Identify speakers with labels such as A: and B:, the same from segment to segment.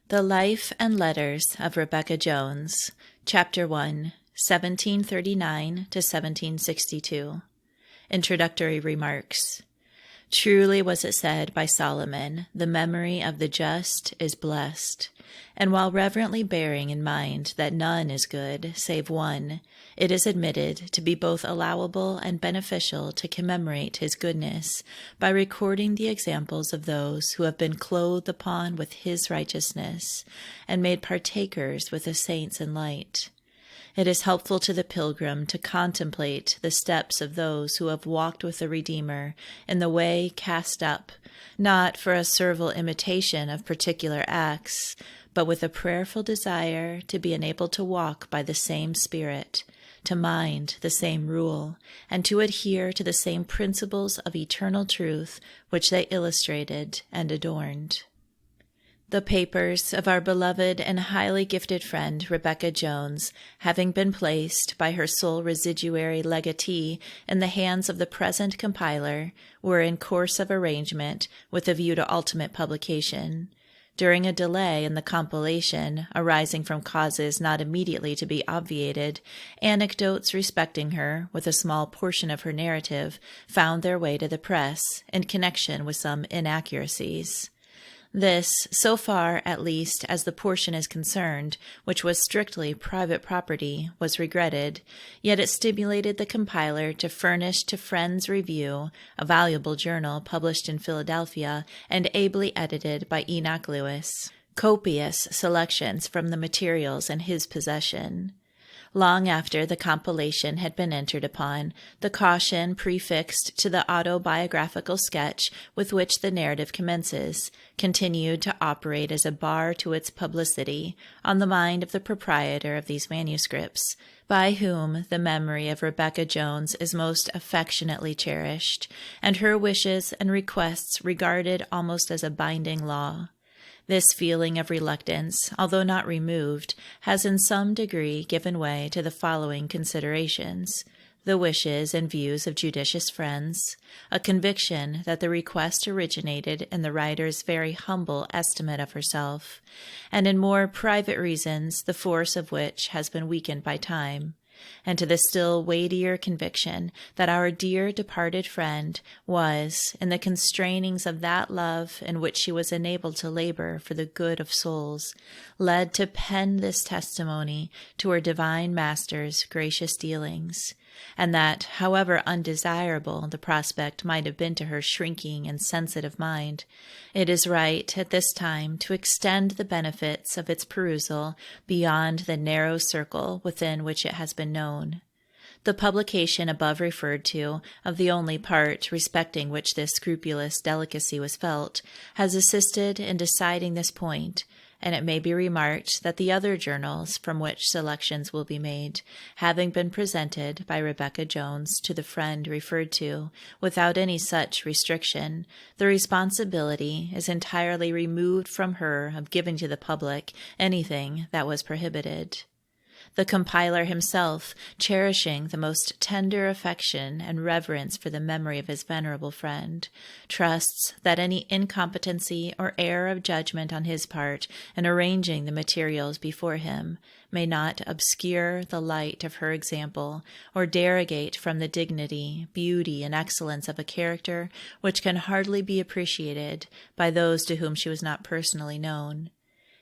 A: The Life and Letters of Rebecca Jones, Chapter 1, 1739 to 1762. Introductory Remarks. Truly was it said by Solomon, the memory of the just is blessed. And while reverently bearing in mind that none is good save one, it is admitted to be both allowable and beneficial to commemorate his goodness by recording the examples of those who have been clothed upon with his righteousness and made partakers with the saints in light. It is helpful to the pilgrim to contemplate the steps of those who have walked with the Redeemer in the way cast up, not for a servile imitation of particular acts, but with a prayerful desire to be enabled to walk by the same Spirit, to mind the same rule, and to adhere to the same principles of eternal truth which they illustrated and adorned. The papers of our beloved and highly gifted friend Rebecca Jones, having been placed by her sole residuary legatee in the hands of the present compiler, were in course of arrangement with a view to ultimate publication. During a delay in the compilation, arising from causes not immediately to be obviated, anecdotes respecting her, with a small portion of her narrative, found their way to the press, in connection with some inaccuracies. This, so far at least as the portion is concerned, which was strictly private property, was regretted, yet it stimulated the compiler to furnish to Friends' Review, a valuable journal published in Philadelphia and ably edited by Enoch Lewis, copious selections from the materials in his possession. Long after the compilation had been entered upon, the caution prefixed to the autobiographical sketch with which the narrative commences continued to operate as a bar to its publicity on the mind of the proprietor of these manuscripts, by whom the memory of Rebecca Jones is most affectionately cherished, and her wishes and requests regarded almost as a binding law. This feeling of reluctance, although not removed, has in some degree given way to the following considerations: the wishes and views of judicious friends, a conviction that the request originated in the writer's very humble estimate of herself, and in more private reasons the force of which has been weakened by time, and to the still weightier conviction that our dear departed friend was, in the constrainings of that love in which she was enabled to labor for the good of souls, led to pen this testimony to her divine Master's gracious dealings, and that, however undesirable the prospect might have been to her shrinking and sensitive mind, it is right at this time to extend the benefits of its perusal beyond the narrow circle within which it has been known. The publication above referred to, of the only part respecting which this scrupulous delicacy was felt, has assisted in deciding this point, and it may be remarked that the other journals from which selections will be made, having been presented by Rebecca Jones to the friend referred to, without any such restriction, the responsibility is entirely removed from her of giving to the public anything that was prohibited. The compiler himself, cherishing the most tender affection and reverence for the memory of his venerable friend, trusts that any incompetency or error of judgment on his part in arranging the materials before him may not obscure the light of her example or derogate from the dignity, beauty, and excellence of a character which can hardly be appreciated by those to whom she was not personally known.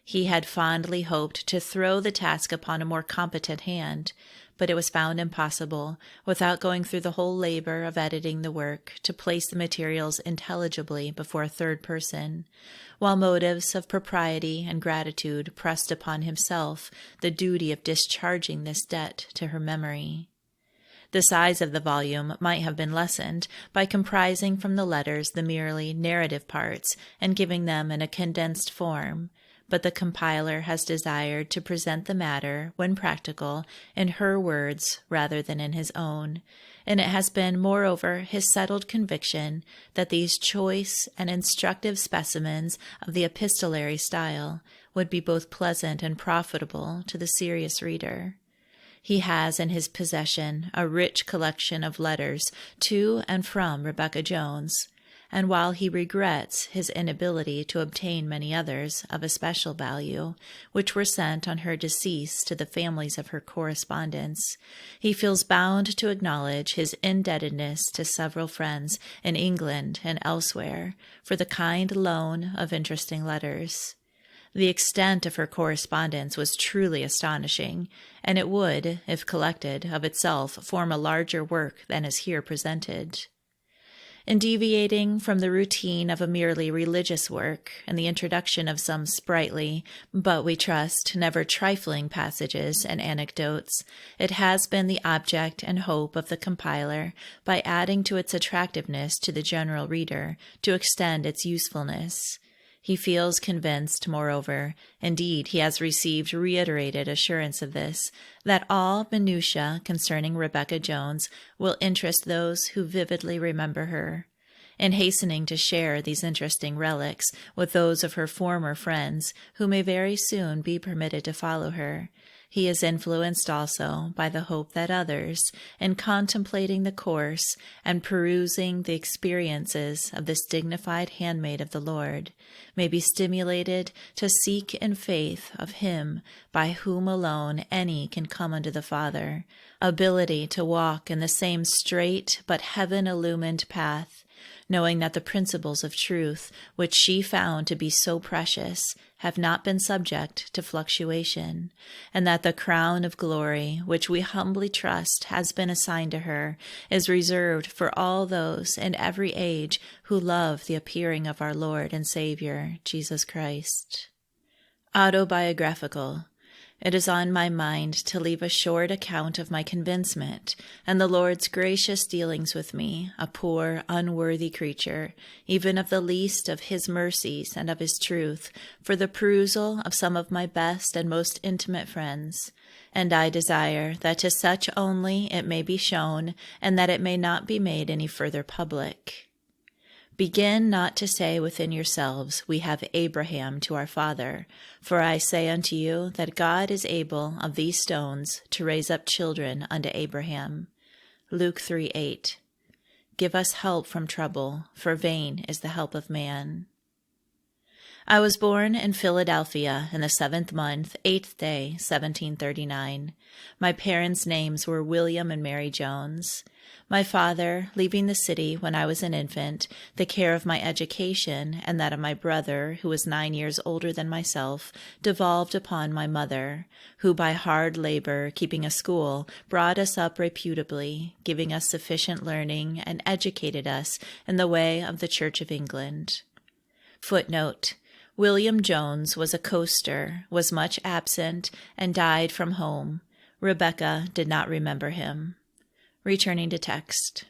A: He had fondly hoped to throw the task upon a more competent hand, but it was found impossible, without going through the whole labor of editing the work, to place the materials intelligibly before a third person, while motives of propriety and gratitude pressed upon himself the duty of discharging this debt to her memory. The size of the volume might have been lessened by comprising from the letters the merely narrative parts and giving them in a condensed form, but the compiler has desired to present the matter, when practical, in her words rather than in his own, and it has been, moreover, his settled conviction that these choice and instructive specimens of the epistolary style would be both pleasant and profitable to the serious reader. He has in his possession a rich collection of letters to and from Rebecca Jones, and while he regrets his inability to obtain many others of especial value, which were sent on her decease to the families of her correspondents, he feels bound to acknowledge his indebtedness to several friends in England and elsewhere for the kind loan of interesting letters. The extent of her correspondence was truly astonishing, and it would, if collected, of itself form a larger work than is here presented. In deviating from the routine of a merely religious work and the introduction of some sprightly, but we trust never trifling passages and anecdotes, it has been the object and hope of the compiler, by adding to its attractiveness to the general reader, to extend its usefulness. He feels convinced, moreover, indeed he has received reiterated assurance of this, that all minutiae concerning Rebecca Jones will interest those who vividly remember her. In hastening to share these interesting relics with those of her former friends who may very soon be permitted to follow her, he is influenced also by the hope that others, in contemplating the course and perusing the experiences of this dignified handmaid of the Lord, may be stimulated to seek in faith of him by whom alone any can come unto the Father, ability to walk in the same straight but heaven-illumined path, knowing that the principles of truth, which she found to be so precious, have not been subject to fluctuation, and that the crown of glory, which we humbly trust has been assigned to her, is reserved for all those in every age who love the appearing of our Lord and Savior, Jesus Christ. Autobiographical. It is on my mind to leave a short account of my convincement and the Lord's gracious dealings with me, a poor, unworthy creature, even of the least of his mercies and of his truth, for the perusal of some of my best and most intimate friends. And I desire that to such only it may be shown, and that it may not be made any further public. Begin not to say within yourselves, We have Abraham to our father. For I say unto you that God is able of these stones to raise up children unto Abraham. Luke 3:8. Give us help from trouble, for vain is the help of man. I was born in Philadelphia in the 7th month, 8th day, 1739. My parents' names were William and Mary Jones. My father, leaving the city when I was an infant, the care of my education and that of my brother, who was 9 years older than myself, devolved upon my mother, who by hard labor, keeping a school, brought us up reputably, giving us sufficient learning, and educated us in the way of the Church of England. Footnote: William Jones was a coaster, was much absent, and died from home. Rebecca did not remember him. Returning to text.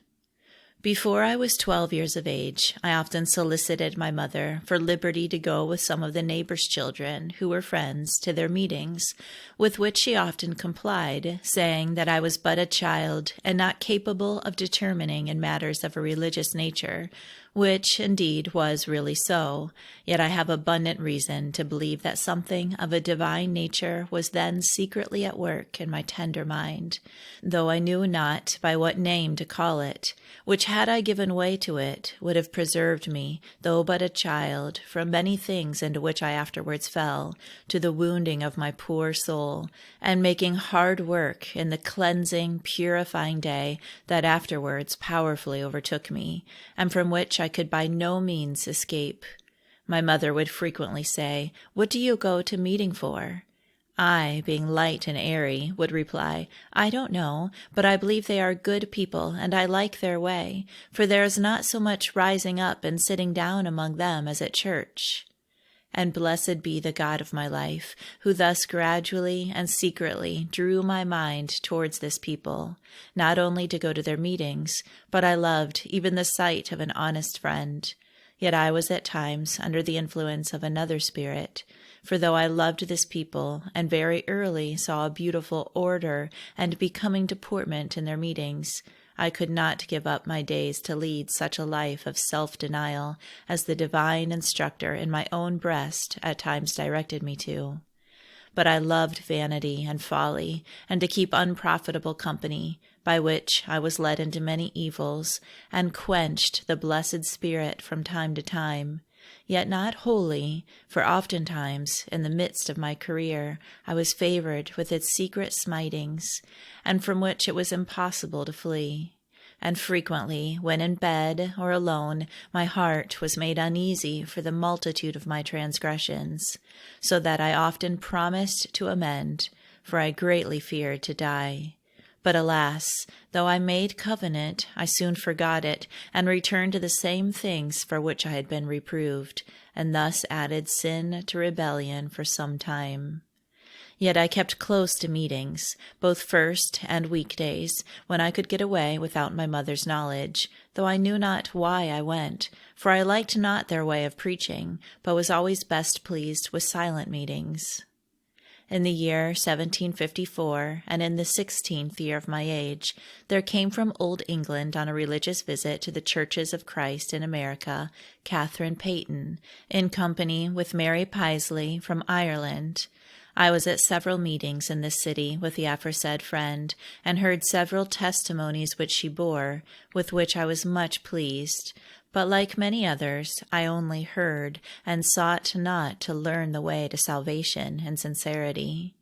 A: Before I was 12 years of age, I often solicited my mother for liberty to go with some of the neighbors' children, who were friends, to their meetings, with which she often complied, saying that I was but a child and not capable of determining in matters of a religious nature, which indeed was really so, yet I have abundant reason to believe that something of a divine nature was then secretly at work in my tender mind, though I knew not by what name to call it, which had I given way to it, would have preserved me, though but a child, from many things into which I afterwards fell, to the wounding of my poor soul, and making hard work in the cleansing, purifying day that afterwards powerfully overtook me, and from which I could by no means escape. My mother would frequently say, "What do you go to meeting for?" I, being light and airy, would reply, "I don't know, but I believe they are good people, and I like their way, for there is not so much rising up and sitting down among them as at church." And blessed be the God of my life, who thus gradually and secretly drew my mind towards this people, not only to go to their meetings, but I loved even the sight of an honest friend. Yet I was at times under the influence of another spirit, for though I loved this people, and very early saw a beautiful order and becoming deportment in their meetings, I could not give up my days to lead such a life of self-denial as the divine instructor in my own breast at times directed me to. but I loved vanity and folly, and to keep unprofitable company, by which I was led into many evils, and quenched the blessed Spirit from time to time. Yet not wholly, for oftentimes, in the midst of my career, I was favored with its secret smitings, and from which it was impossible to flee. And frequently, when in bed or alone, my heart was made uneasy for the multitude of my transgressions, so that I often promised to amend, for I greatly feared to die. But alas, though I made covenant, I soon forgot it, and returned to the same things for which I had been reproved, and thus added sin to rebellion for some time. Yet I kept close to meetings, both first and weekdays, when I could get away without my mother's knowledge, though I knew not why I went, for I liked not their way of preaching, but was always best pleased with silent meetings. In the year 1754, and in the 16th year of my age, there came from Old England on a religious visit to the Churches of Christ in America, Catherine Payton, in company with Mary Paisley from Ireland. I was at several meetings in this city with the aforesaid friend, and heard several testimonies which she bore, with which I was much pleased. But like many others, I only heard, and sought not to learn the way to salvation and sincerity.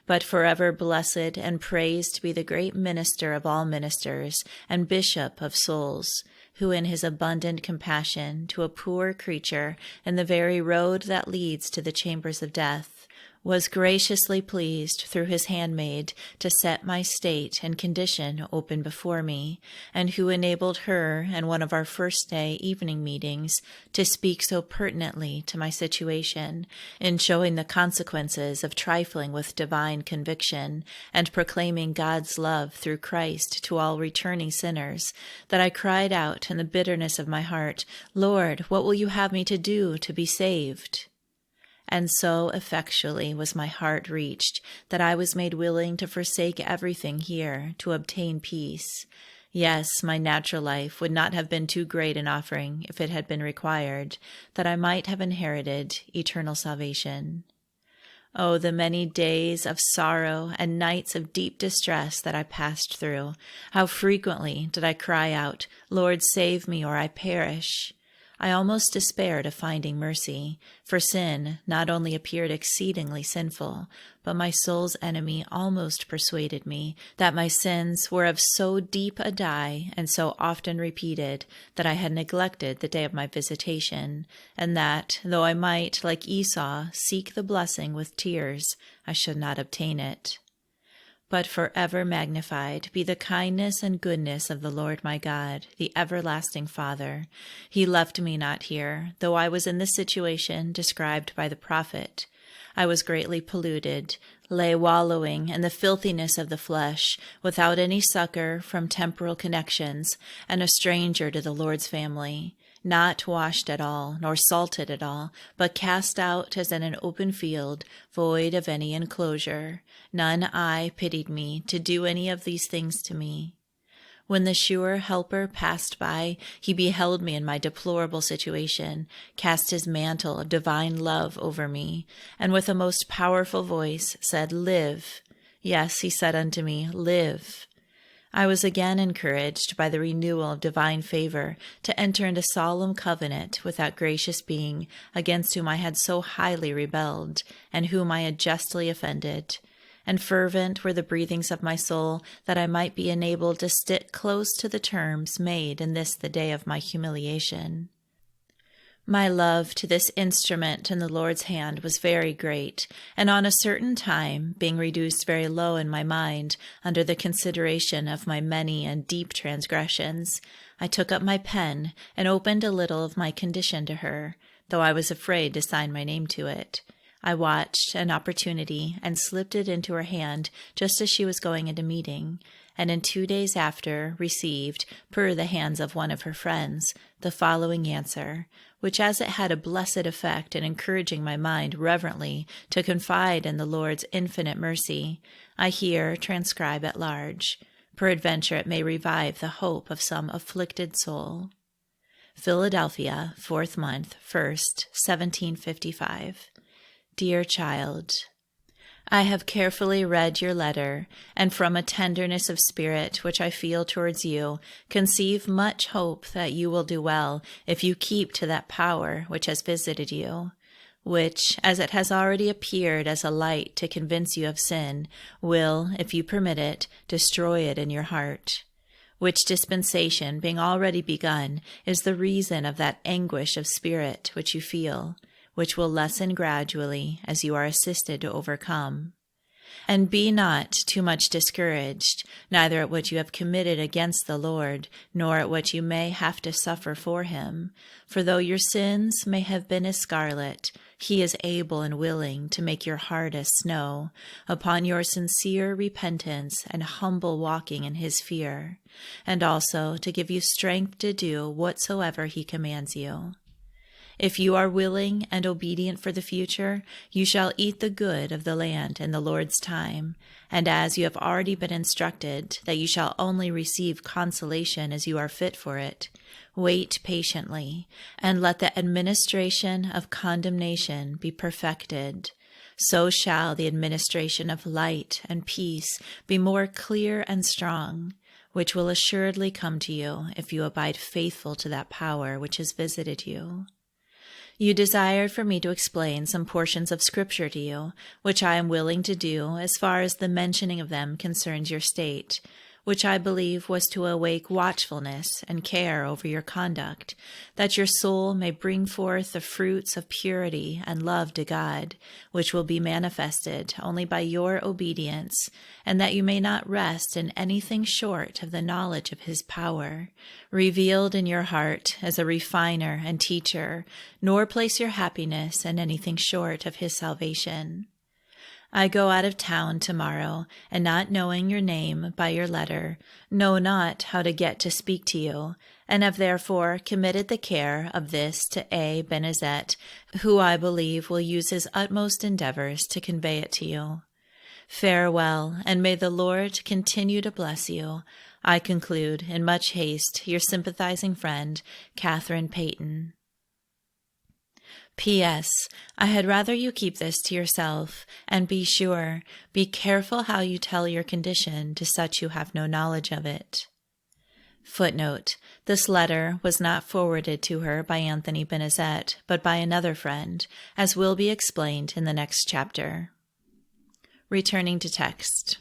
A: But forever blessed and praised be the great minister of all ministers, and bishop of souls, who in his abundant compassion to a poor creature in the very road that leads to the chambers of death, was graciously pleased through his handmaid to set my state and condition open before me, and who enabled her in one of our first day evening meetings to speak so pertinently to my situation, in showing the consequences of trifling with divine conviction, and proclaiming God's love through Christ to all returning sinners, that I cried out in the bitterness of my heart, "Lord, what will you have me to do to be saved?" And so effectually was my heart reached that I was made willing to forsake everything here to obtain peace. Yes, my natural life would not have been too great an offering if it had been required, that I might have inherited eternal salvation. Oh, the many days of sorrow and nights of deep distress that I passed through! How frequently did I cry out, "Lord, save me, or I perish!" I almost despaired of finding mercy, for sin not only appeared exceedingly sinful, but my soul's enemy almost persuaded me that my sins were of so deep a dye and so often repeated that I had neglected the day of my visitation, and that, though I might, like Esau, seek the blessing with tears, I should not obtain it. But forever magnified be the kindness and goodness of the Lord my God, the everlasting Father. He left me not here, though I was in the situation described by the prophet. I was greatly polluted, lay wallowing in the filthiness of the flesh, without any succor from temporal connections, and a stranger to the Lord's family, not washed at all, nor salted at all, but cast out as in an open field, void of any enclosure. None eye pitied me to do any of these things to me. When the sure Helper passed by, he beheld me in my deplorable situation, cast his mantle of divine love over me, and with a most powerful voice said, "Live." Yes, he said unto me, "Live." I was again encouraged by the renewal of divine favor to enter into solemn covenant with that gracious being against whom I had so highly rebelled, and whom I had justly offended. And fervent were the breathings of my soul that I might be enabled to stick close to the terms made in this the day of my humiliation. My love to this instrument in the Lord's hand was very great, and on a certain time, being reduced very low in my mind under the consideration of my many and deep transgressions, I took up my pen and opened a little of my condition to her, though I was afraid to sign my name to it. I watched an opportunity and slipped it into her hand just as she was going into meeting, and in 2 days after received, per the hands of one of her friends, the following answer, which, as it had a blessed effect in encouraging my mind reverently to confide in the Lord's infinite mercy, I here transcribe at large. Peradventure it may revive the hope of some afflicted soul. Philadelphia, 4th month, 1st, 1755. Dear child, I have carefully read your letter, and from a tenderness of spirit which I feel towards you, conceive much hope that you will do well if you keep to that power which has visited you, which, as it has already appeared as a light to convince you of sin, will, if you permit it, destroy it in your heart. Which dispensation, being already begun, is the reason of that anguish of spirit which you feel, which will lessen gradually as you are assisted to overcome. And be not too much discouraged, neither at what you have committed against the Lord, nor at what you may have to suffer for him. For though your sins may have been as scarlet, he is able and willing to make your heart as snow, upon your sincere repentance and humble walking in his fear, and also to give you strength to do whatsoever he commands you. If you are willing and obedient for the future, you shall eat the good of the land in the Lord's time, and as you have already been instructed that you shall only receive consolation as you are fit for it, wait patiently, and let the administration of condemnation be perfected. So shall the administration of light and peace be more clear and strong, which will assuredly come to you if you abide faithful to that power which has visited you. You desired for me to explain some portions of Scripture to you, which I am willing to do as far as the mentioning of them concerns your state, which I believe was to awake watchfulness and care over your conduct, that your soul may bring forth the fruits of purity and love to God, which will be manifested only by your obedience, and that you may not rest in anything short of the knowledge of his power, revealed in your heart as a refiner and teacher, nor place your happiness in anything short of his salvation. I go out of town tomorrow, and not knowing your name by your letter, know not how to get to speak to you, and have therefore committed the care of this to A. Benezet, who I believe will use his utmost endeavors to convey it to you. Farewell, and may the Lord continue to bless you. I conclude, in much haste, your sympathizing friend, Catherine Payton. P.S. I had rather you keep this to yourself, and be careful how you tell your condition to such who have no knowledge of it. Footnote: this letter was not forwarded to her by Anthony Benezet, but by another friend, as will be explained in the next chapter. Returning to text.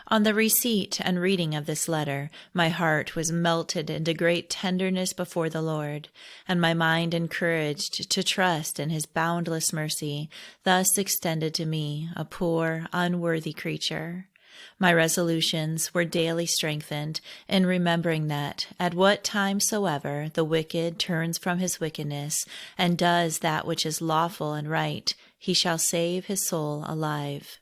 A: On the receipt and reading of this letter, my heart was melted into great tenderness before the Lord, and my mind encouraged to trust in his boundless mercy, thus extended to me, a poor, unworthy creature. My resolutions were daily strengthened in remembering that, at what time soever the wicked turns from his wickedness and does that which is lawful and right, he shall save his soul alive.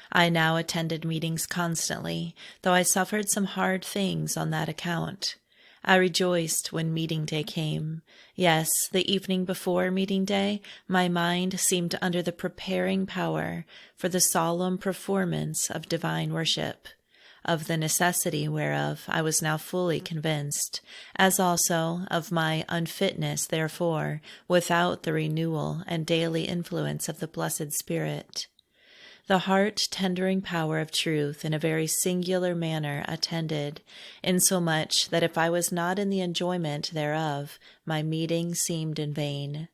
A: I now attended meetings constantly, though I suffered some hard things on that account. I rejoiced when meeting day came. Yes, the evening before meeting day, my mind seemed under the preparing power for the solemn performance of divine worship, of the necessity whereof I was now fully convinced, as also of my unfitness therefore, without the renewal and daily influence of the blessed Spirit. The heart-tendering power of truth in a very singular manner attended, insomuch that if I was not in the enjoyment thereof, my meeting seemed in vain.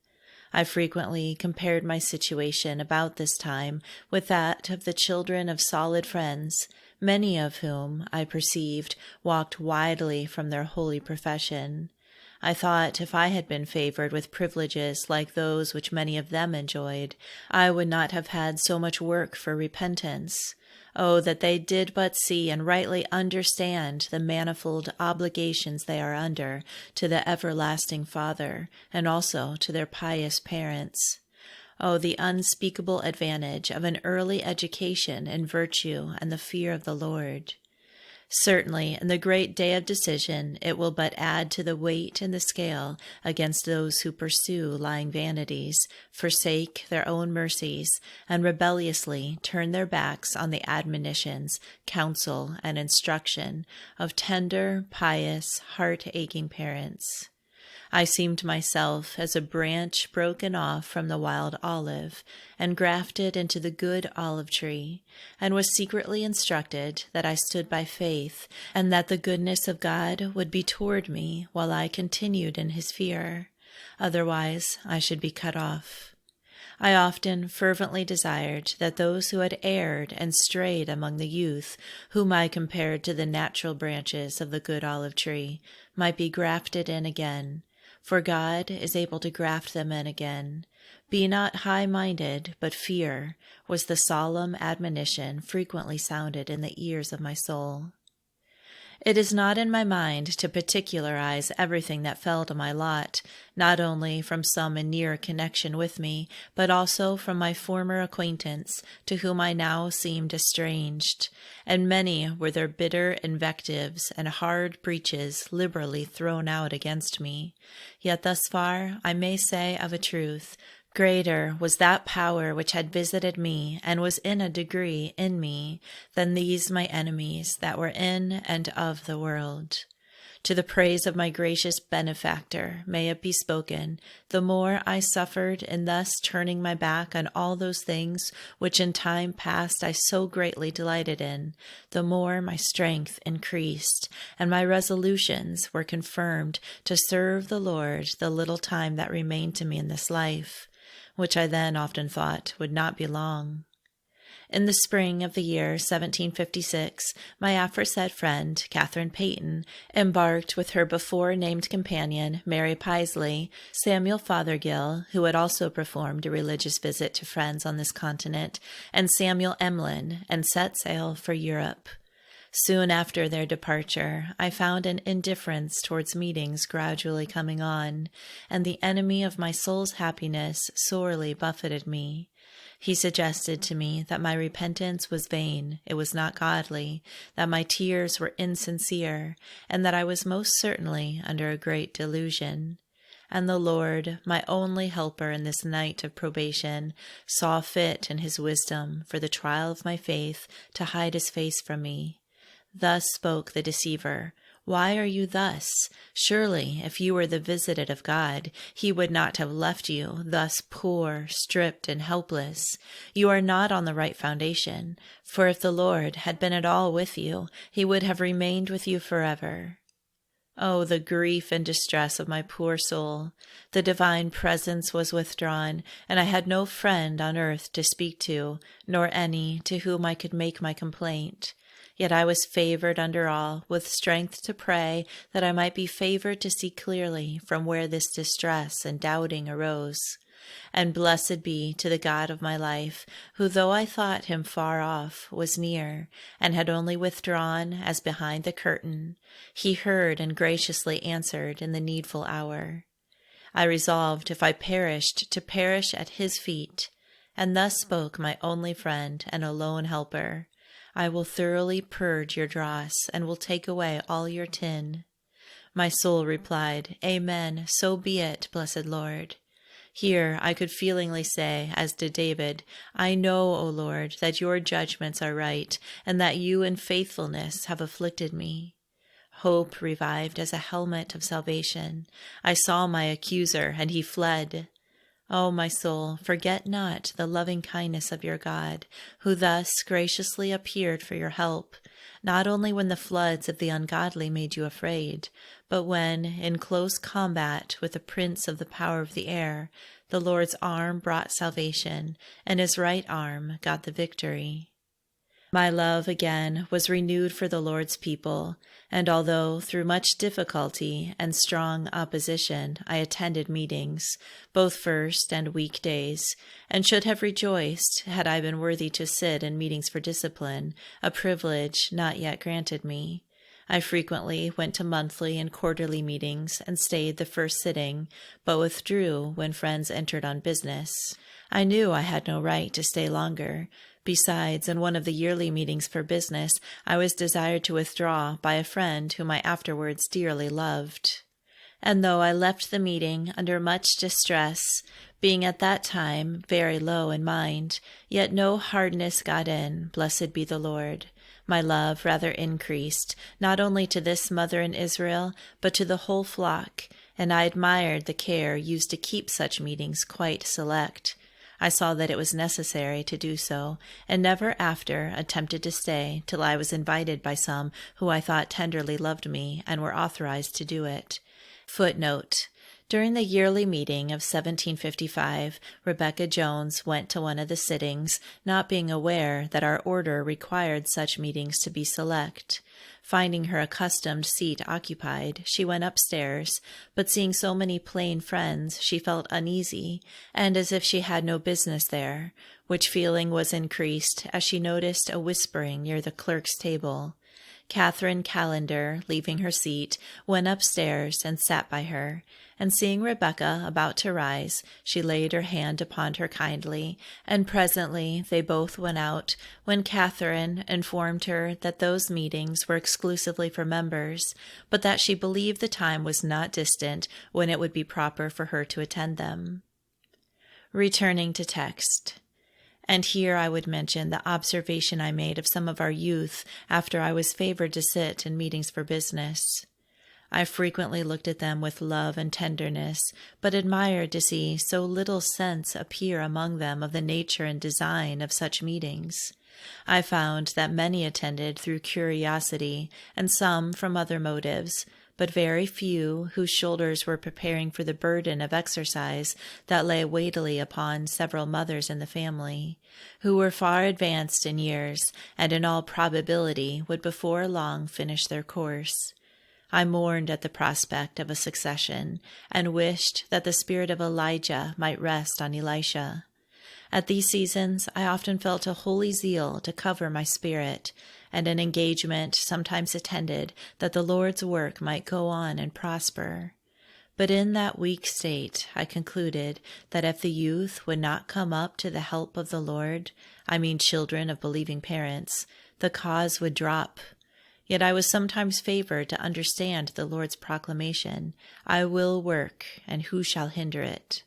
A: I frequently compared my situation about this time with that of the children of solid friends, many of whom, I perceived, walked widely from their holy profession. I thought if I had been favored with privileges like those which many of them enjoyed, I would not have had so much work for repentance. Oh, that they did but see and rightly understand the manifold obligations they are under to the everlasting Father, and also to their pious parents. Oh, the unspeakable advantage of an early education in virtue and the fear of the Lord! Certainly, in the great day of decision, it will but add to the weight in the scale against those who pursue lying vanities, forsake their own mercies, and rebelliously turn their backs on the admonitions, counsel, and instruction of tender, pious, heart-aching parents. I seemed myself as a branch broken off from the wild olive and grafted into the good olive tree, and was secretly instructed that I stood by faith, and that the goodness of God would be toward me while I continued in his fear. Otherwise I should be cut off. I often fervently desired that those who had erred and strayed among the youth, whom I compared to the natural branches of the good olive tree, might be grafted in again, for God is able to graft them in again. Be not high-minded, but fear, was the solemn admonition frequently sounded in the ears of my soul. It is not in my mind to particularize everything that fell to my lot, not only from some in near connection with me, but also from my former acquaintance, to whom I now seemed estranged, and many were their bitter invectives and hard breaches liberally thrown out against me. Yet thus far I may say of a truth, greater was that power which had visited me and was in a degree in me than these my enemies that were in and of the world. To the praise of my gracious benefactor may it be spoken, the more I suffered in thus turning my back on all those things which in time past I so greatly delighted in, the more my strength increased, and my resolutions were confirmed to serve the Lord the little time that remained to me in this life, which I then often thought would not be long. In the spring of the year 1756, my aforesaid friend, Catherine Payton, embarked with her before-named companion, Mary Paisley, Samuel Fothergill, who had also performed a religious visit to friends on this continent, and Samuel Emlyn, and set sail for Europe. Soon after their departure, I found an indifference towards meetings gradually coming on, and the enemy of my soul's happiness sorely buffeted me. He suggested to me that my repentance was vain, it was not godly, that my tears were insincere, and that I was most certainly under a great delusion. And the Lord, my only helper in this night of probation, saw fit in his wisdom for the trial of my faith to hide his face from me. Thus spoke the deceiver. Why are you thus? Surely, if you were the visited of God, he would not have left you thus poor, stripped, and helpless. You are not on the right foundation, for if the Lord had been at all with you, he would have remained with you forever. Oh, the grief and distress of my poor soul! The divine presence was withdrawn, and I had no friend on earth to speak to, nor any to whom I could make my complaint. Yet I was favored under all, with strength to pray that I might be favored to see clearly from where this distress and doubting arose. And blessed be to the God of my life, who, though I thought him far off, was near, and had only withdrawn as behind the curtain. He heard and graciously answered in the needful hour. I resolved, if I perished, to perish at his feet. And thus spoke my only friend and alone helper. I will thoroughly purge your dross, and will take away all your tin. My soul replied, Amen, so be it, blessed Lord. Here I could feelingly say, as did David, I know, O Lord, that your judgments are right, and that you in faithfulness have afflicted me. Hope revived as a helmet of salvation. I saw my accuser, and he fled. O my soul, forget not the loving kindness of your God, who thus graciously appeared for your help, not only when the floods of the ungodly made you afraid, but when, in close combat with the prince of the power of the air, the Lord's arm brought salvation, and his right arm got the victory. My love again was renewed for the Lord's people, and although through much difficulty and strong opposition I attended meetings, both first and weekdays, and should have rejoiced had I been worthy to sit in meetings for discipline, a privilege not yet granted me. I frequently went to monthly and quarterly meetings and stayed the first sitting, but withdrew when friends entered on business. I knew I had no right to stay longer. Besides, in one of the yearly meetings for business, I was desired to withdraw by a friend whom I afterwards dearly loved. And though I left the meeting under much distress, being at that time very low in mind, yet no hardness got in, blessed be the Lord. My love rather increased, not only to this mother in Israel, but to the whole flock, and I admired the care used to keep such meetings quite select. I saw that it was necessary to do so, and never after attempted to stay till I was invited by some who I thought tenderly loved me and were authorized to do it. Footnote: during the yearly meeting of 1755, Rebecca Jones went to one of the sittings, not being aware that our order required such meetings to be select. Finding her accustomed seat occupied, she went upstairs, but seeing so many plain friends, she felt uneasy, and as if she had no business there, which feeling was increased as she noticed a whispering near the clerk's table. Catherine Callender, leaving her seat, went upstairs and sat by her, and seeing Rebecca about to rise, she laid her hand upon her kindly, and presently they both went out, when Catherine informed her that those meetings were exclusively for members, but that she believed the time was not distant when it would be proper for her to attend them. Returning to text. And here I would mention the observation I made of some of our youth after I was favored to sit in meetings for business. I frequently looked at them with love and tenderness, but admired to see so little sense appear among them of the nature and design of such meetings. I found that many attended through curiosity, and some from other motives, but very few whose shoulders were preparing for the burden of exercise that lay weightily upon several mothers in the family, who were far advanced in years, and in all probability would before long finish their course. I mourned at the prospect of a succession, and wished that the spirit of Elijah might rest on Elisha. At these seasons I often felt a holy zeal to cover my spirit, and an engagement sometimes attended that the Lord's work might go on and prosper. But in that weak state I concluded that if the youth would not come up to the help of the Lord, I mean children of believing parents, the cause would drop. Yet I was sometimes favored to understand the Lord's proclamation, "I will work, and who shall hinder it?"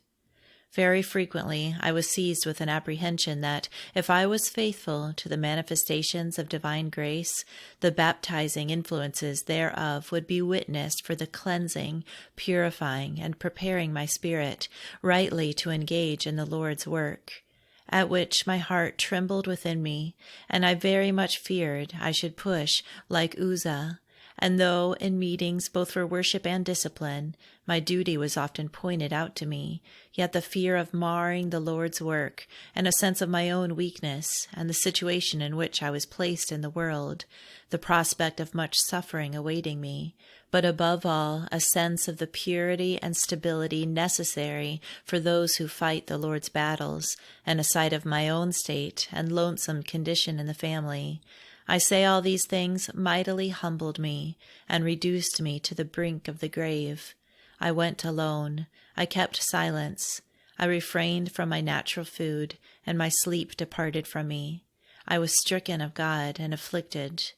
A: Very frequently I was seized with an apprehension that, if I was faithful to the manifestations of divine grace, the baptizing influences thereof would be witnessed for the cleansing, purifying, and preparing my spirit rightly to engage in the Lord's work, at which my heart trembled within me, and I very much feared I should push like Uzzah. And though in meetings both for worship and discipline, my duty was often pointed out to me, yet the fear of marring the Lord's work, and a sense of my own weakness, and the situation in which I was placed in the world, the prospect of much suffering awaiting me, but above all a sense of the purity and stability necessary for those who fight the Lord's battles, and a sight of my own state and lonesome condition in the family, I say all these things mightily humbled me, and reduced me to the brink of the grave. I went alone. I kept silence. I refrained from my natural food, and my sleep departed from me. I was stricken of God and afflicted.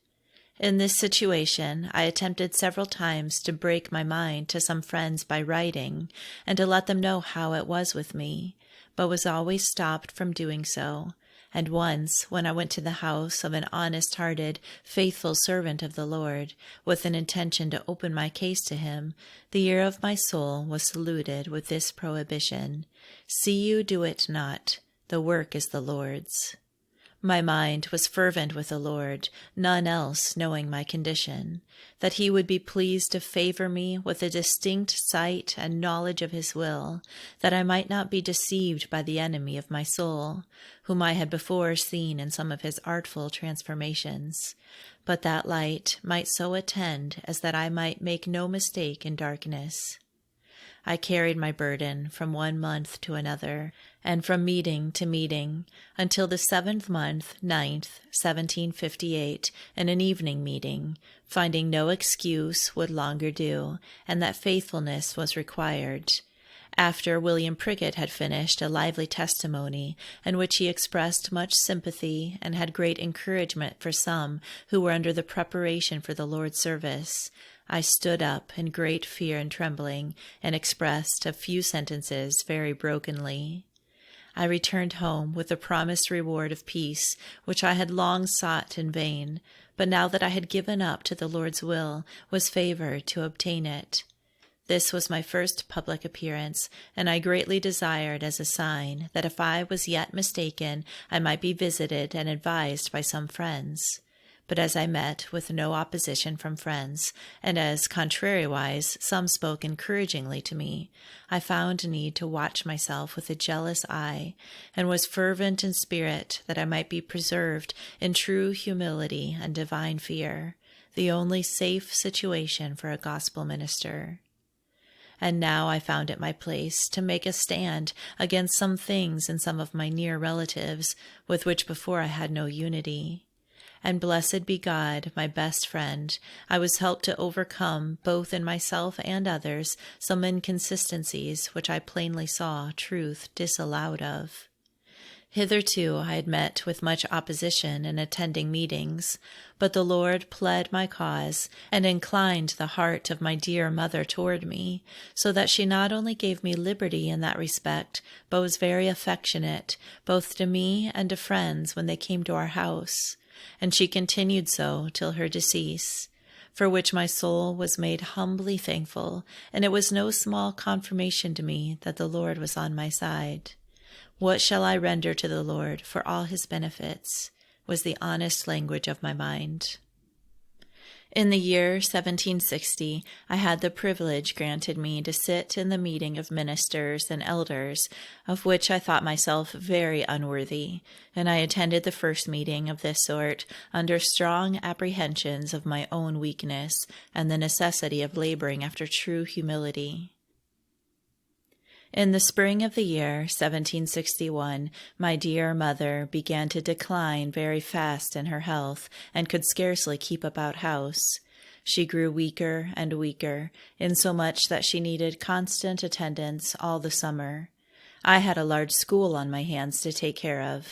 A: In this situation, I attempted several times to break my mind to some friends by writing, and to let them know how it was with me, but was always stopped from doing so. And once, when I went to the house of an honest-hearted, faithful servant of the Lord, with an intention to open my case to him, the ear of my soul was saluted with this prohibition: "See you do it not, the work is the Lord's." My mind was fervent with the Lord, none else knowing my condition, that he would be pleased to favor me with a distinct sight and knowledge of his will, that I might not be deceived by the enemy of my soul, whom I had before seen in some of his artful transformations, but that light might so attend as that I might make no mistake in darkness. I carried my burden from 1 month to another, and from meeting to meeting, until the 7th month, 9th, 1758, in an evening meeting, finding no excuse would longer do, and that faithfulness was required. After William Prickett had finished a lively testimony, in which he expressed much sympathy and had great encouragement for some who were under the preparation for the Lord's service, I stood up in great fear and trembling, and expressed a few sentences very brokenly. I returned home with the promised reward of peace, which I had long sought in vain, but now that I had given up to the Lord's will, was favored to obtain it. This was my first public appearance, and I greatly desired as a sign that if I was yet mistaken, I might be visited and advised by some friends. But as I met with no opposition from friends, and as, contrariwise, some spoke encouragingly to me, I found need to watch myself with a jealous eye, and was fervent in spirit that I might be preserved in true humility and divine fear, the only safe situation for a gospel minister. And now I found it my place to make a stand against some things in some of my near relatives, with which before I had no unity. And blessed be God, my best friend, I was helped to overcome, both in myself and others, some inconsistencies which I plainly saw truth disallowed of. Hitherto I had met with much opposition in attending meetings, but the Lord pled my cause and inclined the heart of my dear mother toward me, so that she not only gave me liberty in that respect, but was very affectionate, both to me and to friends when they came to our house, and she continued so till her decease, for which my soul was made humbly thankful, and it was no small confirmation to me that the Lord was on my side. What shall I render to the Lord for all his benefits? Was the honest language of my mind. In the year 1760, I had the privilege granted me to sit in the meeting of ministers and elders, of which I thought myself very unworthy, and I attended the first meeting of this sort under strong apprehensions of my own weakness and the necessity of laboring after true humility. In the spring of the year 1761, my dear mother began to decline very fast in her health, and could scarcely keep about house. She grew weaker and weaker, insomuch that she needed constant attendance all the summer. I had a large school on my hands to take care of,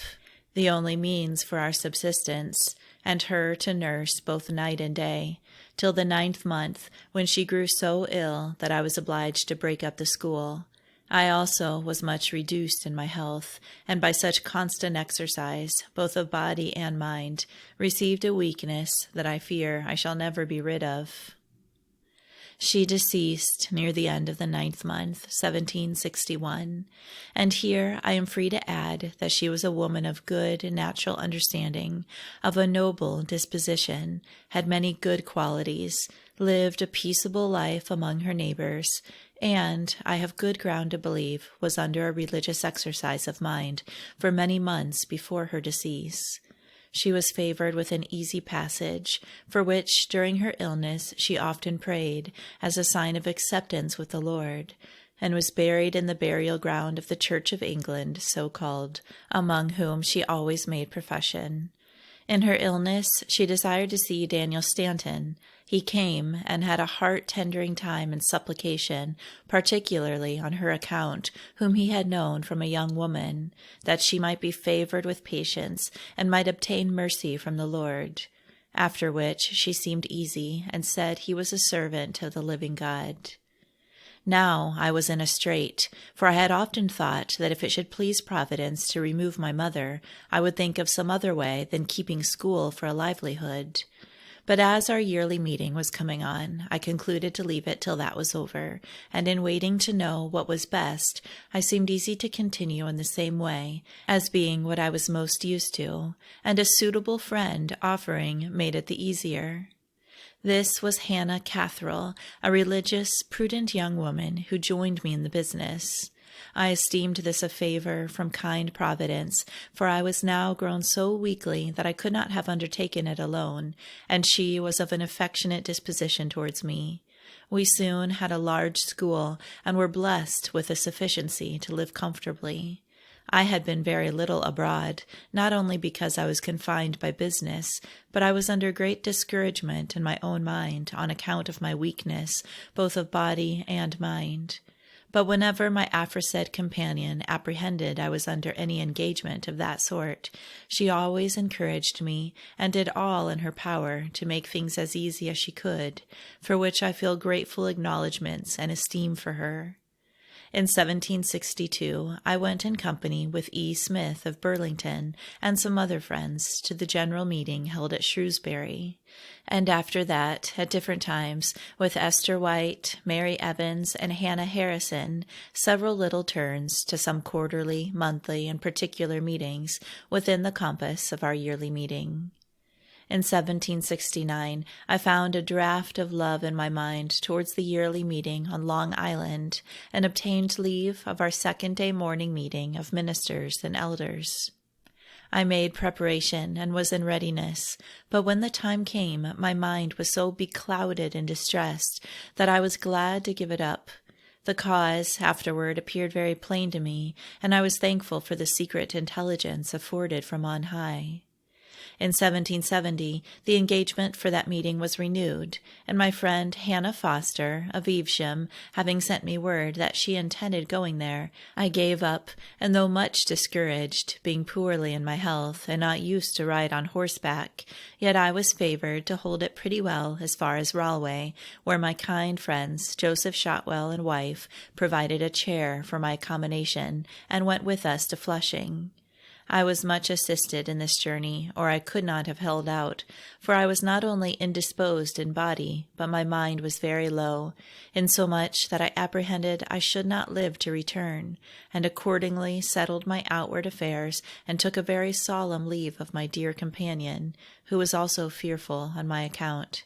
A: the only means for our subsistence, and her to nurse both night and day, till the 9th month, when she grew so ill that I was obliged to break up the school. I also was much reduced in my health, and by such constant exercise, both of body and mind, received a weakness that I fear I shall never be rid of. She deceased near the end of the 9th month, 1761, and here I am free to add that she was a woman of good natural understanding, of a noble disposition, had many good qualities, lived a peaceable life among her neighbors, and, I have good ground to believe, was under a religious exercise of mind for many months before her decease. She was favored with an easy passage, for which, during her illness, she often prayed, as a sign of acceptance with the Lord, and was buried in the burial ground of the Church of England, so called, among whom she always made profession. In her illness, she desired to see Daniel Stanton. He came, and had a heart-tendering time in supplication, particularly on her account, whom he had known from a young woman, that she might be favored with patience, and might obtain mercy from the Lord. After which she seemed easy, and said he was a servant of the living God. Now I was in a strait, for I had often thought that if it should please Providence to remove my mother, I would think of some other way than keeping school for a livelihood. But as our yearly meeting was coming on, I concluded to leave it till that was over, and in waiting to know what was best, I seemed easy to continue in the same way, as being what I was most used to, and a suitable friend offering made it the easier. This was Hannah Catherine, a religious, prudent young woman who joined me in the business. I esteemed this a favor from kind Providence, for I was now grown so weakly that I could not have undertaken it alone, and she was of an affectionate disposition towards me. We soon had a large school, and were blessed with a sufficiency to live comfortably. I had been very little abroad, not only because I was confined by business, but I was under great discouragement in my own mind on account of my weakness, both of body and mind. But whenever my aforesaid companion apprehended I was under any engagement of that sort, she always encouraged me, and did all in her power to make things as easy as she could, for which I feel grateful acknowledgments and esteem for her. In 1762, I went in company with E. Smith of Burlington and some other friends to the general meeting held at Shrewsbury, and after that, at different times, with Esther White, Mary Evans, and Hannah Harrison, several little turns to some quarterly, monthly, and particular meetings within the compass of our yearly meeting. In 1769, I found a draft of love in my mind towards the yearly meeting on Long Island, and obtained leave of our second-day morning meeting of ministers and elders. I made preparation and was in readiness, but when the time came, my mind was so beclouded and distressed that I was glad to give it up. The cause afterward appeared very plain to me, and I was thankful for the secret intelligence afforded from on high. In 1770, the engagement for that meeting was renewed, and my friend Hannah Foster of Evesham having sent me word that she intended going there, I gave up, and though much discouraged, being poorly in my health and not used to ride on horseback, yet I was favored to hold it pretty well as far as Ralway, where my kind friends Joseph Shotwell and wife provided a chair for my accommodation and went with us to Flushing. I was much assisted in this journey, or I could not have held out, for I was not only indisposed in body, but my mind was very low, insomuch that I apprehended I should not live to return, and accordingly settled my outward affairs and took a very solemn leave of my dear companion, who was also fearful on my account.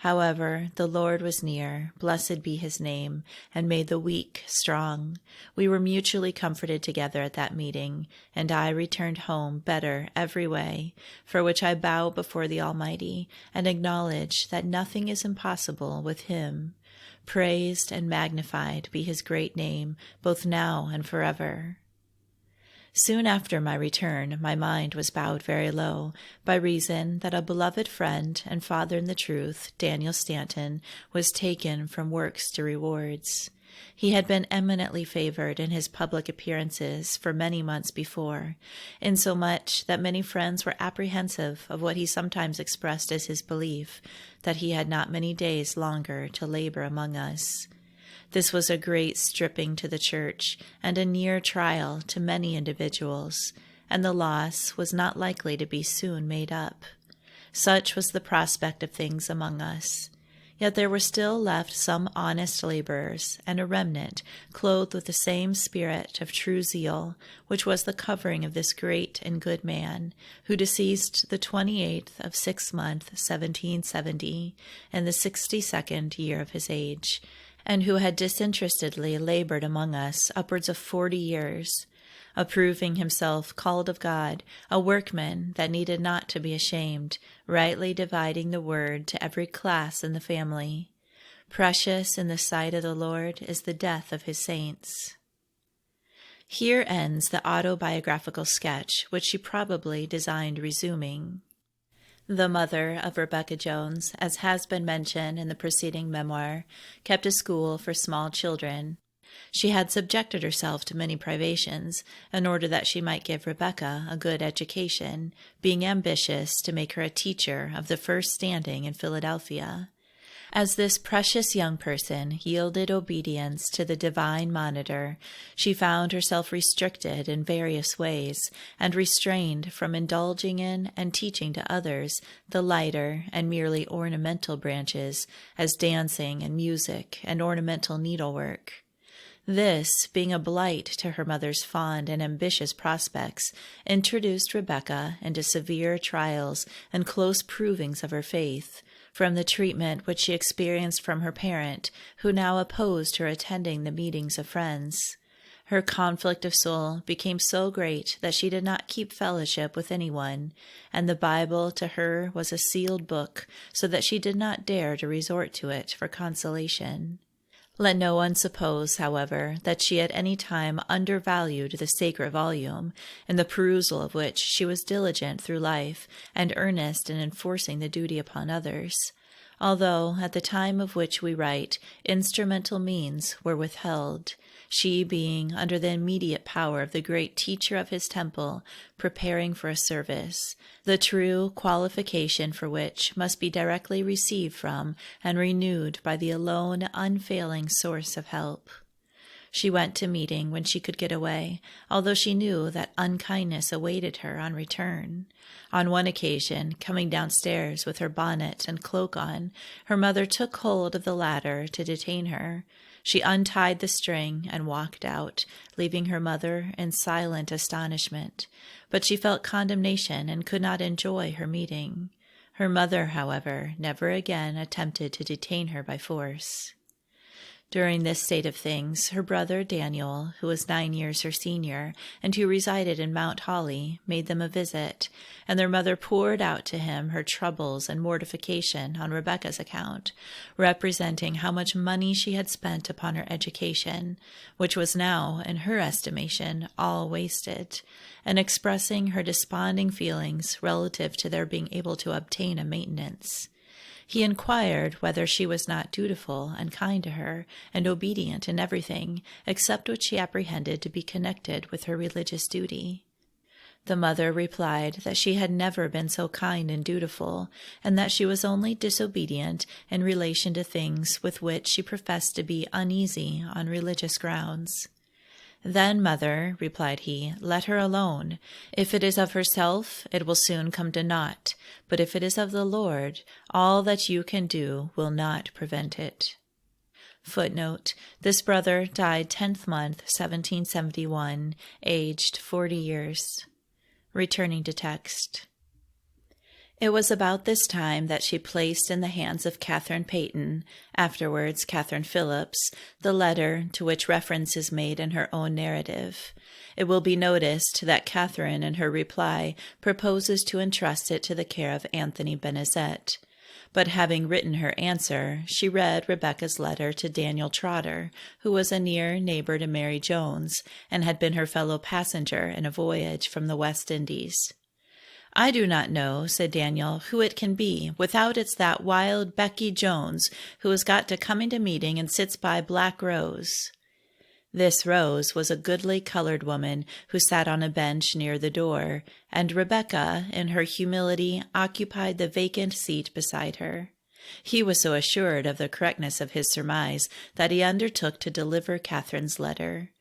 A: However, the Lord was near, blessed be his name, and made the weak strong. We were mutually comforted together at that meeting, and I returned home better every way, for which I bow before the Almighty, and acknowledge that nothing is impossible with him. Praised and magnified be his great name, both now and forever. Soon after my return, my mind was bowed very low, by reason that a beloved friend and father in the truth, Daniel Stanton, was taken from works to rewards. He had been eminently favored in his public appearances for many months before, insomuch that many friends were apprehensive of what he sometimes expressed as his belief, that he had not many days longer to labor among us. This was a great stripping to the church, and a near trial to many individuals, and the loss was not likely to be soon made up. Such was the prospect of things among us. Yet there were still left some honest laborers, and a remnant, clothed with the same spirit of true zeal, which was the covering of this great and good man, who deceased the 28th of 6th month, 1770, in the 62nd year of his age, and who had disinterestedly labored among us upwards of 40 years, approving himself called of God, a workman that needed not to be ashamed, rightly dividing the word to every class in the family. Precious in the sight of the Lord is the death of his saints. Here ends the autobiographical sketch which she probably designed resuming. The mother of Rebecca Jones, as has been mentioned in the preceding memoir, kept a school for small children. She had subjected herself to many privations in order that she might give Rebecca a good education, being ambitious to make her a teacher of the first standing in Philadelphia. As this precious young person yielded obedience to the divine monitor, she found herself restricted in various ways and restrained from indulging in and teaching to others the lighter and merely ornamental branches, as dancing and music and ornamental needlework. This, being a blight to her mother's fond and ambitious prospects, introduced Rebecca into severe trials and close provings of her faith, from the treatment which she experienced from her parent, who now opposed her attending the meetings of friends. Her conflict of soul became so great that she did not keep fellowship with anyone, and the Bible to her was a sealed book, so that she did not dare to resort to it for consolation. Let no one suppose, however, that she at any time undervalued the sacred volume, in the perusal of which she was diligent through life, and earnest in enforcing the duty upon others, although, at the time of which we write, instrumental means were withheld, she being under the immediate power of the great teacher of his temple, preparing for a service, the true qualification for which must be directly received from and renewed by the alone unfailing source of help. She went to meeting when she could get away, although she knew that unkindness awaited her on return. On one occasion, coming downstairs with her bonnet and cloak on, her mother took hold of the ladder to detain her. She untied the string and walked out, leaving her mother in silent astonishment. But she felt condemnation and could not enjoy her meeting. Her mother, however, never again attempted to detain her by force. During this state of things, her brother Daniel, who was 9 years her senior, and who resided in Mount Holly, made them a visit, and their mother poured out to him her troubles and mortification on Rebekah's account, representing how much money she had spent upon her education, which was now, in her estimation, all wasted, and expressing her desponding feelings relative to their being able to obtain a maintenance. He inquired whether she was not dutiful and kind to her, and obedient in everything, except what she apprehended to be connected with her religious duty. The mother replied that she had never been so kind and dutiful, and that she was only disobedient in relation to things with which she professed to be uneasy on religious grounds. "Then, mother," replied he, "let her alone. If it is of herself, it will soon come to naught, but if it is of the Lord, all that you can do will not prevent it." Footnote: This brother died 10th month, 1771, aged 40 years. Returning to text. It was about this time that she placed in the hands of Catherine Payton, afterwards Catherine Phillips, the letter to which reference is made in her own narrative. It will be noticed that Catherine, in her reply, proposes to entrust it to the care of Anthony Benezet. But having written her answer, she read Rebekah's letter to Daniel Trotter, who was a near neighbor to Mary Jones, and had been her fellow passenger in a voyage from the West Indies. "I do not know," said Daniel, "who it can be, without it's that wild Becky Jones, who has got to come into meeting and sits by Black Rose." This Rose was a goodly colored woman who sat on a bench near the door, and Rebekah, in her humility, occupied the vacant seat beside her. He was so assured of the correctness of his surmise that he undertook to deliver Catherine's letter.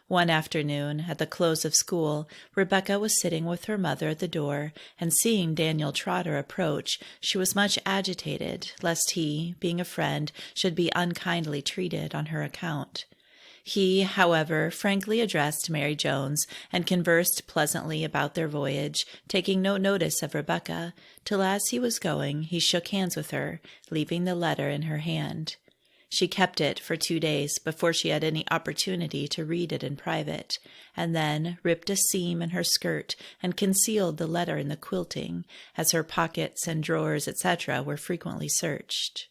A: One afternoon, at the close of school, Rebekah was sitting with her mother at the door, and seeing Daniel Trotter approach, she was much agitated, lest he, being a friend, should be unkindly treated on her account. He, however, frankly addressed Mary Jones, and conversed pleasantly about their voyage, taking no notice of Rebekah, till as he was going, he shook hands with her, leaving the letter in her hand. She kept it for 2 days before she had any opportunity to read it in private, and then ripped a seam in her skirt and concealed the letter in the quilting, as her pockets and drawers, etc., were frequently searched.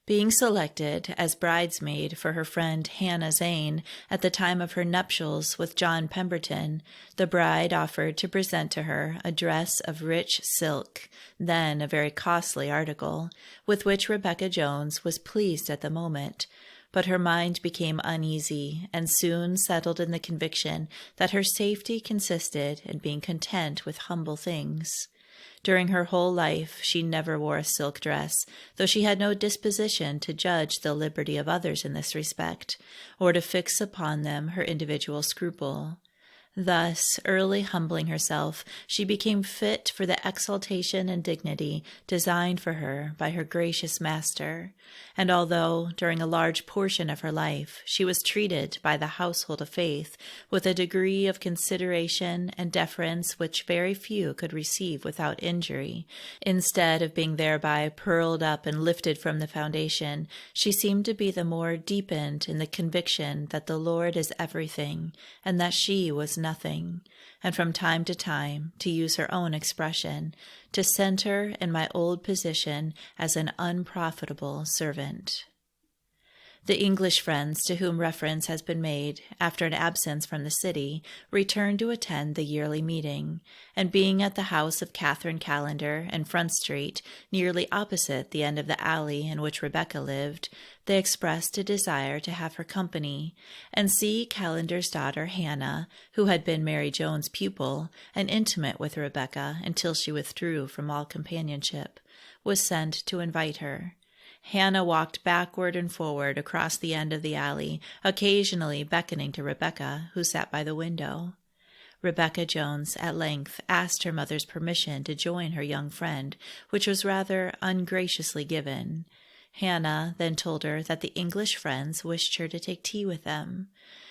A: Being selected as bridesmaid for her friend Hannah Zane at the time of her nuptials with John Pemberton, the bride offered to present to her a dress of rich silk, then a very costly article, with which Rebekah Jones was pleased at the moment, but her mind became uneasy and soon settled in the conviction that her safety consisted in being content with humble things. During her whole life she never wore a silk dress, though she had no disposition to judge the liberty of others in this respect, or to fix upon them her individual scruple. Thus, early humbling herself, she became fit for the exaltation and dignity designed for her by her gracious master, and although, during a large portion of her life, she was treated by the household of faith with a degree of consideration and deference which very few could receive without injury, instead of being thereby purled up and lifted from the foundation, she seemed to be the more deepened in the conviction that the Lord is everything, and that she was nothing, and from time to time, to use her own expression, to center in my old position as an unprofitable servant. The English friends to whom reference has been made, after an absence from the city, returned to attend the yearly meeting, and being at the house of Catherine Callender in Front Street, nearly opposite the end of the alley in which Rebekah lived, they expressed a desire to have her company, and see Callender's daughter Hannah, who had been Mary Jones' pupil, and intimate with Rebekah until she withdrew from all companionship, was sent to invite her. Hannah walked backward and forward across the end of the alley, occasionally beckoning to Rebecca, who sat by the window. Rebecca Jones at length asked her mother's permission to join her young friend, which was rather ungraciously given. Hannah then told her that the English friends wished her to take tea with them.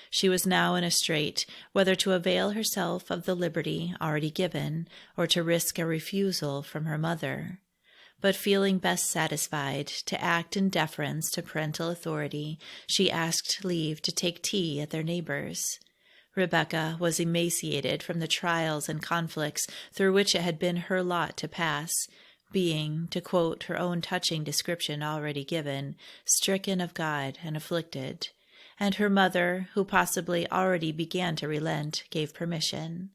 A: She was now in a strait, whether to avail herself of the liberty already given, or to risk a refusal from her mother. But feeling best satisfied to act in deference to parental authority, she asked leave to take tea at their neighbor's. Rebecca was emaciated from the trials and conflicts through which it had been her lot to pass, being, to quote her own touching description already given, stricken of God and afflicted. And her mother, who possibly already began to relent, gave permission.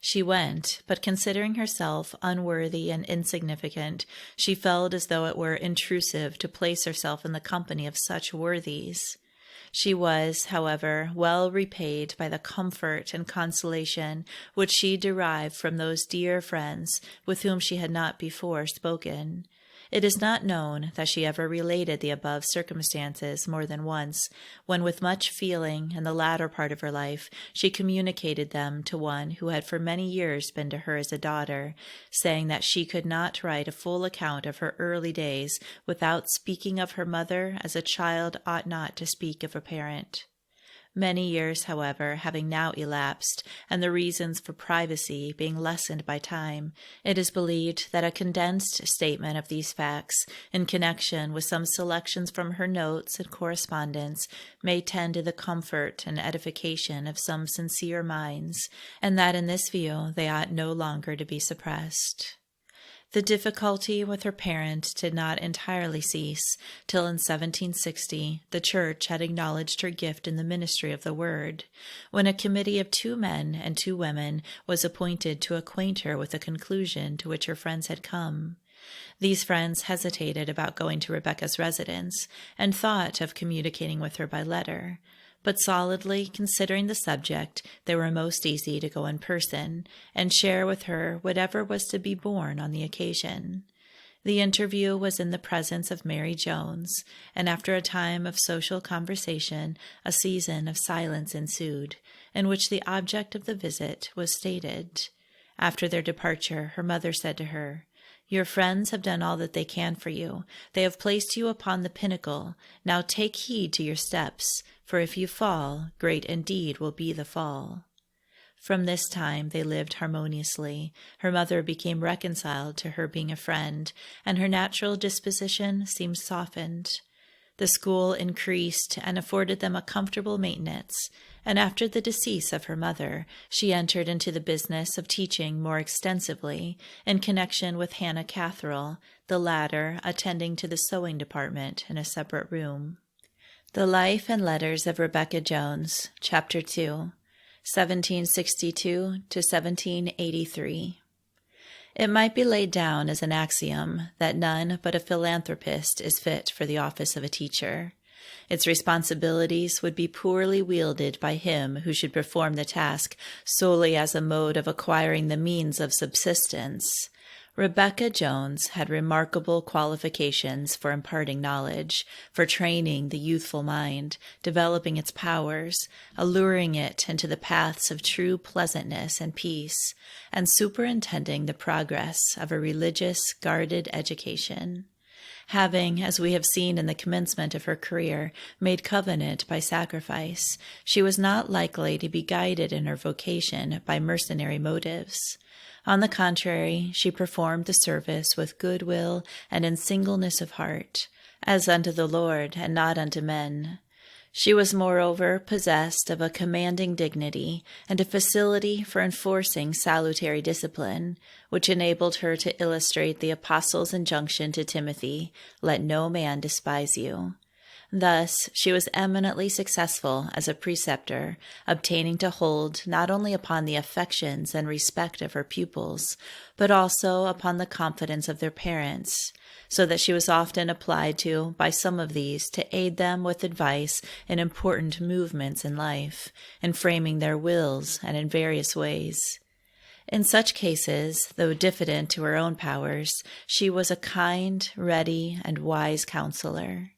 A: She went, but considering herself unworthy and insignificant, she felt as though it were intrusive to place herself in the company of such worthies. She was, however, well repaid by the comfort and consolation which she derived from those dear friends with whom she had not before spoken. It is not known that she ever related the above circumstances more than once, when with much feeling in the latter part of her life she communicated them to one who had for many years been to her as a daughter, saying that she could not write a full account of her early days without speaking of her mother as a child ought not to speak of a parent. Many years, however, having now elapsed, and the reasons for privacy being lessened by time, it is believed that a condensed statement of these facts, in connection with some selections from her notes and correspondence, may tend to the comfort and edification of some sincere minds, and that in this view they ought no longer to be suppressed. The difficulty with her parent did not entirely cease till in 1760 the Church had acknowledged her gift in the ministry of the Word, when a committee of 2 men and 2 women was appointed to acquaint her with the conclusion to which her friends had come. These friends hesitated about going to Rebecca's residence, and thought of communicating with her by letter. But solidly considering the subject, they were most easy to go in person, and share with her whatever was to be borne on the occasion. The interview was in the presence of Mary Jones, and after a time of social conversation, a season of silence ensued, in which the object of the visit was stated. After their departure, her mother said to her, "Your friends have done all that they can for you. They have placed you upon the pinnacle. Now take heed to your steps, for if you fall, great indeed will be the fall." From this time they lived harmoniously. Her mother became reconciled to her being a friend, and her natural disposition seemed softened. The school increased and afforded them a comfortable maintenance, and after the decease of her mother, she entered into the business of teaching more extensively in connection with Hannah Catherine, the latter attending to the sewing department in a separate room. The Life and Letters of Rebecca Jones, Chapter 2, 1762 to 1783. It might be laid down as an axiom that none but a philanthropist is fit for the office of a teacher. Its responsibilities would be poorly wielded by him who should perform the task solely as a mode of acquiring the means of subsistence. Rebecca Jones had remarkable qualifications for imparting knowledge, for training the youthful mind, developing its powers, alluring it into the paths of true pleasantness and peace, and superintending the progress of a religious, guarded education. Having, as we have seen in the commencement of her career, made covenant by sacrifice, she was not likely to be guided in her vocation by mercenary motives. On the contrary, she performed the service with good will and in singleness of heart, as unto the Lord and not unto men. She was moreover possessed of a commanding dignity and a facility for enforcing salutary discipline, which enabled her to illustrate the Apostle's injunction to Timothy, "Let no man despise you." Thus, she was eminently successful as a preceptor, obtaining to hold not only upon the affections and respect of her pupils, but also upon the confidence of their parents, so that she was often applied to by some of these to aid them with advice in important movements in life, in framing their wills, and in various ways. In such cases, though diffident to her own powers, she was a kind, ready, and wise counselor.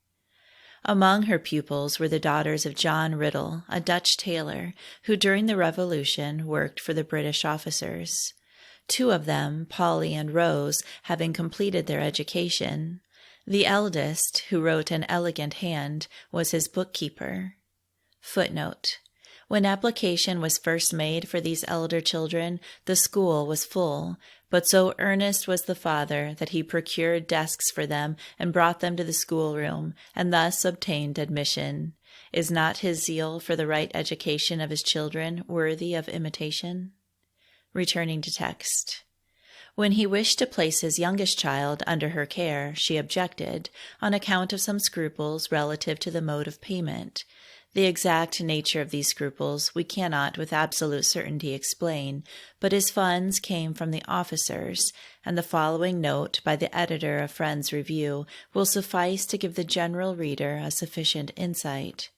A: Among her pupils were the daughters of John Riddle, a Dutch tailor, who during the Revolution worked for the British officers. Two of them, Polly and Rose, having completed their education. The eldest, who wrote an elegant hand, was his bookkeeper. Footnote: when application was first made for these elder children, the school was full, but so earnest was the father that he procured desks for them and brought them to the schoolroom, and thus obtained admission. Is not his zeal for the right education of his children worthy of imitation? Returning to text. When he wished to place his youngest child under her care, she objected, on account of some scruples relative to the mode of payment. The exact nature of these scruples we cannot with absolute certainty explain, but his funds came from the officers, and the following note by the editor of Friend's Review will suffice to give the general reader a sufficient insight.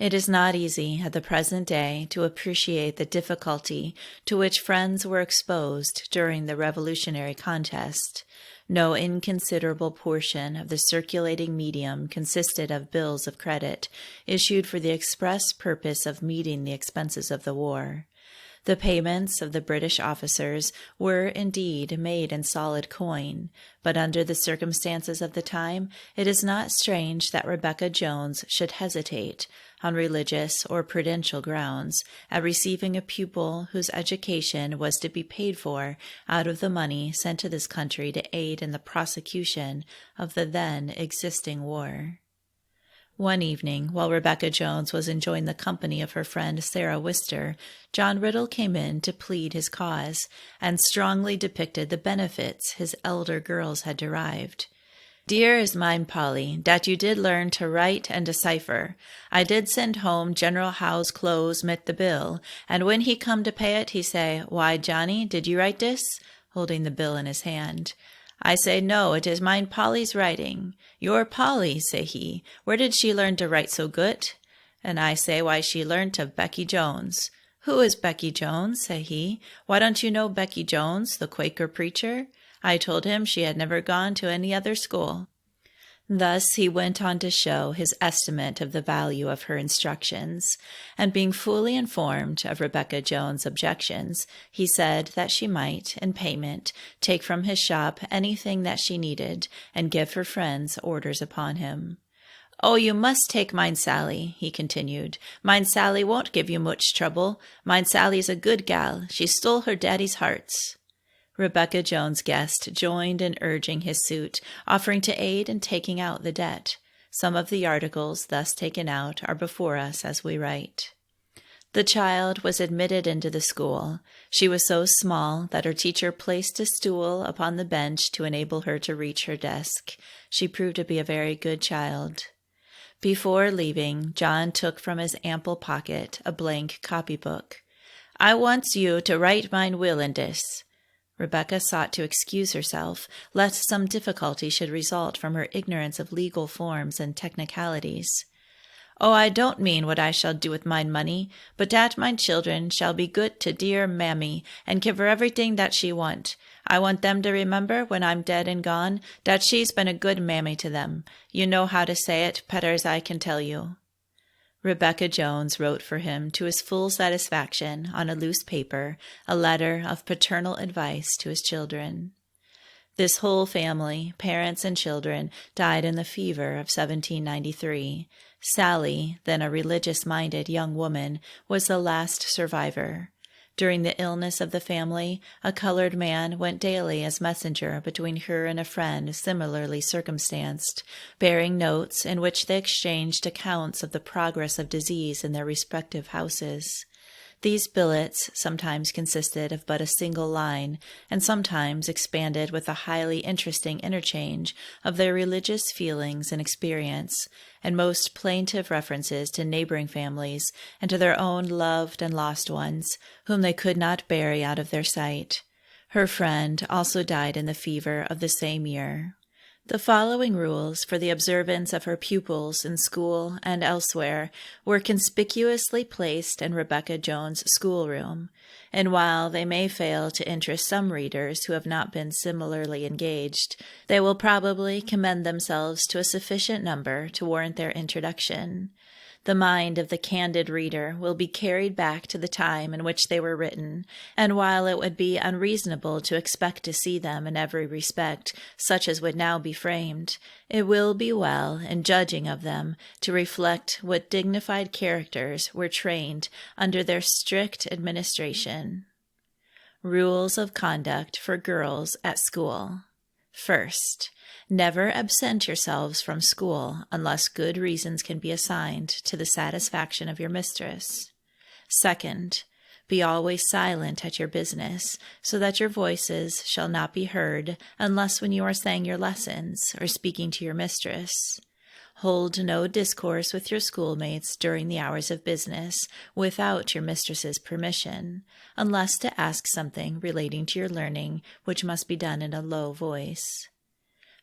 A: It is not easy at the present day to appreciate the difficulty to which Friends were exposed during the Revolutionary contest. No inconsiderable portion of the circulating medium consisted of bills of credit, issued for the express purpose of meeting the expenses of the war. The payments of the British officers were indeed made in solid coin, but under the circumstances of the time, it is not strange that Rebecca Jones should hesitate, on religious or prudential grounds, at receiving a pupil whose education was to be paid for out of the money sent to this country to aid in the prosecution of the then existing war. One evening, while Rebecca Jones was enjoying the company of her friend Sarah Wister, John Riddle came in to plead his cause, and strongly depicted the benefits his elder girls had derived. "Dear is mine Polly, dat you did learn to write and decipher. I did send home General Howe's clothes mit the bill, and when he come to pay it, he say, 'Why, Johnny, did you write dis?' holding the bill in his hand. I say, 'No, it is mine Polly's writing.' 'Your Polly,' say he, 'where did she learn to write so good?' And I say, 'Why, she learnt of Becky Jones.' 'Who is Becky Jones?' say he. 'Why don't you know Becky Jones, the Quaker preacher?' I told him she had never gone to any other school." Thus he went on to show his estimate of the value of her instructions, and being fully informed of Rebecca Jones' objections, he said that she might, in payment, take from his shop anything that she needed, and give her friends orders upon him. "Oh, you must take mine Sally," he continued. "Mine Sally won't give you much trouble. Mine Sally's a good gal. She stole her daddy's hearts." Rebecca Jones' guest joined in urging his suit, offering to aid in taking out the debt. Some of the articles thus taken out are before us as we write. The child was admitted into the school. She was so small that her teacher placed a stool upon the bench to enable her to reach her desk. She proved to be a very good child. Before leaving, John took from his ample pocket a blank copybook. "I wants you to write mine will in dis." Rebecca sought to excuse herself, lest some difficulty should result from her ignorance of legal forms and technicalities. "Oh, I don't mean what I shall do with mine money, but dat mine children shall be good to dear mammy, and give her everything that she want. I want them to remember, when I'm dead and gone, dat she's been a good mammy to them. You know how to say it, petter's I can tell you." Rebecca Jones wrote for him to his full satisfaction on a loose paper a letter of paternal advice to his children. This whole family, parents and children, died in the fever of 1793. Sally, then a religious-minded young woman, was the last survivor. During the illness of the family, a colored man went daily as messenger between her and a friend similarly circumstanced, bearing notes in which they exchanged accounts of the progress of disease in their respective houses. These billets sometimes consisted of but a single line, and sometimes expanded with a highly interesting interchange of their religious feelings and experience, and most plaintive references to neighboring families and to their own loved and lost ones, whom they could not bury out of their sight. Her friend also died in the fever of the same year. The following rules for the observance of her pupils in school and elsewhere were conspicuously placed in Rebecca Jones' schoolroom, and while they may fail to interest some readers who have not been similarly engaged, they will probably commend themselves to a sufficient number to warrant their introduction. The mind of the candid reader will be carried back to the time in which they were written, and while it would be unreasonable to expect to see them in every respect such as would now be framed, it will be well, in judging of them, to reflect what dignified characters were trained under their strict administration. Rules of conduct for girls at school. First, never absent yourselves from school unless good reasons can be assigned to the satisfaction of your mistress. Second, be always silent at your business, so that your voices shall not be heard unless when you are saying your lessons or speaking to your mistress. Hold no discourse with your schoolmates during the hours of business without your mistress's permission, unless to ask something relating to your learning, which must be done in a low voice.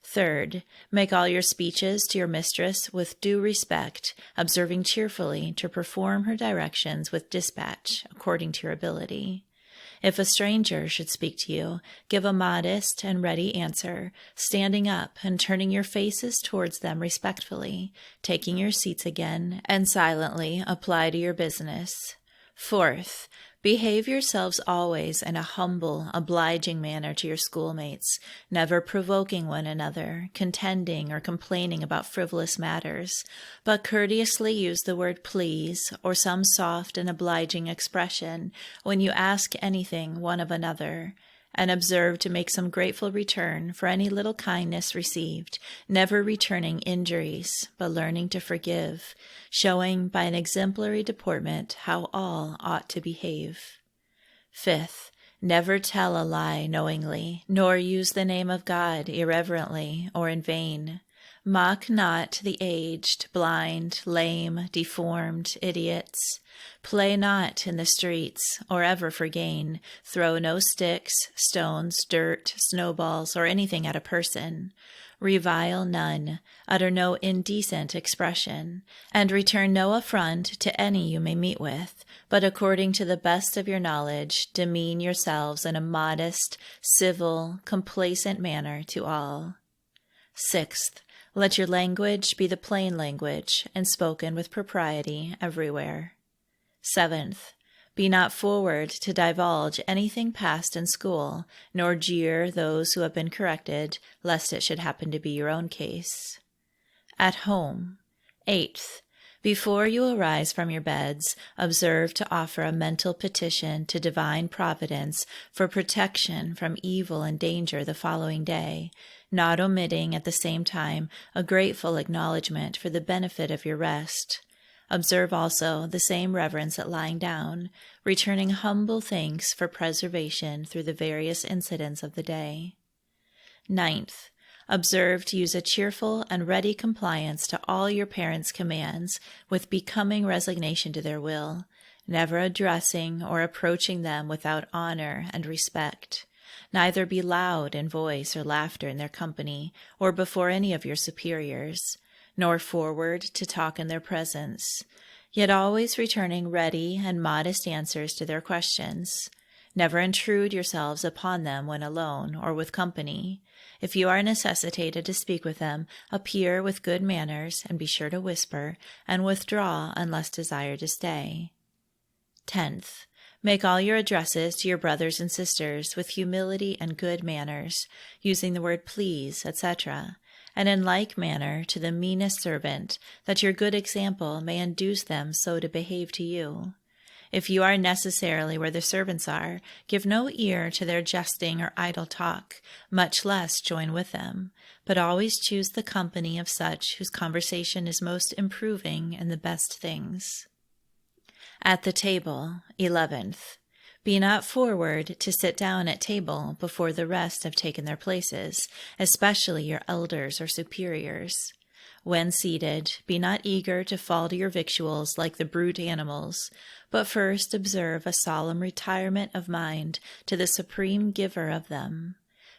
A: Third, make all your speeches to your mistress with due respect, observing cheerfully to perform her directions with dispatch according to your ability. If a stranger should speak to you, give a modest and ready answer, standing up and turning your faces towards them respectfully, taking your seats again, and silently apply to your business. Fourth, behave yourselves always in a humble, obliging manner to your schoolmates, never provoking one another, contending or complaining about frivolous matters, but courteously use the word please or some soft and obliging expression when you ask anything one of another, and observe to make some grateful return for any little kindness received, never returning injuries, but learning to forgive, showing by an exemplary deportment how all ought to behave. Fifth, never tell a lie knowingly, nor use the name of God irreverently or in vain. Mock not the aged, blind, lame, deformed, idiots. Play not in the streets, or ever for gain. Throw no sticks, stones, dirt, snowballs, or anything at a person. Revile none, utter no indecent expression, and return no affront to any you may meet with, but according to the best of your knowledge, demean yourselves in a modest, civil, complacent manner to all. Sixth, let your language be the plain language, and spoken with propriety everywhere. Seventh, be not forward to divulge anything past in school, nor jeer those who have been corrected, lest it should happen to be your own case. At home. Eighth, before you arise from your beds, observe to offer a mental petition to divine providence for protection from evil and danger the following day, not omitting at the same time a grateful acknowledgment for the benefit of your rest. Observe also the same reverence at lying down, returning humble thanks for preservation through the various incidents of the day. Ninth, observe to use a cheerful and ready compliance to all your parents' commands with becoming resignation to their will, never addressing or approaching them without honor and respect. Neither be loud in voice or laughter in their company or before any of your superiors, nor forward to talk in their presence, yet always returning ready and modest answers to their questions. Never intrude yourselves upon them when alone or with company. If you are necessitated to speak with them, appear with good manners, and be sure to whisper, and withdraw unless desired to stay. 10th, make all your addresses to your brothers and sisters with humility and good manners, using the word please, etc., and in like manner to the meanest servant, that your good example may induce them so to behave to you. If you are necessarily where the servants are, give no ear to their jesting or idle talk, much less join with them, but always choose the company of such whose conversation is most improving in the best things. At the table. 11th, be not forward to sit down at table before the rest have taken their places, especially your elders or superiors. When seated, be not eager to fall to your victuals like the brute animals, but first observe a solemn retirement of mind to the supreme giver of them.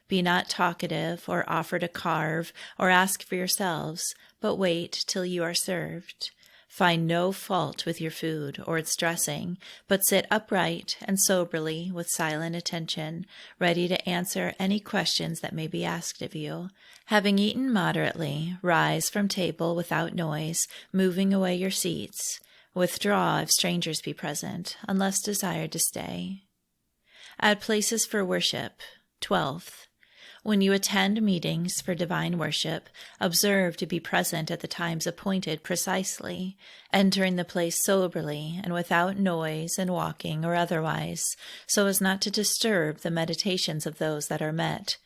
A: Be not talkative, or offer to carve, or ask for yourselves, but wait till you are served. Find no fault with your food or its dressing, but sit upright and soberly with silent attention, ready to answer any questions that may be asked of you. Having eaten moderately, rise from table without noise, moving away your seats. Withdraw if strangers be present, unless desired to stay. Add places for worship. 12th. When you attend meetings for divine worship, observe to be present at the times appointed precisely, entering the place soberly and without noise and walking or otherwise, so as not to disturb the meditations of those that are met.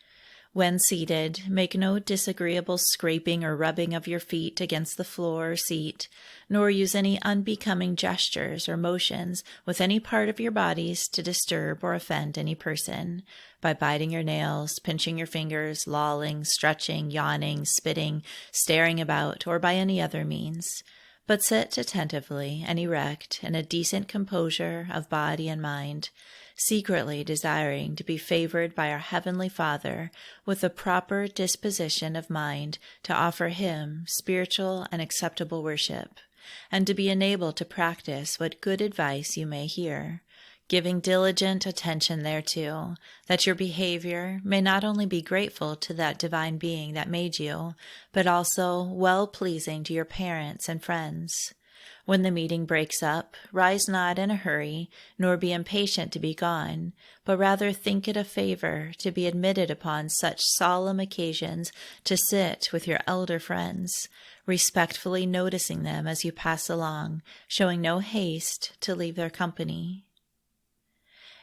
A: When seated, make no disagreeable scraping or rubbing of your feet against the floor or seat, nor use any unbecoming gestures or motions with any part of your bodies to disturb or offend any person, by biting your nails, pinching your fingers, lolling, stretching, yawning, spitting, staring about, or by any other means. But sit attentively and erect in a decent composure of body and mind, secretly desiring to be favored by our Heavenly Father with a proper disposition of mind to offer Him spiritual and acceptable worship, and to be enabled to practice what good advice you may hear, giving diligent attention thereto, that your behavior may not only be grateful to that divine being that made you, but also well-pleasing to your parents and friends. When the meeting breaks up, rise not in a hurry, nor be impatient to be gone, but rather think it a favor to be admitted upon such solemn occasions to sit with your elder friends, respectfully noticing them as you pass along, showing no haste to leave their company.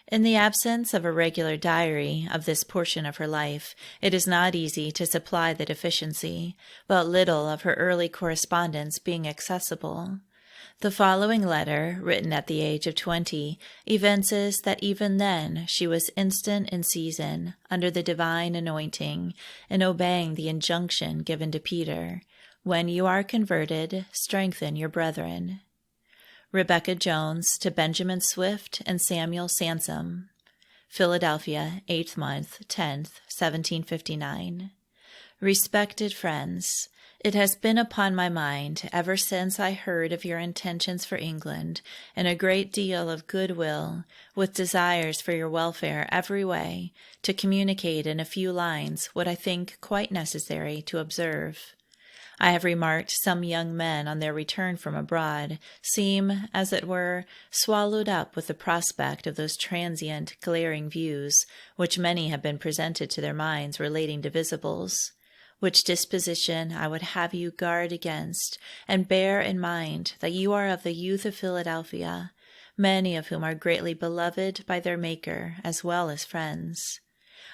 A: In the absence of a regular diary of this portion of her life, it is not easy to supply the deficiency, but little of her early correspondence being accessible. The following letter, written at the age of 20, evinces that even then she was instant in season, under the divine anointing, in obeying the injunction given to Peter, "When you are converted, strengthen your brethren." Rebecca Jones to Benjamin Swift and Samuel Sansom. Philadelphia, 8th month, 10th, 1759. Respected friends, it has been upon my mind ever since I heard of your intentions for England, and a great deal of goodwill, with desires for your welfare every way, to communicate in a few lines what I think quite necessary to observe. I have remarked some young men on their return from abroad seem, as it were, swallowed up with the prospect of those transient, glaring views which many have been presented to their minds relating to visibles, which disposition I would have you guard against, and bear in mind that you are of the youth of Philadelphia, many of whom are greatly beloved by their Maker as well as friends.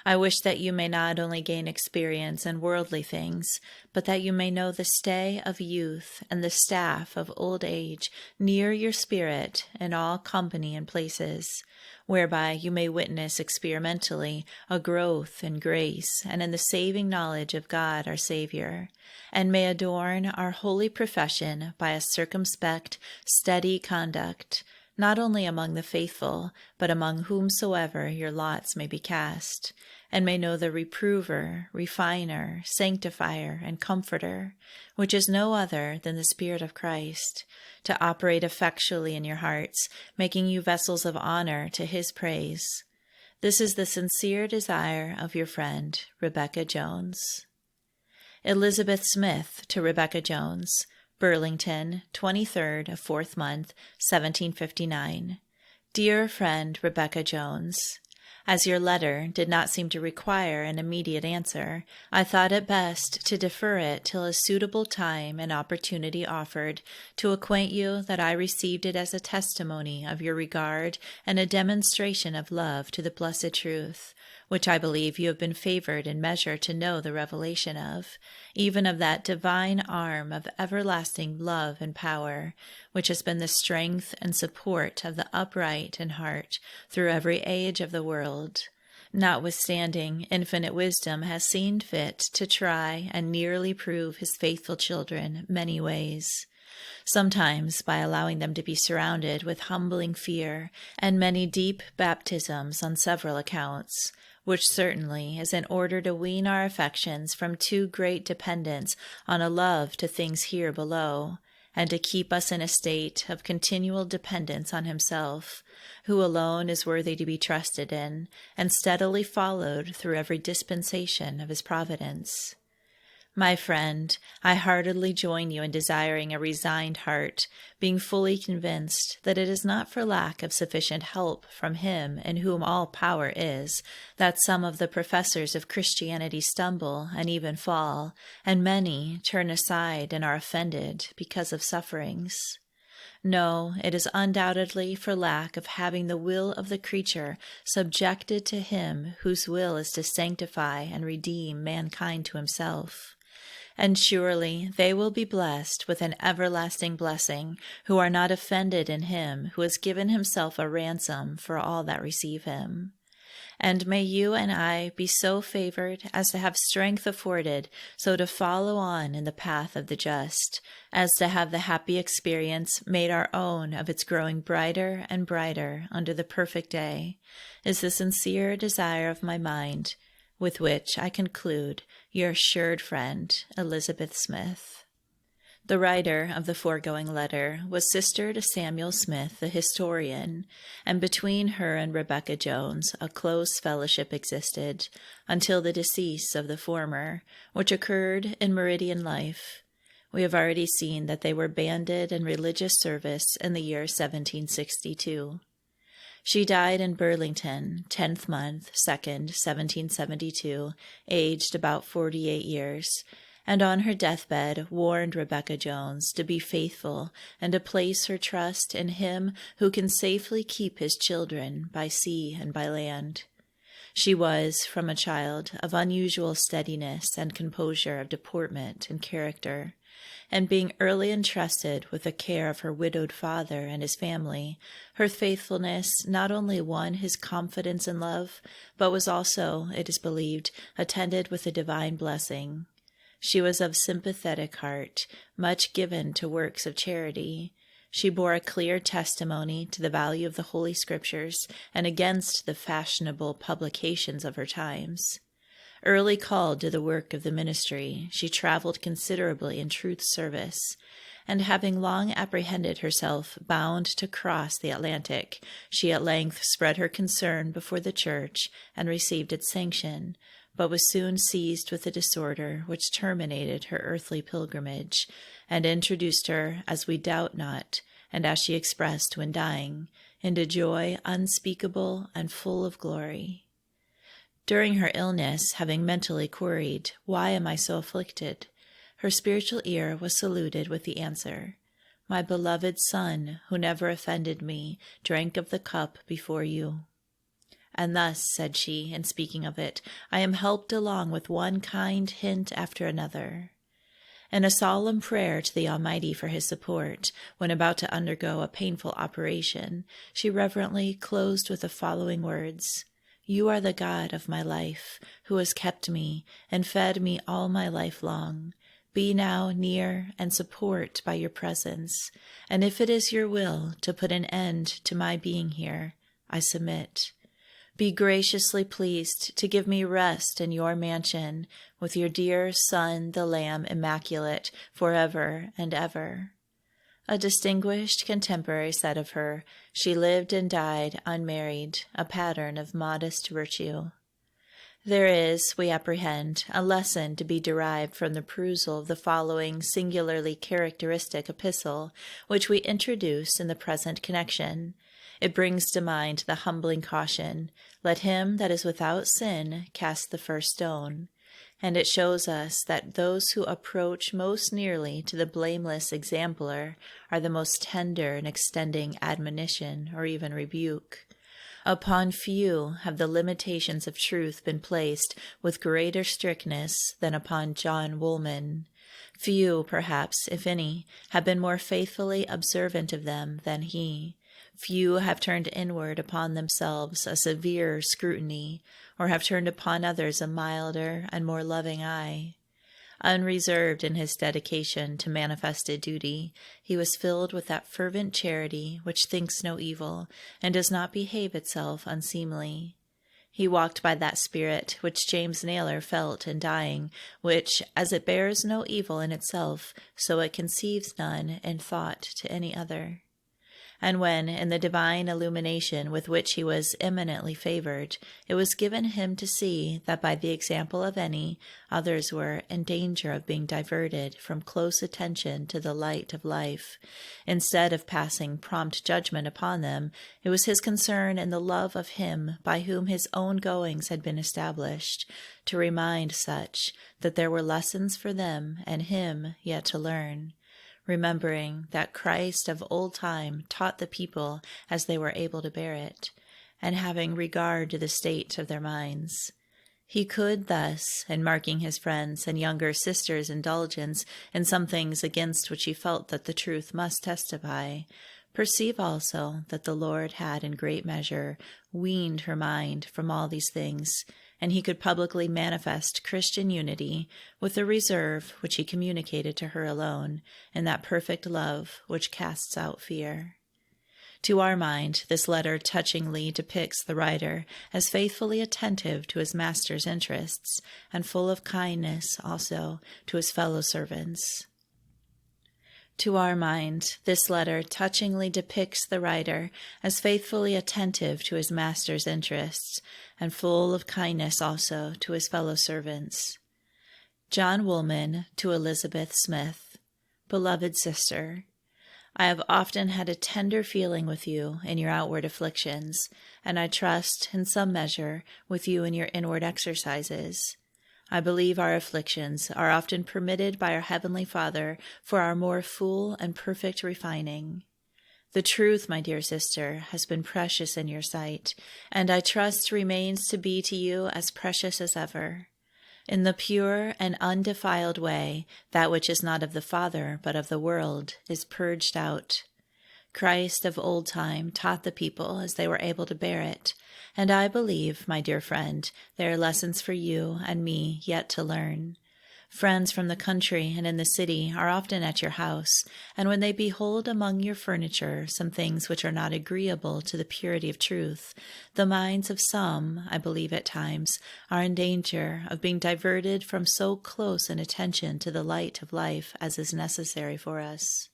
A: I wish that you may not only gain experience in worldly things, but that you may know the stay of youth and the staff of old age near your spirit in all company and places, whereby you may witness experimentally a growth in grace and in the saving knowledge of God our Savior, and may adorn our holy profession by a circumspect, steady conduct, not only among the faithful, but among whomsoever your lots may be cast, and may know the reprover, refiner, sanctifier, and comforter, which is no other than the Spirit of Christ, to operate effectually in your hearts, making you vessels of honor to His praise. This is the sincere desire of your friend, Rebecca Jones. Elizabeth Smith to Rebecca Jones, Burlington, 23rd of 4th month, 1759. Dear friend Rebecca Jones, as your letter did not seem to require an immediate answer, I thought it best to defer it till a suitable time and opportunity offered, to acquaint you that I received it as a testimony of your regard and a demonstration of love to the blessed truth, which I believe you have been favored in measure to know the revelation of, even of that divine arm of everlasting love and power, which has been the strength and support of the upright in heart through every age of the world. Notwithstanding, infinite wisdom has seen fit to try and nearly prove His faithful children many ways, sometimes by allowing them to be surrounded with humbling fear and many deep baptisms on several accounts, which certainly is in order to wean our affections from too great dependence on a love to things here below, and to keep us in a state of continual dependence on himself, who alone is worthy to be trusted in, and steadily followed through every dispensation of his providence. My friend, I heartily join you in desiring a resigned heart, being fully convinced that it is not for lack of sufficient help from him in whom all power is, that some of the professors of Christianity stumble and even fall, and many turn aside and are offended because of sufferings. No, it is undoubtedly for lack of having the will of the creature subjected to him whose will is to sanctify and redeem mankind to himself. And surely they will be blessed with an everlasting blessing who are not offended in him who has given himself a ransom for all that receive him. And may you and I be so favored as to have strength afforded so to follow on in the path of the just, as to have the happy experience made our own of its growing brighter and brighter under the perfect day, is the sincere desire of my mind, with which I conclude your assured friend, Elizabeth Smith. The writer of the foregoing letter was sister to Samuel Smith, the historian, and between her and Rebecca Jones a close fellowship existed until the decease of the former, which occurred in Meridian life. We have already seen that they were banded in religious service in the year 1762. She died in Burlington, 10th month, 2nd, 1772, aged about 48 years, and on her deathbed warned Rebecca Jones to be faithful and to place her trust in him who can safely keep his children by sea and by land. She was, from a child, of unusual steadiness and composure of deportment and character, and being early entrusted with the care of her widowed father and his family, her faithfulness not only won his confidence and love, but was also, it is believed, attended with a divine blessing. She was of sympathetic heart, much given to works of charity. She bore a clear testimony to the value of the Holy Scriptures and against the fashionable publications of her times. Early called to the work of the ministry, she traveled considerably in truth's service, and having long apprehended herself bound to cross the Atlantic, she at length spread her concern before the Church and received its sanction, but was soon seized with a disorder which terminated her earthly pilgrimage, and introduced her, as we doubt not, and as she expressed when dying, into joy unspeakable and full of glory. During her illness, having mentally queried, "Why am I so afflicted?" her spiritual ear was saluted with the answer, "My beloved Son, who never offended me, drank of the cup before you. And thus," said she, in speaking of it, "I am helped along with one kind hint after another." In a solemn prayer to the Almighty for his support, when about to undergo a painful operation, she reverently closed with the following words: "You are the God of my life, who has kept me and fed me all my life long. Be now near and support by your presence, and if it is your will to put an end to my being here, I submit. Be graciously pleased to give me rest in your mansion, with your dear Son, the Lamb Immaculate, forever and ever." A distinguished contemporary said of her, "She lived and died unmarried, a pattern of modest virtue." There is, we apprehend, a lesson to be derived from the perusal of the following singularly characteristic epistle, which we introduce in the present connection. It brings to mind the humbling caution, "Let him that is without sin cast the first stone," and it shows us that those who approach most nearly to the blameless exemplar are the most tender in extending admonition or even rebuke. Upon few have the limitations of truth been placed with greater strictness than upon John Woolman. Few, perhaps, if any, have been more faithfully observant of them than he. Few have turned inward upon themselves a severer scrutiny, or have turned upon others a milder and more loving eye. Unreserved in his dedication to manifested duty, he was filled with that fervent charity which thinks no evil and does not behave itself unseemly. He walked by that spirit which James Naylor felt in dying, which, as it bears no evil in itself, so it conceives none in thought to any other. And when, in the divine illumination with which he was eminently favored, it was given him to see that by the example of any, others were in danger of being diverted from close attention to the light of life, instead of passing prompt judgment upon them, it was his concern in the love of him by whom his own goings had been established, to remind such that there were lessons for them and him yet to learn, remembering that Christ of old time taught the people as they were able to bear it, and having regard to the state of their minds. He could thus, in marking his friends' and younger sisters' indulgence in some things against which he felt that the truth must testify, perceive also that the Lord had in great measure weaned her mind from all these things, and he could publicly manifest Christian unity with the reserve which he communicated to her alone, in that perfect love which casts out fear. To our mind, this letter touchingly depicts the writer as faithfully attentive to his master's interests, and full of kindness also to his fellow servants. To our mind, this letter touchingly depicts the writer as faithfully attentive to his master's interests, and full of kindness also to his fellow servants. John Woolman to Elizabeth Smith. Beloved sister, I have often had a tender feeling with you in your outward afflictions, and I trust, in some measure, with you in your inward exercises. I believe our afflictions are often permitted by our Heavenly Father for our more full and perfect refining. The truth, my dear sister, has been precious in your sight, and I trust remains to be to you as precious as ever. In the pure and undefiled way, that which is not of the Father but of the world is purged out. Christ of old time taught the people as they were able to bear it, and I believe, my dear friend, there are lessons for you and me yet to learn. Friends from the country and in the city are often at your house, and when they behold among your furniture some things which are not agreeable to the purity of truth, the minds of some, I believe at times, are in danger of being diverted from so close an attention to the light of life as is necessary for us.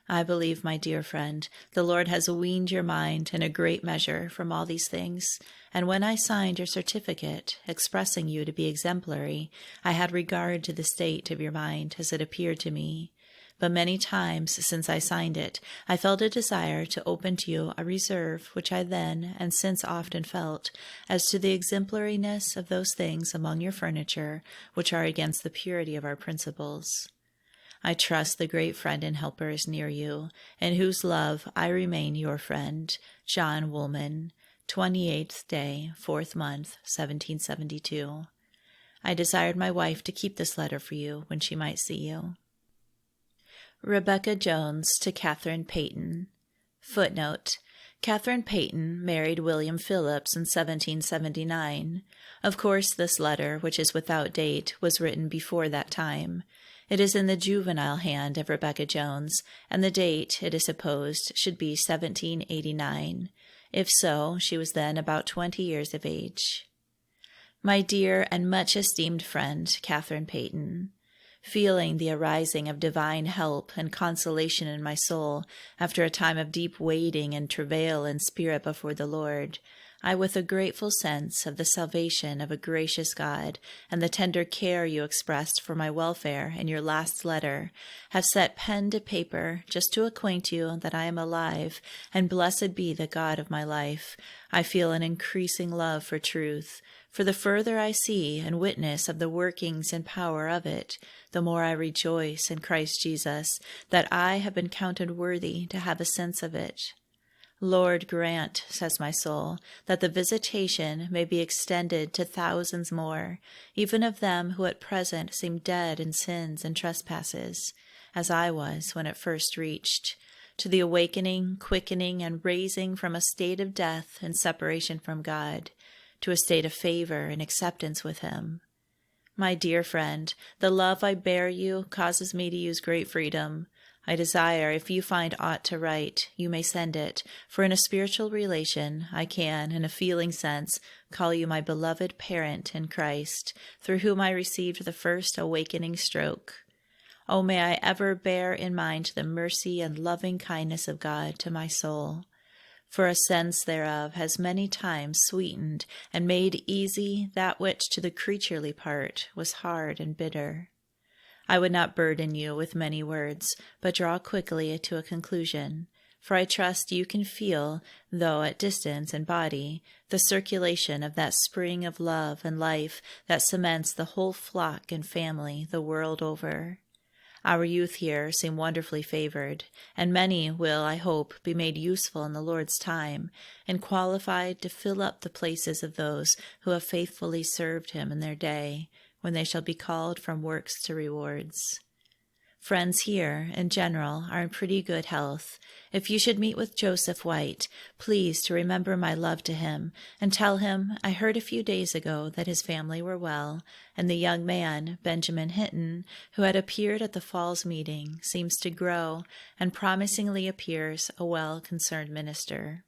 A: I believe, my dear friend, the Lord has weaned your mind in a great measure from all these things, and when I signed your certificate, expressing you to be exemplary, I had regard to the state of your mind as it appeared to me. But many times since I signed it, I felt a desire to open to you a reserve which I then and since often felt, as to the exemplariness of those things among your furniture which are against the purity of our principles. I trust the great friend and helper is near you, in whose love I remain your friend, John Woolman, 28th day, 4th month, 1772. I desired my wife to keep this letter for you when she might see you. Rebecca Jones to Catherine Payton. Footnote: Catherine Payton married William Phillips in 1779. Of course, this letter, which is without date, was written before that time. It is in the juvenile hand of Rebecca Jones, and the date, it is supposed, should be 1789. If so, she was then about 20 years of age. My dear and much esteemed friend, Catherine Payton, feeling the arising of divine help and consolation in my soul after a time of deep waiting and travail in spirit before the Lord, I, with a grateful sense of the salvation of a gracious God and the tender care you expressed for my welfare in your last letter, have set pen to paper just to acquaint you that I am alive, and blessed be the God of my life. I feel an increasing love for truth, for the further I see and witness of the workings and power of it, the more I rejoice in Christ Jesus that I have been counted worthy to have a sense of it. Lord, grant, says my soul, that the visitation may be extended to thousands more, even of them who at present seem dead in sins and trespasses, as I was when it first reached, to the awakening, quickening, and raising from a state of death and separation from God, to a state of favor and acceptance with Him. My dear friend, the love I bear you causes me to use great freedom. I desire, if you find aught to write, you may send it, for in a spiritual relation I can, in a feeling sense, call you my beloved parent in Christ, through whom I received the first awakening stroke. Oh, may I ever bear in mind the mercy and loving kindness of God to my soul, for a sense thereof has many times sweetened and made easy that which to the creaturely part was hard and bitter. I would not burden you with many words, but draw quickly to a conclusion, for I trust you can feel, though at distance in body, the circulation of that spring of love and life that cements the whole flock and family the world over. Our youth here seem wonderfully favored, and many will, I hope, be made useful in the Lord's time, and qualified to fill up the places of those who have faithfully served him in their day, when they shall be called from works to rewards. Friends here, in general, are in pretty good health. If you should meet with Joseph White, please to remember my love to him, and tell him I heard a few days ago that his family were well, and the young man, Benjamin Hinton, who had appeared at the Falls meeting, seems to grow, and promisingly appears a well-concerned minister.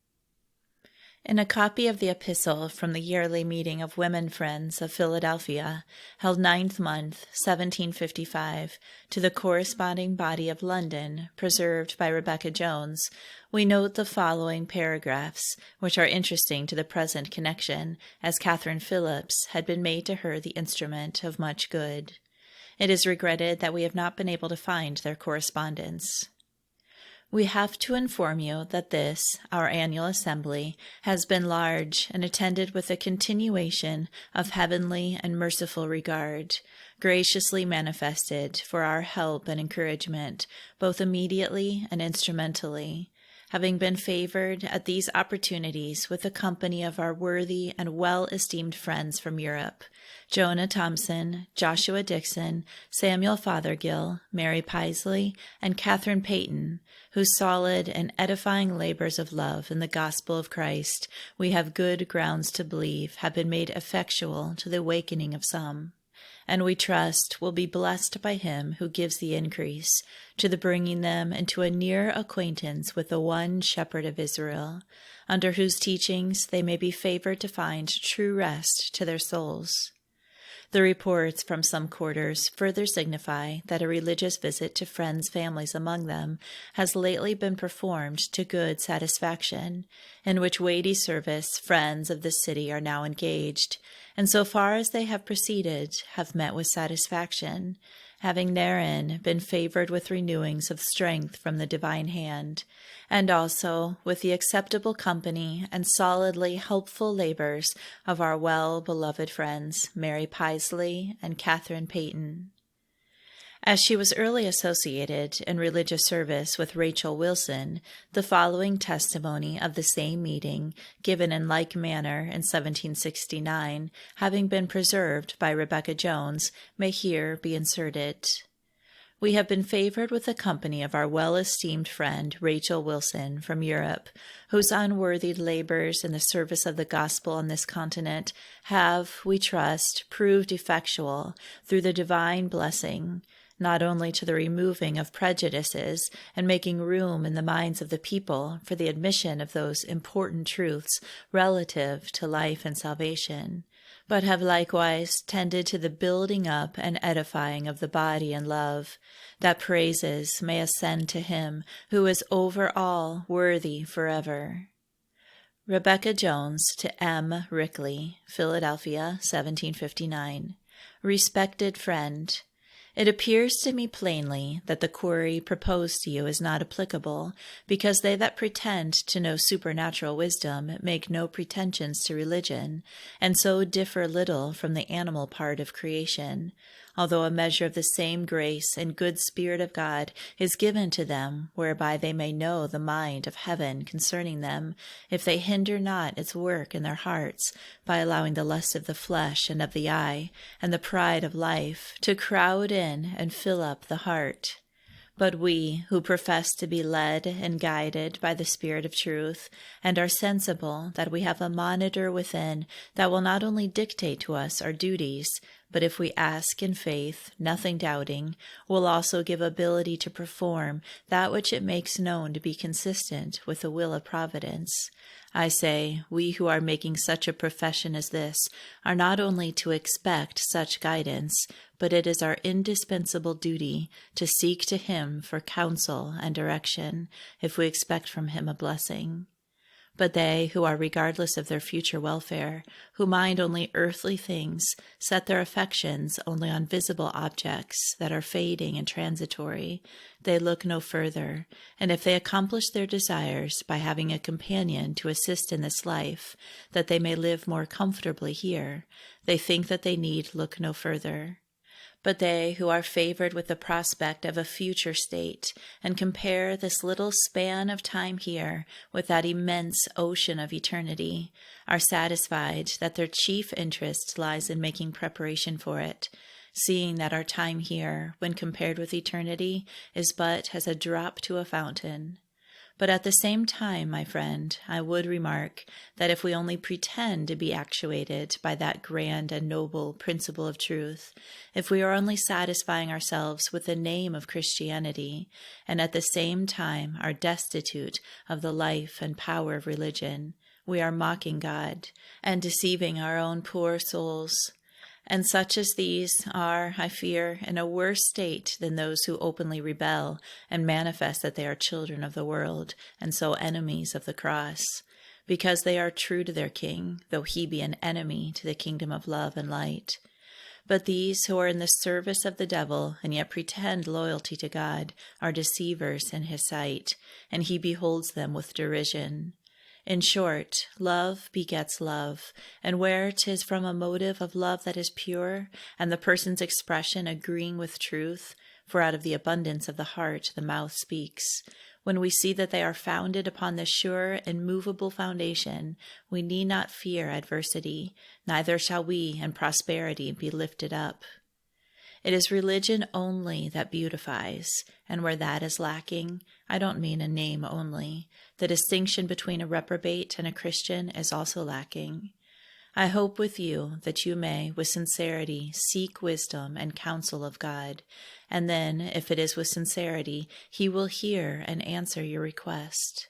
A: In a copy of the epistle from the yearly meeting of Women Friends of Philadelphia, held 9th month, 1755, to the corresponding body of London, preserved by Rebecca Jones, we note the following paragraphs, which are interesting to the present connection, as Catherine Phillips had been made to her the instrument of much good. It is regretted that we have not been able to find their correspondence. We have to inform you that this, our annual assembly, has been large and attended with a continuation of heavenly and merciful regard, graciously manifested for our help and encouragement, both immediately and instrumentally, having been favored at these opportunities with the company of our worthy and well-esteemed friends from Europe, Jonah Thompson, Joshua Dixon, Samuel Fothergill, Mary Paisley, and Catherine Payton, whose solid and edifying labors of love in the gospel of Christ we have good grounds to believe have been made effectual to the awakening of some, and we trust will be blessed by him who gives the increase, to the bringing them into a near acquaintance with the one Shepherd of Israel, under whose teachings they may be favored to find true rest to their souls. The reports from some quarters further signify that a religious visit to friends' families among them has lately been performed to good satisfaction, in which weighty service friends of the city are now engaged, and so far as they have proceeded, have met with satisfaction, having therein been favored with renewings of strength from the divine hand, and also with the acceptable company and solidly helpful labors of our well-beloved friends, Mary Paisley and Catherine Payton. As she was early associated in religious service with Rachel Wilson, the following testimony of the same meeting, given in like manner in 1769, having been preserved by Rebecca Jones, may here be inserted. We have been favored with the company of our well-esteemed friend Rachel Wilson from Europe, whose unworthy labors in the service of the gospel on this continent have, we trust, proved effectual through the divine blessing, not only to the removing of prejudices and making room in the minds of the people for the admission of those important truths relative to life and salvation, but have likewise tended to the building up and edifying of the body in love, that praises may ascend to him who is over all worthy forever. Rebecca Jones to M. Rickley, Philadelphia, 1759. Respected friend, it appears to me plainly that the query proposed to you is not applicable, because they that pretend to know supernatural wisdom make no pretensions to religion, and so differ little from the animal part of creation, although a measure of the same grace and good Spirit of God is given to them, whereby they may know the mind of heaven concerning them, if they hinder not its work in their hearts, by allowing the lust of the flesh and of the eye, and the pride of life, to crowd in and fill up the heart. But we, who profess to be led and guided by the Spirit of truth, and are sensible that we have a monitor within that will not only dictate to us our duties, But if we ask in faith, nothing doubting, will also give ability to perform that which it makes known to be consistent with the will of providence. I say, we who are making such a profession as this are not only to expect such guidance, but it is our indispensable duty to seek to Him for counsel and direction, if we expect from Him a blessing. But they who are regardless of their future welfare, who mind only earthly things, set their affections only on visible objects that are fading and transitory. They look no further, and if they accomplish their desires by having a companion to assist in this life, that they may live more comfortably here, they think that they need look no further. But they who are favored with the prospect of a future state and compare this little span of time here with that immense ocean of eternity are satisfied that their chief interest lies in making preparation for it, seeing that our time here, when compared with eternity, is but as a drop to a fountain. But at the same time, my friend, I would remark that if we only pretend to be actuated by that grand and noble principle of truth, if we are only satisfying ourselves with the name of Christianity, and at the same time are destitute of the life and power of religion, we are mocking God and deceiving our own poor souls. And such as these are, I fear, in a worse state than those who openly rebel and manifest that they are children of the world, and so enemies of the cross, because they are true to their King, though he be an enemy to the kingdom of love and light. But these who are in the service of the devil and yet pretend loyalty to God are deceivers in his sight, and he beholds them with derision. In short, love begets love, and where 'tis from a motive of love that is pure, and the person's expression agreeing with truth, for out of the abundance of the heart the mouth speaks, when we see that they are founded upon the sure, immovable foundation, we need not fear adversity, neither shall we in prosperity be lifted up. It is religion only that beautifies, and where that is lacking, I don't mean a name only, the distinction between a reprobate and a Christian is also lacking. I hope with you that you may, with sincerity, seek wisdom and counsel of God, and then, if it is with sincerity, He will hear and answer your request.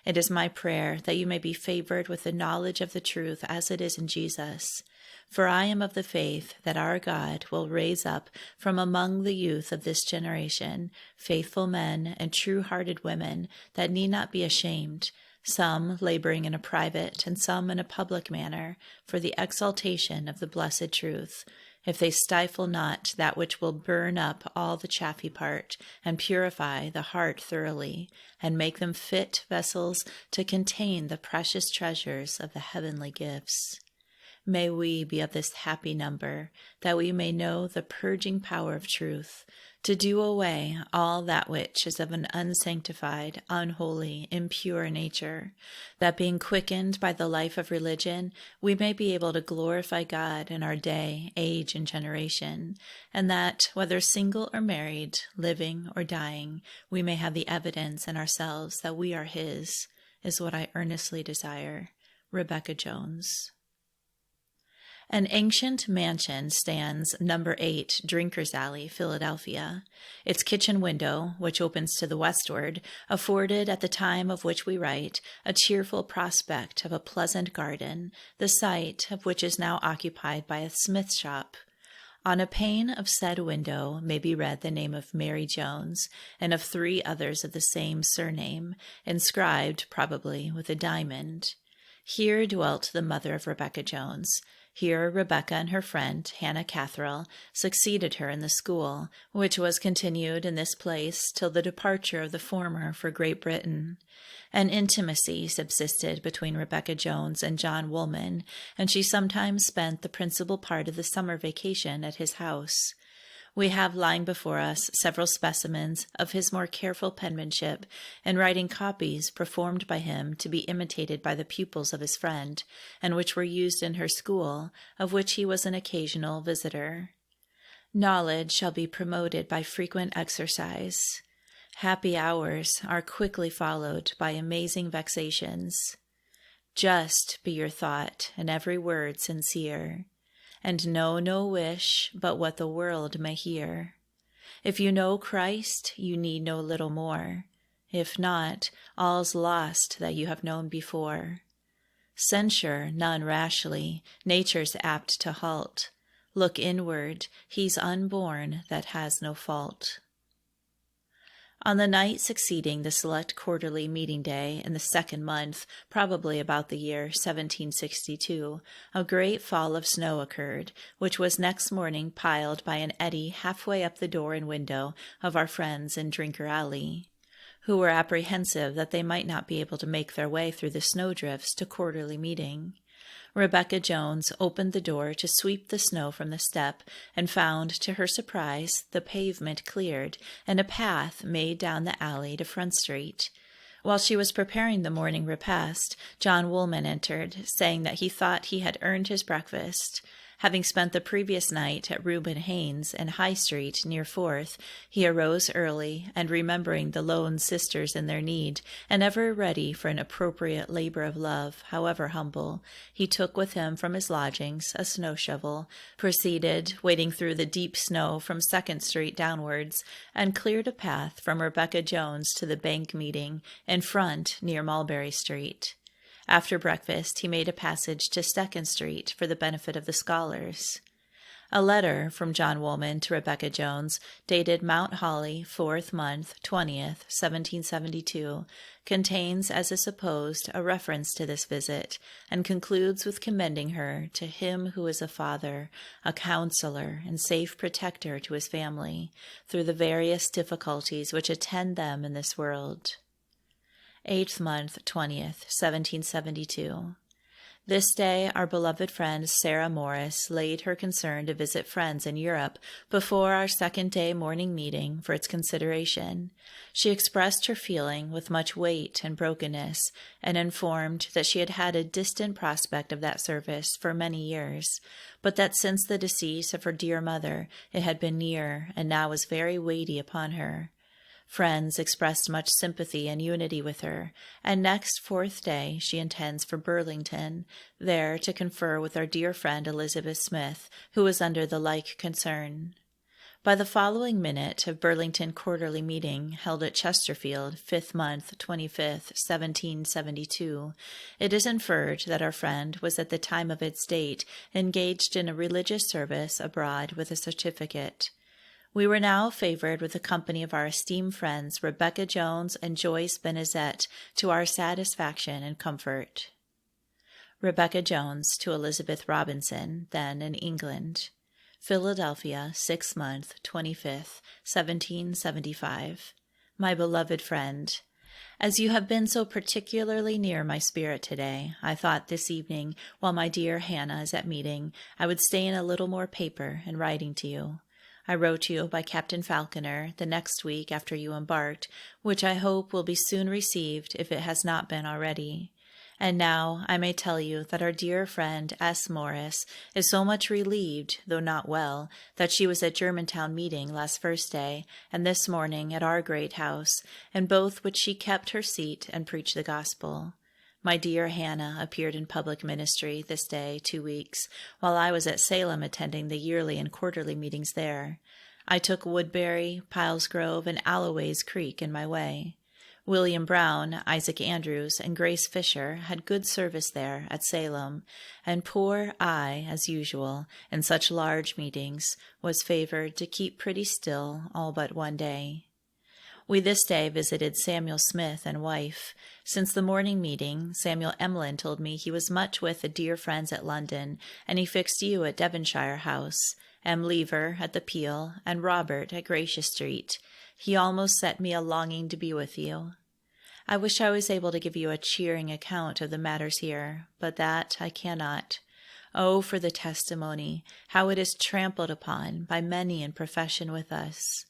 A: It is my prayer that you may be favored with the knowledge of the truth as it is in Jesus. For I am of the faith that our God will raise up from among the youth of this generation faithful men and true-hearted women that need not be ashamed, some laboring in a private and some in a public manner for the exaltation of the blessed truth, if they stifle not that which will burn up all the chaffy part and purify the heart thoroughly, and make them fit vessels to contain the precious treasures of the heavenly gifts. May we be of this happy number, that we may know the purging power of truth, to do away all that which is of an unsanctified, unholy, impure nature, that being quickened by the life of religion, we may be able to glorify God in our day, age, and generation, and that, whether single or married, living or dying, we may have the evidence in ourselves that we are His, is what I earnestly desire. Rebecca Jones. An ancient mansion stands number 8, Drinkers Alley, Philadelphia. Its kitchen window, which opens to the westward, afforded at the time of which we write a cheerful prospect of a pleasant garden, the site of which is now occupied by a smith shop. On a pane of said window may be read the name of Mary Jones, and of 3 others of the same surname, inscribed, probably, with a diamond. Here dwelt the mother of Rebecca Jones. Here Rebecca and her friend, Hannah Catherine, succeeded her in the school, which was continued in this place till the departure of the former for Great Britain. An intimacy subsisted between Rebecca Jones and John Woolman, and she sometimes spent the principal part of the summer vacation at his house. We have lying before us several specimens of his more careful penmanship in writing copies performed by him to be imitated by the pupils of his friend, and which were used in her school, of which he was an occasional visitor. Knowledge shall be promoted by frequent exercise. Happy hours are quickly followed by amazing vexations. Just be your thought, and every word sincere. and know no wish but what the world may hear. If you know Christ, you need no little more. If not, all's lost that you have known before. Censure none rashly, nature's apt to halt. Look inward, he's unborn that has no fault. On the night succeeding the select quarterly meeting day in the second month, probably about the year 1762, a great fall of snow occurred, which was next morning piled by an eddy halfway up the door and window of our friends in Drinker Alley, who were apprehensive that they might not be able to make their way through the snowdrifts to quarterly meeting. Rebecca Jones opened the door to sweep the snow from the step, and found, to her surprise, the pavement cleared and a path made down the alley to Front Street. While she was preparing the morning repast, John Woolman entered, saying that he thought he had earned his breakfast. Having spent the previous night at Reuben Haynes in High Street near Forth, he arose early, and remembering the lone sisters in their need, and ever ready for an appropriate labor of love, however humble, he took with him from his lodgings a snow shovel, proceeded, wading through the deep snow from 2nd Street downwards, and cleared a path from Rebecca Jones to the bank meeting in front near Mulberry Street. After breakfast, he made a passage to 2nd Street for the benefit of the scholars. A letter from John Woolman to Rebecca Jones, dated Mount Holly, 4th month, 20th, 1772, contains, as is supposed, a reference to this visit, and concludes with commending her to Him who is a Father, a Counselor, and safe protector to his family, through the various difficulties which attend them in this world. 8th month, 20th, 1772. This day our beloved friend Sarah Morris laid her concern to visit friends in Europe before our second day morning meeting for its consideration. She expressed her feeling with much weight and brokenness, and informed that she had had a distant prospect of that service for many years, but that since the decease of her dear mother it had been near, and now was very weighty upon her. Friends expressed much sympathy and unity with her, and next 4th day she intends for Burlington, there to confer with our dear friend Elizabeth Smith, who is under the like concern. By the following minute of Burlington Quarterly Meeting, held at Chesterfield, 5th month, 25th, 1772, it is inferred that our friend was at the time of its date engaged in a religious service abroad with a certificate. We were now favored with the company of our esteemed friends Rebecca Jones and Joyce Benezet, to our satisfaction and comfort. Rebecca Jones to Elizabeth Robinson, then in England. Philadelphia, 6th month, 25th, 1775. My beloved friend, as you have been so particularly near my spirit today, I thought this evening, while my dear Hannah is at meeting, I would stay in a little more paper in writing to you. I wrote you by Captain Falconer the next week after you embarked, which I hope will be soon received if it has not been already. And now I may tell you that our dear friend S. Morris is so much relieved, though not well, that she was at Germantown meeting last Thursday, and this morning at our great house, in both which she kept her seat and preached the gospel. My dear Hannah appeared in public ministry this day 2 weeks, while I was at Salem attending the yearly and quarterly meetings there. I took Woodbury, Pilesgrove, and Alloway's Creek in my way. William Brown, Isaac Andrews, and Grace Fisher had good service there at Salem, and poor I, as usual, in such large meetings, was favored to keep pretty still all but one day. We this day visited Samuel Smith and wife. Since the morning meeting, Samuel Emlyn told me he was much with the dear friends at London, and he fixed you at Devonshire House, M. Lever at the Peel, and Robert at Gracious Street. He almost set me a longing to be with you. I wish I was able to give you a cheering account of the matters here, but that I cannot. Oh, for the testimony, how it is trampled upon by many in profession with us.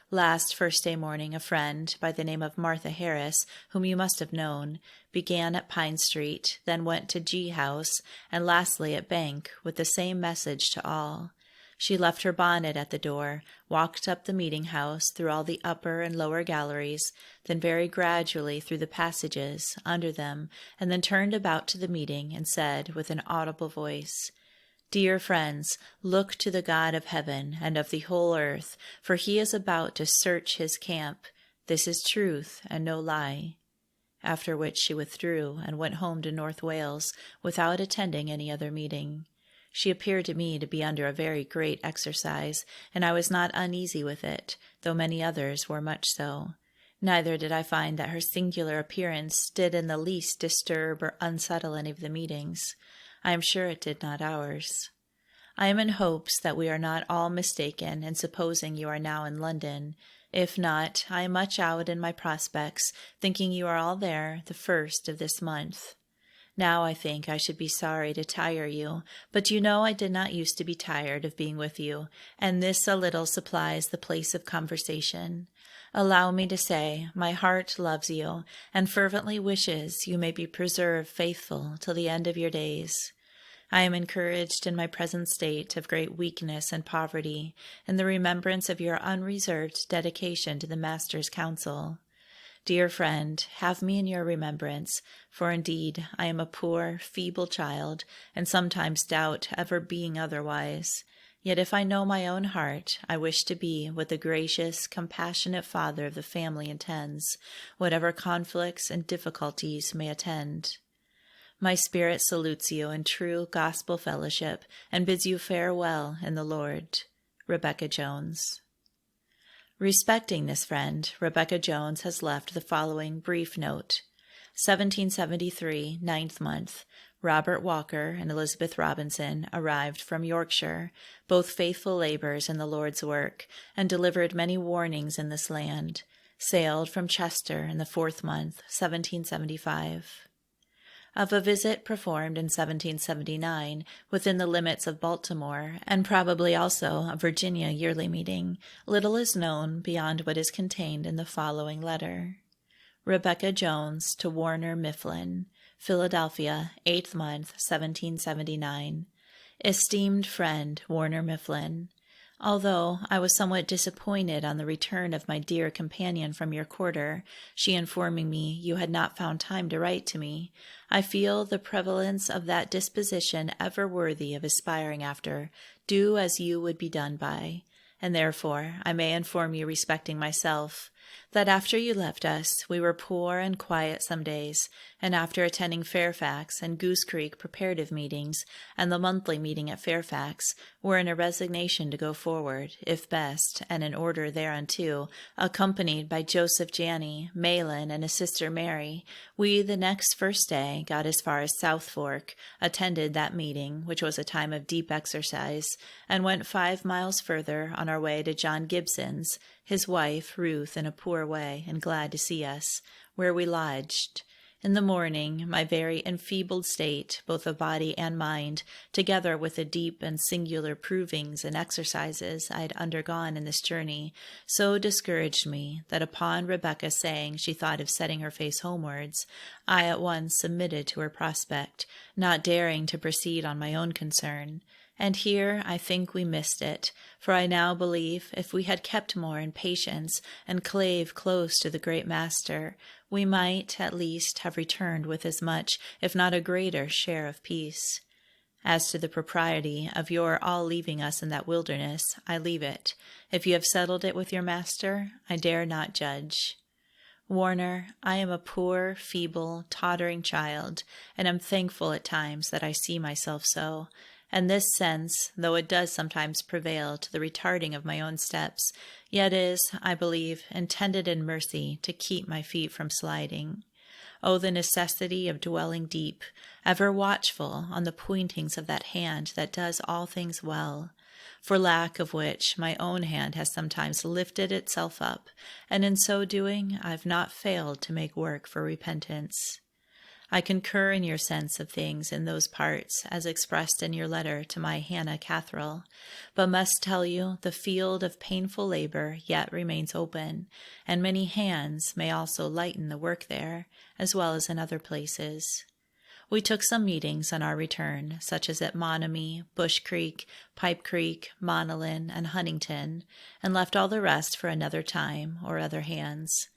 A: Last first day morning, a friend by the name of Martha Harris, whom you must have known, began at Pine Street, then went to G House, and lastly at Bank, with the same message to all. She left her bonnet at the door, walked up the meeting house through all the upper and lower galleries, then very gradually through the passages under them, and then turned about to the meeting and said with an audible voice, Dear friends, look to the God of heaven and of the whole earth, for he is about to search his camp. This is truth and no lie. After which she withdrew and went home to North Wales without attending any other meeting. She appeared to me to be under a very great exercise, and I was not uneasy with it, though many others were much so. Neither did I find that her singular appearance did in the least disturb or unsettle any of the meetings. I am sure it did not ours. I am in hopes that we are not all mistaken in supposing you are now in London. If not, I am much out in my prospects, thinking you are all there the 1st of this month. Now I think I should be sorry to tire you, but you know I did not used to be tired of being with you, and this a little supplies the place of conversation. Allow me to say, my heart loves you, and fervently wishes you may be preserved faithful till the end of your days. I am encouraged in my present state of great weakness and poverty, in the remembrance of your unreserved dedication to the Master's counsel. Dear friend, have me in your remembrance, for indeed I am a poor, feeble child, and sometimes doubt ever being otherwise. Yet if I know my own heart, I wish to be what the gracious, compassionate father of the family intends, whatever conflicts and difficulties may attend. My spirit salutes you in true gospel fellowship, and bids you farewell in the Lord. Rebecca Jones. Respecting this friend, Rebecca Jones has left the following brief note. 1773, 9th month. Robert Walker and Elizabeth Robinson arrived from Yorkshire, both faithful laborers in the Lord's work, and delivered many warnings in this land. Sailed from Chester in the 4th month, 1775. Of a visit performed in 1779 within the limits of Baltimore, and probably also a Virginia yearly meeting, little is known beyond what is contained in the following letter. Rebecca Jones to Warner Mifflin, Philadelphia, 8th month, 1779. Esteemed friend Warner Mifflin, although I was somewhat disappointed on the return of my dear companion from your quarter, she informing me you had not found time to write to me, I feel the prevalence of that disposition ever worthy of aspiring after, do as you would be done by, and therefore I may inform you respecting myself, that after you left us, we were poor and quiet some days, and after attending Fairfax and Goose Creek preparative meetings, and the monthly meeting at Fairfax, were in a resignation to go forward, if best, and in order thereunto, accompanied by Joseph Janney, Malin, and his sister Mary, we the next first day got as far as South Fork, attended that meeting, which was a time of deep exercise, and went 5 miles further on our way to John Gibson's, his wife, Ruth, in a poor way, and glad to see us, where we lodged. In the morning, my very enfeebled state, both of body and mind, together with the deep and singular provings and exercises I had undergone in this journey, so discouraged me that upon Rebecca saying she thought of setting her face homewards, I at once submitted to her prospect, not daring to proceed on my own concern. And here I think we missed it, for I now believe if we had kept more in patience and clave close to the great Master, we might at least have returned with as much, if not a greater, share of peace. As to the propriety of your all leaving us in that wilderness, I leave it. If you have settled it with your master, I dare not judge. Warner, I am a poor, feeble, tottering child, and am thankful at times that I see myself so. And this sense, though it does sometimes prevail to the retarding of my own steps, yet is, I believe, intended in mercy to keep my feet from sliding. Oh, the necessity of dwelling deep, ever watchful on the pointings of that hand that does all things well, for lack of which my own hand has sometimes lifted itself up, and in so doing I've not failed to make work for repentance. I concur in your sense of things in those parts, as expressed in your letter to my Hannah Catherall, but must tell you the field of painful labor yet remains open, and many hands may also lighten the work there, as well as in other places. We took some meetings on our return, such as at Monomy, Bush Creek, Pipe Creek, Monolin, and Huntington, and left all the rest for another time or other hands.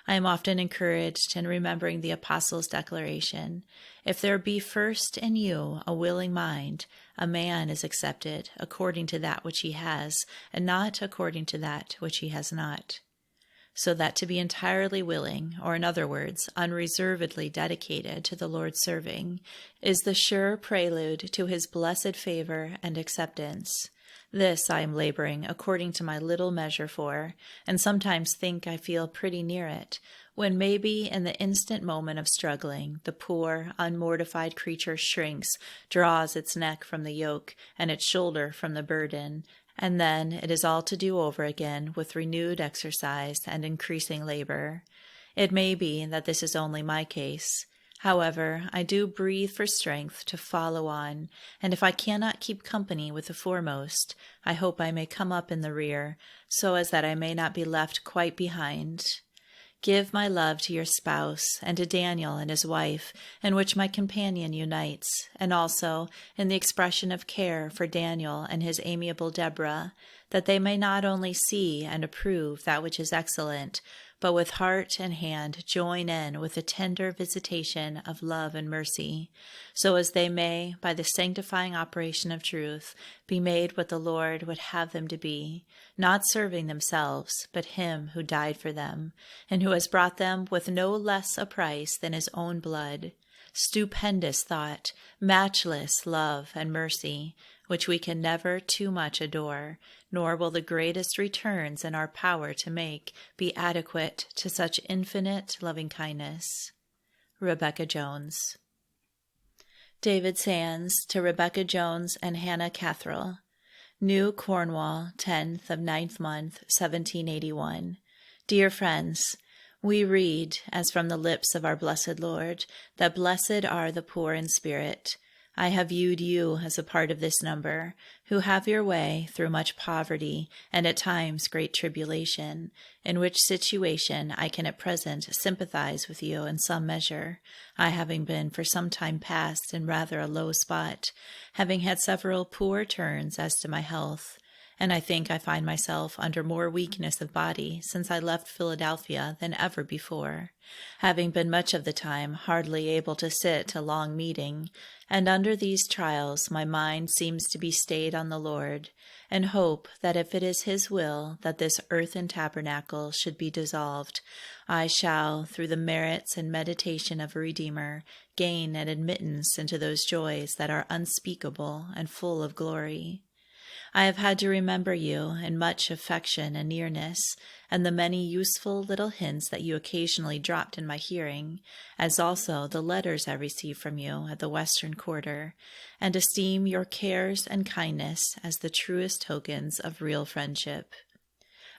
A: I am often encouraged in remembering the Apostles' declaration, "If there be first in you a willing mind, a man is accepted according to that which he has, and not according to that which he has not." So that to be entirely willing, or in other words, unreservedly dedicated to the Lord's serving, is the sure prelude to his blessed favor and acceptance. This I am laboring according to my little measure for, and sometimes think I feel pretty near it, when maybe in the instant moment of struggling, the poor, unmortified creature shrinks, draws its neck from the yoke, and its shoulder from the burden, and then it is all to do over again with renewed exercise and increasing labor. It may be that this is only my case. However, I do breathe for strength to follow on, and if I cannot keep company with the foremost, I hope I may come up in the rear, so as that I may not be left quite behind. Give my love to your spouse, and to Daniel and his wife, in which my companion unites, and also in the expression of care for Daniel and his amiable Deborah, that they may not only see and approve that which is excellent, but with heart and hand join in with the tender visitation of love and mercy, so as they may, by the sanctifying operation of truth, be made what the Lord would have them to be, not serving themselves, but him who died for them, and who has brought them with no less a price than his own blood. Stupendous thought, matchless love and mercy, which we can never too much adore, nor will the greatest returns in our power to make be adequate to such infinite loving kindness. Rebecca Jones. David Sands to Rebecca Jones and Hannah Catherall. New Cornwall, 10th of 9th month, 1781. Dear friends, we read, as from the lips of our blessed Lord, that blessed are the poor in spirit. I have viewed you as a part of this number, who have your way through much poverty and at times great tribulation, in which situation I can at present sympathize with you in some measure, I having been for some time past in rather a low spot, having had several poor turns as to my health, and I think I find myself under more weakness of body since I left Philadelphia than ever before, having been much of the time hardly able to sit a long meeting, and under these trials my mind seems to be stayed on the Lord, and hope that if it is his will that this earthen tabernacle should be dissolved, I shall, through the merits and meditation of a Redeemer, gain an admittance into those joys that are unspeakable and full of glory. I have had to remember you in much affection and nearness, and the many useful little hints that you occasionally dropped in my hearing, as also the letters I received from you at the Western Quarter, and esteem your cares and kindness as the truest tokens of real friendship.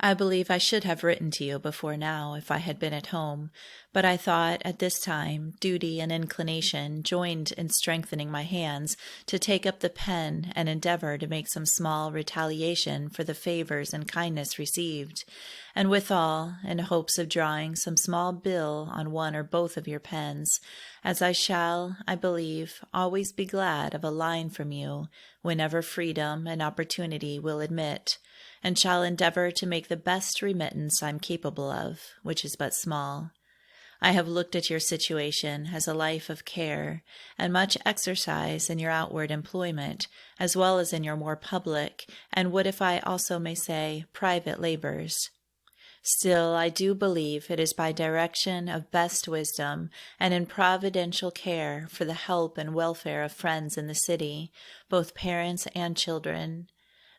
A: I believe I should have written to you before now if I had been at home, but I thought at this time duty and inclination joined in strengthening my hands to take up the pen and endeavor to make some small retaliation for the favors and kindness received, and withal in hopes of drawing some small bill on one or both of your pens, as I shall, I believe, always be glad of a line from you whenever freedom and opportunity will admit, and shall endeavor to make the best remittance I'm capable of, which is but small. I have looked at your situation as a life of care and much exercise in your outward employment, as well as in your more public, and would, if I also may say, private labors. Still, I do believe it is by direction of best wisdom and in providential care for the help and welfare of friends in the city, both parents and children.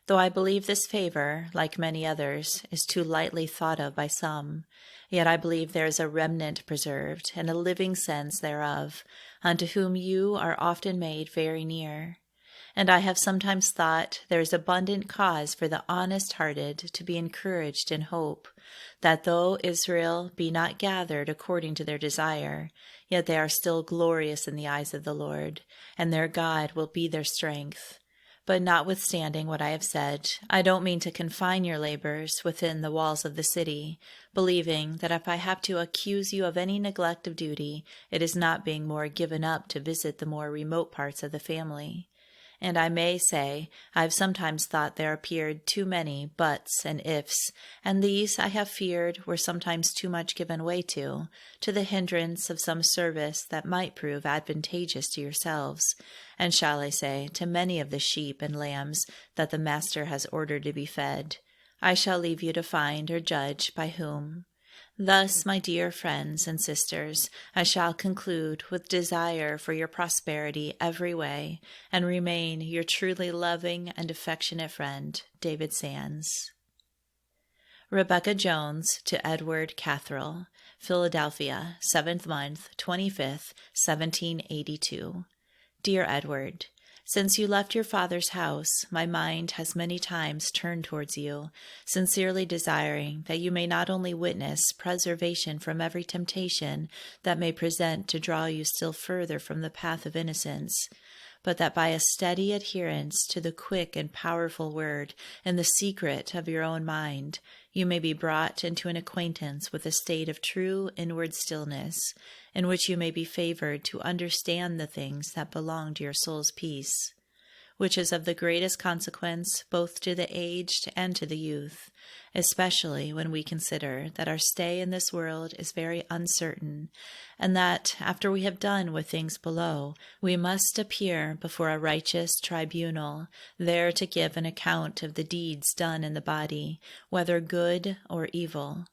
A: Though I believe this favor, like many others, is too lightly thought of by some, yet I believe there is a remnant preserved, and a living sense thereof, unto whom you are often made very near. And I have sometimes thought there is abundant cause for the honest-hearted to be encouraged in hope, that though Israel be not gathered according to their desire, yet they are still glorious in the eyes of the Lord, and their God will be their strength. But notwithstanding what I have said, I don't mean to confine your labors within the walls of the city, believing that if I have to accuse you of any neglect of duty, it is not being more given up to visit the more remote parts of the family. And I may say, I've sometimes thought there appeared too many buts and ifs, and these I have feared were sometimes too much given way to the hindrance of some service that might prove advantageous to yourselves, and shall I say, to many of the sheep and lambs that the Master has ordered to be fed. I shall leave you to find or judge by whom. Thus, my dear friends and sisters, I shall conclude with desire for your prosperity every way, and remain your truly loving and affectionate friend, David Sands. Rebecca Jones to Edward Catherall, Philadelphia, 7th month, 25th, 1782. Dear Edward, since you left your father's house, my mind has many times turned towards you, sincerely desiring that you may not only witness preservation from every temptation that may present to draw you still further from the path of innocence, but that by a steady adherence to the quick and powerful word in the secret of your own mind, you may be brought into an acquaintance with a state of true inward stillness, in which you may be favored to understand the things that belong to your soul's peace, which is of the greatest consequence both to the aged and to the youth, especially when we consider that our stay in this world is very uncertain, and that, after we have done with things below, we must appear before a righteous tribunal, there to give an account of the deeds done in the body, whether good or evil.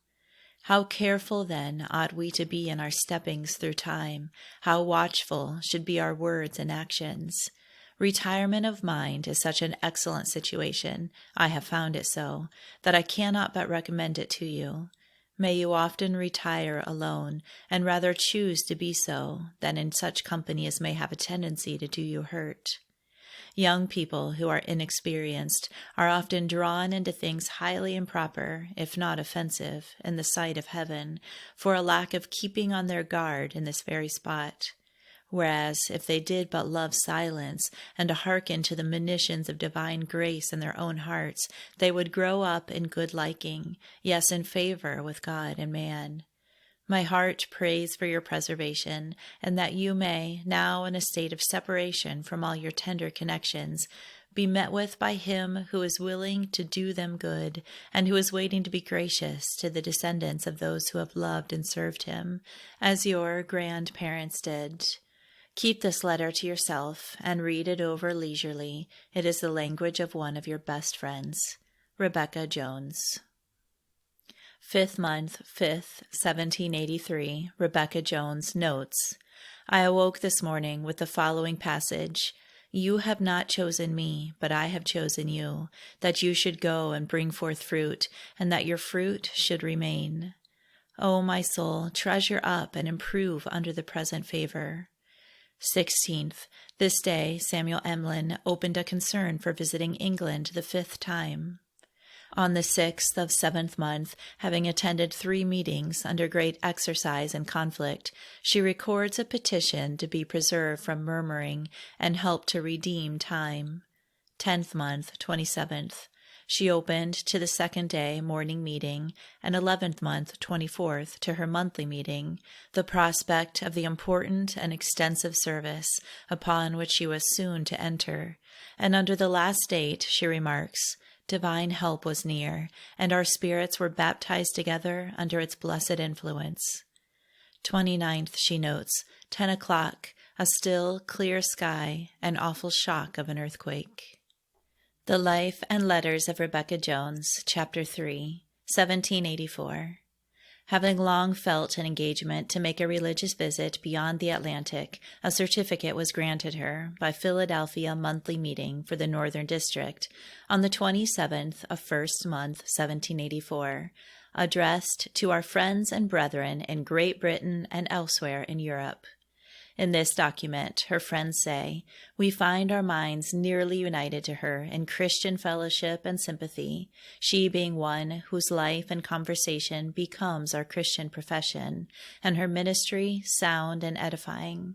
A: How careful, then, ought we to be in our steppings through time, how watchful should be our words and actions. Retirement of mind is such an excellent situation, I have found it so, that I cannot but recommend it to you. May you often retire alone, and rather choose to be so, than in such company as may have a tendency to do you hurt. Young people who are inexperienced are often drawn into things highly improper, if not offensive, in the sight of heaven, for a lack of keeping on their guard in this very spot. Whereas, if they did but love silence, and to hearken to the monitions of divine grace in their own hearts, they would grow up in good liking, yes, in favor with God and man. My heart prays for your preservation, and that you may, now in a state of separation from all your tender connections, be met with by him who is willing to do them good, and who is waiting to be gracious to the descendants of those who have loved and served him, as your grandparents did. Keep this letter to yourself, and read it over leisurely. It is the language of one of your best friends. Rebecca Jones. 5th month, 5th, 1783, Rebecca Jones notes, I awoke this morning with the following passage, You have not chosen me, but I have chosen you, that you should go and bring forth fruit, and that your fruit should remain. O my soul, treasure up and improve under the present favor. 16th, this day Samuel Emlyn opened a concern for visiting England the 5th time. On the 6th of 7th month, having attended 3 meetings under great exercise and conflict, she records a petition to be preserved from murmuring and help to redeem time. 10th month, 27th. She opened to the 2nd day morning meeting, and 11th month, 24th, to her monthly meeting, the prospect of the important and extensive service upon which she was soon to enter, and under the last date, she remarks, divine help was near, and our spirits were baptized together under its blessed influence. 29th, she notes, 10 o'clock, a still, clear sky, an awful shock of an earthquake. The Life and Letters of Rebecca Jones, Chapter 3, 1784. Having long felt an engagement to make a religious visit beyond the Atlantic, a certificate was granted her by Philadelphia Monthly Meeting for the Northern District on the 27th of 1st month, 1784, addressed to our friends and brethren in Great Britain and elsewhere in Europe. In this document, her friends say, we find our minds nearly united to her in Christian fellowship and sympathy, she being one whose life and conversation becomes our Christian profession, and her ministry sound and edifying.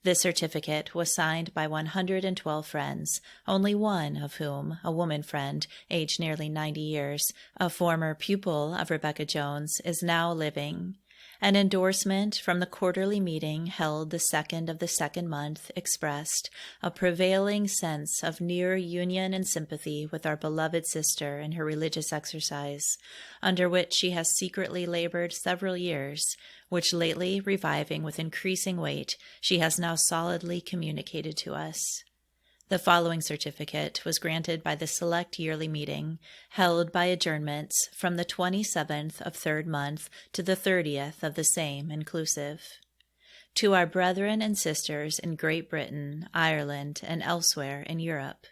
A: This certificate was signed by 112 friends, only one of whom, a woman friend, aged nearly 90 years, a former pupil of Rebecca Jones, is now living. An endorsement from the quarterly meeting held the 2nd of the 2nd month expressed a prevailing sense of near union and sympathy with our beloved sister in her religious exercise, under which she has secretly labored several years, which lately reviving with increasing weight, she has now solidly communicated to us. The following certificate was granted by the select yearly meeting, held by adjournments from the 27th of 3rd month to the 30th of the same inclusive. To our brethren and sisters in Great Britain, Ireland, and elsewhere in Europe,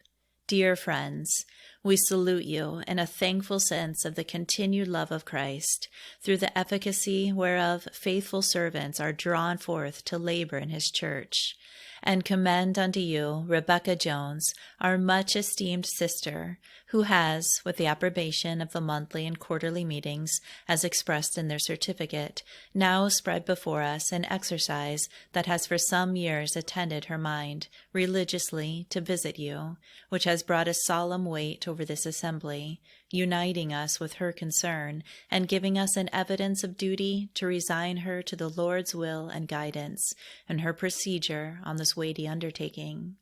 A: dear friends, we salute you in a thankful sense of the continued love of Christ, through the efficacy whereof faithful servants are drawn forth to labor in his church, and commend unto you Rebecca Jones, our much esteemed sister, who has, with the approbation of the monthly and quarterly meetings, as expressed in their certificate, now spread before us an exercise that has for some years attended her mind religiously to visit you, which has brought a solemn weight over this assembly, uniting us with her concern, and giving us an evidence of duty to resign her to the Lord's will and guidance, and her procedure on this weighty undertaking.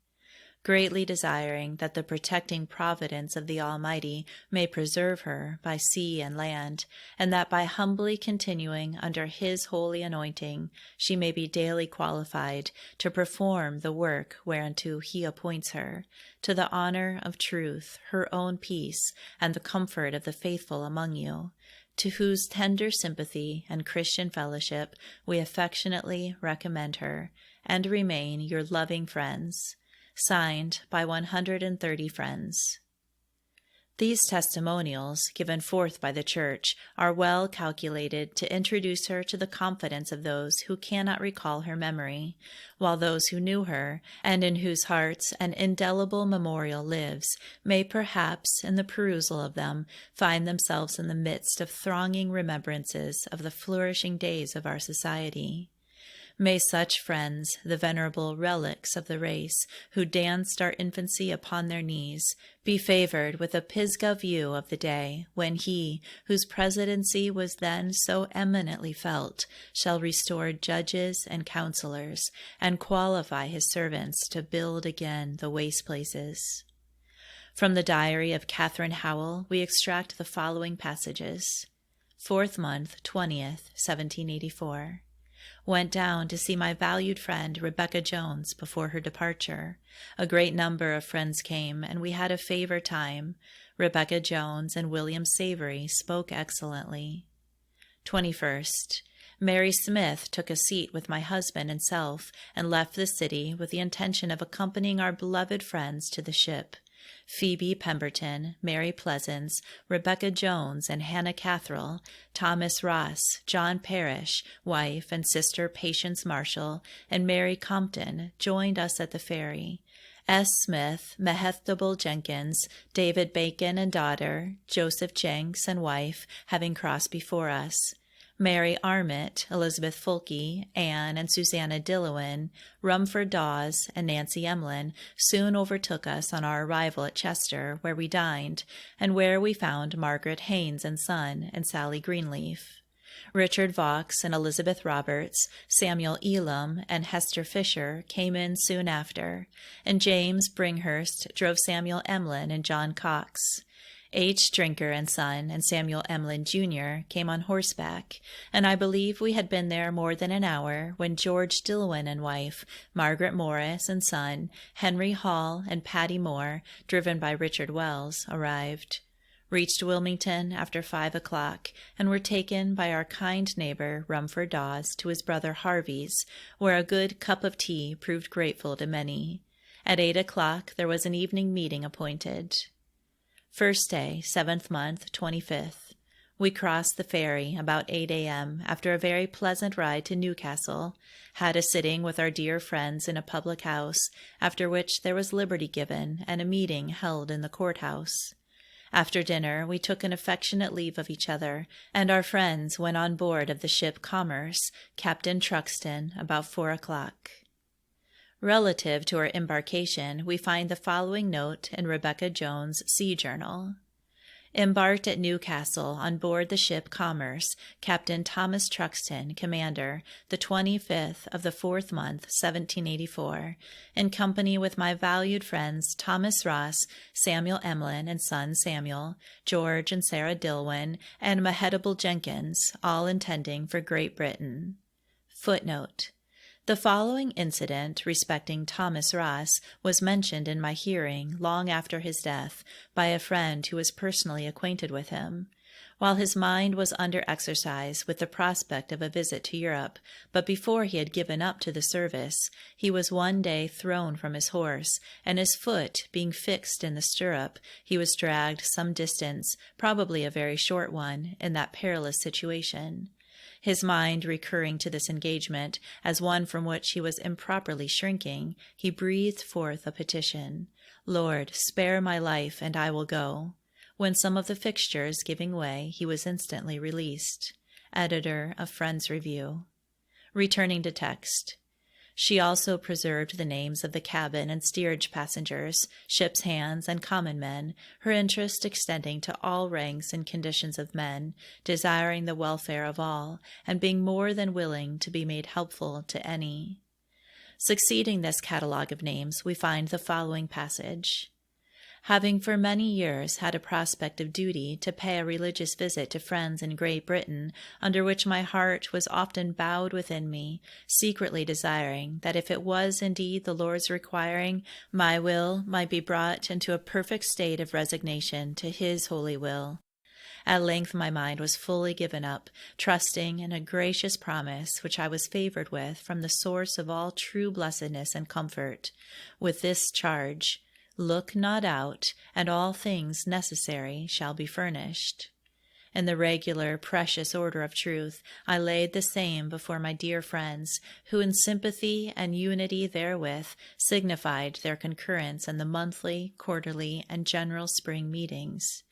A: Greatly desiring that the protecting providence of the Almighty may preserve her by sea and land, and that by humbly continuing under his holy anointing she may be daily qualified to perform the work whereunto he appoints her, to the honor of truth, her own peace, and the comfort of the faithful among you, to whose tender sympathy and Christian fellowship we affectionately recommend her, and remain your loving friends. Signed by 130 friends. These testimonials, given forth by the Church, are well calculated to introduce her to the confidence of those who cannot recall her memory, while those who knew her, and in whose hearts an indelible memorial lives, may perhaps, in the perusal of them, find themselves in the midst of thronging remembrances of the flourishing days of our society. May such friends, the venerable relics of the race, who danced our infancy upon their knees, be favored with a Pisgah view of the day when he, whose presidency was then so eminently felt, shall restore judges and counselors, and qualify his servants to build again the waste places. From the diary of Catherine Howell we extract the following passages. 4th month, 20th, 1784. Went down to see my valued friend Rebecca Jones before her departure. A great number of friends came, and we had a favor time. Rebecca Jones and William Savory spoke excellently. 21st. Mary Smith took a seat with my husband and self, and left the city with the intention of accompanying our beloved friends to the ship. Phoebe Pemberton, Mary Pleasance, Rebecca Jones, and Hannah Catherall, Thomas Ross, John Parrish, wife and sister Patience Marshall, and Mary Compton joined us at the ferry. S. Smith, Mehethabel Jenkins, David Bacon and daughter, Joseph Jenks and wife, having crossed before us. Mary Armitt, Elizabeth Fulke, Anne and Susanna Dillowin, Rumford Dawes, and Nancy Emlyn soon overtook us on our arrival at Chester, where we dined, and where we found Margaret Haynes and son and Sally Greenleaf. Richard Vaux and Elizabeth Roberts, Samuel Elam, and Hester Fisher came in soon after, and James Bringhurst drove Samuel Emlyn and John Cox. H. Drinker and son and Samuel Emlyn, Jr. came on horseback, and I believe we had been there more than an hour when George Dillwyn and wife, Margaret Morris and son, Henry Hall and Patty Moore, driven by Richard Wells, arrived. Reached Wilmington after 5 o'clock, and were taken by our kind neighbor Rumford Dawes to his brother Harvey's, where a good cup of tea proved grateful to many. At 8 o'clock there was an evening meeting appointed. First day, 7th month, 25th. We crossed the ferry about 8 a.m. after a very pleasant ride to Newcastle, had a sitting with our dear friends in a public house, after which there was liberty given and a meeting held in the courthouse. After dinner, we took an affectionate leave of each other, and our friends went on board of the ship Commerce, Captain Truxton, about 4 o'clock. Relative to our embarkation, we find the following note in Rebecca Jones' Sea Journal. Embarked at Newcastle on board the ship Commerce, Captain Thomas Truxton, commander, the 25th of the 4th month, 1784, in company with my valued friends Thomas Ross, Samuel Emlyn and son Samuel, George and Sarah Dillwyn, and Mehetabel Jenkins, all intending for Great Britain. Footnote: the following incident respecting Thomas Ross was mentioned in my hearing long after his death by a friend who was personally acquainted with him. While his mind was under exercise with the prospect of a visit to Europe, but before he had given up to the service, he was one day thrown from his horse, and his foot being fixed in the stirrup, he was dragged some distance, probably a very short one, in that perilous situation. His mind recurring to this engagement as one from which he was improperly shrinking, he breathed forth a petition, "Lord, spare my life, and I will go," when some of the fixtures giving way, he was instantly released. Editor of Friend's Review. Returning to text. She also preserved the names of the cabin and steerage passengers, ship's hands, and common men, her interest extending to all ranks and conditions of men, desiring the welfare of all, and being more than willing to be made helpful to any. Succeeding this catalogue of names, we find the following passage. Having for many years had a prospect of duty to pay a religious visit to friends in Great Britain, under which my heart was often bowed within me, secretly desiring that if it was indeed the Lord's requiring, my will might be brought into a perfect state of resignation to his holy will. At length my mind was fully given up, trusting in a gracious promise which I was favored with from the source of all true blessedness and comfort, with this charge: "Look not out, and all things necessary shall be furnished." In the regular, precious order of truth, I laid the same before my dear friends, who in sympathy and unity therewith signified their concurrence in the monthly, quarterly, and general spring meetings.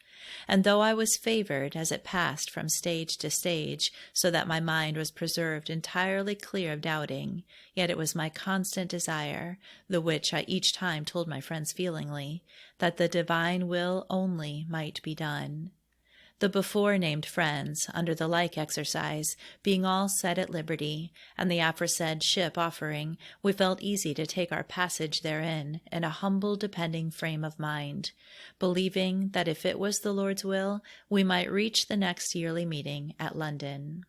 A: And though I was favored as it passed from stage to stage, so that my mind was preserved entirely clear of doubting, yet it was my constant desire, the which I each time told my friends feelingly, that the divine will only might be done. The before-named friends, under the like exercise, being all set at liberty, and the aforesaid ship offering, we felt easy to take our passage therein in a humble depending frame of mind, believing that if it was the Lord's will, we might reach the next yearly meeting at London.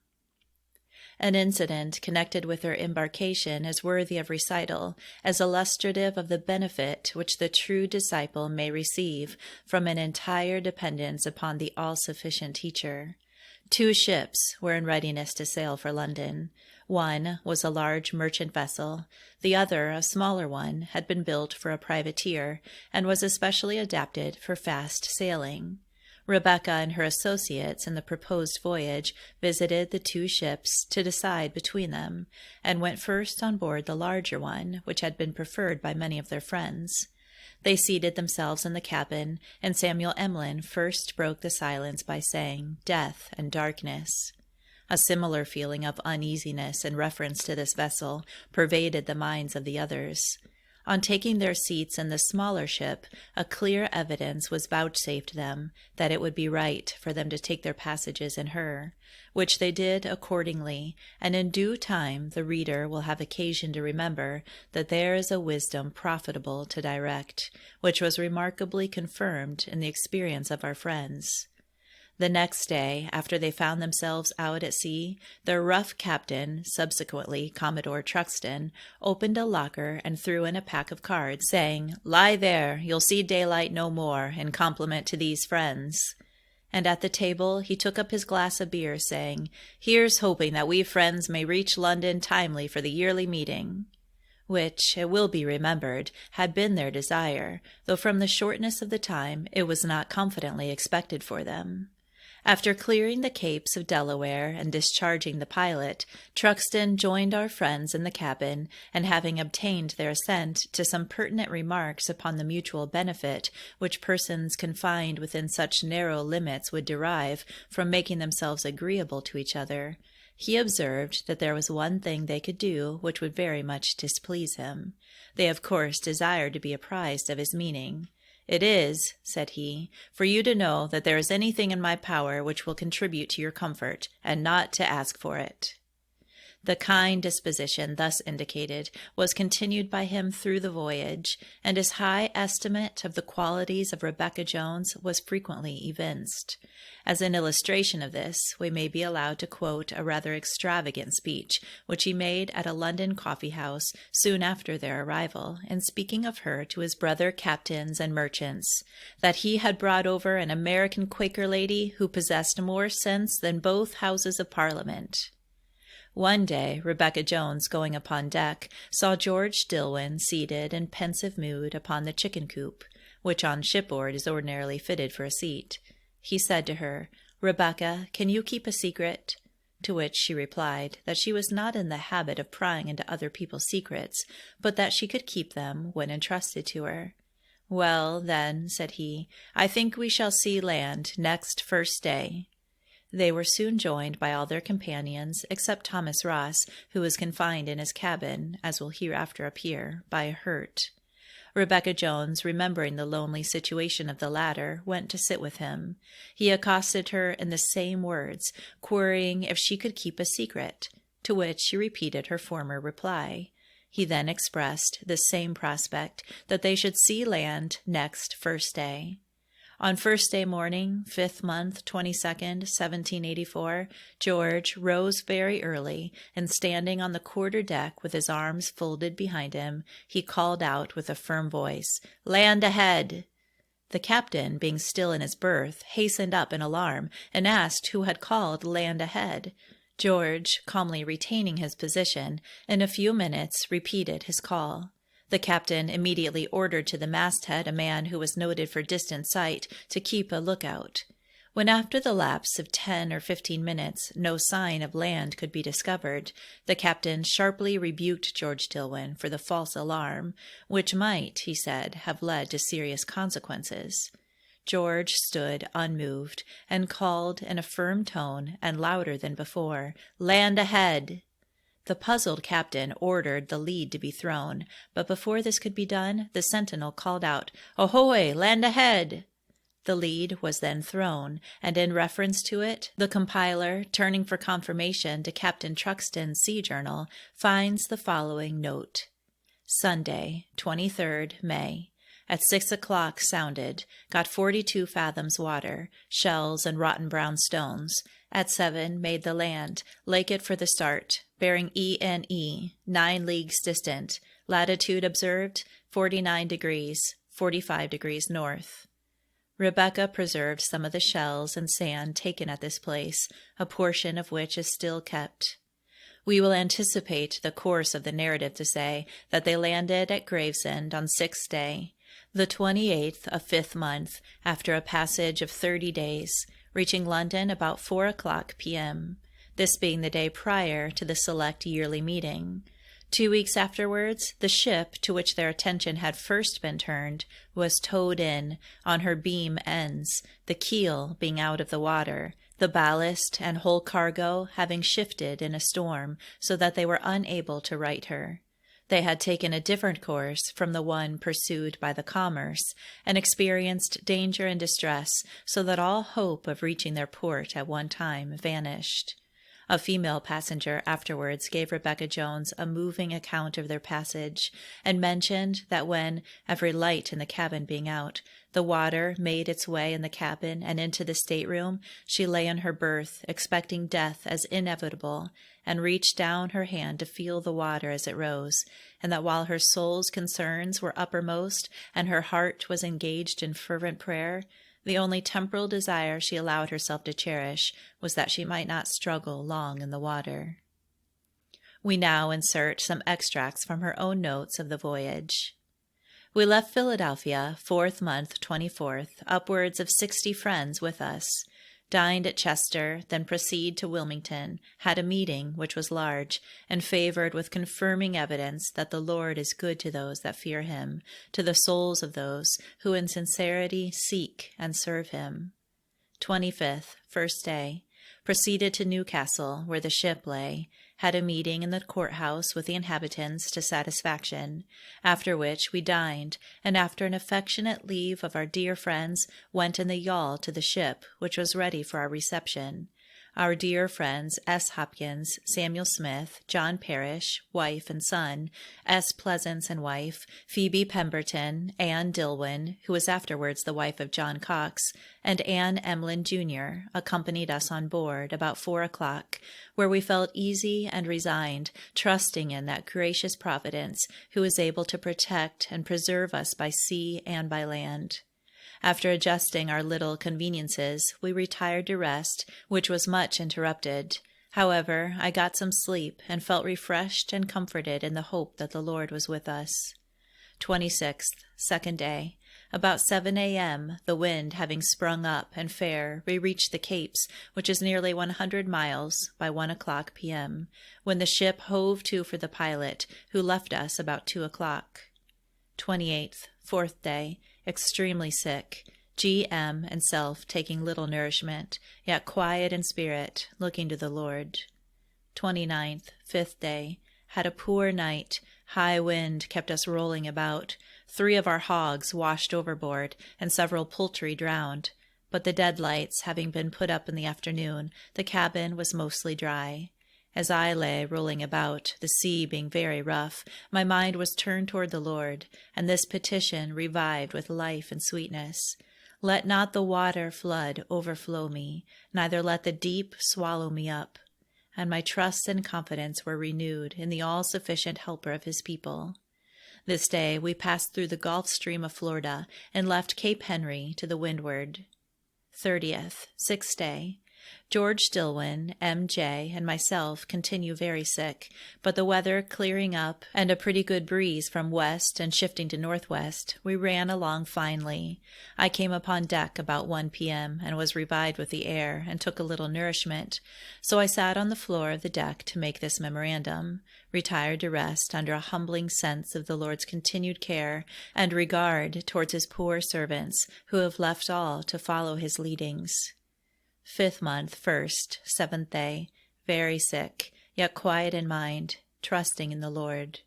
A: An incident connected with her embarkation is worthy of recital, as illustrative of the benefit which the true disciple may receive from an entire dependence upon the all-sufficient teacher. 2 ships were in readiness to sail for London. One was a large merchant vessel. The other, a smaller one, had been built for a privateer, and was especially adapted for fast sailing. Rebecca and her associates in the proposed voyage visited the 2 ships to decide between them, and went first on board the larger one, which had been preferred by many of their friends. They seated themselves in the cabin, and Samuel Emlyn first broke the silence by saying, "Death and darkness." A similar feeling of uneasiness in reference to this vessel pervaded the minds of the others. On taking their seats in the smaller ship, a clear evidence was vouchsafed them that it would be right for them to take their passages in her, which they did accordingly, and in due time the reader will have occasion to remember that there is a wisdom profitable to direct, which was remarkably confirmed in the experience of our friends. The next day, after they found themselves out at sea, their rough captain, subsequently Commodore Truxton, opened a locker and threw in a pack of cards, saying, "Lie there, you'll see daylight no more, in compliment to these friends." And at the table he took up his glass of beer, saying, "Here's hoping that we friends may reach London timely for the yearly meeting," which, it will be remembered, had been their desire, though from the shortness of the time it was not confidently expected for them. After clearing the capes of Delaware and discharging the pilot, Truxton joined our friends in the cabin, and having obtained their assent to some pertinent remarks upon the mutual benefit which persons confined within such narrow limits would derive from making themselves agreeable to each other, he observed that there was one thing they could do which would very much displease him. They of course desired to be apprised of his meaning. "It is," said he, "for you to know that there is anything in my power which will contribute to your comfort, and not to ask for it." The kind disposition thus indicated was continued by him through the voyage, and his high estimate of the qualities of Rebecca Jones was frequently evinced. As an illustration of this, we may be allowed to quote a rather extravagant speech which he made at a London coffee-house soon after their arrival, in speaking of her to his brother captains and merchants, that he had brought over an American Quaker lady who possessed more sense than both Houses of Parliament. One day, Rebecca Jones, going upon deck, saw George Dillwyn seated in pensive mood upon the chicken coop, which on shipboard is ordinarily fitted for a seat. He said to her, "Rebecca, can you keep a secret?" To which she replied that she was not in the habit of prying into other people's secrets, but that she could keep them when entrusted to her. "Well, then," said he, "I think we shall see land next first day." They were soon joined by all their companions, except Thomas Ross, who was confined in his cabin, as will hereafter appear, by a hurt. Rebecca Jones, remembering the lonely situation of the latter, went to sit with him. He accosted her in the same words, querying if she could keep a secret, to which she repeated her former reply. He then expressed the same prospect, that they should see land next first day. On first day morning, 5th month, 22nd, 1784, George rose very early, and standing on the quarter deck with his arms folded behind him, he called out with a firm voice, "Land ahead!" The captain, being still in his berth, hastened up in alarm, and asked who had called "land ahead." George, calmly retaining his position, in a few minutes repeated his call. The captain immediately ordered to the masthead a man who was noted for distant sight to keep a lookout. When after the lapse of 10 or 15 minutes no sign of land could be discovered, the captain sharply rebuked George Dillwyn for the false alarm, which might, he said, have led to serious consequences. George stood unmoved, and called in a firm tone and louder than before, "Land ahead!" The puzzled captain ordered the lead to be thrown, but before this could be done, the sentinel called out, "Ahoy! Land ahead!" The lead was then thrown, and in reference to it, the compiler, turning for confirmation to Captain Truxton's sea journal, finds the following note: Sunday, 23rd May. At 6 o'clock sounded, got 42 fathoms water, shells and rotten brown stones. At 7 made the land, lake it for the start, bearing ENE, 9 leagues distant, latitude observed 49 degrees, 45 degrees north. Rebecca preserved some of the shells and sand taken at this place, a portion of which is still kept. We will anticipate the course of the narrative to say that they landed at Gravesend on 6th day, the 28th of 5th month, after a passage of 30 days, reaching London about 4 o'clock p.m., this being the day prior to the select yearly meeting. 2 weeks afterwards, the ship to which their attention had first been turned was towed in on her beam ends, the keel being out of the water, the ballast and whole cargo having shifted in a storm, so that they were unable to right her. They had taken a different course from the one pursued by the Commerce, and experienced danger and distress, so that all hope of reaching their port at one time vanished. A female passenger afterwards gave Rebecca Jones a moving account of their passage, and mentioned that when, every light in the cabin being out, the water made its way in the cabin and into the stateroom, she lay in her berth, expecting death as inevitable, and reached down her hand to feel the water as it rose, and that while her soul's concerns were uppermost, and her heart was engaged in fervent prayer, the only temporal desire she allowed herself to cherish was that she might not struggle long in the water. We now insert some extracts from her own notes of the voyage. We left Philadelphia, 4th month, 24th, upwards of 60 friends with us. Dined at Chester, then proceed to Wilmington, had a meeting, which was large, and favored with confirming evidence that the Lord is good to those that fear him, to the souls of those who in sincerity seek and serve him. 25th, first day. Proceeded to Newcastle, where the ship lay, had a meeting in the courthouse with the inhabitants to satisfaction, after which we dined, and after an affectionate leave of our dear friends, went in the yawl to the ship, which was ready for our reception. Our dear friends S. Hopkins, Samuel Smith, John Parrish, wife and son, S. Pleasance and wife, Phoebe Pemberton, Anne Dillwyn, who was afterwards the wife of John Cox, and Anne Emlyn, Jr., accompanied us on board about 4 o'clock, where we felt easy and resigned, trusting in that gracious Providence who is able to protect and preserve us by sea and by land. After adjusting our little conveniences, we retired to rest, which was much interrupted. However, I got some sleep and felt refreshed and comforted in the hope that the Lord was with us. 26th, second day. About 7 a.m., the wind having sprung up and fair, we reached the Capes, which is nearly 100 miles, by 1 o'clock p.m., when the ship hove to for the pilot, who left us about 2 o'clock. 28th, fourth day. Extremely sick, G.M. and self taking little nourishment, yet quiet in spirit, looking to the Lord. 29th, fifth day. Had a poor night. High wind kept us rolling about. 3 of our hogs washed overboard, and several poultry drowned. But the deadlights having been put up in the afternoon, the cabin was mostly dry. As I lay rolling about, the sea being very rough, my mind was turned toward the Lord, and this petition revived with life and sweetness. Let not the water flood overflow me, neither let the deep swallow me up. And my trust and confidence were renewed in the all-sufficient helper of his people. This day we passed through the Gulf Stream of Florida, and left Cape Henry to the windward. 30th, sixth day. George Dillwyn, M.J., and myself continue very sick, but the weather clearing up and a pretty good breeze from west and shifting to northwest, we ran along finely. I came upon deck about 1 p.m. and was revived with the air and took a little nourishment, so I sat on the floor of the deck to make this memorandum, retired to rest under a humbling sense of the Lord's continued care and regard towards his poor servants who have left all to follow his leadings. 5th month, 1st, 7th day, very sick, yet quiet in mind, trusting in the Lord.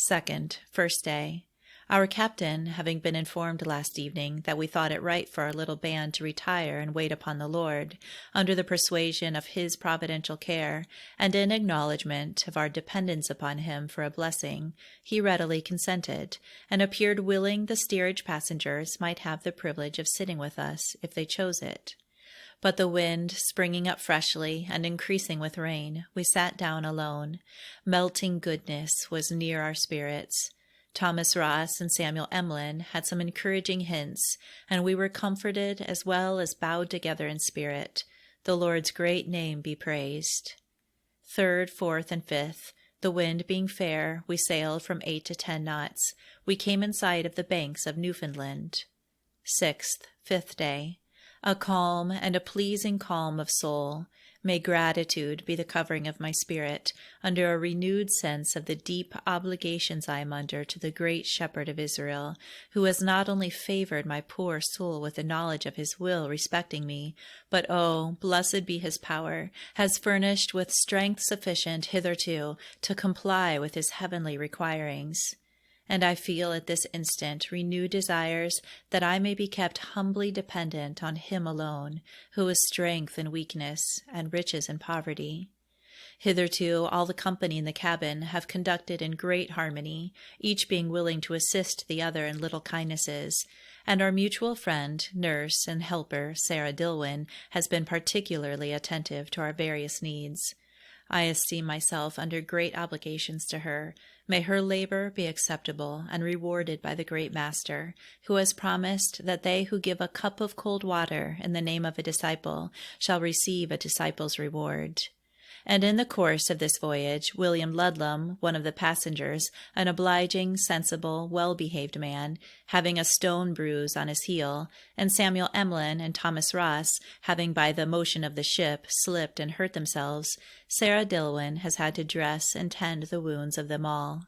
A: 2nd, first day. Our captain, having been informed last evening that we thought it right for our little band to retire and wait upon the Lord, under the persuasion of his providential care, and in acknowledgment of our dependence upon him for a blessing, he readily consented, and appeared willing the steerage passengers might have the privilege of sitting with us if they chose it. But the wind springing up freshly and increasing with rain, we sat down alone. Melting goodness was near our spirits. Thomas Ross and Samuel Emlyn had some encouraging hints, and we were comforted as well as bowed together in spirit. The Lord's great name be praised. 3rd, 4th, and 5th. The wind being fair, we sailed from 8 to 10 knots. We came in sight of the banks of Newfoundland. 6th, 5th day. A calm and a pleasing calm of soul. May gratitude be the covering of my spirit, under a renewed sense of the deep obligations I am under to the great Shepherd of Israel, who has not only favored my poor soul with the knowledge of his will respecting me, but, oh, blessed be his power, has furnished with strength sufficient hitherto to comply with his heavenly requirings. And I feel at this instant renewed desires that I may be kept humbly dependent on him alone, who is strength in weakness and riches in poverty. Hitherto all the company in the cabin have conducted in great harmony, each being willing to assist the other in little kindnesses, and our mutual friend, nurse, and helper, Sarah Dillwyn, has been particularly attentive to our various needs. I esteem myself under great obligations to her. May her labor be acceptable and rewarded by the great Master, who has promised that they who give a cup of cold water in the name of a disciple shall receive a disciple's reward. And in the course of this voyage, William Ludlam, one of the passengers, an obliging, sensible, well-behaved man, having a stone bruise on his heel, and Samuel Emlyn and Thomas Ross, having by the motion of the ship slipped and hurt themselves, Sarah Dillwyn has had to dress and tend the wounds of them all.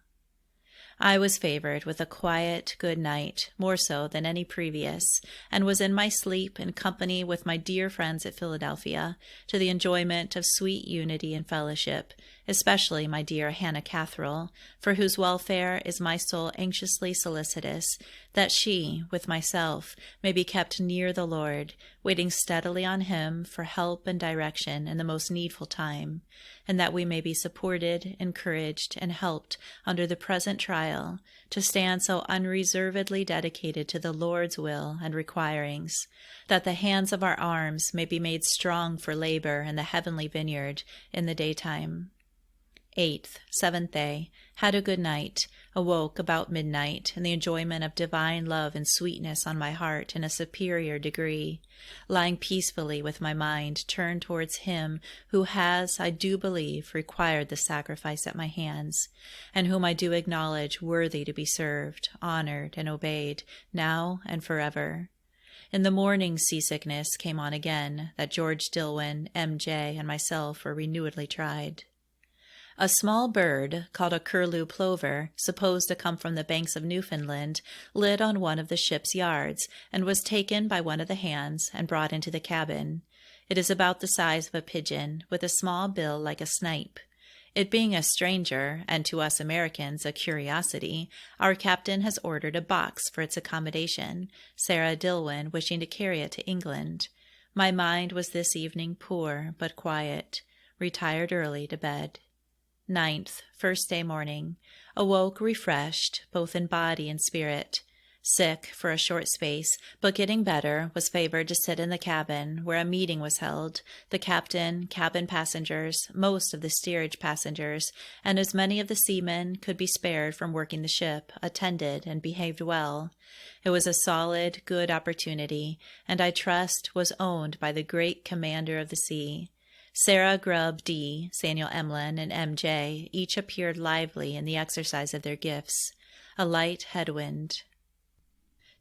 A: I was favored with a quiet, good night, more so than any previous, and was in my sleep in company with my dear friends at Philadelphia, to the enjoyment of sweet unity and fellowship, especially my dear Hannah Catherine, for whose welfare is my soul anxiously solicitous, that she, with myself, may be kept near the Lord, waiting steadily on him for help and direction in the most needful time, and that we may be supported, encouraged, and helped under the present trial, to stand so unreservedly dedicated to the Lord's will and requirings, that the hands of our arms may be made strong for labor in the heavenly vineyard in the daytime. 8th, 7th day, had a good night, awoke about midnight, in the enjoyment of divine love and sweetness on my heart in a superior degree, lying peacefully with my mind turned towards him who has, I do believe, required the sacrifice at my hands, and whom I do acknowledge worthy to be served, honored, and obeyed, now and forever. In the morning seasickness came on again, that George Dillwyn, M.J., and myself were renewedly tried. A small bird, called a curlew plover, supposed to come from the banks of Newfoundland, lit on one of the ship's yards, and was taken by one of the hands and brought into the cabin. It is about the size of a pigeon, with a small bill like a snipe. It being a stranger, and to us Americans a curiosity, our captain has ordered a box for its accommodation, Sarah Dillwyn wishing to carry it to England. My mind was this evening poor but quiet. Retired early to bed. 9th, first day morning. Awoke refreshed, both in body and spirit. Sick for a short space, but getting better, was favored to sit in the cabin, where a meeting was held, the captain, cabin passengers, most of the steerage passengers, and as many of the seamen could be spared from working the ship, attended and behaved well. It was a solid, good opportunity, and I trust was owned by the great commander of the sea. Sarah Grubb D., Samuel Emlyn, and M.J. each appeared lively in the exercise of their gifts. A light headwind.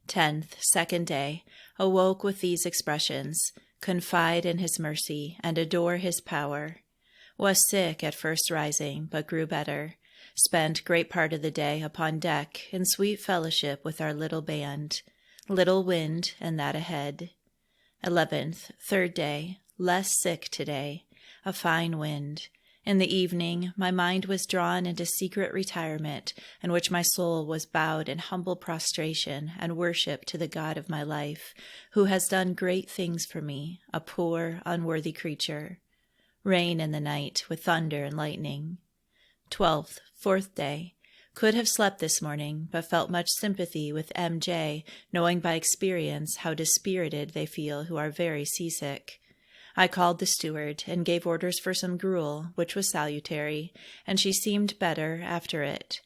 A: 10th, second day. Awoke with these expressions: confide in his mercy and adore his power. Was sick at first rising, but grew better. Spent great part of the day upon deck in sweet fellowship with our little band. Little wind, and that ahead. 11th, third day. Less sick today. A fine wind. In the evening, my mind was drawn into secret retirement, in which my soul was bowed in humble prostration and worship to the God of my life, who has done great things for me, a poor, unworthy creature. Rain in the night, with thunder and lightning. 12th, fourth day. Could have slept this morning, but felt much sympathy with M.J., knowing by experience how dispirited they feel who are very seasick. I called the steward and gave orders for some gruel, which was salutary, and she seemed better after it.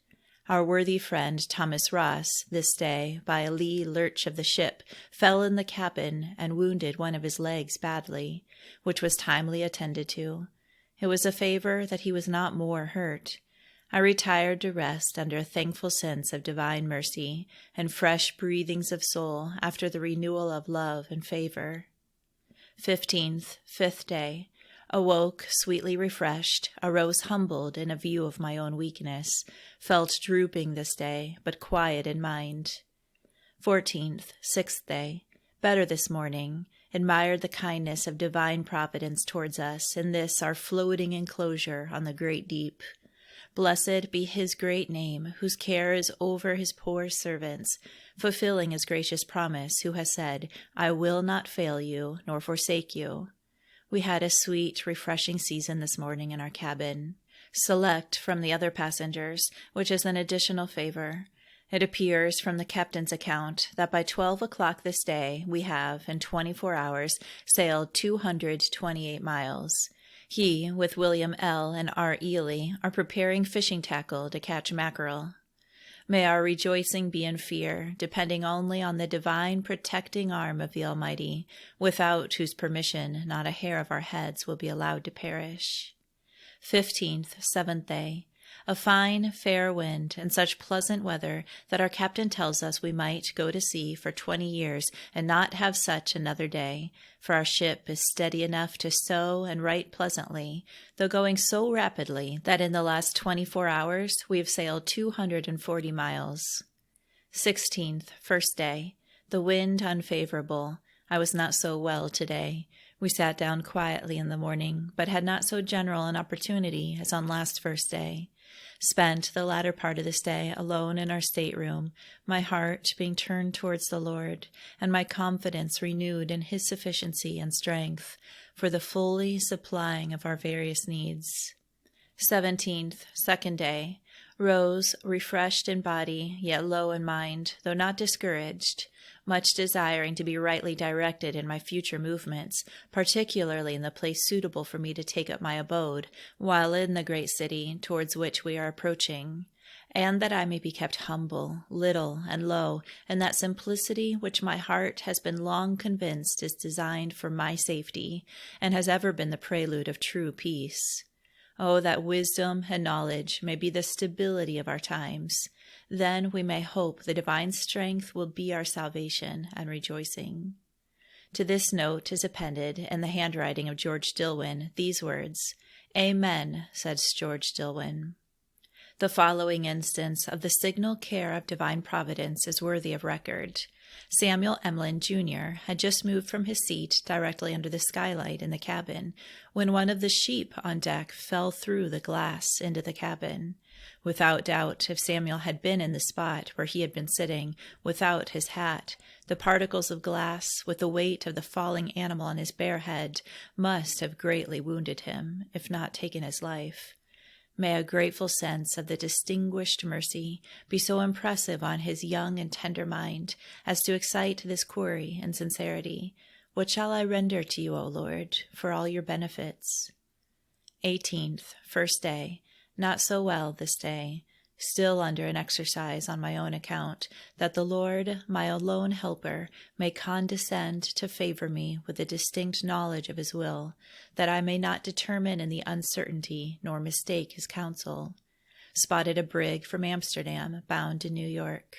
A: Our worthy friend Thomas Ross, this day, by a lee lurch of the ship, fell in the cabin and wounded one of his legs badly, which was timely attended to. It was a favor that he was not more hurt. I retired to rest under a thankful sense of divine mercy and fresh breathings of soul after the renewal of love and favor. 15th, fifth day. Awoke, sweetly refreshed, arose humbled in a view of my own weakness, felt drooping this day, but quiet in mind. 14th, sixth day. Better this morning, admired the kindness of divine providence towards us in this our floating enclosure on the great deep. Blessed be his great name, whose care is over his poor servants, fulfilling his gracious promise, who has said, I will not fail you, nor forsake you. We had a sweet, refreshing season this morning in our cabin. Select from the other passengers, which is an additional favor. It appears from the captain's account that by 12 o'clock this day we have, in 24 hours, sailed 228 miles. He, with William L. and R. Ely, are preparing fishing tackle to catch mackerel. May our rejoicing be in fear, depending only on the divine protecting arm of the Almighty, without whose permission not a hair of our heads will be allowed to perish. 15th, seventh day. A fine, fair wind, and such pleasant weather that our captain tells us we might go to sea for 20 years and not have such another day, for our ship is steady enough to sew and write pleasantly, though going so rapidly that in the last 24 hours we have sailed 240 miles. 16th, first day. The wind unfavorable. I was not so well today. We sat down quietly in the morning, but had not so general an opportunity as on last first day. Spent the latter part of this day alone in our stateroom, my heart being turned towards the Lord, and my confidence renewed in His sufficiency and strength for the fully supplying of our various needs. 17th, second day. Rose, refreshed in body, yet low in mind, though not discouraged, much desiring to be rightly directed in my future movements, particularly in the place suitable for me to take up my abode, while in the great city towards which we are approaching, and that I may be kept humble, little, and low, in that simplicity which my heart has been long convinced is designed for my safety, and has ever been the prelude of true peace. Oh, that wisdom and knowledge may be the stability of our times. Then we may hope the divine strength will be our salvation and rejoicing. To this note is appended, in the handwriting of George Dillwyn, these words, "Amen," said George Dillwyn. The following instance of the signal care of divine providence is worthy of record. Samuel Emlyn, Jr., had just moved from his seat directly under the skylight in the cabin, when one of the sheep on deck fell through the glass into the cabin. Without doubt, if Samuel had been in the spot where he had been sitting, without his hat, the particles of glass, with the weight of the falling animal on his bare head, must have greatly wounded him, if not taken his life. May a grateful sense of the distinguished mercy be so impressive on his young and tender mind as to excite this query in sincerity, "What shall I render to you, O Lord, for all your benefits?" 18th, first day. Not so well this day. Still under an exercise on my own account, that the Lord, my alone helper, may condescend to favor me with a distinct knowledge of His will, that I may not determine in the uncertainty nor mistake His counsel. Spotted a brig from Amsterdam, bound to New York.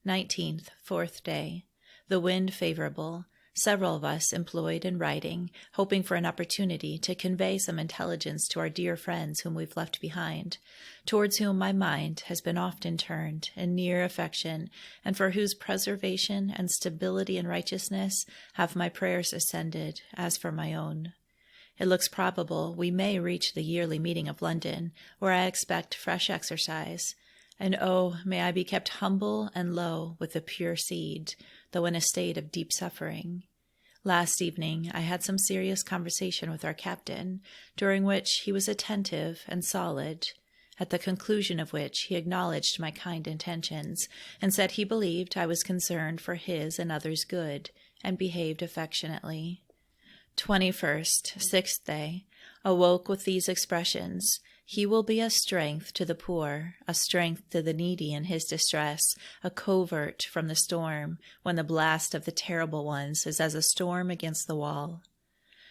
A: 19th, fourth day. The wind favorable. Several of us employed in writing, hoping for an opportunity to convey some intelligence to our dear friends whom we've left behind, towards whom my mind has been often turned in near affection, and for whose preservation and stability in righteousness have my prayers ascended, as for my own. It looks probable we may reach the yearly meeting of London, where I expect fresh exercise. And oh, may I be kept humble and low with the pure seed, though in a state of deep suffering. Last evening I had some serious conversation with our captain, during which he was attentive and solid, at the conclusion of which he acknowledged my kind intentions, and said he believed I was concerned for his and others' good, and behaved affectionately. 21st, sixth day. Awoke with these expressions: "He will be a strength to the poor, a strength to the needy in his distress, a covert from the storm, when the blast of the terrible ones is as a storm against the wall."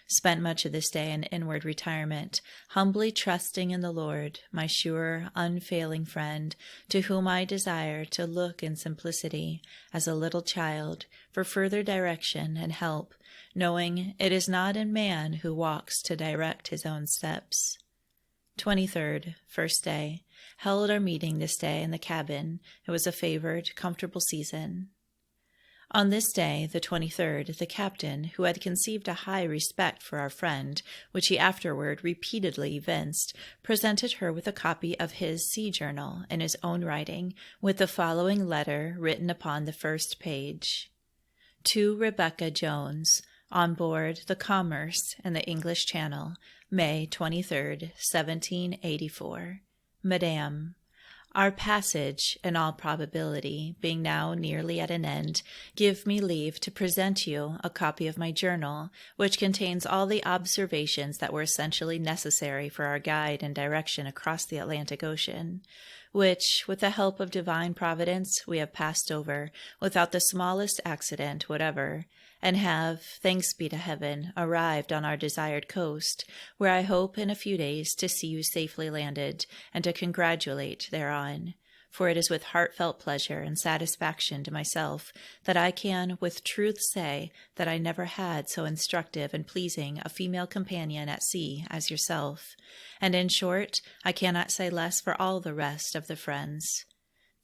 A: Spent much of this day in inward retirement, humbly trusting in the Lord, my sure, unfailing friend, to whom I desire to look in simplicity, as a little child, for further direction and help, knowing it is not in man who walks to direct his own steps. 23rd, first day. Held our meeting this day in the cabin. It was a favored, comfortable season. On this day, the 23rd, the captain, who had conceived a high respect for our friend, which he afterward repeatedly evinced, presented her with a copy of his sea journal in his own writing, with the following letter written upon the first page. To Rebecca Jones, on board the Commerce in the English Channel, May 23rd, 1784. Madame, our passage, in all probability, being now nearly at an end, give me leave to present you a copy of my journal, which contains all the observations that were essentially necessary for our guide and direction across the Atlantic Ocean, which, with the help of divine providence, we have passed over without the smallest accident whatever, and have, thanks be to heaven, arrived on our desired coast, where I hope in a few days to see you safely landed, and to congratulate thereon. For it is with heartfelt pleasure and satisfaction to myself that I can with truth say that I never had so instructive and pleasing a female companion at sea as yourself, and in short, I cannot say less for all the rest of the friends.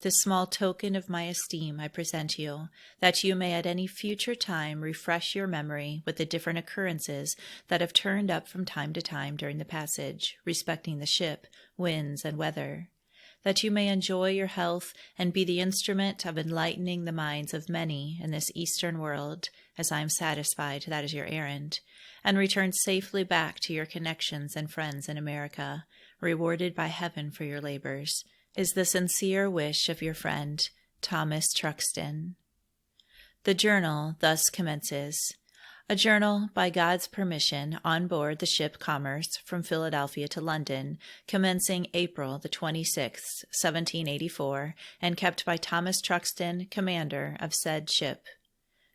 A: This small token of my esteem I present you, that you may at any future time refresh your memory with the different occurrences that have turned up from time to time during the passage, respecting the ship, winds, and weather, that you may enjoy your health and be the instrument of enlightening the minds of many in this eastern world, as I am satisfied that is your errand, and return safely back to your connections and friends in America, rewarded by heaven for your labors, is the sincere wish of your friend, Thomas Truxton. The journal thus commences. A journal, by God's permission, on board the ship Commerce from Philadelphia to London, commencing April the 26th, 1784, and kept by Thomas Truxton, commander of said ship.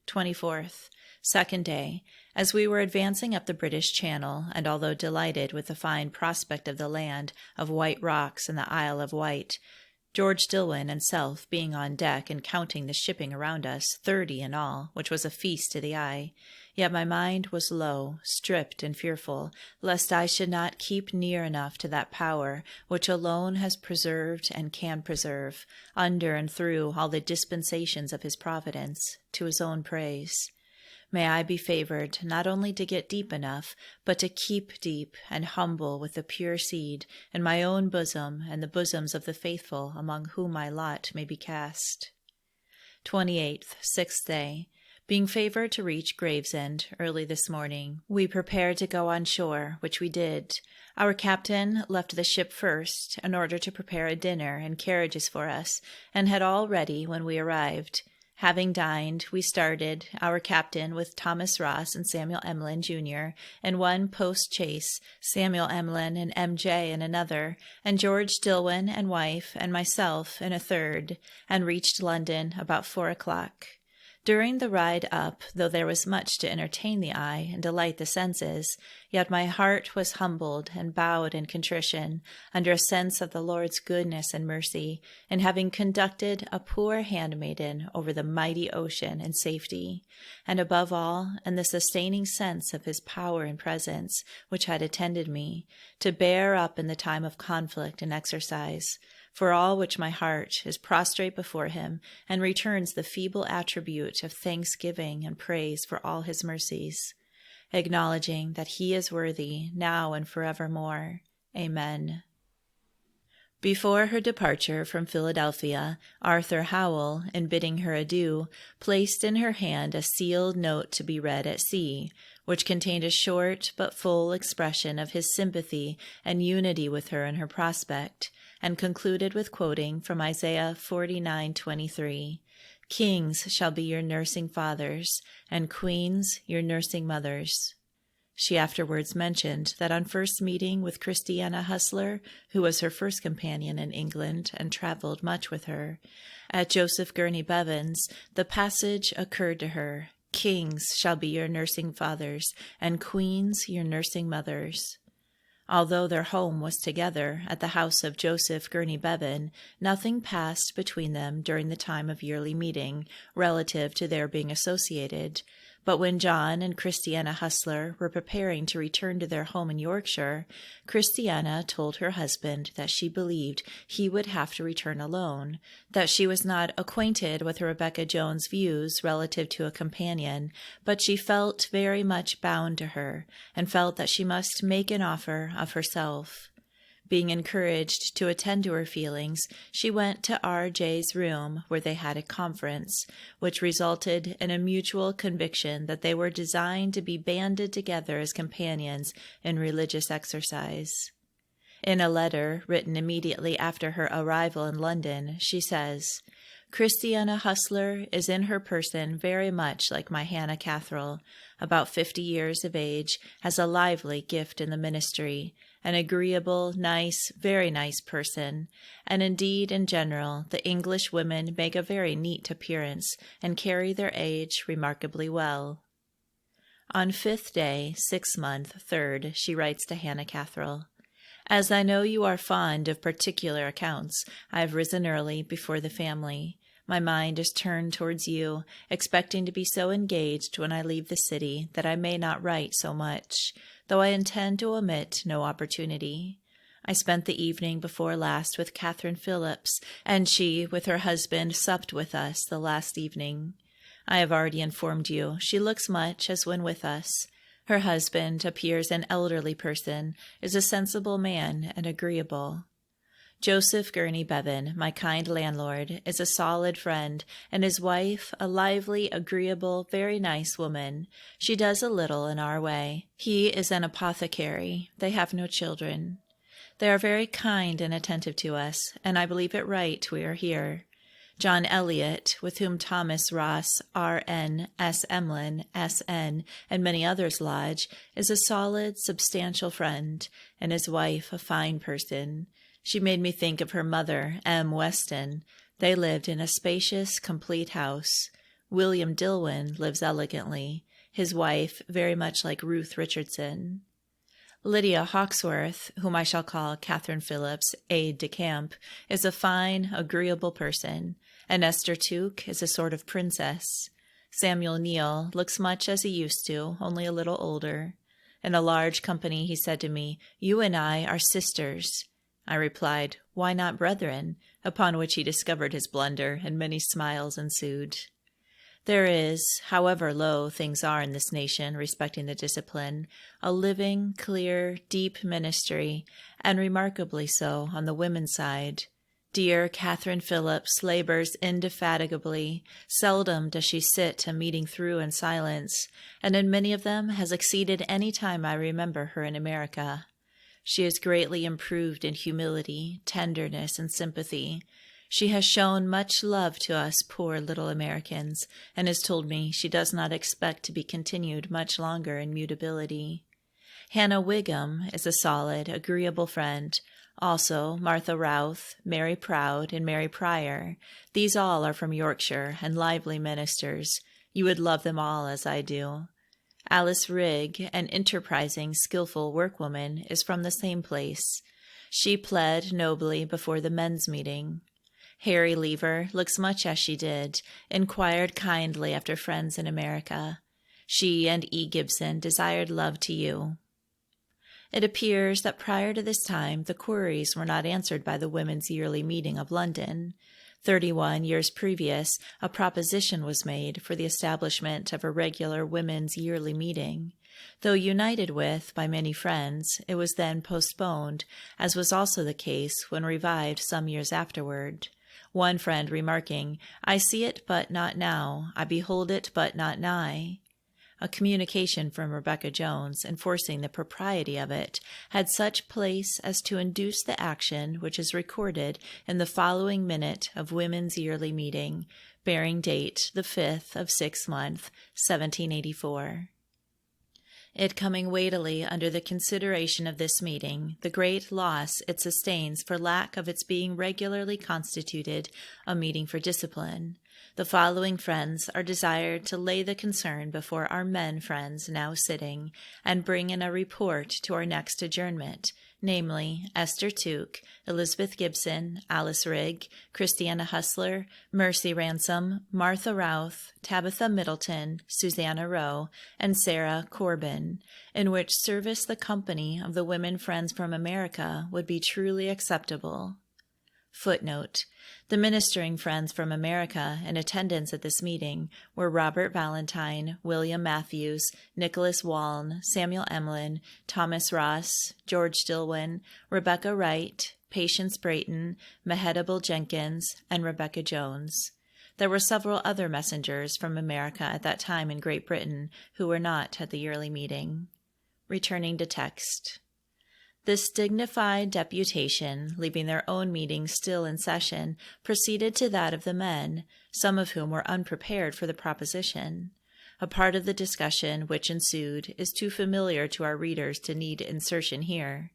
A: 24th. Second day. As we were advancing up the British Channel, and although delighted with the fine prospect of the land of White Rocks and the Isle of Wight, George Dillwyn and self being on deck and counting the shipping around us, 30 in all, which was a feast to the eye, yet my mind was low, stripped, and fearful, lest I should not keep near enough to that power which alone has preserved and can preserve, under and through all the dispensations of his providence, to his own praise. May I be favored not only to get deep enough, but to keep deep and humble with the pure seed in my own bosom and the bosoms of the faithful among whom my lot may be cast. 28th, 6th day. Being favored to reach Gravesend early this morning, we prepared to go on shore, which we did. Our captain left the ship first in order to prepare a dinner and carriages for us, and had all ready when we arrived. Having dined, we started, our captain with Thomas Ross and Samuel Emlyn, Jr., in one post-chaise, Samuel Emlyn and M.J. in another, and George Dillwyn and wife and myself in a third, and reached London about 4 o'clock. During the ride up, though there was much to entertain the eye and delight the senses, yet my heart was humbled and bowed in contrition under a sense of the Lord's goodness and mercy in having conducted a poor handmaiden over the mighty ocean in safety, and above all, in the sustaining sense of his power and presence which had attended me, to bear up in the time of conflict and exercise, for all which my heart is prostrate before him and returns the feeble attribute of thanksgiving and praise for all his mercies, acknowledging that he is worthy now and forevermore. Amen. Before her departure from Philadelphia, Arthur Howell, in bidding her adieu, placed in her hand a sealed note to be read at sea, which contained a short but full expression of his sympathy and unity with her in her prospect, and concluded with quoting from Isaiah 49:23, "Kings shall be your nursing fathers, and queens your nursing mothers." She afterwards mentioned that on first meeting with Christiana Hustler, who was her first companion in England and traveled much with her, at Joseph Gurney Bevan's, the passage occurred to her, "Kings shall be your nursing fathers, and queens your nursing mothers." Although their home was together at the house of Joseph Gurney Bevan, nothing passed between them during the time of yearly meeting relative to their being associated. But when John and Christiana Hustler were preparing to return to their home in Yorkshire, Christiana told her husband that she believed he would have to return alone, that she was not acquainted with Rebecca Jones's views relative to a companion, but she felt very much bound to her, and felt that she must make an offer of herself. Being encouraged to attend to her feelings, she went to R.J.'s room, where they had a conference, which resulted in a mutual conviction that they were designed to be banded together as companions in religious exercise. In a letter written immediately after her arrival in London, she says, "Christiana Hustler is in her person very much like my Hannah Catherall, about 50 years of age, has a lively gift in the ministry, an agreeable, nice, very nice person, and indeed, in general, the English women make a very neat appearance and carry their age remarkably well." On 5th day, 6th month, 3rd, she writes to Hannah Catherall, "As I know you are fond of particular accounts, I have risen early before the family. My mind is turned towards you, expecting to be so engaged when I leave the city that I may not write so much, though I intend to omit no opportunity. I spent the evening before last with Catherine Phillips, and she, with her husband, supped with us the last evening. I have already informed you she looks much as when with us. Her husband appears an elderly person, is a sensible man and agreeable. Joseph Gurney Bevan, my kind landlord, is a solid friend, and his wife a lively, agreeable, very nice woman. She does a little in our way. He is an apothecary. They have no children. They are very kind and attentive to us, and I believe it right we are here. John Eliot, with whom Thomas Ross, R.N., S. Emlyn, S.N., and many others lodge, is a solid, substantial friend, and his wife a fine person. She made me think of her mother, M. Weston. They lived in a spacious, complete house. William Dillwyn lives elegantly, his wife very much like Ruth Richardson. Lydia Hawkesworth, whom I shall call Catherine Phillips, aide-de-camp, is a fine, agreeable person, and Esther Tuke is a sort of princess. Samuel Neal looks much as he used to, only a little older. In a large company he said to me, "You and I are sisters." I replied, "Why not brethren?" upon which he discovered his blunder, and many smiles ensued. There is, however low things are in this nation respecting the discipline, a living, clear, deep ministry, and remarkably so on the women's side. Dear Catherine Phillips labors indefatigably. Seldom does she sit a meeting through in silence, and in many of them has exceeded any time I remember her in America. She is greatly improved in humility, tenderness, and sympathy. She has shown much love to us poor little Americans, and has told me she does not expect to be continued much longer in mutability. Hannah Wigham is a solid, agreeable friend. Also Martha Routh, Mary Proud, and Mary Pryor. These all are from Yorkshire, and lively ministers. You would love them all as I do. Alice Rigg, an enterprising, skilful workwoman, is from the same place. She pled nobly before the men's meeting. Harry Lever looks much as she did, inquired kindly after friends in America. She and E. Gibson desired love to you. It appears that prior to this time the queries were not answered by the Women's Yearly Meeting of London. 31 years previous, a proposition was made for the establishment of a regular Women's Yearly Meeting. Though united with by many friends, it was then postponed, as was also the case when revived some years afterward. One friend remarking, "I see it, but not now. I behold it, but not nigh." A communication from Rebecca Jones, enforcing the propriety of it, had such place as to induce the action which is recorded in the following minute of Women's Yearly Meeting, bearing date the 5th of 6th month, 1784. It coming weightily under the consideration of this meeting, the great loss it sustains for lack of its being regularly constituted a meeting for discipline, the following friends are desired to lay the concern before our men friends now sitting, and bring in a report to our next adjournment, namely, Esther Tuke, Elizabeth Gibson, Alice Rigg, Christiana Hustler, Mercy Ransom, Martha Routh, Tabitha Middleton, Susanna Rowe, and Sarah Corbin, in which service the company of the women friends from America would be truly acceptable. Footnote: the ministering friends from America in attendance at this meeting were Robert Valentine, William Matthews, Nicholas Waln, Samuel Emlyn, Thomas Ross, George Dillwyn, Rebecca Wright, Patience Brayton, Mehetabel Jenkins, and Rebecca Jones. There were several other messengers from America at that time in Great Britain who were not at the yearly meeting. Returning to text. This dignified deputation, leaving their own meeting still in session, proceeded to that of the men, some of whom were unprepared for the proposition. A part of the discussion which ensued is too familiar to our readers to need insertion here.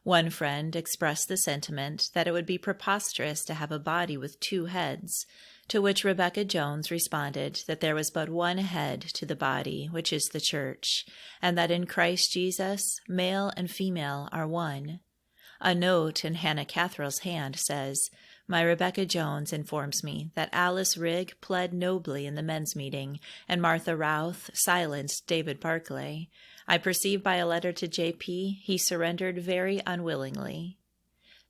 A: One friend expressed the sentiment that it would be preposterous to have a body with 2 heads. To which Rebecca Jones responded that there was but one head to the body, which is the church, and that in Christ Jesus, male and female are one. A note in Hannah Catherall's hand says, "My Rebecca Jones informs me that Alice Rigg pled nobly in the men's meeting, and Martha Routh silenced David Barclay. I perceive by a letter to J.P. he surrendered very unwillingly."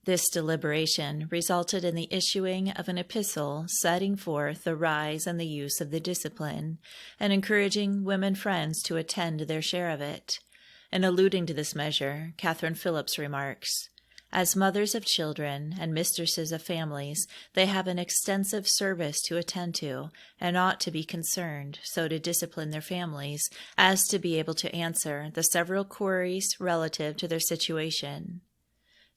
A: This deliberation resulted in the issuing of an epistle setting forth the rise and the use of the discipline, and encouraging women friends to attend to their share of it. In alluding to this measure, Catherine Phillips remarks, "As mothers of children and mistresses of families, they have an extensive service to attend to, and ought to be concerned so to discipline their families as to be able to answer the several queries relative to their situation."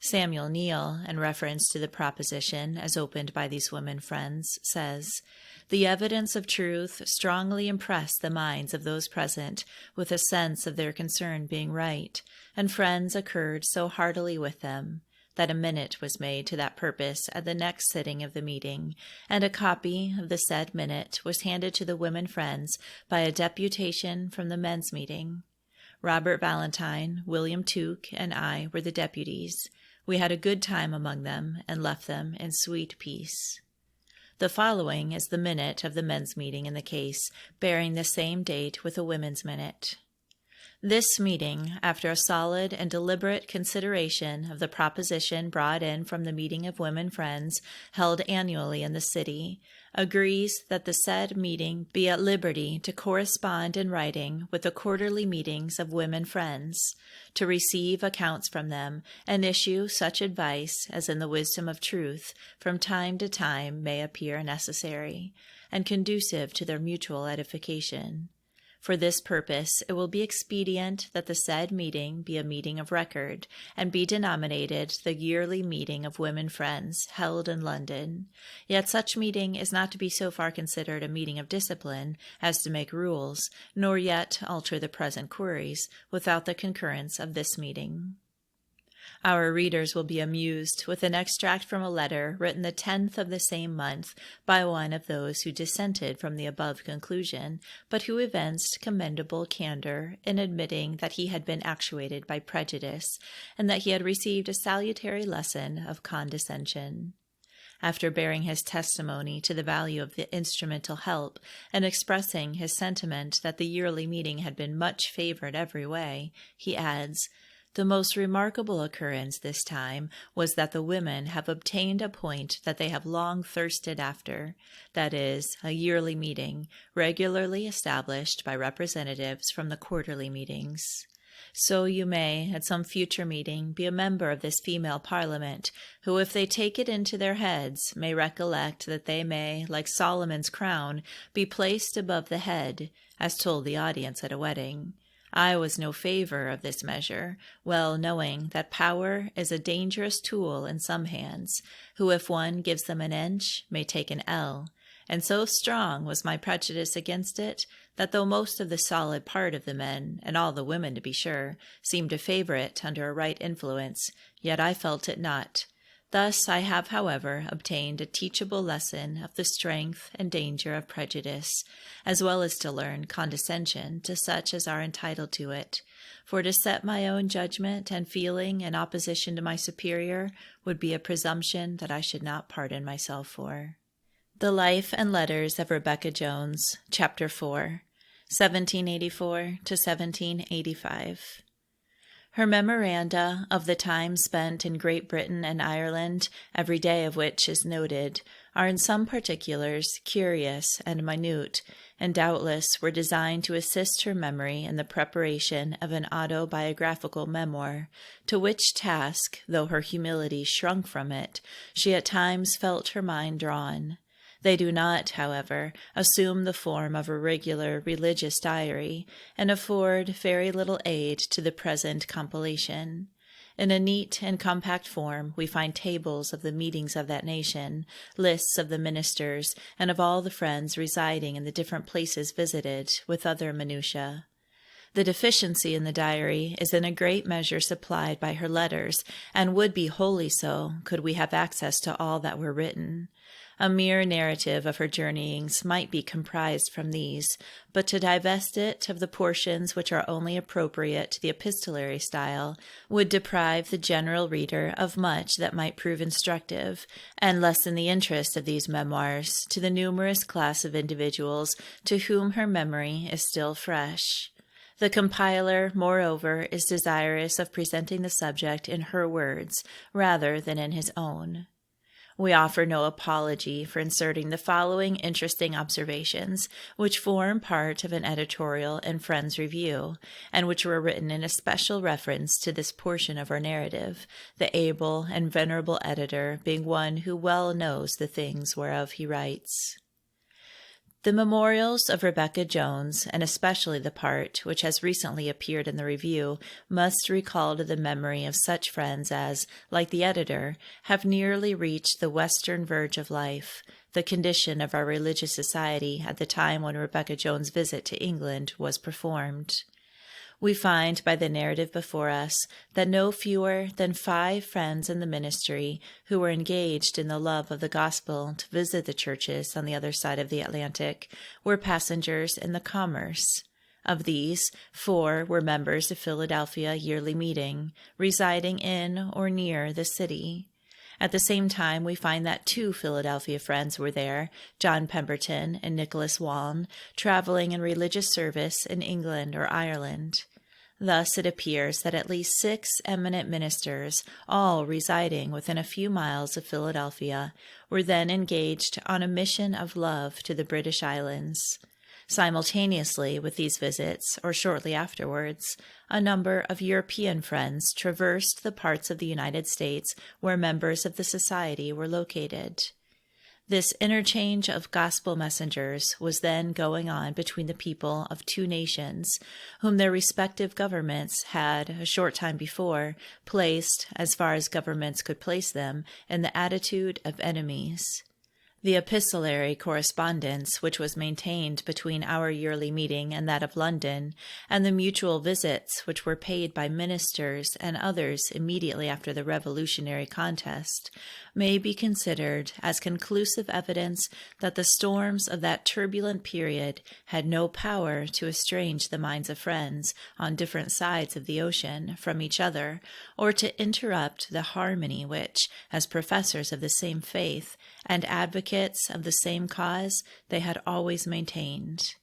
A: Samuel Neal, in reference to the proposition as opened by these women friends, says, "The evidence of truth strongly impressed the minds of those present with a sense of their concern being right, and friends occurred so heartily with them, that a minute was made to that purpose at the next sitting of the meeting, and a copy of the said minute was handed to the women friends by a deputation from the men's meeting. Robert Valentine, William Tuke, and I were the deputies. We had a good time among them, and left them in sweet peace." The following is the minute of the men's meeting in the case, bearing the same date with the women's minute. This meeting, after a solid and deliberate consideration of the proposition brought in from the meeting of women friends held annually in the city, agrees that the said meeting be at liberty to correspond in writing with the quarterly meetings of women friends, to receive accounts from them, and issue such advice as in the wisdom of truth from time to time may appear necessary, and conducive to their mutual edification. For this purpose it will be expedient that the said meeting be a meeting of record, and be denominated the yearly meeting of women friends, held in London. Yet such meeting is not to be so far considered a meeting of discipline as to make rules, nor yet alter the present queries, without the concurrence of this meeting. Our readers will be amused with an extract from a letter written the 10th of the same month by one of those who dissented from the above conclusion, but who evinced commendable candor in admitting that he had been actuated by prejudice, and that he had received a salutary lesson of condescension. After bearing his testimony to the value of the instrumental help, and expressing his sentiment that the yearly meeting had been much favored every way, he adds, "The most remarkable occurrence this time was that the women have obtained a point that they have long thirsted after, that is, a yearly meeting, regularly established by representatives from the quarterly meetings. So you may, at some future meeting, be a member of this female parliament, who, if they take it into their heads, may recollect that they may, like Solomon's crown, be placed above the head, as told the audience at a wedding. I was no favor of this measure, well knowing that power is a dangerous tool in some hands, who if one gives them an inch may take an ell, and so strong was my prejudice against it, that though most of the solid part of the men, and all the women to be sure, seemed to favor it under a right influence, yet I felt it not. Thus I have, however, obtained a teachable lesson of the strength and danger of prejudice, as well as to learn condescension to such as are entitled to it. For to set my own judgment and feeling in opposition to my superior would be a presumption that I should not pardon myself for." The Life and Letters of Rebecca Jones, Chapter 4, 1784 to 1785. Her memoranda of the time spent in Great Britain and Ireland, every day of which is noted, are in some particulars curious and minute, and doubtless were designed to assist her memory in the preparation of an autobiographical memoir, to which task, though her humility shrunk from it, she at times felt her mind drawn. They do not, however, assume the form of a regular religious diary, and afford very little aid to the present compilation. In a neat and compact form we find tables of the meetings of that nation, lists of the ministers, and of all the friends residing in the different places visited, with other minutiae. The deficiency in the diary is in a great measure supplied by her letters, and would be wholly so could we have access to all that were written. A mere narrative of her journeyings might be comprised from these, but to divest it of the portions which are only appropriate to the epistolary style would deprive the general reader of much that might prove instructive, and lessen the interest of these memoirs to the numerous class of individuals to whom her memory is still fresh. The compiler, moreover, is desirous of presenting the subject in her words rather than in his own. We offer no apology for inserting the following interesting observations, which form part of an editorial in Friend's Review, and which were written in especial reference to this portion of our narrative, the able and venerable editor being one who well knows the things whereof he writes. The memorials of Rebecca Jones, and especially the part which has recently appeared in the review, must recall to the memory of such friends as, like the editor, have nearly reached the western verge of life, the condition of our religious society at the time when Rebecca Jones' visit to England was performed. We find by the narrative before us that no fewer than 5 friends in the ministry who were engaged in the love of the gospel to visit the churches on the other side of the Atlantic were passengers in the Commerce. Of these, 4 were members of Philadelphia Yearly Meeting, residing in or near the city. At the same time, we find that 2 Philadelphia friends were there, John Pemberton and Nicholas Waln, traveling in religious service in England or Ireland. Thus it appears that at least 6 eminent ministers, all residing within a few miles of Philadelphia, were then engaged on a mission of love to the British Islands. Simultaneously with these visits, or shortly afterwards, a number of European friends traversed the parts of the United States where members of the society were located. This interchange of gospel messengers was then going on between the people of 2 nations, whom their respective governments had, a short time before, placed, as far as governments could place them, in the attitude of enemies. The epistolary correspondence which was maintained between our yearly meeting and that of London, and the mutual visits which were paid by ministers and others immediately after the revolutionary contest, may be considered as conclusive evidence that the storms of that turbulent period had no power to estrange the minds of friends on different sides of the ocean from each other, or to interrupt the harmony which, as professors of the same faith and advocates of the same cause, they had always maintained.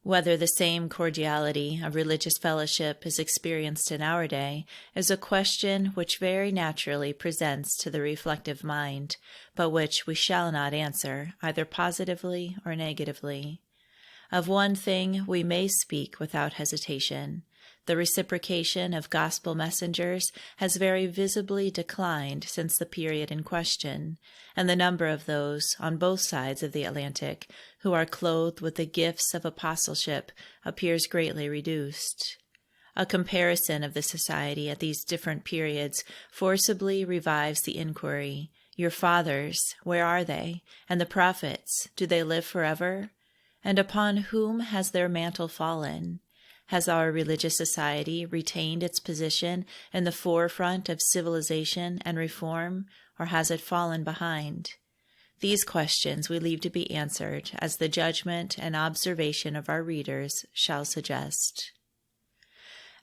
A: Whether the same cordiality of religious fellowship is experienced in our day is a question which very naturally presents to the reflective mind, but which we shall not answer either positively or negatively. Of one thing we may speak without hesitation. The reciprocation of gospel messengers has very visibly declined since the period in question, and the number of those on both sides of the Atlantic who are clothed with the gifts of apostleship appears greatly reduced. A comparison of the society at these different periods forcibly revives the inquiry, your fathers, where are they? And the prophets, do they live forever? And upon whom has their mantle fallen? Has our religious society retained its position in the forefront of civilization and reform, or has it fallen behind? These questions we leave to be answered as the judgment and observation of our readers shall suggest.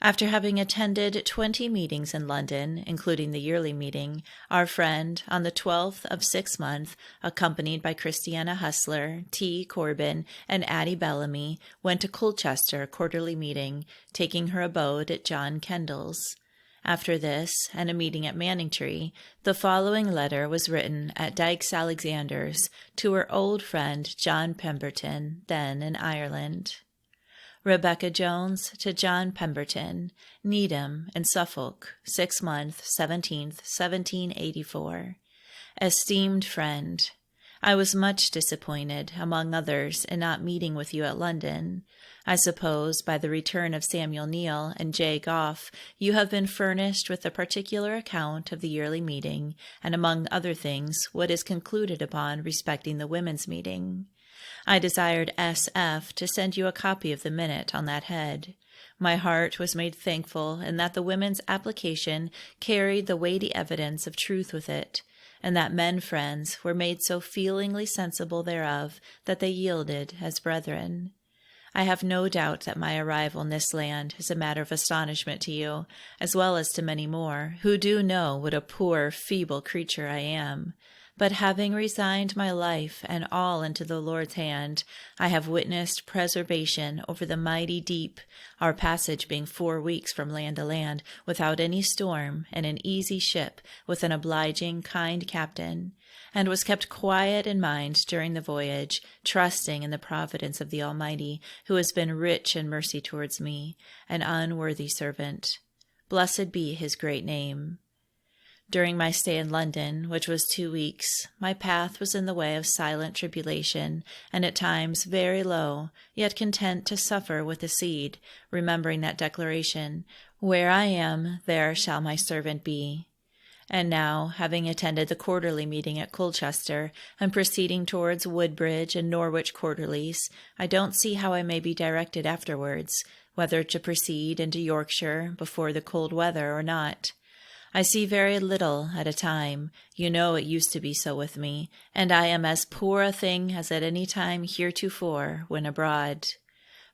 A: After having attended 20 meetings in London, including the yearly meeting, our friend, on the 12th of 6th month, accompanied by Christiana Hustler, T. Corbin, and Addie Bellamy, went to Colchester quarterly meeting, taking her abode at John Kendall's. After this, and a meeting at Manningtree, the following letter was written at Dykes Alexander's to her old friend John Pemberton, then in Ireland. Rebecca Jones to John Pemberton, Needham, in Suffolk, 6th month, 17th, 1784. Esteemed friend, I was much disappointed, among others, in not meeting with you at London. I suppose by the return of Samuel Neal and J. Goff, you have been furnished with a particular account of the yearly meeting, and among other things, what is concluded upon respecting the women's meeting. I desired S.F. to send you a copy of the minute on that head. My heart was made thankful in that the women's application carried the weighty evidence of truth with it, and that men friends were made so feelingly sensible thereof that they yielded as brethren. I have no doubt that my arrival in this land is a matter of astonishment to you, as well as to many more, who do know what a poor, feeble creature I am. But having resigned my life and all into the Lord's hand, I have witnessed preservation over the mighty deep, our passage being 4 weeks from land to land, without any storm, in an easy ship, with an obliging, kind captain, and was kept quiet in mind during the voyage, trusting in the providence of the Almighty, who has been rich in mercy towards me, an unworthy servant. Blessed be his great name. During my stay in London, which was 2 weeks, my path was in the way of silent tribulation, and at times very low, yet content to suffer with the seed, remembering that declaration, "Where I am, there shall my servant be." And now, having attended the quarterly meeting at Colchester, and proceeding towards Woodbridge and Norwich quarterlies, I don't see how I may be directed afterwards, whether to proceed into Yorkshire before the cold weather or not. I see very little at a time. You know it used to be so with me, and I am as poor a thing as at any time heretofore when abroad.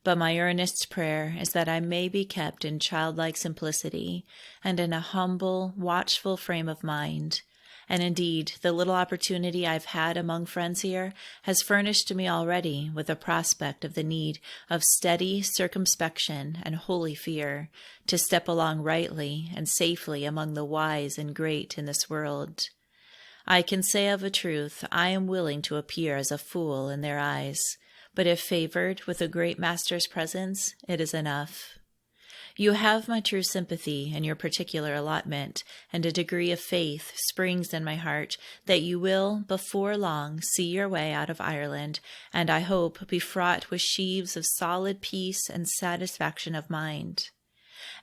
A: But my earnest prayer is that I may be kept in childlike simplicity, and in a humble, watchful frame of mind. And indeed, the little opportunity I've had among friends here has furnished to me already with a prospect of the need of steady circumspection and holy fear, to step along rightly and safely among the wise and great in this world. I can say of a truth, I am willing to appear as a fool in their eyes, but if favored with a great master's presence, it is enough. You have my true sympathy in your particular allotment, and a degree of faith springs in my heart that you will before long see your way out of Ireland, and I hope be fraught with sheaves of solid peace and satisfaction of mind.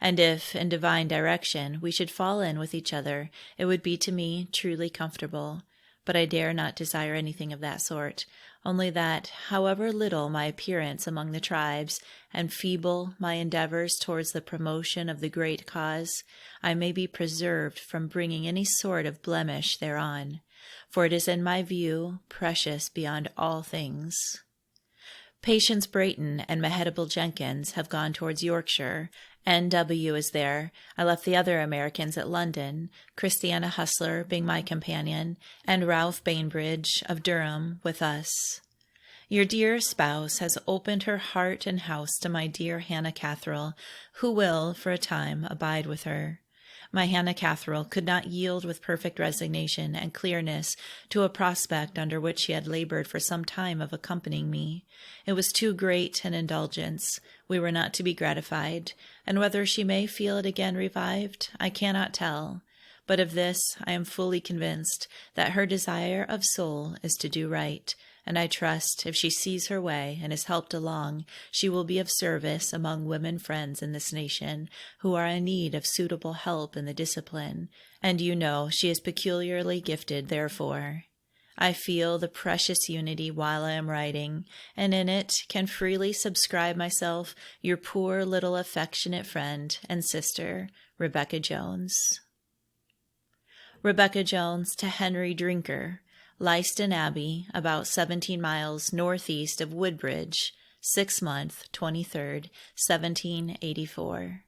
A: And if, in divine direction, we should fall in with each other, it would be to me truly comfortable. But I dare not desire anything of that sort, only that, however little my appearance among the tribes, and feeble my endeavors towards the promotion of the great cause, I may be preserved from bringing any sort of blemish thereon, for it is in my view precious beyond all things. Patience Brayton and Mehitable Jenkins have gone towards Yorkshire. N.W. is there. I left the other Americans at London, Christiana Hustler being my companion, and Ralph Bainbridge of Durham with us. Your dear spouse has opened her heart and house to my dear Hannah Catherall, who will, for a time, abide with her. My Hannah Catherall could not yield with perfect resignation and clearness to a prospect under which she had labored for some time of accompanying me. It was too great an indulgence. We were not to be gratified, and whether she may feel it again revived, I cannot tell. But of this I am fully convinced, that her desire of soul is to do right, and I trust if she sees her way and is helped along, she will be of service among women friends in this nation who are in need of suitable help in the discipline, and you know she is peculiarly gifted therefore. I feel the precious unity while I am writing, and in it can freely subscribe myself your poor little affectionate friend and sister, Rebecca Jones. Rebecca Jones to Henry Drinker, Leiston Abbey, about 17 miles northeast of Woodbridge, 6 month, 23rd, 1784.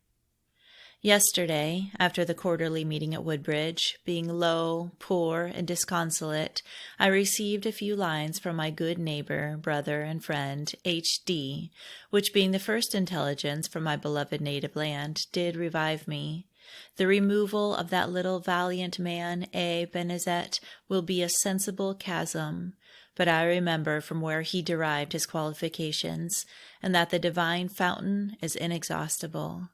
A: Yesterday, after the quarterly meeting at Woodbridge, being low, poor, and disconsolate, I received a few lines from my good neighbor, brother, and friend, H.D., which being the first intelligence from my beloved native land, did revive me. The removal of that little valiant man, A. Benezet, will be a sensible chasm, but I remember from where he derived his qualifications, and that the divine fountain is inexhaustible.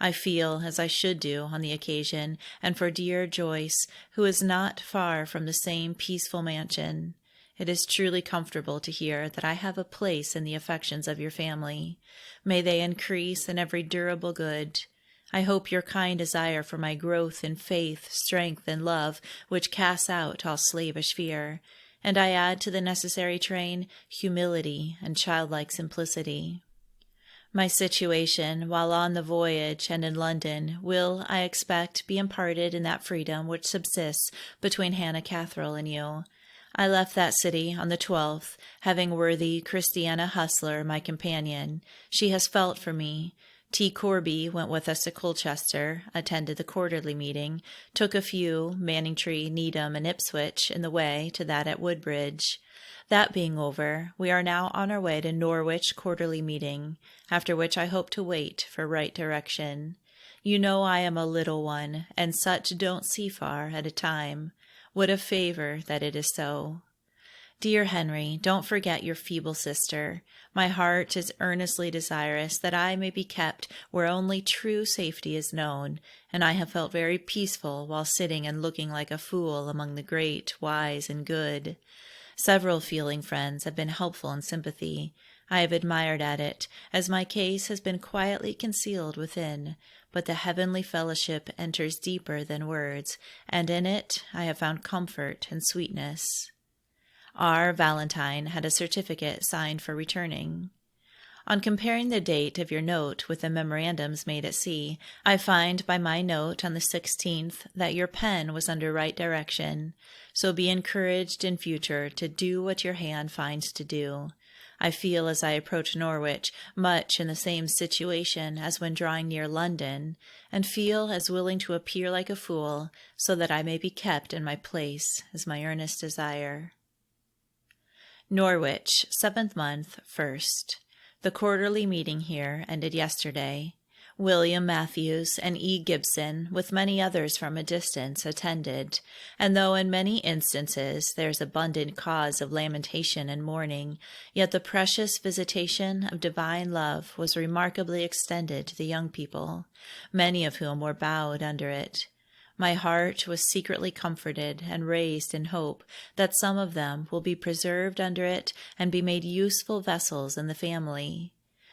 A: I feel as I should do on the occasion, and for dear Joyce, who is not far from the same peaceful mansion. It is truly comfortable to hear that I have a place in the affections of your family. May they increase in every durable good. I hope your kind desire for my growth in faith, strength, and love, which casts out all slavish fear, and I add to the necessary train humility and childlike simplicity. My situation while on the voyage and in London will, I expect, be imparted in that freedom which subsists between Hannah Catherall and you. I left that city on the 12th, having worthy Christiana Hustler, my companion. She has felt for me. T. Corby went with us to Colchester, attended the quarterly meeting, took a few, Manningtree, Needham, and Ipswich, in the way to that at Woodbridge. That being over, we are now on our way to Norwich quarterly meeting, after which I hope to wait for right direction. You know I am a little one, and such don't see far at a time. What a favor that it is so. Dear Henry, don't forget your feeble sister. My heart is earnestly desirous that I may be kept where only true safety is known, and I have felt very peaceful while sitting and looking like a fool among the great, wise, and good. Several feeling friends have been helpful in sympathy. I have admired at it, as my case has been quietly concealed within, but the heavenly fellowship enters deeper than words, and in it I have found comfort and sweetness. R. Valentine had a certificate signed for returning. On comparing the date of your note with the memorandums made at sea, I find by my note on the 16th that your pen was under right direction, so be encouraged in future to do what your hand finds to do. I feel as I approach Norwich much in the same situation as when drawing near London, and feel as willing to appear like a fool, so that I may be kept in my place, is my earnest desire. Norwich, 7th month, 1st. The quarterly meeting here ended yesterday. William Matthews and E. Gibson, with many others from a distance, attended, and though in many instances there is abundant cause of lamentation and mourning, yet the precious visitation of divine love was remarkably extended to the young people, many of whom were bowed under it. My heart was secretly comforted and raised in hope that some of them will be preserved under it and be made useful vessels in the family.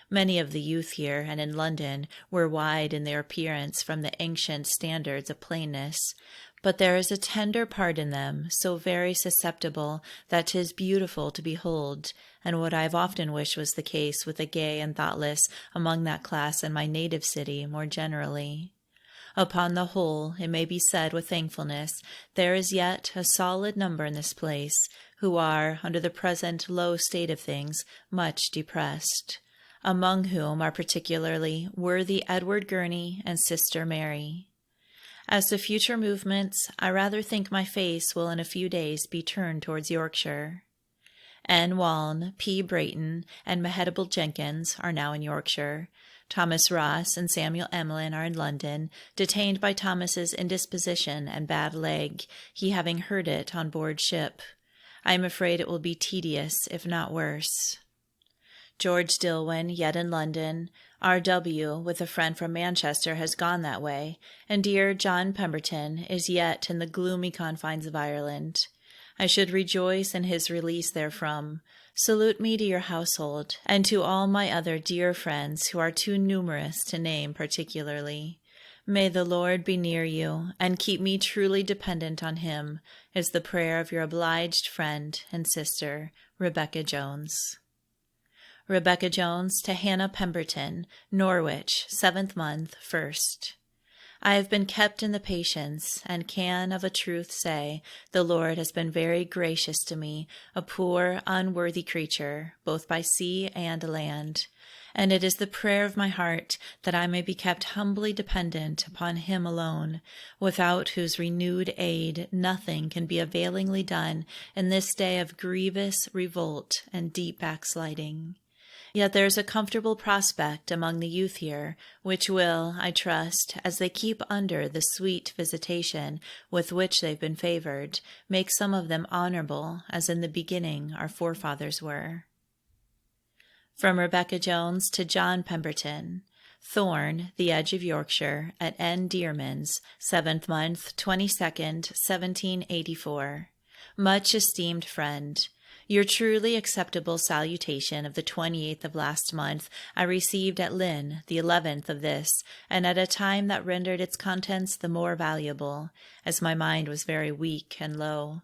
A: Many of the youth here and in London were wide in their appearance from the ancient standards of plainness, but there is a tender part in them so very susceptible that 'tis beautiful to behold, and what I have often wished was the case with the gay and thoughtless among that class in my native city more generally. Upon the whole, it may be said with thankfulness, there is yet a solid number in this place who are, under the present low state of things, much depressed, among whom are particularly worthy Edward Gurney and Sister Mary. As to future movements, I rather think my face will in a few days be turned towards Yorkshire. N. Waln, P. Brayton, and Mehetabel Jenkins are now in Yorkshire. Thomas Ross and Samuel Emlyn are in London, detained by Thomas's indisposition and bad leg, he having heard it on board ship. I am afraid it will be tedious, if not worse. George Dillwyn, yet in London. R.W., with a friend from Manchester, has gone that way, and dear John Pemberton is yet in the gloomy confines of Ireland. I should rejoice in his release therefrom. Salute me to your household, and to all my other dear friends who are too numerous to name particularly. May the Lord be near you, and keep me truly dependent on him, is the prayer of your obliged friend and sister, Rebecca Jones. Rebecca Jones to Hannah Pemberton, Norwich, 7th month, 1st. I have been kept in the patience, and can of a truth say the Lord has been very gracious to me, a poor, unworthy creature, both by sea and land. And it is the prayer of my heart that I may be kept humbly dependent upon him alone, without whose renewed aid nothing can be availingly done in this day of grievous revolt and deep backsliding. Yet there is a comfortable prospect among the youth here, which will, I trust, as they keep under the sweet visitation with which they've been favored, make some of them honorable, as in the beginning our forefathers were. From Rebecca Jones to John Pemberton. Thorn, the edge of Yorkshire, at N. Dearman's, 7th month, 22nd, 1784. Much esteemed friend, your truly acceptable salutation of the 28th of last month I received at Lynn, the 11th of this, and at a time that rendered its contents the more valuable, as my mind was very weak and low.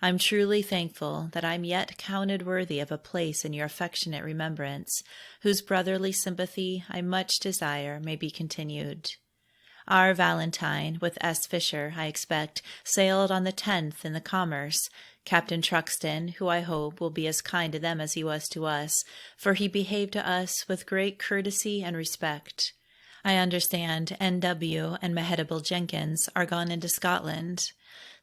A: I'm truly thankful that I'm yet counted worthy of a place in your affectionate remembrance, whose brotherly sympathy I much desire may be continued. Our Valentine, with S. Fisher, I expect, sailed on the 10th in the Commerce. Captain Truxton, who I hope will be as kind to them as he was to us, for he behaved to us with great courtesy and respect. I understand N.W. and Mehitable Jenkins are gone into Scotland.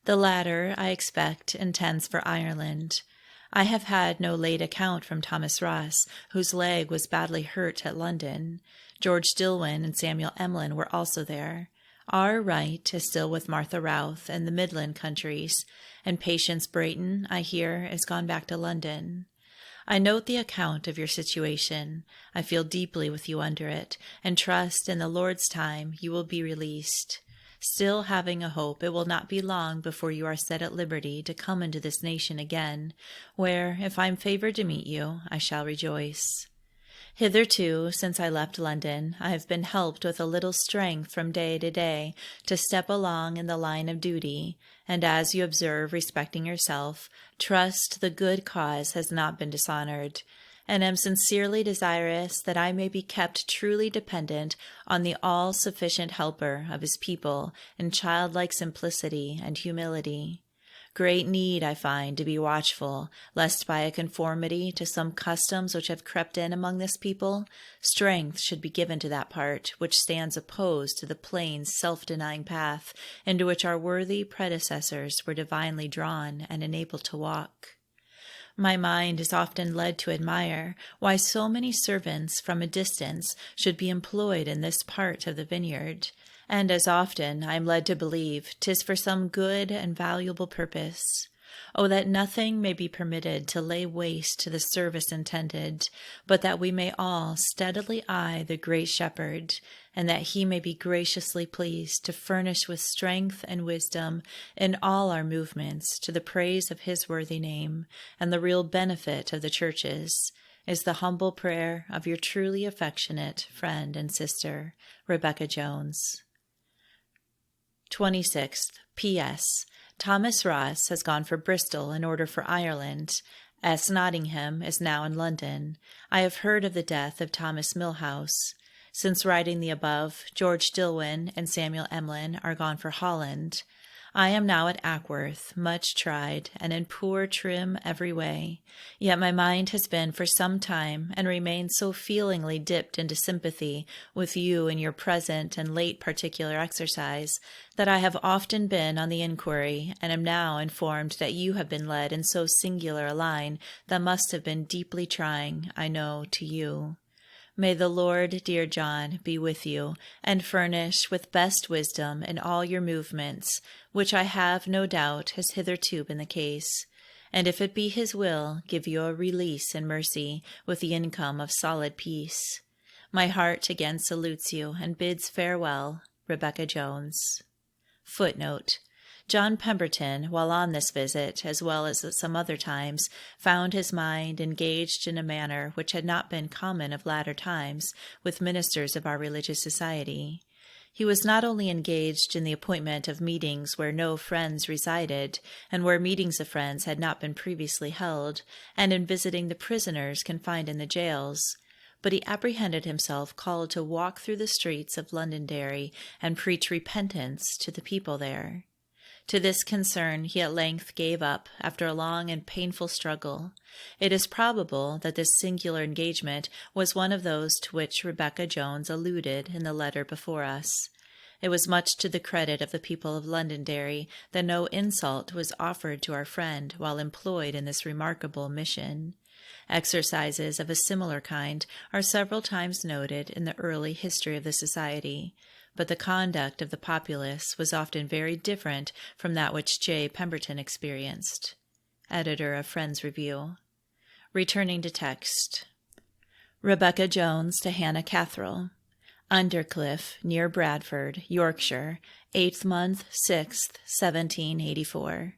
A: The latter, I expect, intends for Ireland. I have had no late account from Thomas Ross, whose leg was badly hurt at London. George Dillwyn and Samuel Emlyn were also there. R. Wright is still with Martha Routh in the Midland countries, and Patience Brayton, I hear, is gone back to London. I note the account of your situation. I feel deeply with you under it, and trust in the Lord's time you will be released. Still having a hope it will not be long before you are set at liberty to come into this nation again, where, if I am favored to meet you, I shall rejoice. Hitherto, since I left London, I have been helped with a little strength from day to day to step along in the line of duty, and as you observe respecting yourself, trust the good cause has not been dishonored, and am sincerely desirous that I may be kept truly dependent on the all-sufficient helper of his people in childlike simplicity and humility. Great need I find to be watchful, lest by a conformity to some customs which have crept in among this people, strength should be given to that part which stands opposed to the plain self-denying path into which our worthy predecessors were divinely drawn and enabled to walk. My mind is often led to admire why so many servants from a distance should be employed in this part of the vineyard, and as often I am led to believe 'tis for some good and valuable purpose. Oh, that nothing may be permitted to lay waste to the service intended, but that we may all steadily eye the great Shepherd, and that he may be graciously pleased to furnish with strength and wisdom in all our movements to the praise of his worthy name and the real benefit of the churches, is the humble prayer of your truly affectionate friend and sister, Rebecca Jones. 26th. P.S. Thomas Ross has gone for Bristol in order for Ireland. S. Nottingham is now in London. I have heard of the death of Thomas Milhouse. Since writing the above, George Dillwyn and Samuel Emlyn are gone for Holland. I am now at Ackworth, much tried, and in poor trim every way. Yet my mind has been for some time, and remains so feelingly dipped into sympathy with you in your present and late particular exercise, that I have often been on the inquiry, and am now informed that you have been led in so singular a line that must have been deeply trying, I know, to you. May the Lord, dear John, be with you, and furnish with best wisdom in all your movements, which I have no doubt has hitherto been the case, and if it be his will, give you a release in mercy with the income of solid peace. My heart again salutes you and bids farewell, Rebecca Jones. Footnote: John Pemberton, while on this visit, as well as at some other times, found his mind engaged in a manner which had not been common of latter times with ministers of our religious society. He was not only engaged in the appointment of meetings where no friends resided, and where meetings of friends had not been previously held, and in visiting the prisoners confined in the jails, but he apprehended himself called to walk through the streets of Londonderry and preach repentance to the people there. To this concern he at length gave up after a long and painful struggle. It is probable that this singular engagement was one of those to which Rebecca Jones alluded in the letter before us. It was much to the credit of the people of Londonderry that no insult was offered to our friend while employed in this remarkable mission. Exercises of a similar kind are several times noted in the early history of the society, but the conduct of the populace was often very different from that which J. Pemberton experienced. Editor of Friends Review. Returning to text. Rebecca Jones to Hannah Catherall. Undercliff, near Bradford, Yorkshire, 8th month, 6th, 1784.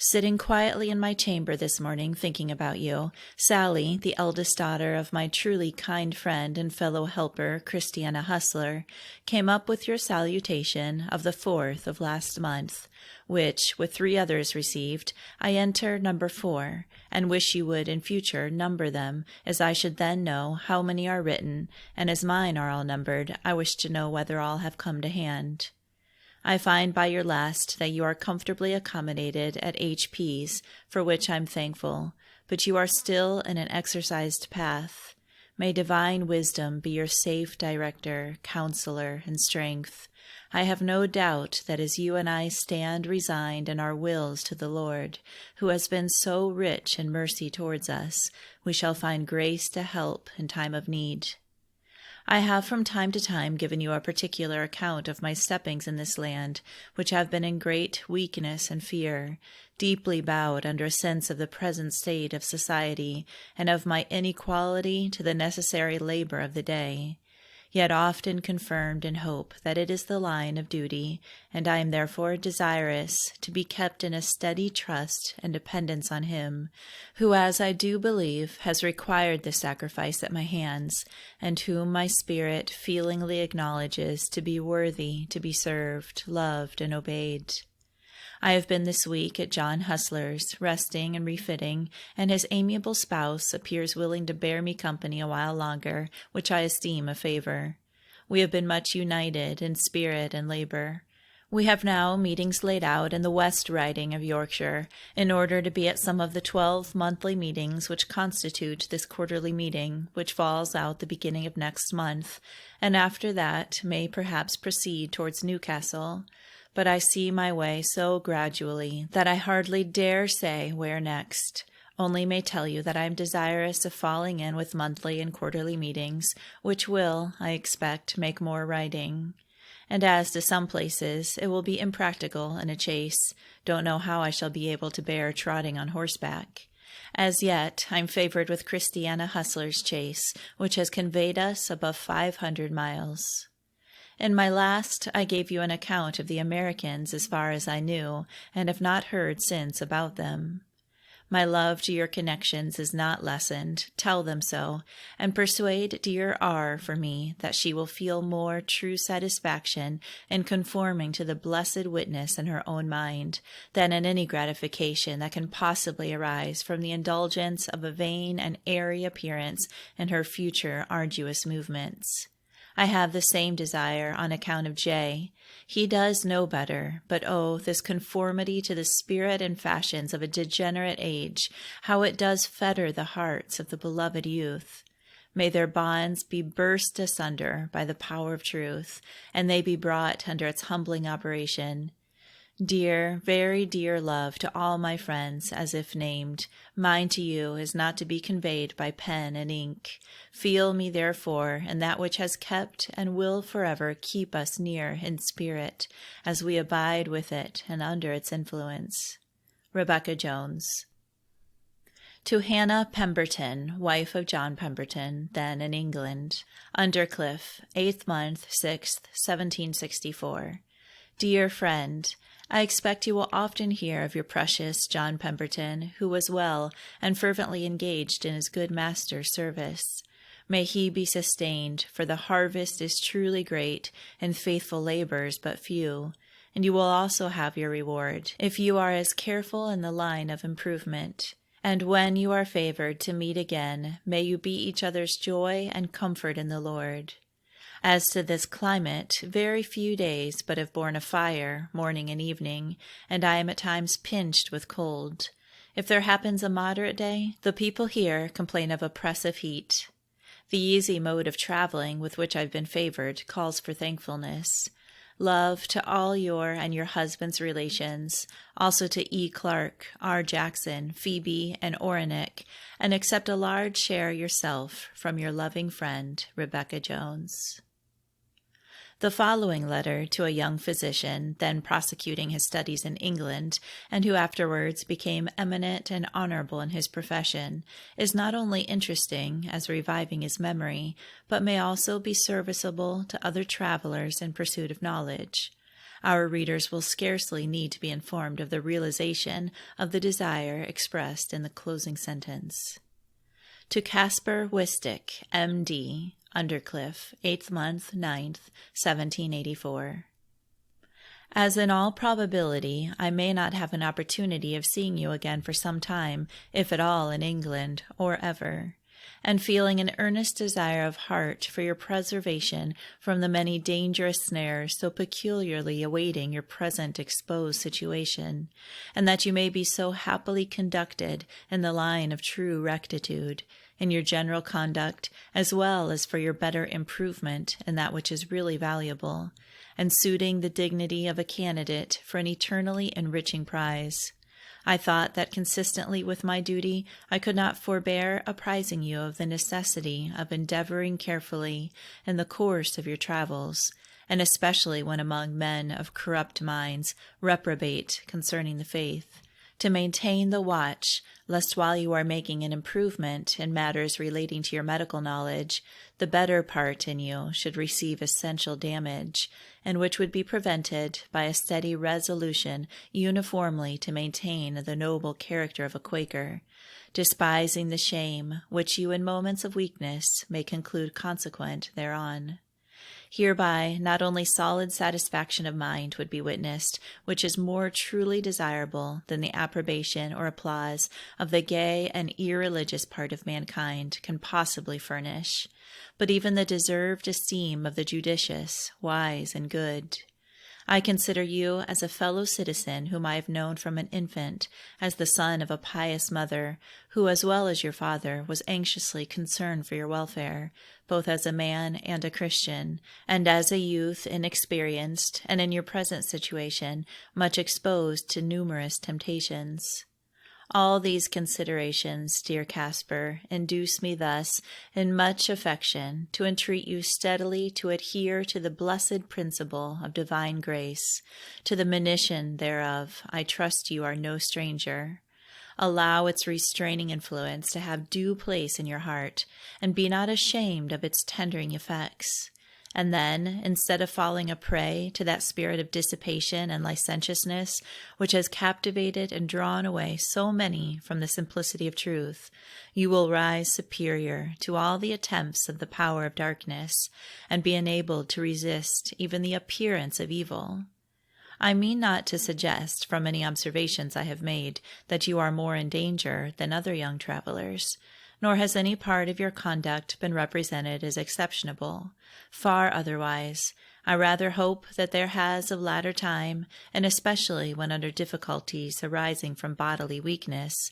A: Sitting quietly in my chamber this morning thinking about you, Sally, the eldest daughter of my truly kind friend and fellow helper, Christiana Hustler, came up with your salutation of the 4th of last month, which, with 3 others received, I enter number 4, and wish you would in future number them, as I should then know how many are written, and as mine are all numbered, I wish to know whether all have come to hand. I find by your last that you are comfortably accommodated at H.P.'s, for which I'm thankful, but you are still in an exercised path. May divine wisdom be your safe director, counselor, and strength. I have no doubt that as you and I stand resigned in our wills to the Lord, who has been so rich in mercy towards us, we shall find grace to help in time of need. I have from time to time given you a particular account of my steppings in this land, which have been in great weakness and fear, deeply bowed under a sense of the present state of society, and of my inequality to the necessary labor of the day, yet often confirmed in hope that it is the line of duty, and I am therefore desirous to be kept in a steady trust and dependence on Him, who, as I do believe, has required this sacrifice at my hands, and whom my spirit feelingly acknowledges to be worthy to be served, loved, and obeyed. I have been this week at John Hustler's, resting and refitting, and his amiable spouse appears willing to bear me company a while longer, which I esteem a favor. We have been much united in spirit and labor. We have now meetings laid out in the West Riding of Yorkshire, in order to be at some of the 12 monthly meetings which constitute this quarterly meeting, which falls out the beginning of next month, and after that may perhaps proceed towards Newcastle. But I see my way so gradually that I hardly dare say where next, only may tell you that I am desirous of falling in with monthly and quarterly meetings, which will, I expect, make more riding. And as to some places, it will be impractical in a chase. Don't know how I shall be able to bear trotting on horseback. As yet, I'm favored with Christiana Hustler's chase, which has conveyed us above 500 miles. In my last, I gave you an account of the Americans as far as I knew, and have not heard since about them. My love to your connections is not lessened. Tell them so, and persuade dear R. for me that she will feel more true satisfaction in conforming to the blessed witness in her own mind than in any gratification that can possibly arise from the indulgence of a vain and airy appearance in her future arduous movements. I have the same desire on account of J. He does know better, but oh, this conformity to the spirit and fashions of a degenerate age, how it does fetter the hearts of the beloved youth. May their bonds be burst asunder by the power of truth, and they be brought under its humbling operation. Dear, very dear love to all my friends, as if named. Mine to you is not to be conveyed by pen and ink. Feel me, therefore, in that which has kept and will forever keep us near in spirit, as we abide with it and under its influence. Rebecca Jones. To Hannah Pemberton, wife of John Pemberton, then in England, Undercliff, 8th month, 6th, 1764. Dear friend, I expect you will often hear of your precious John Pemberton, who was well and fervently engaged in his good master's service. May he be sustained, for the harvest is truly great, and faithful labors but few, and you will also have your reward, if you are as careful in the line of improvement. And when you are favored to meet again, may you be each other's joy and comfort in the Lord. As to this climate, very few days but have borne a fire, morning and evening, and I am at times pinched with cold. If there happens a moderate day, the people here complain of oppressive heat. The easy mode of traveling with which I've been favored calls for thankfulness. Love to all your and your husband's relations, also to E. Clark, R. Jackson, Phoebe, and Orenick, and accept a large share yourself from your loving friend, Rebecca Jones. The following letter to a young physician, then prosecuting his studies in England, and who afterwards became eminent and honorable in his profession, is not only interesting as reviving his memory, but may also be serviceable to other travelers in pursuit of knowledge. Our readers will scarcely need to be informed of the realization of the desire expressed in the closing sentence. To Caspar Wistick, M.D., Undercliff, 8th month, 9th, 1784. As in all probability I may not have an opportunity of seeing you again for some time, if at all in England, or ever, and feeling an earnest desire of heart for your preservation from the many dangerous snares so peculiarly awaiting your present exposed situation, and that you may be so happily conducted in the line of true rectitude, in your general conduct, as well as for your better improvement in that which is really valuable, and suiting the dignity of a candidate for an eternally enriching prize, I thought that consistently with my duty I could not forbear apprising you of the necessity of endeavoring carefully in the course of your travels, and especially when among men of corrupt minds, reprobate concerning the faith, to maintain the watch, lest while you are making an improvement in matters relating to your medical knowledge, the better part in you should receive essential damage, and which would be prevented by a steady resolution uniformly to maintain the noble character of a Quaker, despising the shame which you in moments of weakness may conclude consequent thereon. Hereby not only solid satisfaction of mind would be witnessed, which is more truly desirable than the approbation or applause of the gay and irreligious part of mankind can possibly furnish, but even the deserved esteem of the judicious, wise, and good. I consider you as a fellow citizen whom I have known from an infant, as the son of a pious mother, who, as well as your father, was anxiously concerned for your welfare, both as a man and a Christian, and as a youth inexperienced, and in your present situation, much exposed to numerous temptations. All these considerations, dear Caspar, induce me thus, in much affection, to entreat you steadily to adhere to the blessed principle of divine grace. To the monition thereof I trust you are no stranger. Allow its restraining influence to have due place in your heart, and be not ashamed of its tendering effects. And then, instead of falling a prey to that spirit of dissipation and licentiousness which has captivated and drawn away so many from the simplicity of truth, you will rise superior to all the attempts of the power of darkness, and be enabled to resist even the appearance of evil. I mean not to suggest, from any observations I have made, that you are more in danger than other young travelers, nor has any part of your conduct been represented as exceptionable. Far otherwise. I rather hope that there has of latter time, and especially when under difficulties arising from bodily weakness,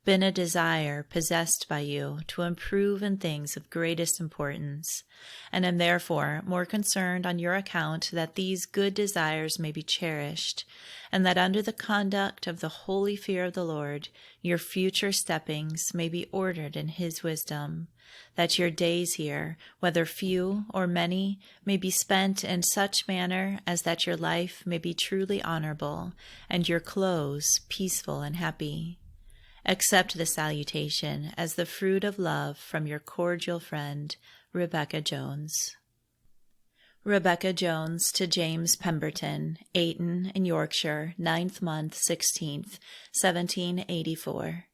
A: been a desire possessed by you to improve in things of greatest importance, and am therefore more concerned on your account that these good desires may be cherished, and that under the conduct of the holy fear of the Lord your future steppings may be ordered in his wisdom, that your days here, whether few or many, may be spent in such manner as that your life may be truly honorable, and your close peaceful and happy. Accept the salutation as the fruit of love from your cordial friend, Rebecca Jones. Rebecca Jones to James Pemberton, Ayton in Yorkshire, 9th month, 16th, 1784.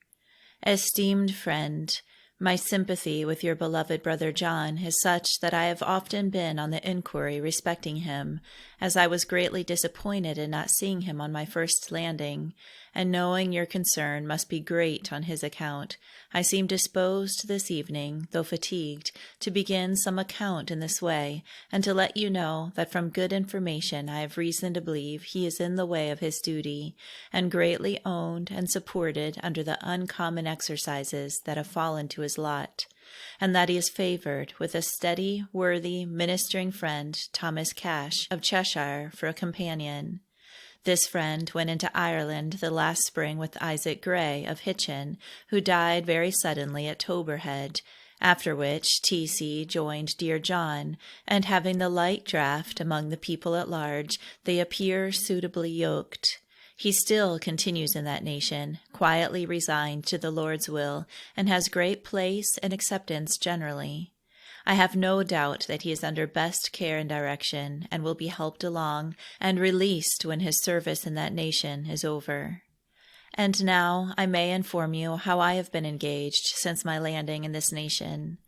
A: Esteemed friend, my sympathy with your beloved brother John is such that I have often been on the inquiry respecting him, as I was greatly disappointed in not seeing him on my first landing, and knowing your concern must be great on his account, I seem disposed this evening, though fatigued, to begin some account in this way, and to let you know that from good information I have reason to believe he is in the way of his duty, and greatly owned and supported under the uncommon exercises that have fallen to his lot, and that he is favored with a steady, worthy, ministering friend, Thomas Cash, of Cheshire, for a companion. This friend went into Ireland the last spring with Isaac Gray of Hitchin, who died very suddenly at Toberhead, after which T.C. joined dear John, and having the like draught among the people at large, they appear suitably yoked. He still continues in that nation, quietly resigned to the Lord's will, and has great place and acceptance generally. I have no doubt that he is under best care and direction, and will be helped along and released when his service in that nation is over. And now I may inform you how I have been engaged since my landing in this nation.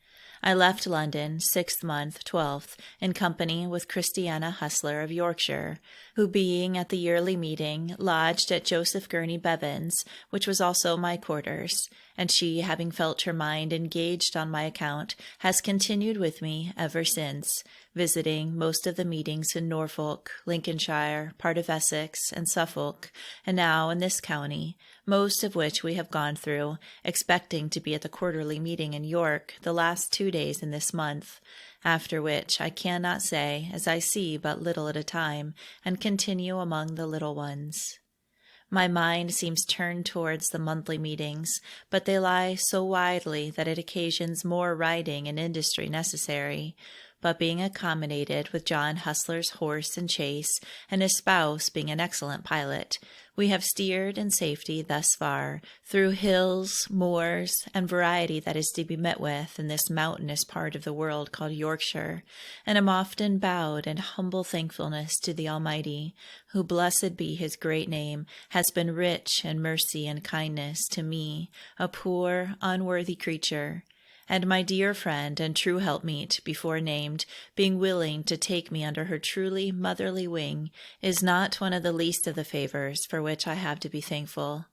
A: I left London 6th month, 12th, in company with Christiana Hustler of Yorkshire, who being at the yearly meeting, lodged at Joseph Gurney Bevan's, which was also my quarters, and she, having felt her mind engaged on my account, has continued with me ever since, visiting most of the meetings in Norfolk, Lincolnshire, part of Essex, and Suffolk, and now in this county, most of which we have gone through, expecting to be at the quarterly meeting in York the last 2 days in this month, after which I cannot say, as I see but little at a time, and continue among the little ones. My mind seems turned towards the monthly meetings, but they lie so widely that it occasions more riding and industry necessary. But being accommodated with John Hustler's horse and chaise, and his spouse being an excellent pilot, we have steered in safety thus far, through hills, moors, and variety that is to be met with in this mountainous part of the world called Yorkshire, and am often bowed in humble thankfulness to the Almighty, who, blessed be his great name, has been rich in mercy and kindness to me, a poor, unworthy creature, and my dear friend and true helpmeet, before named, being willing to take me under her truly motherly wing, is not one of the least of the favors for which I have to be thankful.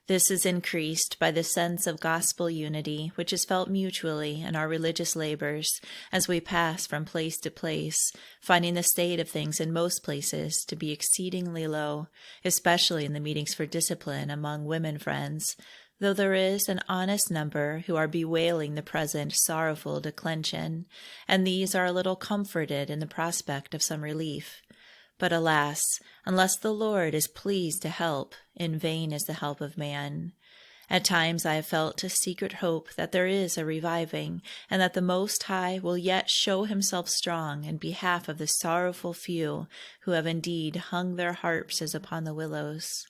A: This is increased by the sense of gospel unity which is felt mutually in our religious labors as we pass from place to place, finding the state of things in most places to be exceedingly low, especially in the meetings for discipline among women friends, though there is an honest number who are bewailing the present sorrowful declension, and these are a little comforted in the prospect of some relief. But alas, unless the Lord is pleased to help, in vain is the help of man. At times I have felt a secret hope that there is a reviving, and that the Most High will yet show himself strong in behalf of the sorrowful few who have indeed hung their harps as upon the willows.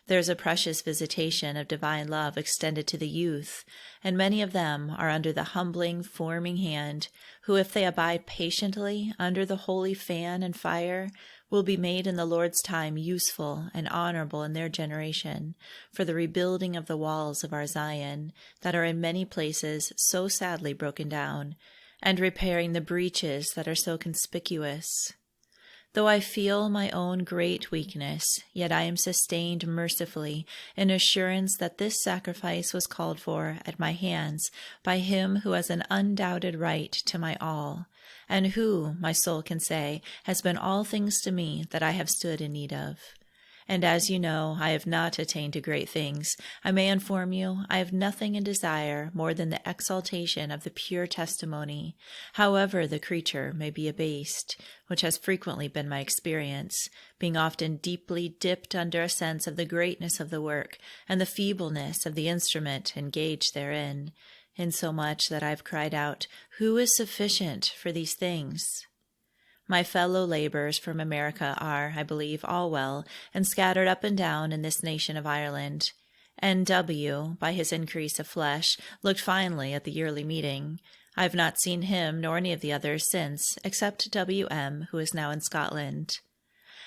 A: There is a precious visitation of divine love extended to the youth, and many of them are under the humbling, forming hand, who, if they abide patiently under the holy fan and fire, will be made in the Lord's time useful and honorable in their generation, for the rebuilding of the walls of our Zion, that are in many places so sadly broken down, and repairing the breaches that are so conspicuous. Though I feel my own great weakness, yet I am sustained mercifully in assurance that this sacrifice was called for at my hands by him who has an undoubted right to my all, and who, my soul can say, has been all things to me that I have stood in need of. And as you know, I have not attained to great things. I may inform you, I have nothing in desire more than the exaltation of the pure testimony, however the creature may be abased, which has frequently been my experience, being often deeply dipped under a sense of the greatness of the work and the feebleness of the instrument engaged therein, insomuch that I have cried out, "Who is sufficient for these things?" My fellow laborers from America are, I believe, all well, and scattered up and down in this nation of Ireland. N.W., by his increase of flesh, looked finely at the yearly meeting. I have not seen him nor any of the others since, except W.M., who is now in Scotland.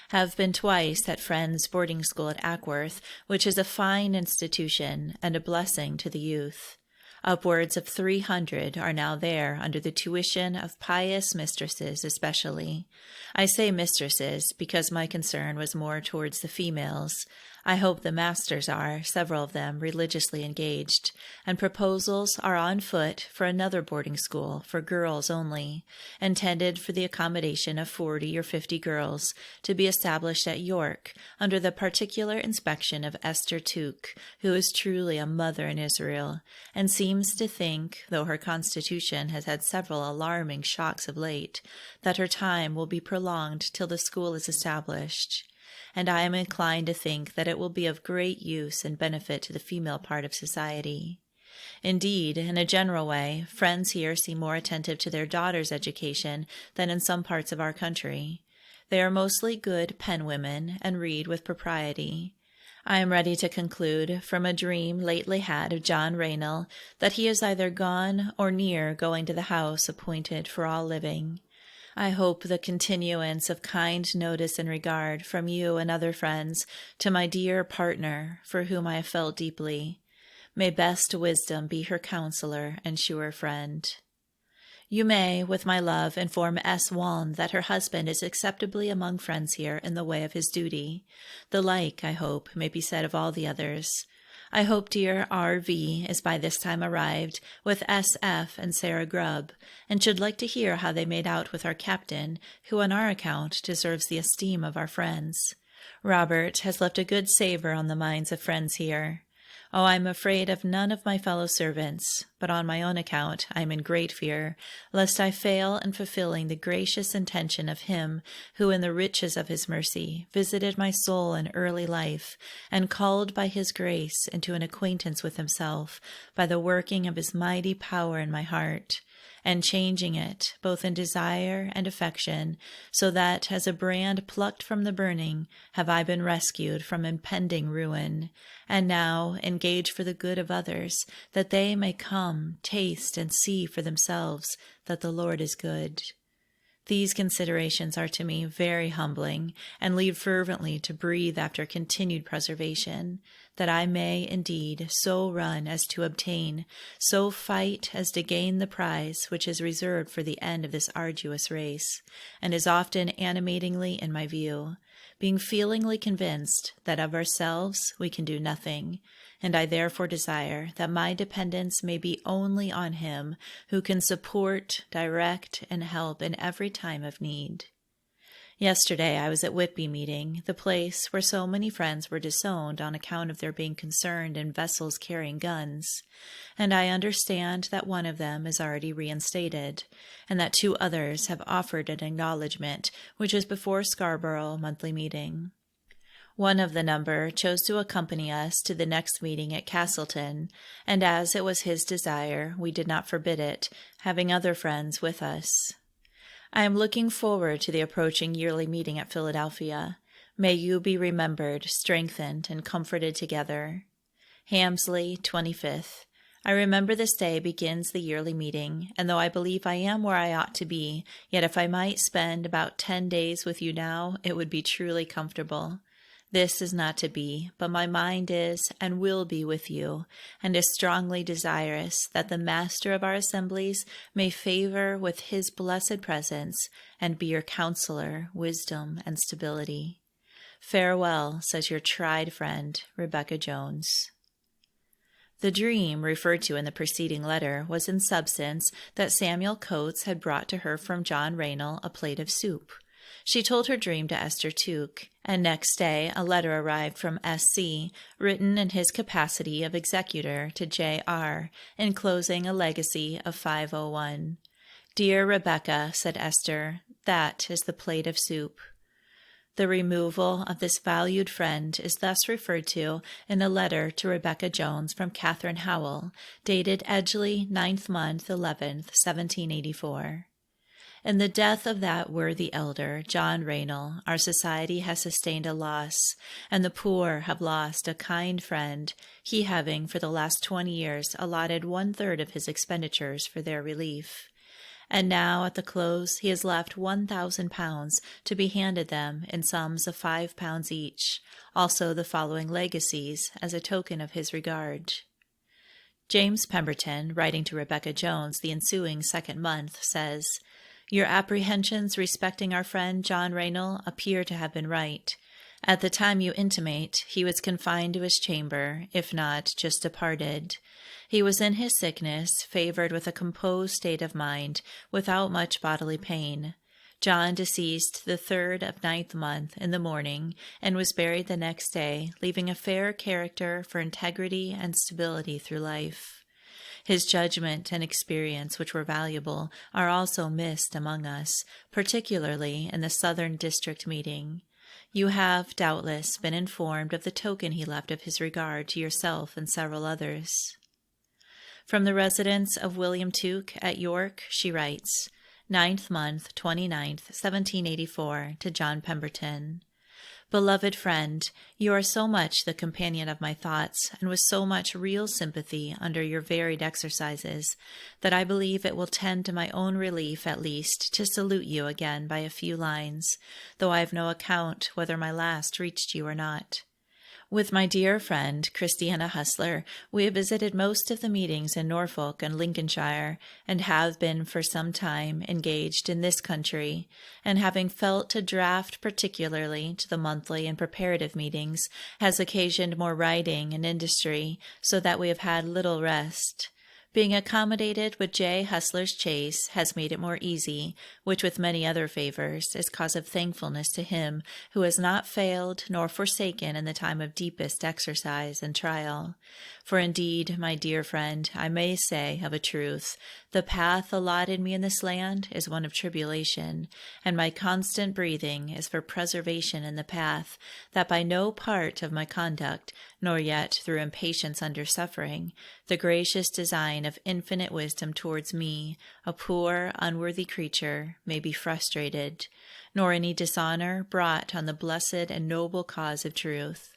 A: Have been twice at Friends' boarding school at Ackworth, which is a fine institution and a blessing to the youth. Upwards of 300 are now there under the tuition of pious mistresses especially. I say mistresses because my concern was more towards the females. I hope the masters are, several of them, religiously engaged, and proposals are on foot for another boarding school for girls only, intended for the accommodation of 40 or 50 girls, to be established at York, under the particular inspection of Esther Tuke, who is truly a mother in Israel, and seems to think, though her constitution has had several alarming shocks of late, that her time will be prolonged till the school is established. And I am inclined to think that it will be of great use and benefit to the female part of society. Indeed, in a general way, friends here seem more attentive to their daughters' education than in some parts of our country. They are mostly good penwomen and read with propriety. I am ready to conclude from a dream lately had of John Raynal that he is either gone or near going to the house appointed for all living. I hope the continuance of kind notice and regard from you and other friends to my dear partner, for whom I have felt deeply. May best wisdom be her counselor and sure friend. You may, with my love, inform S. Waln that her husband is acceptably among friends here in the way of his duty. The like, I hope, may be said of all the others. I hope dear R.V. is by this time arrived with S.F. and Sarah Grubb, and should like to hear how they made out with our captain, who on our account deserves the esteem of our friends. Robert has left a good savour on the minds of friends here. Oh, I am afraid of none of my fellow servants, but on my own account I am in great fear, lest I fail in fulfilling the gracious intention of Him who in the riches of His mercy visited my soul in early life, and called by His grace into an acquaintance with Himself by the working of His mighty power in my heart, and changing it both in desire and affection, so that, as a brand plucked from the burning, have I been rescued from impending ruin, and now engage for the good of others, that they may come, taste, and see for themselves that the Lord is good. These considerations are to me very humbling, and lead fervently to breathe after continued preservation, that I may indeed so run as to obtain, so fight as to gain the prize which is reserved for the end of this arduous race, and is often animatingly in my view, being feelingly convinced that of ourselves we can do nothing, and I therefore desire that my dependence may be only on Him who can support, direct, and help in every time of need. Yesterday I was at Whitby meeting, the place where so many friends were disowned on account of their being concerned in vessels carrying guns, and I understand that one of them is already reinstated, and that 2 others have offered an acknowledgment, which is before Scarborough monthly meeting. One of the number chose to accompany us to the next meeting at Castleton, and as it was his desire, we did not forbid it, having other friends with us. I am looking forward to the approaching yearly meeting at Philadelphia. May you be remembered, strengthened, and comforted together. Hamsley, 25th. I remember this day begins the yearly meeting, and though I believe I am where I ought to be, yet if I might spend about 10 days with you now, it would be truly comfortable. This is not to be, but my mind is and will be with you, and is strongly desirous that the Master of our assemblies may favor with His blessed presence, and be your counselor, wisdom, and stability. Farewell, says your tried friend, Rebecca Jones. The dream referred to in the preceding letter was in substance that Samuel Coates had brought to her from John Raynal a plate of soup. She told her dream to Esther Tuke, and next day a letter arrived from S.C., written in his capacity of executor to J.R., enclosing a legacy of 501. Dear Rebecca, said Esther, that is the plate of soup. The removal of this valued friend is thus referred to in a letter to Rebecca Jones from Catherine Howell, dated Edgeley, 9th month, 11th, 1784. In the death of that worthy elder, John Raynal, our society has sustained a loss, and the poor have lost a kind friend, he having for the last 20 years allotted 1/3 of his expenditures for their relief. And now at the close he has left £1,000 to be handed them in sums of £5 each, also the following legacies as a token of his regard. James Pemberton, writing to Rebecca Jones the ensuing 2nd month, says, Your apprehensions respecting our friend John Raynal appear to have been right. At the time you intimate, he was confined to his chamber, if not just departed. He was in his sickness, favored with a composed state of mind, without much bodily pain. John deceased the 3rd of 9th month in the morning, and was buried the next day, leaving a fair character for integrity and stability through life. His judgment and experience, which were valuable, are also missed among us, particularly in the Southern District meeting. You have, doubtless, been informed of the token he left of his regard to yourself and several others. From the residence of William Tuke at York, she writes, 9th month, 29th, 1784, to John Pemberton. Beloved friend, you are so much the companion of my thoughts, and with so much real sympathy under your varied exercises, that I believe it will tend to my own relief at least to salute you again by a few lines, though I have no account whether my last reached you or not. With my dear friend, Christiana Hustler, we have visited most of the meetings in Norfolk and Lincolnshire, and have been for some time engaged in this country, and having felt a draft particularly to the monthly and preparative meetings, has occasioned more writing and industry, so that we have had little rest. Being accommodated with J. Hustler's chaise has made it more easy, which with many other favors is cause of thankfulness to him who has not failed nor forsaken in the time of deepest exercise and trial. For indeed, my dear friend, I may say of a truth, the path allotted me in this land is one of tribulation, and my constant breathing is for preservation in the path, that by no part of my conduct, nor yet through impatience under suffering, the gracious design of infinite wisdom towards me, a poor, unworthy creature, may be frustrated, nor any dishonor brought on the blessed and noble cause of truth.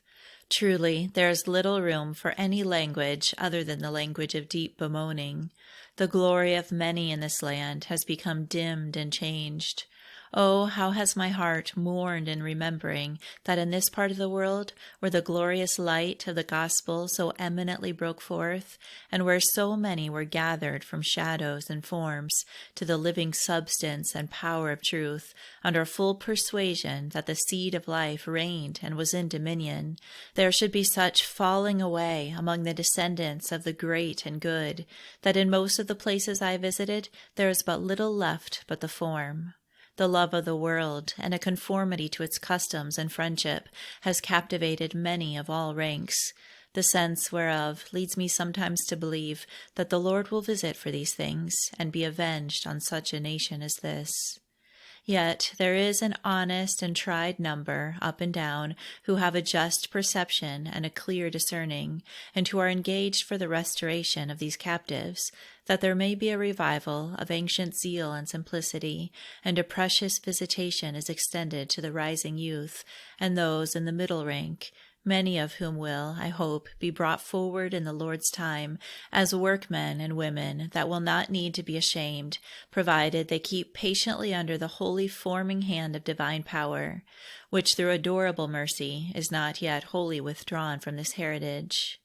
A: Truly, there is little room for any language other than the language of deep bemoaning. The glory of many in this land has become dimmed and changed. Oh, how has my heart mourned in remembering that in this part of the world, where the glorious light of the gospel so eminently broke forth, and where so many were gathered from shadows and forms to the living substance and power of truth, under full persuasion that the seed of life reigned and was in dominion, there should be such falling away among the descendants of the great and good, that in most of the places I visited there is but little left but the form. The love of the world and a conformity to its customs and friendship has captivated many of all ranks, the sense whereof leads me sometimes to believe that the Lord will visit for these things and be avenged on such a nation as this. Yet there is an honest and tried number up and down who have a just perception and a clear discerning, and who are engaged for the restoration of these captives, that there may be a revival of ancient zeal and simplicity, and a precious visitation is extended to the rising youth, and those in the middle rank, many of whom will, I hope, be brought forward in the Lord's time as workmen and women that will not need to be ashamed, provided they keep patiently under the holy forming hand of divine power, which through adorable mercy is not yet wholly withdrawn from this heritage.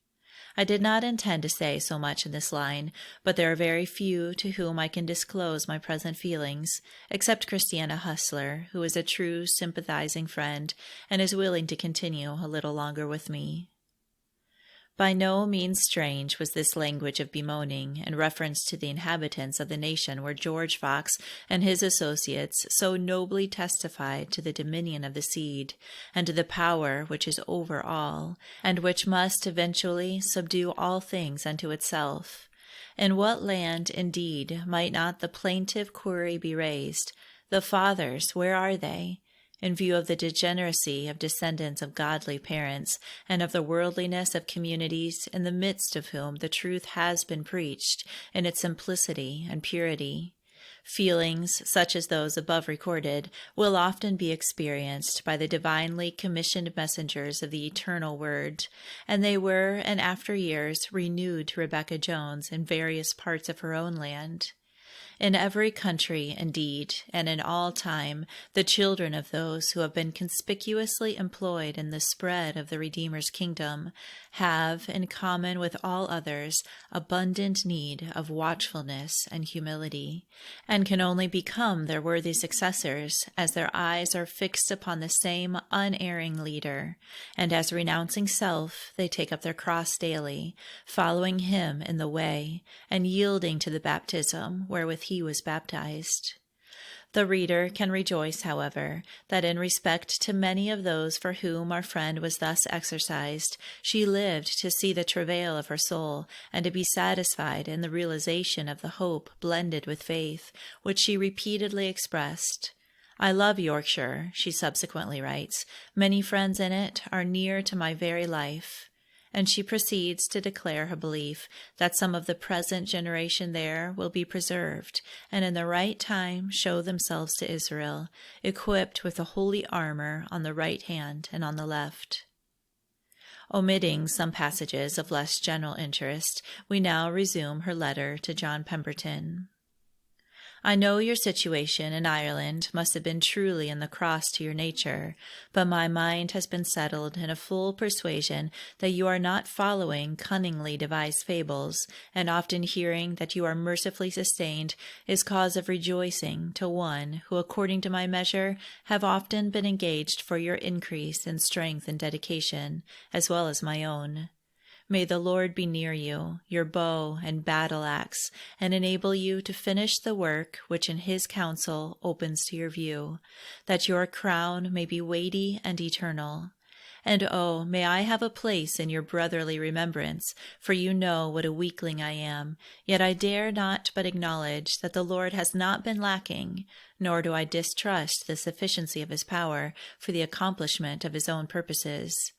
A: I did not intend to say so much in this line, but there are very few to whom I can disclose my present feelings, except Christiana Hustler, who is a true sympathizing friend and is willing to continue a little longer with me. By no means strange was this language of bemoaning in reference to the inhabitants of the nation where George Fox and his associates so nobly testified to the dominion of the seed, and to the power which is over all, and which must eventually subdue all things unto itself. In what land, indeed, might not the plaintive query be raised, the fathers, where are they? In view of the degeneracy of descendants of godly parents, and of the worldliness of communities in the midst of whom the truth has been preached in its simplicity and purity. Feelings such as those above recorded will often be experienced by the divinely commissioned messengers of the eternal word, and they were in after years renewed to Rebecca Jones in various parts of her own land. In every country, indeed, and in all time, the children of those who have been conspicuously employed in the spread of the Redeemer's kingdom have, in common with all others, abundant need of watchfulness and humility, and can only become their worthy successors as their eyes are fixed upon the same unerring leader, and as renouncing self, they take up their cross daily, following him in the way, and yielding to the baptism wherewith he was baptized. The reader can rejoice, however, that in respect to many of those for whom our friend was thus exercised, she lived to see the travail of her soul, and to be satisfied in the realization of the hope blended with faith, which she repeatedly expressed. I love Yorkshire, she subsequently writes. Many friends in it are near to my very life. and she proceeds to declare her belief that some of the present generation there will be preserved, and in the right time show themselves to Israel, equipped with the holy armor on the right hand and on the left. Omitting some passages of less general interest, we now resume her letter to John Pemberton. I know your situation in Ireland must have been truly in the cross to your nature, but my mind has been settled in a full persuasion that you are not following cunningly devised fables, and often hearing that you are mercifully sustained is cause of rejoicing to one who, according to my measure, have often been engaged for your increase in strength and dedication, as well as my own. May the Lord be near you, your bow and battle axe, and enable you to finish the work which in his counsel opens to your view, that your crown may be weighty and eternal. And oh, may I have a place in your brotherly remembrance, for you know what a weakling I am, yet I dare not but acknowledge that the Lord has not been lacking, nor do I distrust the sufficiency of his power for the accomplishment of his own purposes.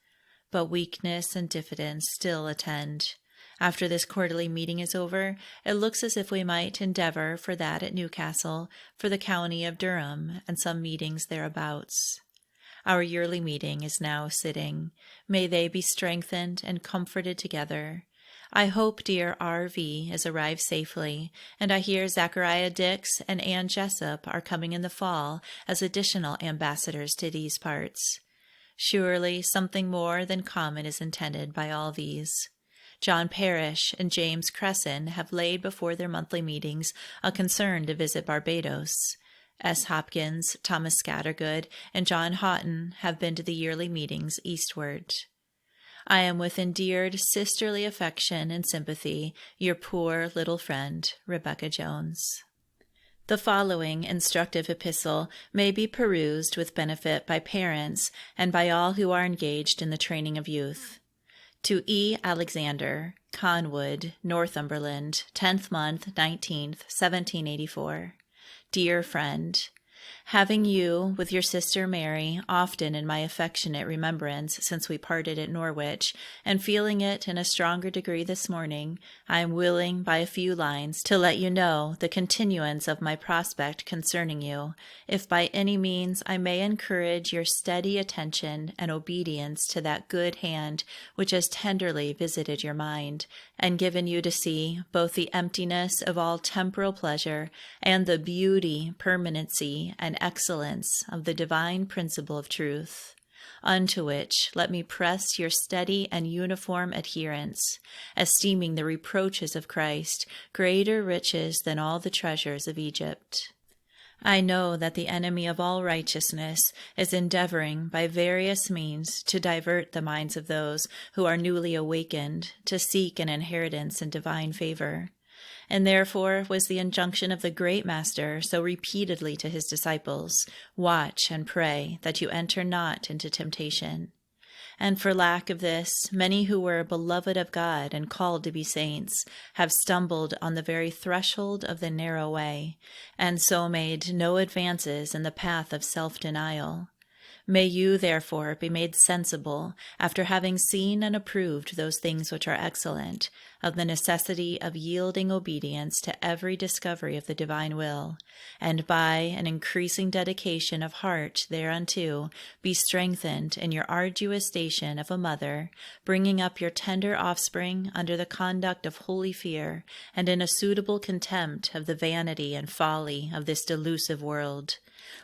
A: But weakness and diffidence still attend. After this quarterly meeting is over, it looks as if we might endeavor for that at Newcastle, for the county of Durham, and some meetings thereabouts. Our yearly meeting is now sitting. May they be strengthened and comforted together. I hope dear R.V. has arrived safely, and I hear Zachariah Dix and Ann Jessup are coming in the fall as additional ambassadors to these parts. Surely something more than common is intended by all these. John Parrish and James Cresson have laid before their monthly meetings a concern to visit Barbados. S. Hopkins, Thomas Scattergood, and John Houghton have been to the yearly meetings eastward. I am with endeared sisterly affection and sympathy, your poor little friend, Rebecca Jones. The following instructive epistle may be perused with benefit by parents and by all who are engaged in the training of youth. To E. Alexander, Conwood, Northumberland, 10th month, 19th, 1784. Dear friend, having you, with your sister Mary, often in my affectionate remembrance since we parted at Norwich, and feeling it in a stronger degree this morning, I am willing by a few lines to let you know the continuance of my prospect concerning you, if by any means I may encourage your steady attention and obedience to that good hand which has tenderly visited your mind, and given you to see both the emptiness of all temporal pleasure and the beauty, permanency, and excellence of the divine principle of truth, unto which let me press your steady and uniform adherence, esteeming the reproaches of Christ greater riches than all the treasures of Egypt. I know that the enemy of all righteousness is endeavoring by various means to divert the minds of those who are newly awakened to seek an inheritance in divine favor. And therefore was the injunction of the great Master so repeatedly to his disciples, watch and pray that you enter not into temptation. And for lack of this, many who were beloved of God and called to be saints have stumbled on the very threshold of the narrow way, and so made no advances in the path of self-denial. May you, therefore, be made sensible, after having seen and approved those things which are excellent, of the necessity of yielding obedience to every discovery of the divine will, and by an increasing dedication of heart thereunto, be strengthened in your arduous station of a mother, bringing up your tender offspring under the conduct of holy fear, and in a suitable contempt of the vanity and folly of this delusive world,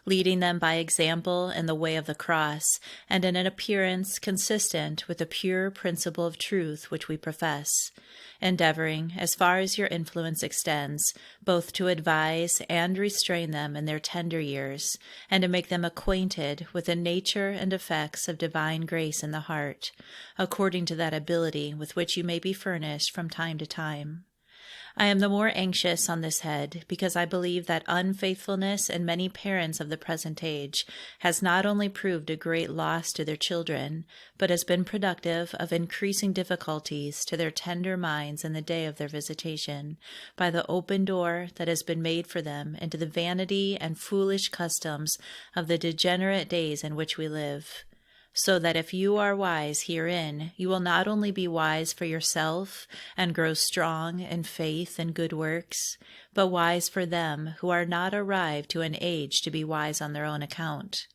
A: leading them by example in the way of the cross, and in an appearance consistent with the pure principle of truth which we profess, endeavoring, as far as your influence extends, both to advise and restrain them in their tender years, and to make them acquainted with the nature and effects of divine grace in the heart, according to that ability with which you may be furnished from time to time. I am the more anxious on this head because I believe that unfaithfulness in many parents of the present age has not only proved a great loss to their children, but has been productive of increasing difficulties to their tender minds in the day of their visitation, by the open door that has been made for them into the vanity and foolish customs of the degenerate days in which we live. so that if you are wise herein, you will not only be wise for yourself and grow strong in faith and good works, but wise for them who are not arrived to an age to be wise on their own account.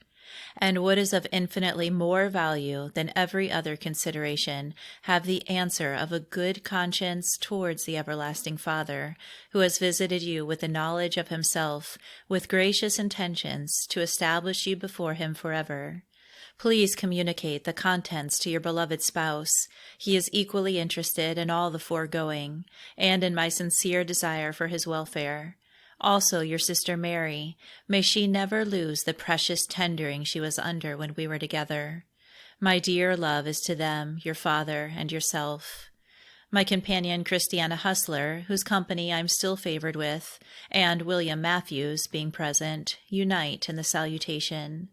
A: And what is of infinitely more value than every other consideration, have the answer of a good conscience towards the everlasting Father, who has visited you with the knowledge of himself, with gracious intentions to establish you before him forever. Please communicate the contents to your beloved spouse. He is equally interested in all the foregoing, and in my sincere desire for his welfare. Also your sister Mary, may she never lose the precious tendering she was under when we were together. My dear love is to them, your father, and yourself. My companion Christiana Hustler, whose company I am still favored with, and William Matthews, being present, unite in the salutation.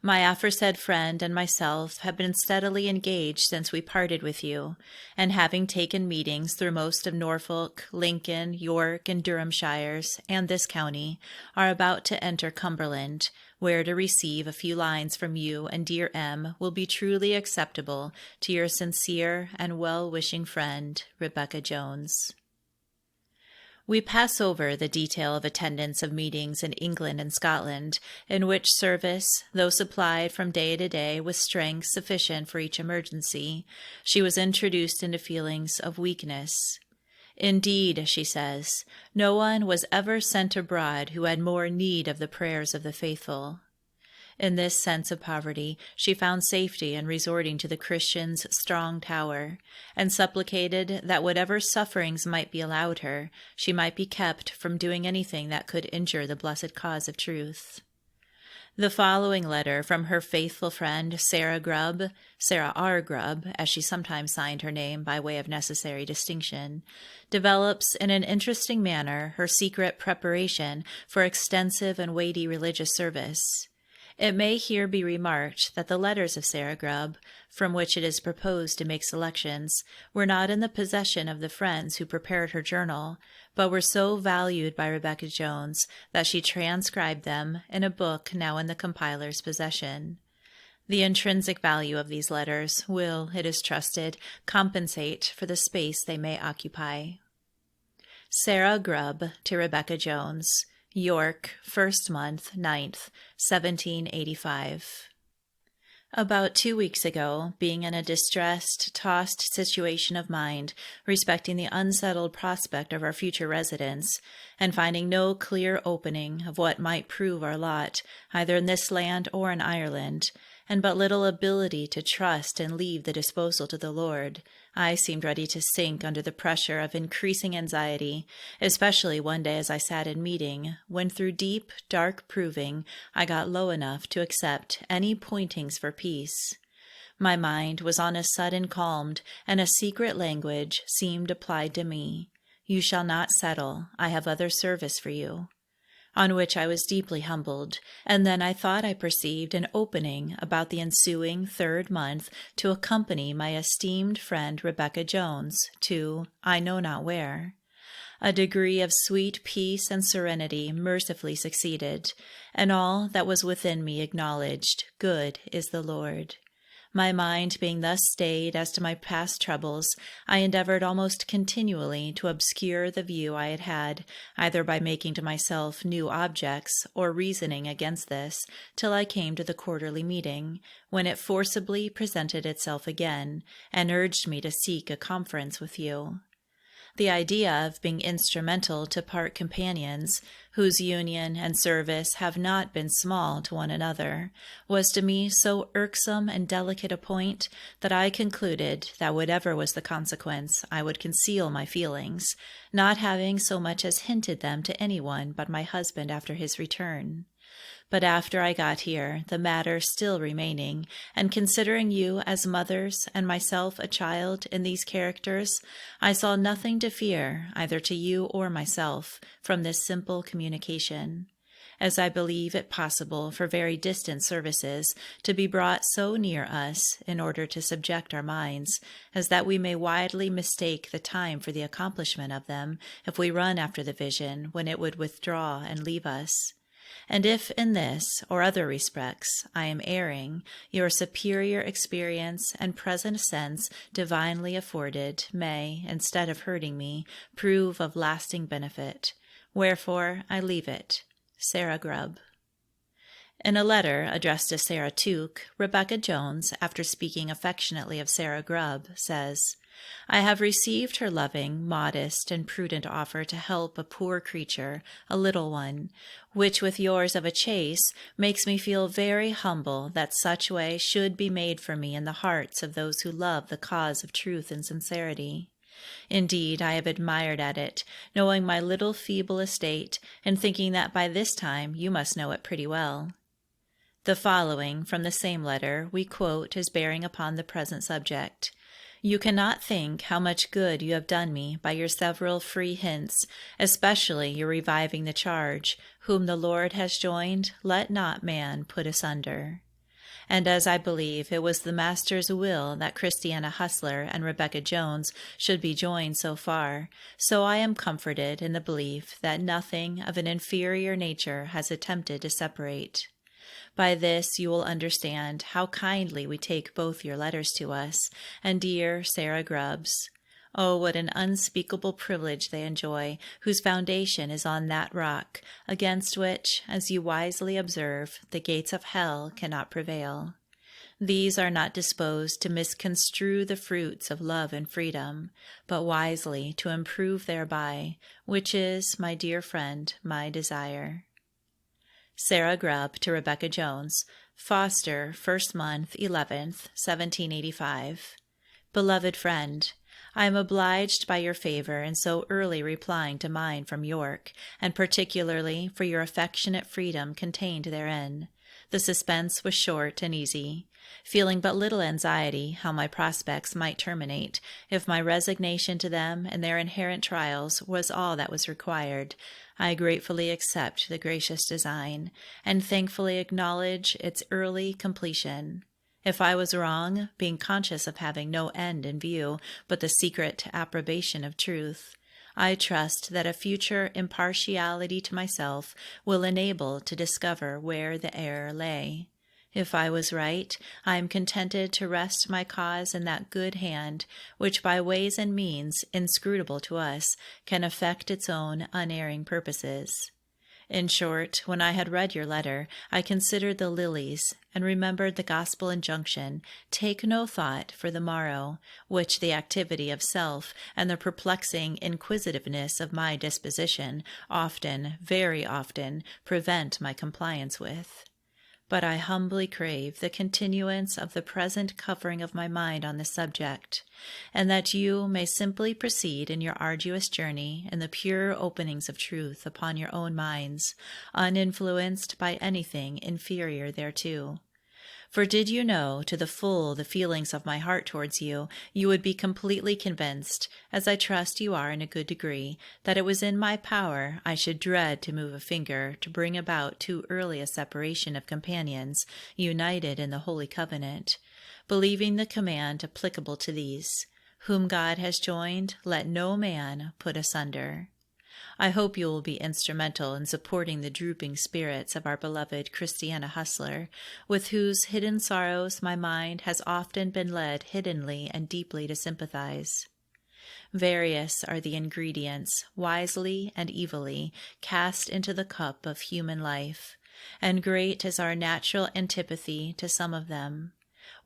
A: My aforesaid friend and myself have been steadily engaged since we parted with you, and having taken meetings through most of Norfolk, Lincoln, York, and Durhamshires, and this county, are about to enter Cumberland, where to receive a few lines from you and dear M will be truly acceptable to your sincere and well-wishing friend, Rebecca Jones. We pass over the detail of attendance of meetings in England and Scotland, in which service, though supplied from day to day with strength sufficient for each emergency, she was introduced into feelings of weakness. Indeed, she says, no one was ever sent abroad who had more need of the prayers of the faithful. In this sense of poverty, she found safety in resorting to the Christian's strong tower, and supplicated that whatever sufferings might be allowed her, she might be kept from doing anything that could injure the blessed cause of truth. The following letter from her faithful friend Sarah R. Grubb, as she sometimes signed her name by way of necessary distinction, develops in an interesting manner her secret preparation for extensive and weighty religious service. It may here be remarked that the letters of Sarah Grubb, from which it is proposed to make selections, were not in the possession of the friends who prepared her journal, but were so valued by Rebecca Jones that she transcribed them in a book now in the compiler's possession. The intrinsic value of these letters will, it is trusted, compensate for the space they may occupy. Sarah Grubb to Rebecca Jones, York, 1st month, 9th, 1785. About 2 weeks ago, being in a distressed, tossed situation of mind respecting the unsettled prospect of our future residence, and finding no clear opening of what might prove our lot, either in this land or in Ireland, and but little ability to trust and leave the disposal to the Lord, I seemed ready to sink under the pressure of increasing anxiety, especially one day as I sat in meeting, when through deep, dark proving I got low enough to accept any pointings for peace. My mind was on a sudden calmed, and a secret language seemed applied to me. You shall not settle, I have other service for you. On which I was deeply humbled, and then I thought I perceived an opening about the ensuing 3rd month to accompany my esteemed friend Rebecca Jones to I know not where. A degree of sweet peace and serenity mercifully succeeded, and all that was within me acknowledged, Good is the Lord. My mind being thus stayed as to my past troubles, I endeavored almost continually to obscure the view I had had, either by making to myself new objects or reasoning against this, till I came to the quarterly meeting, when it forcibly presented itself again, and urged me to seek a conference with you. The idea of being instrumental to part companions, whose union and service have not been small to one another, was to me so irksome and delicate a point that I concluded that whatever was the consequence, I would conceal my feelings, not having so much as hinted them to anyone but my husband after his return. But after I got here, the matter still remaining, and considering you as mothers and myself a child in these characters, I saw nothing to fear, either to you or myself, from this simple communication, as I believe it possible for very distant services to be brought so near us in order to subject our minds, as that we may widely mistake the time for the accomplishment of them if we run after the vision when it would withdraw and leave us. And if in this or other respects I am erring, your superior experience and present sense divinely afforded may, instead of hurting me, prove of lasting benefit. Wherefore I leave it. Sarah Grubb. In a letter addressed to Sarah Tuke, Rebecca Jones, after speaking affectionately of Sarah Grubb, says, I have received her loving, modest, and prudent offer to help a poor creature, a little one, which with yours of a chase makes me feel very humble that such way should be made for me in the hearts of those who love the cause of truth and sincerity. Indeed, I have admired at it, knowing my little feeble estate, and thinking that by this time you must know it pretty well. The following from the same letter we quote as bearing upon the present subject. You cannot think how much good you have done me by your several free hints, especially your reviving the charge, whom the Lord has joined, let not man put asunder. And as I believe it was the Master's will that Christiana Hustler and Rebecca Jones should be joined so far, so I am comforted in the belief that nothing of an inferior nature has attempted to separate. By this you will understand how kindly we take both your letters to us, and dear Sarah Grubb's. Oh, what an unspeakable privilege they enjoy, whose foundation is on that rock, against which, as you wisely observe, the gates of hell cannot prevail. These are not disposed to misconstrue the fruits of love and freedom, but wisely to improve thereby, which is, my dear friend, my desire. Sarah Grubb to Rebecca Jones, Foster, 1st month, 11th, 1785. Beloved friend, I am obliged by your favor in so early replying to mine from York, and particularly for your affectionate freedom contained therein. The suspense was short and easy, feeling but little anxiety how my prospects might terminate, if my resignation to them and their inherent trials was all that was required. I gratefully accept the gracious design, and thankfully acknowledge its early completion. If I was wrong, being conscious of having no end in view but the secret approbation of truth, I trust that a future impartiality to myself will enable to discover where the error lay. If I was right, I am contented to rest my cause in that good hand, which by ways and means inscrutable to us can effect its own unerring purposes. In short, when I had read your letter, I considered the lilies, and remembered the gospel injunction, take no thought for the morrow, which the activity of self and the perplexing inquisitiveness of my disposition often, very often, prevent my compliance with. But I humbly crave the continuance of the present covering of my mind on this subject, and that you may simply proceed in your arduous journey in the pure openings of truth upon your own minds, uninfluenced by anything inferior thereto. For did you know to the full the feelings of my heart towards you, you would be completely convinced, as I trust you are in a good degree, that it was in my power I should dread to move a finger to bring about too early a separation of companions united in the holy covenant, believing the command applicable to these, whom God has joined, let no man put asunder. I hope you will be instrumental in supporting the drooping spirits of our beloved Christiana Hustler, with whose hidden sorrows my mind has often been led hiddenly and deeply to sympathize. Various are the ingredients, wisely and evilly, cast into the cup of human life, and great is our natural antipathy to some of them.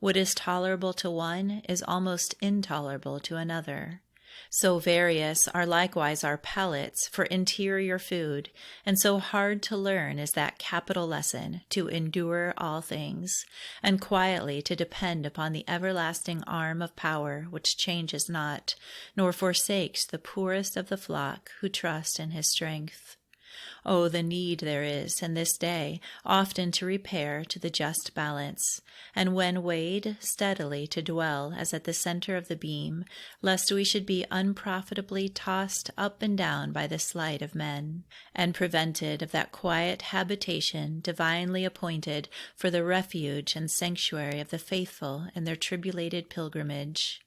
A: What is tolerable to one is almost intolerable to another. So various are likewise our palates for interior food, and so hard to learn is that capital lesson to endure all things, and quietly to depend upon the everlasting arm of power which changes not, nor forsakes the poorest of the flock who trust in his strength. Oh, the need there is in this day often to repair to the just balance, and when weighed steadily to dwell as at the center of the beam, lest we should be unprofitably tossed up and down by the sleight of men, and prevented of that quiet habitation divinely appointed for the refuge and sanctuary of the faithful in their tribulated pilgrimage.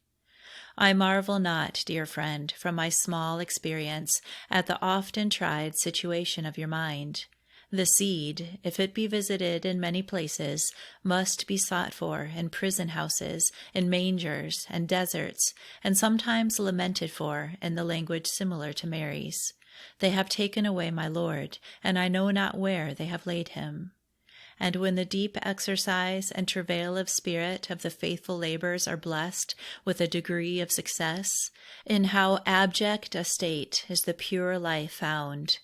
A: I marvel not, dear friend, from my small experience, at the often tried situation of your mind. The seed, if it be visited in many places, must be sought for in prison houses, in mangers and deserts, and sometimes lamented for in the language similar to Mary's. They have taken away my Lord, and I know not where they have laid him. And when the deep exercise and travail of spirit of the faithful laborers are blessed with a degree of success, in how abject a state is the pure life found!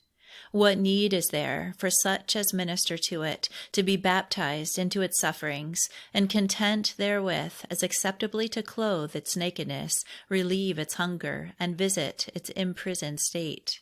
A: What need is there for such as minister to it to be baptized into its sufferings, and content therewith as acceptably to clothe its nakedness, relieve its hunger, and visit its imprisoned state?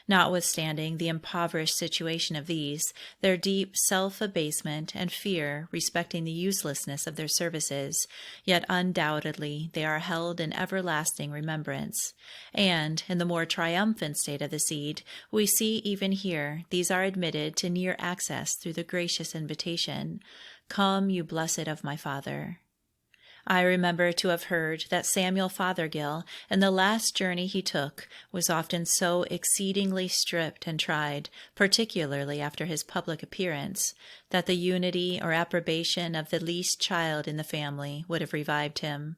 A: Notwithstanding the impoverished situation of these, their deep self-abasement and fear respecting the uselessness of their services, yet undoubtedly they are held in everlasting remembrance. And, in the more triumphant state of the seed, we see even here these are admitted to near access through the gracious invitation, "Come, you blessed of my Father." I remember to have heard that Samuel Fothergill, in the last journey he took, was often so exceedingly stripped and tried, particularly after his public appearance, that the unity or approbation of the least child in the family would have revived him,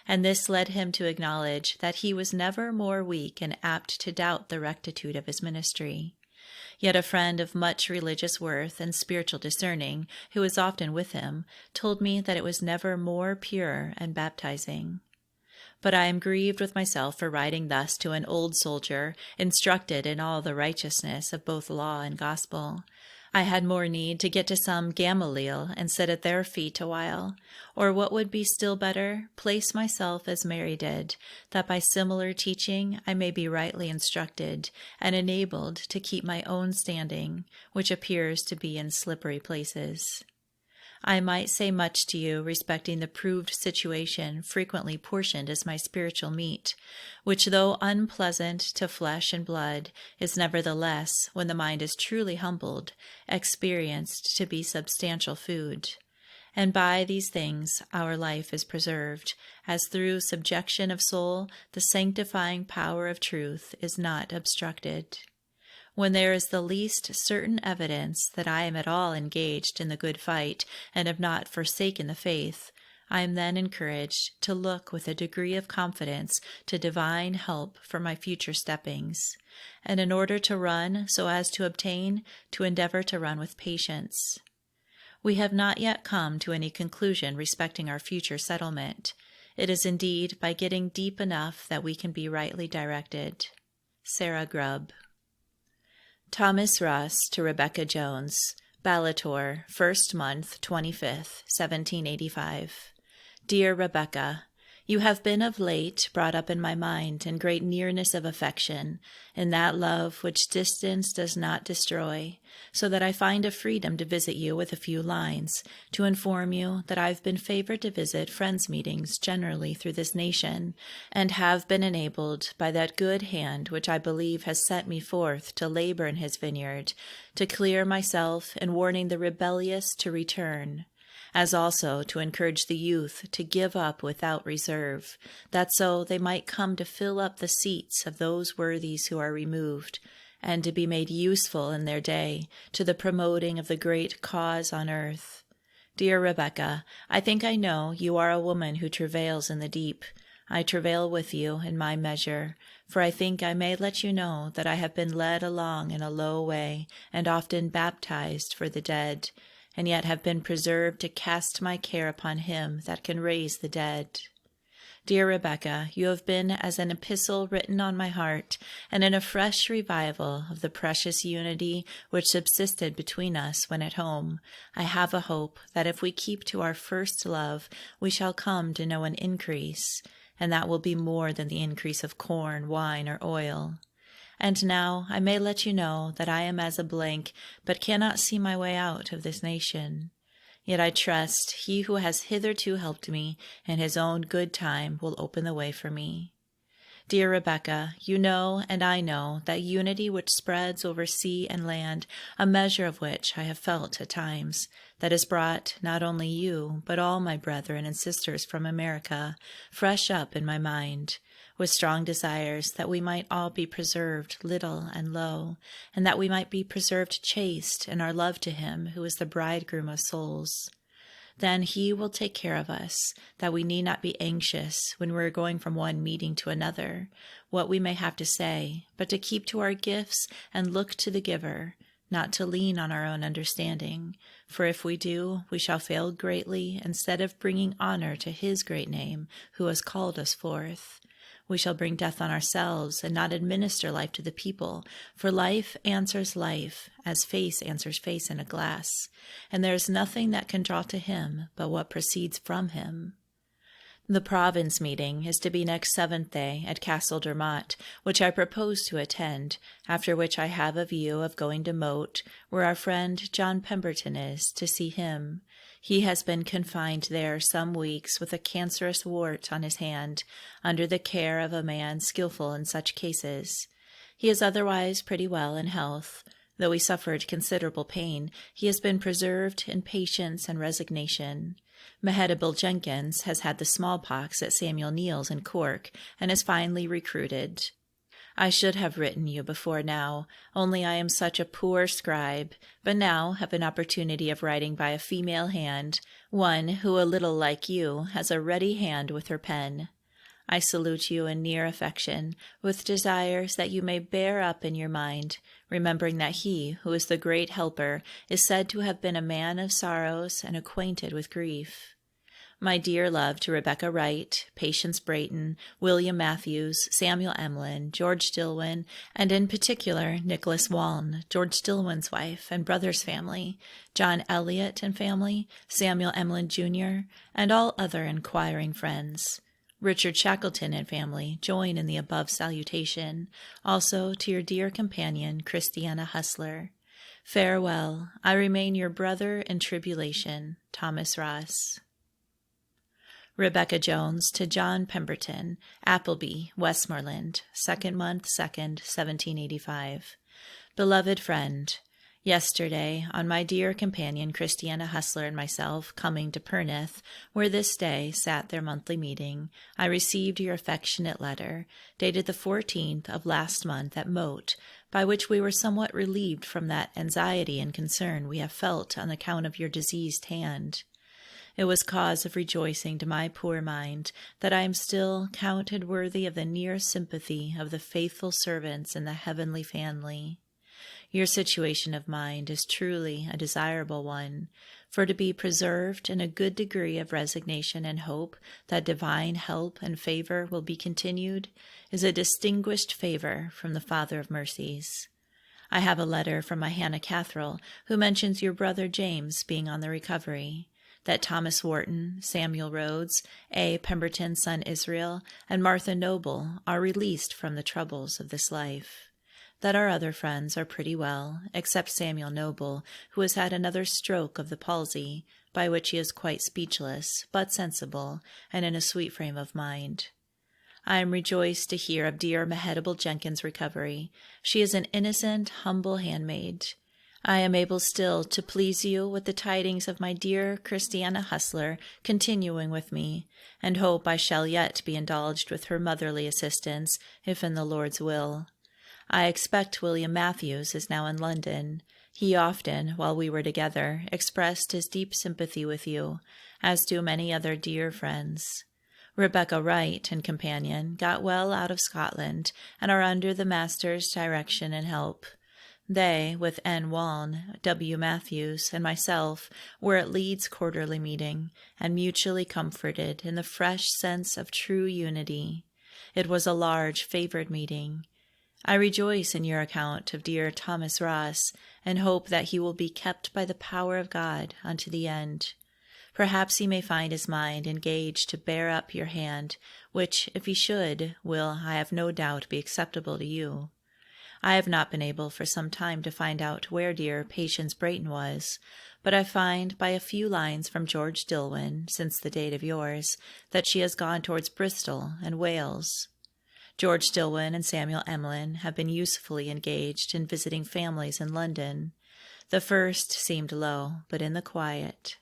A: and this led him to acknowledge that he was never more weak and apt to doubt the rectitude of his ministry. Yet a friend of much religious worth and spiritual discerning, who was often with him, told me that it was never more pure and baptizing. But I am grieved with myself for writing thus to an old soldier, instructed in all the righteousness of both law and gospel. I had more need to get to some Gamaliel and sit at their feet a while, or what would be still better, place myself as Mary did, that by similar teaching I may be rightly instructed and enabled to keep my own standing, which appears to be in slippery places. I might say much to you respecting the proved situation frequently portioned as my spiritual meat, which, though unpleasant to flesh and blood, is nevertheless, when the mind is truly humbled, experienced to be substantial food. And by these things our life is preserved, as through subjection of soul the sanctifying power of truth is not obstructed. When there is the least certain evidence that I am at all engaged in the good fight and have not forsaken the faith, I am then encouraged to look with a degree of confidence to divine help for my future steppings, and in order to run so as to obtain, to endeavor to run with patience. We have not yet come to any conclusion respecting our future settlement. It is indeed by getting deep enough that we can be rightly directed. Sarah Grubb. Thomas Ross to Rebecca Jones, Ballator, 1st month, 25th, 1785. Dear Rebecca, you have been of late brought up in my mind in great nearness of affection, in that love which distance does not destroy, so that I find a freedom to visit you with a few lines, to inform you that I have been favored to visit friends' meetings generally through this nation, and have been enabled by that good hand which I believe has sent me forth to labor in his vineyard, to clear myself in warning the rebellious to return, as also to encourage the youth to give up without reserve, that so they might come to fill up the seats of those worthies who are removed, and to be made useful in their day to the promoting of the great cause on earth. Dear Rebecca, I think I know you are a woman who travails in the deep. I travail with you in my measure, for I think I may let you know that I have been led along in a low way, and often baptized for the dead, and yet have been preserved to cast my care upon him that can raise the dead. Dear Rebecca, you have been as an epistle written on my heart, and in a fresh revival of the precious unity which subsisted between us when at home. I have a hope that if we keep to our first love, we shall come to know an increase, and that will be more than the increase of corn, wine, or oil. And now I may let you know that I am as a blank, but cannot see my way out of this nation. Yet I trust he who has hitherto helped me in his own good time will open the way for me. Dear Rebecca, you know and I know that unity which spreads over sea and land, a measure of which I have felt at times, that has brought not only you, but all my brethren and sisters from America, fresh up in my mind, with strong desires that we might all be preserved little and low, and that we might be preserved chaste in our love to him who is the bridegroom of souls. Then he will take care of us, that we need not be anxious when we are going from one meeting to another, what we may have to say, but to keep to our gifts and look to the giver, not to lean on our own understanding. For if we do, we shall fail greatly, instead of bringing honor to his great name, who has called us forth. We shall bring death on ourselves and not administer life to the people, for life answers life, as face answers face in a glass, and there is nothing that can draw to him but what proceeds from him. The province meeting is to be next 7th day at Castle Dermot, which I propose to attend, after which I have a view of going to Moat, where our friend John Pemberton is, to see him. He has been confined there some weeks with a cancerous wart on his hand, under the care of a man skillful in such cases. He is otherwise pretty well in health. Though he suffered considerable pain, he has been preserved in patience and resignation. Mehetabel Jenkins has had the smallpox at Samuel Neal's in Cork, and is finally recruited. I should have written you before now, only I am such a poor scribe, but now have an opportunity of writing by a female hand, one who, a little like you, has a ready hand with her pen. I salute you in near affection, with desires that you may bear up in your mind, remembering that he, who is the great helper, is said to have been a man of sorrows and acquainted with grief. My dear love to Rebecca Wright, Patience Brayton, William Matthews, Samuel Emlyn, George Dillwyn, and in particular Nicholas Waln, George Dillwyn's wife and brother's family, John Elliot and family, Samuel Emlyn Jr., and all other inquiring friends. Richard Shackleton and family join in the above salutation, also to your dear companion, Christiana Hustler. Farewell. I remain your brother in tribulation, Thomas Ross. Rebecca Jones to John Pemberton, Appleby, Westmoreland, 2nd month, 2nd, 1785. Beloved friend, yesterday, on my dear companion Christiana Hustler and myself coming to Perneth, where this day sat their monthly meeting, I received your affectionate letter, dated the 14th of last month at Moat, by which we were somewhat relieved from that anxiety and concern we have felt on account of your diseased hand. It was cause of rejoicing to my poor mind that I am still counted worthy of the near sympathy of the faithful servants in the heavenly family. Your situation of mind is truly a desirable one, for to be preserved in a good degree of resignation and hope that divine help and favor will be continued is a distinguished favor from the Father of mercies. I have a letter from my Hannah Catherall, who mentions your brother James being on the recovery, that Thomas Wharton, Samuel Rhodes, A. Pemberton's son Israel, and Martha Noble are released from the troubles of this life, that our other friends are pretty well, except Samuel Noble, who has had another stroke of the palsy, by which he is quite speechless, but sensible, and in a sweet frame of mind. I am rejoiced to hear of dear Mehetabel Jenkins' recovery. She is an innocent, humble handmaid. I am able still to please you with the tidings of my dear Christiana Hustler continuing with me, and hope I shall yet be indulged with her motherly assistance, if in the Lord's will. I expect William Matthews is now in London. He often, while we were together, expressed his deep sympathy with you, as do many other dear friends. Rebecca Wright and companion got well out of Scotland, and are under the Master's direction and help. They, with N. Waln, W. Matthews, and myself, were at Leeds quarterly meeting, and mutually comforted in the fresh sense of true unity. It was a large, favored meeting. I rejoice in your account of dear Thomas Ross, and hope that he will be kept by the power of God unto the end. Perhaps he may find his mind engaged to bear up your hand, which, if he should, will, I have no doubt, be acceptable to you. I have not been able for some time to find out where dear Patience Brayton was, but I find by a few lines from George Dillwyn, since the date of yours, that she has gone towards Bristol and Wales. George Dillwyn and Samuel Emlyn have been usefully engaged in visiting families in London. The first seemed low, but in the quiet.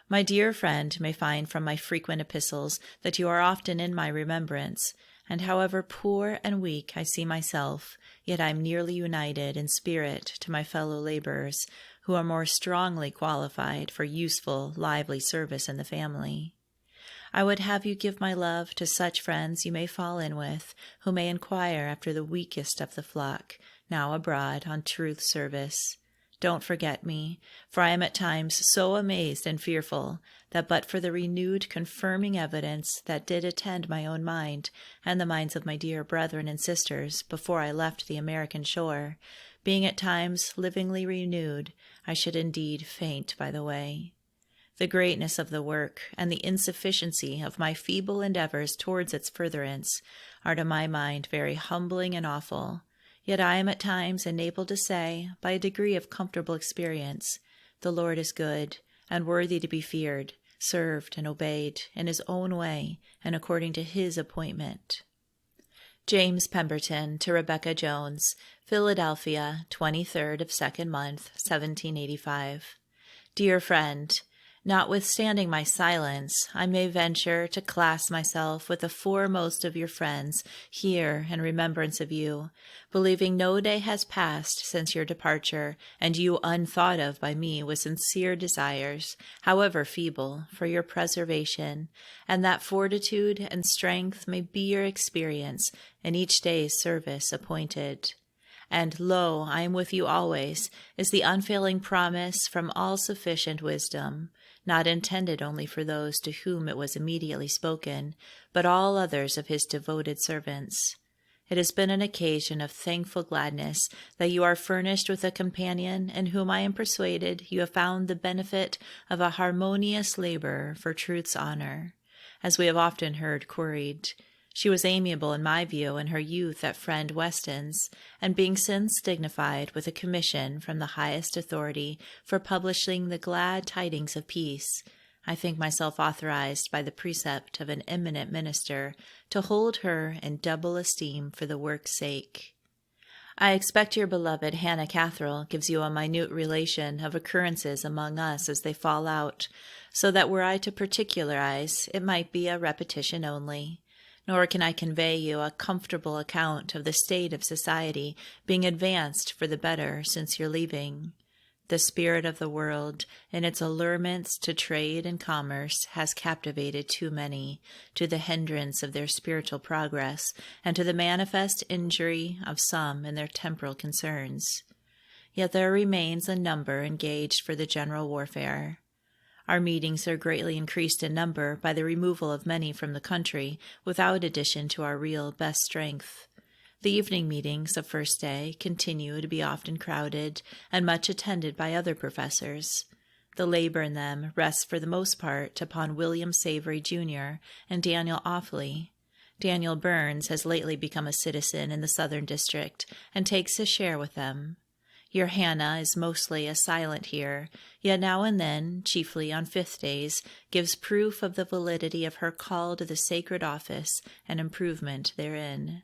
A: My dear friend may find from my frequent epistles that you are often in my remembrance, and however poor and weak I see myself, yet I am nearly united in spirit to my fellow laborers, who are more strongly qualified for useful, lively service in the family. I would have you give my love to such friends you may fall in with, who may inquire after the weakest of the flock, now abroad on truth service. Don't forget me, for I am at times so amazed and fearful that but for the renewed confirming evidence that did attend my own mind and the minds of my dear brethren and sisters before I left the American shore, being at times livingly renewed, I should indeed faint by the way. The greatness of the work and the insufficiency of my feeble endeavors towards its furtherance are to my mind very humbling and awful. Yet I am at times enabled to say, by a degree of comfortable experience, the Lord is good and worthy to be feared, served and obeyed in his own way and according to his appointment. James Pemberton to Rebecca Jones, Philadelphia, 23rd of 2nd month, 1785. Dear friend, notwithstanding my silence, I may venture to class myself with the foremost of your friends here in remembrance of you, believing no day has passed since your departure, and you unthought of by me with sincere desires, however feeble, for your preservation, and that fortitude and strength may be your experience in each day's service appointed. And lo, I am with you always, is the unfailing promise from all-sufficient wisdom, not intended only for those to whom it was immediately spoken, but all others of his devoted servants. It has been an occasion of thankful gladness that you are furnished with a companion in whom I am persuaded you have found the benefit of a harmonious labor for truth's honor. As we have often heard queried, she was amiable in my view in her youth at friend Weston's, and being since dignified with a commission from the highest authority for publishing the glad tidings of peace, I think myself authorized by the precept of an eminent minister to hold her in double esteem for the work's sake. I expect your beloved Hannah Catherine gives you a minute relation of occurrences among us as they fall out, so that were I to particularize, it might be a repetition only. Nor can I convey you a comfortable account of the state of society being advanced for the better since your leaving. The spirit of the world, in its allurements to trade and commerce, has captivated too many, to the hindrance of their spiritual progress, and to the manifest injury of some in their temporal concerns. Yet there remains a number engaged for the general warfare. Our meetings are greatly increased in number by the removal of many from the country, without addition to our real best strength. The evening meetings of First Day continue to be often crowded and much attended by other professors. The labor in them rests for the most part upon William Savory, Jr. and Daniel Offley. Daniel Burns has lately become a citizen in the Southern District and takes his share with them. Your Hannah is mostly a silent hearer, yet now and then, chiefly on fifth days, gives proof of the validity of her call to the sacred office and improvement therein.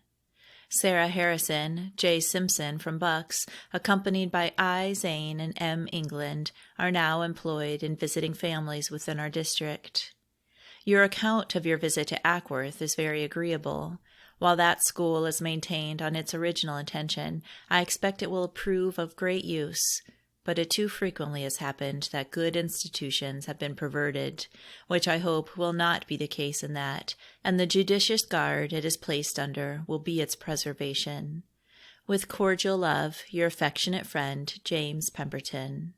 A: Sarah Harrison, J. Simpson from Bucks, accompanied by I. Zane and M. England, are now employed in visiting families within our district. Your account of your visit to Ackworth is very agreeable. While that school is maintained on its original intention, I expect it will prove of great use, but it too frequently has happened that good institutions have been perverted, which I hope will not be the case in that, and the judicious guard it is placed under will be its preservation. With cordial love, your affectionate friend, James Pemberton.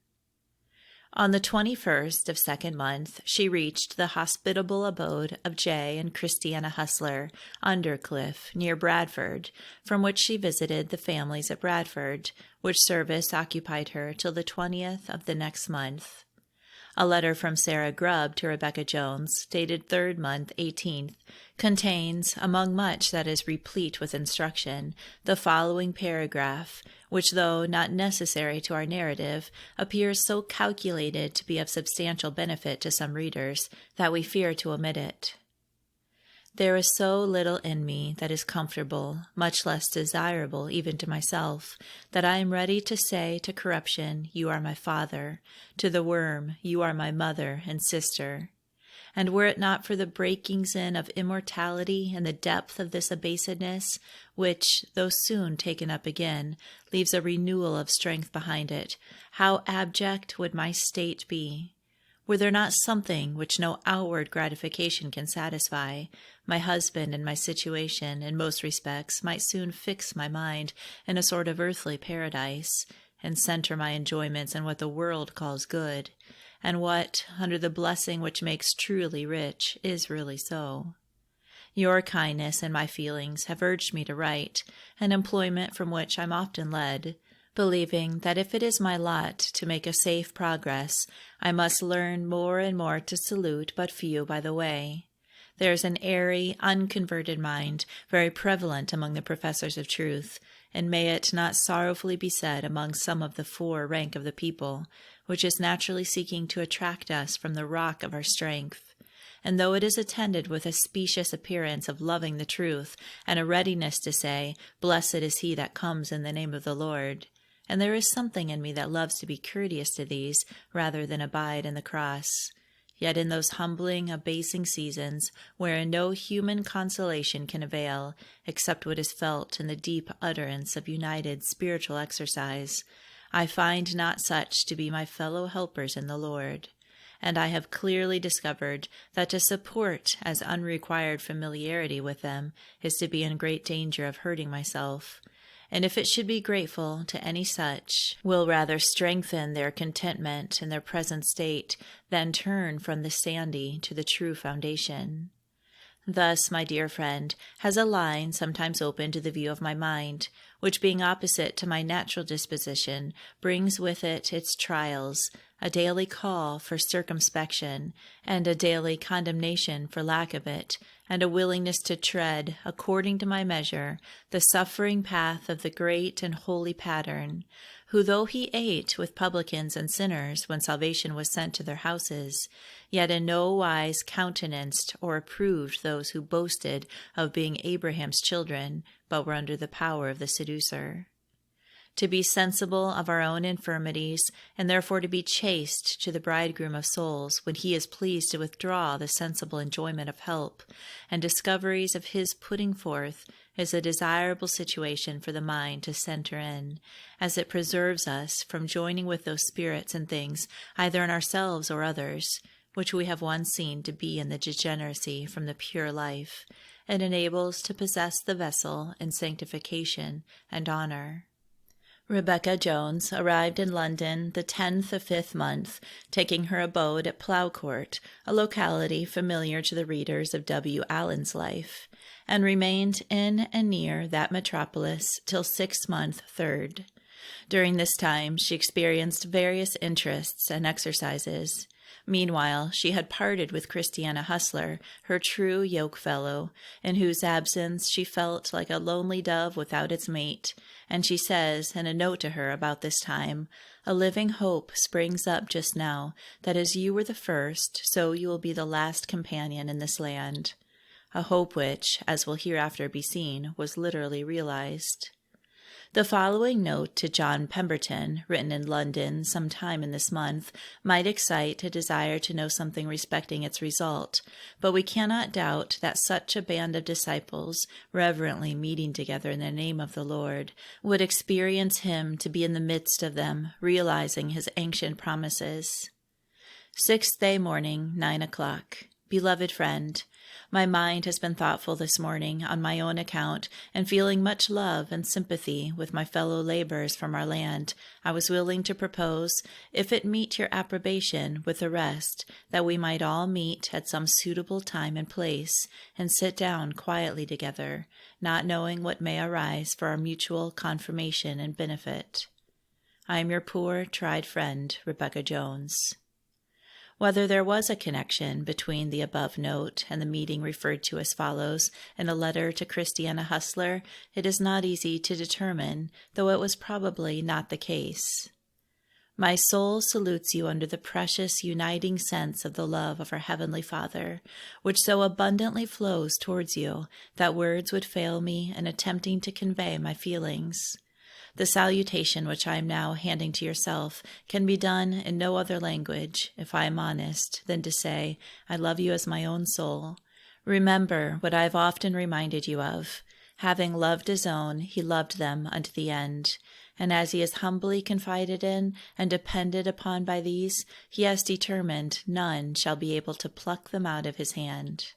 A: On the 21st of 2nd month, she reached the hospitable abode of J. and Christiana Hustler, Undercliff, near Bradford, from which she visited the families at Bradford, which service occupied her till the 20th of the next month. A letter from Sarah Grubb to Rebecca Jones, dated 3rd month, 18th, contains, among much that is replete with instruction, the following paragraph, which, though not necessary to our narrative, appears so calculated to be of substantial benefit to some readers that we fear to omit it. There is so little in me that is comfortable, much less desirable even to myself, that I am ready to say to corruption, "You are my father," to the worm, "You are my mother and sister." And were it not for the breakings in of immortality and the depth of this abasedness, which, though soon taken up again, leaves a renewal of strength behind it, how abject would my state be! Were there not something which no outward gratification can satisfy, my husband and my situation, in most respects, might soon fix my mind in a sort of earthly paradise, and centre my enjoyments in what the world calls good, and what, under the blessing which makes truly rich, is really so. Your kindness and my feelings have urged me to write, an employment from which I'm often led, believing that if it is my lot to make a safe progress, I must learn more and more to salute but few by the way. There is an airy, unconverted mind very prevalent among the professors of truth, and may it not sorrowfully be said among some of the fore rank of the people, which is naturally seeking to attract us from the rock of our strength. And though it is attended with a specious appearance of loving the truth, and a readiness to say, "Blessed is he that comes in the name of the Lord," and there is something in me that loves to be courteous to these rather than abide in the cross, yet in those humbling, abasing seasons, wherein no human consolation can avail, except what is felt in the deep utterance of united spiritual exercise, I find not such to be my fellow helpers in the Lord. And I have clearly discovered that to support as unrequired familiarity with them is to be in great danger of hurting myself, and if it should be grateful to any such, will rather strengthen their contentment in their present state than turn from the sandy to the true foundation. Thus, my dear friend, has a line sometimes opened to the view of my mind, which being opposite to my natural disposition, brings with it its trials, a daily call for circumspection, and a daily condemnation for lack of it, and a willingness to tread, according to my measure, the suffering path of the great and holy Pattern, who, though he ate with publicans and sinners when salvation was sent to their houses, yet in no wise countenanced or approved those who boasted of being Abraham's children, but were under the power of the seducer. To be sensible of our own infirmities, and therefore to be chaste to the bridegroom of souls when he is pleased to withdraw the sensible enjoyment of help, and discoveries of his putting forth, is a desirable situation for the mind to centre in, as it preserves us from joining with those spirits and things, either in ourselves or others, which we have once seen to be in the degeneracy from the pure life, and enables to possess the vessel in sanctification and honour. Rebecca Jones arrived in London the 10th of 5th month, taking her abode at Ploughcourt, a locality familiar to the readers of W. Allen's life, and remained in and near that metropolis till 6th month 3rd. During this time she experienced various interests and exercises. Meanwhile, she had parted with Christiana Hustler, her true yoke-fellow, in whose absence she felt like a lonely dove without its mate, and she says, in a note to her about this time, "A living hope springs up just now, that as you were the first, so you will be the last companion in this land," a hope which, as will hereafter be seen, was literally realized. The following note to John Pemberton, written in London some time in this month, might excite a desire to know something respecting its result, but we cannot doubt that such a band of disciples, reverently meeting together in the name of the Lord, would experience him to be in the midst of them, realizing his ancient promises. 6th day morning, 9 o'clock. Beloved friend, my mind has been thoughtful this morning on my own account, and feeling much love and sympathy with my fellow laborers from our land, I was willing to propose, if it meet your approbation with the rest, that we might all meet at some suitable time and place, and sit down quietly together, not knowing what may arise for our mutual confirmation and benefit. I am your poor, tried friend, Rebecca Jones. Whether there was a connection between the above note and the meeting referred to as follows in a letter to Christiana Hustler, it is not easy to determine, though it was probably not the case. My soul salutes you under the precious uniting sense of the love of our Heavenly Father, which so abundantly flows towards you that words would fail me in attempting to convey my feelings. The salutation which I am now handing to yourself can be done in no other language, if I am honest, than to say, I love you as my own soul. Remember what I have often reminded you of. Having loved his own, he loved them unto the end. And as he is humbly confided in and depended upon by these, he has determined none shall be able to pluck them out of his hand.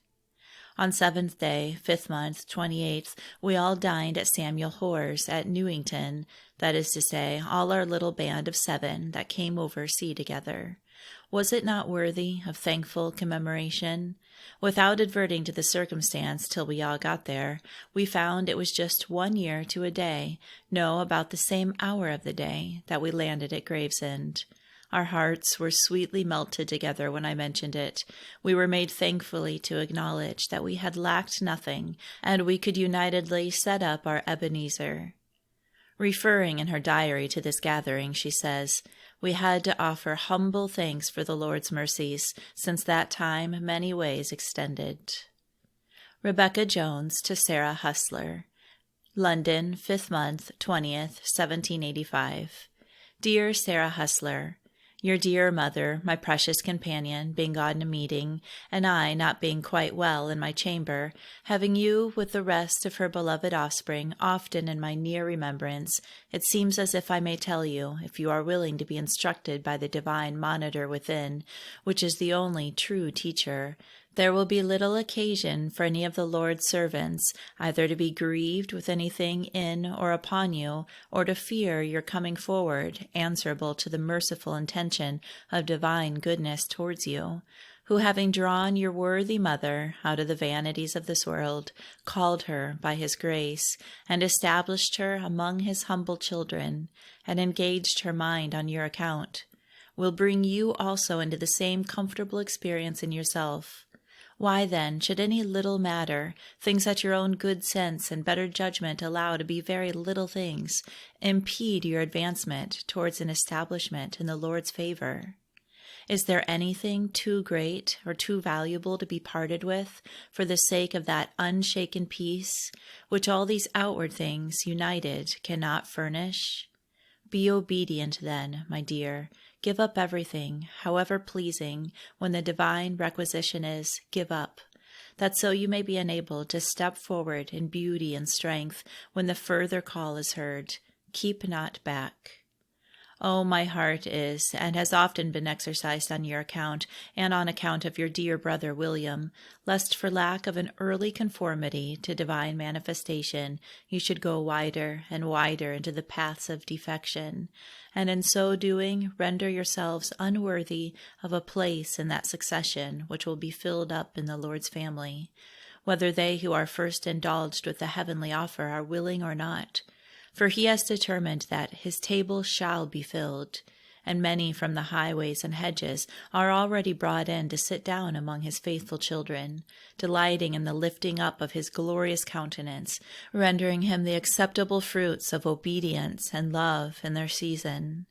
A: On 7th day, 5th month, 28th, we all dined at Samuel Hoare's at Newington, that is to say, all our little band of 7 that came over sea together. Was it not worthy of thankful commemoration? Without adverting to the circumstance till we all got there, we found it was just 1 year to a day, about the same hour of the day, that we landed at Gravesend. Our hearts were sweetly melted together when I mentioned it. We were made thankfully to acknowledge that we had lacked nothing, and we could unitedly set up our Ebenezer. Referring in her diary to this gathering, she says, we had to offer humble thanks for the Lord's mercies, since that time many ways extended. Rebecca Jones to Sarah Hustler. London, 5th month, 20th, 1785. Dear Sarah Hustler, your dear mother, my precious companion, being gone to meeting, and I not being quite well in my chamber, having you with the rest of her beloved offspring often in my near remembrance, it seems as if I may tell you, if you are willing to be instructed by the divine monitor within, which is the only true teacher, there will be little occasion for any of the Lord's servants either to be grieved with anything in or upon you, or to fear your coming forward answerable to the merciful intention of divine goodness towards you, who having drawn your worthy mother out of the vanities of this world, called her by his grace, and established her among his humble children, and engaged her mind on your account, will bring you also into the same comfortable experience in yourself. Why, then, should any little matter, things that your own good sense and better judgment allow to be very little things, impede your advancement towards an establishment in the Lord's favor? Is there anything too great or too valuable to be parted with for the sake of that unshaken peace, which all these outward things united cannot furnish? Be obedient, then, my dear. Give up everything, however pleasing, when the divine requisition is, give up, that so you may be enabled to step forward in beauty and strength when the further call is heard. Keep not back. Oh, my heart is, and has often been exercised on your account, and on account of your dear brother William, lest for lack of an early conformity to divine manifestation, you should go wider and wider into the paths of defection, and in so doing render yourselves unworthy of a place in that succession which will be filled up in the Lord's family, whether they who are first indulged with the heavenly offer are willing or not. For he has determined that his table shall be filled, and many from the highways and hedges are already brought in to sit down among his faithful children, delighting in the lifting up of his glorious countenance, rendering him the acceptable fruits of obedience and love in their season.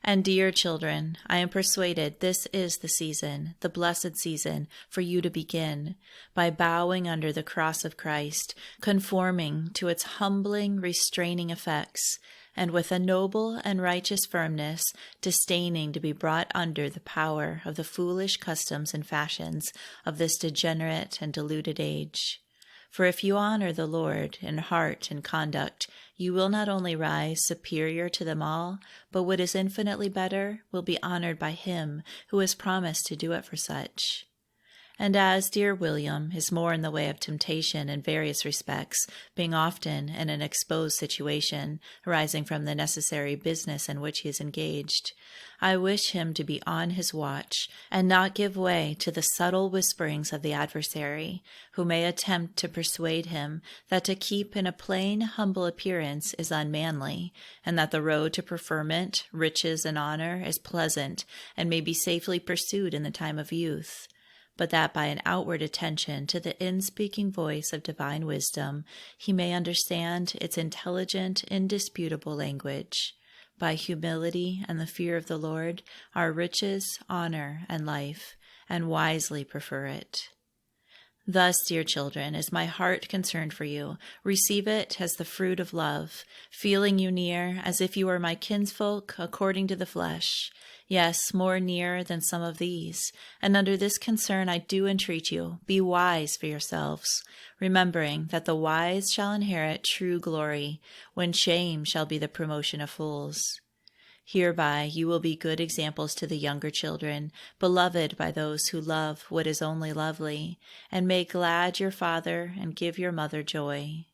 A: And, dear children, I am persuaded this is the season, the blessed season, for you to begin, by bowing under the cross of Christ, conforming to its humbling, restraining effects, and with a noble and righteous firmness, disdaining to be brought under the power of the foolish customs and fashions of this degenerate and deluded age. For if you honor the Lord in heart and conduct, you will not only rise superior to them all, but what is infinitely better, will be honored by him who has promised to do it for such. And as dear William is more in the way of temptation in various respects, being often in an exposed situation, arising from the necessary business in which he is engaged, I wish him to be on his watch, and not give way to the subtle whisperings of the adversary, who may attempt to persuade him that to keep in a plain, humble appearance is unmanly, and that the road to preferment, riches, and honor is pleasant, and may be safely pursued in the time of youth, but that by an outward attention to the in-speaking voice of divine wisdom, he may understand its intelligent, indisputable language. by humility and the fear of the Lord are riches, honor, and life, and wisely prefer it. Thus, dear children, is my heart concerned for you. Receive it as the fruit of love, feeling you near as if you were my kinsfolk according to the flesh. Yes, more near than some of these. And under this concern I do entreat you, be wise for yourselves, remembering that the wise shall inherit true glory, when shame shall be the promotion of fools. Hereby you will be good examples to the younger children, beloved by those who love what is only lovely, and make glad your father and give your mother joy.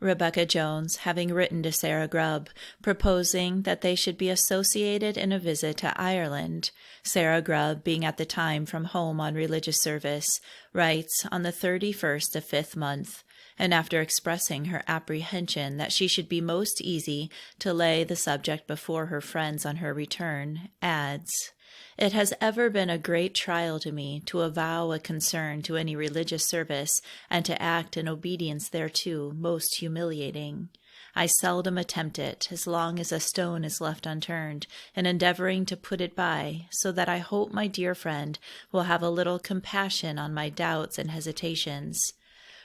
A: Rebecca Jones, having written to Sarah Grubb, proposing that they should be associated in a visit to Ireland, Sarah Grubb, being at the time from home on religious service, writes on the 31st of 5th month, and after expressing her apprehension that she should be most easy to lay the subject before her friends on her return, adds, "It has ever been a great trial to me to avow a concern to any religious service, and to act in obedience thereto most humiliating. I seldom attempt it as long as a stone is left unturned, in endeavoring to put it by, so that I hope my dear friend will have a little compassion on my doubts and hesitations.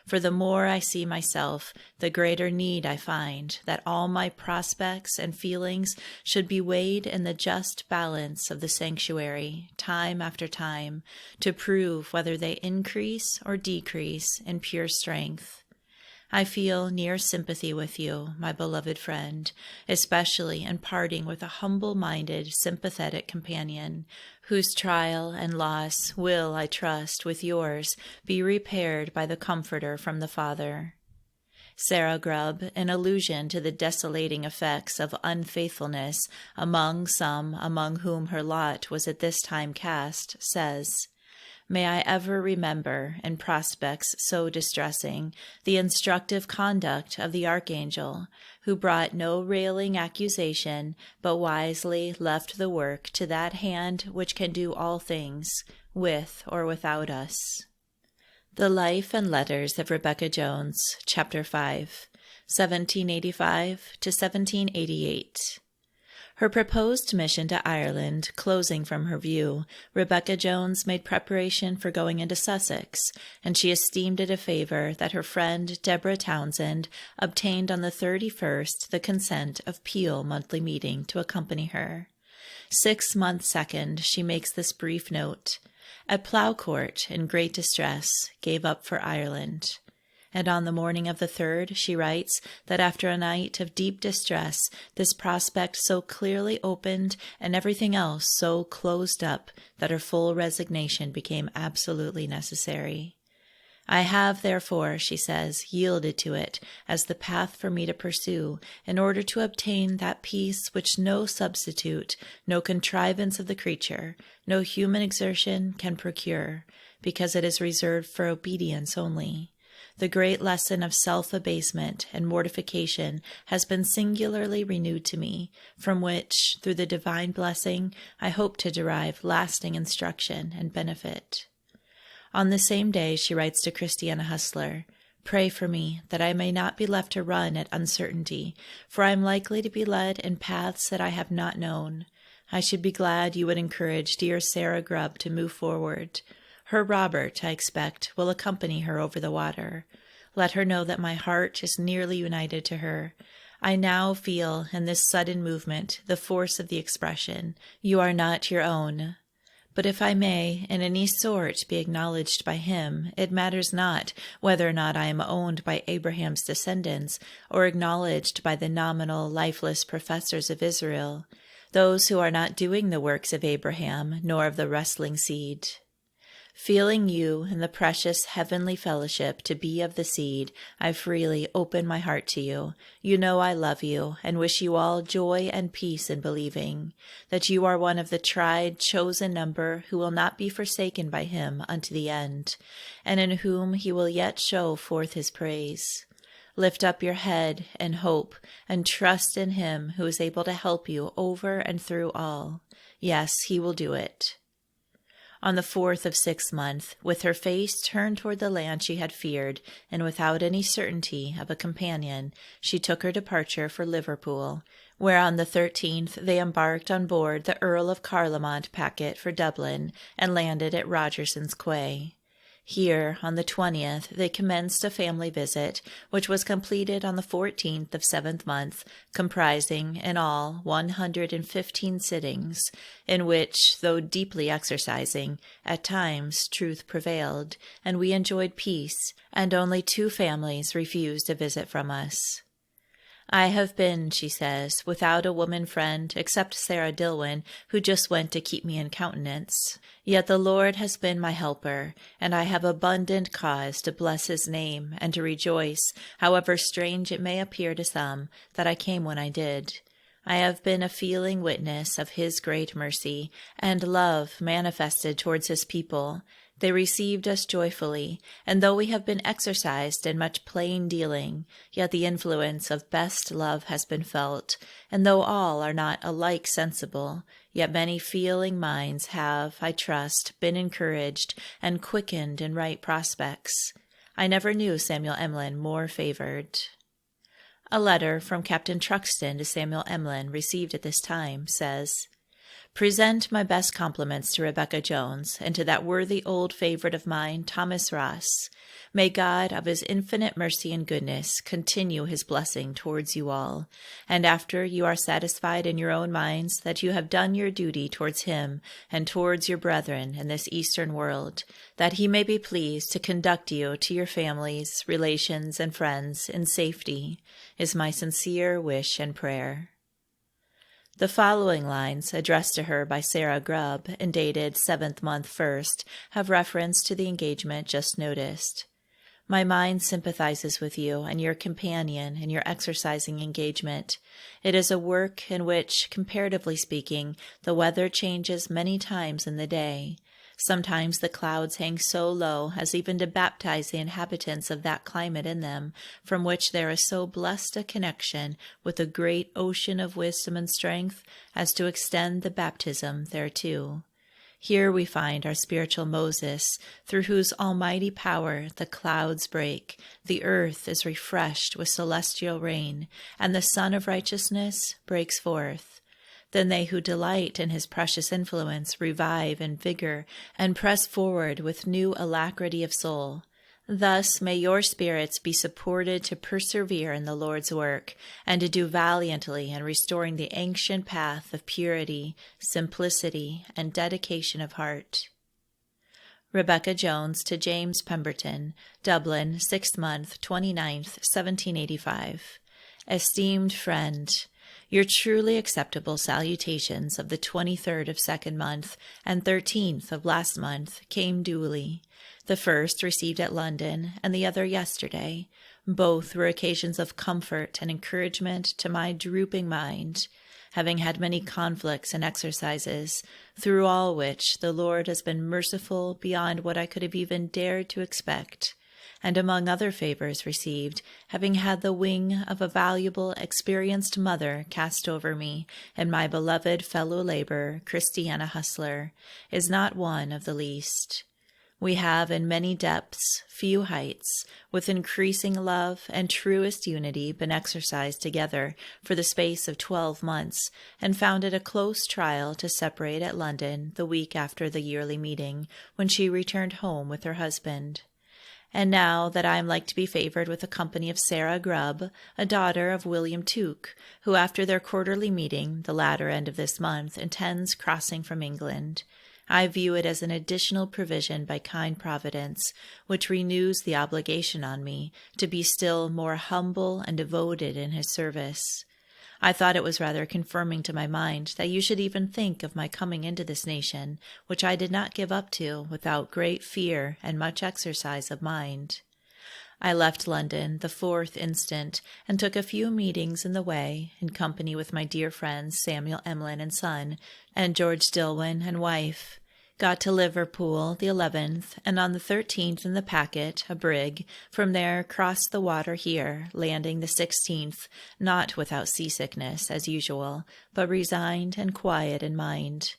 A: For the more I see myself, the greater need I find that all my prospects and feelings should be weighed in the just balance of the sanctuary, time after time, to prove whether they increase or decrease in pure strength. I feel near sympathy with you, my beloved friend, especially in parting with a humble-minded, sympathetic companion, whose trial and loss will, I trust, with yours, be repaired by the Comforter from the Father." Sarah Grubb, in allusion to the desolating effects of unfaithfulness among some among whom her lot was at this time cast, says, "May I ever remember, in prospects so distressing, the instructive conduct of the Archangel, who brought no railing accusation, but wisely left the work to that hand which can do all things, with or without us." The Life and Letters of Rebecca Jones, Chapter 5, 1785 to 1788. Her proposed mission to Ireland closing from her view, Rebecca Jones made preparation for going into Sussex, and she esteemed it a favor that her friend Deborah Townsend obtained on the 31st the consent of Peel Monthly Meeting to accompany her. 6 months second, she makes this brief note: "At Ploughcourt, in great distress, gave up for Ireland." And on the morning of the 3rd, she writes that after a night of deep distress, this prospect so clearly opened and everything else so closed up that her full resignation became absolutely necessary. "I have, therefore," she says, "yielded to it as the path for me to pursue, in order to obtain that peace which no substitute, no contrivance of the creature, no human exertion can procure, because it is reserved for obedience only. The great lesson of self-abasement and mortification has been singularly renewed to me, from which, through the divine blessing, I hope to derive lasting instruction and benefit." On the same day she writes to Christiana Hustler, "Pray for me, that I may not be left to run at uncertainty, for I am likely to be led in paths that I have not known. I should be glad you would encourage dear Sarah Grubb to move forward. Her Robert, I expect, will accompany her over the water. Let her know that my heart is nearly united to her. I now feel in this sudden movement the force of the expression, 'You are not your own.' But if I may, in any sort, be acknowledged by him, it matters not whether or not I am owned by Abraham's descendants, or acknowledged by the nominal, lifeless professors of Israel, those who are not doing the works of Abraham, nor of the wrestling seed. Feeling you in the precious heavenly fellowship to be of the seed, I freely open my heart to you. You know I love you, and wish you all joy and peace in believing that you are one of the tried, chosen number who will not be forsaken by him unto the end, and in whom he will yet show forth his praise. Lift up your head and hope, and trust in him who is able to help you over and through all. Yes, he will do it." On the 4th of 6th month, with her face turned toward the land she had feared, and without any certainty of a companion, she took her departure for Liverpool, where on the 13th they embarked on board the Earl of Carlomont packet for Dublin, and landed at Rogerson's Quay. Here, on the 20th, they commenced a family visit, which was completed on the 14th of 7th month, comprising in all 115 sittings, in which, though deeply exercising, at times truth prevailed, and we enjoyed peace, and only 2 families refused a visit from us. I have been, she says, without a woman friend except Sarah Dillwyn, who just went to keep me in countenance. Yet the Lord has been my helper, and I have abundant cause to bless his name and to rejoice, however strange it may appear to some, that I came when I did. I have been a feeling witness of his great mercy and love manifested towards his people. They received us joyfully, and though we have been exercised in much plain dealing, yet the influence of best love has been felt, and though all are not alike sensible, yet many feeling minds have, I trust, been encouraged and quickened in right prospects. I never knew Samuel Emlyn more favored. A letter from Captain Truxton to Samuel Emlyn, received at this time, says, "Present my best compliments to Rebecca Jones, and to that worthy old favorite of mine, Thomas Ross. May God, of his infinite mercy and goodness, continue his blessing towards you all, and after you are satisfied in your own minds that you have done your duty towards him and towards your brethren in this eastern world, that he may be pleased to conduct you to your families, relations, and friends in safety, is my sincere wish and prayer." The following lines, addressed to her by Sarah Grubb and dated 7th month 1st, have reference to the engagement just noticed. My mind sympathizes with you and your companion in your exercising engagement. It is a work in which, comparatively speaking, the weather changes many times in the day. Sometimes the clouds hang so low as even to baptize the inhabitants of that climate in them, from which there is so blessed a connection with the great ocean of wisdom and strength, as to extend the baptism thereto. Here we find our spiritual Moses, through whose almighty power the clouds break, the earth is refreshed with celestial rain, and the sun of righteousness breaks forth. Then they who delight in his precious influence revive in vigor and press forward with new alacrity of soul. Thus may your spirits be supported to persevere in the Lord's work, and to do valiantly in restoring the ancient path of purity, simplicity, and dedication of heart. Rebecca Jones to James Pemberton, Dublin, 6th month, 29th, 1785. Esteemed friend, your truly acceptable salutations of the 23rd of 2nd month and 13th of last month came duly, the first received at London and the other yesterday. Both were occasions of comfort and encouragement to my drooping mind, having had many conflicts and exercises, through all which the Lord has been merciful beyond what I could have even dared to expect, and among other favors received, having had the wing of a valuable, experienced mother cast over me, and my beloved fellow-laborer, Christiana Hustler, is not one of the least. We have in many depths, few heights, with increasing love and truest unity been exercised together for the space of 12 months, and found it a close trial to separate at London the week after the yearly meeting, when she returned home with her husband. And now that I am like to be favored with the company of Sarah Grubb, a daughter of William Tuke, who after their quarterly meeting, the latter end of this month, intends crossing from England, I view it as an additional provision by kind Providence, which renews the obligation on me to be still more humble and devoted in his service. I thought it was rather confirming to my mind that you should even think of my coming into this nation, which I did not give up to without great fear and much exercise of mind. I left London the 4th instant, and took a few meetings in the way, in company with my dear friends Samuel Emlyn and son, and George Dillwyn and wife. Got to Liverpool the 11th, and on the 13th in the packet, a brig, from there crossed the water here, landing the 16th, not without seasickness, as usual, but resigned and quiet in mind.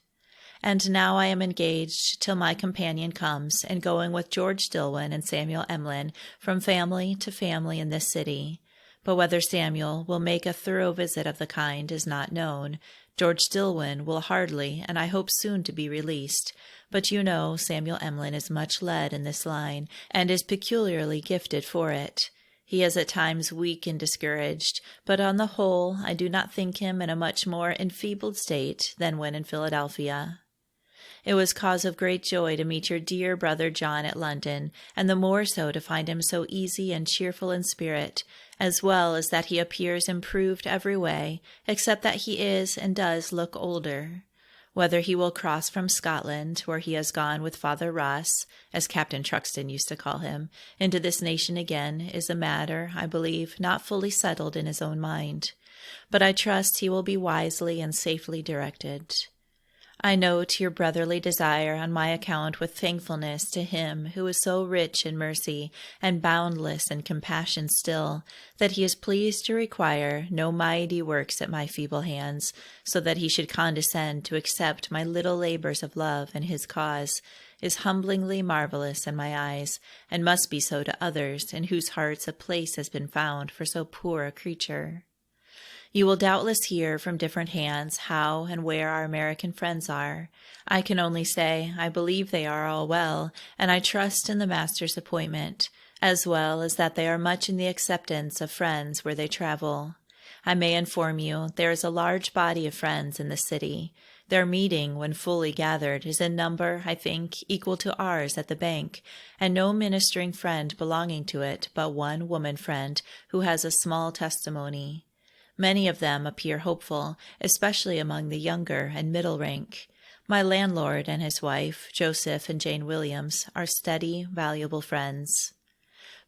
A: and now I am engaged till my companion comes, and going with George Dillwyn and Samuel Emlyn from family to family in this city. But whether Samuel will make a thorough visit of the kind is not known. George Dillwyn will hardly, and I hope soon to be released. But you know Samuel Emlyn is much led in this line, and is peculiarly gifted for it. He is at times weak and discouraged, but on the whole I do not think him in a much more enfeebled state than when in Philadelphia. It was cause of great joy to meet your dear brother John at London, and the more so to find him so easy and cheerful in spirit, as well as that he appears improved every way, except that he is and does look older. Whether he will cross from Scotland, where he has gone with Father Ross, as Captain Truxton used to call him, into this nation again, is a matter, I believe, not fully settled in his own mind. But I trust he will be wisely and safely directed. I note your brotherly desire on my account with thankfulness to him who is so rich in mercy and boundless in compassion still, that he is pleased to require no mighty works at my feeble hands, so that he should condescend to accept my little labors of love in his cause, is humblingly marvelous in my eyes, and must be so to others in whose hearts a place has been found for so poor a creature. You will doubtless hear from different hands how and where our American friends are. I can only say I believe they are all well, and I trust in the Master's appointment, as well as that they are much in the acceptance of friends where they travel. I may inform you there is a large body of friends in the city. Their meeting, when fully gathered, is in number, I think, equal to ours at the bank, and no ministering friend belonging to it but one woman friend who has a small testimony. Many of them appear hopeful, especially among the younger and middle rank. My landlord and his wife, Joseph and Jane Williams, are steady, valuable friends.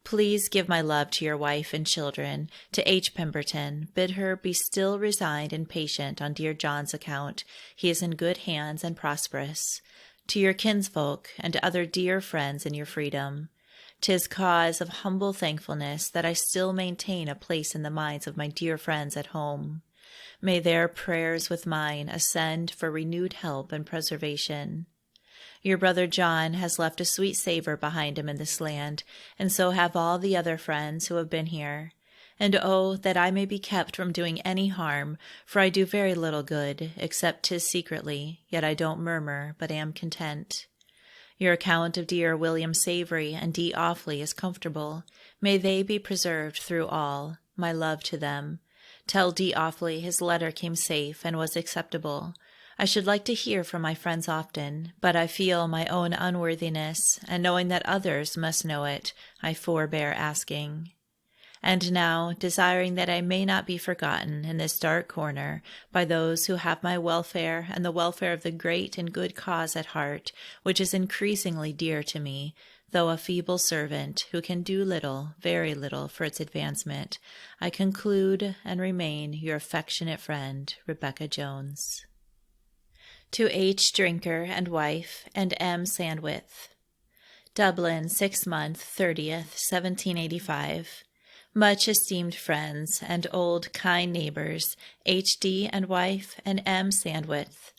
A: Please give my love to your wife and children, to H. Pemberton. Bid her be still resigned and patient on dear John's account. He is in good hands and prosperous. To your kinsfolk and to other dear friends in your freedom. 'Tis cause of humble thankfulness that I still maintain a place in the minds of my dear friends at home. May their prayers with mine ascend for renewed help and preservation. Your brother John has left a sweet savor behind him in this land, and so have all the other friends who have been here. And oh, that I may be kept from doing any harm, for I do very little good, except 'tis secretly, yet I don't murmur, but am content. Your account of dear William Savory and D. Offley is comfortable. May they be preserved through all. My love to them. Tell D. Offley his letter came safe and was acceptable. I should like to hear from my friends often, but I feel my own unworthiness, and knowing that others must know it, I forbear asking. And now, desiring that I may not be forgotten in this dark corner by those who have my welfare and the welfare of the great and good cause at heart, which is increasingly dear to me, though a feeble servant who can do little, very little, for its advancement, I conclude and remain your affectionate friend, Rebecca Jones. To H. Drinker and wife, and M. Sandwith. Dublin, 6 month, 30th, 1785. Much esteemed friends and old kind neighbors, H.D. and wife, and M. Sandwith.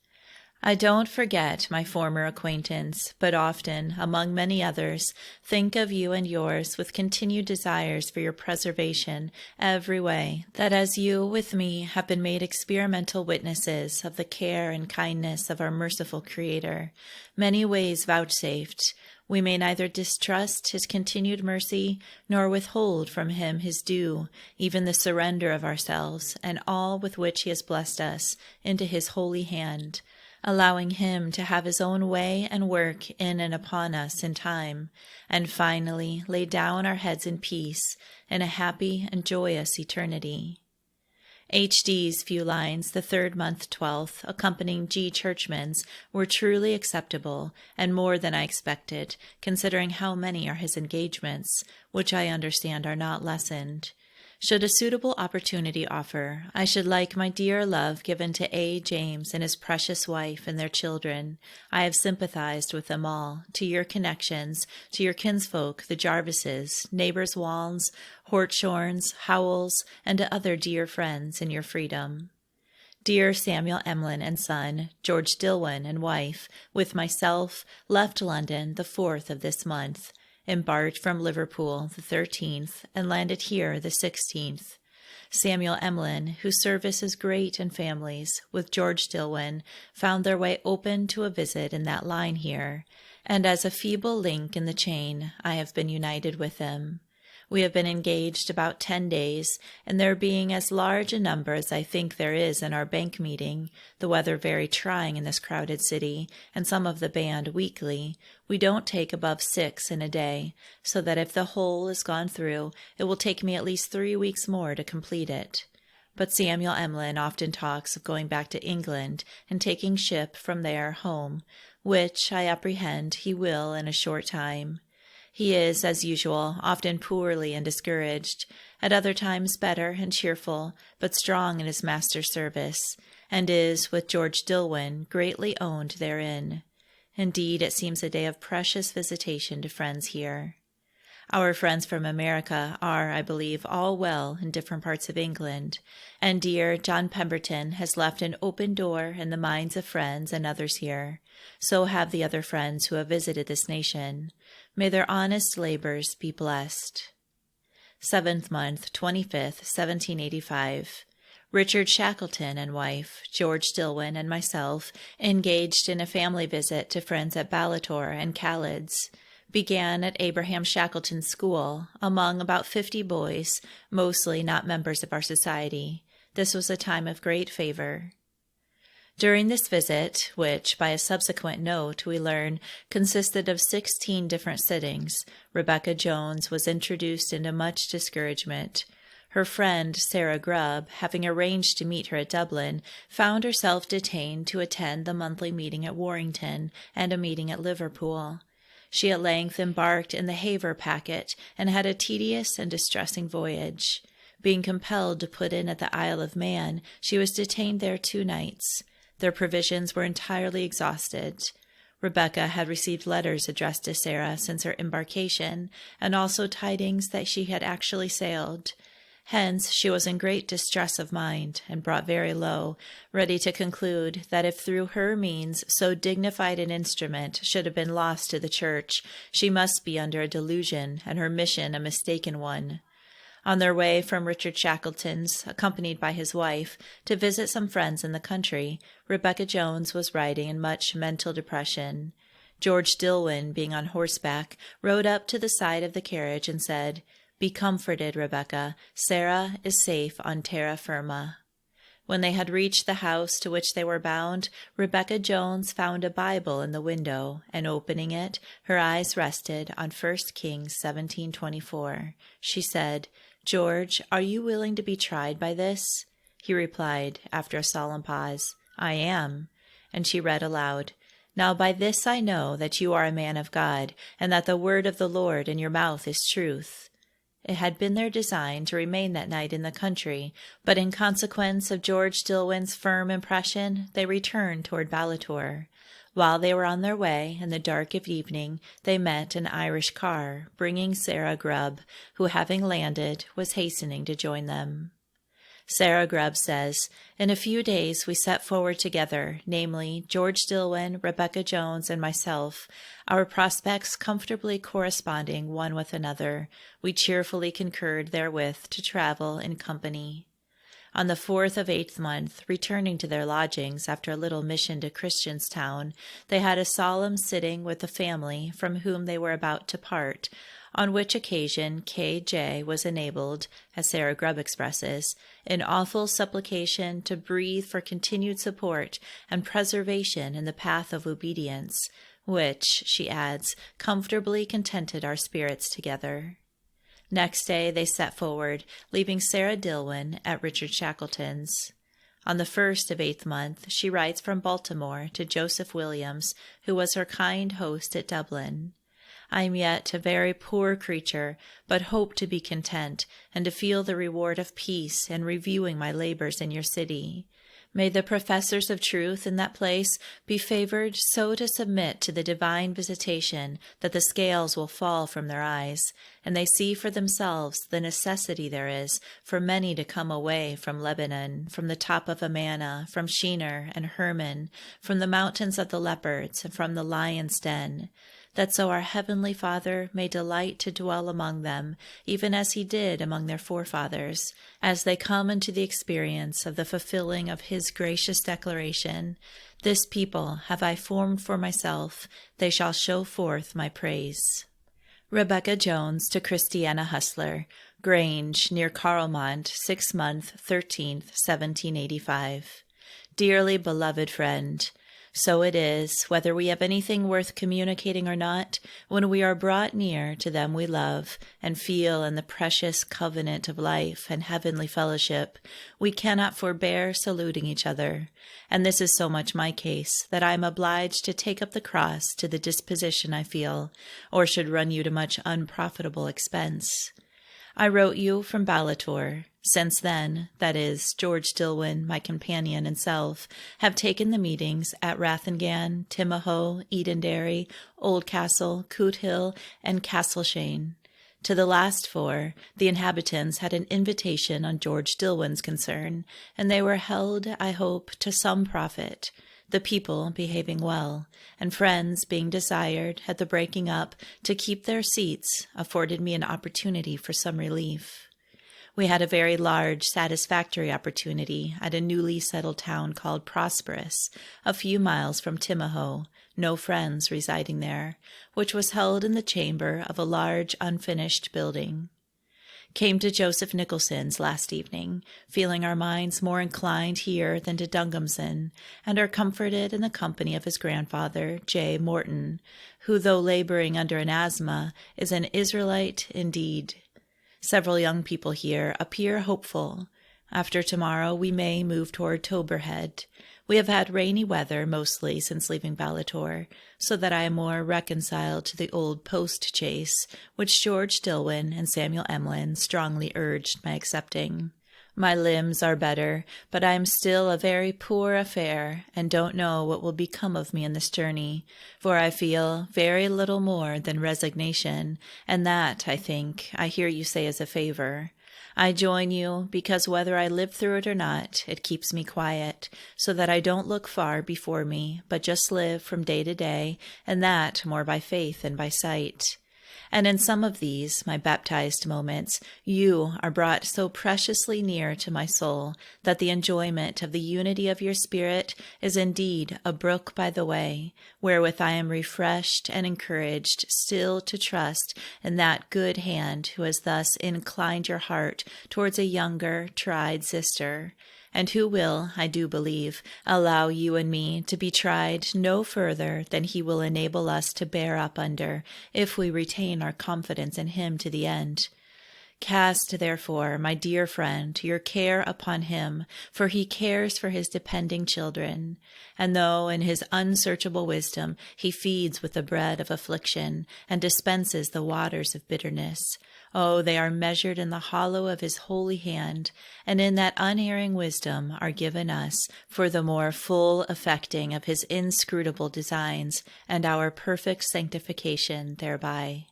A: I don't forget my former acquaintance, but often, among many others, think of you and yours with continued desires for your preservation every way, that as you with me have been made experimental witnesses of the care and kindness of our merciful Creator, many ways vouchsafed, we may neither distrust his continued mercy, nor withhold from him his due, even the surrender of ourselves, and all with which he has blessed us, into his holy hand, allowing him to have his own way and work in and upon us in time, and finally lay down our heads in peace in a happy and joyous eternity. H.D.'s few lines, the 3rd month, 12th, accompanying G. Churchman's, were truly acceptable, and more than I expected, considering how many are his engagements, which I understand are not lessened. Should a suitable opportunity offer, I should like my dear love given to A. James and his precious wife and their children. I have sympathized with them all, to your connections, to your kinsfolk, the Jarvises, neighbors Walns, Hortshorns, Howells, and to other dear friends in your freedom. Dear Samuel Emlyn and son, George Dillwyn and wife, with myself, left London the 4th of this month, embarked from Liverpool the 13th, and landed here the 16th. Samuel Emlyn, whose service is great in families, with George Dillwyn, found their way open to a visit in that line here, and as a feeble link in the chain, I have been united with them. We have been engaged about 10 days, and there being as large a number as I think there is in our bank meeting, the weather very trying in this crowded city, and some of the band weekly, we don't take above 6 in a day, so that if the whole is gone through, it will take me at least 3 weeks more to complete it. But Samuel Emlyn often talks of going back to England and taking ship from there home, which, I apprehend, he will in a short time. He is, as usual, often poorly and discouraged, at other times better and cheerful, but strong in his master's service, and is, with George Dillwyn, greatly owned therein. Indeed, it seems a day of precious visitation to friends here. Our friends from America are, I believe, all well in different parts of England, and dear John Pemberton has left an open door in the minds of friends and others here. So have the other friends who have visited this nation. May their honest labors be blessed. 7th month, 25th, 1785. Richard Shackleton and wife, George Dillwyn and myself, engaged in a family visit to friends at Ballator and Callid's. Began at Abraham Shackleton's school, among about 50 boys, mostly not members of our society. This was a time of great favor. During this visit, which, by a subsequent note, we learn, consisted of 16 different sittings, Rebecca Jones was introduced into much discouragement. Her friend, Sarah Grubb, having arranged to meet her at Dublin, found herself detained to attend the monthly meeting at Warrington and a meeting at Liverpool. She at length embarked in the Havre packet and had a tedious and distressing voyage. Being compelled to put in at the Isle of Man, she was detained there 2 nights. Their provisions were entirely exhausted. Rebecca had received letters addressed to Sarah since her embarkation, and also tidings that she had actually sailed. Hence she was in great distress of mind, and brought very low, ready to conclude that if through her means so dignified an instrument should have been lost to the Church, she must be under a delusion, and her mission a mistaken one. On their way from Richard Shackleton's, accompanied by his wife, to visit some friends in the country, Rebecca Jones was riding in much mental depression. George Dillwyn, being on horseback, rode up to the side of the carriage and said, "Be comforted, Rebecca. Sarah is safe on terra firma." When they had reached the house to which they were bound, Rebecca Jones found a Bible in the window, and opening it, her eyes rested on 1 Kings 17:24. She said, "George, are you willing to be tried by this?" He replied, after a solemn pause, "I am." And she read aloud, "Now by this I know that you are a man of God, and that the word of the Lord in your mouth is truth." It had been their design to remain that night in the country, but in consequence of George Dillwyn's firm impression, they returned toward Ballator. While they were on their way, in the dark of evening, they met an Irish car, bringing Sarah Grubb, who, having landed, was hastening to join them. Sarah Grubb says, "In a few days we set forward together, namely, George Dillwyn, Rebecca Jones, and myself, our prospects comfortably corresponding one with another. We cheerfully concurred therewith to travel in company." On the 4th of 8th month, returning to their lodgings after a little mission to Christianstown, they had a solemn sitting with the family from whom they were about to part, on which occasion K.J. was enabled, as Sarah Grubb expresses, in awful supplication to breathe for continued support and preservation in the path of obedience, which, she adds, comfortably contented our spirits together. Next day they set forward, leaving Sarah Dillwyn at Richard Shackleton's. On the 1st of 8th month, she writes from Baltimore to Joseph Williams, who was her kind host at Dublin. "I am yet a very poor creature, but hope to be content, and to feel the reward of peace in reviewing my labors in your city. May the professors of truth in that place be favored so to submit to the divine visitation that the scales will fall from their eyes, and they see for themselves the necessity there is for many to come away from Lebanon, from the top of Amana, from Shinar and Hermon, from the mountains of the leopards, and from the lion's den, that so our heavenly Father may delight to dwell among them, even as he did among their forefathers, as they come into the experience of the fulfilling of his gracious declaration, "This people have I formed for myself, they shall show forth my praise." Rebecca Jones to Christiana Hustler, Grange, near Carlmont, 6 month, 13th, 1785. Dearly beloved friend, so it is, whether we have anything worth communicating or not, when we are brought near to them we love, and feel in the precious covenant of life and heavenly fellowship, we cannot forbear saluting each other. And this is so much my case, that I am obliged to take up the cross to the disposition I feel, or should run you to much unprofitable expense. I wrote you from Ballator. Since then, that is, George Dillwyn, my companion, and self, have taken the meetings at Rathangan, Timahoe, Edenderry, Oldcastle, Cootehill, and Castleshane. To the last 4, the inhabitants had an invitation on George Dillwyn's concern, and they were held, I hope, to some profit, the people behaving well, and friends being desired at the breaking up to keep their seats afforded me an opportunity for some relief. We had a very large, satisfactory opportunity at a newly settled town called Prosperous, a few miles from Timahoe, no friends residing there, which was held in the chamber of a large, unfinished building. Came to Joseph Nicholson's last evening, feeling our minds more inclined here than to Dunghamson, and are comforted in the company of his grandfather, J. Morton, who, though laboring under an asthma, is an Israelite indeed. Several young people here appear hopeful. After tomorrow we may move toward Toberhead. We have had rainy weather mostly since leaving Ballator, so that I am more reconciled to the old post chaise, which George Dillwyn and Samuel Emlyn strongly urged my accepting. My limbs are better, but I am still a very poor affair, and don't know what will become of me in this journey, for I feel very little more than resignation, and that, I think, I hear you say is a favor. I join you because whether I live through it or not, it keeps me quiet, so that I don't look far before me, but just live from day to day, and that more by faith than by sight. And in some of these, my baptized moments, you are brought so preciously near to my soul that the enjoyment of the unity of your spirit is indeed a brook by the way, wherewith I am refreshed and encouraged still to trust in that good hand who has thus inclined your heart towards a younger, tried sister, and who will, I do believe, allow you and me to be tried no further than he will enable us to bear up under, if we retain our confidence in him to the end. Cast, therefore, my dear friend, your care upon him, for he cares for his depending children. And though in his unsearchable wisdom he feeds with the bread of affliction and dispenses the waters of bitterness, oh, they are measured in the hollow of his holy hand, and in that unerring wisdom are given us for the more full effecting of his inscrutable designs and our perfect sanctification thereby.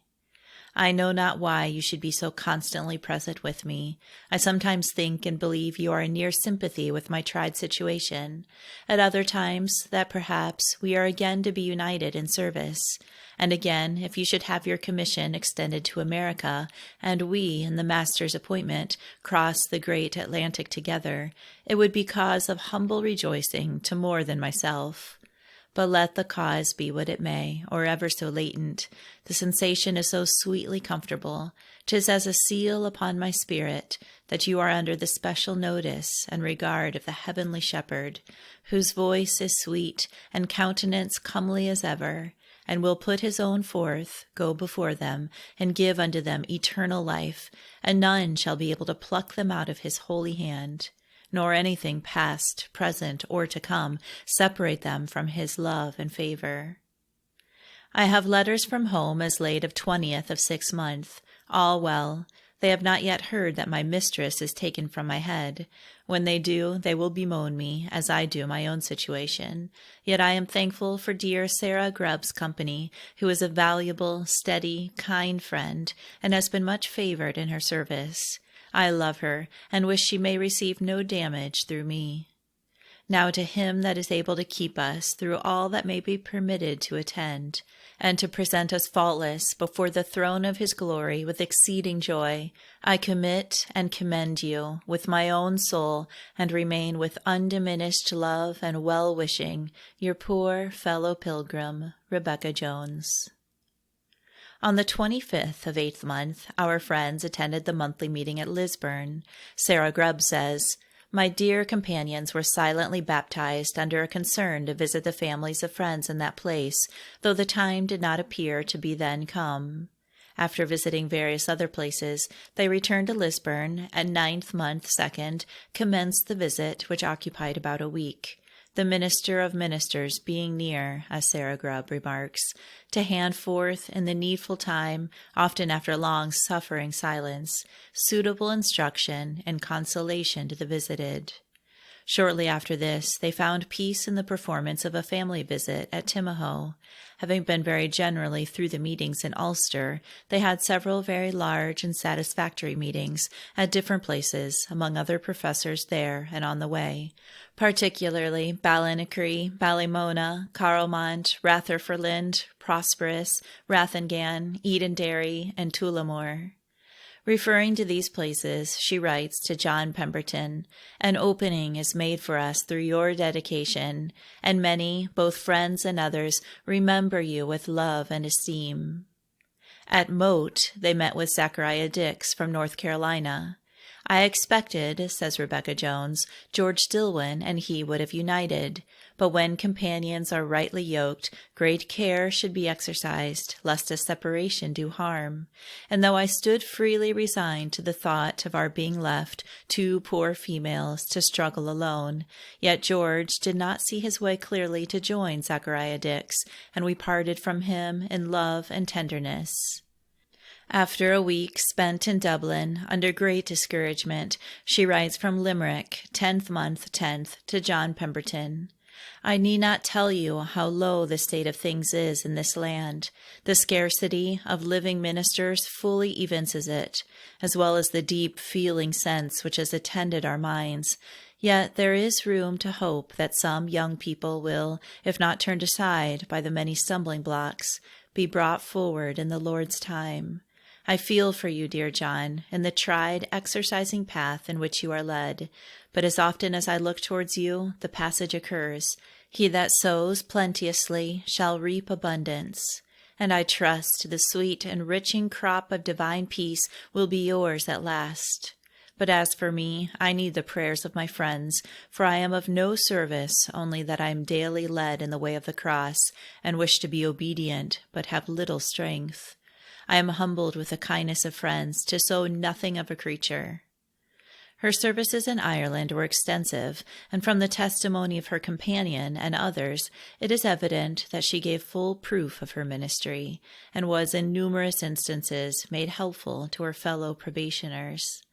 A: I know not why you should be so constantly present with me. I sometimes think and believe you are in near sympathy with my tried situation. At other times, that perhaps we are again to be united in service. And again, if you should have your commission extended to America, and we, in the Master's appointment, cross the great Atlantic together, it would be cause of humble rejoicing to more than myself. But let the cause be what it may, or ever so latent, the sensation is so sweetly comfortable, 'tis as a seal upon my spirit, that you are under the special notice and regard of the heavenly shepherd, whose voice is sweet and countenance comely as ever, and will put his own forth, go before them, and give unto them eternal life, and none shall be able to pluck them out of his holy hand, nor anything past, present, or to come separate them from his love and favor. I have letters from home as late of 20th of 6 month, all well. They have not yet heard that my mistress is taken from my head. When they do, they will bemoan me, as I do my own situation. Yet I am thankful for dear Sarah Grubb's company, who is a valuable, steady, kind friend, and has been much favored in her service. I love her, and wish she may receive no damage through me. Now to him that is able to keep us through all that may be permitted to attend, and to present us faultless before the throne of his glory with exceeding joy, I commit and commend you with my own soul, and remain with undiminished love and well-wishing, your poor fellow pilgrim, Rebecca Jones. On the 25th of 8th month, our friends attended the monthly meeting at Lisburn. Sarah Grubb says, "My dear companions were silently baptized under a concern to visit the families of friends in that place, though the time did not appear to be then come. After visiting various other places, they returned to Lisburn, and 9th month 2nd commenced the visit, which occupied about a week. The minister of ministers being near, as Sarah Grubb remarks, to hand forth in the needful time, often after long suffering silence, suitable instruction and consolation to the visited. Shortly after this, they found peace in the performance of a family visit at Timahoe. Having been very generally through the meetings in Ulster, they had several very large and satisfactory meetings at different places, among other professors there and on the way, particularly Ballinacree, Ballymona, Carlmont, Ratherforland, Prosperous, Rathangan, Edenderry, and Tullamore. Referring to these places, she writes to John Pemberton, "An opening is made for us through your dedication, and many, both friends and others, remember you with love and esteem." At Moat, they met with Zachariah Dix from North Carolina. "I expected," says Rebecca Jones, "George Dillwyn and he would have united, but when companions are rightly yoked, great care should be exercised, lest a separation do harm. And though I stood freely resigned to the thought of our being left, two poor females, to struggle alone, yet George did not see his way clearly to join Zachariah Dix, and we parted from him in love and tenderness." After a week spent in Dublin, under great discouragement, she writes from Limerick, 10th month 10th, to John Pemberton, "I need not tell you how low the state of things is in this land. The scarcity of living ministers fully evinces it, as well as the deep feeling sense which has attended our minds. Yet there is room to hope that some young people will, if not turned aside by the many stumbling blocks, be brought forward in the Lord's time. I feel for you, dear John, in the tried, exercising path in which you are led. But as often as I look towards you, the passage occurs, 'He that sows plenteously shall reap abundance.' And I trust the sweet, enriching crop of divine peace will be yours at last. But as for me, I need the prayers of my friends, for I am of no service, only that I am daily led in the way of the cross, and wish to be obedient, but have little strength. I am humbled with the kindness of friends to so nothing of a creature." Her services in Ireland were extensive, and from the testimony of her companion and others, it is evident that she gave full proof of her ministry, and was in numerous instances made helpful to her fellow probationers.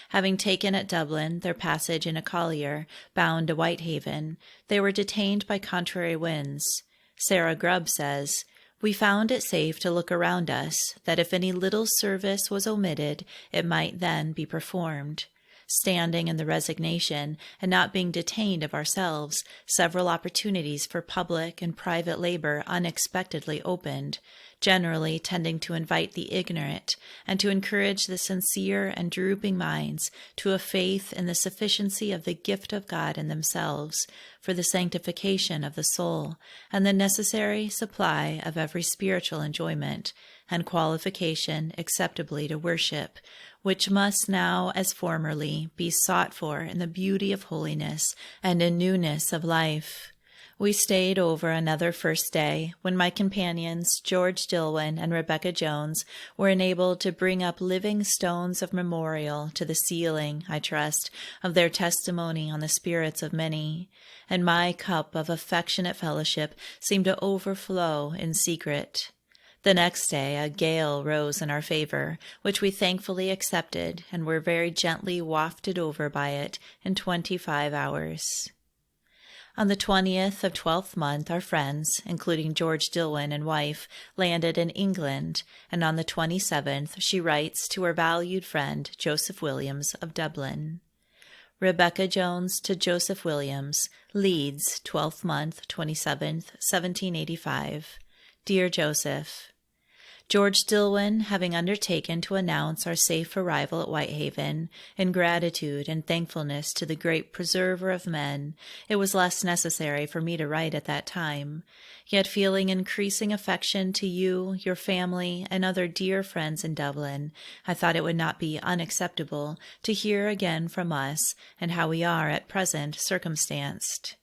A: Having taken at Dublin their passage in a collier bound to Whitehaven, they were detained by contrary winds. Sarah Grubb says, "We found it safe to look around us, that if any little service was omitted, it might then be performed. Standing in the resignation, and not being detained of ourselves, several opportunities for public and private labor unexpectedly opened, generally tending to invite the ignorant, and to encourage the sincere and drooping minds to a faith in the sufficiency of the gift of God in themselves, for the sanctification of the soul, and the necessary supply of every spiritual enjoyment, and qualification acceptably to worship, which must now, as formerly, be sought for in the beauty of holiness and in newness of life. We stayed over another first day, when my companions, George Dillwyn and Rebecca Jones, were enabled to bring up living stones of memorial to the sealing, I trust, of their testimony on the spirits of many, and my cup of affectionate fellowship seemed to overflow in secret. The next day a gale rose in our favor, which we thankfully accepted, and were very gently wafted over by it in 25 hours. On the 20th of 12th month, our friends, including George Dillwyn and wife, landed in England, and on the 27th she writes to her valued friend Joseph Williams of Dublin. Rebecca Jones to Joseph Williams, Leeds, 12th month, 27th, 1785. Dear Joseph, George Dillwyn having undertaken to announce our safe arrival at Whitehaven, in gratitude and thankfulness to the great preserver of men, it was less necessary for me to write at that time. Yet feeling increasing affection to you, your family, and other dear friends in Dublin, I thought it would not be unacceptable to hear again from us and how we are at present circumstanced.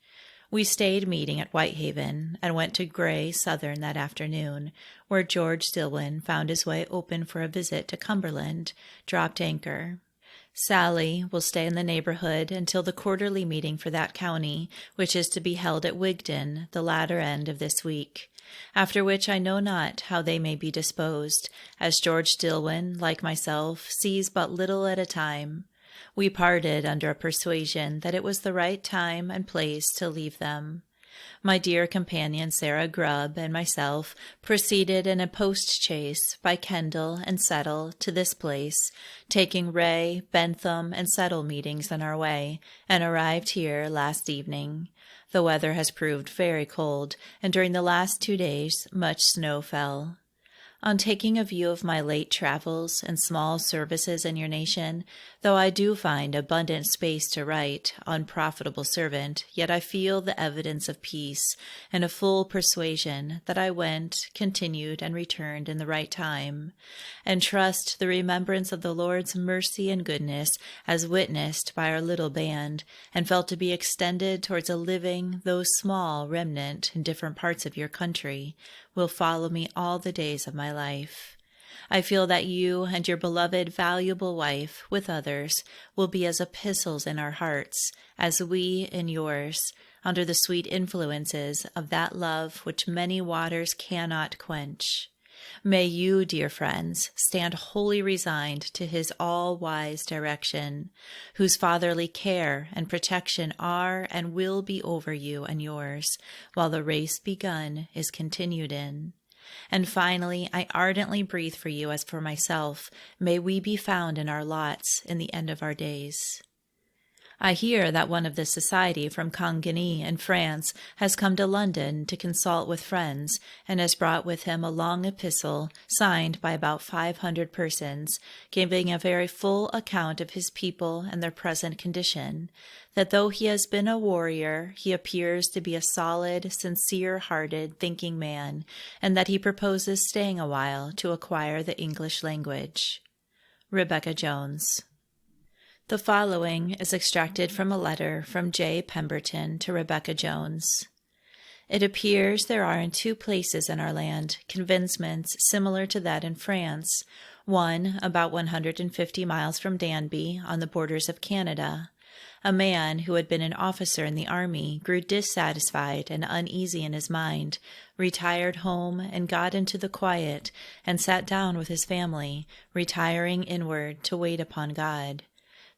A: We stayed meeting at Whitehaven and went to Grey Southern that afternoon, where George Dillwyn found his way open for a visit to Cumberland, dropped anchor. Sally will stay in the neighborhood until the quarterly meeting for that county, which is to be held at Wigton the latter end of this week, after which I know not how they may be disposed, as George Dillwyn, like myself, sees but little at a time. We parted under a persuasion that it was the right time and place to leave them. My dear companion Sarah Grubb and myself proceeded in a post-chaise by Kendal and Settle to this place, taking Ray, Bentham, and Settle meetings on our way, and arrived here last evening. The weather has proved very cold, and during the last 2 days much snow fell. On taking a view of my late travels and small services in your nation, though I do find abundant space to write, unprofitable servant, yet I feel the evidence of peace and a full persuasion that I went, continued, and returned in the right time, and trust the remembrance of the Lord's mercy and goodness as witnessed by our little band, and felt to be extended towards a living, though small, remnant in different parts of your country, will follow me all the days of my life. I feel that you and your beloved, valuable wife, with others, will be as epistles in our hearts, as we in yours, under the sweet influences of that love which many waters cannot quench. May you, dear friends, stand wholly resigned to his all-wise direction, whose fatherly care and protection are and will be over you and yours, while the race begun is continued in. And finally, I ardently breathe for you as for myself, may we be found in our lots in the end of our days. I hear that one of the society from Congenee in France has come to London to consult with friends, and has brought with him a long epistle signed by about 500 persons, giving a very full account of his people and their present condition, that though he has been a warrior, he appears to be a solid, sincere-hearted, thinking man, and that he proposes staying a while to acquire the English language. Rebecca Jones. The following is extracted from a letter from J. Pemberton to Rebecca Jones. It appears there are in 2 places in our land convincements similar to that in France, one about 150 miles from Danby on the borders of Canada. A man who had been an officer in the army grew dissatisfied and uneasy in his mind, retired home and got into the quiet, and sat down with his family, retiring inward to wait upon God.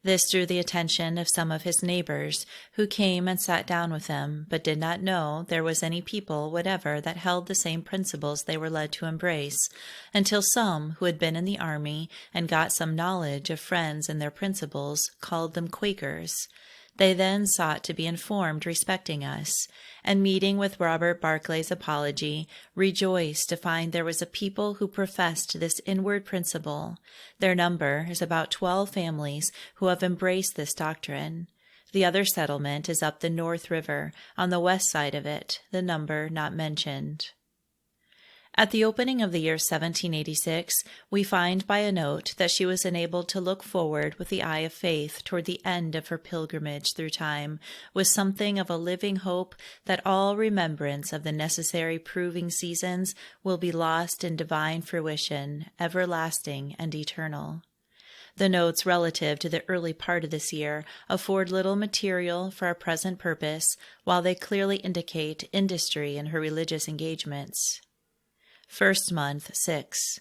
A: This drew the attention of some of his neighbors, who came and sat down with him, but did not know there was any people whatever that held the same principles they were led to embrace, until some who had been in the army and got some knowledge of friends and their principles called them Quakers. They then sought to be informed respecting us, and meeting with Robert Barclay's apology, rejoiced to find there was a people who professed this inward principle. Their number is about 12 families who have embraced this doctrine. The other settlement is up the North River, on the west side of it, the number not mentioned. At the opening of the year 1786, we find by a note that she was enabled to look forward with the eye of faith toward the end of her pilgrimage through time, with something of a living hope that all remembrance of the necessary proving seasons will be lost in divine fruition, everlasting and eternal. The notes relative to the early part of this year afford little material for our present purpose, while they clearly indicate industry in her religious engagements. First month, 6.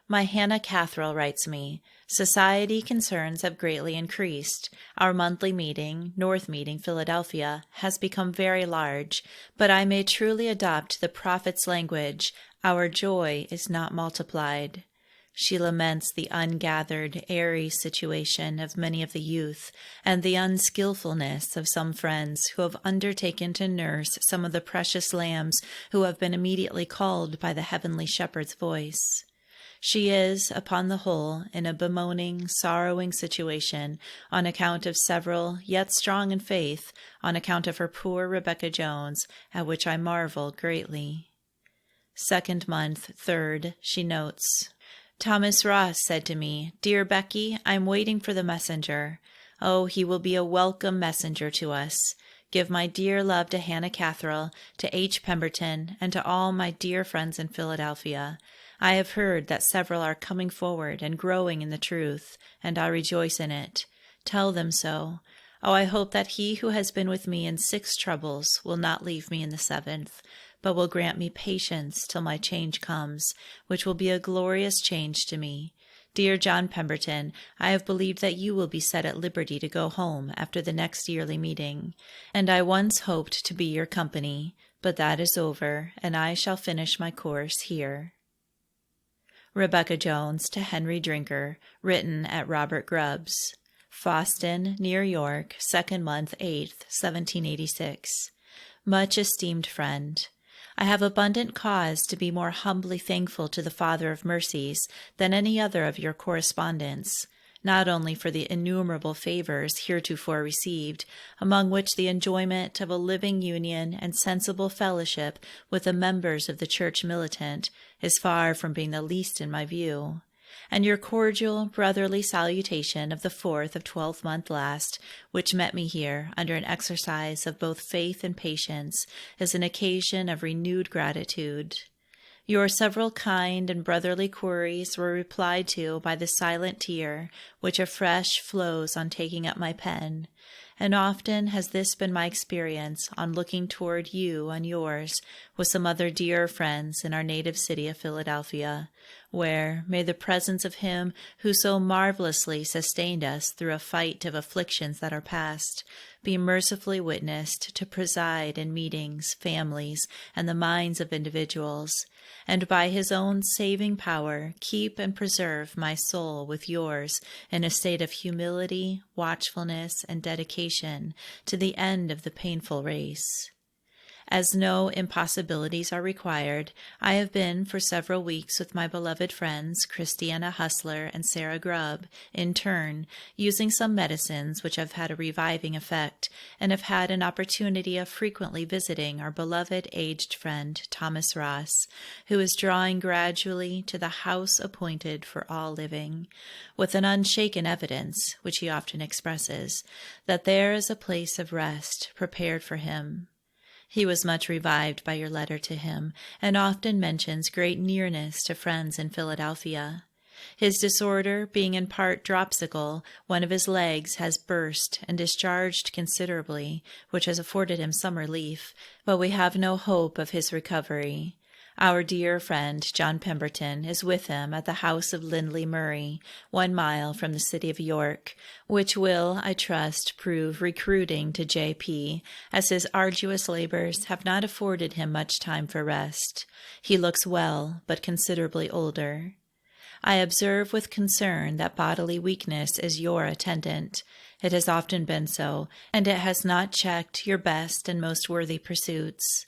A: My Hannah Catherine writes me, Society concerns have greatly increased. Our monthly meeting, North Meeting, Philadelphia, has become very large, but I may truly adopt the prophet's language, our joy is not multiplied. She laments the ungathered, airy situation of many of the youth, and the unskillfulness of some friends who have undertaken to nurse some of the precious lambs who have been immediately called by the heavenly shepherd's voice. She is, upon the whole, in a bemoaning, sorrowing situation on account of several, yet strong in faith, on account of her poor Rebecca Jones, at which I marvel greatly. Second month, 3rd, she notes, Thomas Ross said to me, Dear Becky, I'm waiting for the messenger. Oh, he will be a welcome messenger to us. Give my dear love to Hannah Catherine, to H. Pemberton, and to all my dear friends in Philadelphia. I have heard that several are coming forward and growing in the truth, and I rejoice in it. Tell them so. Oh, I hope that he who has been with me in 6 troubles will not leave me in the 7th, but will grant me patience till my change comes, which will be a glorious change to me. Dear John Pemberton, I have believed that you will be set at liberty to go home after the next yearly meeting, and I once hoped to be your company, but that is over, and I shall finish my course here. Rebecca Jones to Henry Drinker, written at Robert Grubb's, Foston, near York, 2nd month, 8th, 1786. Much esteemed friend, I have abundant cause to be more humbly thankful to the Father of mercies than any other of your correspondents, not only for the innumerable favors heretofore received, among which the enjoyment of a living union and sensible fellowship with the members of the Church militant is far from being the least in my view, and your cordial brotherly salutation of the 4th of 12th month last, which met me here under an exercise of both faith and patience, is an occasion of renewed gratitude. Your several kind and brotherly queries were replied to by the silent tear which afresh flows on taking up my pen, and often has this been my experience on looking toward you and yours with some other dear friends in our native city of Philadelphia, where may the presence of him who so marvelously sustained us through a fight of afflictions that are past be mercifully witnessed to preside in meetings, families, and the minds of individuals, and by his own saving power keep and preserve my soul with yours in a state of humility, watchfulness, and dedication to the end of the painful race. As no impossibilities are required, I have been for several weeks with my beloved friends Christiana Hustler and Sarah Grubb, in turn, using some medicines which have had a reviving effect, and have had an opportunity of frequently visiting our beloved aged friend Thomas Ross, who is drawing gradually to the house appointed for all living, with an unshaken evidence, which he often expresses, that there is a place of rest prepared for him. He was much revived by your letter to him, and often mentions great nearness to friends in Philadelphia. His disorder being in part dropsical, one of his legs has burst and discharged considerably, which has afforded him some relief, but we have no hope of his recovery. Our dear friend John Pemberton is with him at the house of Lindley Murray, 1 mile from the city of York, which will, I trust, prove recruiting to J.P., as his arduous labors have not afforded him much time for rest. He looks well, but considerably older. I observe with concern that bodily weakness is your attendant. It has often been so, and it has not checked your best and most worthy pursuits.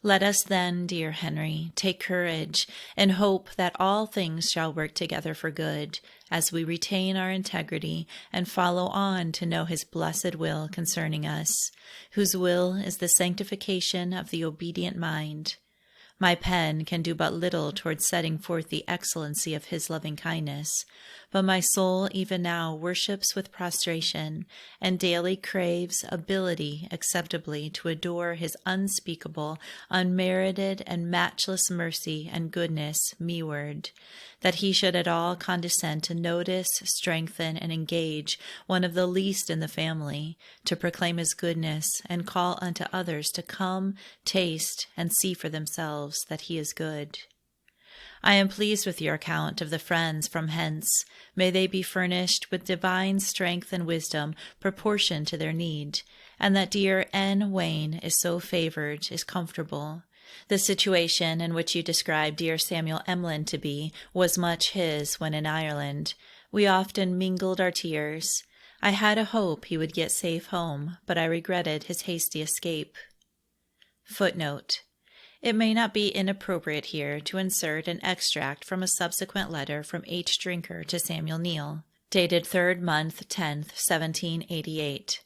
A: Let us then, dear Henry, take courage and hope that all things shall work together for good, as we retain our integrity and follow on to know his blessed will concerning us, whose will is the sanctification of the obedient mind. My pen can do but little towards setting forth the excellency of his loving kindness, but my soul even now worships with prostration, and daily craves ability acceptably to adore his unspeakable, unmerited, and matchless mercy and goodness me-ward, that he should at all condescend to notice, strengthen, and engage one of the least in the family, to proclaim his goodness, and call unto others to come, taste, and see for themselves that he is good. I am pleased with your account of the friends from hence. May they be furnished with divine strength and wisdom proportioned to their need, and that dear N. Wayne is so favored, is comfortable. The situation in which you describe dear Samuel Emlyn to be was much his when in Ireland. We often mingled our tears. I had a hope he would get safe home, but I regretted his hasty escape. Footnote. It may not be inappropriate here to insert an extract from a subsequent letter from H. Drinker to Samuel Neal, dated 3rd month, 10th, 1788.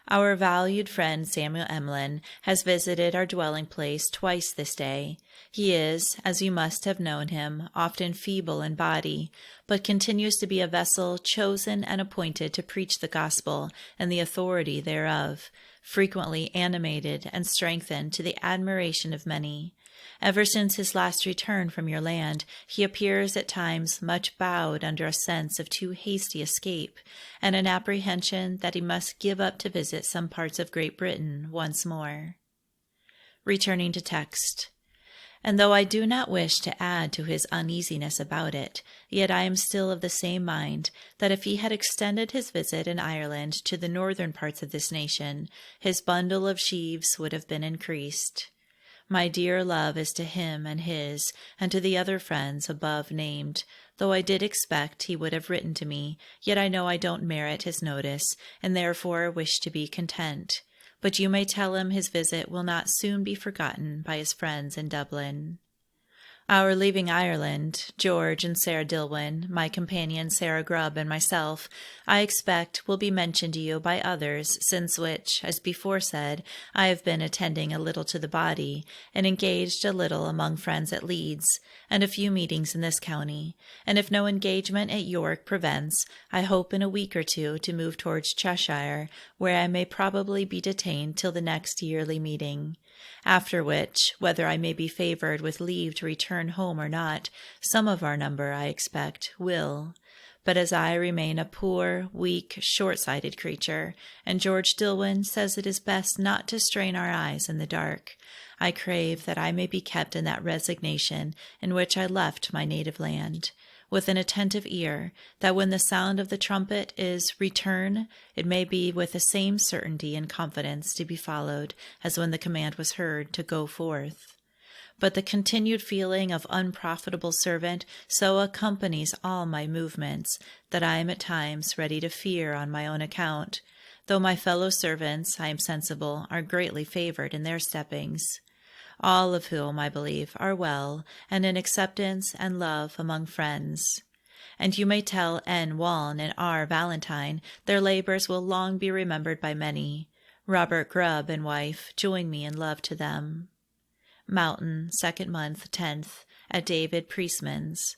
A: Our valued friend Samuel Emlyn has visited our dwelling place twice this day. He is, as you must have known him, often feeble in body, but continues to be a vessel chosen and appointed to preach the gospel and the authority thereof, frequently animated and strengthened to the admiration of many. Ever since his last return from your land, he appears at times much bowed under a sense of too hasty escape, and an apprehension that he must give up to visit some parts of Great Britain once more. Returning to text. And though I do not wish to add to his uneasiness about it, yet I am still of the same mind that if he had extended his visit in Ireland to the northern parts of this nation, his bundle of sheaves would have been increased. My dear love is to him and his, and to the other friends above named. Though I did expect he would have written to me, yet I know I don't merit his notice, and therefore wish to be content. But you may tell him his visit will not soon be forgotten by his friends in Dublin. Our leaving Ireland, George and Sarah Dillwyn, my companion Sarah Grubb, and myself, I expect will be mentioned to you by others, since which, as before said, I have been attending a little to the body, and engaged a little among friends at Leeds, and a few meetings in this county, and if no engagement at York prevents, I hope in a week or two to move towards Cheshire, where I may probably be detained till the next yearly meeting. After which, whether I may be favored with leave to return home or not, some of our number, I expect, will. But as I remain a poor, weak, short-sighted creature, and George Dillwyn says it is best not to strain our eyes in the dark, I crave that I may be kept in that resignation in which I left my native land, with an attentive ear, that when the sound of the trumpet is return, it may be with the same certainty and confidence to be followed as when the command was heard to go forth. But the continued feeling of unprofitable servant so accompanies all my movements that I am at times ready to fear on my own account, though my fellow servants, I am sensible, are greatly favored in their steppings, all of whom, I believe, are well, and in acceptance and love among friends. And you may tell N. Waln and R. Valentine their labors will long be remembered by many. Robert Grubb and wife join me in love to them. Mountain, 2nd month, 10th, at David Priestman's.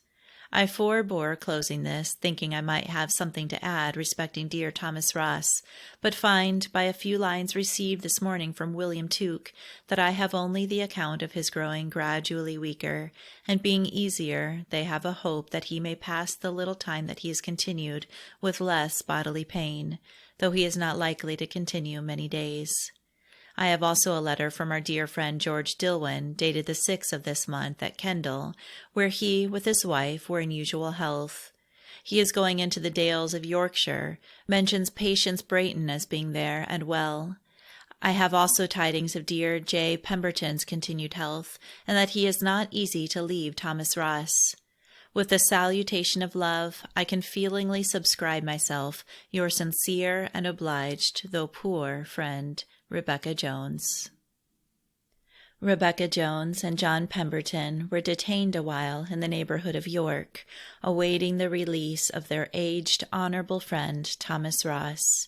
A: I forebore closing this, thinking I might have something to add respecting dear Thomas Ross, but find by a few lines received this morning from William Tuke that I have only the account of his growing gradually weaker, and being easier, they have a hope that he may pass the little time that he has continued with less bodily pain, though he is not likely to continue many days. I have also a letter from our dear friend George Dillwyn, dated the 6th of this month, at Kendal, where he, with his wife, were in usual health. He is going into the Dales of Yorkshire, mentions Patience Brayton as being there and well. I have also tidings of dear J. Pemberton's continued health, and that he is not easy to leave Thomas Ross. With the salutation of love, I can feelingly subscribe myself, your sincere and obliged, though poor, friend, Rebecca Jones. Rebecca Jones and John Pemberton were detained a while in the neighborhood of York, awaiting the release of their aged, honorable friend, Thomas Ross.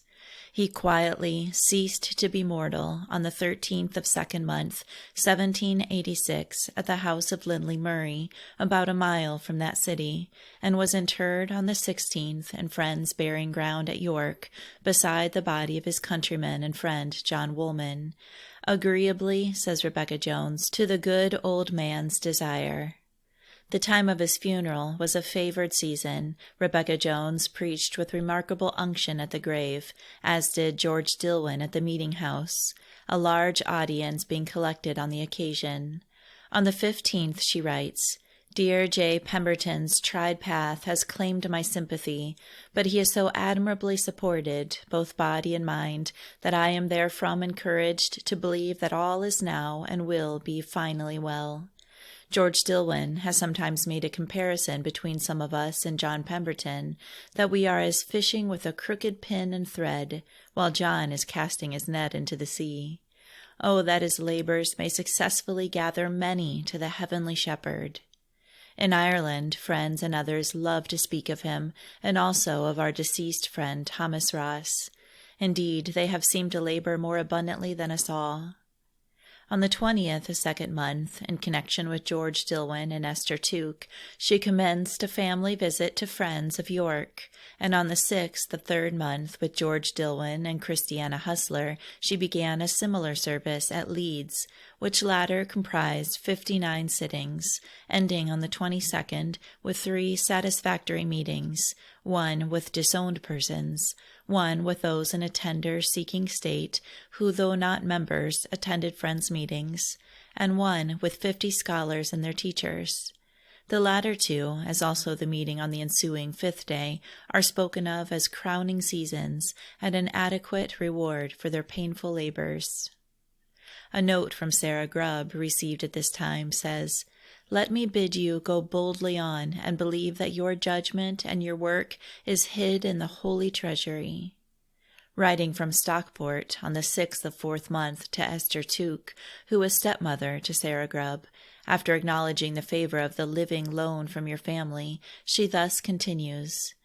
A: He quietly ceased to be mortal on the 13th of 2nd month, 1786, at the house of Lindley Murray, about a mile from that city, and was interred on the 16th in Friends' burying ground at York, beside the body of his countryman and friend John Woolman, agreeably, says Rebecca Jones, to the good old man's desire. The time of his funeral was a favored season. Rebecca Jones preached with remarkable unction at the grave, as did George Dillwyn at the meeting house, a large audience being collected on the occasion. On the 15th, she writes, Dear J. Pemberton's tried path has claimed my sympathy, but he is so admirably supported, both body and mind, that I am therefrom encouraged to believe that all is now and will be finally well. George Dillwyn has sometimes made a comparison between some of us and John Pemberton, that we are as fishing with a crooked pin and thread, while John is casting his net into the sea. Oh, that his labors may successfully gather many to the heavenly shepherd. In Ireland, friends and others love to speak of him, and also of our deceased friend Thomas Ross. Indeed, they have seemed to labor more abundantly than us all. On the 20th, a second month, in connection with George Dillwyn and Esther Tuke, she commenced a family visit to friends of York, and on the 6th, the third month, with George Dillwyn and Christiana Hustler, she began a similar service at Leeds, which latter comprised 59 sittings, ending on the 22nd with 3 satisfactory meetings, one with disowned persons, one with those in a tender, seeking state, who, though not members, attended friends' meetings, and one with 50 scholars and their teachers. The latter 2, as also the meeting on the ensuing 5th day, are spoken of as crowning seasons and an adequate reward for their painful labors. A note from Sarah Grubb, received at this time, says, "Let me bid you go boldly on and believe that your judgment and your work is hid in the holy treasury." Writing from Stockport on the 6th of 4th month to Esther Tuke, who was stepmother to Sarah Grubb, after acknowledging the favor of the living loan from your family, she thus continues,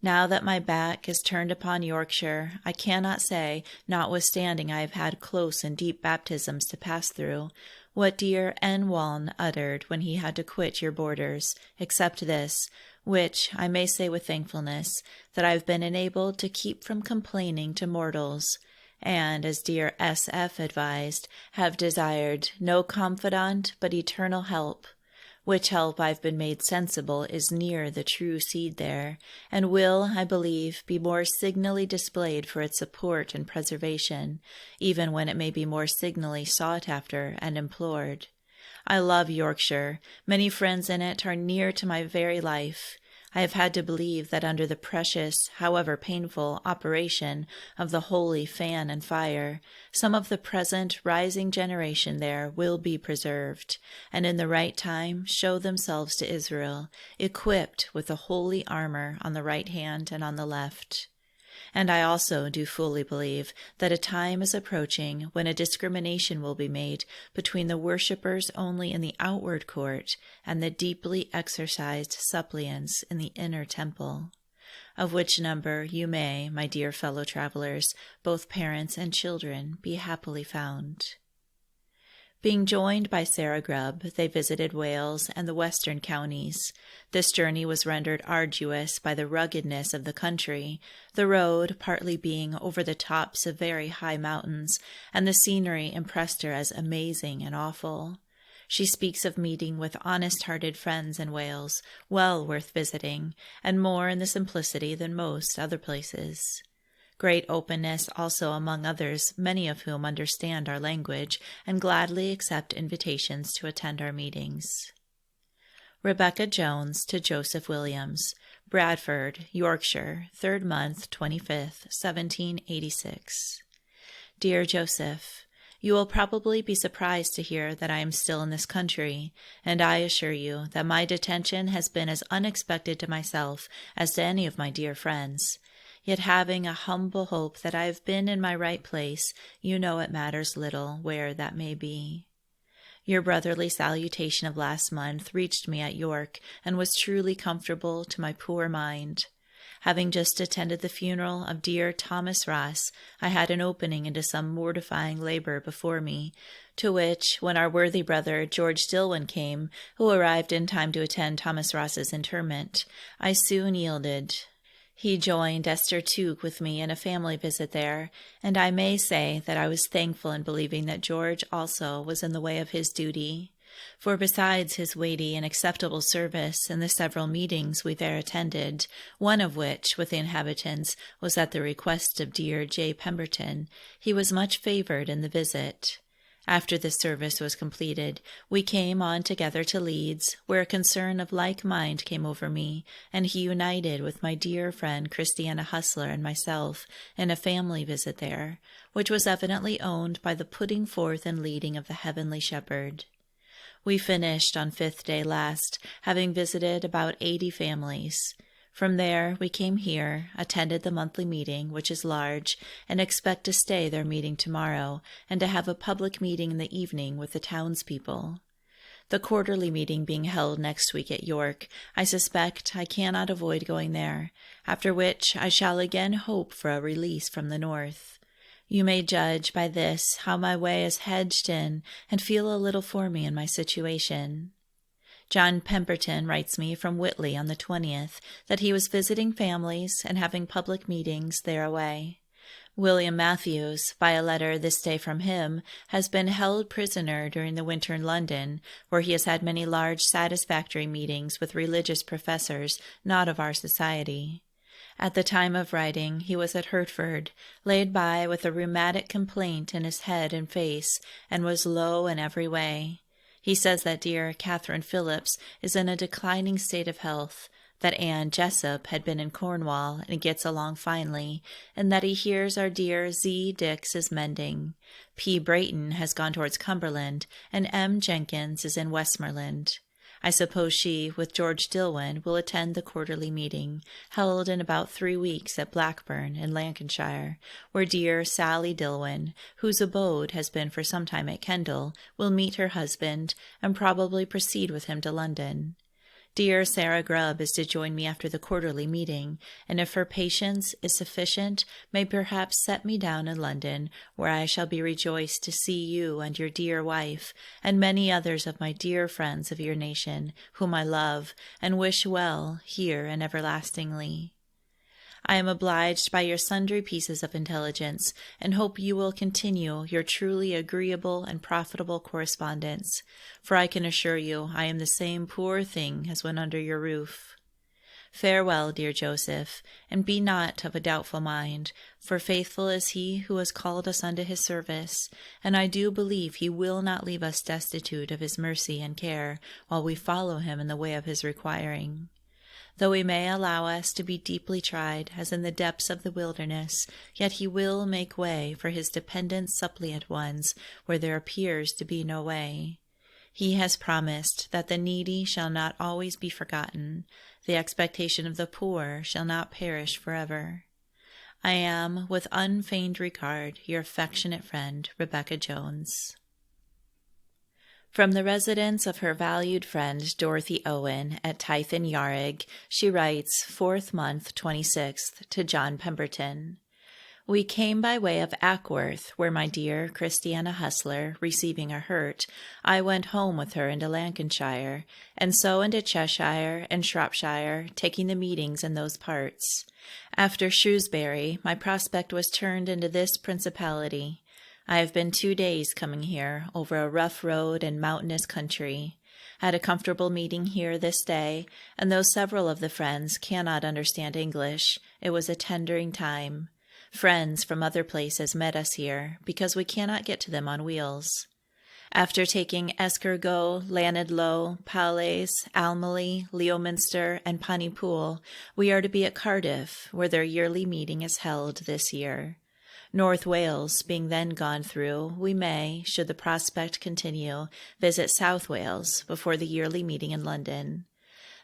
A: "Now that my back is turned upon Yorkshire, I cannot say, notwithstanding I have had close and deep baptisms to pass through, what dear N. Waln uttered when he had to quit your borders, except this, which I may say with thankfulness, that I have been enabled to keep from complaining to mortals, and, as dear S.F. advised, have desired no confidant but eternal help, which help I've been made sensible is near the true seed there, and will, I believe, be more signally displayed for its support and preservation, even when it may be more signally sought after and implored. I love Yorkshire. Many friends in it are near to my very life. I have had to believe that under the precious, however painful, operation of the holy fan and fire, some of the present rising generation there will be preserved, and in the right time show themselves to Israel, equipped with the holy armor on the right hand and on the left. And I also do fully believe that a time is approaching when a discrimination will be made between the worshippers only in the outward court and the deeply exercised suppliants in the inner temple, of which number you may, my dear fellow travelers, both parents and children, be happily found. Being joined by Sarah Grubb, they visited Wales and the western counties. This journey was rendered arduous by the ruggedness of the country, the road partly being over the tops of very high mountains, and the scenery impressed her as amazing and awful. She speaks of meeting with honest-hearted friends in Wales, well worth visiting, and more in the simplicity than most other places. Great openness also among others, many of whom understand our language and gladly accept invitations to attend our meetings. Rebecca Jones to Joseph Williams, Bradford, Yorkshire, 3rd month, 25th, 1786. Dear Joseph, you will probably be surprised to hear that I am still in this country, and I assure you that my detention has been as unexpected to myself as to any of my dear friends. Yet having a humble hope that I have been in my right place, you know it matters little where that may be. Your brotherly salutation of last month reached me at York, and was truly comfortable to my poor mind. Having just attended the funeral of dear Thomas Ross, I had an opening into some mortifying labor before me, to which, when our worthy brother George Dillwyn came, who arrived in time to attend Thomas Ross's interment, I soon yielded. He joined Esther Tuke with me in a family visit there, and I may say that I was thankful in believing that George also was in the way of his duty. For besides his weighty and acceptable service in the several meetings we there attended, one of which, with the inhabitants, was at the request of dear J. Pemberton, he was much favored in the visit. After the service was completed, we came on together to Leeds, where a concern of like mind came over me, and he united with my dear friend Christiana Hustler and myself in a family visit there, which was evidently owned by the putting forth and leading of the Heavenly Shepherd. We finished on 5th day last, having visited about 80 families. From there, we came here, attended the monthly meeting, which is large, and expect to stay their meeting tomorrow, and to have a public meeting in the evening with the townspeople. The quarterly meeting being held next week at York, I suspect I cannot avoid going there, after which I shall again hope for a release from the north. You may judge by this how my way is hedged in, and feel a little for me in my situation. John Pemberton writes me from Whitley on the 20th that he was visiting families and having public meetings thereaway. William Matthews, by a letter this day from him, has been held prisoner during the winter in London, where he has had many large satisfactory meetings with religious professors not of our society. At the time of writing, he was at Hertford, laid by with a rheumatic complaint in his head and face, and was low in every way. He says that dear Catherine Phillips is in a declining state of health, that Anne Jessup had been in Cornwall and gets along finely, and that he hears our dear Z. Dix is mending. P. Brayton has gone towards Cumberland, and M. Jenkins is in Westmoreland. I suppose she, with George Dillwyn, will attend the quarterly meeting, held in about 3 weeks at Blackburn in Lancashire, where dear Sally Dillwyn, whose abode has been for some time at Kendal, will meet her husband, and probably proceed with him to London. Dear Sarah Grubb is to join me after the quarterly meeting, and if her patience is sufficient, may perhaps set me down in London, where I shall be rejoiced to see you and your dear wife, and many others of my dear friends of your nation, whom I love, and wish well here and everlastingly. I am obliged by your sundry pieces of intelligence, and hope you will continue your truly agreeable and profitable correspondence, for I can assure you I am the same poor thing as when under your roof. Farewell, dear Joseph, and be not of a doubtful mind, for faithful is he who has called us unto his service, and I do believe he will not leave us destitute of his mercy and care while we follow him in the way of his requiring. Though he may allow us to be deeply tried, as in the depths of the wilderness, yet he will make way for his dependent suppliant ones where there appears to be no way. He has promised that the needy shall not always be forgotten, the expectation of the poor shall not perish forever. I am, with unfeigned regard, your affectionate friend, Rebecca Jones. From the residence of her valued friend Dorothy Owen at Tythe Yarrig, she writes, 4th month, 26th, to John Pemberton. We came by way of Ackworth, where my dear Christiana Hustler, receiving a hurt, I went home with her into Lancashire, and so into Cheshire and Shropshire, taking the meetings in those parts. After Shrewsbury, my prospect was turned into this principality. I have been 2 days coming here, over a rough road and mountainous country. Had a comfortable meeting here this day, and though several of the friends cannot understand English, it was a tendering time. Friends from other places met us here, because we cannot get to them on wheels. After taking Escargot, Llanidloe, Powleys, Almely, Leominster, and Pontypool, we are to be at Cardiff, where their yearly meeting is held this year. North Wales being then gone through, we may, should the prospect continue, visit South Wales before the yearly meeting in London.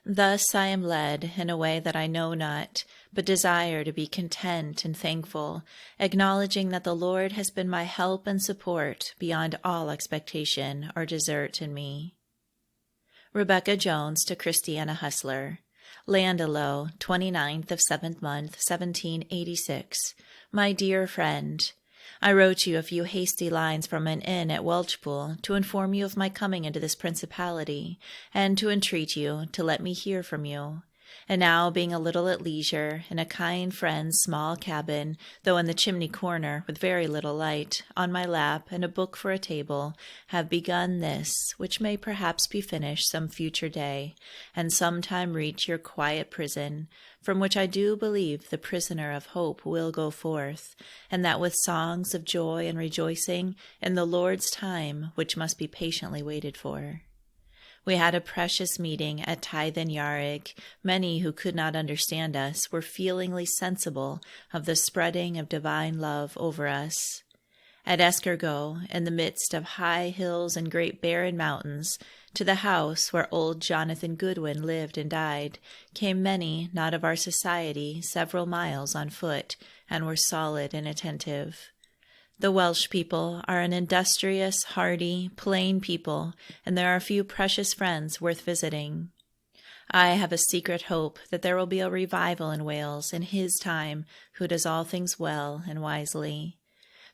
A: Thus I am led in a way that I know not, but desire to be content and thankful, acknowledging that the Lord has been my help and support beyond all expectation or desert in me. Rebecca Jones to Christiana Hustler. Llanidloe, 29th of 7th month, 1786. My dear friend, I wrote you a few hasty lines from an inn at Welchpool to inform you of my coming into this principality, and to entreat you to let me hear from you. And now, being a little at leisure, in a kind friend's small cabin, though in the chimney corner, with very little light, on my lap, and a book for a table, have begun this, which may perhaps be finished some future day, and sometime reach your quiet prison, from which I do believe the prisoner of hope will go forth, and that with songs of joy and rejoicing in the Lord's time, which must be patiently waited for. We had a precious meeting at Tythen Yarig. Many who could not understand us were feelingly sensible of the spreading of divine love over us. At Escargot, in the midst of high hills and great barren mountains, to the house where old Jonathan Goodwin lived and died, came many not of our society several miles on foot, and were solid and attentive. The Welsh people are an industrious, hardy, plain people, and there are few precious friends worth visiting. I have a secret hope that there will be a revival in Wales in His time, who does all things well and wisely.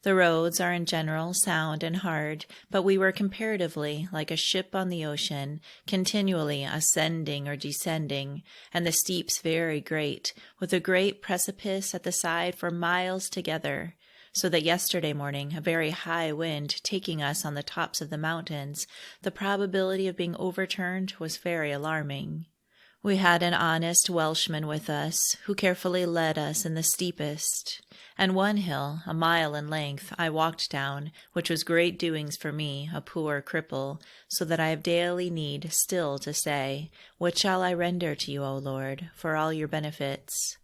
A: The roads are in general sound and hard, but we were comparatively like a ship on the ocean, continually ascending or descending, and the steeps very great, with a great precipice at the side for miles together, so that yesterday morning, a very high wind taking us on the tops of the mountains, the probability of being overturned was very alarming. We had an honest Welshman with us, who carefully led us in the steepest, and one hill, a mile in length, I walked down, which was great doings for me, a poor cripple, so that I have daily need still to say, What shall I render to you, O Lord, for all your benefits?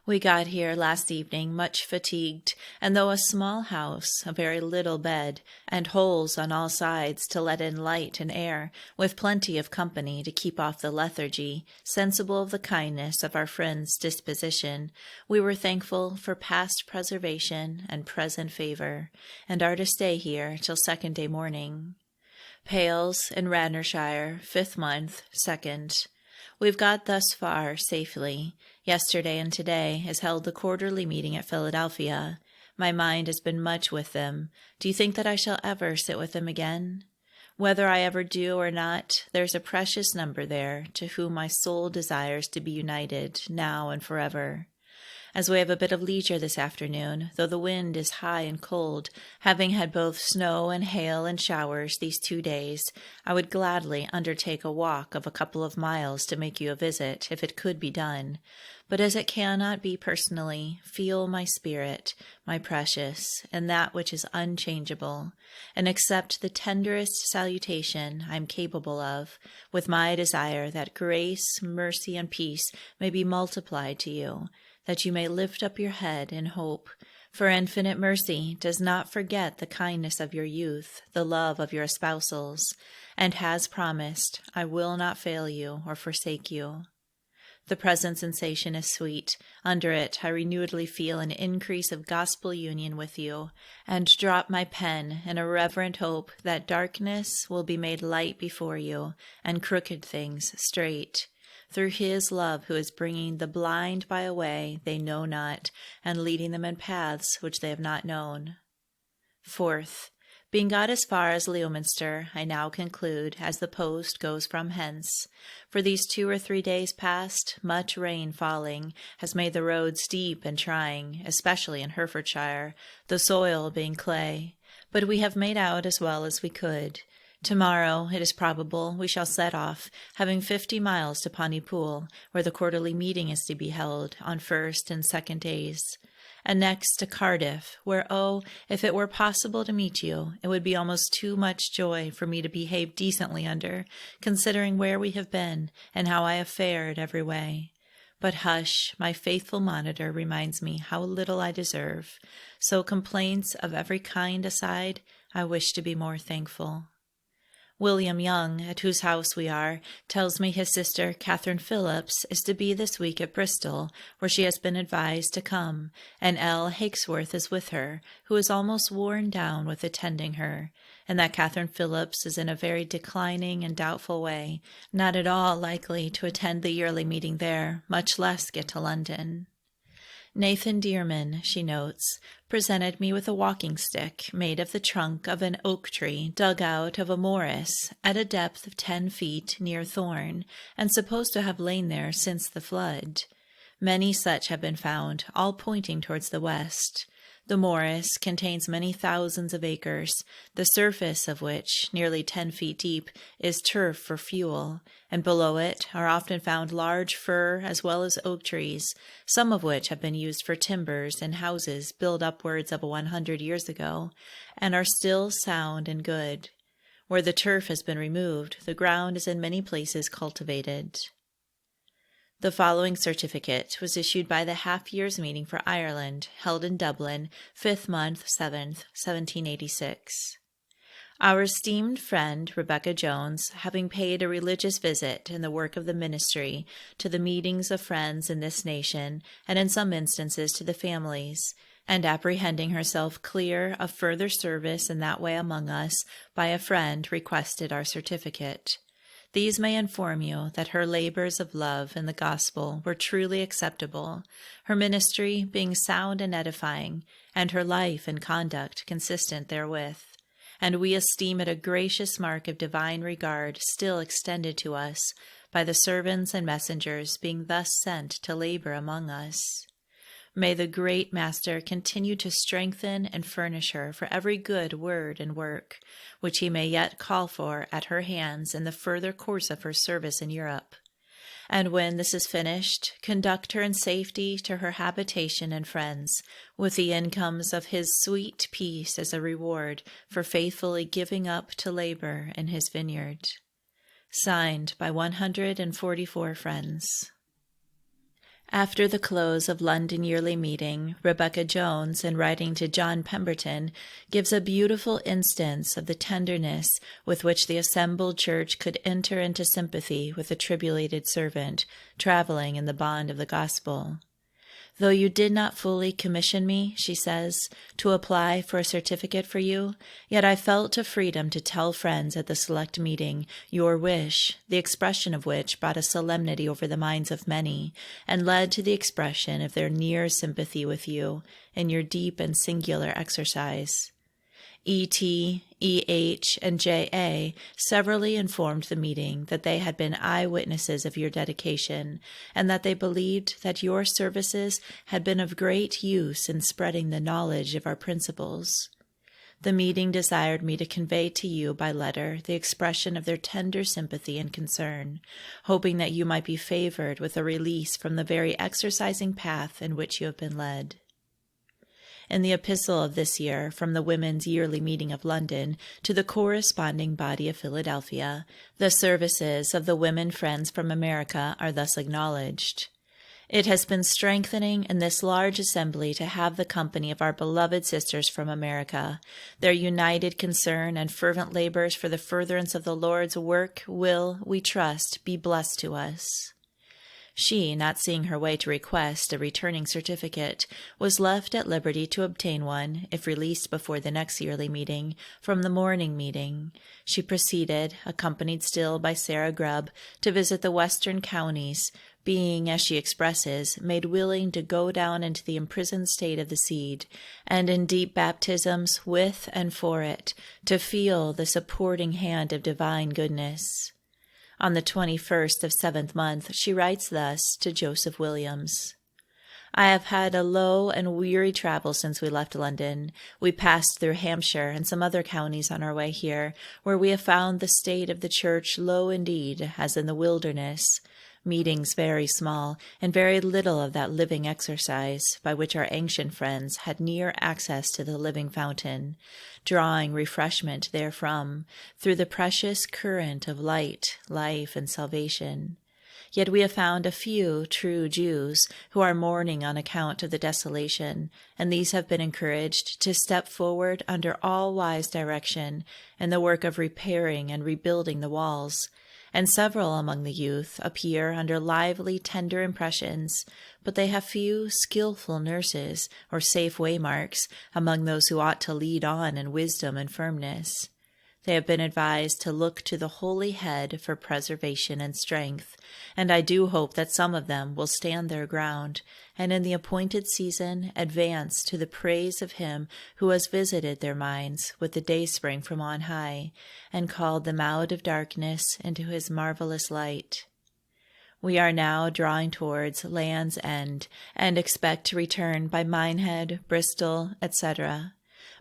A: We got here last evening much fatigued, and though a small house, a very little bed, and holes on all sides to let in light and air, with plenty of company to keep off the lethargy, sensible of the kindness of our friend's disposition, we were thankful for past preservation and present favour, and are to stay here till 2nd day morning. Pales, in Radnorshire, 5th month, 2nd. We've got thus far safely. Yesterday and today has held the quarterly meeting at Philadelphia. My mind has been much with them. Do you think that I shall ever sit with them again? Whether I ever do or not, there's a precious number there to whom my soul desires to be united now and forever. As we have a bit of leisure this afternoon, though the wind is high and cold, having had both snow and hail and showers these 2 days, I would gladly undertake a walk of a couple of miles to make you a visit, if it could be done. But as it cannot be personally, feel my spirit, my precious, and that which is unchangeable, and accept the tenderest salutation I am capable of, with my desire that grace, mercy, and peace may be multiplied to you, that you may lift up your head in hope. For infinite mercy does not forget the kindness of your youth, the love of your espousals, and has promised, I will not fail you or forsake you. The present sensation is sweet. Under it I renewedly feel an increase of gospel union with you, and drop my pen in a reverent hope that darkness will be made light before you, and crooked things straight, through His love who is bringing the blind by a way they know not, and leading them in paths which they have not known. 4th. Being got as far as Leominster, I now conclude, as the post goes from hence. For these 2 or 3 days past, much rain falling has made the road steep and trying, especially in Herefordshire, the soil being clay. But we have made out as well as we could. Tomorrow, it is probable, we shall set off, having 50 miles to Pontypool, where the quarterly meeting is to be held on 1st and 2nd days, and next to Cardiff, where, oh, if it were possible to meet you, it would be almost too much joy for me to behave decently under, considering where we have been, and how I have fared every way. But hush, my faithful monitor reminds me how little I deserve, so complaints of every kind aside, I wish to be more thankful. William Young, at whose house we are, tells me his sister Catherine Phillips is to be this week at Bristol, where she has been advised to come, and L. Hawkesworth is with her, who is almost worn down with attending her, and that Catherine Phillips is in a very declining and doubtful way, not at all likely to attend the yearly meeting there, much less get to London. Nathan Dearman, she notes, presented me with a walking stick made of the trunk of an oak tree dug out of a morass at a depth of 10 feet near Thorn, and supposed to have lain there since the flood. Many such have been found, all pointing towards the west. The morass contains many thousands of acres, the surface of which, nearly 10 feet deep, is turf for fuel, and below it are often found large fir as well as oak trees, some of which have been used for timbers in houses built upwards of 100 years ago, and are still sound and good. Where the turf has been removed, the ground is in many places cultivated. The following certificate was issued by the half-year's meeting for Ireland, held in Dublin, 5th month, 7th, 1786. Our esteemed friend Rebecca Jones, having paid a religious visit in the work of the ministry to the meetings of friends in this nation, and in some instances to the families, and apprehending herself clear of further service in that way among us by a friend, requested our certificate. These may inform you that her labors of love in the gospel were truly acceptable, her ministry being sound and edifying, and her life and conduct consistent therewith. And we esteem it a gracious mark of divine regard still extended to us by the servants and messengers being thus sent to labor among us. May the great Master continue to strengthen and furnish her for every good word and work, which he may yet call for at her hands in the further course of her service in Europe. And when this is finished, conduct her in safety to her habitation and friends, with the incomes of his sweet peace as a reward for faithfully giving up to labor in his vineyard. Signed by 144 friends. After the close of London Yearly Meeting, Rebecca Jones, in writing to John Pemberton, gives a beautiful instance of the tenderness with which the assembled church could enter into sympathy with a tribulated servant traveling in the bond of the gospel. Though you did not fully commission me, she says, to apply for a certificate for you, yet I felt a freedom to tell friends at the select meeting your wish, the expression of which brought a solemnity over the minds of many, and led to the expression of their near sympathy with you in your deep and singular exercise. E.T., E.H., and J.A. severally informed the meeting that they had been eye-witnesses of your dedication, and that they believed that your services had been of great use in spreading the knowledge of our principles. The meeting desired me to convey to you by letter the expression of their tender sympathy and concern, hoping that you might be favored with a release from the very exercising path in which you have been led. In the epistle of this year from the Women's Yearly Meeting of London to the corresponding body of Philadelphia, the services of the women friends from America are thus acknowledged. It has been strengthening in this large assembly to have the company of our beloved sisters from America. Their united concern and fervent labors for the furtherance of the Lord's work will, we trust, be blessed to us. She, not seeing her way to request a returning certificate, was left at liberty to obtain one, if released before the next yearly meeting, from the morning meeting. She proceeded, accompanied still by Sarah Grubb, to visit the western counties, being, as she expresses, made willing to go down into the imprisoned state of the seed, and in deep baptisms with and for it, to feel the supporting hand of divine goodness. On the 21st of 7th month, she writes thus to Joseph Williams: I have had a low and weary travel since we left London. We passed through Hampshire and some other counties on our way here, where we have found the state of the church low indeed, as in the wilderness. Meetings very small, and very little of that living exercise by which our ancient friends had near access to the living fountain, drawing refreshment therefrom, through the precious current of light, life, and salvation. Yet we have found a few true Jews who are mourning on account of the desolation, and these have been encouraged to step forward under all wise direction in the work of repairing and rebuilding the walls, and several among the youth appear under lively, tender impressions, but they have few skillful nurses or safe waymarks among those who ought to lead on in wisdom and firmness. They have been advised to look to the holy head for preservation and strength, and I do hope that some of them will stand their ground, and in the appointed season advance to the praise of him who has visited their minds with the dayspring from on high, and called them out of darkness into his marvelous light. We are now drawing towards Land's End, and expect to return by Minehead, Bristol, etc.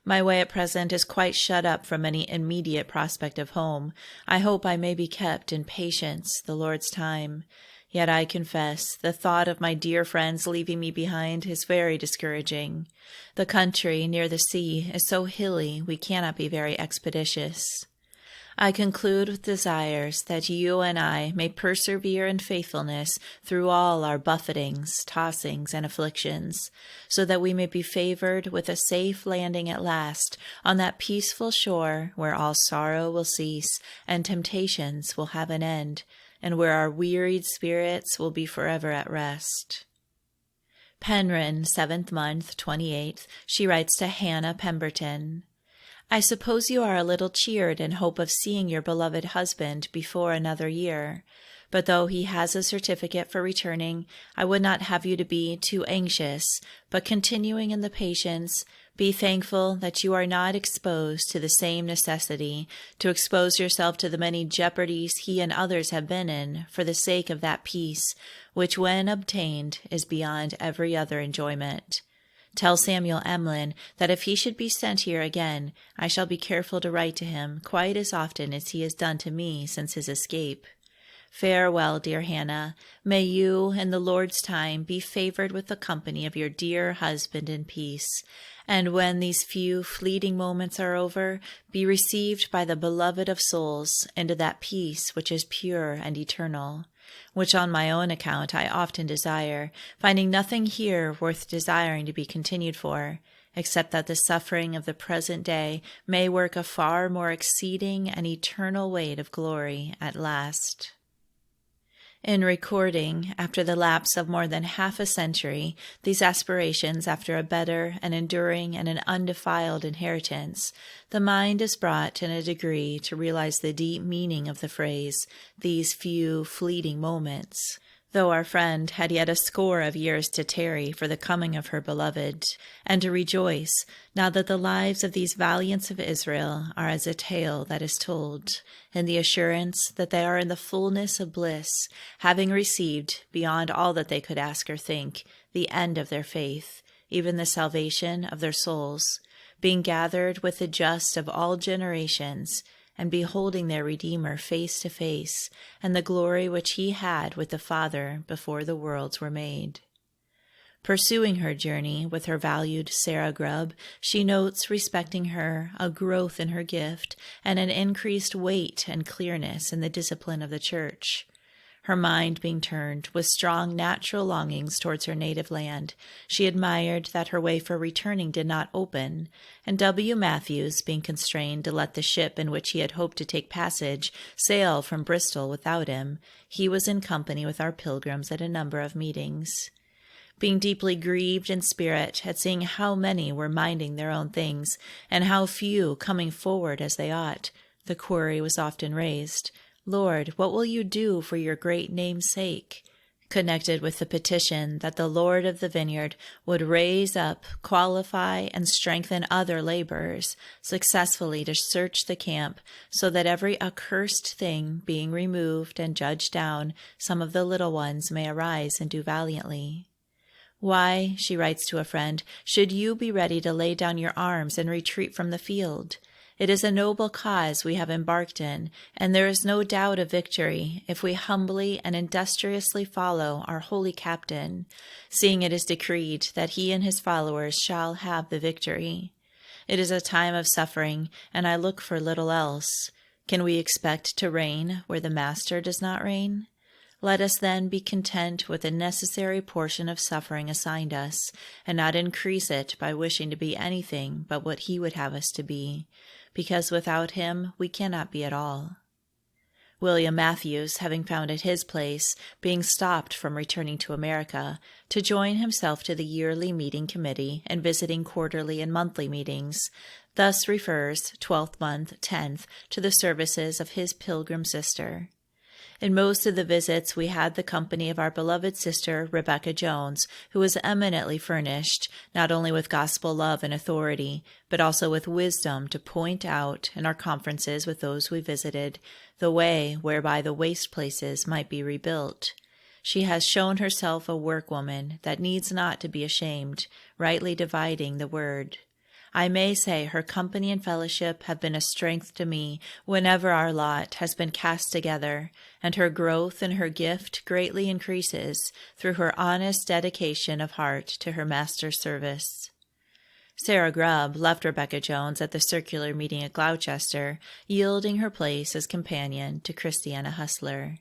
A: My way at present is quite shut up from any immediate prospect of home. I hope I may be kept in patience the Lord's time. Yet I confess, the thought of my dear friends leaving me behind is very discouraging. The country near the sea is so hilly we cannot be very expeditious. I conclude with desires that you and I may persevere in faithfulness through all our buffetings, tossings, and afflictions, so that we may be favored with a safe landing at last on that peaceful shore where all sorrow will cease and temptations will have an end, and where our wearied spirits will be forever at rest. Penryn, 7th month, 28th, she writes to Hannah Pemberton. I suppose you are a little cheered in hope of seeing your beloved husband before another year, but though he has a certificate for returning, I would not have you to be too anxious, but continuing in the patience, be thankful that you are not exposed to the same necessity to expose yourself to the many jeopardies he and others have been in for the sake of that peace, which when obtained is beyond every other enjoyment. Tell Samuel Emlyn that if he should be sent here again, I shall be careful to write to him quite as often as he has done to me since his escape. Farewell, dear Hannah. May you, in the Lord's time, be favored with the company of your dear husband in peace, and when these few fleeting moments are over, be received by the beloved of souls into that peace which is pure and eternal, which on my own account I often desire, finding nothing here worth desiring to be continued for, except that the suffering of the present day may work a far more exceeding and eternal weight of glory at last. In recording, after the lapse of more than half a century, these aspirations after a better, an enduring, and an undefiled inheritance, the mind is brought in a degree to realize the deep meaning of the phrase, these few fleeting moments. Though our friend had yet a score of years to tarry for the coming of her beloved, and to rejoice, now that the lives of these valiants of Israel are as a tale that is told, in the assurance that they are in the fullness of bliss, having received, beyond all that they could ask or think, the end of their faith, even the salvation of their souls, being gathered with the just of all generations, and beholding their Redeemer face to face, and the glory which he had with the Father before the worlds were made. Pursuing her journey with her valued Sarah Grubb, she notes respecting her a growth in her gift and an increased weight and clearness in the discipline of the Church. Her mind being turned with strong natural longings towards her native land, she admired that her way for returning did not open, and W. Matthews being constrained to let the ship in which he had hoped to take passage sail from Bristol without him, he was in company with our pilgrims at a number of meetings. Being deeply grieved in spirit at seeing how many were minding their own things, and how few coming forward as they ought, the query was often raised, Lord, what will you do for your great name's sake? Connected with the petition that the Lord of the vineyard would raise up, qualify, and strengthen other laborers successfully to search the camp, so that every accursed thing being removed and judged down, some of the little ones may arise and do valiantly. Why, she writes to a friend, should you be ready to lay down your arms and retreat from the field? It is a noble cause we have embarked in, and there is no doubt of victory if we humbly and industriously follow our holy captain, seeing it is decreed that he and his followers shall have the victory. It is a time of suffering, and I look for little else. Can we expect to reign where the Master does not reign? Let us then be content with the necessary portion of suffering assigned us, and not increase it by wishing to be anything but what he would have us to be, because without him we cannot be at all. William Matthews, having founded his place, being stopped from returning to America, to join himself to the yearly meeting committee and visiting quarterly and monthly meetings, thus refers 12th month, 10th, to the services of his pilgrim sister. In most of the visits, we had the company of our beloved sister, Rebecca Jones, who was eminently furnished, not only with gospel love and authority, but also with wisdom to point out, in our conferences with those we visited, the way whereby the waste places might be rebuilt. She has shown herself a workwoman that needs not to be ashamed, rightly dividing the word. I may say her company and fellowship have been a strength to me whenever our lot has been cast together, and her growth in her gift greatly increases through her honest dedication of heart to her Master's service. Sarah Grubb left Rebecca Jones at the circular meeting at Gloucester, yielding her place as companion to Christiana Hustler.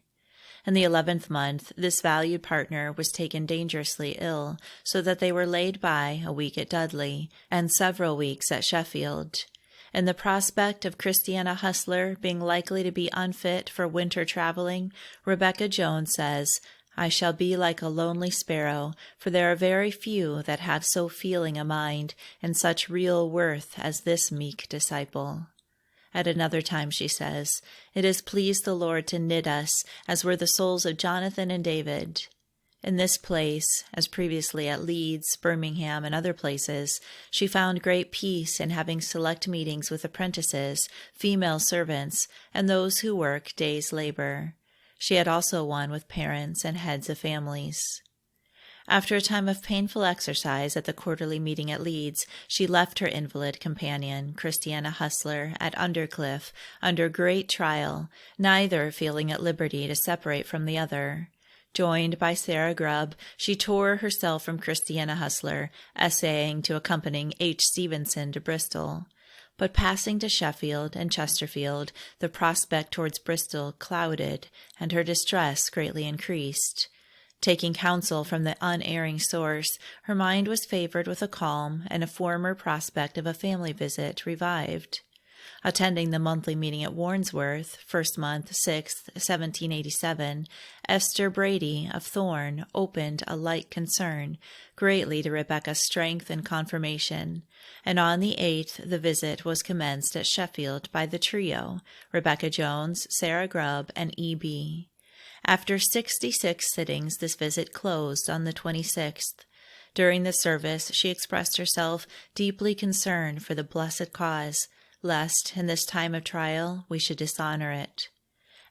A: In the 11th month, this valued partner was taken dangerously ill, so that they were laid by a week at Dudley and several weeks at Sheffield. In the prospect of Christiana Hustler being likely to be unfit for winter traveling, Rebecca Jones says, "I shall be like a lonely sparrow, for there are very few that have so feeling a mind and such real worth as this meek disciple." At another time she says, "It has pleased the Lord to knit us, as were the souls of Jonathan and David." In this place, as previously at Leeds, Birmingham, and other places, she found great peace in having select meetings with apprentices, female servants, and those who work day's labor. She had also one with parents and heads of families. After a time of painful exercise at the quarterly meeting at Leeds, she left her invalid companion, Christiana Hustler, at Undercliff, under great trial, neither feeling at liberty to separate from the other. Joined by Sarah Grubb, she tore herself from Christiana Hustler, essaying to accompany H. Stevenson to Bristol. But passing to Sheffield and Chesterfield, the prospect towards Bristol clouded, and her distress greatly increased. Taking counsel from the unerring source, her mind was favored with a calm, and a former prospect of a family visit revived. Attending the monthly meeting at Warnsworth, 1st month, 6th, 1787, Esther Brady of Thorn opened a like concern, greatly to Rebecca's strength and confirmation, and on the 8th the visit was commenced at Sheffield by the trio, Rebecca Jones, Sarah Grubb, and E.B. After 66 sittings, this visit closed on the 26th. During the service, she expressed herself deeply concerned for the blessed cause, lest, in this time of trial, we should dishonor it.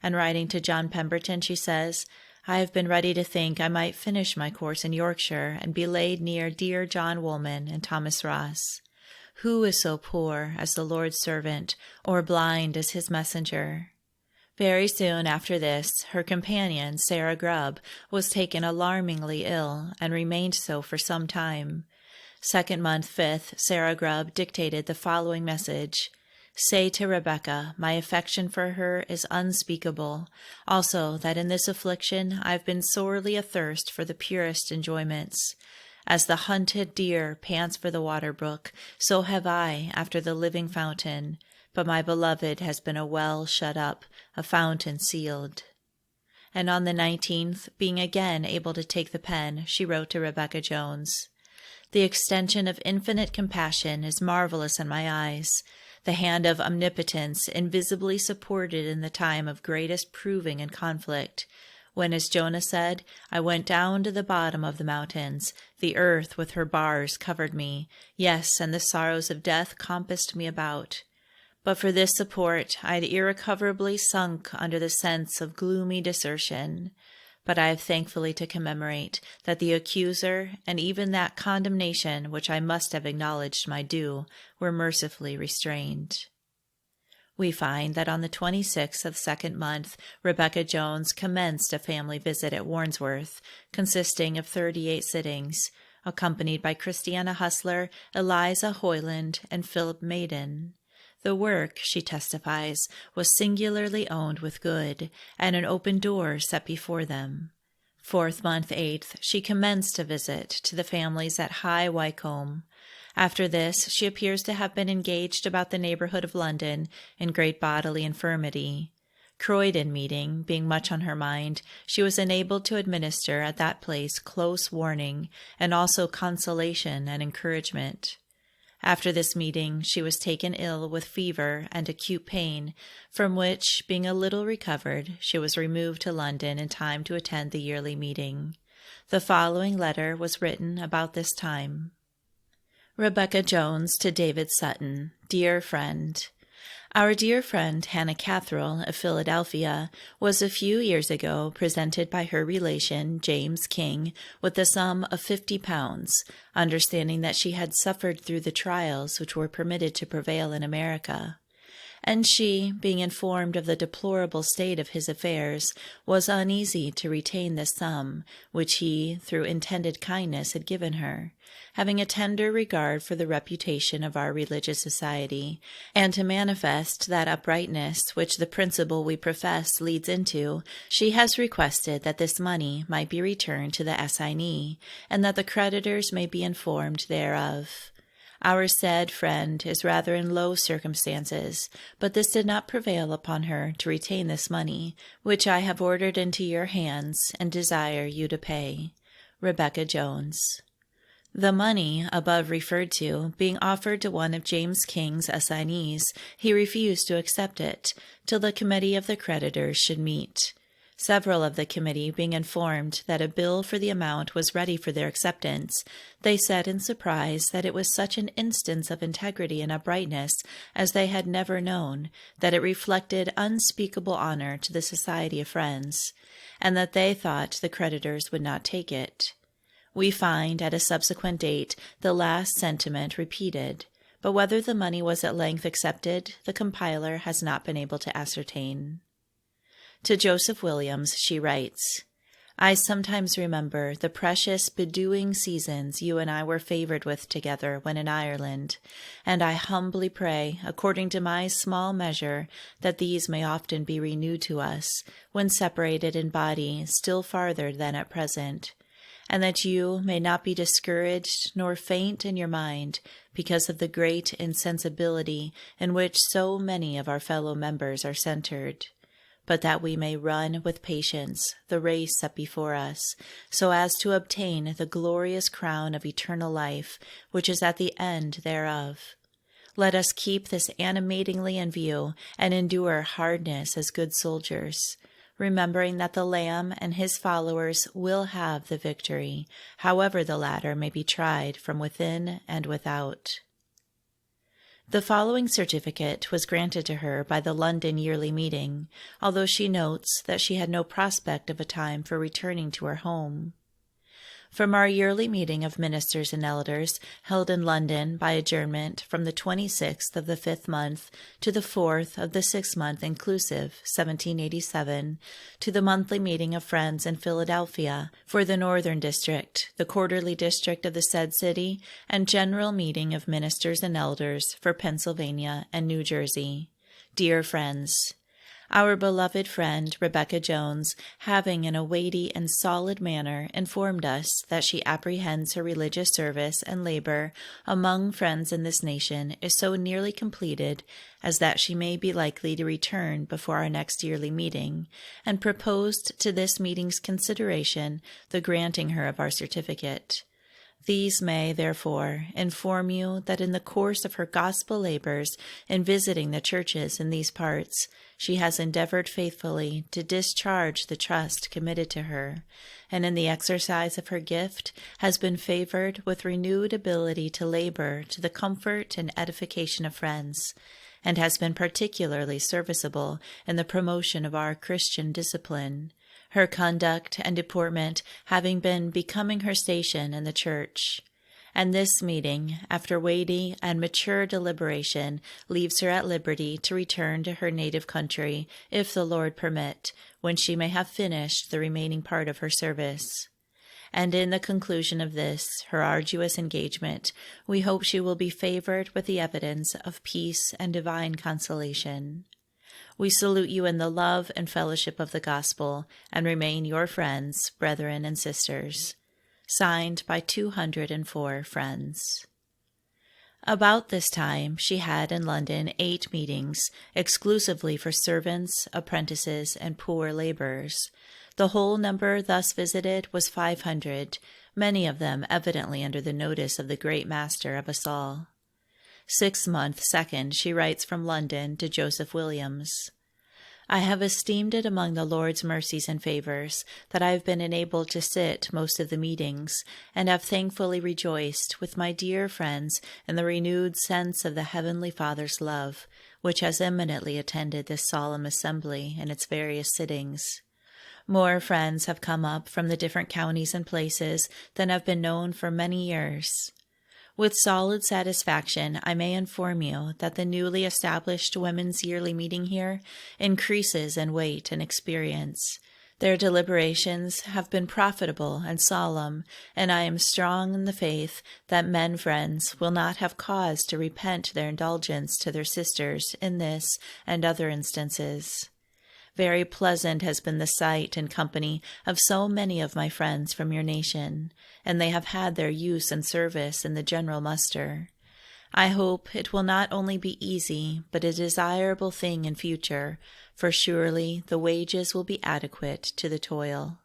A: And writing to John Pemberton, she says, "I have been ready to think I might finish my course in Yorkshire and be laid near dear John Woolman and Thomas Ross. Who is so poor as the Lord's servant, or blind as his messenger?" Very soon after this, her companion, Sarah Grubb, was taken alarmingly ill and remained so for some time. 2nd month, 5th, Sarah Grubb dictated the following message: "Say to Rebecca, my affection for her is unspeakable. Also, that in this affliction I have been sorely athirst for the purest enjoyments. As the hunted deer pants for the water brook, so have I after the living fountain. But my beloved has been a well shut up, a fountain sealed." And on the 19th, being again able to take the pen, she wrote to Rebecca Jones, "The extension of infinite compassion is marvelous in my eyes. The hand of omnipotence invisibly supported in the time of greatest proving and conflict, when, as Jonah said, I went down to the bottom of the mountains, the earth with her bars covered me, yes, and the sorrows of death compassed me about. But for this support I had irrecoverably sunk under the sense of gloomy desertion. But I have thankfully to commemorate that the accuser, and even that condemnation which I must have acknowledged my due, were mercifully restrained." We find that on the 26th of the 2nd month, Rebecca Jones commenced a family visit at Warnsworth, consisting of 38 sittings, accompanied by Christiana Hustler, Eliza Hoyland, and Philip Maiden. The work, she testifies, was singularly owned with good, and an open door set before them. 4th month, 8th, she commenced a visit to the families at High Wycombe. After this, she appears to have been engaged about the neighborhood of London in great bodily infirmity. Croydon meeting being much on her mind, she was enabled to administer at that place close warning, and also consolation and encouragement. After this meeting, she was taken ill with fever and acute pain, from which, being a little recovered, she was removed to London in time to attend the yearly meeting. The following letter was written about this time. Rebecca Jones to David Sutton, Dear Friend. Our dear friend Hannah Catherine of Philadelphia was a few years ago presented by her relation James King with the sum of £50, understanding that she had suffered through the trials which were permitted to prevail in America. And she, being informed of the deplorable state of his affairs, was uneasy to retain this sum, which he, through intended kindness, had given her, having a tender regard for the reputation of our religious society, and to manifest that uprightness which the principle we profess leads into, she has requested that this money might be returned to the assignee, and that the creditors may be informed thereof. Our said friend is rather in low circumstances, but this did not prevail upon her to retain this money, which I have ordered into your hands, and desire you to pay. Rebecca Jones. The money, above referred to, being offered to one of James King's assignees, he refused to accept it, till the committee of the creditors should meet. Several of the committee being informed that a bill for the amount was ready for their acceptance, they said in surprise that it was such an instance of integrity and uprightness as they had never known, that it reflected unspeakable honor to the Society of Friends, and that they thought the creditors would not take it. We find at a subsequent date the last sentiment repeated, but whether the money was at length accepted, the compiler has not been able to ascertain. To Joseph Williams she writes, I sometimes remember the precious bedewing seasons you and I were favored with together when in Ireland, and I humbly pray, according to my small measure, that these may often be renewed to us, when separated in body still farther than at present, and that you may not be discouraged nor faint in your mind because of the great insensibility in which so many of our fellow members are centered, but that we may run with patience the race set before us, so as to obtain the glorious crown of eternal life, which is at the end thereof. Let us keep this animatingly in view, and endure hardness as good soldiers, remembering that the Lamb and his followers will have the victory, however the latter may be tried from within and without. The following certificate was granted to her by the London Yearly Meeting, although she notes that she had no prospect of a time for returning to her home. From our yearly meeting of ministers and elders, held in London by adjournment from the 26th of the 5th month to the 4th of the 6th month inclusive, 1787, to the monthly meeting of Friends in Philadelphia for the Northern District, the quarterly district of the said city, and general meeting of ministers and elders for Pennsylvania and New Jersey. Dear friends, our beloved friend Rebecca Jones, having in a weighty and solid manner informed us that she apprehends her religious service and labor among friends in this nation is so nearly completed as that she may be likely to return before our next yearly meeting, and proposed to this meeting's consideration the granting her of our certificate. These may, therefore, inform you that in the course of her gospel labors in visiting the churches in these parts, she has endeavored faithfully to discharge the trust committed to her, and in the exercise of her gift has been favored with renewed ability to labor to the comfort and edification of friends, and has been particularly serviceable in the promotion of our Christian discipline, her conduct and deportment having been becoming her station in the church. And this meeting, after weighty and mature deliberation, leaves her at liberty to return to her native country, if the Lord permit, when she may have finished the remaining part of her service. And in the conclusion of this, her arduous engagement, we hope she will be favored with the evidence of peace and divine consolation. We salute you in the love and fellowship of the gospel, and remain your friends, brethren, and sisters. Signed by 204 friends. About this time she had in London 8 meetings, exclusively for servants, apprentices, and poor laborers. The whole number thus visited was 500, many of them evidently under the notice of the great master of us all. month 2nd, she writes from London to Joseph Williams. I have esteemed it among the Lord's mercies and favors that I have been enabled to sit most of the meetings, and have thankfully rejoiced with my dear friends in the renewed sense of the Heavenly Father's love, which has eminently attended this solemn assembly in its various sittings. More friends have come up from the different counties and places than have been known for many years. With solid satisfaction, I may inform you that the newly established women's yearly meeting here increases in weight and experience. Their deliberations have been profitable and solemn, and I am strong in the faith that men friends will not have cause to repent their indulgence to their sisters in this and other instances. Very pleasant has been the sight and company of so many of my friends from your nation, and they have had their use and service in the general muster. I hope it will not only be easy, but a desirable thing in future, for surely the wages will be adequate to the toil.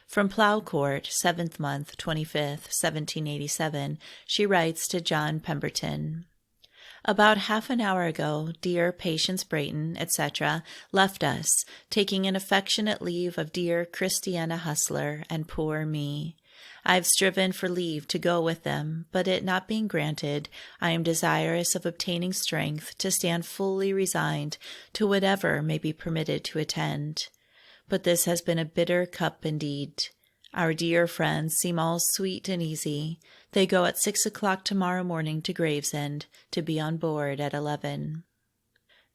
A: From Plough Court, 7th month, 25th, 1787, she writes to John Pemberton. About half an hour ago, dear Patience Brayton, etc., left us, taking an affectionate leave of dear Christiana Hustler and poor me. I have striven for leave to go with them, but it not being granted, I am desirous of obtaining strength to stand fully resigned to whatever may be permitted to attend. But this has been a bitter cup indeed. Our dear friends seem all sweet and easy. They go at 6 o'clock tomorrow morning to Gravesend, to be on board at 11.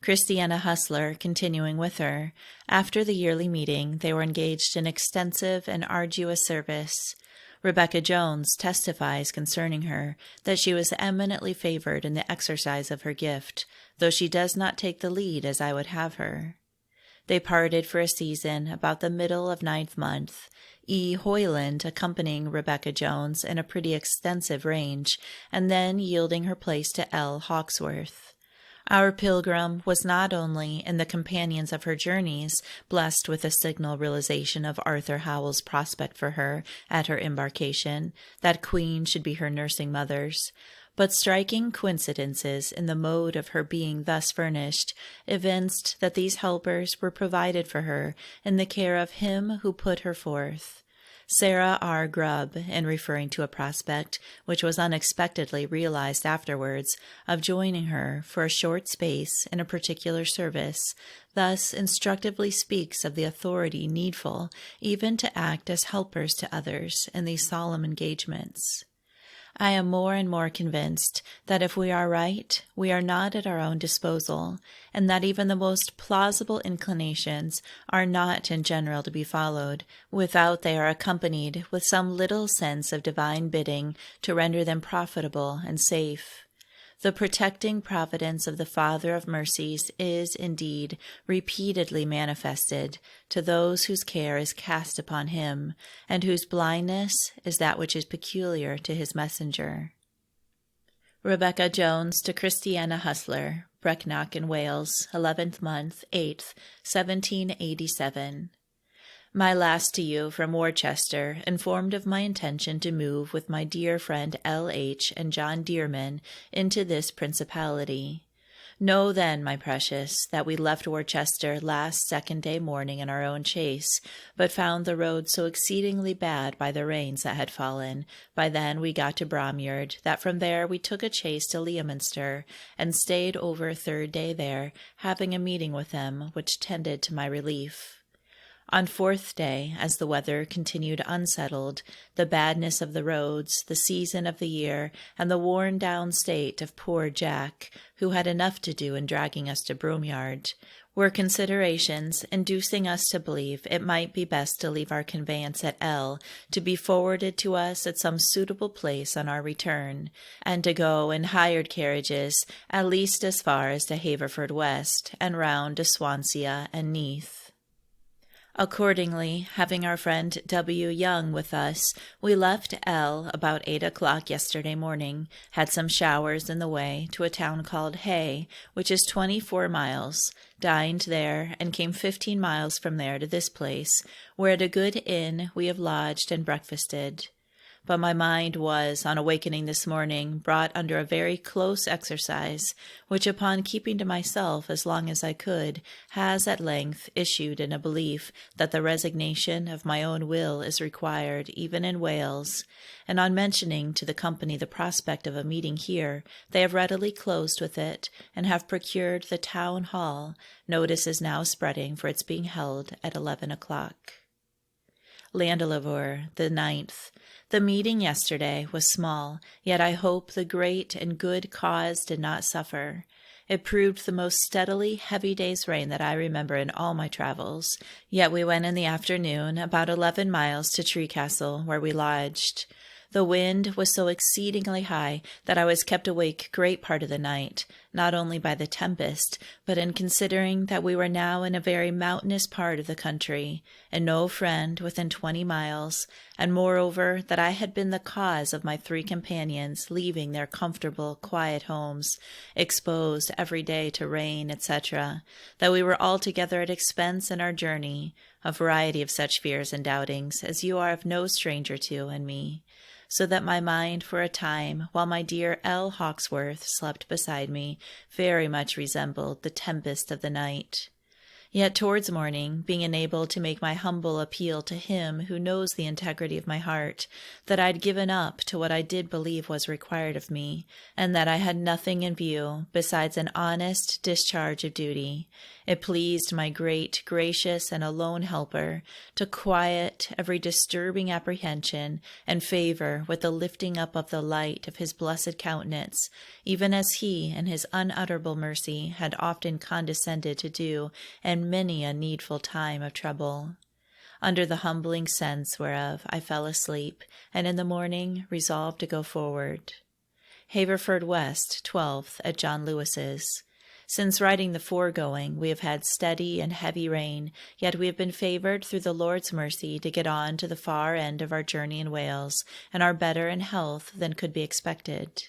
A: Christiana Hustler continuing with her. After the yearly meeting, they were engaged in extensive and arduous service. Rebecca Jones testifies concerning her that she was eminently favored in the exercise of her gift, though she does not take the lead as I would have her. They parted for a season about the middle of 9th month, E. Hoyland accompanying Rebecca Jones in a pretty extensive range, and then yielding her place to L. Hawkesworth. Our pilgrim was not only in the companions of her journeys blessed with a signal realization of Arthur Howell's prospect for her at her embarkation, that Queen should be her nursing mother's, but striking coincidences in the mode of her being thus furnished evinced that these helpers were provided for her in the care of him who put her forth. Sarah R. Grubb, in referring to a prospect, which was unexpectedly realized afterwards, of joining her for a short space in a particular service, thus instructively speaks of the authority needful even to act as helpers to others in these solemn engagements. I am more and more convinced that if we are right, we are not at our own disposal, and that even the most plausible inclinations are not in general to be followed, without they are accompanied with some little sense of divine bidding to render them profitable and safe. The protecting providence of the Father of mercies is, indeed, repeatedly manifested to those whose care is cast upon him, and whose blindness is that which is peculiar to his messenger. Rebecca Jones to Christiana Hustler, Brecknock in Wales, 11th month, 8th, 1787. My last to you from Worcester informed of my intention to move with my dear friend L.H. and John Dearman into this principality. Know then, my precious, that we left Worcester last 2nd day morning in our own chaise, but found the road so exceedingly bad by the rains that had fallen, by then we got to Bromyard, that from there we took a chaise to Leominster, and stayed over 3rd day there, having a meeting with them, which tended to my relief. On 4th day, as the weather continued unsettled, the badness of the roads, the season of the year, and the worn-down state of poor Jack, who had enough to do in dragging us to Bromyard, were considerations inducing us to believe it might be best to leave our conveyance at L, to be forwarded to us at some suitable place on our return, and to go in hired carriages at least as far as to Haverford West, and round to Swansea and Neath. Accordingly, having our friend W. Young with us, we left L. about 8 o'clock yesterday morning, had some showers in the way to a town called Hay, which is 24 miles, dined there, and came 15 miles from there to this place, where at a good inn we have lodged and breakfasted. but my mind was, on awakening this morning, brought under a very close exercise, which upon keeping to myself as long as I could, has at length issued in a belief that the resignation of my own will is required even in Wales, and on mentioning to the company the prospect of a meeting here, they have readily closed with it, and have procured the town hall. Notice is now spreading for its being held at 11 o'clock. Landalavur, the 9th. The meeting yesterday was small, yet I hope the great and good cause did not suffer. It proved the most steadily heavy day's rain that I remember in all my travels, yet we went in the afternoon about 11 miles to Tree Castle, where we lodged. The wind was so exceedingly high that I was kept awake great part of the night, not only by the tempest, but in considering that we were now in a very mountainous part of the country, and no friend within 20 miles, and moreover that I had been the cause of my 3 companions leaving their comfortable, quiet homes, exposed every day to rain, etc., that we were altogether at expense in our journey, a variety of such fears and doubtings as you are of no stranger to and me, so that my mind for a time, while my dear L. Hawkesworth slept beside me, very much resembled the tempest of the night. Yet towards morning, being enabled to make my humble appeal to Him who knows the integrity of my heart, that I'd given up to what I did believe was required of me, and that I had nothing in view besides an honest discharge of duty, it pleased my great, gracious, and alone Helper to quiet every disturbing apprehension and favor with the lifting up of the light of His blessed countenance, even as He, in His unutterable mercy, had often condescended to do, and many a needful time of trouble. Under the humbling sense whereof I fell asleep, and in the morning resolved to go forward. Haverford West, 12th, at John Lewis's. Since writing the foregoing, we have had steady and heavy rain, yet we have been favored through the Lord's mercy to get on to the far end of our journey in Wales, and are better in health than could be expected.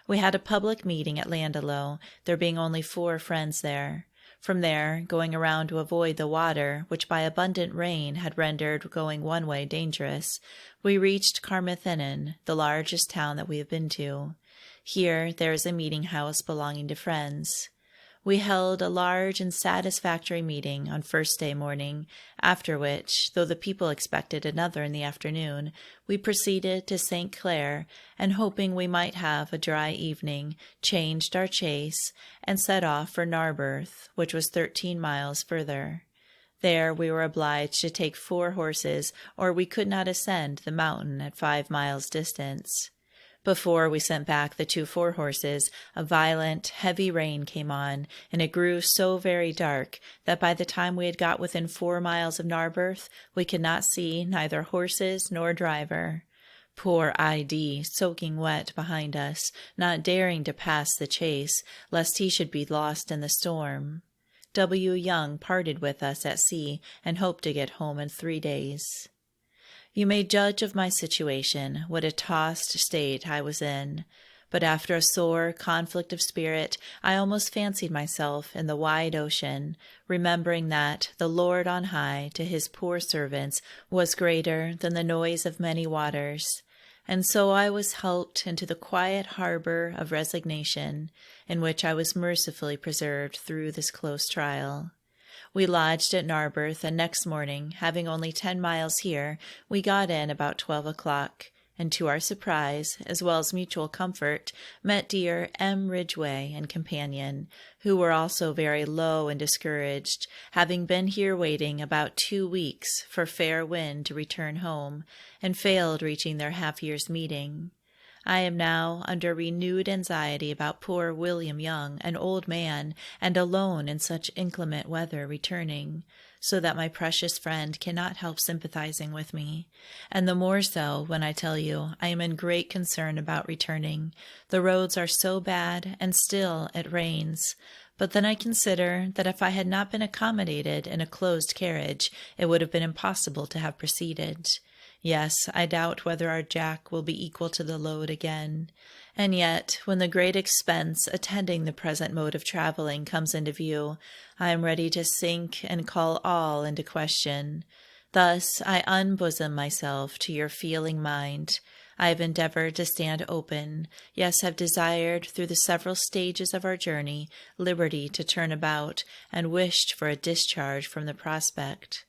A: We had a public meeting at Llandailo, there being only 4 friends there. From there, going around to avoid the water, which by abundant rain had rendered going one way dangerous, we reached Carmarthennan, the largest town that we have been to. Here there is a meeting house belonging to friends. We held a large and satisfactory meeting on first day morning, after which, though the people expected another in the afternoon, we proceeded to St. Clair, and hoping we might have a dry evening, changed our chase, and set off for Narberth, which was 13 miles further. There we were obliged to take 4 horses, or we could not ascend the mountain at 5 miles distance. Before we sent back the 2 4-horses, a violent, heavy rain came on, and it grew so very dark that by the time we had got within 4 miles of Narberth, we could not see neither horses nor driver. Poor I.D., soaking wet behind us, not daring to pass the chase, lest he should be lost in the storm. W. Young parted with us at sea, and hoped to get home in 3 days. You may judge of my situation, what a tossed state I was in. But after a sore conflict of spirit, I almost fancied myself in the wide ocean, remembering that the Lord on high to His poor servants was greater than the noise of many waters. And so I was helped into the quiet harbor of resignation, in which I was mercifully preserved through this close trial. We lodged at Narberth, and next morning, having only 10 miles here, we got in about 12 o'clock, and to our surprise, as well as mutual comfort, met dear M. Ridgway and companion, who were also very low and discouraged, having been here waiting about 2 weeks for fair wind to return home, and failed reaching their half-year's meeting. I am now under renewed anxiety about poor William Young, an old man, and alone in such inclement weather returning, so that my precious friend cannot help sympathizing with me, and the more so when I tell you I am in great concern about returning. The roads are so bad, and still it rains. But then I consider that if I had not been accommodated in a closed carriage, it would have been impossible to have proceeded. Yes, I doubt whether our Jack will be equal to the load again. And yet, when the great expense attending the present mode of traveling comes into view, I am ready to sink and call all into question. Thus I unbosom myself to your feeling mind. I have endeavored to stand open, yes, have desired through the several stages of our journey liberty to turn about, and wished for a discharge from the prospect.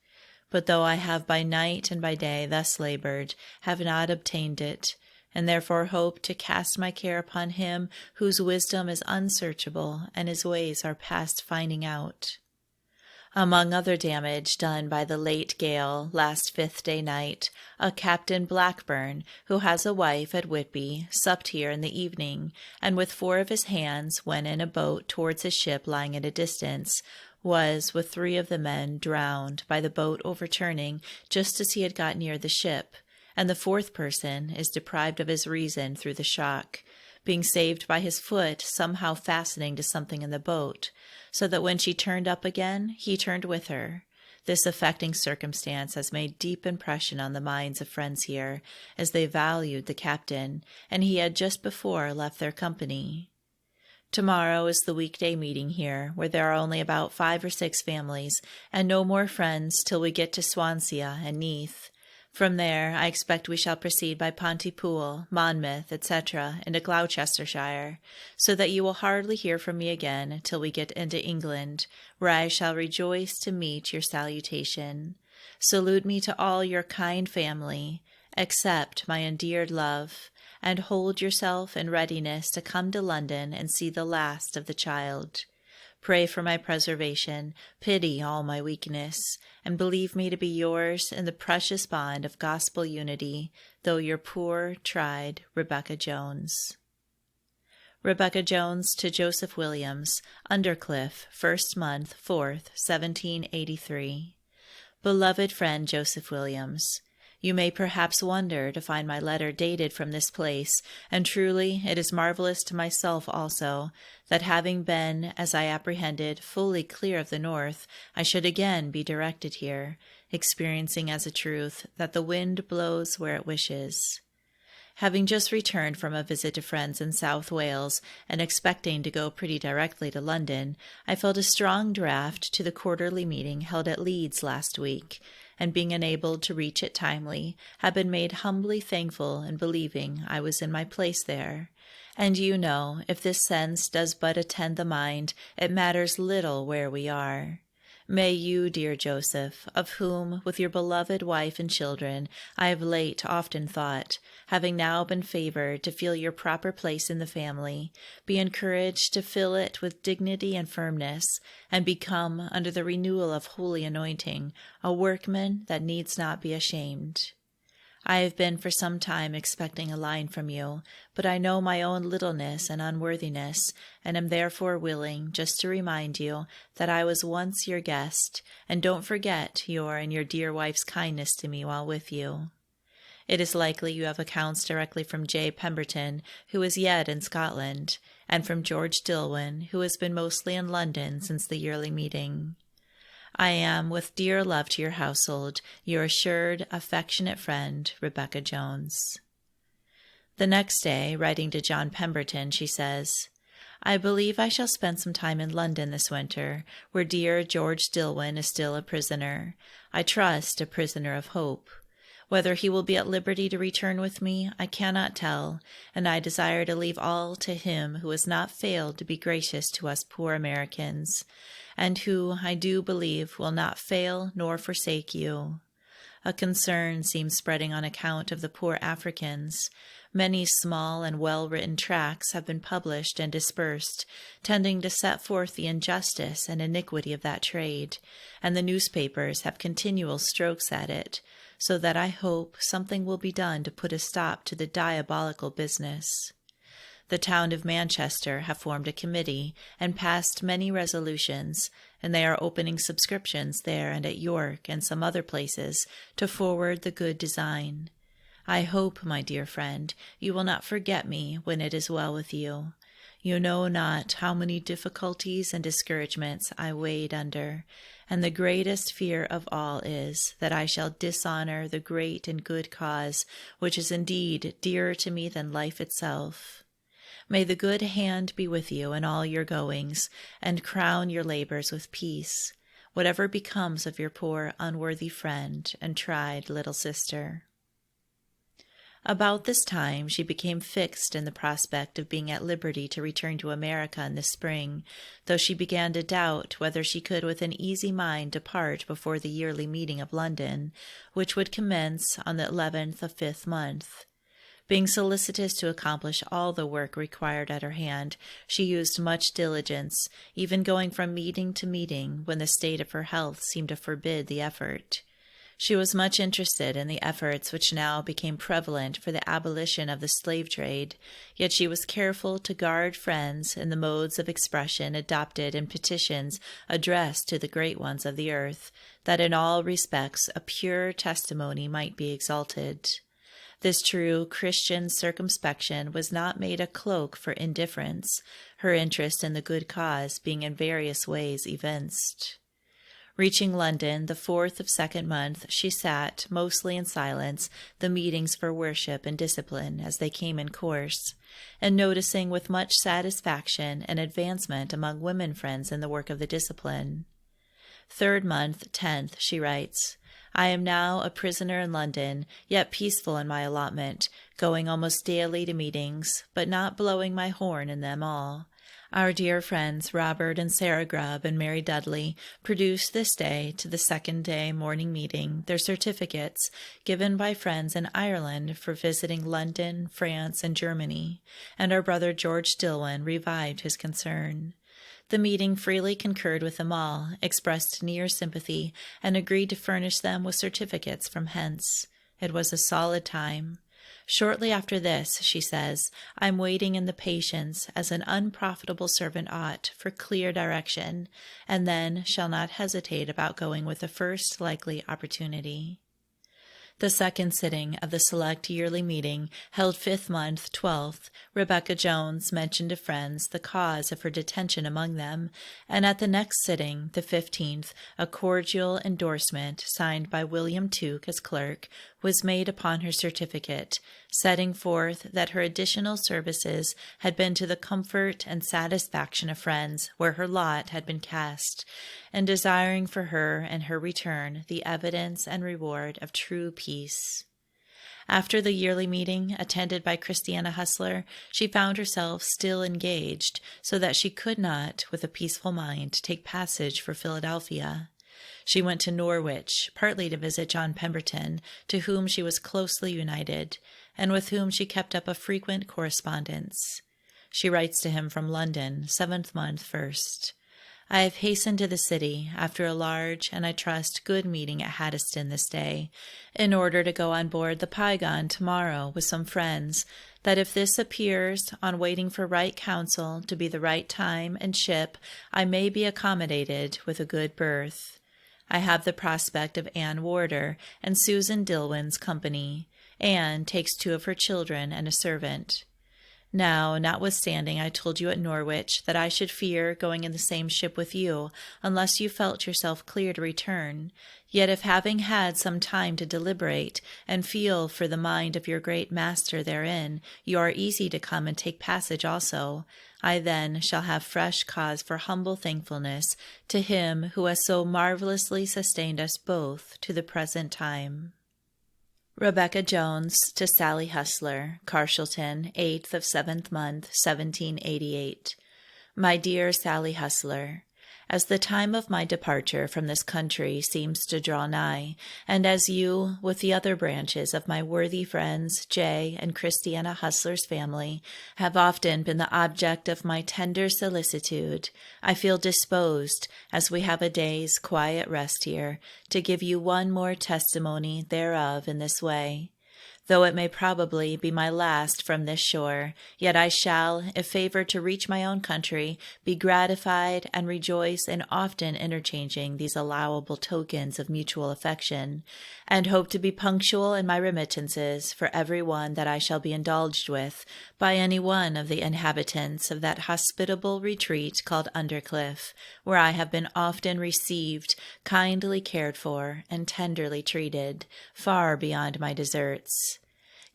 A: But though I have by night and by day thus labored, have not obtained it, and therefore hope to cast my care upon him whose wisdom is unsearchable and his ways are past finding out. Among other damage done by the late gale last 5th day night, a Captain Blackburn, who has a wife at Whitby, supped here in the evening, and with 4 of his hands went in a boat towards his ship lying at a distance, was, with 3 of the men, drowned by the boat overturning just as he had got near the ship, and the 4th person is deprived of his reason through the shock, being saved by his foot somehow fastening to something in the boat, so that when she turned up again, he turned with her. This affecting circumstance has made deep impression on the minds of friends here, as they valued the captain, and he had just before left their company. Tomorrow is the weekday meeting here, where there are only about 5 or 6 families, and no more friends till we get to Swansea and Neath. From there, I expect we shall proceed by Pontypool, Monmouth, etc., into Gloucestershire, so that you will hardly hear from me again till we get into England, where I shall rejoice to meet your salutation. Salute me to all your kind family, accept my endeared love, and hold yourself in readiness to come to London and see the last of the child. Pray for my preservation, pity all my weakness, and believe me to be yours in the precious bond of gospel unity, though your poor, tried Rebecca Jones. Rebecca Jones to Joseph Williams, Undercliff, 1st month, 4th, 1783. Beloved friend Joseph Williams, you may perhaps wonder to find my letter dated from this place, and truly it is marvelous to myself also, that having been, as I apprehended, fully clear of the north, I should again be directed here, experiencing as a truth that the wind blows where it wishes. Having just returned from a visit to friends in South Wales, and expecting to go pretty directly to London, I felt a strong draught to the quarterly meeting held at Leeds last week, and being enabled to reach it timely, have been made humbly thankful in believing I was in my place there. And you know, if this sense does but attend the mind, it matters little where we are. May you, dear Joseph, of whom, with your beloved wife and children, I have late often thought, having now been favored to feel your proper place in the family, be encouraged to fill it with dignity and firmness, and become, under the renewal of holy anointing, a workman that needs not be ashamed. I have been for some time expecting a line from you, but I know my own littleness and unworthiness, and am therefore willing just to remind you that I was once your guest, and don't forget your and your dear wife's kindness to me while with you. It is likely you have accounts directly from J. Pemberton, who is yet in Scotland, and from George Dillwyn, who has been mostly in London since the yearly meeting. I am, with dear love to your household, your assured, affectionate friend, Rebecca Jones. The next day, writing to John Pemberton, she says, I believe I shall spend some time in London this winter, where dear George Dillwyn is still a prisoner. I trust a prisoner of hope. Whether he will be at liberty to return with me, I cannot tell, and I desire to leave all to him who has not failed to be gracious to us poor Americans, and who, I do believe, will not fail nor forsake you. A concern seems spreading on account of the poor Africans. Many small and well-written tracts have been published and dispersed, tending to set forth the injustice and iniquity of that trade, and the newspapers have continual strokes at it, so that I hope something will be done to put a stop to the diabolical business. The town of Manchester have formed a committee and passed many resolutions, and they are opening subscriptions there and at York and some other places to forward the good design. I hope, my dear friend, you will not forget me when it is well with you. You know not how many difficulties and discouragements I wade under, and the greatest fear of all is that I shall dishonor the great and good cause, which is indeed dearer to me than life itself. May the good hand be with you in all your goings, and crown your labors with peace, whatever becomes of your poor unworthy friend and tried little sister. About this time she became fixed in the prospect of being at liberty to return to America in the spring, though she began to doubt whether she could with an easy mind depart before the yearly meeting of London, which would commence on the 11th of 5th month. Being solicitous to accomplish all the work required at her hand, she used much diligence, even going from meeting to meeting when the state of her health seemed to forbid the effort. She was much interested in the efforts which now became prevalent for the abolition of the slave trade, yet she was careful to guard friends in the modes of expression adopted in petitions addressed to the great ones of the earth, that in all respects a pure testimony might be exalted. This true Christian circumspection was not made a cloak for indifference, her interest in the good cause being in various ways evinced. Reaching London the 4th of 2nd month, she sat, mostly in silence, the meetings for worship and discipline as they came in course, and noticing with much satisfaction an advancement among women friends in the work of the discipline. 3rd month, 10th, she writes, I am now a prisoner in London, yet peaceful in my allotment, going almost daily to meetings, but not blowing my horn in them all. Our dear friends Robert and Sarah Grubb and Mary Dudley produced this day to the 2nd day morning meeting their certificates given by friends in Ireland for visiting London, France, and Germany, and our brother George Dillwyn revived his concern. The meeting freely concurred with them all, expressed near sympathy, and agreed to furnish them with certificates from hence. It was a solid time. Shortly after this, she says, I am waiting in the patience, as an unprofitable servant ought, for clear direction, and then shall not hesitate about going with the first likely opportunity. The second sitting of the select yearly meeting, held 5th month, 12th, Rebecca Jones mentioned to friends the cause of her detention among them, and at the next sitting, the 15th, a cordial endorsement, signed by William Tuke as clerk, was made upon her certificate, setting forth that her additional services had been to the comfort and satisfaction of friends where her lot had been cast, and desiring for her and her return the evidence and reward of true peace. After the yearly meeting, attended by Christiana Hustler, she found herself still engaged, so that she could not, with a peaceful mind, take passage for Philadelphia. She went to Norwich, partly to visit John Pemberton, to whom she was closely united, and with whom she kept up a frequent correspondence. She writes to him from London, 7th month, 1st. I have hastened to the city, after a large, and I trust good meeting at Haddiston this day, in order to go on board the Pygon tomorrow with some friends, that if this appears, on waiting for right counsel, to be the right time and ship, I may be accommodated with a good berth. I have the prospect of Anne Warder and Susan Dillwyn's company. Anne takes 2 of her children and a servant. Now, notwithstanding I told you at Norwich that I should fear going in the same ship with you, unless you felt yourself clear to return, yet if having had some time to deliberate, and feel for the mind of your great master therein, you are easy to come and take passage also, I then shall have fresh cause for humble thankfulness to him who has so marvelously sustained us both to the present time. Rebecca Jones to Sally Hustler, Carshalton, 8th of 7th month, 1788. My dear Sally Hustler, as the time of my departure from this country seems to draw nigh, and as you, with the other branches of my worthy friends, J. and Christiana Hustler's family, have often been the object of my tender solicitude, I feel disposed, as we have a day's quiet rest here, to give you one more testimony thereof in this way. Though it may probably be my last from this shore, yet I shall, if favored to reach my own country, be gratified and rejoice in often interchanging these allowable tokens of mutual affection, and hope to be punctual in my remittances for every one that I shall be indulged with by any one of the inhabitants of that hospitable retreat called Undercliff, where I have been often received, kindly cared for, and tenderly treated, far beyond my deserts.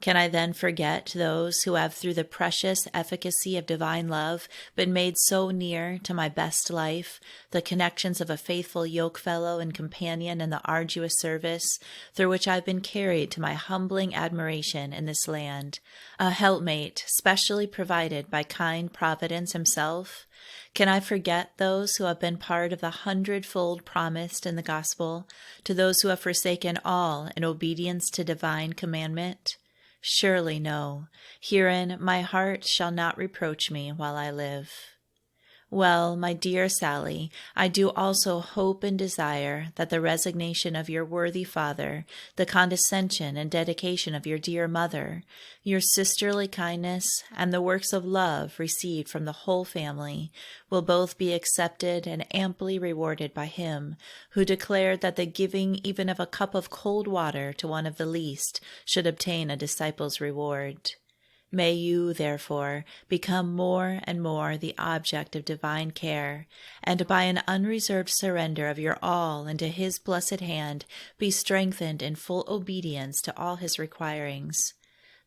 A: Can I then forget those who have, through the precious efficacy of divine love, been made so near to my best life, the connections of a faithful yokefellow and companion in the arduous service through which I've been carried to my humbling admiration in this land, a helpmate specially provided by kind Providence himself? Can I forget those who have been part of the hundredfold promised in the gospel, to those who have forsaken all in obedience to divine commandment? Surely no. Herein my heart shall not reproach me while I live. Well, my dear Sally, I do also hope and desire that the resignation of your worthy father, the condescension and dedication of your dear mother, your sisterly kindness, and the works of love received from the whole family will both be accepted and amply rewarded by him who declared that the giving even of a cup of cold water to one of the least should obtain a disciple's reward. May you, therefore, become more and more the object of divine care, and by an unreserved surrender of your all into his blessed hand, be strengthened in full obedience to all his requirings,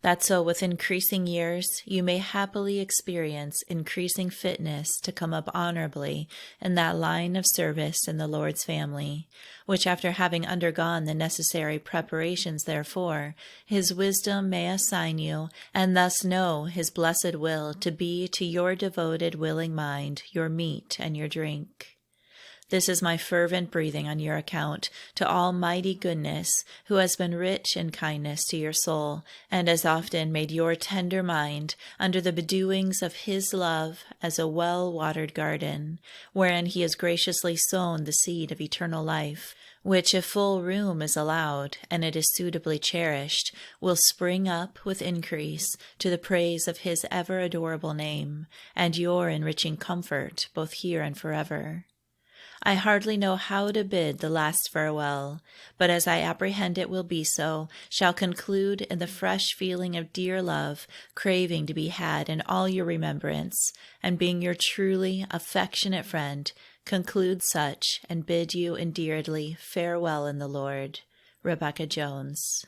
A: that so with increasing years you may happily experience increasing fitness to come up honorably in that line of service in the Lord's family, which after having undergone the necessary preparations therefor, his wisdom may assign you, and thus know his blessed will to be to your devoted willing mind your meat and your drink. This is my fervent breathing on your account to Almighty Goodness, who has been rich in kindness to your soul, and has often made your tender mind, under the bedewings of his love, as a well-watered garden, wherein he has graciously sown the seed of eternal life, which, if full room is allowed, and it is suitably cherished, will spring up with increase to the praise of his ever adorable name, and your enriching comfort both here and forever. I hardly know how to bid the last farewell, but as I apprehend it will be so, shall conclude in the fresh feeling of dear love, craving to be had in all your remembrance, and being your truly affectionate friend, conclude such, and bid you endearedly farewell in the Lord. Rebecca Jones.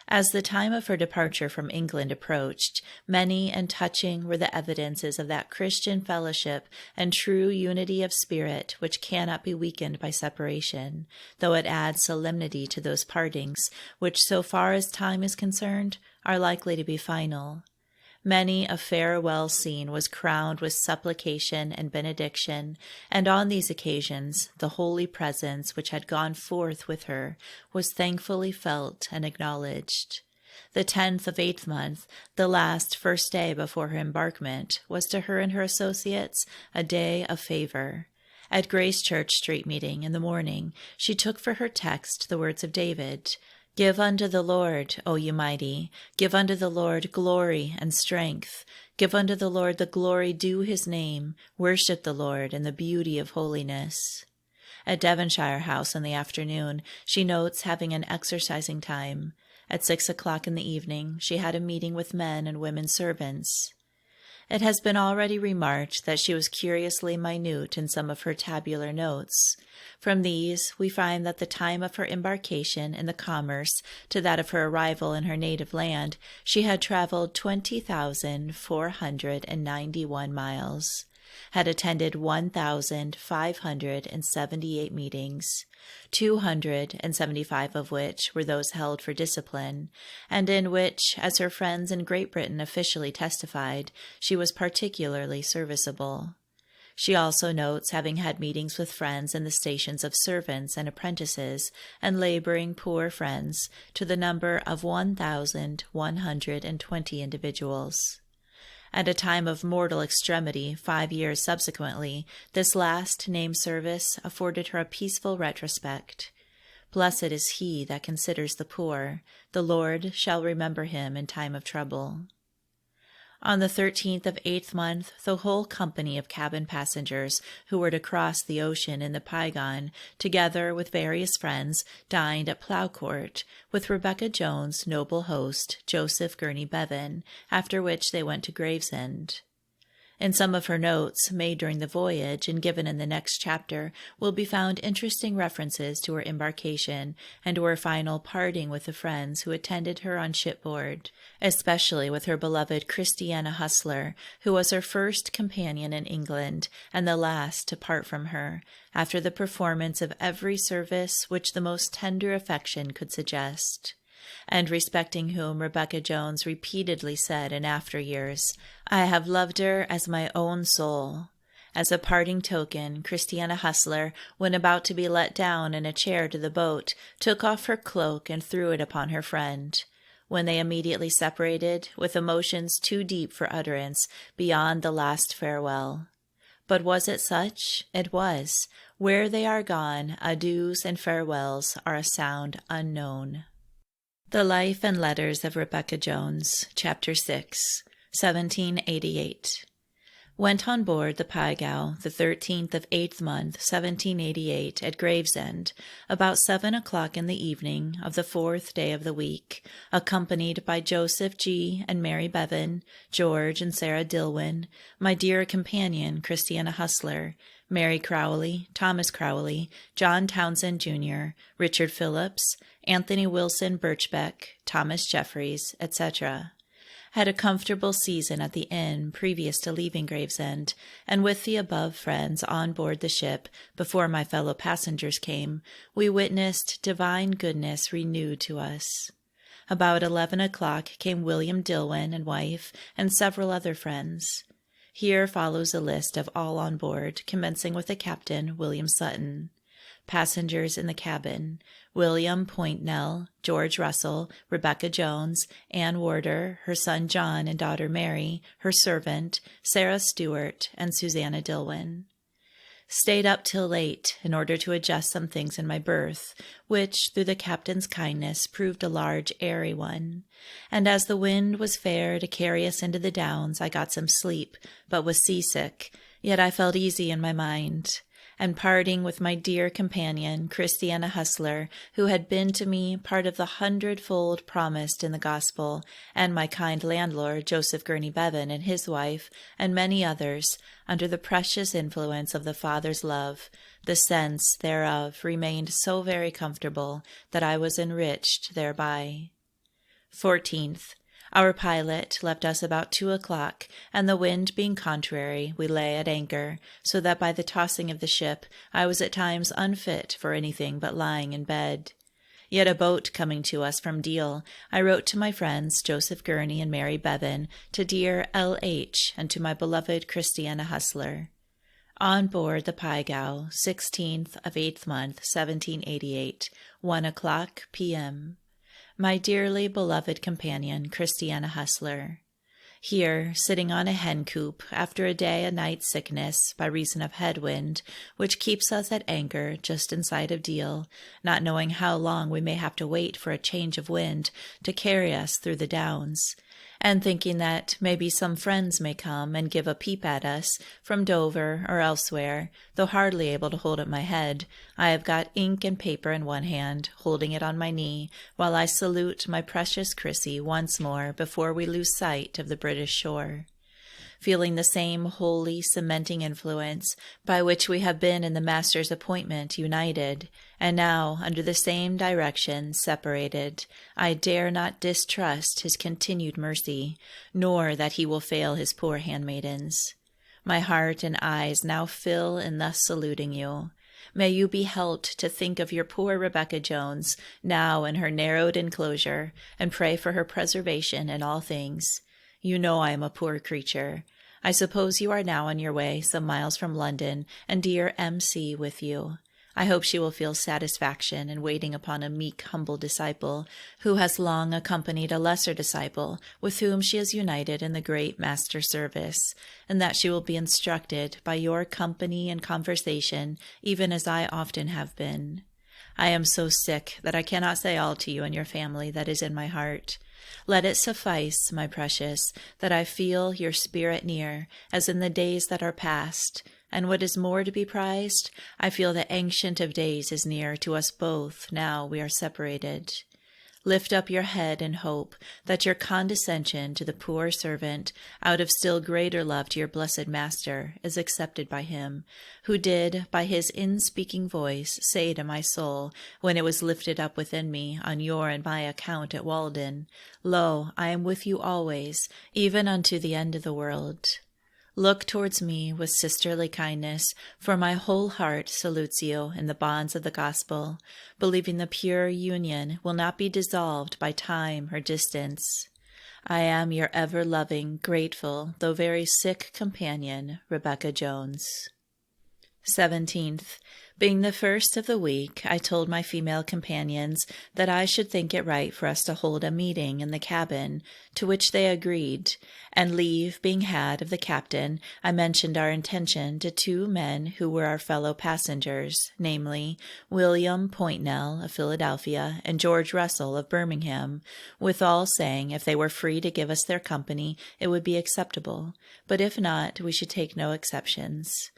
A: As the time of her departure from England approached, many and touching were the evidences of that Christian fellowship and true unity of spirit which cannot be weakened by separation, though it adds solemnity to those partings which, so far as time is concerned, are likely to be final. Many a farewell scene was crowned with supplication and benediction, and on these occasions the holy presence which had gone forth with her was thankfully felt and acknowledged. The 10th of 8th month, the last first day before her embarkment, was to her and her associates a day of favor. At Grace Church Street meeting in the morning, she took for her text the words of David, "Give unto the Lord, O ye mighty, give unto the Lord glory and strength. Give unto the Lord the glory due his name. Worship the Lord in the beauty of holiness." At Devonshire House in the afternoon, she notes having an exercising time. At 6 o'clock in the evening, she had a meeting with men and women servants. It has been already remarked that she was curiously minute in some of her tabular notes. From these, we find that the time of her embarkation in the Commerce to that of her arrival in her native land, she had traveled 20,491 miles, had attended 1,578 meetings, 275 of which were those held for discipline, and in which, as her friends in Great Britain officially testified, she was particularly serviceable. She also notes having had meetings with friends in the stations of servants and apprentices and laboring poor friends to the number of 1,120 individuals. At a time of mortal extremity 5 years subsequently, this last named service afforded her a peaceful retrospect. Blessed is he that considers the poor. The Lord shall remember him in time of trouble. On the 13th of 8th month, the whole company of cabin passengers who were to cross the ocean in the Piegon, together with various friends, dined at Ploughcourt, with Rebecca Jones' noble host, Joseph Gurney Bevan, after which they went to Gravesend. In some of her notes made during the voyage and given in the next chapter will be found interesting references to her embarkation and to her final parting with the friends who attended her on shipboard, especially with her beloved Christiana Hustler, who was her first companion in England and the last to part from her, after the performance of every service which the most tender affection could suggest, and respecting whom Rebecca Jones repeatedly said in after years, "I have loved her as my own soul." As a parting token, Christiana Hustler, when about to be let down in a chair to the boat, took off her cloak and threw it upon her friend, when they immediately separated, with emotions too deep for utterance, beyond the last farewell. But was it such? It was. Where they are gone, adieus and farewells are a sound unknown. The Life and Letters of Rebecca Jones, Chapter 6, 1788. Went on board the Pygau the 13th of 8th month, 1788, at Gravesend, about 7 o'clock in the evening of the 4th day of the week, accompanied by Joseph G. and Mary Bevan, George and Sarah Dillwyn, my dear companion Christiana Hustler, Mary Crowley, Thomas Crowley, John Townsend Jr., Richard Phillips, Anthony Wilson Birchbeck, Thomas Jeffries, etc. Had a comfortable season at the inn previous to leaving Gravesend, and with the above friends on board the ship, before my fellow passengers came, we witnessed divine goodness renewed to us. About 11 o'clock came William Dillwyn and wife, and several other friends. Here follows a list of all on board, commencing with the captain, William Sutton. Passengers in the cabin: William Pointnell, George Russell, Rebecca Jones, Ann Warder, her son John and daughter Mary, her servant, Sarah Stewart, and Susanna Dillwyn. Stayed up till late in order to adjust some things in my berth, which, through the captain's kindness, proved a large, airy one. And as the wind was fair to carry us into the Downs, I got some sleep, but was seasick, yet I felt easy in my mind. And parting with my dear companion, Christiana Hustler, who had been to me part of the 100-fold promised in the gospel, and my kind landlord, Joseph Gurney Bevan, and his wife, and many others, under the precious influence of the Father's love, the sense thereof remained so very comfortable that I was enriched thereby. 14th. Our pilot left us about 2 o'clock, and the wind being contrary, we lay at anchor, so that by the tossing of the ship I was at times unfit for anything but lying in bed. Yet a boat coming to us from Deal, I wrote to my friends Joseph Gurney and Mary Bevan, to dear L.H., and to my beloved Christiana Hustler. On board the Pygau, 16th of 8th month, 1788, 1 o'clock p.m. My dearly beloved companion, Christiana Hustler. Here, sitting on a hen coop, after a day and night sickness, by reason of headwind, which keeps us at anchor just inside of Deal, not knowing how long we may have to wait for a change of wind to carry us through the Downs, and thinking that maybe some friends may come and give a peep at us from Dover or elsewhere, though hardly able to hold up my head, I have got ink and paper in one hand, holding it on my knee, while I salute my precious Chrissy once more before we lose sight of the British shore. Feeling the same holy, cementing influence by which we have been in the Master's appointment united, and now, under the same direction, separated, I dare not distrust his continued mercy, nor that he will fail his poor handmaidens. My heart and eyes now fill in thus saluting you. May you be helped to think of your poor Rebecca Jones, now in her narrowed enclosure, and pray for her preservation in all things. You know I am a poor creature. I suppose you are now on your way some miles from London, and dear M.C. with you. I hope she will feel satisfaction in waiting upon a meek, humble disciple, who has long accompanied a lesser disciple, with whom she is united in the great Master service, and that she will be instructed by your company and conversation, even as I often have been. I am so sick that I cannot say all to you and your family that is in my heart. Let it suffice, my precious, that I feel your spirit near, as in the days that are past, and what is more to be prized, I feel the Ancient of Days is near to us both now we are separated. Lift up your head in hope that your condescension to the poor servant, out of still greater love to your blessed Master, is accepted by him, who did, by his in-speaking voice, say to my soul, when it was lifted up within me on your and my account at Walden, Lo, I am with you always, even unto the end of the world. Look towards me with sisterly kindness, for my whole heart salutes you in the bonds of the gospel, believing the pure union will not be dissolved by time or distance. I am your ever-loving, grateful, though very sick companion, Rebecca Jones. 17th. Being the first of the week, I told my female companions that I should think it right for us to hold a meeting in the cabin, to which they agreed, and leave being had of the captain, I mentioned our intention to 2 men who were our fellow passengers, namely, William Pointnell of Philadelphia and George Russell of Birmingham, withal saying if they were free to give us their company, it would be acceptable, but if not, we should take no exceptions.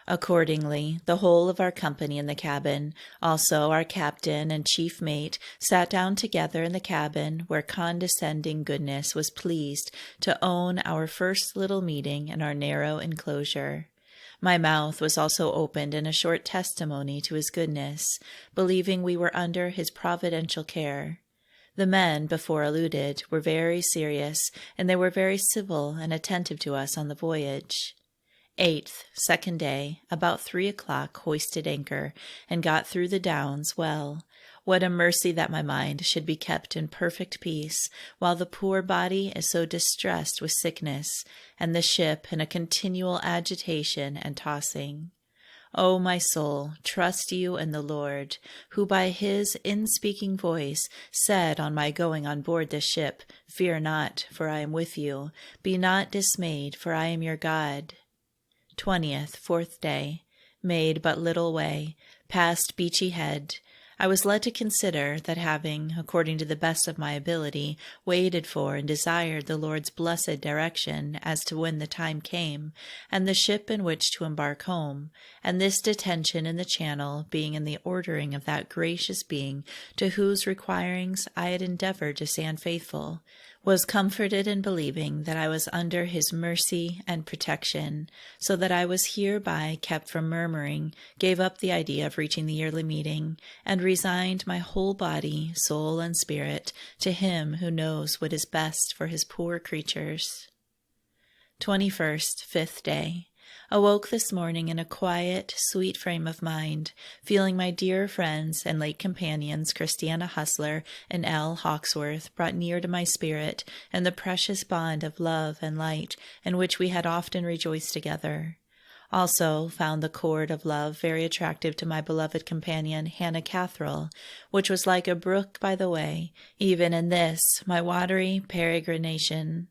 A: Accordingly, the whole of our company in the cabin, also our captain and chief mate, sat down together in the cabin where condescending goodness was pleased to own our first little meeting in our narrow enclosure. My mouth was also opened in a short testimony to his goodness, believing we were under his providential care. The men, before alluded, were very serious, and they were very civil and attentive to us on the voyage. 8th, second day, about 3 o'clock, hoisted anchor, and got through the Downs well. What a mercy that my mind should be kept in perfect peace, while the poor body is so distressed with sickness, and the ship in a continual agitation and tossing. O my soul, trust you in the Lord, who by his in-speaking voice said on my going on board this ship, Fear not, for I am with you. Be not dismayed, for I am your God. 20th, fourth day, made but little way, past Beachy Head. I was led to consider that having, according to the best of my ability, waited for and desired the Lord's blessed direction as to when the time came, and the ship in which to embark home, and this detention in the Channel being in the ordering of that gracious being to whose requirings I had endeavored to stand faithful, was comforted in believing that I was under his mercy and protection, so that I was hereby kept from murmuring, gave up the idea of reaching the yearly meeting, and resigned my whole body, soul, and spirit to him who knows what is best for his poor creatures. 21st, fifth day. Awoke this morning in a quiet, sweet frame of mind, feeling my dear friends and late companions, Christiana Hustler and L. Hawksworth, brought near to my spirit, and the precious bond of love and light in which we had often rejoiced together. Also found the cord of love very attractive to my beloved companion, Hannah Catherine, which was like a brook by the way, even in this, my watery peregrination.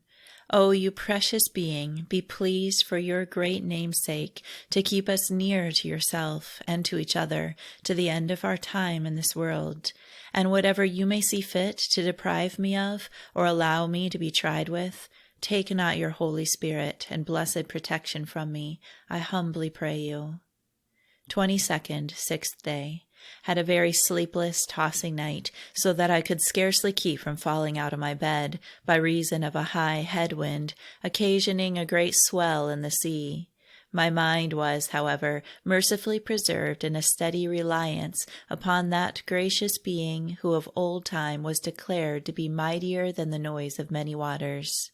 A: O you precious being, be pleased for your great name's sake to keep us near to yourself and to each other to the end of our time in this world, and whatever you may see fit to deprive me of or allow me to be tried with, take not your Holy Spirit and blessed protection from me, I humbly pray you. 22nd, sixth day. Had a very sleepless, tossing night, so that I could scarcely keep from falling out of my bed, by reason of a high head-wind, occasioning a great swell in the sea. My mind was, however, mercifully preserved in a steady reliance upon that gracious being who of old time was declared to be mightier than the noise of many waters.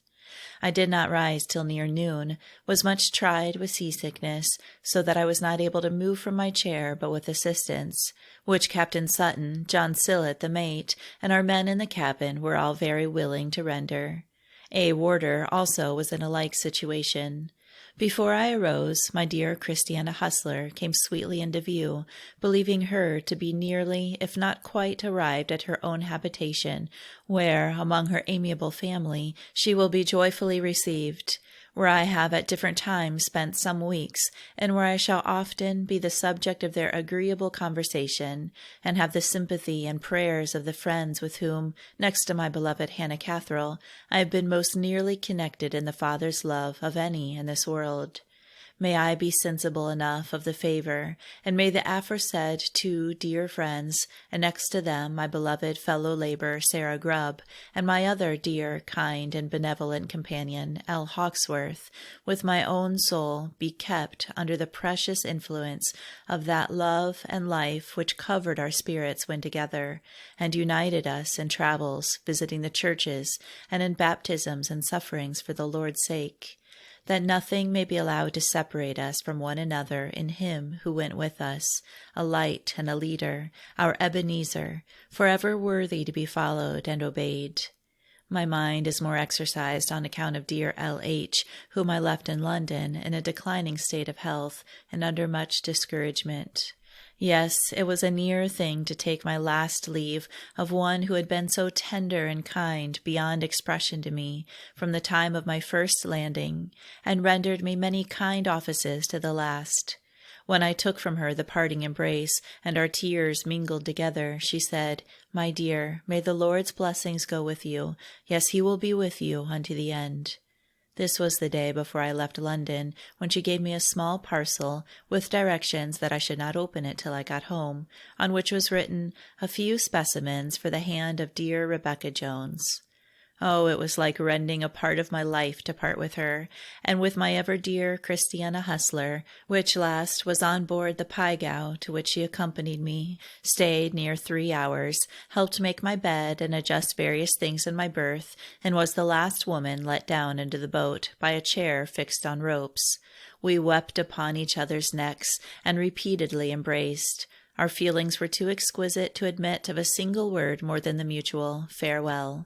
A: I did not rise till near noon, was much tried with seasickness, so that I was not able to move from my chair but with assistance, which Captain Sutton, John Sillett the mate, and our men in the cabin were all very willing to render. A. Warder also was in a like situation. Before I arose, my dear Christiana Hustler came sweetly into view, believing her to be nearly, if not quite, arrived at her own habitation, where, among her amiable family, she will be joyfully received, where I have at different times spent some weeks, and where I shall often be the subject of their agreeable conversation, and have the sympathy and prayers of the friends with whom, next to my beloved Hannah Catherine, I have been most nearly connected in the Father's love of any in this world. May I be sensible enough of the favor, and may the aforesaid 2 dear friends, and next to them my beloved fellow laborer Sarah Grubb, and my other dear, kind, and benevolent companion, L. Hawkesworth, with my own soul, be kept under the precious influence of that love and life which covered our spirits when together, and united us in travels, visiting the churches, and in baptisms and sufferings for the Lord's sake, that nothing may be allowed to separate us from one another in him who went with us, a light and a leader, our Ebenezer, forever worthy to be followed and obeyed. My mind is more exercised on account of dear L.H., whom I left in London in a declining state of health and under much discouragement. Yes, it was a near thing to take my last leave of one who had been so tender and kind beyond expression to me from the time of my first landing, and rendered me many kind offices to the last. When I took from her the parting embrace, and our tears mingled together, she said, "My dear, may the Lord's blessings go with you. Yes, he will be with you unto the end." This was the day before I left London, when she gave me a small parcel, with directions that I should not open it till I got home, on which was written, "A few specimens for the hand of dear Rebecca Jones." Oh, it was like rending a part of my life to part with her, and with my ever-dear Christiana Hustler, which last was on board the Pygau, to which she accompanied me, stayed near 3 hours, helped make my bed and adjust various things in my berth, and was the last woman let down into the boat by a chair fixed on ropes. We wept upon each other's necks, and repeatedly embraced. Our feelings were too exquisite to admit of a single word more than the mutual farewell.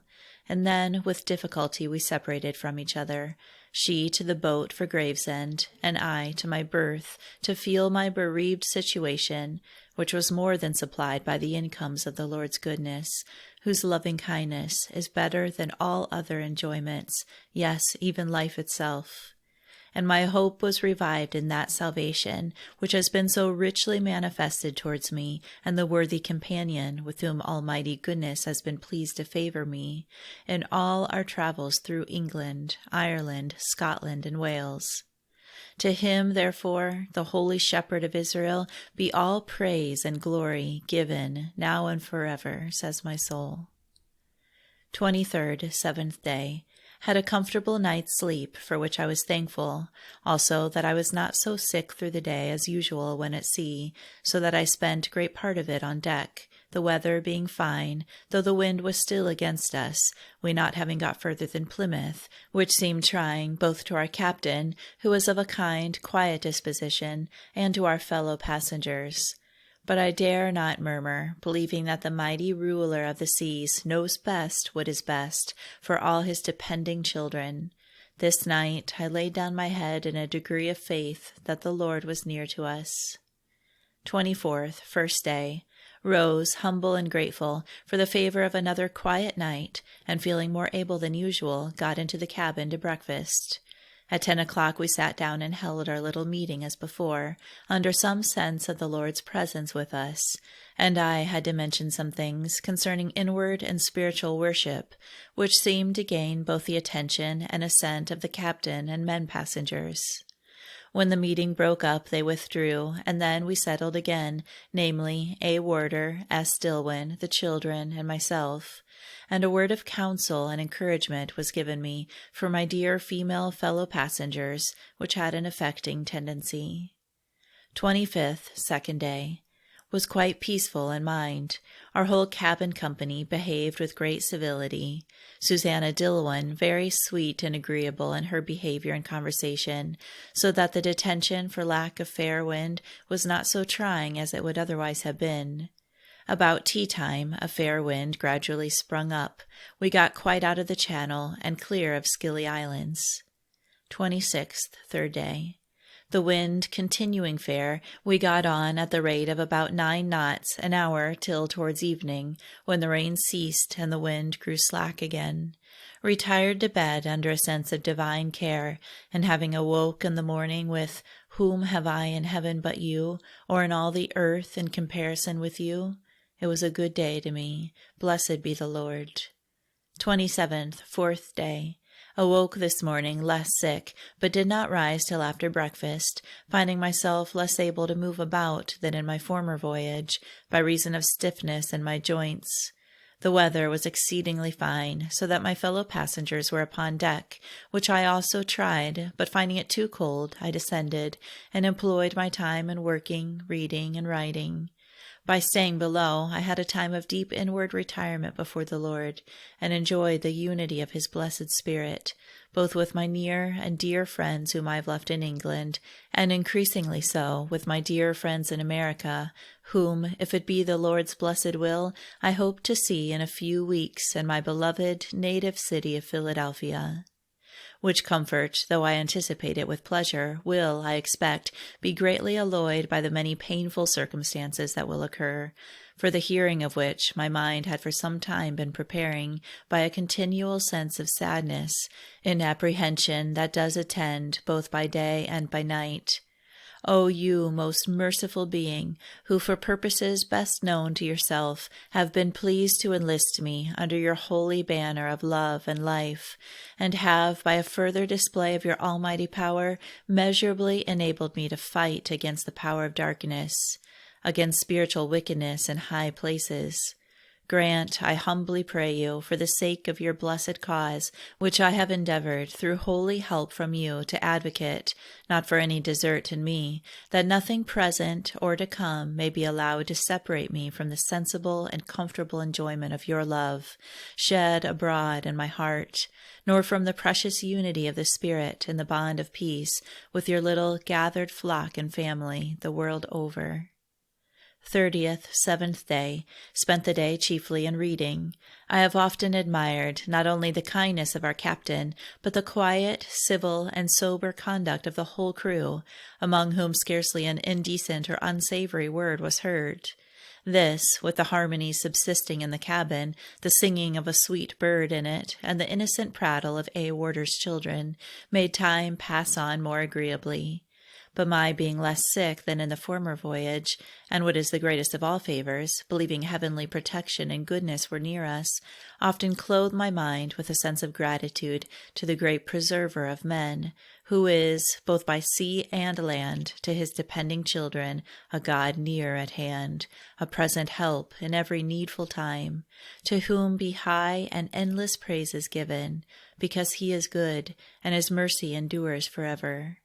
A: And then, with difficulty, we separated from each other, she to the boat for Gravesend, and I to my berth, to feel my bereaved situation, which was more than supplied by the incomes of the Lord's goodness, whose loving kindness is better than all other enjoyments, yes, even life itself. And my hope was revived in that salvation which has been so richly manifested towards me, and the worthy companion with whom Almighty goodness has been pleased to favor me, in all our travels through England, Ireland, Scotland, and Wales. To him, therefore, the Holy Shepherd of Israel, be all praise and glory given, now and forever, says my soul. 23rd, 7th day. Had a comfortable night's sleep, for which I was thankful, also that I was not so sick through the day as usual when at sea, so that I spent great part of it on deck, the weather being fine, though the wind was still against us, we not having got further than Plymouth, which seemed trying both to our captain, who was of a kind, quiet disposition, and to our fellow passengers. But I dare not murmur, believing that the mighty ruler of the seas knows best what is best for all his depending children. This night I laid down my head in a degree of faith that the Lord was near to us. 24th, first day. Rose, humble and grateful for the favor of another quiet night, and feeling more able than usual, got into the cabin to breakfast. At 10 o'clock we sat down and held our little meeting as before, under some sense of the Lord's presence with us, and I had to mention some things concerning inward and spiritual worship, which seemed to gain both the attention and assent of the captain and men passengers. When the meeting broke up, they withdrew, and then we settled again, namely, A. Warder, S. Dillwyn, the children, and myself, and a word of counsel and encouragement was given me for my dear female fellow passengers, which had an affecting tendency. 25th, second day. Was quite peaceful in mind. Our whole cabin company behaved with great civility. Susanna Dillwyn very sweet and agreeable in her behavior and conversation, so that the detention for lack of fair wind was not so trying as it would otherwise have been. About tea-time, a fair wind gradually sprung up. We got quite out of the channel and clear of Scilly Islands. 26th, third day. The wind continuing fair, we got on at the rate of about 9 knots an hour till towards evening, when the rain ceased and the wind grew slack again. Retired to bed under a sense of divine care, and having awoke in the morning with, "Whom have I in heaven but you, or in all the earth in comparison with you?" It was a good day to me. Blessed be the Lord. 27th, fourth day. Awoke this morning less sick, but did not rise till after breakfast, finding myself less able to move about than in my former voyage, by reason of stiffness in my joints. The weather was exceedingly fine, so that my fellow passengers were upon deck, which I also tried, but finding it too cold, I descended, and employed my time in working, reading, and writing. By staying below, I had a time of deep inward retirement before the Lord, and enjoyed the unity of His blessed Spirit, both with my near and dear friends whom I have left in England, and increasingly so with my dear friends in America, whom, if it be the Lord's blessed will, I hope to see in a few weeks in my beloved native city of Philadelphia. Which comfort, though I anticipate it with pleasure, will, I expect, be greatly alloyed by the many painful circumstances that will occur, for the hearing of which my mind had for some time been preparing by a continual sense of sadness, in apprehension that does attend both by day and by night. O you most merciful being, who for purposes best known to yourself have been pleased to enlist me under your holy banner of love and life, and have, by a further display of your almighty power, measurably enabled me to fight against the power of darkness, against spiritual wickedness in high places, grant, I humbly pray you, for the sake of your blessed cause, which I have endeavored, through holy help from you, to advocate, not for any desert in me, that nothing present or to come may be allowed to separate me from the sensible and comfortable enjoyment of your love, shed abroad in my heart, nor from the precious unity of the Spirit in the bond of peace with your little gathered flock and family the world over. 30th, 7th day, spent the day chiefly in reading. I have often admired not only the kindness of our captain, but the quiet, civil, and sober conduct of the whole crew, among whom scarcely an indecent or unsavory word was heard. This, with the harmonies subsisting in the cabin, the singing of a sweet bird in it, and the innocent prattle of A. Warder's children, made time pass on more agreeably. But my being less sick than in the former voyage, and what is the greatest of all favors, believing heavenly protection and goodness were near us, often clothed my mind with a sense of gratitude to the great preserver of men, who is, both by sea and land, to his depending children, a God near at hand, a present help in every needful time, to whom be high and endless praises given, because he is good, and his mercy endures forever.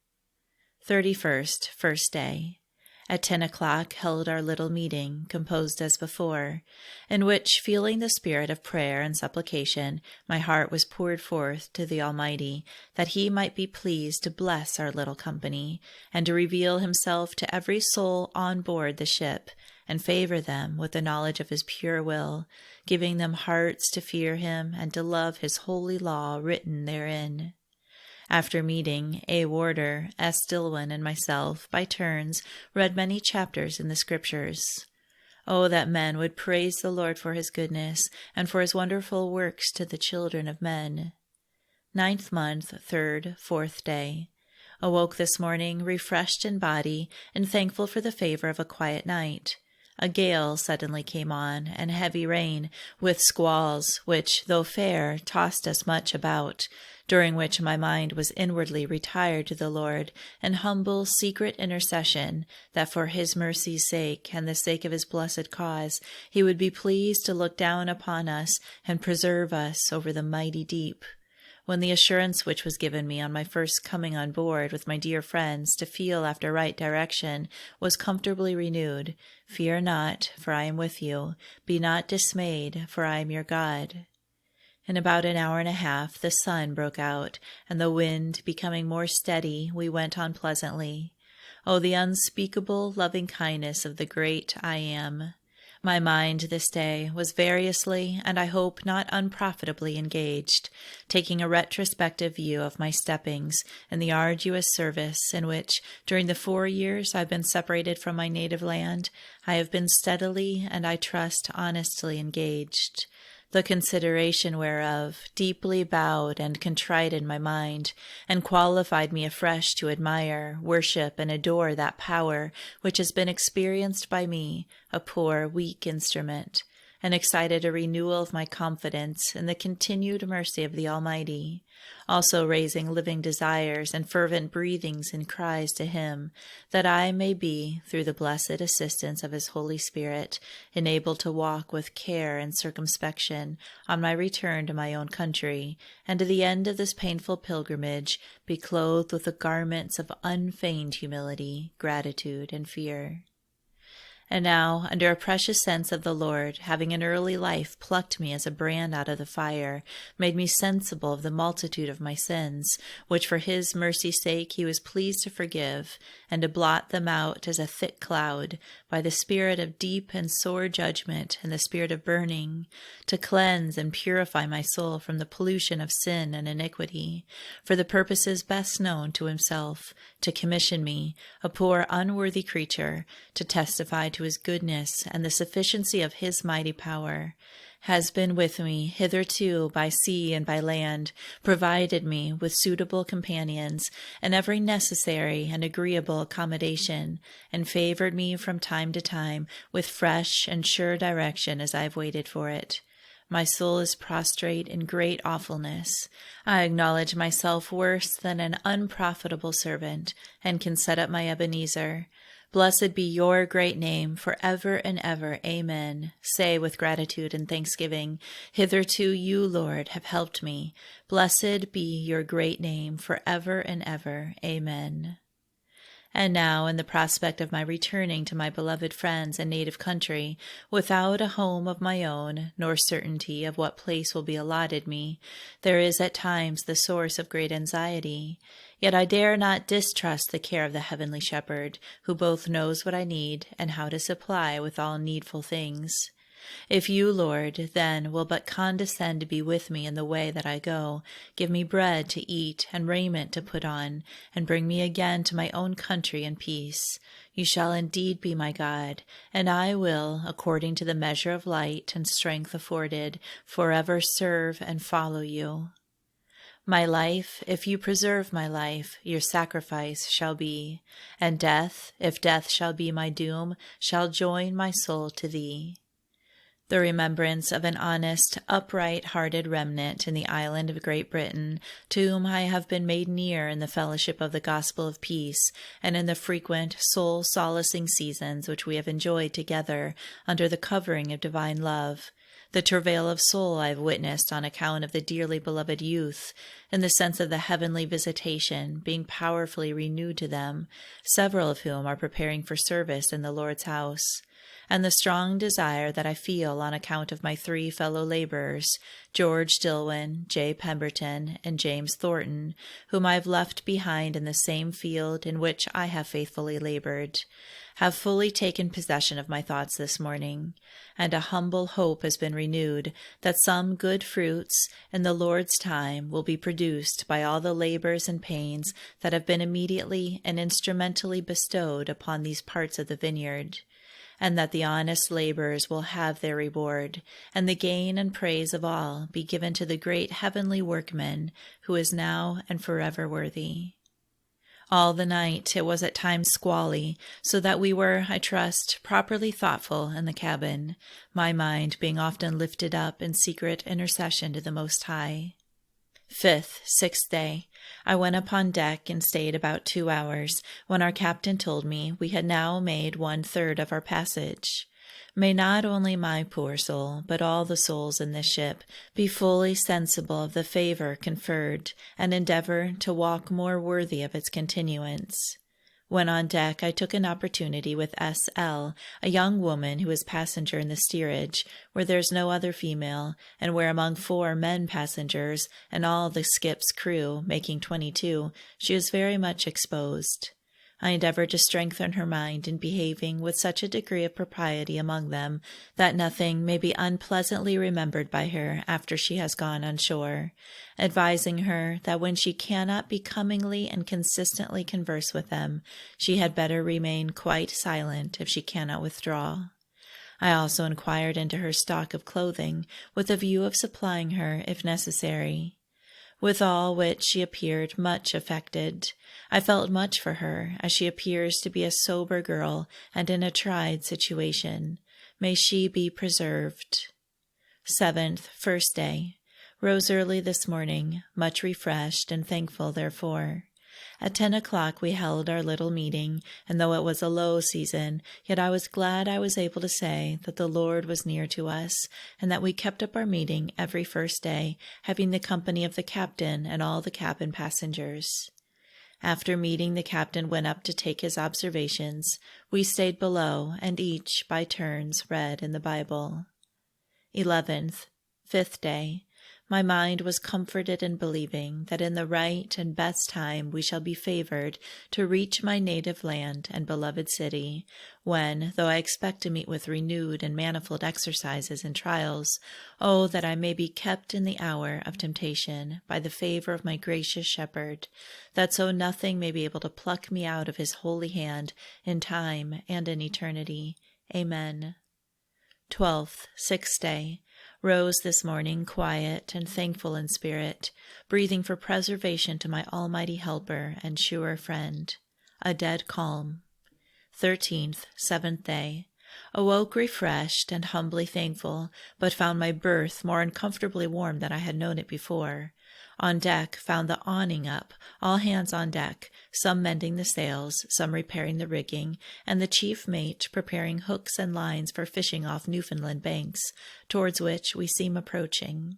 A: 31st, first day. At 10 o'clock held our little meeting, composed as before, in which, feeling the spirit of prayer and supplication, my heart was poured forth to the Almighty, that He might be pleased to bless our little company, and to reveal Himself to every soul on board the ship, and favor them with the knowledge of His pure will, giving them hearts to fear Him and to love His holy law written therein. After meeting, A. Warder, S. Dillwyn, and myself, by turns, read many chapters in the Scriptures. Oh, that men would praise the Lord for His goodness, and for His wonderful works to the children of men. 9th month, 3rd, 4th day. Awoke this morning, refreshed in body, and thankful for the favor of a quiet night. A gale suddenly came on, and heavy rain, with squalls, which, though fair, tossed us much about, during which my mind was inwardly retired to the Lord, in humble secret intercession, that for His mercy's sake, and the sake of His blessed cause, He would be pleased to look down upon us, and preserve us over the mighty deep. When the assurance which was given me on my first coming on board with my dear friends to feel after right direction was comfortably renewed, fear not, for I am with you. Be not dismayed, for I am your God. In about an hour and a half the sun broke out, and the wind becoming more steady, we went on pleasantly. Oh, the unspeakable loving kindness of the great I Am! My mind this day was variously, and I hope not unprofitably engaged, taking a retrospective view of my steppings in the arduous service in which, during the 4 years I have been separated from my native land, I have been steadily, and I trust honestly engaged, the consideration whereof deeply bowed and contrite in my mind, and qualified me afresh to admire, worship, and adore that power which has been experienced by me, a poor, weak instrument, and excited a renewal of my confidence in the continued mercy of the Almighty, also raising living desires and fervent breathings and cries to Him, that I may be, through the blessed assistance of His Holy Spirit, enabled to walk with care and circumspection on my return to my own country, and to the end of this painful pilgrimage be clothed with the garments of unfeigned humility, gratitude, and fear. And now, under a precious sense of the Lord, having in early life plucked me as a brand out of the fire, made me sensible of the multitude of my sins, which for His mercy's sake He was pleased to forgive, and to blot them out as a thick cloud, by the spirit of deep and sore judgment and the spirit of burning, to cleanse and purify my soul from the pollution of sin and iniquity, for the purposes best known to Himself, to commission me, a poor unworthy creature, to testify to His goodness and the sufficiency of His mighty power, has been with me hitherto by sea and by land, provided me with suitable companions and every necessary and agreeable accommodation, and favored me from time to time with fresh and sure direction as I have waited for it. My soul is prostrate in great awfulness. I acknowledge myself worse than an unprofitable servant, and can set up my Ebenezer. Blessed be your great name for ever and ever. Amen. Say with gratitude and thanksgiving, hitherto you, Lord, have helped me. Blessed be your great name for ever and ever. Amen. And now, in the prospect of my returning to my beloved friends and native country, without a home of my own, nor certainty of what place will be allotted me, there is at times the source of great anxiety. Yet I dare not distrust the care of the Heavenly Shepherd, who both knows what I need and how to supply with all needful things. If you, Lord, then will but condescend to be with me in the way that I go, give me bread to eat and raiment to put on, and bring me again to my own country in peace, you shall indeed be my God, and I will, according to the measure of light and strength afforded, forever serve and follow you. My life, if you preserve my life, your sacrifice shall be, and death, if death shall be my doom, shall join my soul to thee. The remembrance of an honest, upright-hearted remnant in the island of Great Britain, to whom I have been made near in the fellowship of the gospel of peace, and in the frequent soul-solacing seasons which we have enjoyed together under the covering of divine love, the travail of soul I have witnessed on account of the dearly beloved youth, and the sense of the heavenly visitation being powerfully renewed to them, several of whom are preparing for service in the Lord's house, and the strong desire that I feel on account of my 3 fellow laborers, George Dillwyn, J. Pemberton, and James Thornton, whom I have left behind in the same field in which I have faithfully labored, have fully taken possession of my thoughts this morning, and a humble hope has been renewed that some good fruits in the Lord's time will be produced by all the labors and pains that have been immediately and instrumentally bestowed upon these parts of the vineyard, and that the honest laborers will have their reward, and the gain and praise of all be given to the great heavenly workman who is now and forever worthy. All the night it was at times squally, so that we were, I trust, properly thoughtful in the cabin, my mind being often lifted up in secret intercession to the Most High. 5th, 6th day, I went upon deck and stayed about 2 hours, when our captain told me we had now made 1/3 of our passage. May not only my poor soul, but all the souls in this ship, be fully sensible of the favor conferred, and endeavor to walk more worthy of its continuance. When on deck, I took an opportunity with S.L., a young woman who is passenger in the steerage, where there is no other female, and where among 4 men passengers, and all the skip's crew, making 22, she is very much exposed. I endeavored to strengthen her mind in behaving with such a degree of propriety among them that nothing may be unpleasantly remembered by her after she has gone on shore, advising her that when she cannot becomingly and consistently converse with them, she had better remain quite silent if she cannot withdraw. I also inquired into her stock of clothing, with a view of supplying her if necessary. With all which she appeared much affected. I felt much for her, as she appears to be a sober girl and in a tried situation. May she be preserved. 7th, first day. Rose early this morning, much refreshed and thankful therefore. At 10 o'clock we held our little meeting, and though it was a low season, yet I was glad I was able to say that the Lord was near to us, and that we kept up our meeting every first day, having the company of the captain and all the cabin passengers. After meeting, the captain went up to take his observations. We stayed below, and each, by turns, read in the Bible. 11th, fifth day. My mind was comforted in believing that in the right and best time we shall be favored to reach my native land and beloved city, when, though I expect to meet with renewed and manifold exercises and trials, oh, that I may be kept in the hour of temptation by the favor of my gracious Shepherd, that so nothing may be able to pluck me out of his holy hand in time and in eternity. Amen. 12th, sixth day. Rose this morning quiet and thankful in spirit, breathing for preservation to my almighty helper and sure friend. A dead calm. 13th, seventh day. Awoke refreshed and humbly thankful, but found my berth more uncomfortably warm than I had known it before. On deck, found the awning up, all hands on deck, some mending the sails, some repairing the rigging, and the chief mate preparing hooks and lines for fishing off Newfoundland banks, towards which we seem approaching.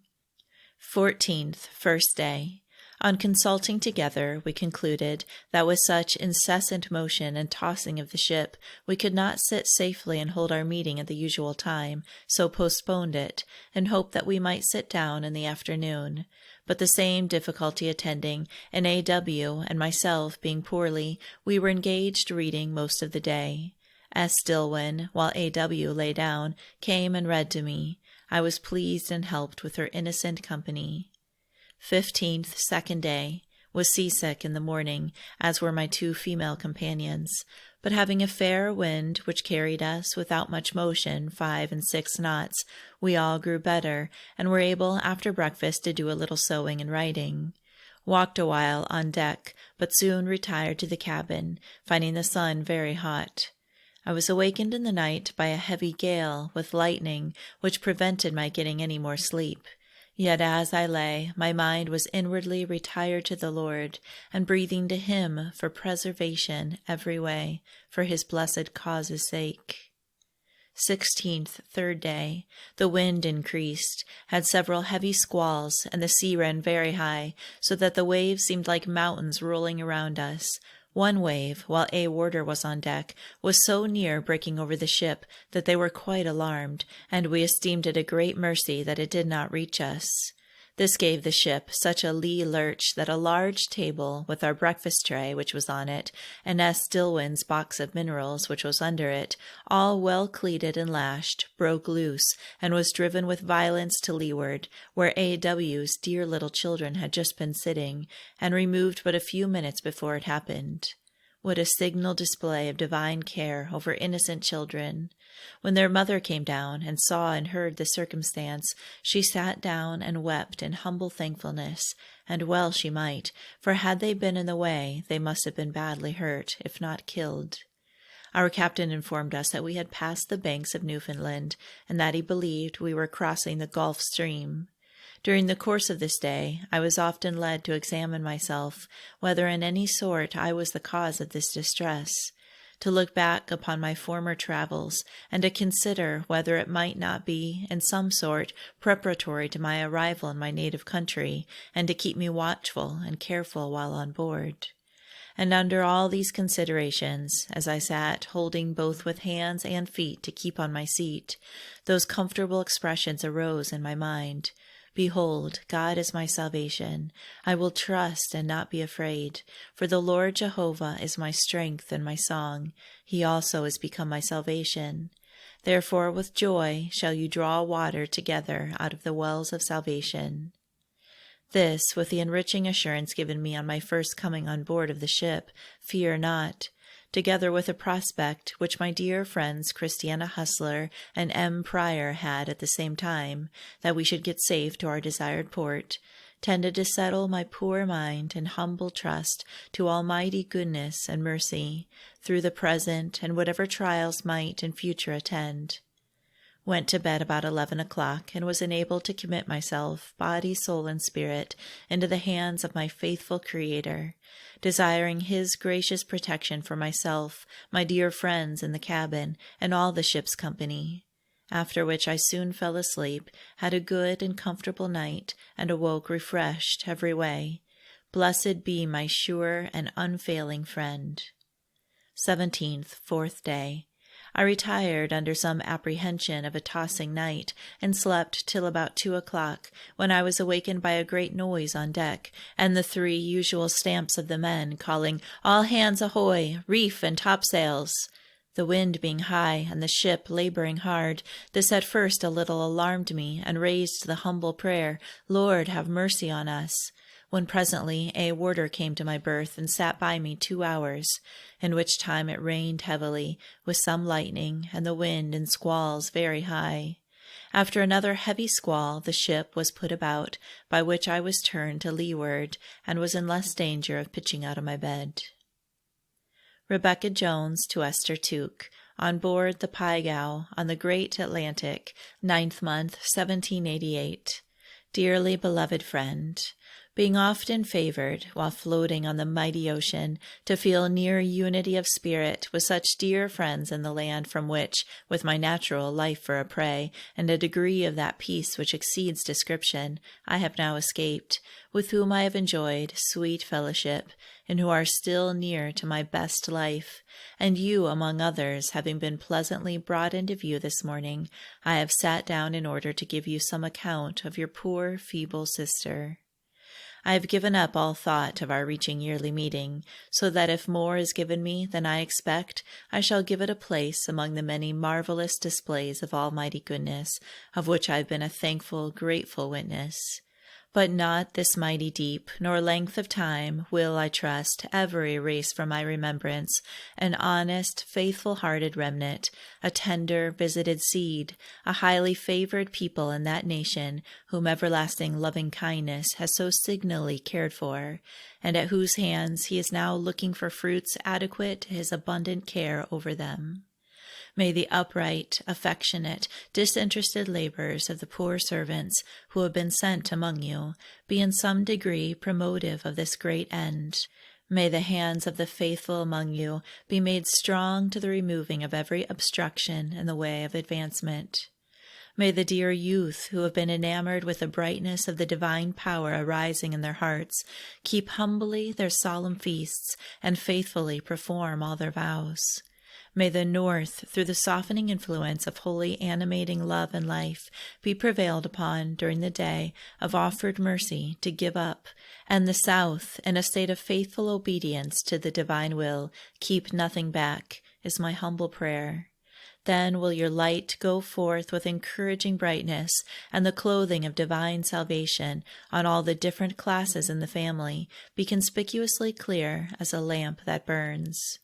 A: 14th, first day. On consulting together, we concluded that with such incessant motion and tossing of the ship, we could not sit safely and hold our meeting at the usual time, so postponed it, and hoped that we might sit down in the afternoon. But the same difficulty attending, and A.W. and myself being poorly, we were engaged reading most of the day. S. Dillwyn, while A.W. lay down, came and read to me. I was pleased and helped with her innocent company. 15th, second day. Was seasick in the morning, as were my two female companions, but having a fair wind which carried us without much motion 5 and 6 knots, we all grew better, and were able after breakfast to do a little sewing and writing. Walked a while on deck, but soon retired to the cabin, finding the sun very hot. I was awakened in the night by a heavy gale with lightning, which prevented my getting any more sleep. Yet as I lay, my mind was inwardly retired to the Lord, and breathing to him for preservation every way, for his blessed cause's sake. 16th, third day. The wind increased, had several heavy squalls, and the sea ran very high, so that the waves seemed like mountains rolling around us. One wave, while A. Warder was on deck, was so near breaking over the ship that they were quite alarmed, and we esteemed it a great mercy that it did not reach us. This gave the ship such a lee lurch that a large table, with our breakfast tray, which was on it, and S. Dillwyn's box of minerals, which was under it, all well cleated and lashed, broke loose, and was driven with violence to leeward, where A.W.'s dear little children had just been sitting, and removed but a few minutes before it happened. What a signal display of divine care over innocent children! When their mother came down and saw and heard the circumstance, she sat down and wept in humble thankfulness, and well she might, for had they been in the way, they must have been badly hurt, if not killed. Our captain informed us that we had passed the banks of Newfoundland, and that he believed we were crossing the Gulf Stream. During the course of this day, I was often led to examine myself, whether in any sort I was the cause of this distress, to look back upon my former travels, and to consider whether it might not be, in some sort, preparatory to my arrival in my native country, and to keep me watchful and careful while on board. And under all these considerations, as I sat holding both with hands and feet to keep on my seat, those comfortable expressions arose in my mind. Behold, God is my salvation. I will trust and not be afraid, for the Lord Jehovah is my strength and my song. He also is become my salvation. Therefore with joy shall you draw water together out of the wells of salvation. This, with the enriching assurance given me on my first coming on board of the ship, fear not, together with a prospect which my dear friends Christiana Hustler and M. Pryor had at the same time, that we should get safe to our desired port, tended to settle my poor mind in humble trust to almighty goodness and mercy, through the present and whatever trials might in future attend. Went to bed about 11 o'clock, and was enabled to commit myself, body, soul, and spirit, into the hands of my faithful Creator, desiring His gracious protection for myself, my dear friends in the cabin, and all the ship's company. After which I soon fell asleep, had a good and comfortable night, and awoke refreshed every way. Blessed be my sure and unfailing friend. 17th, fourth day. I retired under some apprehension of a tossing night, and slept till about 2 o'clock, when I was awakened by a great noise on deck, and the 3 usual stamps of the men, calling, "All hands ahoy! Reef and topsails!" The wind being high, and the ship laboring hard, this at first a little alarmed me, and raised the humble prayer, "Lord, have mercy on us," when presently a warder came to my berth and sat by me 2 hours, in which time it rained heavily, with some lightning, and the wind in squalls very high. After another heavy squall, the ship was put about, by which I was turned to leeward, and was in less danger of pitching out of my bed. Rebecca Jones to Esther Tuke, on board the Pygau, on the great Atlantic, 9th month, 1788. Dearly beloved friend, being often favored, while floating on the mighty ocean, to feel near unity of spirit with such dear friends in the land from which, with my natural life for a prey, and a degree of that peace which exceeds description, I have now escaped, with whom I have enjoyed sweet fellowship, and who are still near to my best life, and you, among others, having been pleasantly brought into view this morning, I have sat down in order to give you some account of your poor feeble sister. I have given up all thought of our reaching yearly meeting, so that if more is given me than I expect, I shall give it a place among the many marvelous displays of almighty goodness, of which I have been a thankful, grateful witness. But not this mighty deep, nor length of time, will, I trust, ever erase from my remembrance an honest, faithful-hearted remnant, a tender, visited seed, a highly favored people in that nation, whom everlasting loving-kindness has so signally cared for, and at whose hands he is now looking for fruits adequate to his abundant care over them. May the upright, affectionate, disinterested labors of the poor servants who have been sent among you be in some degree promotive of this great end. May the hands of the faithful among you be made strong to the removing of every obstruction in the way of advancement. May the dear youth who have been enamored with the brightness of the divine power arising in their hearts keep humbly their solemn feasts and faithfully perform all their vows. May the North, through the softening influence of holy animating love and life, be prevailed upon during the day of offered mercy to give up, and the South, in a state of faithful obedience to the divine will, keep nothing back, is my humble prayer. Then will your light go forth with encouraging brightness, and the clothing of divine salvation on all the different classes in the family be conspicuously clear as a lamp that burns.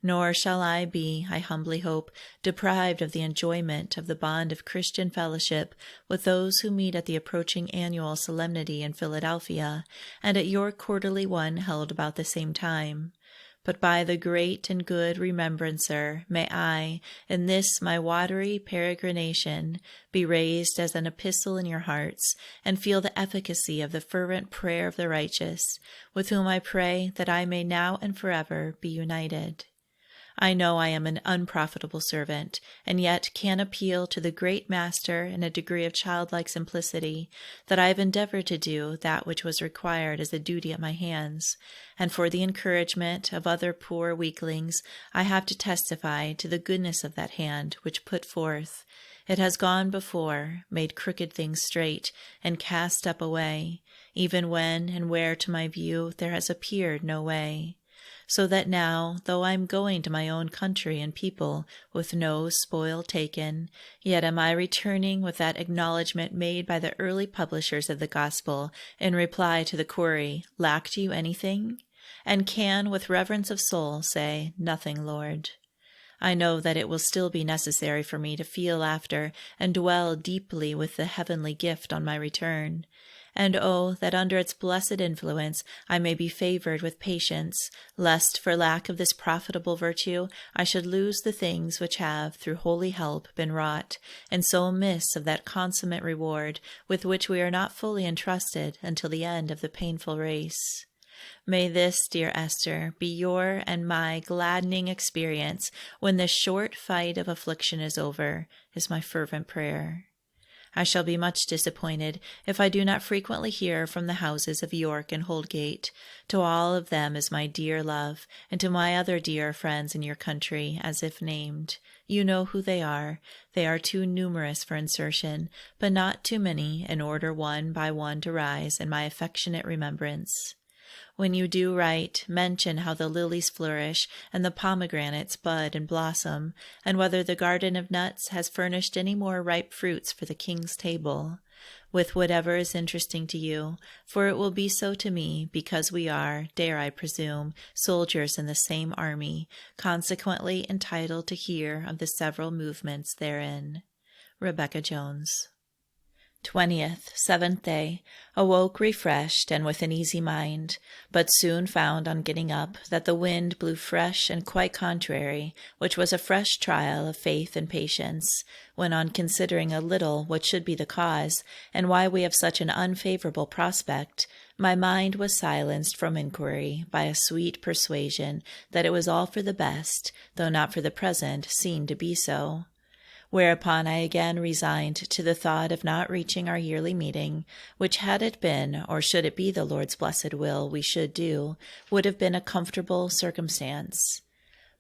A: Nor shall I be, I humbly hope, deprived of the enjoyment of the bond of Christian fellowship with those who meet at the approaching annual solemnity in Philadelphia, and at your quarterly one held about the same time. But by the great and good remembrancer may I, in this my watery peregrination, be raised as an epistle in your hearts, and feel the efficacy of the fervent prayer of the righteous, with whom I pray that I may now and forever be united. I know I am an unprofitable servant, and yet can appeal to the great Master in a degree of childlike simplicity, that I have endeavored to do that which was required as a duty at my hands, and for the encouragement of other poor weaklings I have to testify to the goodness of that hand which put forth. It has gone before, made crooked things straight, and cast up a way, even when and where to my view there has appeared no way. So that now, though I am going to my own country and people with no spoil taken, yet am I returning with that acknowledgment made by the early publishers of the gospel in reply to the query, "Lacked you anything?" and can, with reverence of soul, say, "Nothing, Lord." I know that it will still be necessary for me to feel after and dwell deeply with the heavenly gift on my return, And oh, that under its blessed influence I may be favored with patience, lest for lack of this profitable virtue I should lose the things which have, through holy help, been wrought, and so miss of that consummate reward with which we are not fully entrusted until the end of the painful race. May this, dear Esther, be your and my gladdening experience when this short fight of affliction is over, is my fervent prayer. I shall be much disappointed if I do not frequently hear from the houses of York and Holdgate. To all of them is my dear love, and to my other dear friends in your country, as if named. You know who they are. They are too numerous for insertion, but not too many in order one by one to rise in my affectionate remembrance. When you do write, mention how the lilies flourish and the pomegranates bud and blossom, and whether the garden of nuts has furnished any more ripe fruits for the king's table, with whatever is interesting to you, for it will be so to me, because we are, dare I presume, soldiers in the same army, consequently entitled to hear of the several movements therein. Rebecca Jones. 20th, 7th day, awoke refreshed and with an easy mind, but soon found on getting up that the wind blew fresh and quite contrary, which was a fresh trial of faith and patience, when on considering a little what should be the cause, and why we have such an unfavorable prospect, my mind was silenced from inquiry by a sweet persuasion that it was all for the best, though not for the present seen to be so. Whereupon I again resigned to the thought of not reaching our yearly meeting, which had it been, or should it be the Lord's blessed will we should do, would have been a comfortable circumstance.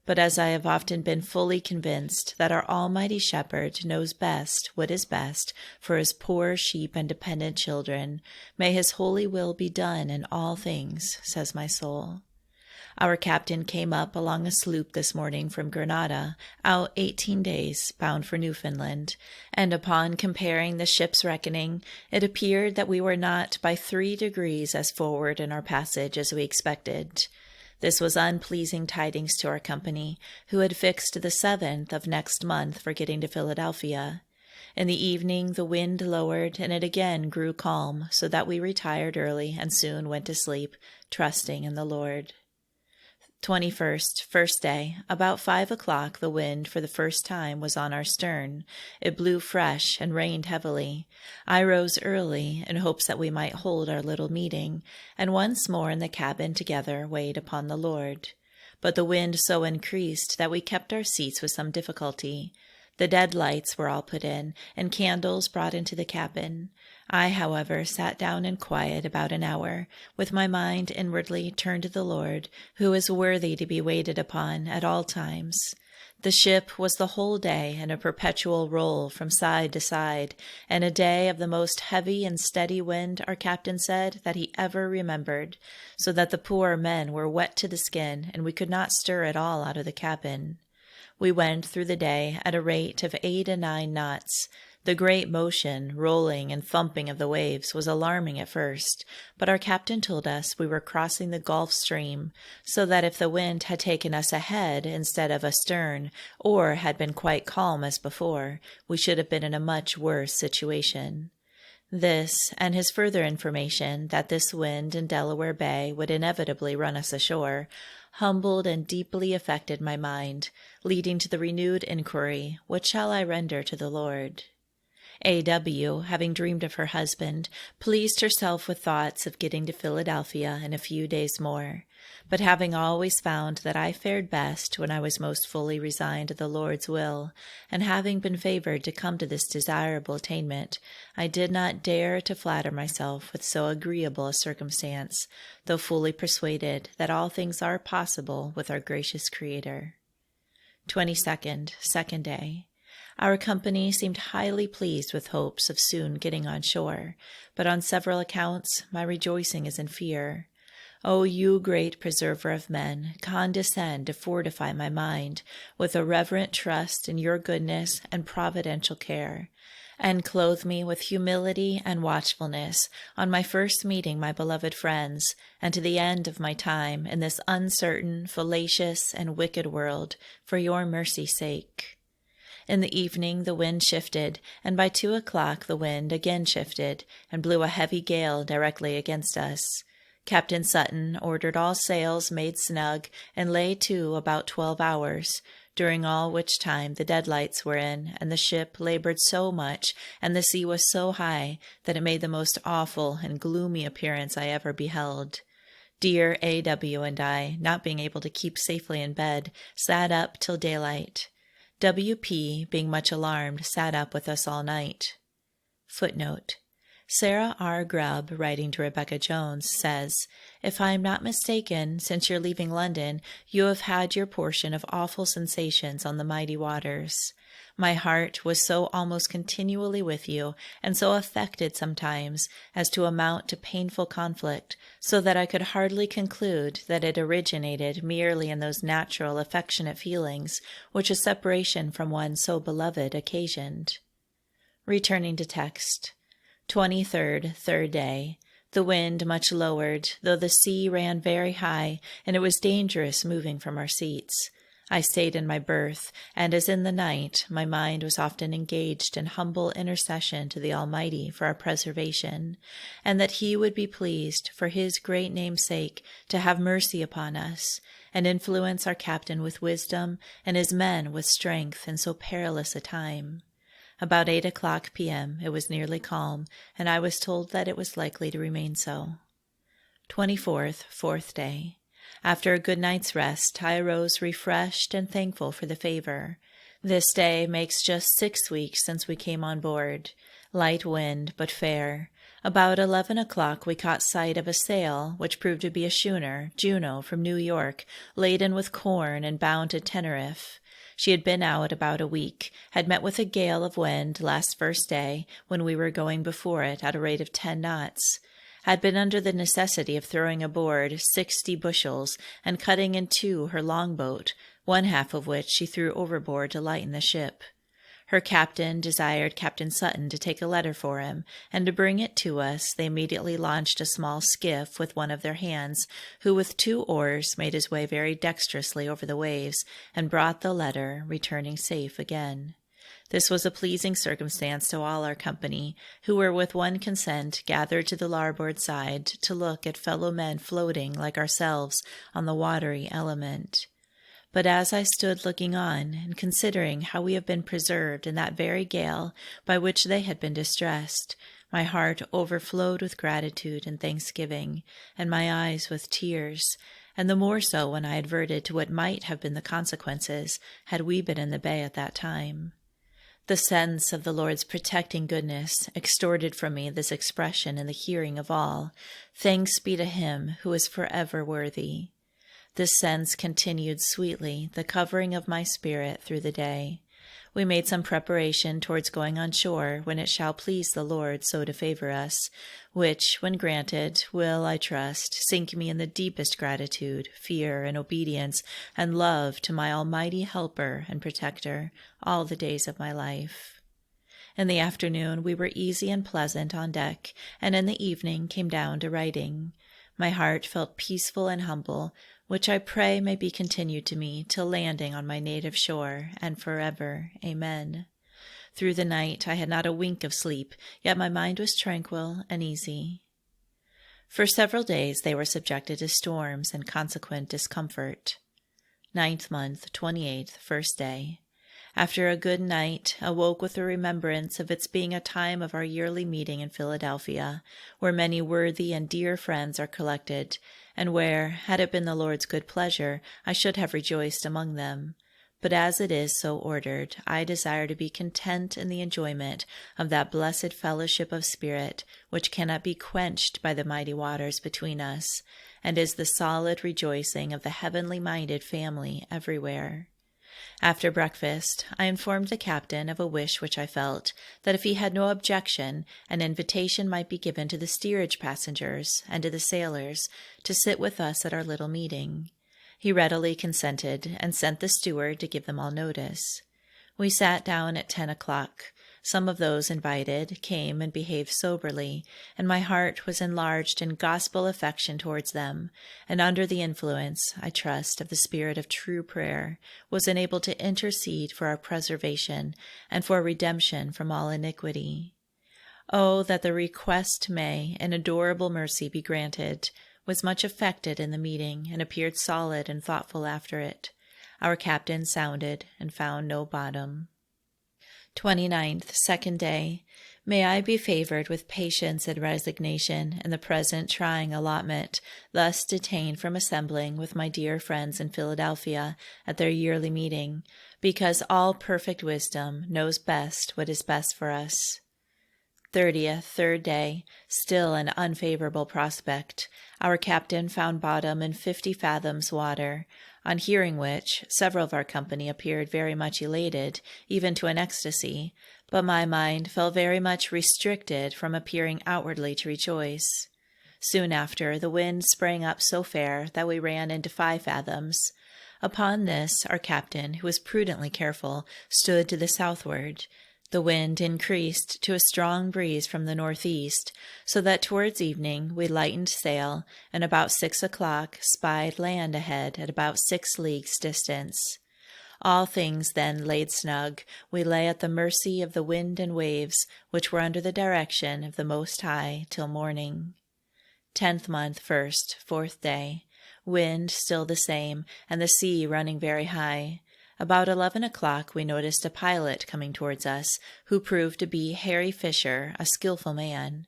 A: But as I have often been fully convinced that our Almighty Shepherd knows best what is best for his poor sheep and dependent children, may his holy will be done in all things, says my soul. Our captain came up along a sloop this morning from Granada, out 18 days, bound for Newfoundland, and upon comparing the ship's reckoning, it appeared that we were not by 3 degrees as forward in our passage as we expected. This was unpleasing tidings to our company, who had fixed the 7th of next month for getting to Philadelphia. In the evening the wind lowered, and it again grew calm, so that we retired early and soon went to sleep, trusting in the Lord. 21st, first day. About 5 o'clock the wind for the first time was on our stern. It blew fresh and rained heavily. I rose early in hopes that we might hold our little meeting, and once more in the cabin together wait upon the Lord. But the wind so increased that we kept our seats with some difficulty. The dead lights were all put in, and candles brought into the cabin. I, however, sat down in quiet about an hour, with my mind inwardly turned to the Lord, who is worthy to be waited upon at all times. The ship was the whole day in a perpetual roll from side to side, and a day of the most heavy and steady wind, our captain said, that he ever remembered, so that the poor men were wet to the skin, and we could not stir at all out of the cabin. We went through the day at a rate of 8 and 9 knots. The great motion, rolling, and thumping of the waves was alarming at first, but our captain told us we were crossing the Gulf Stream, so that if the wind had taken us ahead instead of astern, or had been quite calm as before, we should have been in a much worse situation. This, and his further information that this wind in Delaware Bay would inevitably run us ashore, humbled and deeply affected my mind, leading to the renewed inquiry, what shall I render to the Lord? A.W., having dreamed of her husband, pleased herself with thoughts of getting to Philadelphia in a few days more, but having always found that I fared best when I was most fully resigned to the Lord's will, and having been favored to come to this desirable attainment, I did not dare to flatter myself with so agreeable a circumstance, though fully persuaded that all things are possible with our gracious Creator. 22nd, second day. Our company seemed highly pleased with hopes of soon getting on shore, but on several accounts my rejoicing is in fear. O you great preserver of men, condescend to fortify my mind with a reverent trust in your goodness and providential care, and clothe me with humility and watchfulness on my first meeting my beloved friends, and to the end of my time in this uncertain, fallacious, and wicked world, for your mercy's sake. In the evening the wind shifted, and by 2 o'clock the wind again shifted, and blew a heavy gale directly against us. Captain Sutton ordered all sails made snug, and lay to about 12 hours, during all which time the deadlights were in, and the ship labored so much, and the sea was so high, that it made the most awful and gloomy appearance I ever beheld. Dear A.W. and I, not being able to keep safely in bed, sat up till daylight. W.P., being much alarmed, sat up with us all night. Footnote. Sarah R. Grubb, writing to Rebecca Jones, says, "If I am not mistaken, since your leaving London, you have had your portion of awful sensations on the mighty waters. My heart was so almost continually with you, and so affected sometimes, as to amount to painful conflict, so that I could hardly conclude that it originated merely in those natural affectionate feelings which a separation from one so beloved occasioned." Returning to text. 23rd, third day. The wind much lowered, though the sea ran very high, and it was dangerous moving from our seats. I stayed in my berth, and as in the night, my mind was often engaged in humble intercession to the Almighty for our preservation, and that He would be pleased, for His great name's sake, to have mercy upon us, and influence our captain with wisdom, and his men with strength in so perilous a time. About 8 o'clock p.m. it was nearly calm, and I was told that it was likely to remain so. 24th, fourth day. After a good night's rest, I arose refreshed and thankful for the favor. This day makes just 6 weeks since we came on board. Light wind, but fair. About 11 o'clock we caught sight of a sail, which proved to be a schooner, Juno, from New York, laden with corn and bound to Tenerife. She had been out about a week, had met with a gale of wind last first day, when we were going before it at a rate of 10 knots, had been under the necessity of throwing aboard 60 bushels, and cutting in two her longboat, one half of which she threw overboard to lighten the ship. Her captain desired Captain Sutton to take a letter for him, and to bring it to us they immediately launched a small skiff with one of their hands, who with 2 oars made his way very dexterously over the waves, and brought the letter, returning safe again. This was a pleasing circumstance to all our company, who were with one consent gathered to the larboard side to look at fellow men floating like ourselves on the watery element. But as I stood looking on, and considering how we have been preserved in that very gale by which they had been distressed, my heart overflowed with gratitude and thanksgiving, and my eyes with tears, and the more so when I adverted to what might have been the consequences had we been in the bay at that time. The sense of the Lord's protecting goodness extorted from me this expression in the hearing of all, "Thanks be to Him who is forever worthy." This sense continued sweetly the covering of my spirit through the day. We made some preparation towards going on shore when it shall please the Lord so to favor us, which, when granted, will, I trust, sink me in the deepest gratitude, fear, and obedience, and love to my almighty Helper and Protector all the days of my life. In the afternoon we were easy and pleasant on deck, and in the evening came down to writing. My heart felt peaceful and humble, which I pray may be continued to me till landing on my native shore, and forever. Amen. Through the night I had not a wink of sleep, yet my mind was tranquil and easy. For several days they were subjected to storms and consequent discomfort. 9th month, 28th, first day. After a good night, awoke with the remembrance of its being a time of our yearly meeting in Philadelphia, where many worthy and dear friends are collected, and where, had it been the Lord's good pleasure, I should have rejoiced among them. But as it is so ordered, I desire to be content in the enjoyment of that blessed fellowship of spirit which cannot be quenched by the mighty waters between us, and is the solid rejoicing of the heavenly-minded family everywhere. After breakfast, I informed the captain of a wish which I felt, that if he had no objection, an invitation might be given to the steerage passengers and to the sailors to sit with us at our little meeting. He readily consented, and sent the steward to give them all notice. We sat down at 10 o'clock. Some of those invited came and behaved soberly, and my heart was enlarged in gospel affection towards them, and under the influence, I trust, of the spirit of true prayer, was enabled to intercede for our preservation and for redemption from all iniquity. Oh, that the request may, in adorable mercy, be granted, was much affected in the meeting, and appeared solid and thoughtful after it. Our captain sounded and found no bottom. 29th, second day. May I be favored with patience and resignation in the present trying allotment, thus detained from assembling with my dear friends in Philadelphia at their yearly meeting, because all perfect wisdom knows best what is best for us. 30th, third day, still an unfavorable prospect. Our captain found bottom in 50 fathoms water, on hearing which several of our company appeared very much elated, even to an ecstasy, but my mind felt very much restricted from appearing outwardly to rejoice. Soon after, the wind sprang up so fair that we ran into 5 fathoms. Upon this, our captain, who was prudently careful, stood to the southward. The wind increased to a strong breeze from the northeast, so that towards evening we lightened sail, and about 6 o'clock spied land ahead at about 6 leagues distance. All things then laid snug, we lay at the mercy of the wind and waves, which were under the direction of the Most High, till morning. 10th month, 1st, 4th day. Wind still the same, and the sea running very high. About 11 o'clock we noticed a pilot coming towards us, who proved to be Harry Fisher, a skillful man.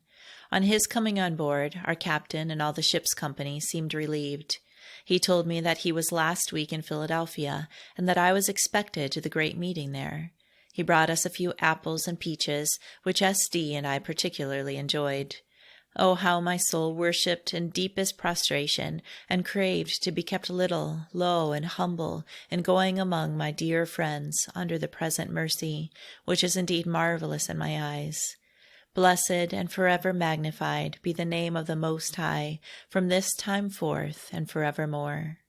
A: On his coming on board, our captain and all the ship's company seemed relieved. He told me that he was last week in Philadelphia, and that I was expected to the great meeting there. He brought us a few apples and peaches, which S.D. and I particularly enjoyed. Oh, how my soul worshipped in deepest prostration, and craved to be kept little, low, and humble in going among my dear friends under the present mercy, which is indeed marvelous in my eyes. Blessed and forever magnified be the name of the Most High, from this time forth and forevermore.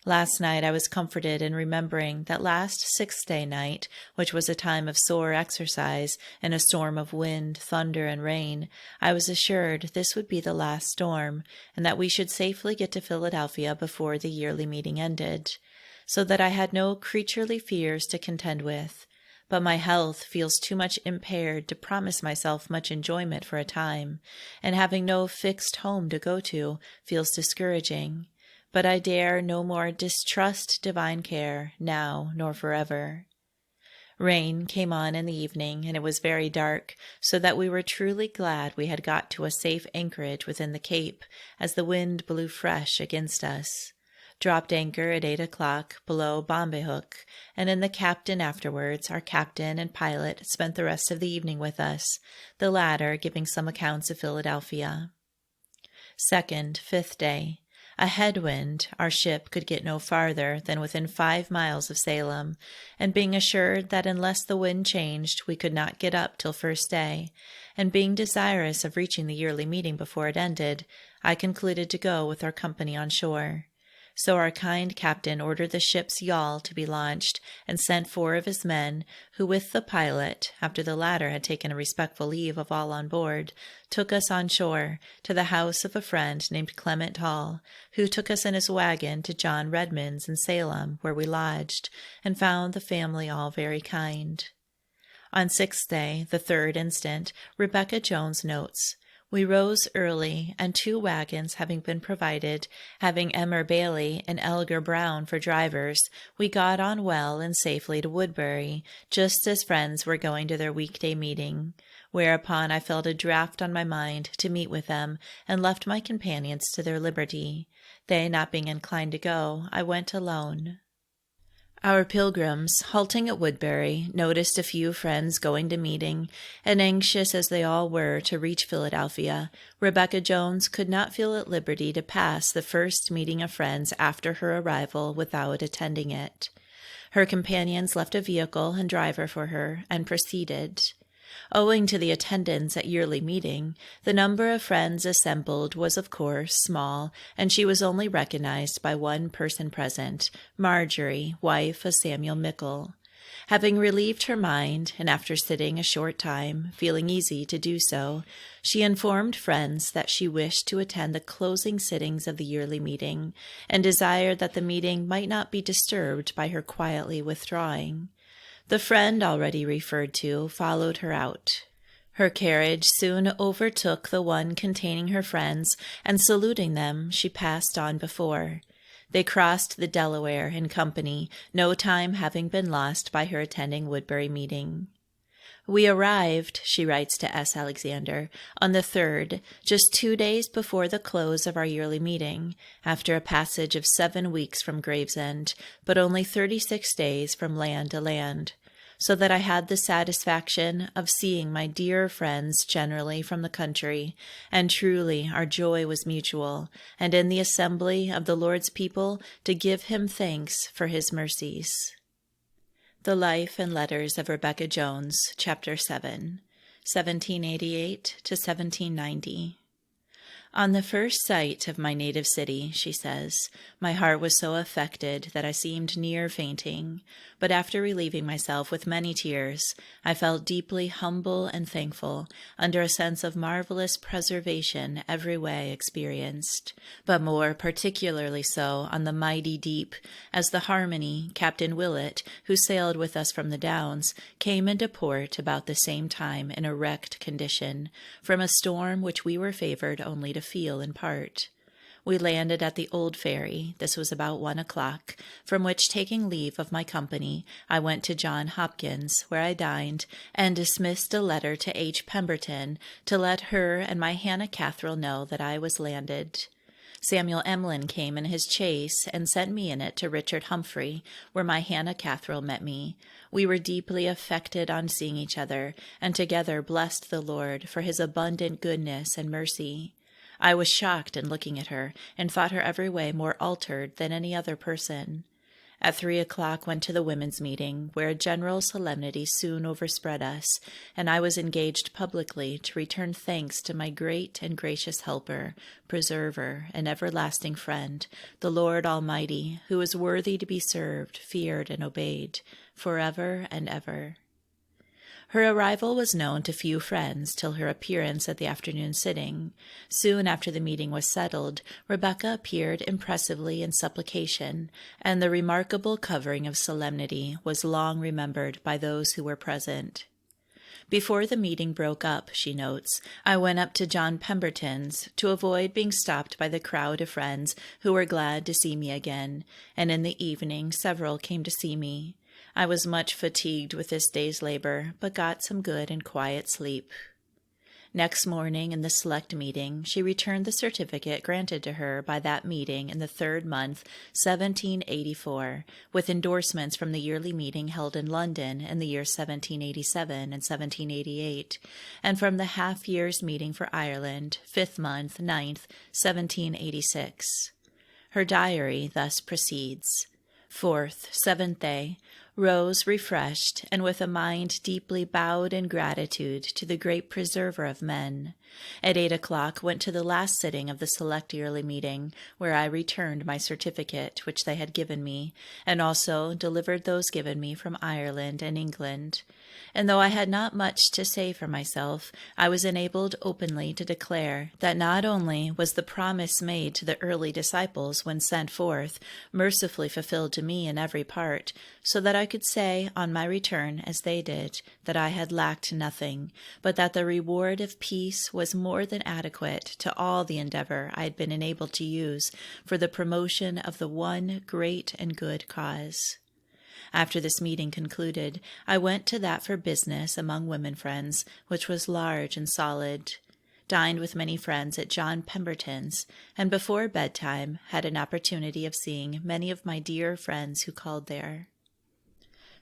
A: Last night I was comforted in remembering that last 6th day night, which was a time of sore exercise, in a storm of wind, thunder, and rain, I was assured this would be the last storm, and that we should safely get to Philadelphia before the yearly meeting ended, so that I had no creaturely fears to contend with. But my health feels too much impaired to promise myself much enjoyment for a time, and having no fixed home to go to feels discouraging. But I dare no more distrust divine care, now nor forever. Rain came on in the evening, and it was very dark, so that we were truly glad we had got to a safe anchorage within the Cape, as the wind blew fresh against us. Dropped anchor at 8 o'clock below Bombay Hook, and in the Captain afterwards. Our captain and pilot spent the rest of the evening with us, the latter giving some accounts of Philadelphia. 2nd, 5th day. A headwind, our ship could get no farther than within 5 miles of Salem, and being assured that unless the wind changed we could not get up till first day, and being desirous of reaching the yearly meeting before it ended, I concluded to go with our company on shore. So our kind captain ordered the ship's yawl to be launched, and sent 4 of his men, who with the pilot, after the latter had taken a respectful leave of all on board, took us on shore, to the house of a friend named Clement Hall, who took us in his wagon to John Redmond's in Salem, where we lodged, and found the family all very kind. On 6th day, the 3rd instant, Rebecca Jones notes, we rose early, and 2 wagons having been provided, having Emmer Bailey and Elgar Brown for drivers, we got on well and safely to Woodbury, just as friends were going to their weekday meeting, whereupon I felt a draught on my mind to meet with them, and left my companions to their liberty. They not being inclined to go, I went alone. Our pilgrims, halting at Woodbury, noticed a few friends going to meeting, and anxious as they all were to reach Philadelphia, Rebecca Jones could not feel at liberty to pass the first meeting of friends after her arrival without attending it. Her companions left a vehicle and driver for her, and proceeded. Owing to the attendance at yearly meeting, the number of friends assembled was of course small, and she was only recognized by one person present, Marjorie, wife of Samuel Mickle. Having relieved her mind, and after sitting a short time, feeling easy to do so, she informed friends that she wished to attend the closing sittings of the yearly meeting, and desired that the meeting might not be disturbed by her quietly withdrawing. The friend already referred to followed her out. Her carriage soon overtook the one containing her friends, and saluting them, she passed on before. They crossed the Delaware in company, no time having been lost by her attending Woodbury meeting. "We arrived," she writes to S. Alexander, "on the 3rd, just 2 days before the close of our yearly meeting, after a passage of 7 weeks from Gravesend, but only 36 days from land to land, so that I had the satisfaction of seeing my dear friends generally from the country, and truly our joy was mutual, and in the assembly of the Lord's people to give him thanks for his mercies." The Life and Letters of Rebecca Jones, Chapter 7, 1788 to 1790. "On the first sight of my native city," she says, "my heart was so affected that I seemed near fainting, but after relieving myself with many tears, I felt deeply humble and thankful, under a sense of marvelous preservation every way experienced, but more particularly so on the mighty deep, as the Harmony, Captain Willett, who sailed with us from the Downs, came into port about the same time in a wrecked condition, from a storm which we were favored only to feel in part. We landed at the Old Ferry. This was about 1 o'clock, from which, taking leave of my company, I went to John Hopkins, where I dined, and dismissed a letter to H. Pemberton to let her and my Hannah Catherine know that I was landed. Samuel Emlyn came in his chaise and sent me in it to Richard Humphrey, where my Hannah Catherine met me. We were deeply affected on seeing each other, and together blessed the Lord for his abundant goodness and mercy. I was shocked in looking at her, and thought her every way more altered than any other person. At 3 o'clock went to the women's meeting, where a general solemnity soon overspread us, and I was engaged publicly to return thanks to my great and gracious helper, preserver, and everlasting friend, the Lord Almighty, who is worthy to be served, feared, and obeyed, forever and ever. Her arrival was known to few friends till her appearance at the afternoon sitting. Soon after the meeting was settled, Rebecca appeared impressively in supplication, and the remarkable covering of solemnity was long remembered by those who were present. "Before the meeting broke up," she notes, "I went up to John Pemberton's to avoid being stopped by the crowd of friends who were glad to see me again, and in the evening several came to see me. I was much fatigued with this day's labor, but got some good and quiet sleep." Next morning, in the select meeting, she returned the certificate granted to her by that meeting in the 3rd month, 1784, with endorsements from the yearly meeting held in London in the year 1787 and 1788, and from the half-year's meeting for Ireland, 5th month, 9th, 1786. Her diary thus proceeds. 4th, 7th day. Rose refreshed, and with a mind deeply bowed in gratitude to the great preserver of men. At 8 o'clock went to the last sitting of the select yearly meeting, where I returned my certificate, which they had given me, and also delivered those given me from Ireland and England. And though I had not much to say for myself, I was enabled openly to declare that not only was the promise made to the early disciples when sent forth mercifully fulfilled to me in every part, so that I could say on my return, as they did, that I had lacked nothing, but that the reward of peace was more than adequate to all the endeavor I had been enabled to use for the promotion of the one great and good cause. After this meeting concluded, I went to that for business among women friends, which was large and solid. Dined with many friends at John Pemberton's, and before bedtime had an opportunity of seeing many of my dear friends who called there.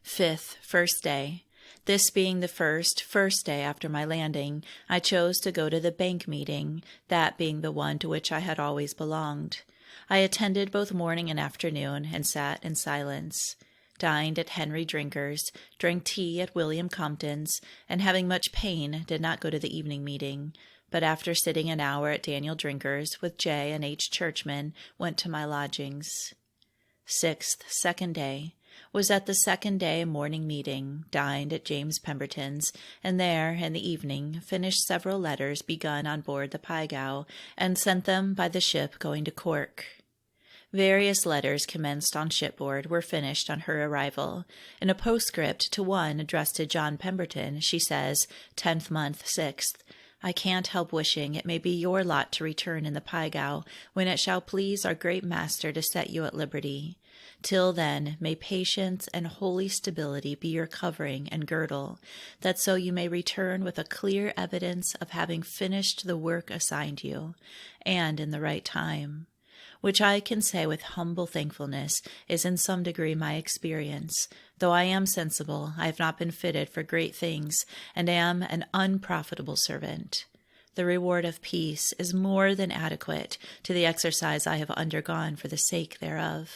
A: 5th, 1st day. This being the first day after my landing, I chose to go to the bank meeting, that being the one to which I had always belonged. I attended both morning and afternoon, and sat in silence. Dined at Henry Drinker's, drank tea at William Compton's, and having much pain, did not go to the evening meeting, but after sitting an hour at Daniel Drinker's with J. and H. Churchman, went to my lodgings. 6th, 2nd day. Was at the second day morning meeting, dined at James Pemberton's, and there, in the evening, finished several letters begun on board the Pygau, and sent them by the ship going to Cork. Various letters commenced on shipboard were finished on her arrival. In a postscript to one addressed to John Pemberton, she says, 10th month, 6th, I can't help wishing it may be your lot to return in the Pygau, when it shall please our great Master to set you at liberty. Till then, may patience and holy stability be your covering and girdle, that so you may return with a clear evidence of having finished the work assigned you, and in the right time. Which I can say with humble thankfulness is in some degree my experience, though I am sensible I have not been fitted for great things, and am an unprofitable servant. The reward of peace is more than adequate to the exercise I have undergone for the sake thereof.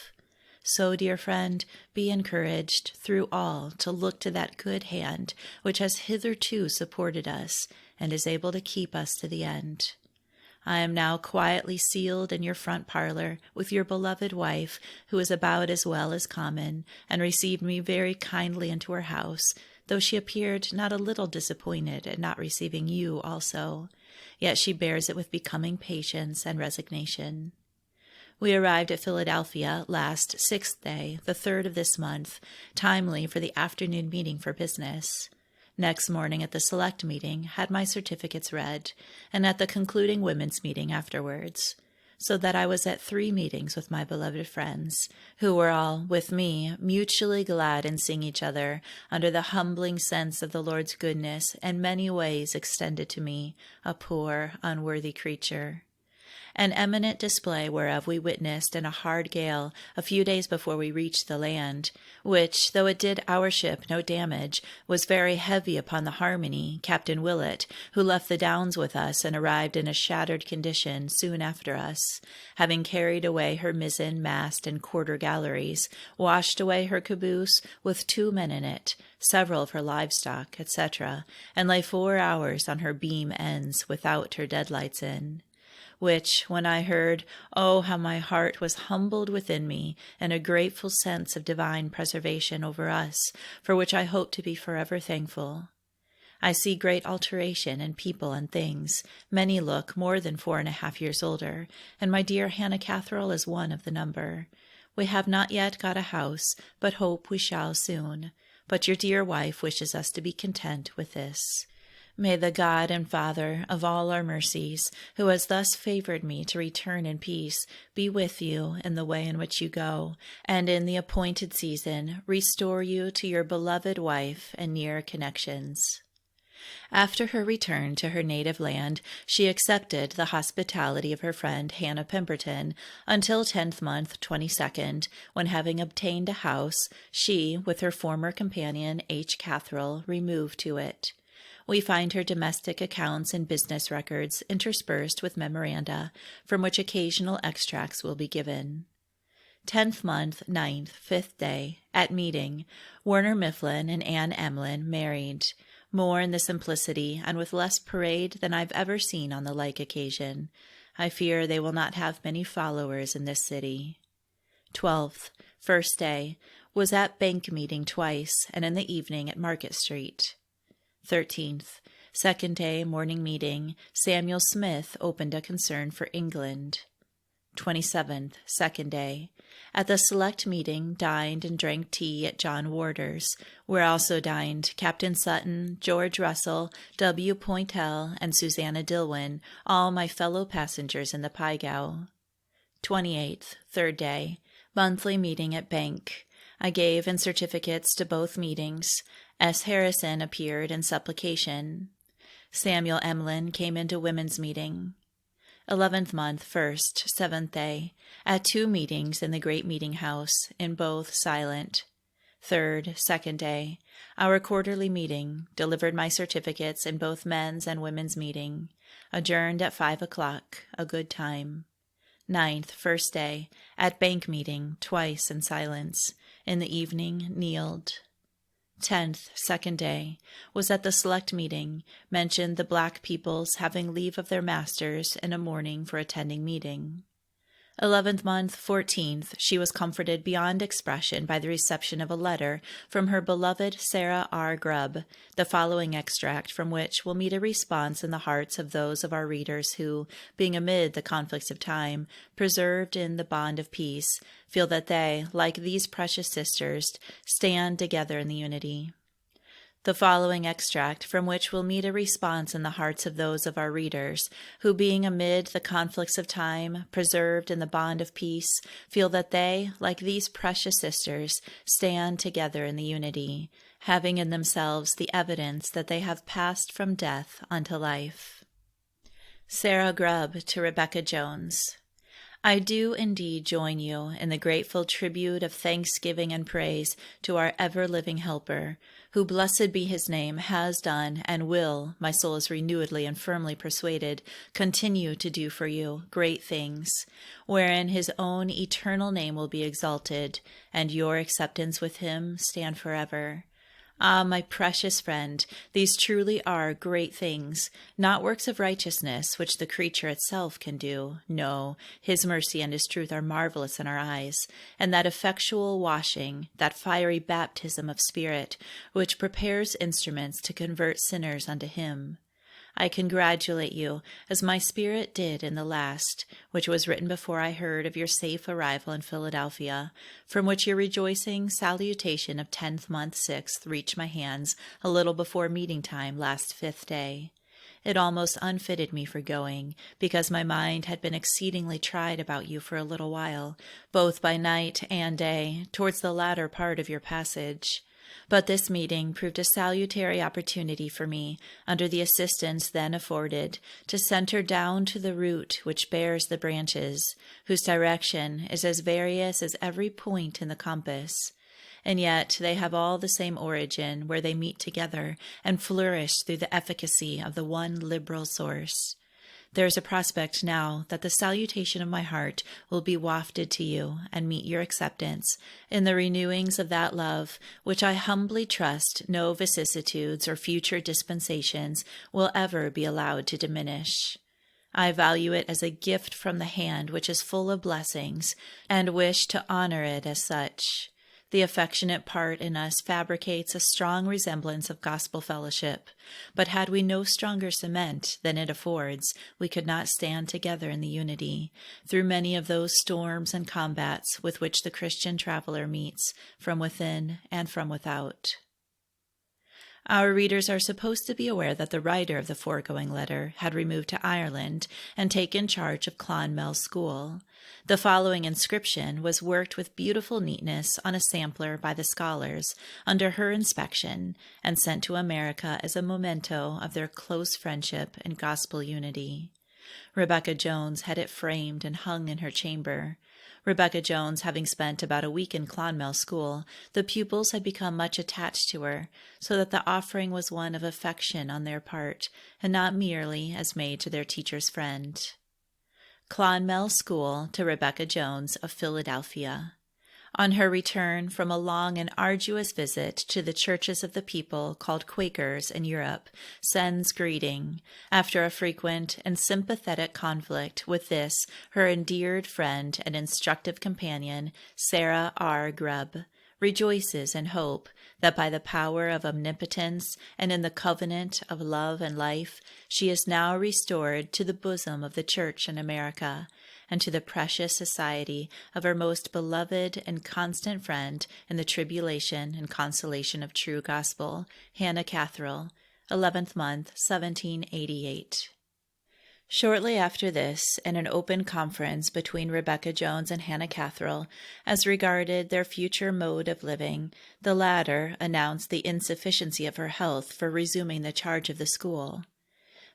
A: So, dear friend, be encouraged through all to look to that good hand which has hitherto supported us, and is able to keep us to the end. I am now quietly sealed in your front parlor with your beloved wife, who is about as well as common, and received me very kindly into her house, though she appeared not a little disappointed at not receiving you also. Yet she bears it with becoming patience and resignation. We arrived at Philadelphia last 6th day, the 3rd of this month, timely for the afternoon meeting for business. Next morning at the select meeting, had my certificates read, and at the concluding women's meeting afterwards, so that I was at 3 meetings with my beloved friends, who were all, with me, mutually glad in seeing each other, under the humbling sense of the Lord's goodness and many ways extended to me, a poor, unworthy creature. An eminent display whereof we witnessed in a hard gale a few days before we reached the land, which, though it did our ship no damage, was very heavy upon the Harmony, Captain Willett, who left the Downs with us and arrived in a shattered condition soon after us, having carried away her mizzen, mast, and quarter galleries, washed away her caboose with 2 men in it, several of her livestock, etc., and lay 4 hours on her beam ends without her deadlights in. Which, when I heard, oh, how my heart was humbled within me, and a grateful sense of divine preservation over us, for which I hope to be forever thankful. I see great alteration in people and things. Many look more than 4½ years older, and my dear Hannah Catherine is one of the number. We have not yet got a house, but hope we shall soon. But your dear wife wishes us to be content with this. May the God and Father of all our mercies, who has thus favored me to return in peace, be with you in the way in which you go, and in the appointed season restore you to your beloved wife and near connections. After her return to her native land, she accepted the hospitality of her friend Hannah Pemberton until 10th month, 22nd, when, having obtained a house, she, with her former companion H. Catherine, removed to it. We find her domestic accounts and business records interspersed with memoranda, from which occasional extracts will be given. 10th month, 9th, 5th day, at meeting, Werner Mifflin and Anne Emlyn married, more in the simplicity and with less parade than I've ever seen on the like occasion. I fear they will not have many followers in this city. 12th, 1st day, was at bank meeting twice, and in the evening at Market Street. 13th, 2nd day, morning meeting, Samuel Smith opened a concern for England. 27th, 2nd day, at the select meeting, dined and drank tea at John Warder's, where also dined Captain Sutton, George Russell, W. Pointel, and Susanna Dilwyn, all my fellow passengers in the Pygau. 28th, 3rd day, monthly meeting at bank. I gave in certificates to both meetings. S. Harrison appeared in supplication. Samuel Emlyn came into women's meeting. 11th month, 1st, 7th day, at 2 meetings in the great meeting house, in both silent. 3rd, 2nd day, our quarterly meeting, delivered my certificates in both men's and women's meeting, adjourned at 5 o'clock, a good time. 9th, 1st day, at bank meeting, twice in silence, in the evening kneeled. 10th, 2nd day, was at the select meeting, mentioned the black people's having leave of their masters in a morning for attending meeting. 11th month, 14th, she was comforted beyond expression by the reception of a letter from her beloved Sarah R. Grubb, the following extract from which will meet a response in the hearts of those of our readers who, being amid the conflicts of time, preserved in the bond of peace, feel that they, like these precious sisters, stand together in the unity. The following extract from which will meet a response in the hearts of those of our readers who, being amid the conflicts of time, preserved in the bond of peace, feel that they, like these precious sisters, stand together in the unity, having in themselves the evidence that they have passed from death unto life. Sarah Grubb to Rebecca Jones. I do indeed join you in the grateful tribute of thanksgiving and praise to our ever-living Helper, who, blessed be his name, has done and will, my soul is renewedly and firmly persuaded, continue to do for you great things, wherein his own eternal name will be exalted, and your acceptance with him stand forever. Ah, my precious friend, these truly are great things, not works of righteousness which the creature itself can do. No, his mercy and his truth are marvelous in our eyes, and that effectual washing, that fiery baptism of spirit, which prepares instruments to convert sinners unto him. I congratulate you, as my spirit did in the last, which was written before I heard of your safe arrival in Philadelphia, from which your rejoicing salutation of 10th month 6th reached my hands a little before meeting time last 5th day. It almost unfitted me for going, because my mind had been exceedingly tried about you for a little while, both by night and day, towards the latter part of your passage. But this meeting proved a salutary opportunity for me, under the assistance then afforded, to centre down to the root which bears the branches, whose direction is as various as every point in the compass. And yet they have all the same origin where they meet together and flourish through the efficacy of the one liberal source. There is a prospect now that the salutation of my heart will be wafted to you and meet your acceptance in the renewings of that love which I humbly trust no vicissitudes or future dispensations will ever be allowed to diminish. I value it as a gift from the hand which is full of blessings, and wish to honor it as such. The affectionate part in us fabricates a strong resemblance of gospel fellowship, but had we no stronger cement than it affords, we could not stand together in the unity, through many of those storms and combats with which the Christian traveler meets from within and from without. Our readers are supposed to be aware that the writer of the foregoing letter had removed to Ireland and taken charge of Clonmel School. The following inscription was worked with beautiful neatness on a sampler by the scholars under her inspection and sent to America as a memento of their close friendship and gospel unity. Rebecca Jones had it framed and hung in her chamber. Rebecca Jones having spent about a week in Clonmel School, the pupils had become much attached to her, so that the offering was one of affection on their part, and not merely as made to their teacher's friend. Clonmel School to Rebecca Jones of Philadelphia. On her return from a long and arduous visit to the churches of the people called Quakers in Europe, sends greeting, after a frequent and sympathetic conflict with this, her endeared friend and instructive companion, Sarah R. Grubb, rejoices in hope that by the power of omnipotence and in the covenant of love and life, she is now restored to the bosom of the Church in America, and to the precious society of her most beloved and constant friend in the tribulation and consolation of true gospel, Hannah Catherine, 11th month, 1788. Shortly after this, in an open conference between Rebecca Jones and Hannah Catherine as regarded their future mode of living, the latter announced the insufficiency of her health for resuming the charge of the school.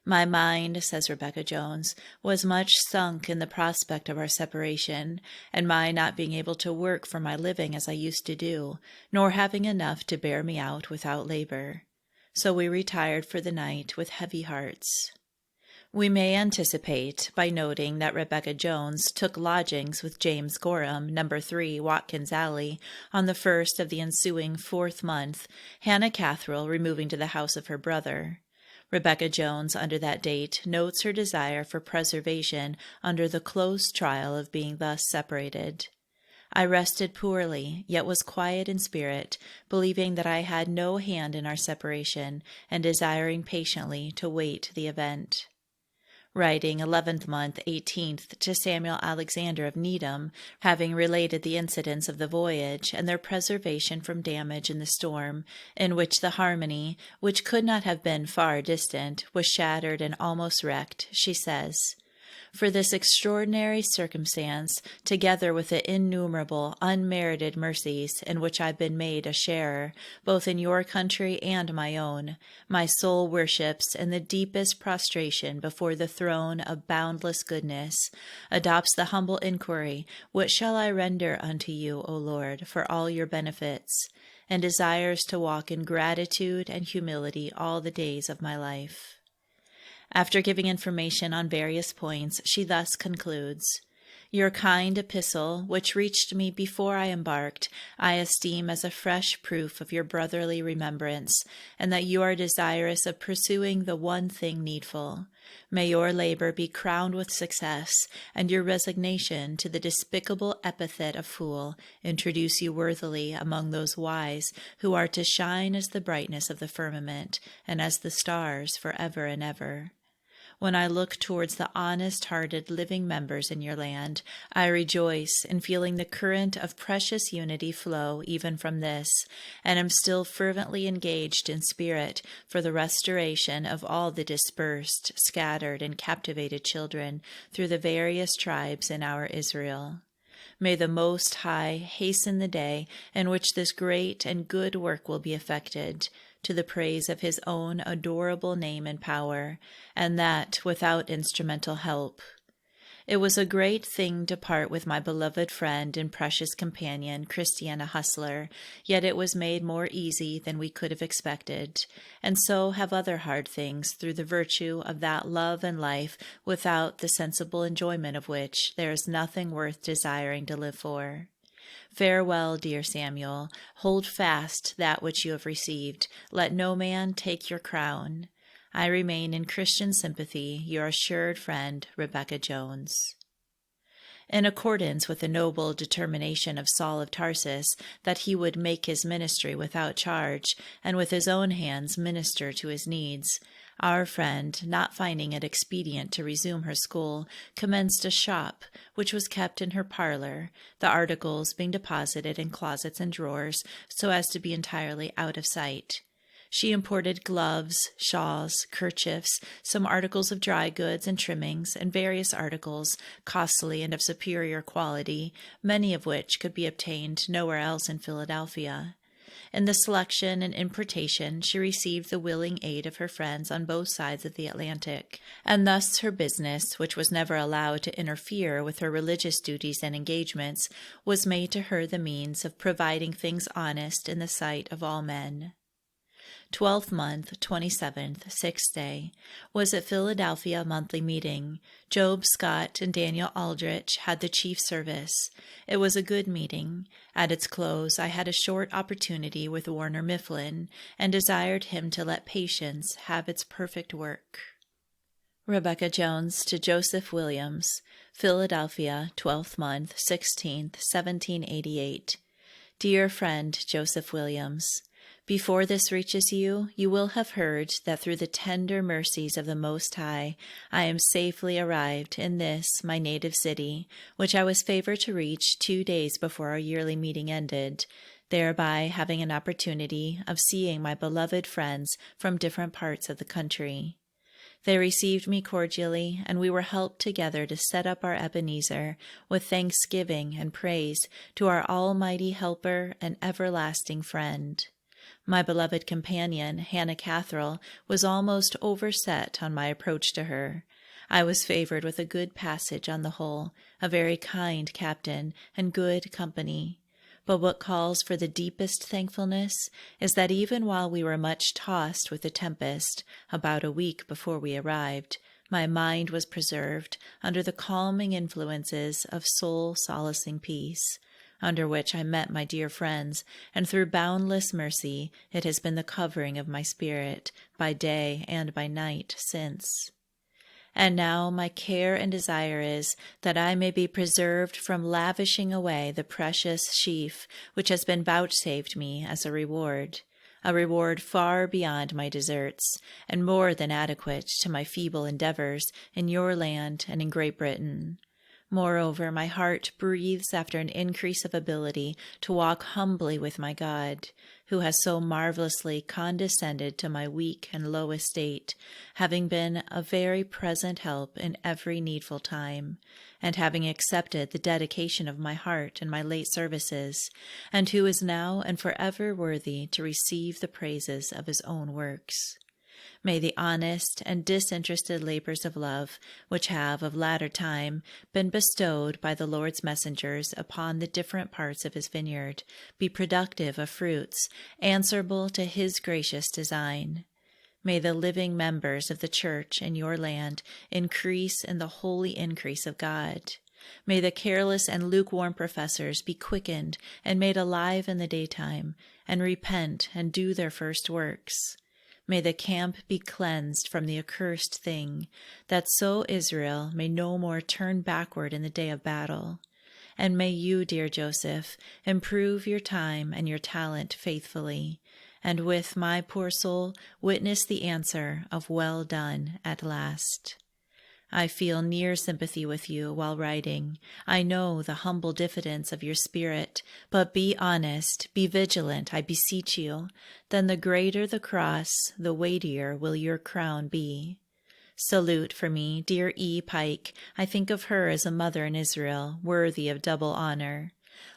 A: My mind, says Rebecca Jones, was much sunk in the prospect of our separation, and my not being able to work for my living as I used to do, nor having enough to bear me out without labor. So we retired for the night with heavy hearts. We may anticipate by noting that Rebecca Jones took lodgings with James Gorham, No. 3, Watkins Alley, on the first of the ensuing 4th month, Hannah Catherine removing to the house of her brother. Rebecca Jones, under that date, notes her desire for preservation under the close trial of being thus separated. I rested poorly, yet was quiet in spirit, believing that I had no hand in our separation, and desiring patiently to wait the event. Writing 11th month, 18th, to Samuel Alexander of Needham, having related the incidents of the voyage and their preservation from damage in the storm, in which the Harmony, which could not have been far distant, was shattered and almost wrecked, she says, "For this extraordinary circumstance, together with the innumerable unmerited mercies in which I've been made a sharer, both in your country and my own, my soul worships in the deepest prostration before the throne of boundless goodness, adopts the humble inquiry, What shall I render unto you, O Lord, for all your benefits? And desires to walk in gratitude and humility all the days of my life." After giving information on various points, she thus concludes, "Your kind epistle, which reached me before I embarked, I esteem as a fresh proof of your brotherly remembrance, and that you are desirous of pursuing the one thing needful. May your labor be crowned with success, and your resignation to the despicable epithet of fool introduce you worthily among those wise who are to shine as the brightness of the firmament, and as the stars for ever and ever. When I look towards the honest-hearted living members in your land, I rejoice in feeling the current of precious unity flow even from this, and am still fervently engaged in spirit for the restoration of all the dispersed, scattered, and captivated children through the various tribes in our Israel. May the Most High hasten the day in which this great and good work will be effected, to the praise of his own adorable name and power, and that without instrumental help. It was a great thing to part with my beloved friend and precious companion, Christiana Hustler, yet it was made more easy than we could have expected, and so have other hard things through the virtue of that love and life without the sensible enjoyment of which there is nothing worth desiring to live for. Farewell, dear Samuel. Hold fast that which you have received. Let no man take your crown. I remain in Christian sympathy, your assured friend, Rebecca Jones. In accordance with the noble determination of Saul of Tarsus that he would make his ministry without charge, and with his own hands minister to his needs, our friend, not finding it expedient to resume her school, commenced a shop, which was kept in her parlor, the articles being deposited in closets and drawers so as to be entirely out of sight. She imported gloves, shawls, kerchiefs, some articles of dry goods and trimmings, and various articles, costly and of superior quality, many of which could be obtained nowhere else in Philadelphia. In the selection and importation, she received the willing aid of her friends on both sides of the Atlantic, and thus her business, which was never allowed to interfere with her religious duties and engagements, was made to her the means of providing things honest in the sight of all men. 12th month, 27th, 6th day, was at Philadelphia monthly meeting. Job Scott and Daniel Aldrich had the chief service. It was a good meeting. At its close, I had a short opportunity with Warner Mifflin, and desired him to let patience have its perfect work. Rebecca Jones to Joseph Williams, Philadelphia, 12th month, 16th, 1788. Dear friend Joseph Williams, before this reaches you, you will have heard that through the tender mercies of the Most High, I am safely arrived in this, my native city, which I was favored to reach 2 days before our yearly meeting ended, thereby having an opportunity of seeing my beloved friends from different parts of the country. They received me cordially, and we were helped together to set up our Ebenezer with thanksgiving and praise to our almighty helper and everlasting friend. My beloved companion, Hannah Catherine, was almost overset on my approach to her. I was favored with a good passage on the whole, a very kind captain, and good company. But what calls for the deepest thankfulness is that even while we were much tossed with the tempest, about a week before we arrived, my mind was preserved under the calming influences of soul-solacing peace. under which I met my dear friends, and through boundless mercy it has been the covering of my spirit by day and by night since. And now my care and desire is that I may be preserved from lavishing away the precious sheaf which has been vouchsafed me as a reward far beyond my deserts, and more than adequate to my feeble endeavors in your land and in Great Britain. Moreover, my heart breathes after an increase of ability to walk humbly with my God, who has so marvelously condescended to my weak and low estate, having been a very present help in every needful time, and having accepted the dedication of my heart in my late services, and who is now and forever worthy to receive the praises of his own works. May the honest and disinterested labors of love, which have of latter time been bestowed by the Lord's messengers upon the different parts of his vineyard, be productive of fruits answerable to his gracious design. May the living members of the church in your land increase in the holy increase of God. May the careless and lukewarm professors be quickened and made alive in the daytime, and repent and do their first works. May the camp be cleansed from the accursed thing, that so Israel may no more turn backward in the day of battle. And may you, dear Joseph, improve your time and your talent faithfully, and with my poor soul witness the answer of well done at last. I feel near sympathy with you while writing. I know the humble diffidence of your spirit, but be honest, be vigilant, I beseech you. Then the greater the cross, the weightier will your crown be. Salute for me, dear E. Pike. I think of her as a mother in Israel, worthy of double honor.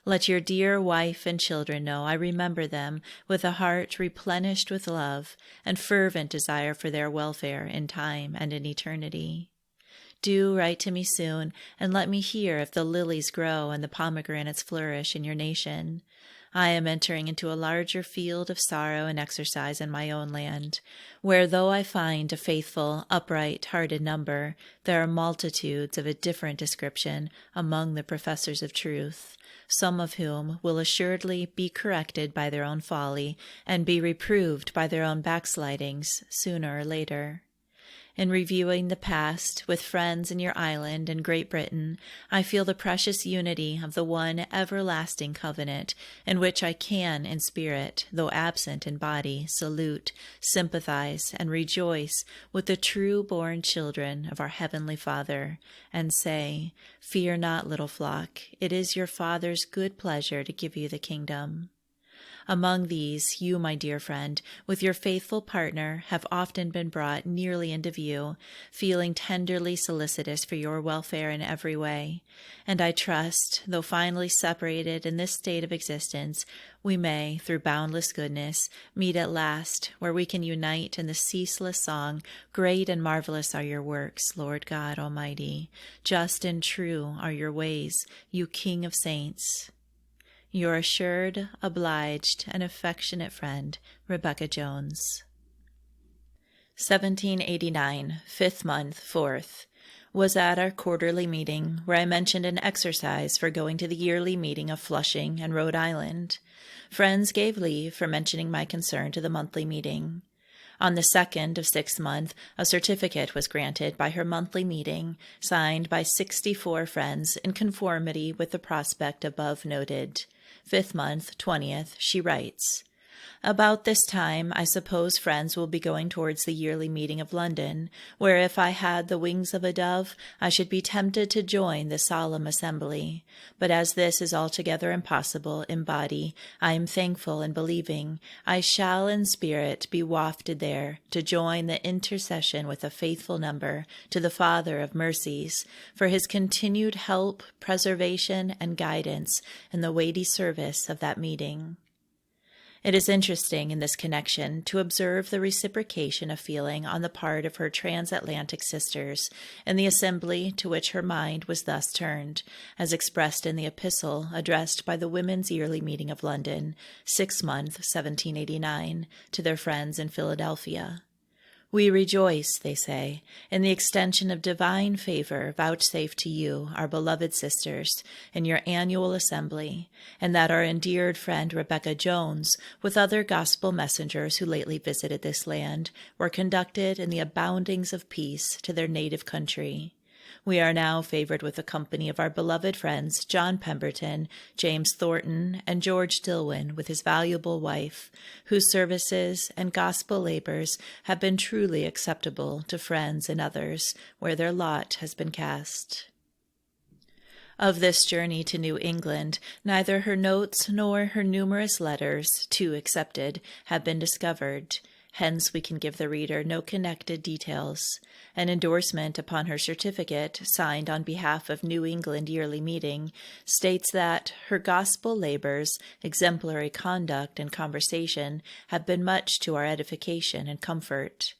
A: Let your dear wife and children know I remember them with a heart replenished with love and fervent desire for their welfare in time and in eternity. Do write to me soon, and let me hear if the lilies grow and the pomegranates flourish in your nation. I am entering into a larger field of sorrow and exercise in my own land, where though I find a faithful, upright-hearted number, there are multitudes of a different description among the professors of truth, some of whom will assuredly be corrected by their own folly and be reproved by their own backslidings sooner or later. In reviewing the past with friends in your island and Great Britain, I feel the precious unity of the one everlasting covenant, in which I can, in spirit, though absent in body, salute, sympathize, and rejoice with the true-born children of our Heavenly Father, and say, Fear not, little flock, it is your Father's good pleasure to give you the kingdom. Among these, you, my dear friend, with your faithful partner, have often been brought nearly into view, feeling tenderly solicitous for your welfare in every way. And I trust, though finally separated in this state of existence, we may, through boundless goodness, meet at last, where we can unite in the ceaseless song, Great and marvelous are your works, Lord God Almighty. Just and true are your ways, you King of saints. Your assured, obliged, and affectionate friend, Rebecca Jones. 1789, 5th month, 4th. Was at our quarterly meeting, where I mentioned an exercise for going to the yearly meeting of Flushing and Rhode Island. Friends gave leave for mentioning my concern to the monthly meeting. On the 2nd of 6th month, a certificate was granted by her monthly meeting, signed by 64 friends in conformity with the prospect above noted. 5th month, 20th, she writes, About this time, I suppose friends will be going towards the yearly meeting of London, where if I had the wings of a dove, I should be tempted to join the solemn assembly. But as this is altogether impossible in body, I am thankful and believing I shall in spirit be wafted there to join the intercession with a faithful number to the Father of mercies for his continued help, preservation, and guidance in the weighty service of that meeting. It is interesting in this connection to observe the reciprocation of feeling on the part of her transatlantic sisters in the assembly to which her mind was thus turned, as expressed in the epistle addressed by the Women's Yearly Meeting of London, 6th month, 1789, to their friends in Philadelphia. We rejoice, they say, in the extension of divine favor vouchsafed to you, our beloved sisters, in your annual assembly, and that our endeared friend Rebecca Jones, with other gospel messengers who lately visited this land, were conducted in the aboundings of peace to their native country. We are now favored with the company of our beloved friends John Pemberton, James Thornton, and George Dillwyn with his valuable wife, whose services and gospel labors have been truly acceptable to friends and others where their lot has been cast. Of this journey to New England, neither her notes nor her numerous letters, two excepted, have been discovered. Hence we can give the reader no connected details. An endorsement upon her certificate, signed on behalf of New England Yearly Meeting, states that her gospel labors, exemplary conduct, and conversation have been much to our edification and comfort.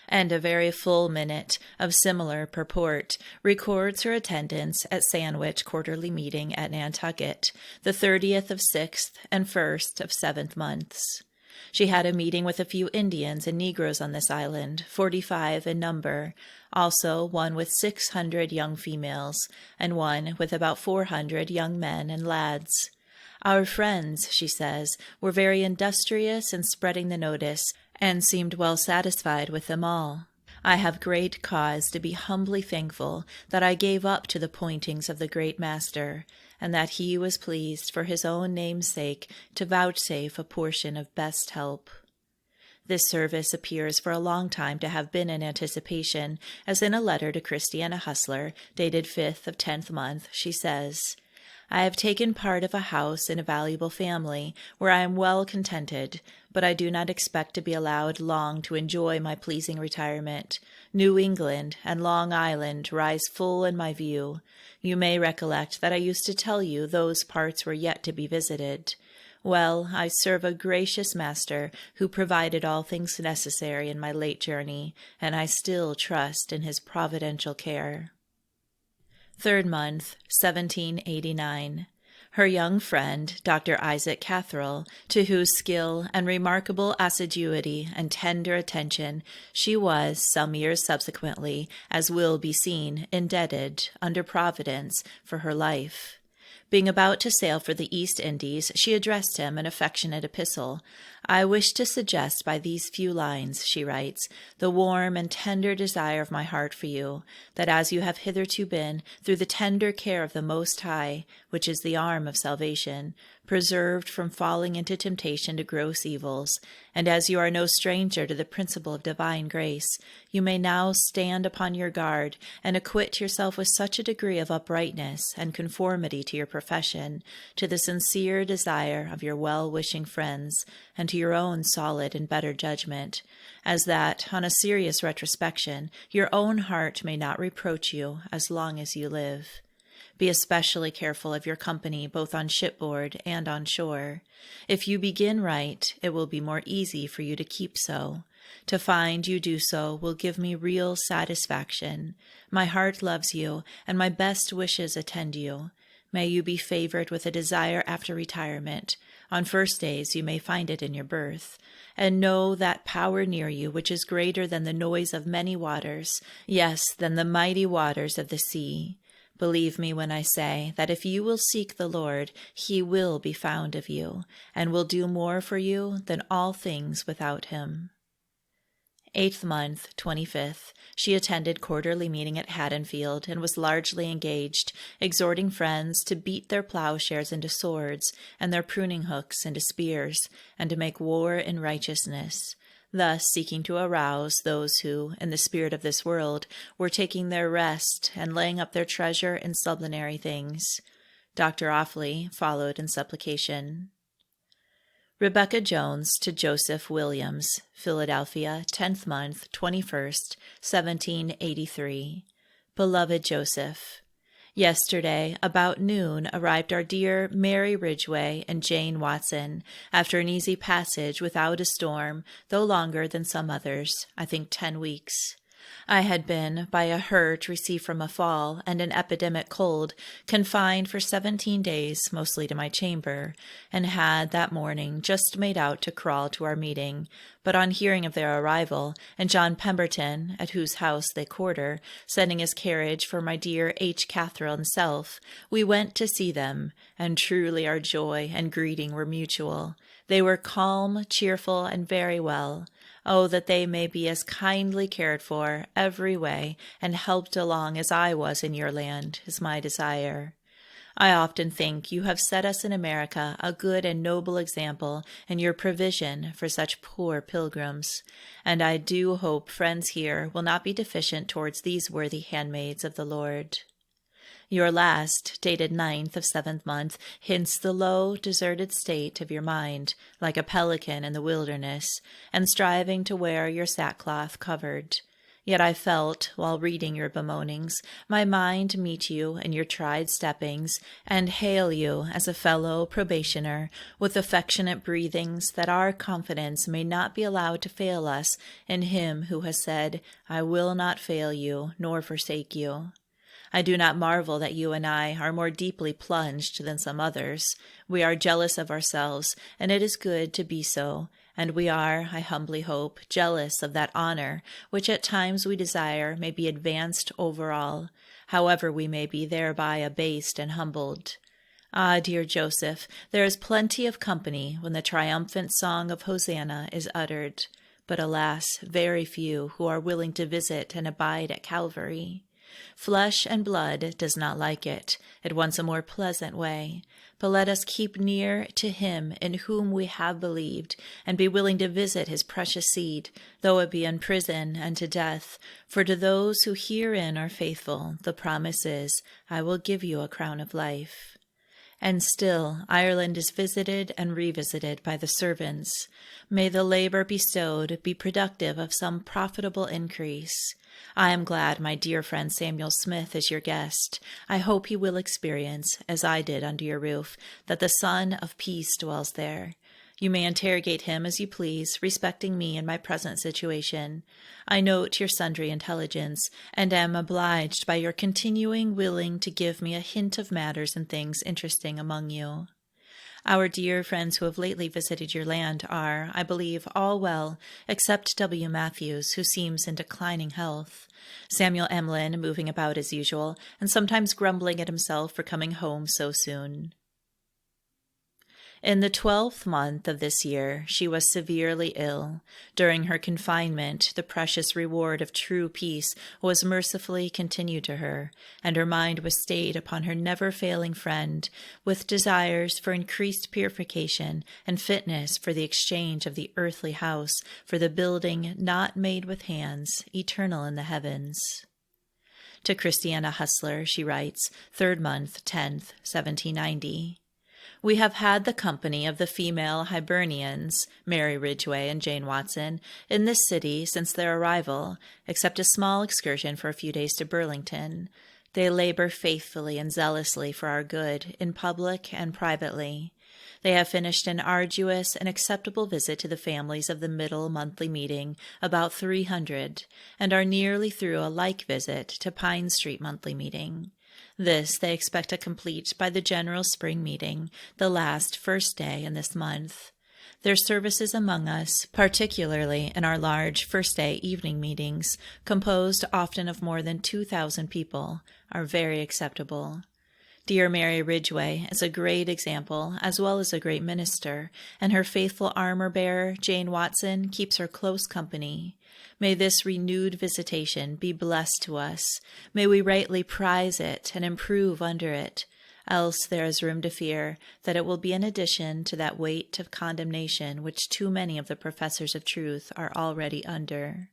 A: And a very full minute of similar purport records her attendance at Sandwich Quarterly Meeting at Nantucket, the 30th of 6th and 1st of 7th months. She had a meeting with a few Indians and Negroes on this island, 45 in number, also one with 600 young females, and one with about 400 young men and lads. Our friends, she says, were very industrious in spreading the notice, and seemed well satisfied with them all. I have great cause to be humbly thankful that I gave up to the pointings of the great Master, and that he was pleased for his own name's sake to vouchsafe a portion of best help. This service appears for a long time to have been in anticipation, as in a letter to Christiana Hustler, dated 5th of 10th month, she says, I have taken part of a house in a valuable family, where I am well contented, but I do not expect to be allowed long to enjoy my pleasing retirement. New England and Long Island rise full in my view. You may recollect that I used to tell you those parts were yet to be visited. Well, I serve a gracious Master who provided all things necessary in my late journey, and I still trust in his providential care. 3rd month, 1789. Her young friend, Dr. Isaac Catherall, to whose skill and remarkable assiduity and tender attention she was, some years subsequently, as will be seen, indebted, under Providence, for her life. Being about to sail for the East Indies, she addressed him an affectionate epistle. I wish to suggest by these few lines, she writes, the warm and tender desire of my heart for you, that as you have hitherto been, through the tender care of the Most High, which is the arm of salvation, preserved from falling into temptation to gross evils, and as you are no stranger to the principle of divine grace, you may now stand upon your guard and acquit yourself with such a degree of uprightness and conformity to your profession, to the sincere desire of your well-wishing friends, and to your own solid and better judgment, as that, on a serious retrospection, your own heart may not reproach you as long as you live. Be especially careful of your company both on shipboard and on shore. If you begin right, it will be more easy for you to keep so. To find you do so will give me real satisfaction. My heart loves you, and my best wishes attend you. May you be favored with a desire after retirement. On first days you may find it in your berth. And know that power near you which is greater than the noise of many waters, yes, than the mighty waters of the sea. Believe me when I say that if you will seek the Lord, he will be found of you, and will do more for you than all things without him. 8th month, 25th, she attended quarterly meeting at Haddonfield and was largely engaged, exhorting friends to beat their plowshares into swords and their pruning hooks into spears, and to make war in righteousness, thus seeking to arouse those who, in the spirit of this world, were taking their rest and laying up their treasure in sublunary things. Dr. Offley followed in supplication. Rebecca Jones to Joseph Williams, Philadelphia, 10th month, 21st, 1783. Beloved Joseph, yesterday, about noon, arrived our dear Mary Ridgway and Jane Watson, after an easy passage without a storm, though longer than some others, I think 10 weeks. I had been, by a hurt received from a fall and an epidemic cold, confined for 17 days, mostly to my chamber, and had that morning just made out to crawl to our meeting. But on hearing of their arrival, and John Pemberton, at whose house they quarter, sending his carriage for my dear H. Catherine's self, we went to see them, and truly our joy and greeting were mutual. They were calm, cheerful, and very well. Oh, that they may be as kindly cared for every way and helped along as I was in your land, is my desire. I often think you have set us in America a good and noble example in your provision for such poor pilgrims, and I do hope friends here will not be deficient towards these worthy handmaids of the Lord. Your last, dated 9th of 7th month, hints the low, deserted state of your mind, like a pelican in the wilderness, and striving to wear your sackcloth covered. Yet I felt, while reading your bemoanings, my mind meet you in your tried steppings, and hail you as a fellow probationer, with affectionate breathings, that our confidence may not be allowed to fail us in him who has said, I will not fail you, nor forsake you. I do not marvel that you and I are more deeply plunged than some others. We are jealous of ourselves, and it is good to be so, and we are, I humbly hope, jealous of that honor which at times we desire may be advanced over all, however we may be thereby abased and humbled. Ah, dear Joseph, there is plenty of company when the triumphant song of Hosanna is uttered, but alas, very few who are willing to visit and abide at Calvary. Flesh and blood does not like it. It wants a more pleasant way. But let us keep near to him in whom we have believed, and be willing to visit his precious seed, though it be in prison and to death. For to those who herein are faithful, the promise is, I will give you a crown of life. And still Ireland is visited and revisited by the servants. May the labor bestowed be productive of some profitable increase. I am glad my dear friend Samuel Smith is your guest. I hope he will experience, as I did under your roof, that the Son of Peace dwells there. You may interrogate him as you please, respecting me and my present situation. I note your sundry intelligence, and am obliged by your continuing willing to give me a hint of matters and things interesting among you. Our dear friends who have lately visited your land are, I believe, all well, except W. Matthews, who seems in declining health. Samuel Emlyn moving about as usual, and sometimes grumbling at himself for coming home so soon. In the 12th month of this year, she was severely ill. During her confinement, the precious reward of true peace was mercifully continued to her, and her mind was stayed upon her never-failing friend, with desires for increased purification and fitness for the exchange of the earthly house for the building not made with hands, eternal in the heavens. To Christiana Hustler, she writes, 3rd month, 10th, 1790. We have had the company of the female Hibernians, Mary Ridgway and Jane Watson, in this city since their arrival, except a small excursion for a few days to Burlington. They labor faithfully and zealously for our good, in public and privately. They have finished an arduous and acceptable visit to the families of the middle monthly meeting, about 300, and are nearly through a like visit to Pine Street monthly meeting. This they expect to complete by the general spring meeting, the last first day in this month. Their services among us, particularly in our large first-day evening meetings, composed often of more than 2,000 people, are very acceptable. Dear Mary Ridgway is a great example as well as a great minister, and her faithful armor-bearer, Jane Watson, keeps her close company. May this renewed visitation be blessed to us. May we rightly prize it and improve under it. Else there is room to fear that it will be an addition to that weight of condemnation which too many of the professors of truth are already under.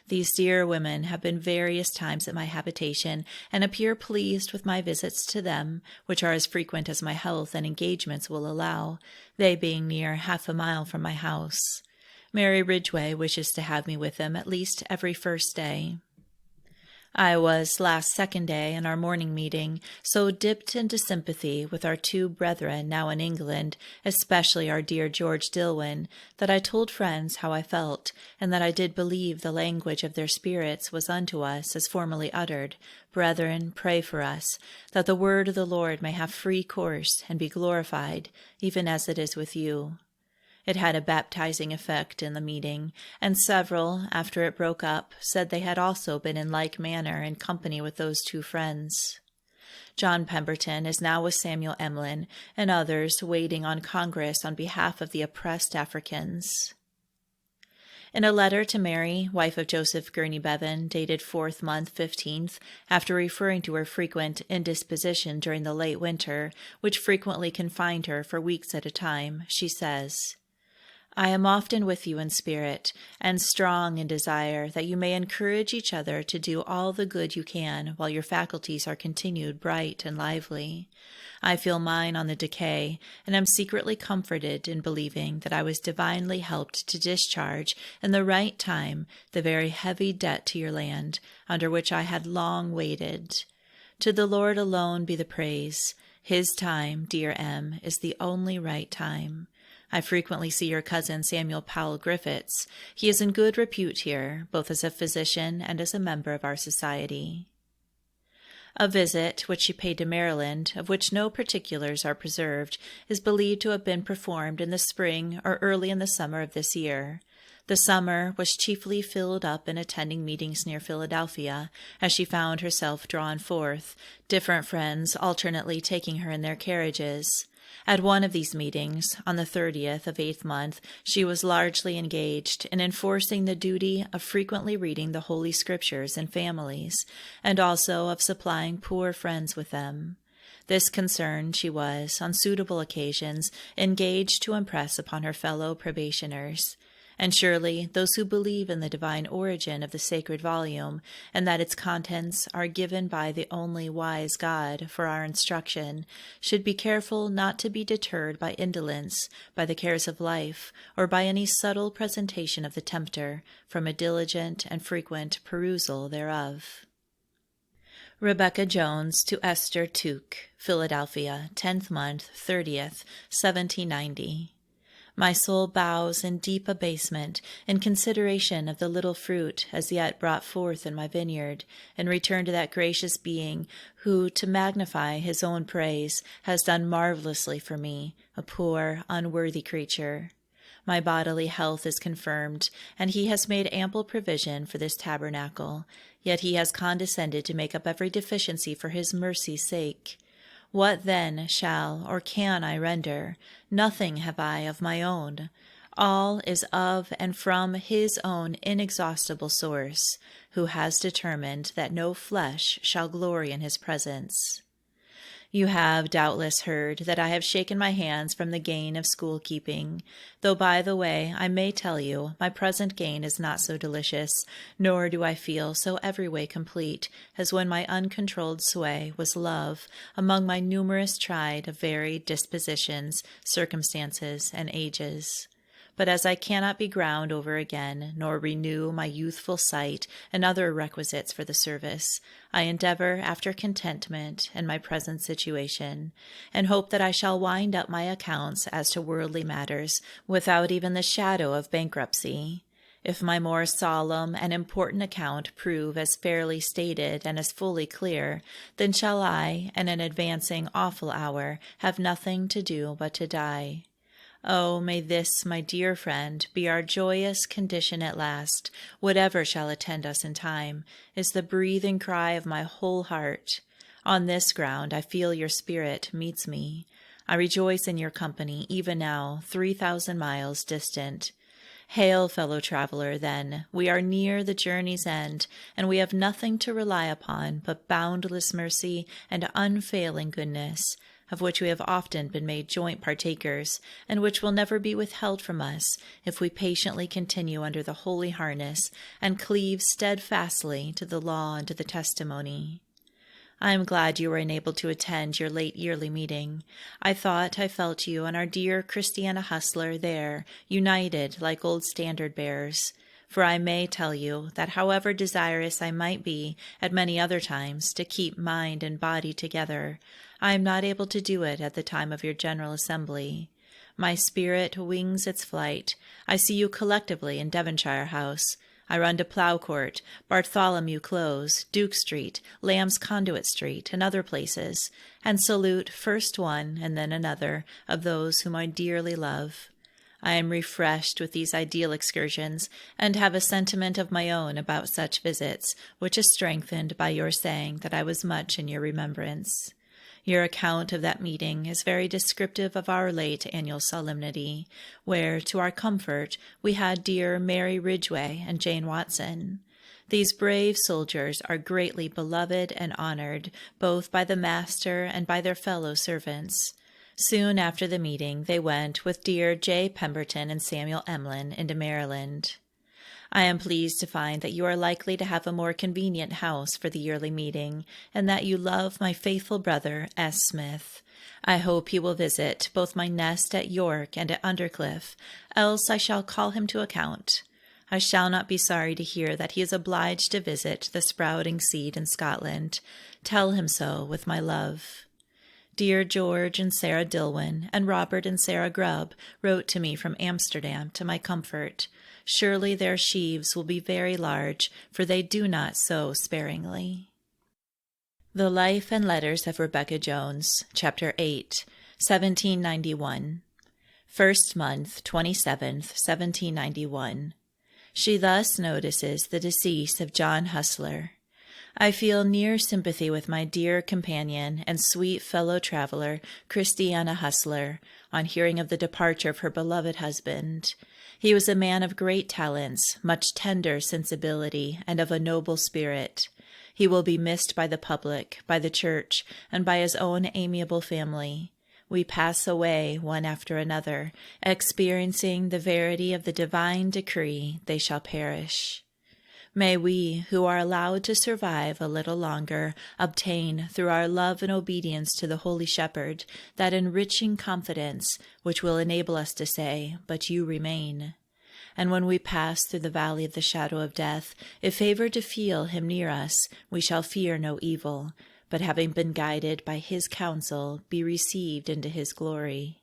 A: These dear women have been various times at my habitation, and appear pleased with my visits to them, which are as frequent as my health and engagements will allow, they being near half a mile from my house. Mary Ridgway wishes to have me with them at least every first day. I was last second day in our morning meeting so dipped into sympathy with our two brethren now in England, especially our dear George Dillwyn, that I told friends how I felt, and that I did believe the language of their spirits was unto us as formerly uttered, Brethren, pray for us, that the word of the Lord may have free course and be glorified, even as it is with you. It had a baptizing effect in the meeting, and several, after it broke up, said they had also been in like manner in company with those two friends. John Pemberton is now with Samuel Emlyn, and others waiting on Congress on behalf of the oppressed Africans. In a letter to Mary, wife of Joseph Gurney Bevan, dated 4th month 15th, after referring to her frequent indisposition during the late winter, which frequently confined her for weeks at a time, she says, I am often with you in spirit, and strong in desire that you may encourage each other to do all the good you can while your faculties are continued bright and lively. I feel mine on the decay, and am secretly comforted in believing that I was divinely helped to discharge in the right time the very heavy debt to your land, under which I had long waited. To the Lord alone be the praise. His time, dear M., is the only right time. I frequently see your cousin Samuel Powell Griffiths. He is in good repute here, both as a physician and as a member of our society. A visit which she paid to Maryland, of which no particulars are preserved, is believed to have been performed in the spring or early in the summer of this year. The summer was chiefly filled up in attending meetings near Philadelphia, as she found herself drawn forth, different friends alternately taking her in their carriages. At one of these meetings, on the 30th of 8th month, she was largely engaged in enforcing the duty of frequently reading the Holy Scriptures in families, and also of supplying poor friends with them. This concern she was, on suitable occasions, engaged to impress upon her fellow probationers. And surely those who believe in the divine origin of the sacred volume, and that its contents are given by the only wise God for our instruction, should be careful not to be deterred by indolence, by the cares of life, or by any subtle presentation of the tempter, from a diligent and frequent perusal thereof. Rebecca Jones to Esther Tuke, Philadelphia, 10th month, 30th, 1790. My soul bows in deep abasement in consideration of the little fruit as yet brought forth in my vineyard, in return to that gracious being who, to magnify his own praise, has done marvelously for me, a poor, unworthy creature. My bodily health is confirmed, and he has made ample provision for this tabernacle, yet he has condescended to make up every deficiency for his mercy's sake. What then shall or can I render? Nothing have I of my own. All is of and from his own inexhaustible source, who has determined that no flesh shall glory in his presence. You have doubtless heard that I have shaken my hands from the gain of school-keeping, though by the way I may tell you my present gain is not so delicious, nor do I feel so every way complete as when my uncontrolled sway was love among my numerous tried of varied dispositions, circumstances, and ages. But as I cannot be ground over again, nor renew my youthful sight and other requisites for the service, I endeavor after contentment in my present situation, and hope that I shall wind up my accounts as to worldly matters without even the shadow of bankruptcy. If my more solemn and important account prove as fairly stated and as fully clear, then shall I, in an advancing awful hour, have nothing to do but to die. Oh, may this, my dear friend, be our joyous condition at last, whatever shall attend us in time, is the breathing cry of my whole heart. On this ground I feel your spirit meets me. I rejoice in your company, even now, 3,000 miles distant. Hail, fellow traveler, then, we are near the journey's end, and we have nothing to rely upon but boundless mercy and unfailing goodness, of which we have often been made joint partakers, and which will never be withheld from us if we patiently continue under the holy harness and cleave steadfastly to the law and to the testimony. I am glad you were enabled to attend your late yearly meeting. I thought I felt you and our dear Christiana Hustler there, united like old standard-bearers. For I may tell you that however desirous I might be at many other times to keep mind and body together, I am not able to do it at the time of your general assembly. My spirit wings its flight. I see you collectively in Devonshire House. I run to Plough Court, Bartholomew Close, Duke Street, Lamb's Conduit Street, and other places, and salute first one and then another of those whom I dearly love. I am refreshed with these ideal excursions, and have a sentiment of my own about such visits, which is strengthened by your saying that I was much in your remembrance. Your account of that meeting is very descriptive of our late annual solemnity, where, to our comfort, we had dear Mary Ridgway and Jane Watson. These brave soldiers are greatly beloved and honored, both by the master and by their fellow servants. Soon after the meeting, they went with dear J. Pemberton and Samuel Emlyn into Maryland. I am pleased to find that you are likely to have a more convenient house for the yearly meeting, and that you love my faithful brother, S. Smith. I hope he will visit both my nest at York and at Undercliff, else I shall call him to account. I shall not be sorry to hear that he is obliged to visit the sprouting seed in Scotland. Tell him so with my love. Dear George and Sarah Dillwyn and Robert and Sarah Grubb wrote to me from Amsterdam to my comfort. Surely their sheaves will be very large, for they do not sow sparingly. The Life and Letters of Rebecca Jones, Chapter 8, 1791. First month, 27th, 1791. She thus notices the decease of John Hustler. I feel near sympathy with my dear companion and sweet fellow-traveler, Christiana Hustler, on hearing of the departure of her beloved husband. He was a man of great talents, much tender sensibility, and of a noble spirit. He will be missed by the public, by the church, and by his own amiable family. We pass away one after another, experiencing the verity of the divine decree, they shall perish. May we, who are allowed to survive a little longer, obtain, through our love and obedience to the Holy Shepherd, that enriching confidence which will enable us to say, "But you remain." And when we pass through the valley of the shadow of death, if favored to feel him near us, we shall fear no evil, but having been guided by his counsel, be received into his glory.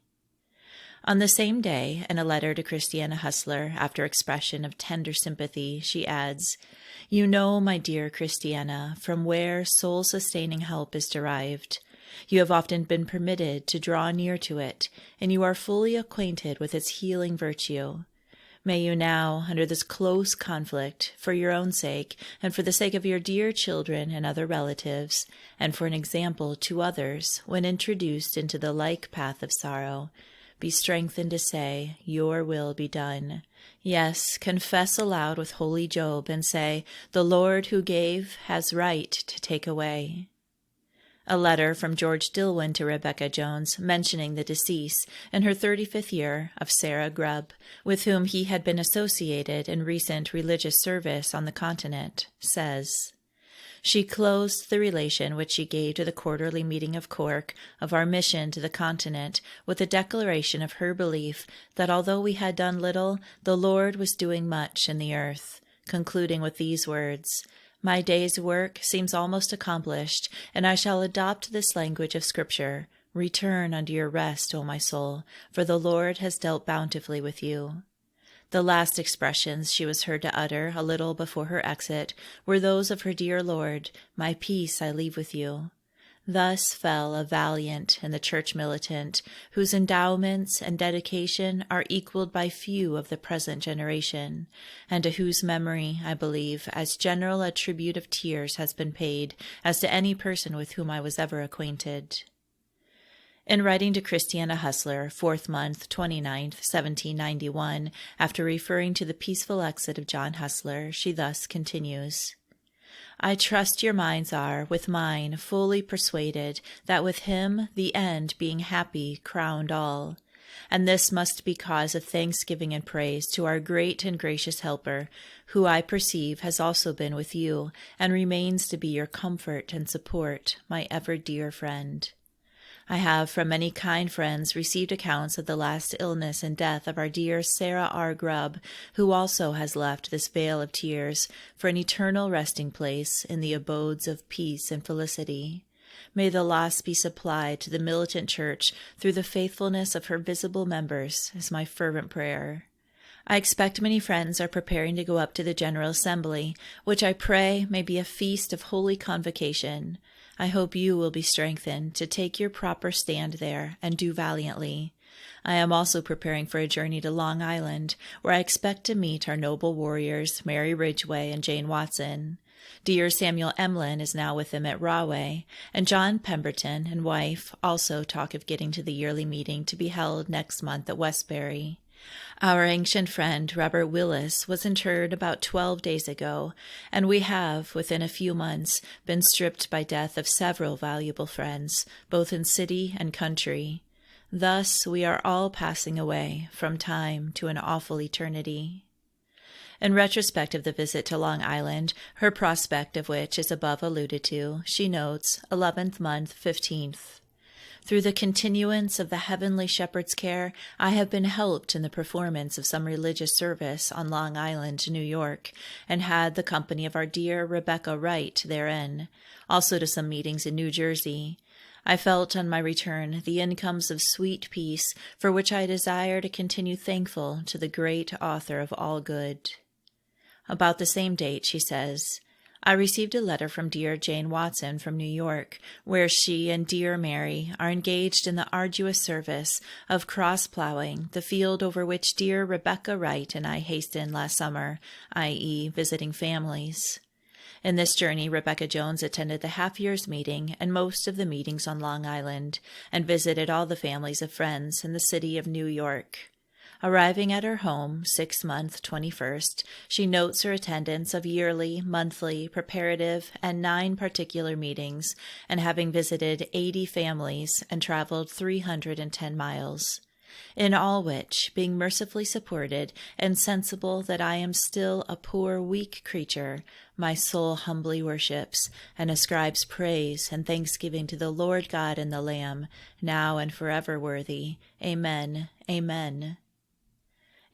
A: On the same day, in a letter to Christiana Hustler, after expression of tender sympathy, she adds, "You know, my dear Christiana, from where soul-sustaining help is derived. You have often been permitted to draw near to it, and you are fully acquainted with its healing virtue. May you now, under this close conflict, for your own sake, and for the sake of your dear children and other relatives, and for an example to others when introduced into the like path of sorrow, be strengthened to say, 'Your will be done.' Yes, confess aloud with holy Job, and say, 'The Lord who gave has right to take away.'" A letter from George Dillwyn to Rebecca Jones, mentioning the decease, in her 35th year, of Sarah Grubb, with whom he had been associated in recent religious service on the Continent, says, "She closed the relation which she gave to the quarterly meeting of Cork of our mission to the Continent with a declaration of her belief that although we had done little, the Lord was doing much in the earth, concluding with these words, 'My day's work seems almost accomplished, and I shall adopt this language of Scripture, "Return unto your rest, O my soul, for the Lord has dealt bountifully with you." The last expressions she was heard to utter a little before her exit were those of her dear Lord, "My peace I leave with you." Thus fell a valiant and the church militant, whose endowments and dedication are equaled by few of the present generation, and to whose memory, I believe, as general a tribute of tears has been paid as to any person with whom I was ever acquainted. In writing to Christiana Hustler, 4th month, 29th, 1791, after referring to the peaceful exit of John Hustler, she thus continues, "I trust your minds are, with mine, fully persuaded that with him the end being happy crowned all. And this must be cause of thanksgiving and praise to our great and gracious Helper, who I perceive has also been with you, and remains to be your comfort and support, my ever dear friend. I have from many kind friends received accounts of the last illness and death of our dear Sarah R. Grubb, who also has left this vale of tears for an eternal resting place in the abodes of peace and felicity. May the loss be supplied to the militant church through the faithfulness of her visible members, is my fervent prayer. I expect many friends are preparing to go up to the General Assembly, which I pray may be a feast of holy convocation. I hope you will be strengthened to take your proper stand there and do valiantly. I am also preparing for a journey to Long Island, where I expect to meet our noble warriors, Mary Ridgway and Jane Watson. Dear Samuel Emlyn is now with them at Rahway, and John Pemberton and wife also talk of getting to the yearly meeting to be held next month at Westbury. Our ancient friend Robert Willis was interred about 12 days ago, and we have, within a few months, been stripped by death of several valuable friends, both in city and country. Thus we are all passing away from time to an awful eternity. In retrospect of the visit to Long Island, her prospect of which is above alluded to, she notes 11th month, 15th. Through the continuance of the heavenly shepherd's care, I have been helped in the performance of some religious service on Long Island, New York, and had the company of our dear Rebecca Wright therein, also to some meetings in New Jersey. I felt on my return the incomes of sweet peace, for which I desire to continue thankful to the great author of all good. About the same date, she says, I received a letter from dear Jane Watson from New York, where she and dear Mary are engaged in the arduous service of cross-plowing the field over which dear Rebecca Wright and I hastened last summer, i.e., visiting families. In this journey, Rebecca Jones attended the half-year's meeting and most of the meetings on Long Island, and visited all the families of friends in the city of New York. Arriving at her home, 6th month, 21st, she notes her attendance of yearly, monthly, preparative, and 9 particular meetings, and having visited 80 families and traveled 310 miles. In all which, being mercifully supported, and sensible that I am still a poor, weak creature, my soul humbly worships, and ascribes praise and thanksgiving to the Lord God and the Lamb, now and forever worthy. Amen. Amen.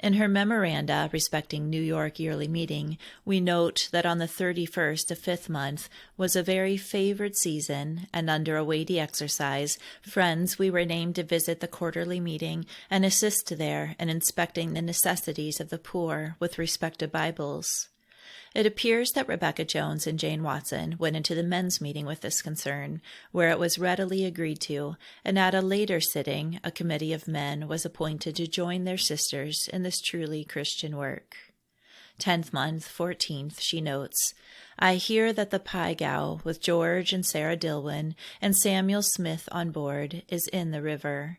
A: In her memoranda respecting New York yearly meeting, we note that on the 31st of 5th month was a very favored season, and under a weighty exercise, friends we were named to visit the quarterly meeting and assist there in inspecting the necessities of the poor with respect to Bibles. It appears that Rebecca Jones and Jane Watson went into the men's meeting with this concern, where it was readily agreed to, and at a later sitting a committee of men was appointed to join their sisters in this truly Christian work. 10th month, 14th, she notes, I hear that the Piegow, with George and Sarah Dillwyn and Samuel Smith on board, is in the river.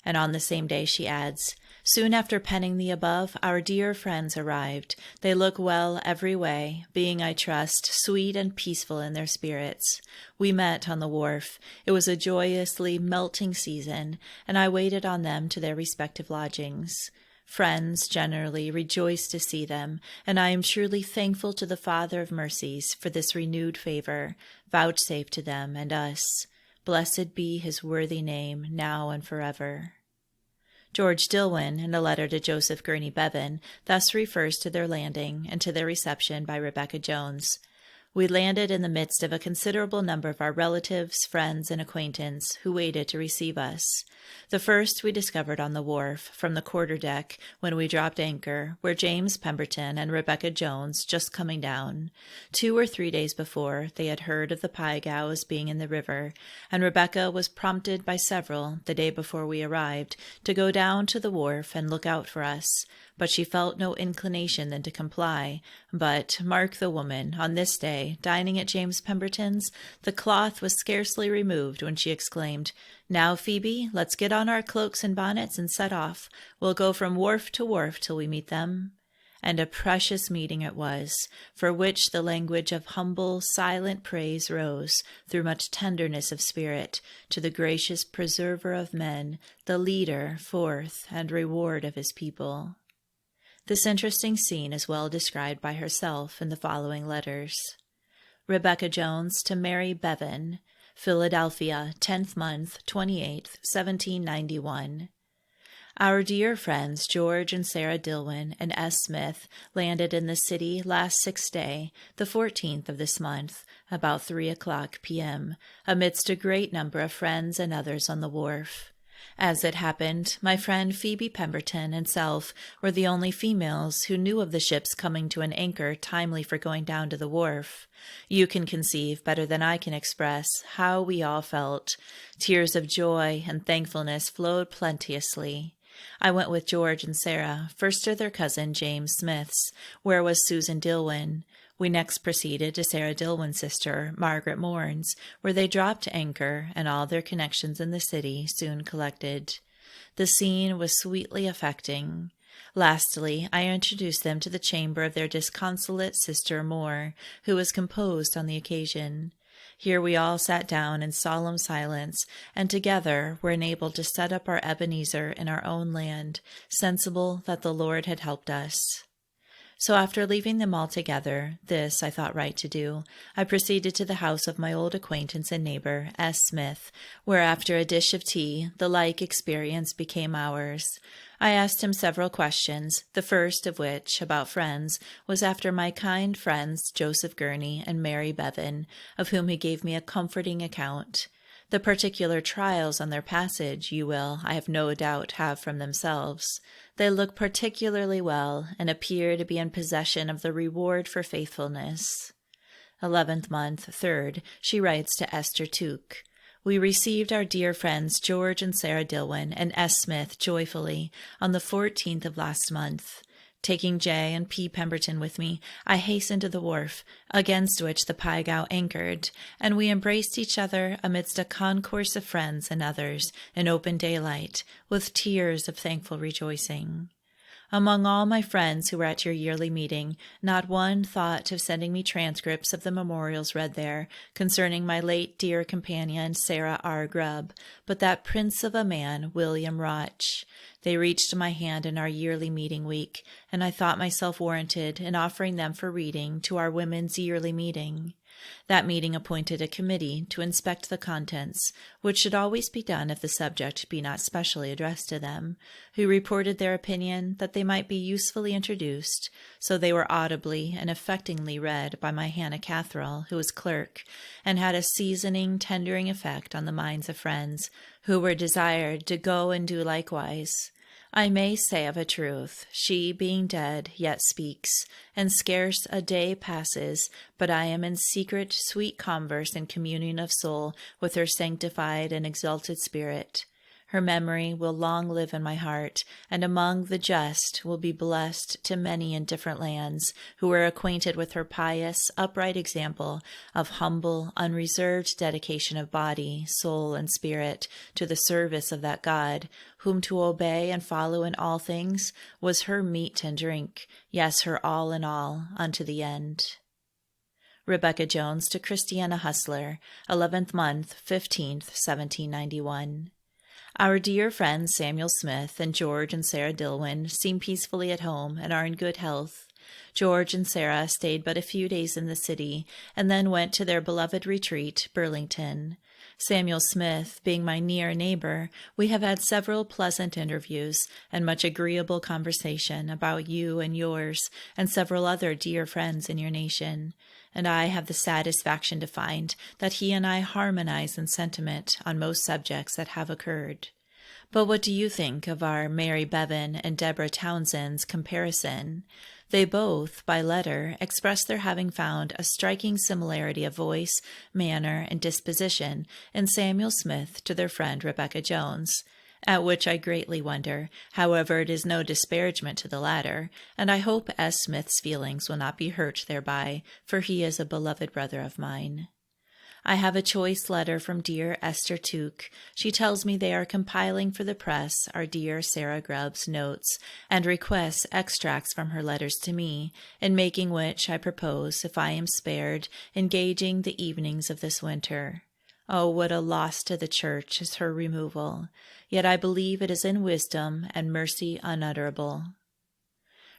A: And on the same day she adds, soon after penning the above, our dear friends arrived. They look well every way, being, I trust, sweet and peaceful in their spirits. We met on the wharf. It was a joyously melting season, and I waited on them to their respective lodgings. Friends generally rejoice to see them, and I am truly thankful to the Father of mercies for this renewed favor, vouchsafed to them and us. Blessed be his worthy name, now and forever. George Dillwyn, in a letter to Joseph Gurney Bevan, thus refers to their landing and to their reception by Rebecca Jones. We landed in the midst of a considerable number of our relatives, friends, and acquaintance who waited to receive us. The first we discovered on the wharf, from the quarter-deck, when we dropped anchor, were James Pemberton and Rebecca Jones just coming down. 2 or 3 days before, they had heard of the Piegows being in the river, and Rebecca was prompted by several, the day before we arrived, to go down to the wharf and look out for us. But she felt no inclination than to comply. But, mark the woman, on this day, dining at James Pemberton's, the cloth was scarcely removed when she exclaimed, Now, Phoebe, let's get on our cloaks and bonnets and set off. We'll go from wharf to wharf till we meet them. And a precious meeting it was, for which the language of humble, silent praise rose, through much tenderness of spirit, to the gracious preserver of men, the leader, forth, and reward of his people. This interesting scene is well described by herself in the following letters. Rebecca Jones to Mary Bevan, Philadelphia, 10th month, 28th, 1791. Our dear friends George and Sarah Dillwyn and S. Smith landed in the city last 6th day, the 14th of this month, about 3:00 p.m., amidst a great number of friends and others on the wharf. As it happened, my friend Phoebe Pemberton and self were the only females who knew of the ship's coming to an anchor timely for going down to the wharf. You can conceive, better than I can express, how we all felt. Tears of joy and thankfulness flowed plenteously. I went with George and Sarah, first to their cousin James Smith's, where was Susan Dillwyn. We next proceeded to Sarah Dillwyn's sister, Margaret Mourne's, where they dropped anchor, and all their connections in the city soon collected. The scene was sweetly affecting. Lastly, I introduced them to the chamber of their disconsolate sister Moore, who was composed on the occasion. Here we all sat down in solemn silence, and together were enabled to set up our Ebenezer in our own land, sensible that the Lord had helped us. So after leaving them all together, this I thought right to do, I proceeded to the house of my old acquaintance and neighbor, S. Smith, where after a dish of tea, the like experience became ours. I asked him several questions, the first of which, about friends, was after my kind friends Joseph Gurney and Mary Bevan, of whom he gave me a comforting account. The particular trials on their passage you will, I have no doubt, have from themselves. They look particularly well, and appear to be in possession of the reward for faithfulness. 11th month, 3rd, she writes to Esther Tuke. We received our dear friends George and Sarah Dillwyn and S. Smith joyfully on the 14th of last month. Taking J. and P. Pemberton with me, I hastened to the wharf, against which the Piegow anchored, and we embraced each other amidst a concourse of friends and others in open daylight, with tears of thankful rejoicing. Among all my friends who were at your yearly meeting, not one thought of sending me transcripts of the memorials read there concerning my late dear companion Sarah R. Grubb, but that prince of a man, William Roch. They reached my hand in our yearly meeting week, and I thought myself warranted in offering them for reading to our women's yearly meeting. That meeting appointed a committee to inspect the contents, which should always be done if the subject be not specially addressed to them, who reported their opinion that they might be usefully introduced, so they were audibly and affectingly read by my Hannah Catherall, who was clerk, and had a seasoning, tendering effect on the minds of friends, who were desired to go and do likewise. I may say of a truth, she being dead yet speaks, and scarce a day passes but I am in secret sweet converse and communion of soul with her sanctified and exalted spirit. Her memory will long live in my heart, and among the just will be blessed to many in different lands who were acquainted with her pious, upright example of humble, unreserved dedication of body, soul, and spirit to the service of that God, whom to obey and follow in all things was her meat and drink, yes, her all in all, unto the end. Rebecca Jones to Christiana Hustler, 11th month, 15th, 1791. Our dear friends Samuel Smith and George and Sarah Dillwyn seem peacefully at home and are in good health. George and Sarah stayed but a few days in the city and then went to their beloved retreat, Burlington. Samuel Smith, being my near neighbor, we have had several pleasant interviews and much agreeable conversation about you and yours and several other dear friends in your nation, and I have the satisfaction to find that he and I harmonize in sentiment on most subjects that have occurred. But what do you think of our Mary Bevan and Deborah Townsend's comparison? They both, by letter, express their having found a striking similarity of voice, manner, and disposition in Samuel Smith to their friend Rebecca Jones, at which I greatly wonder. However, it is no disparagement to the latter, and I hope S. Smith's feelings will not be hurt thereby, for he is a beloved brother of mine. I have a choice letter from dear Esther Tuke. She tells me they are compiling for the press our dear Sarah Grubb's notes, and requests extracts from her letters to me, in making which I propose, if I am spared, engaging the evenings of this winter. Oh, what a loss to the church is her removal! Yet I believe it is in wisdom and mercy unutterable.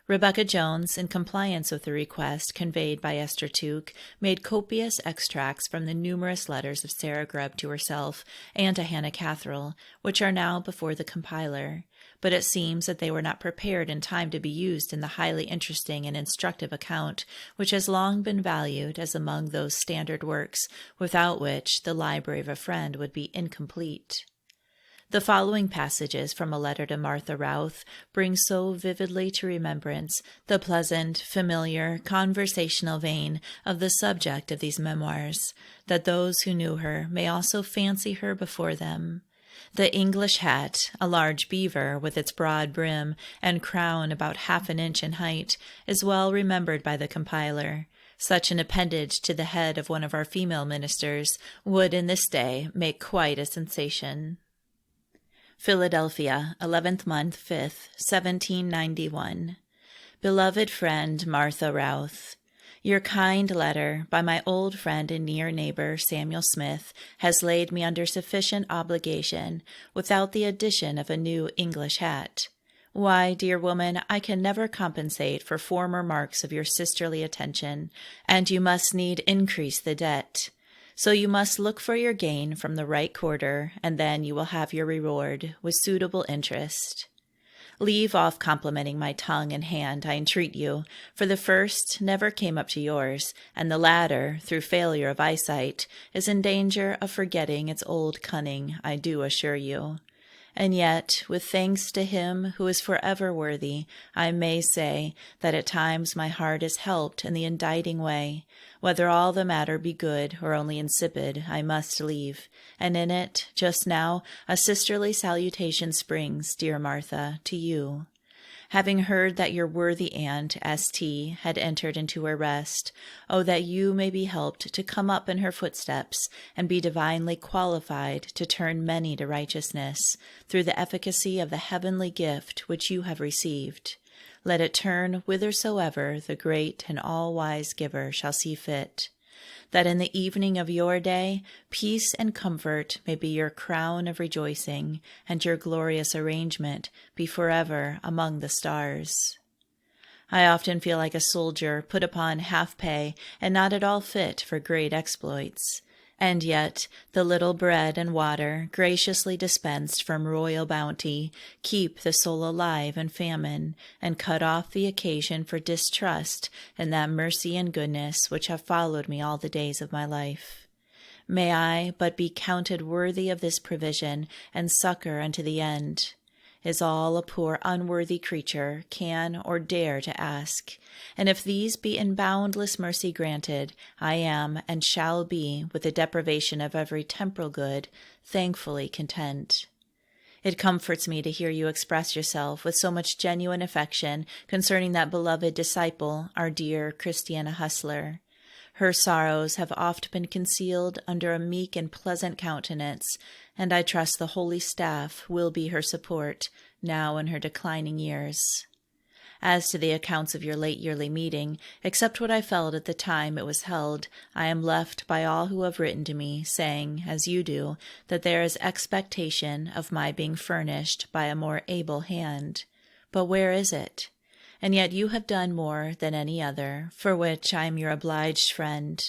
A: Rebecca Jones, in compliance with the request conveyed by Esther Tuke, made copious extracts from the numerous letters of Sarah Grubb to herself and to Hannah Catherall, which are now before the compiler, but it seems that they were not prepared in time to be used in the highly interesting and instructive account which has long been valued as among those standard works without which the library of a friend would be incomplete. The following passages from a letter to Martha Routh bring so vividly to remembrance the pleasant, familiar, conversational vein of the subject of these memoirs, that those who knew her may also fancy her before them. The English hat, a large beaver with its broad brim and crown about half an inch in height, is well remembered by the compiler. Such an appendage to the head of one of our female ministers would in this day make quite a sensation. Philadelphia, 11th month, 5th, 1791. Beloved friend Martha Routh, your kind letter by my old friend and near neighbor Samuel Smith has laid me under sufficient obligation without the addition of a new English hat. Why, dear woman, I can never compensate for former marks of your sisterly attention, and you must need increase the debt. So you must look for your gain from the right quarter, and then you will have your reward with suitable interest. Leave off complimenting my tongue and hand, I entreat you, for the first never came up to yours, and the latter, through failure of eyesight, is in danger of forgetting its old cunning, I do assure you. And yet, with thanks to him who is forever worthy, I may say that at times my heart is helped in the indicting way. Whether all the matter be good or only insipid, I must leave, and in it, just now, a sisterly salutation springs, dear Martha, to you. Having heard that your worthy aunt, S.T., had entered into her rest, oh, that you may be helped to come up in her footsteps, and be divinely qualified to turn many to righteousness, through the efficacy of the heavenly gift which you have received. Let it turn whithersoever the great and all-wise giver shall see fit. That in the evening of your day, peace and comfort may be your crown of rejoicing, and your glorious arrangement be forever among the stars. I often feel like a soldier put upon half pay and not at all fit for great exploits. And yet the little bread and water graciously dispensed from royal bounty keep the soul alive in famine, and cut off the occasion for distrust in that mercy and goodness which have followed me all the days of my life. May I but be counted worthy of this provision and succor unto the end, is all a poor unworthy creature can or dare to ask. And if these be in boundless mercy granted, I am and shall be, with the deprivation of every temporal good, thankfully content. It comforts me to hear you express yourself with so much genuine affection concerning that beloved disciple, our dear Christiana Hustler. Her sorrows have oft been concealed under a meek and pleasant countenance, and I trust the holy staff will be her support, now in her declining years. As to the accounts of your late yearly meeting, except what I felt at the time it was held, I am left by all who have written to me, saying, as you do, that there is expectation of my being furnished by a more able hand. But where is it? And yet you have done more than any other, for which I am your obliged friend.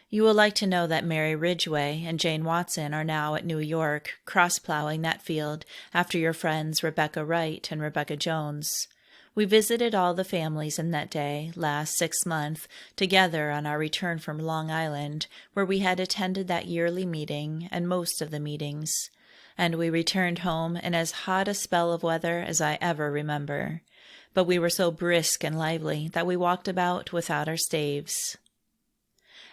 A: You will like to know that Mary Ridgway and Jane Watson are now at New York, cross-plowing that field after your friends Rebecca Wright and Rebecca Jones. We visited all the families in that day, last 6 months, together on our return from Long Island, where we had attended that yearly meeting and most of the meetings. And we returned home in as hot a spell of weather as I ever remember. But we were so brisk and lively that we walked about without our staves.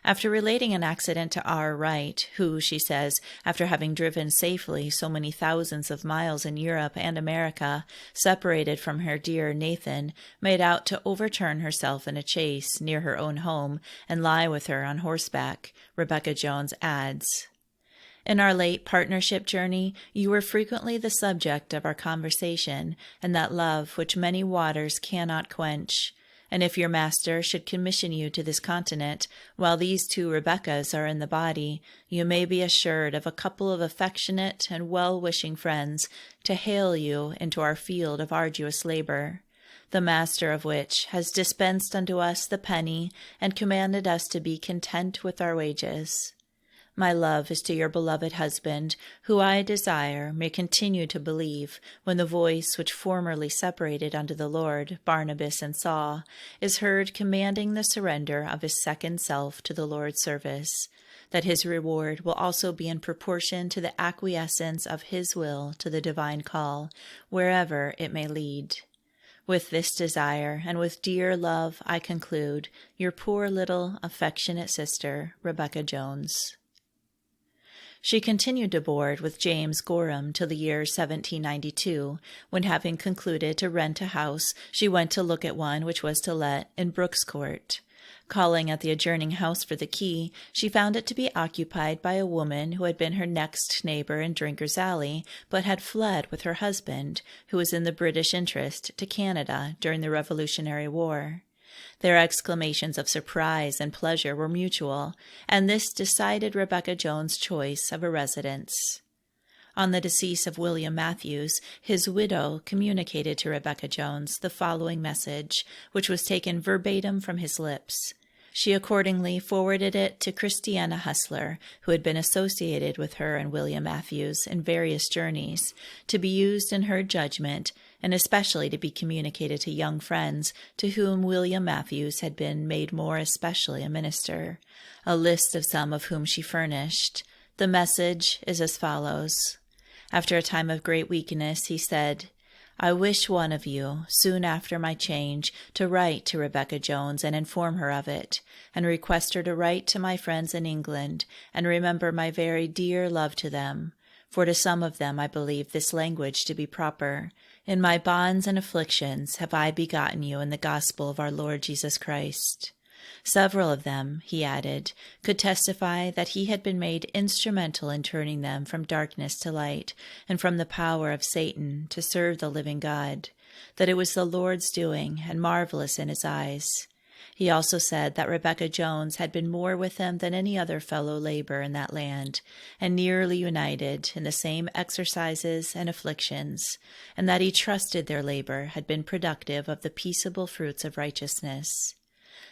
A: After relating an accident to R. Wright, who, she says, after having driven safely so many thousands of miles in Europe and America, separated from her dear Nathan, made out to overturn herself in a chase near her own home and lie with her on horseback, Rebecca Jones adds, in our late partnership journey, you were frequently the subject of our conversation, and that love which many waters cannot quench. And if your master should commission you to this continent, while these 2 Rebeccas are in the body, you may be assured of a couple of affectionate and well-wishing friends to hail you into our field of arduous labor. the master of which has dispensed unto us the penny and commanded us to be content with our wages. My love is to your beloved husband, who I desire may continue to believe when the voice which formerly separated unto the Lord Barnabas and Saul is heard commanding the surrender of his second self to the Lord's service, that his reward will also be in proportion to the acquiescence of his will to the divine call, wherever it may lead. With this desire and with dear love I conclude, your poor little affectionate sister, Rebecca Jones. She continued to board with James Gorham till the year 1792, when, having concluded to rent a house, she went to look at one which was to let in Brookes Court. Calling at the adjoining house for the key, she found it to be occupied by a woman who had been her next neighbor in Drinker's Alley, but had fled with her husband, who was in the British interest, to Canada during the Revolutionary War. Their exclamations of surprise and pleasure were mutual, and this decided Rebecca Jones' choice of a residence. On the decease of William Matthews, his widow communicated to Rebecca Jones the following message, which was taken verbatim from his lips. She accordingly forwarded it to Christiana Hustler, who had been associated with her and William Matthews in various journeys, to be used in her judgment, and especially to be communicated to young friends to whom William Matthews had been made more especially a minister, a list of some of whom she furnished. The message is as follows. After a time of great weakness, he said, I wish one of you, soon after my change, to write to Rebecca Jones and inform her of it, and request her to write to my friends in England, and remember my very dear love to them. For to some of them I believe this language to be proper. In my bonds and afflictions have I begotten you in the gospel of our Lord Jesus Christ. Several of them, he added, could testify that he had been made instrumental in turning them from darkness to light, and from the power of Satan to serve the living God, that it was the Lord's doing, and marvelous in his eyes. He also said that Rebecca Jones had been more with him than any other fellow laborer in that land, and nearly united in the same exercises and afflictions, and that he trusted their labor had been productive of the peaceable fruits of righteousness.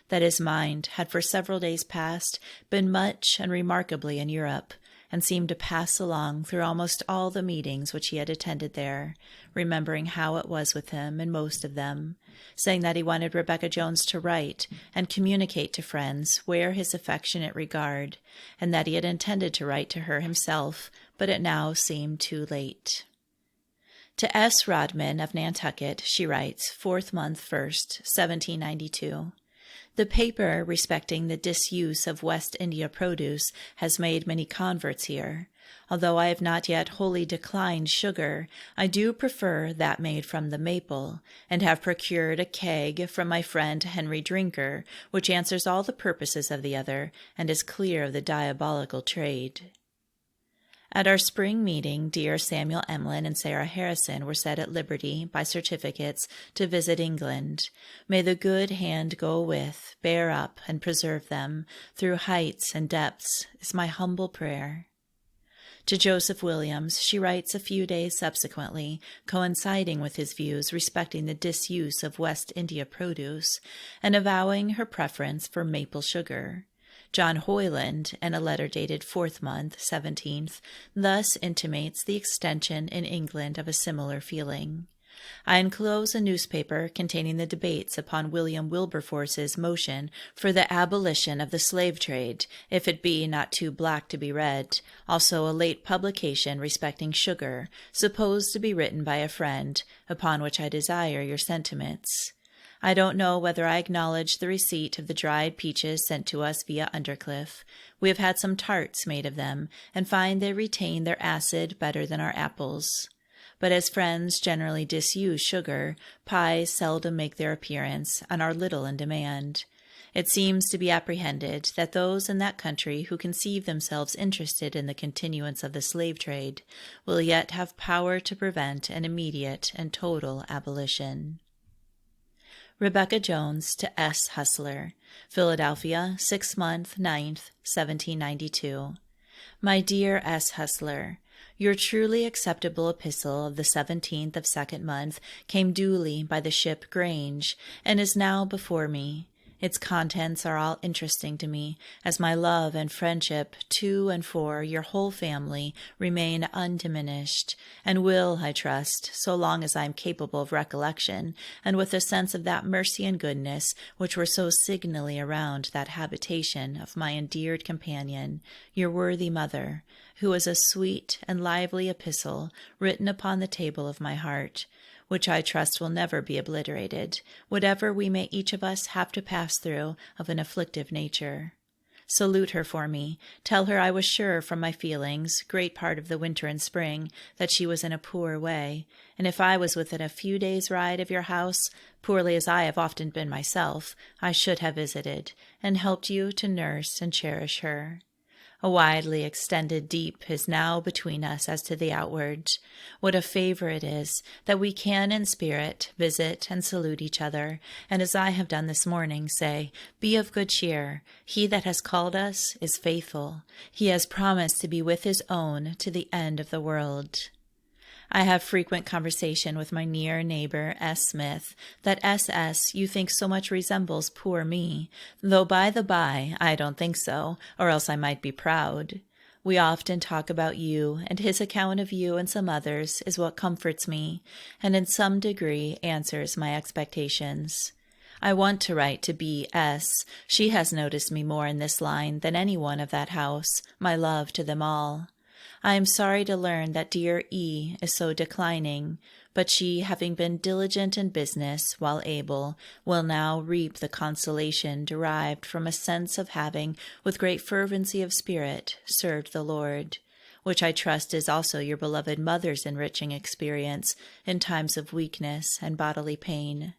A: That his mind had for several days past been much and remarkably in Europe, and seemed to pass along through almost all the meetings which he had attended there, remembering how it was with him in most of them, saying that he wanted Rebecca Jones to write and communicate to friends where his affectionate regard, and that he had intended to write to her himself, but it now seemed too late. To S. Rodman of Nantucket she writes, 4th month 1st, 1792. The paper respecting the disuse of West India produce has made many converts here. Although I have not yet wholly declined sugar, I do prefer that made from the maple, and have procured a keg from my friend Henry Drinker, which answers all the purposes of the other, and is clear of the diabolical trade. At our spring meeting, dear Samuel Emlyn and Sarah Harrison were set at liberty by certificates to visit England. May the good hand go with, bear up, and preserve them through heights and depths, is my humble prayer. To Joseph Williams she writes a few days subsequently, coinciding with his views respecting the disuse of West India produce, and avowing her preference for maple sugar. John Hoyland, in a letter dated 4th month, 17th, thus intimates the extension in England of a similar feeling. I enclose a newspaper containing the debates upon William Wilberforce's motion for the abolition of the slave trade, if it be not too black to be read, also a late publication respecting sugar, supposed to be written by a friend, upon which I desire your sentiments. I don't know whether I acknowledge the receipt of the dried peaches sent to us via Undercliff. We have had some tarts made of them, and find they retain their acid better than our apples. But as friends generally disuse sugar, pies seldom make their appearance, and are little in demand. It seems to be apprehended that those in that country who conceive themselves interested in the continuance of the slave trade will yet have power to prevent an immediate and total abolition. Rebecca Jones to S. Hustler, Philadelphia, 6th month, 9th, 1792. My dear S. Hustler, Your truly acceptable epistle of the 17th of 2nd month came duly by the ship Grange, and is now before me. Its contents are all interesting to me, as my love and friendship to and for your whole family remain undiminished, and will, I trust, so long as I am capable of recollection, and with a sense of that mercy and goodness which were so signally around that habitation of my endeared companion, your worthy mother, who is a sweet and lively epistle written upon the table of my heart, which I trust will never be obliterated, whatever we may each of us have to pass through of an afflictive nature. Salute her for me. Tell her I was sure from my feelings, great part of the winter and spring, that she was in a poor way, and if I was within a few days' ride of your house, poorly as I have often been myself, I should have visited, and helped you to nurse and cherish her. A widely extended deep is now between us as to the outward. What a favor it is that we can in spirit visit and salute each other, and as I have done this morning, say, "Be of good cheer. He that has called us is faithful. He has promised to be with his own to the end of the world." I have frequent conversation with my near neighbor, S. Smith, that S.S. you think so much resembles poor me, though by the by, I don't think so, or else I might be proud. We often talk about you, and his account of you and some others is what comforts me, and in some degree answers my expectations. I want to write to B.S. She has noticed me more in this line than any one of that house. My love to them all. I am sorry to learn that dear E. is so declining, but she, having been diligent in business while able, will now reap the consolation derived from a sense of having, with great fervency of spirit, served the Lord, which I trust is also your beloved mother's enriching experience in times of weakness and bodily pain.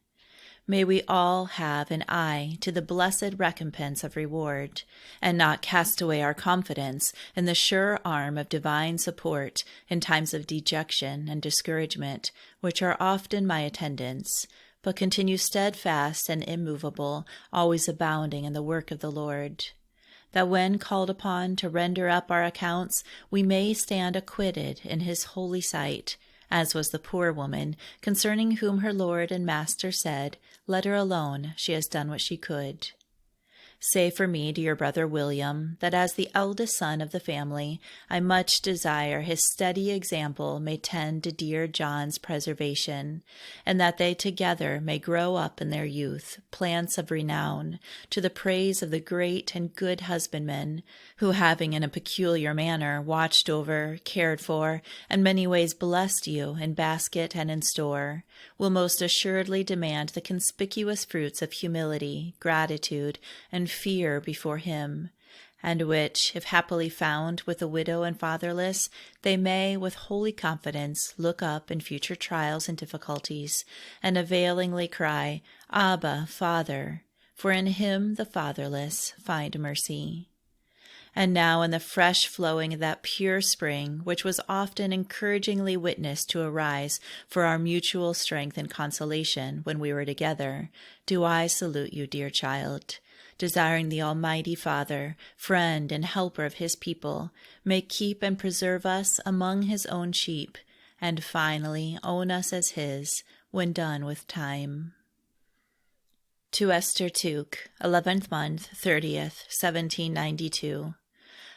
A: May we all have an eye to the blessed recompense of reward, and not cast away our confidence in the sure arm of divine support in times of dejection and discouragement, which are often my attendants, but continue steadfast and immovable, always abounding in the work of the Lord, that when called upon to render up our accounts, we may stand acquitted in his holy sight, as was the poor woman, concerning whom her Lord and Master said, "Let her alone, she has done what she could." Say for me to your brother William, that as the eldest son of the family, I much desire his steady example may tend to dear John's preservation, and that they together may grow up in their youth plants of renown, to the praise of the great and good husbandman, who having in a peculiar manner watched over, cared for, and many ways blessed you in basket and in store, will most assuredly demand the conspicuous fruits of humility, gratitude, and fear before him, and which, if happily found with the widow and fatherless, they may with holy confidence look up in future trials and difficulties, and availingly cry, "Abba, Father," for in him the fatherless find mercy. And now in the fresh flowing of that pure spring, which was often encouragingly witnessed to arise for our mutual strength and consolation when we were together, do I salute you, dear child, desiring the Almighty Father, friend and helper of his people, may keep and preserve us among his own sheep, and finally own us as his when done with time. To Esther Tuke, 11th month, 30th, 1792.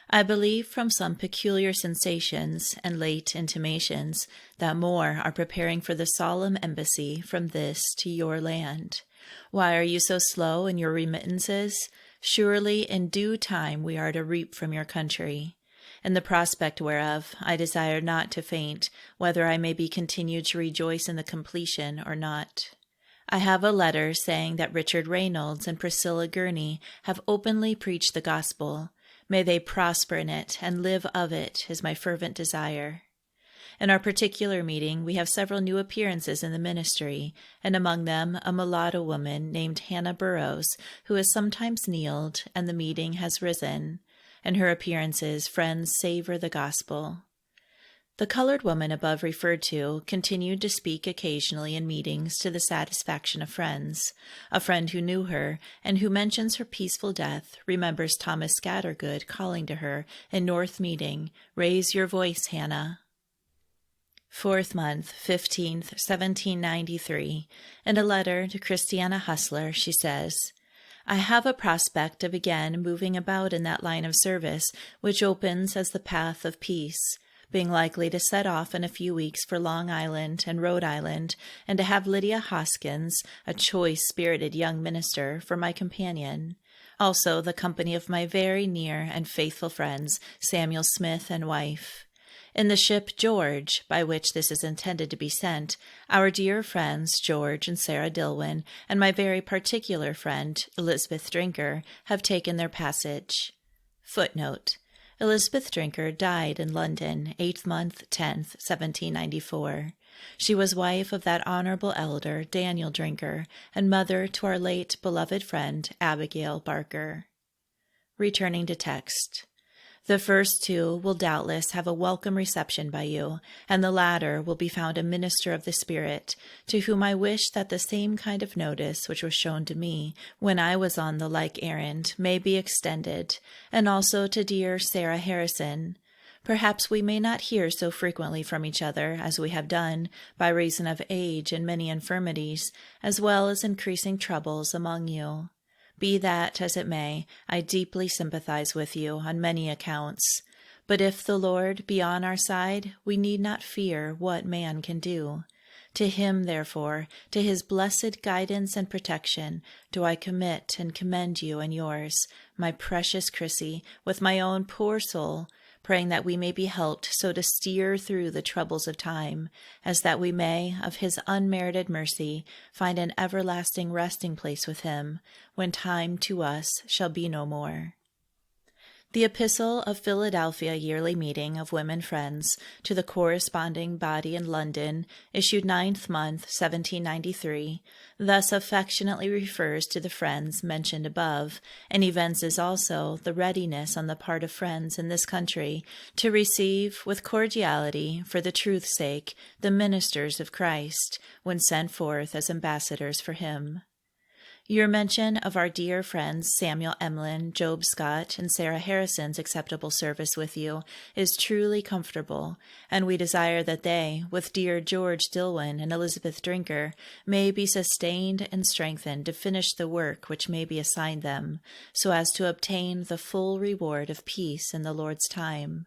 A: I believe from some peculiar sensations and late intimations that more are preparing for the solemn embassy from this to your land. Why are you so slow in your remittances? Surely in due time we are to reap from your country. In the prospect whereof I desire not to faint, whether I may be continued to rejoice in the completion or not. I have a letter saying that Richard Reynolds and Priscilla Gurney have openly preached the gospel. May they prosper in it and live of it is my fervent desire. In our particular meeting, we have several new appearances in the ministry, and among them a mulatto woman named Hannah Burrows, who has sometimes kneeled, and the meeting has risen. In her appearances, friends savor the gospel. The colored woman above referred to continued to speak occasionally in meetings to the satisfaction of friends. A friend who knew her and who mentions her peaceful death remembers Thomas Scattergood calling to her in North Meeting, "Raise your voice, Hannah." 4th month, 15th, 1793. In a letter to Christiana Hustler, she says, "I have a prospect of again moving about in that line of service which opens as the path of peace, being likely to set off in a few weeks for Long Island and Rhode Island, and to have Lydia Hoskins, a choice-spirited young minister, for my companion. Also the company of my very near and faithful friends, Samuel Smith and wife. In the ship George, by which this is intended to be sent, our dear friends George and Sarah Dillwyn, and my very particular friend Elizabeth Drinker, have taken their passage." Footnote: Elizabeth Drinker died in London, 8th month, 10th, 1794. She was wife of that honorable elder, Daniel Drinker, and mother to our late beloved friend, Abigail Barker. Returning to text. The first two will doubtless have a welcome reception by you, and the latter will be found a minister of the Spirit, to whom I wish that the same kind of notice which was shown to me when I was on the like errand may be extended, and also to dear Sarah Harrison. Perhaps we may not hear so frequently from each other as we have done, by reason of age and many infirmities, as well as increasing troubles among you. Be that as it may, I deeply sympathize with you on many accounts. But if the Lord be on our side, we need not fear what man can do. To him, therefore, to his blessed guidance and protection, do I commit and commend you and yours, my precious Chrissy, with my own poor soul, praying that we may be helped so to steer through the troubles of time, as that we may, of his unmerited mercy, find an everlasting resting place with him, when time to us shall be no more. The Epistle of Philadelphia Yearly Meeting of Women Friends to the corresponding body in London, issued 9th month, 1793, thus affectionately refers to the friends mentioned above, and evinces also the readiness on the part of friends in this country to receive with cordiality, for the truth's sake, the ministers of Christ, when sent forth as ambassadors for him. Your mention of our dear friends Samuel Emlyn, Job Scott, and Sarah Harrison's acceptable service with you is truly comfortable, and we desire that they, with dear George Dillwyn and Elizabeth Drinker, may be sustained and strengthened to finish the work which may be assigned them, so as to obtain the full reward of peace in the Lord's time.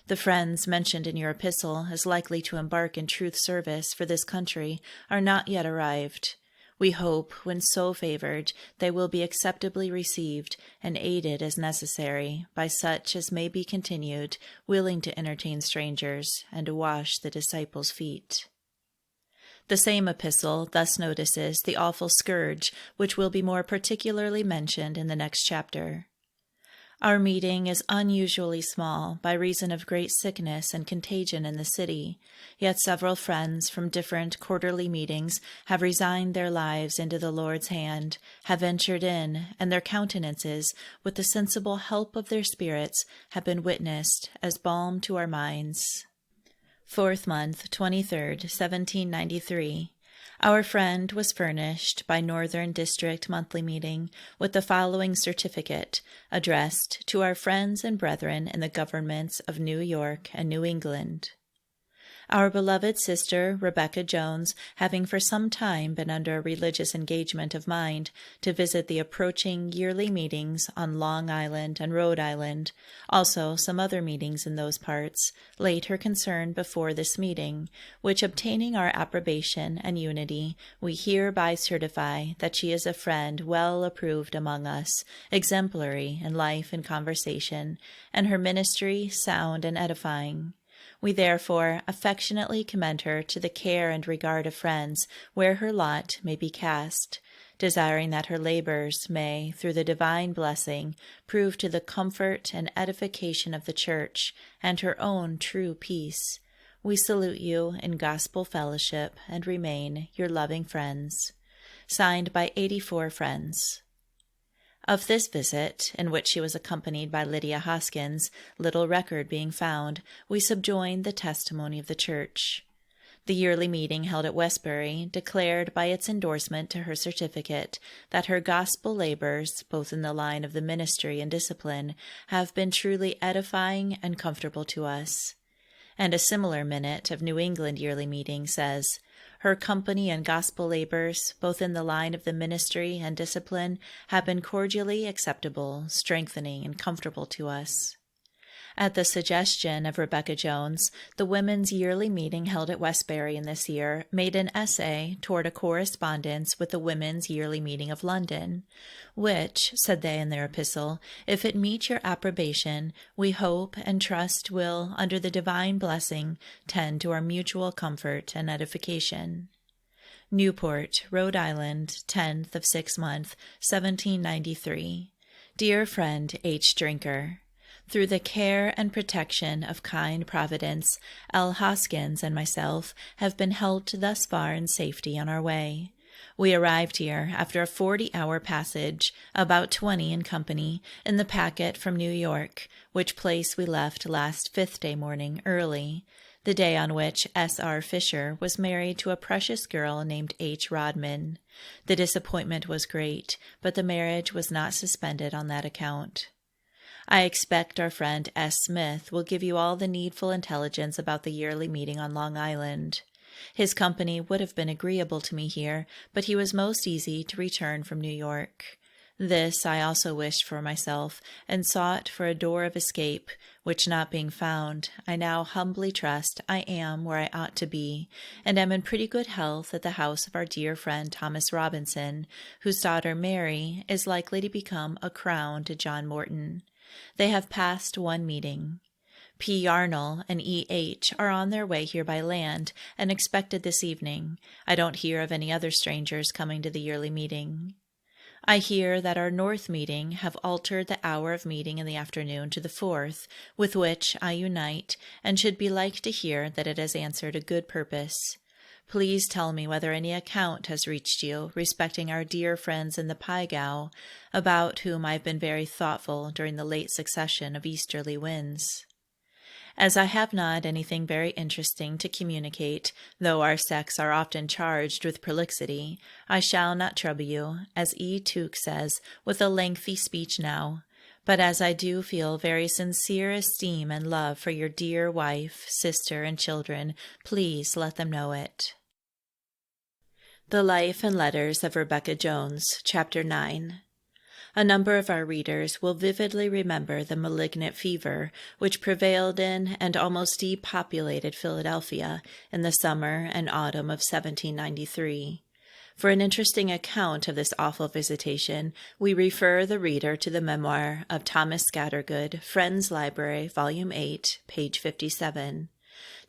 A: The friends mentioned in your epistle as likely to embark in truth service for this country are not yet arrived. We hope, when so favored, they will be acceptably received and aided as necessary by such as may be continued, willing to entertain strangers and to wash the disciples' feet. The same epistle thus notices the awful scourge which will be more particularly mentioned in the next chapter. Our meeting is unusually small by reason of great sickness and contagion in the city, yet several friends from different quarterly meetings have resigned their lives into the Lord's hand, have ventured in, and their countenances, with the sensible help of their spirits, have been witnessed as balm to our minds. 4th month, 23rd, 1793. Our friend was furnished by Northern District Monthly Meeting with the following certificate, addressed to our friends and brethren in the governments of New York and New England. Our beloved sister, Rebecca Jones, having for some time been under a religious engagement of mind to visit the approaching yearly meetings on Long Island and Rhode Island, also some other meetings in those parts, laid her concern before this meeting, which obtaining our approbation and unity, we hereby certify that she is a friend well approved among us, exemplary in life and conversation, and her ministry sound and edifying. We therefore affectionately commend her to the care and regard of friends where her lot may be cast, desiring that her labors may, through the divine blessing, prove to the comfort and edification of the Church and her own true peace. We salute you in gospel fellowship and remain your loving friends. Signed by 84 friends. Of this visit, in which she was accompanied by Lydia Hoskins, little record being found, we subjoin the testimony of the church. The yearly meeting held at Westbury declared by its endorsement to her certificate that her gospel labors, both in the line of the ministry and discipline, have been truly edifying and comfortable to us. And a similar minute of New England yearly meeting says, her company and gospel labors, both in the line of the ministry and discipline, have been cordially acceptable, strengthening, and comfortable to us. At the suggestion of Rebecca Jones, the women's yearly meeting held at Westbury in this year made an essay toward a correspondence with the women's yearly meeting of London, which, said they in their epistle, if it meet your approbation, we hope and trust will, under the divine blessing, tend to our mutual comfort and edification. Newport, Rhode Island, 10th of 6th month, 1793. Dear friend H. Drinker, through the care and protection of kind Providence, L. Hoskins and myself have been helped thus far in safety on our way. We arrived here after a 40-hour passage, about 20 in company, in the packet from New York, which place we left last 5th day morning early, the day on which S. R. Fisher was married to a precious girl named H. Rodman. The disappointment was great, but the marriage was not suspended on that account. I expect our friend S. Smith will give you all the needful intelligence about the yearly meeting on Long Island. His company would have been agreeable to me here, but he was most easy to return from New York. This I also wished for myself, and sought for a door of escape, which not being found, I now humbly trust I am where I ought to be, and am in pretty good health at the house of our dear friend Thomas Robinson, whose daughter Mary is likely to become a crown to John Morton. They have passed one meeting. P. Yarnall and E. H. are on their way here by land, and expected this evening. I don't hear of any other strangers coming to the yearly meeting. I hear that our North meeting have altered the hour of meeting in the afternoon to the 4th, with which I unite, and should be like to hear that it has answered a good purpose. Please tell me whether any account has reached you respecting our dear friends in the Piegow, about whom I have been very thoughtful during the late succession of easterly winds. As I have not anything very interesting to communicate, though our sex are often charged with prolixity, I shall not trouble you, as E. Tuke says, with a lengthy speech now. But as I do feel very sincere esteem and love for your dear wife, sister, and children, please let them know it. The Life and Letters of Rebecca Jones, Chapter 9. A number of our readers will vividly remember the malignant fever which prevailed in and almost depopulated Philadelphia in the summer and autumn of 1793. For an interesting account of this awful visitation, we refer the reader to the memoir of Thomas Scattergood, Friends' Library, Volume 8, page 57.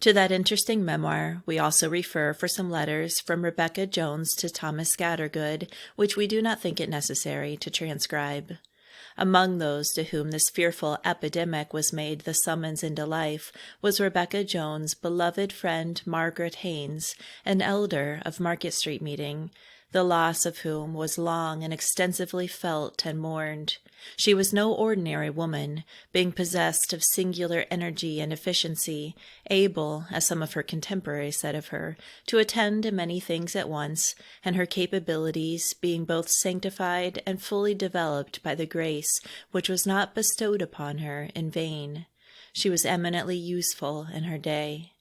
A: To that interesting memoir we also refer for some letters from Rebecca Jones to Thomas Scattergood, which we do not think it necessary to transcribe. Among those to whom this fearful epidemic was made the summons into life was Rebecca Jones' beloved friend Margaret Haynes, an elder of Market Street meeting, the loss of whom was long and extensively felt and mourned. She was no ordinary woman, being possessed of singular energy and efficiency, able, as some of her contemporaries said of her, to attend to many things at once, and her capabilities being both sanctified and fully developed by the grace which was not bestowed upon her in vain. She was eminently useful in her day.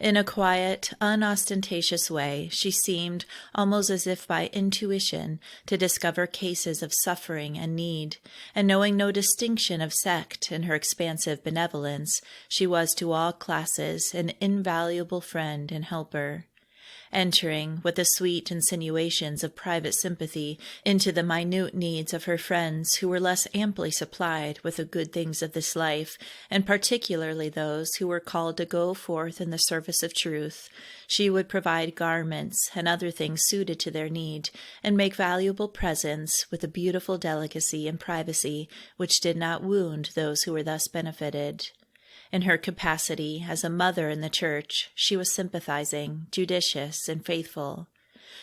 A: In a quiet, unostentatious way, she seemed, almost as if by intuition, to discover cases of suffering and need, and knowing no distinction of sect in her expansive benevolence, she was to all classes an invaluable friend and helper. Entering, with the sweet insinuations of private sympathy, into the minute needs of her friends who were less amply supplied with the good things of this life, and particularly those who were called to go forth in the service of truth, she would provide garments and other things suited to their need, and make valuable presents with a beautiful delicacy and privacy which did not wound those who were thus benefited. In her capacity as a mother in the church, she was sympathizing, judicious, and faithful.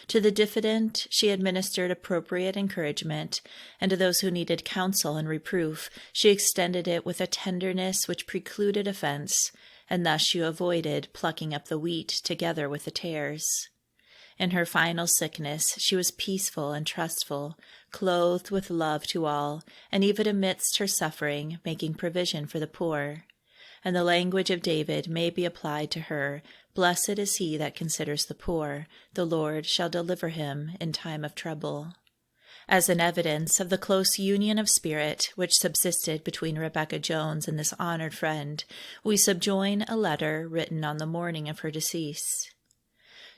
A: To the diffident, she administered appropriate encouragement, and to those who needed counsel and reproof, she extended it with a tenderness which precluded offense, and thus she avoided plucking up the wheat together with the tares. In her final sickness, she was peaceful and trustful, clothed with love to all, and even amidst her suffering, making provision for the poor. And the language of David may be applied to her: "Blessed is he that considers the poor, the Lord shall deliver him in time of trouble." As an evidence of the close union of spirit which subsisted between Rebecca Jones and this honored friend, we subjoin a letter written on the morning of her decease.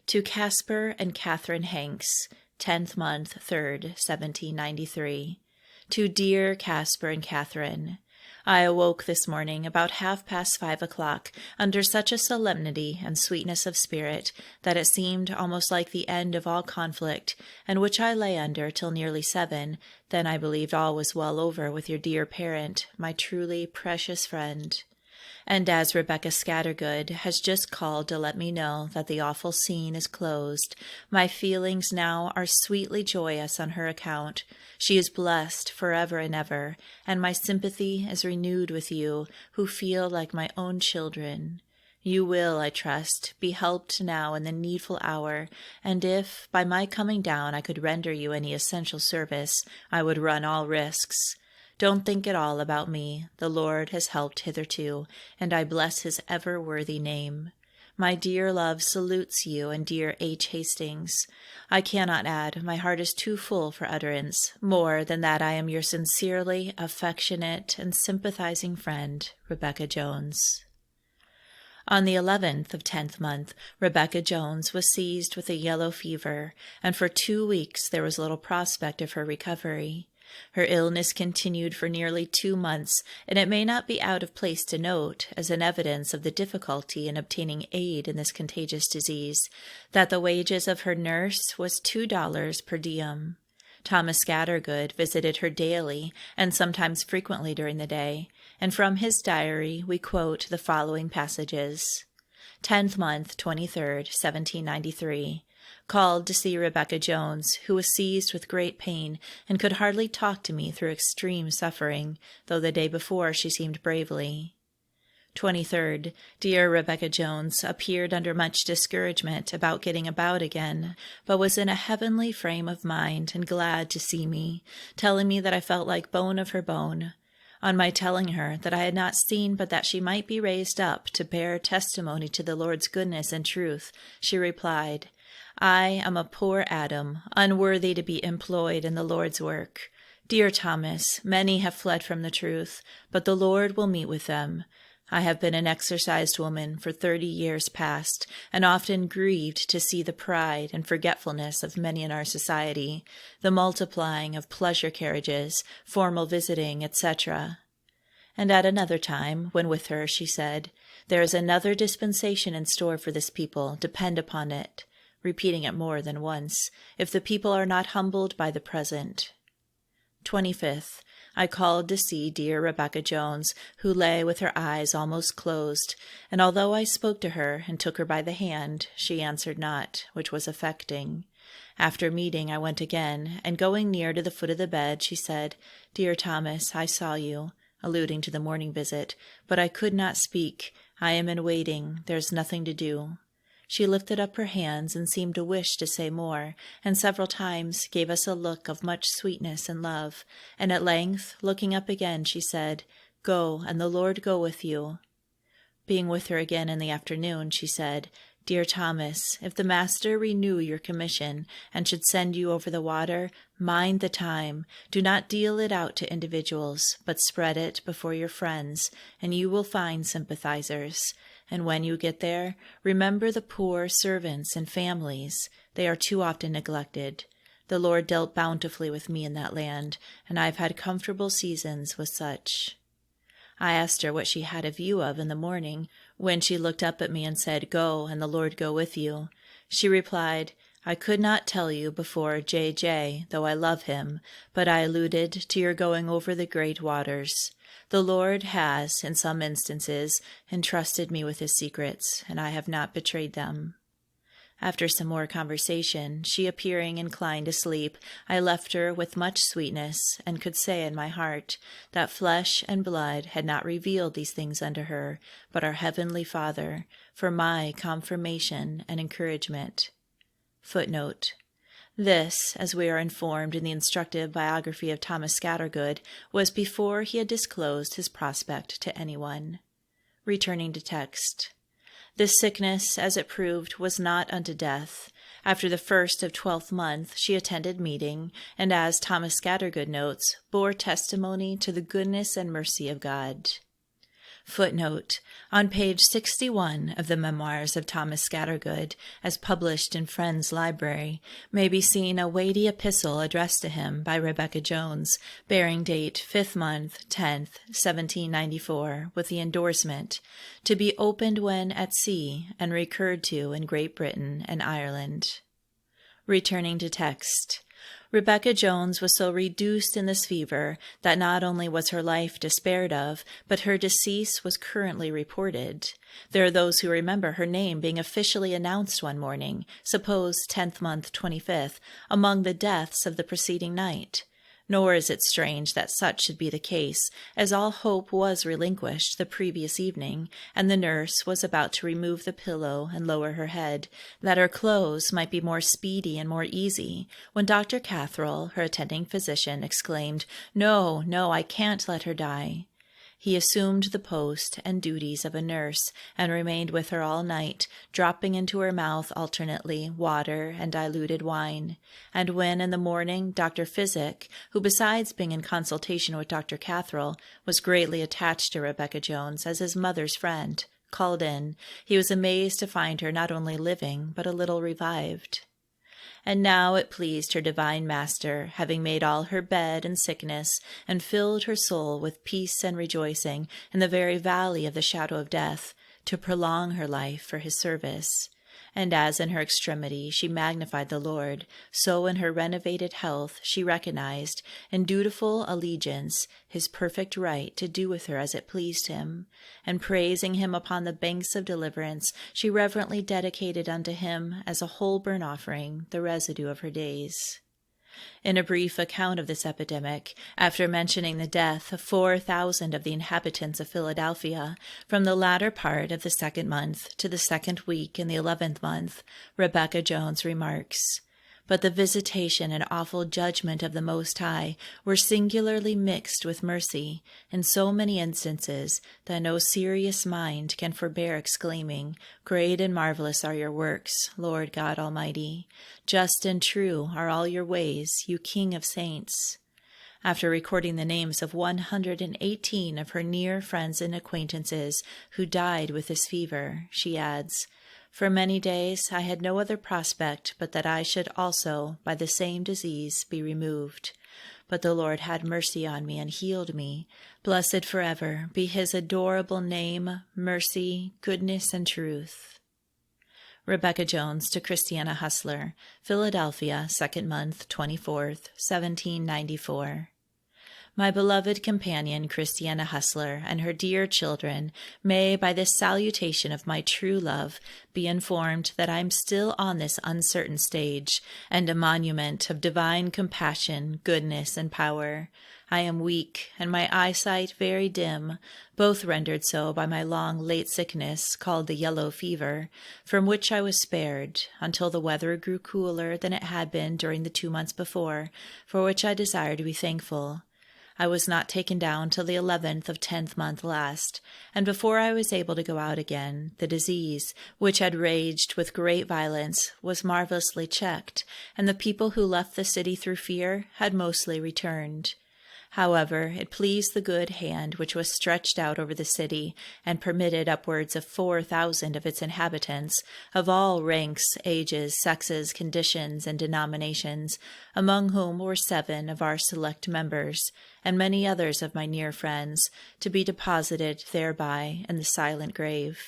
A: To Caspar and Catherine Hanks, 10th month, 3rd, 1793. To dear Caspar and Catherine, I awoke this morning about 5:30 under such a solemnity and sweetness of spirit that it seemed almost like the end of all conflict, and which I lay under till nearly 7. Then I believed all was well over with your dear parent, my truly precious friend. And as Rebecca Scattergood has just called to let me know that the awful scene is closed, my feelings now are sweetly joyous on her account. She is blessed forever and ever, and my sympathy is renewed with you, who feel like my own children. You will, I trust, be helped now in the needful hour, and if, by my coming down, I could render you any essential service, I would run all risks. Don't think at all about me. The Lord has helped hitherto, and I bless his ever-worthy name. My dear love salutes you and dear H. Hastings. I cannot add, my heart is too full for utterance, more than that I am your sincerely affectionate and sympathizing friend, Rebecca Jones. On the 11th of 10th month, Rebecca Jones was seized with a yellow fever, and for 2 weeks there was little prospect of her recovery. Her illness continued for nearly 2 months, and it may not be out of place to note, as an evidence of the difficulty in obtaining aid in this contagious disease, that the wages of her nurse was $2 per diem. Thomas Scattergood visited her daily and sometimes frequently during the day, and from his diary we quote the following passages. 10th month, 23rd, 1793. Called to see Rebecca Jones, who was seized with great pain and could hardly talk to me through extreme suffering, though the day before she seemed bravely. 23rd. Dear Rebecca Jones appeared under much discouragement about getting about again, but was in a heavenly frame of mind and glad to see me, telling me that I felt like bone of her bone. On my telling her that I had not seen but that she might be raised up to bear testimony to the Lord's goodness and truth, she replied, I am a poor Adam, unworthy to be employed in the Lord's work. Dear Thomas, many have fled from the truth, but the Lord will meet with them. I have been an exercised woman for 30 years past, and often grieved to see the pride and forgetfulness of many in our society, the multiplying of pleasure carriages, formal visiting, etc. And at another time, when with her, she said, There is another dispensation in store for this people, depend upon it, repeating it more than once, if the people are not humbled by the present. 25th. I called to see dear Rebecca Jones, who lay with her eyes almost closed, and although I spoke to her and took her by the hand, she answered not, which was affecting. After meeting, I went again, and going near to the foot of the bed, she said, Dear Thomas, I saw you, alluding to the morning visit, but I could not speak. I am in waiting. There is nothing to do. She lifted up her hands and seemed to wish to say more, and several times gave us a look of much sweetness and love, and at length, looking up again, she said, Go, and the Lord go with you. Being with her again in the afternoon, she said, Dear Thomas, if the Master renew your commission, and should send you over the water, mind the time. Do not deal it out to individuals, but spread it before your friends, and you will find sympathizers. And when you get there, remember the poor servants and families. They are too often neglected. The Lord dealt bountifully with me in that land, and I have had comfortable seasons with such. I asked her what she had a view of in the morning, when she looked up at me and said, Go, and the Lord go with you. She replied, I could not tell you before J.J., though I love him, but I alluded to your going over the great waters. The Lord has, in some instances, entrusted me with his secrets, and I have not betrayed them. After some more conversation, she appearing inclined to sleep, I left her with much sweetness, and could say in my heart that flesh and blood had not revealed these things unto her, but our heavenly Father, for my confirmation and encouragement. Footnote. This, as we are informed in the instructive biography of Thomas Scattergood, was before he had disclosed his prospect to anyone. Returning to text. This sickness, as it proved, was not unto death. After the 1st of 12th month, she attended meeting, and as Thomas Scattergood notes, bore testimony to the goodness and mercy of God. Footnote. On page 61 of the Memoirs of Thomas Scattergood, as published in Friend's Library, may be seen a weighty epistle addressed to him by Rebecca Jones, bearing date 5th month, 10th, 1794, with the endorsement, to be opened when at sea and recurred to in Great Britain and Ireland. Returning to text. Rebecca Jones was so reduced in this fever that not only was her life despaired of, but her decease was currently reported. There are those who remember her name being officially announced one morning, suppose 10th month 25th, among the deaths of the preceding night. Nor is it strange that such should be the case, as all hope was relinquished the previous evening, and the nurse was about to remove the pillow and lower her head, that her close might be more speedy and more easy, when Dr. Catherine, her attending physician, exclaimed, "No, no, I can't let her die." He assumed the post and duties of a nurse, and remained with her all night, dropping into her mouth alternately water and diluted wine. And when in the morning Dr. Physic, who besides being in consultation with Dr. Catherine, was greatly attached to Rebecca Jones as his mother's friend, called in, he was amazed to find her not only living, but a little revived. And now it pleased her divine Master, having made all her bed and sickness, and filled her soul with peace and rejoicing in the very valley of the shadow of death, to prolong her life for his service. And as in her extremity she magnified the Lord, so in her renovated health she recognized, in dutiful allegiance, his perfect right to do with her as it pleased him. And praising him upon the banks of deliverance, she reverently dedicated unto him, as a whole burnt offering, the residue of her days. In a brief account of this epidemic, after mentioning the death of 4,000 of the inhabitants of Philadelphia, from the latter part of the 2nd month to the 2nd week in the 11th month, Rebecca Jones remarks, "But the visitation and awful judgment of the Most High were singularly mixed with mercy, in so many instances that no serious mind can forbear exclaiming, 'Great and marvelous are your works, Lord God Almighty. Just and true are all your ways, you King of saints.'" After recording the names of 118 of her near friends and acquaintances who died with this fever, she adds, "For many days I had no other prospect but that I should also by the same disease be removed. But the Lord had mercy on me and healed me. Blessed forever be his adorable name, mercy, goodness, and truth." Rebecca Jones to Christiana Hustler, Philadelphia, 2nd month, 24th, 1794. My beloved companion Christiana Hustler and her dear children may, by this salutation of my true love, be informed that I am still on this uncertain stage, and a monument of divine compassion, goodness, and power. I am weak, and my eyesight very dim, both rendered so by my long late sickness, called the yellow fever, from which I was spared, until the weather grew cooler than it had been during the 2 months before, for which I desire to be thankful. I was not taken down till the 11th of 10th month last, and before I was able to go out again, the disease, which had raged with great violence, was marvelously checked, and the people who left the city through fear had mostly returned. However, it pleased the good hand which was stretched out over the city, and permitted upwards of 4,000 of its inhabitants, of all ranks, ages, sexes, conditions, and denominations, among whom were 7 of our select members, and many others of my near friends, to be deposited thereby in the silent grave.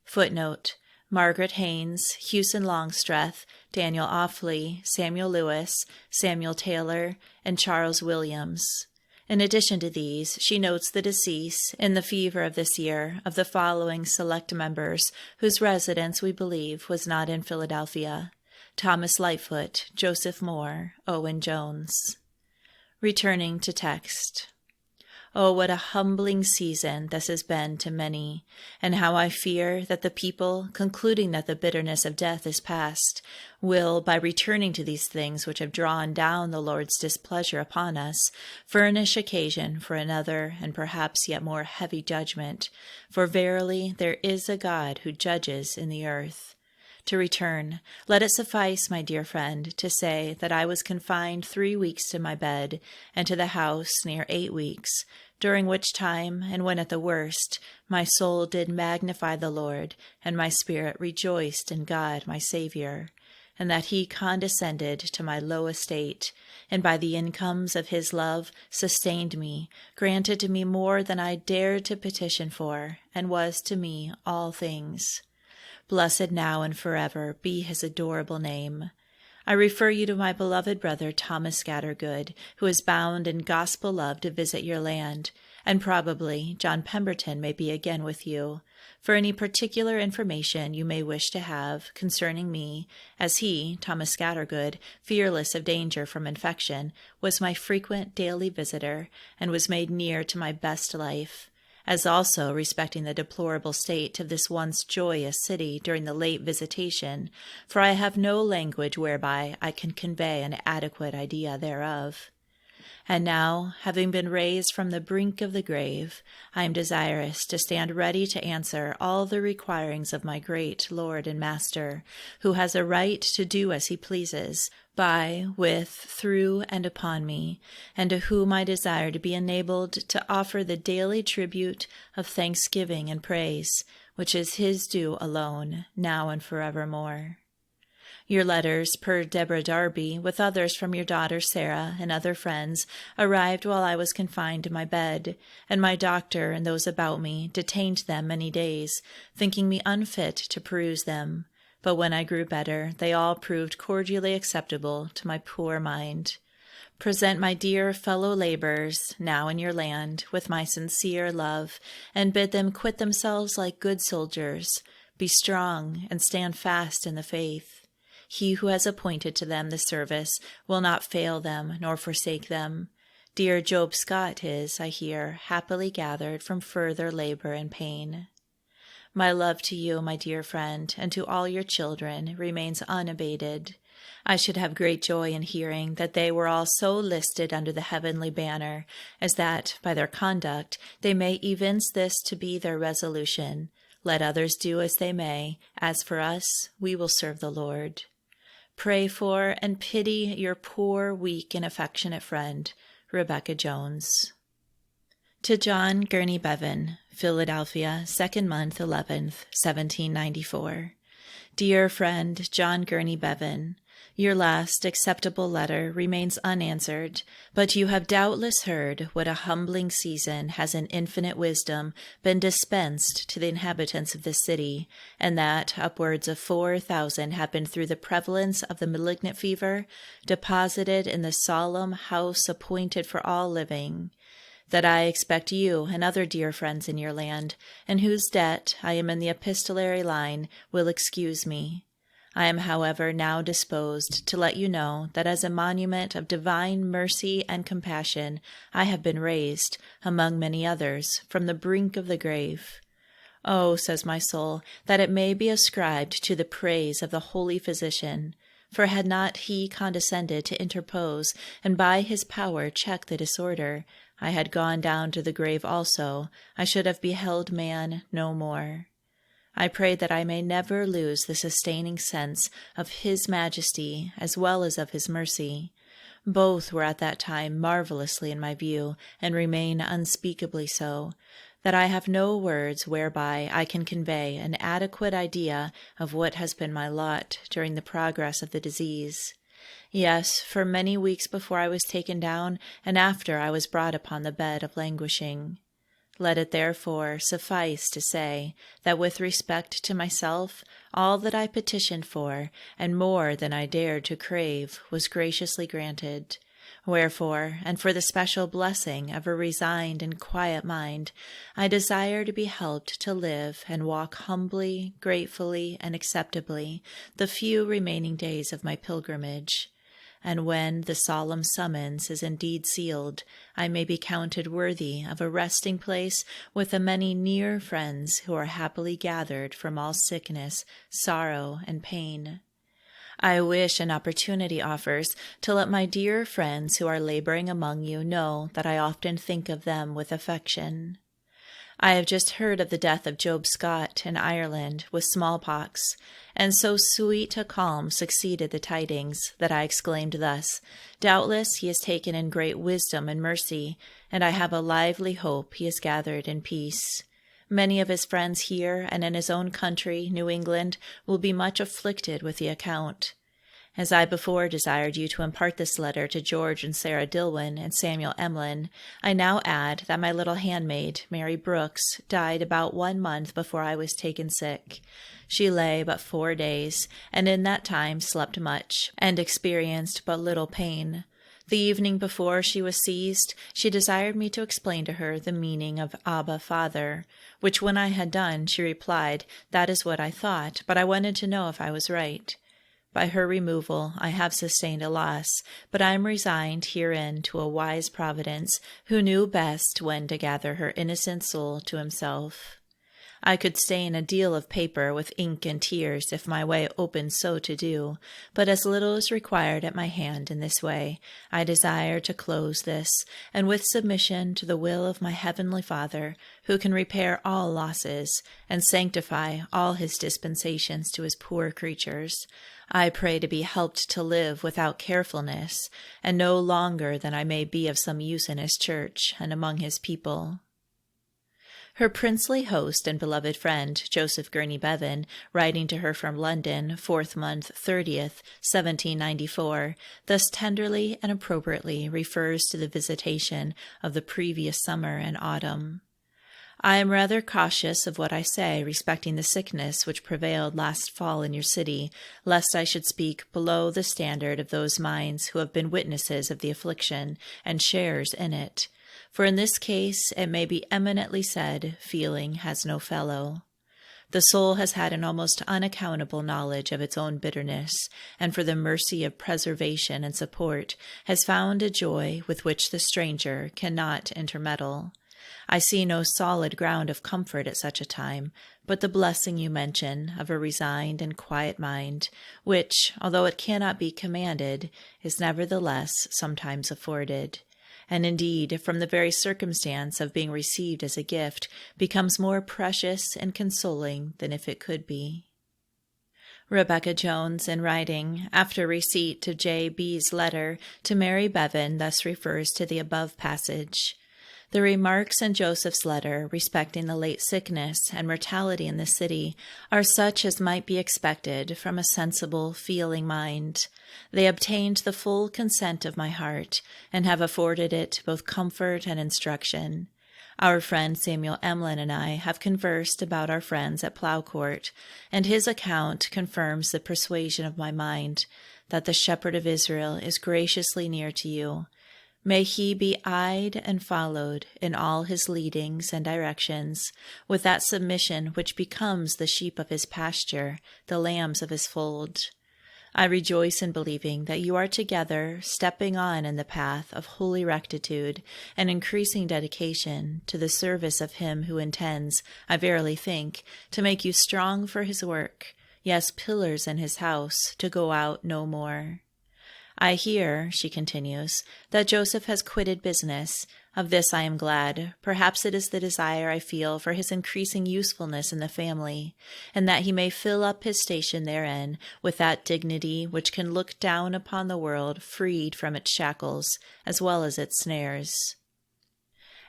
A: Footnote. Margaret Haynes, Hewson Longstreth, Daniel Offley, Samuel Lewis, Samuel Taylor, and Charles Williams. In addition to these, she notes the decease, in the fever of this year, of the following select members, whose residence, we believe, was not in Philadelphia: Thomas Lightfoot, Joseph Moore, Owen Jones. Returning to text. Oh, what a humbling season this has been to many, and how I fear that the people, concluding that the bitterness of death is past, will, by returning to these things which have drawn down the Lord's displeasure upon us, furnish occasion for another and perhaps yet more heavy judgment. For verily there is a God who judges in the earth. To return, let it suffice, my dear friend, to say that I was confined 3 weeks to my bed, and to the house near 8 weeks, during which time, and when at the worst, my soul did magnify the Lord, and my spirit rejoiced in God my Saviour, and that he condescended to my low estate, and by the incomes of his love sustained me, granted to me more than I dared to petition for, and was to me all things. Blessed now and forever be his adorable name. I refer you to my beloved brother Thomas Scattergood, who is bound in gospel love to visit your land, and probably John Pemberton may be again with you, for any particular information you may wish to have concerning me, as he, Thomas Scattergood, fearless of danger from infection, was my frequent daily visitor, and was made near to my best life, as also respecting the deplorable state of this once joyous city during the late visitation, for I have no language whereby I can convey an adequate idea thereof. And now, having been raised from the brink of the grave, I am desirous to stand ready to answer all the requirings of my great Lord and Master, who has a right to do as he pleases, by, with, through, and upon me, and to whom I desire to be enabled to offer the daily tribute of thanksgiving and praise, which is his due alone, now and forevermore. Your letters, per Deborah Darby, with others from your daughter Sarah and other friends, arrived while I was confined to my bed, and my doctor and those about me detained them many days, thinking me unfit to peruse them. But when I grew better, they all proved cordially acceptable to my poor mind. Present my dear fellow laborers, now in your land, with my sincere love, and bid them quit themselves like good soldiers. Be strong, and stand fast in the faith. He who has appointed to them the service will not fail them nor forsake them. Dear Job Scott is, I hear, happily gathered from further labor and pain. My love to you, my dear friend, and to all your children remains unabated. I should have great joy in hearing that they were all so listed under the heavenly banner, as that, by their conduct, they may evince this to be their resolution. Let others do as they may. As for us, we will serve the Lord. Pray for and pity your poor, weak, and affectionate friend, Rebecca Jones. To John Gurney Bevan, Philadelphia, 2nd month, 11th, 1794. Dear friend John Gurney Bevan, your last acceptable letter remains unanswered, but you have doubtless heard what a humbling season has in infinite wisdom been dispensed to the inhabitants of this city, and that upwards of 4,000 have been, through the prevalence of the malignant fever, deposited in the solemn house appointed for all living. That I expect you and other dear friends in your land, and whose debt I am in the epistolary line, will excuse me. I am, however, now disposed to let you know that as a monument of divine mercy and compassion, I have been raised, among many others, from the brink of the grave. Oh, says my soul, that it may be ascribed to the praise of the holy physician. For had not he condescended to interpose, and by his power check the disorder, I had gone down to the grave also, I should have beheld man no more. I pray that I may never lose the sustaining sense of his majesty as well as of his mercy. Both were at that time marvelously in my view, and remain unspeakably so, that I have no words whereby I can convey an adequate idea of what has been my lot during the progress of the disease. Yes, for many weeks before I was taken down, and after I was brought upon the bed of languishing. Let it therefore suffice to say that with respect to myself, all that I petitioned for, and more than I dared to crave, was graciously granted. Wherefore, and for the special blessing of a resigned and quiet mind, I desire to be helped to live and walk humbly, gratefully, and acceptably the few remaining days of my pilgrimage. And when the solemn summons is indeed sealed, I may be counted worthy of a resting place with the many near friends who are happily gathered from all sickness, sorrow, and pain. I wish an opportunity offers to let my dear friends who are laboring among you know that I often think of them with affection. I have just heard of the death of Job Scott in Ireland with smallpox, and so sweet a calm succeeded the tidings that I exclaimed thus, "Doubtless he is taken in great wisdom and mercy, and I have a lively hope he is gathered in peace." Many of his friends here and in his own country, New England, will be much afflicted with the account. As I before desired you to impart this letter to George and Sarah Dillwyn and Samuel Emlyn, I now add that my little handmaid, Mary Brooks, died about 1 month before I was taken sick. She lay but 4 days, and in that time slept much, and experienced but little pain. The evening before she was seized, she desired me to explain to her the meaning of Abba, Father, which when I had done, she replied, "That is what I thought, but I wanted to know if I was right." By her removal I have sustained a loss, but I am resigned herein to a wise Providence, who knew best when to gather her innocent soul to himself. I could stain a deal of paper with ink and tears if my way opened so to do, but as little is required at my hand in this way, I desire to close this, and with submission to the will of my heavenly Father, who can repair all losses, and sanctify all his dispensations to his poor creatures, I pray to be helped to live without carefulness, and no longer than I may be of some use in his church and among his people. Her princely host and beloved friend, Joseph Gurney Bevan, writing to her from London, 4th month, 30th, 1794, thus tenderly and appropriately refers to the visitation of the previous summer and autumn. I am rather cautious of what I say respecting the sickness which prevailed last fall in your city, lest I should speak below the standard of those minds who have been witnesses of the affliction and sharers in it. For in this case it may be eminently said, feeling has no fellow. The soul has had an almost unaccountable knowledge of its own bitterness, and for the mercy of preservation and support has found a joy with which the stranger cannot intermeddle. I see no solid ground of comfort at such a time, but the blessing you mention of a resigned and quiet mind, which, although it cannot be commanded, is nevertheless sometimes afforded, and indeed, from the very circumstance of being received as a gift, becomes more precious and consoling than if it could be. Rebecca Jones, in writing, after receipt of J. B.'s letter to Mary Bevan, thus refers to the above passage. The remarks in Joseph's letter respecting the late sickness and mortality in the city are such as might be expected from a sensible, feeling mind. They obtained the full consent of my heart, and have afforded it both comfort and instruction. Our friend Samuel Emlyn and I have conversed about our friends at Ploughcourt, and his account confirms the persuasion of my mind that the Shepherd of Israel is graciously near to you. May he be eyed and followed in all his leadings and directions, with that submission which becomes the sheep of his pasture, the lambs of his fold. I rejoice in believing that you are together stepping on in the path of holy rectitude and increasing dedication to the service of him who intends, I verily think, to make you strong for his work, yes, pillars in his house, to go out no more. I hear, she continues, that Joseph has quitted business. Of this I am glad. Perhaps it is the desire I feel for his increasing usefulness in the family, and that he may fill up his station therein with that dignity which can look down upon the world freed from its shackles as well as its snares.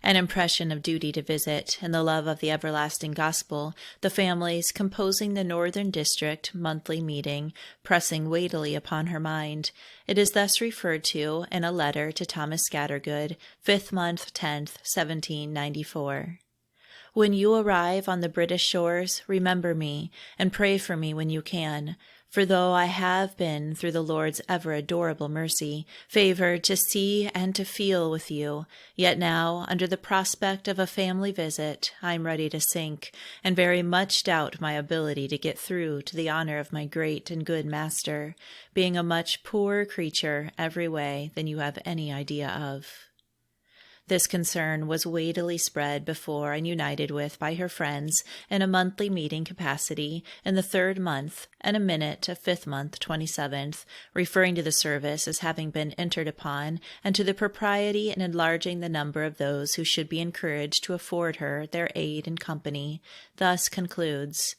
A: An impression of duty to visit and the love of the everlasting gospel, the families composing the Northern District monthly meeting, pressing weightily upon her mind. It is thus referred to in a letter to Thomas Scattergood, 5th month, 10th, 1794. When you arrive on the British shores, remember me, and pray for me when you can, For though I have been, through the Lord's ever adorable mercy, favored to see and to feel with you, yet now, under the prospect of a family visit, I am ready to sink, and very much doubt my ability to get through to the honor of my great and good Master, being a much poorer creature every way than you have any idea of. This concern was weightily spread before and united with by her friends in a monthly meeting capacity in the 3rd month, and a minute of 5th month, 27th, referring to the service as having been entered upon, and to the propriety in enlarging the number of those who should be encouraged to afford her their aid and company, thus concludes: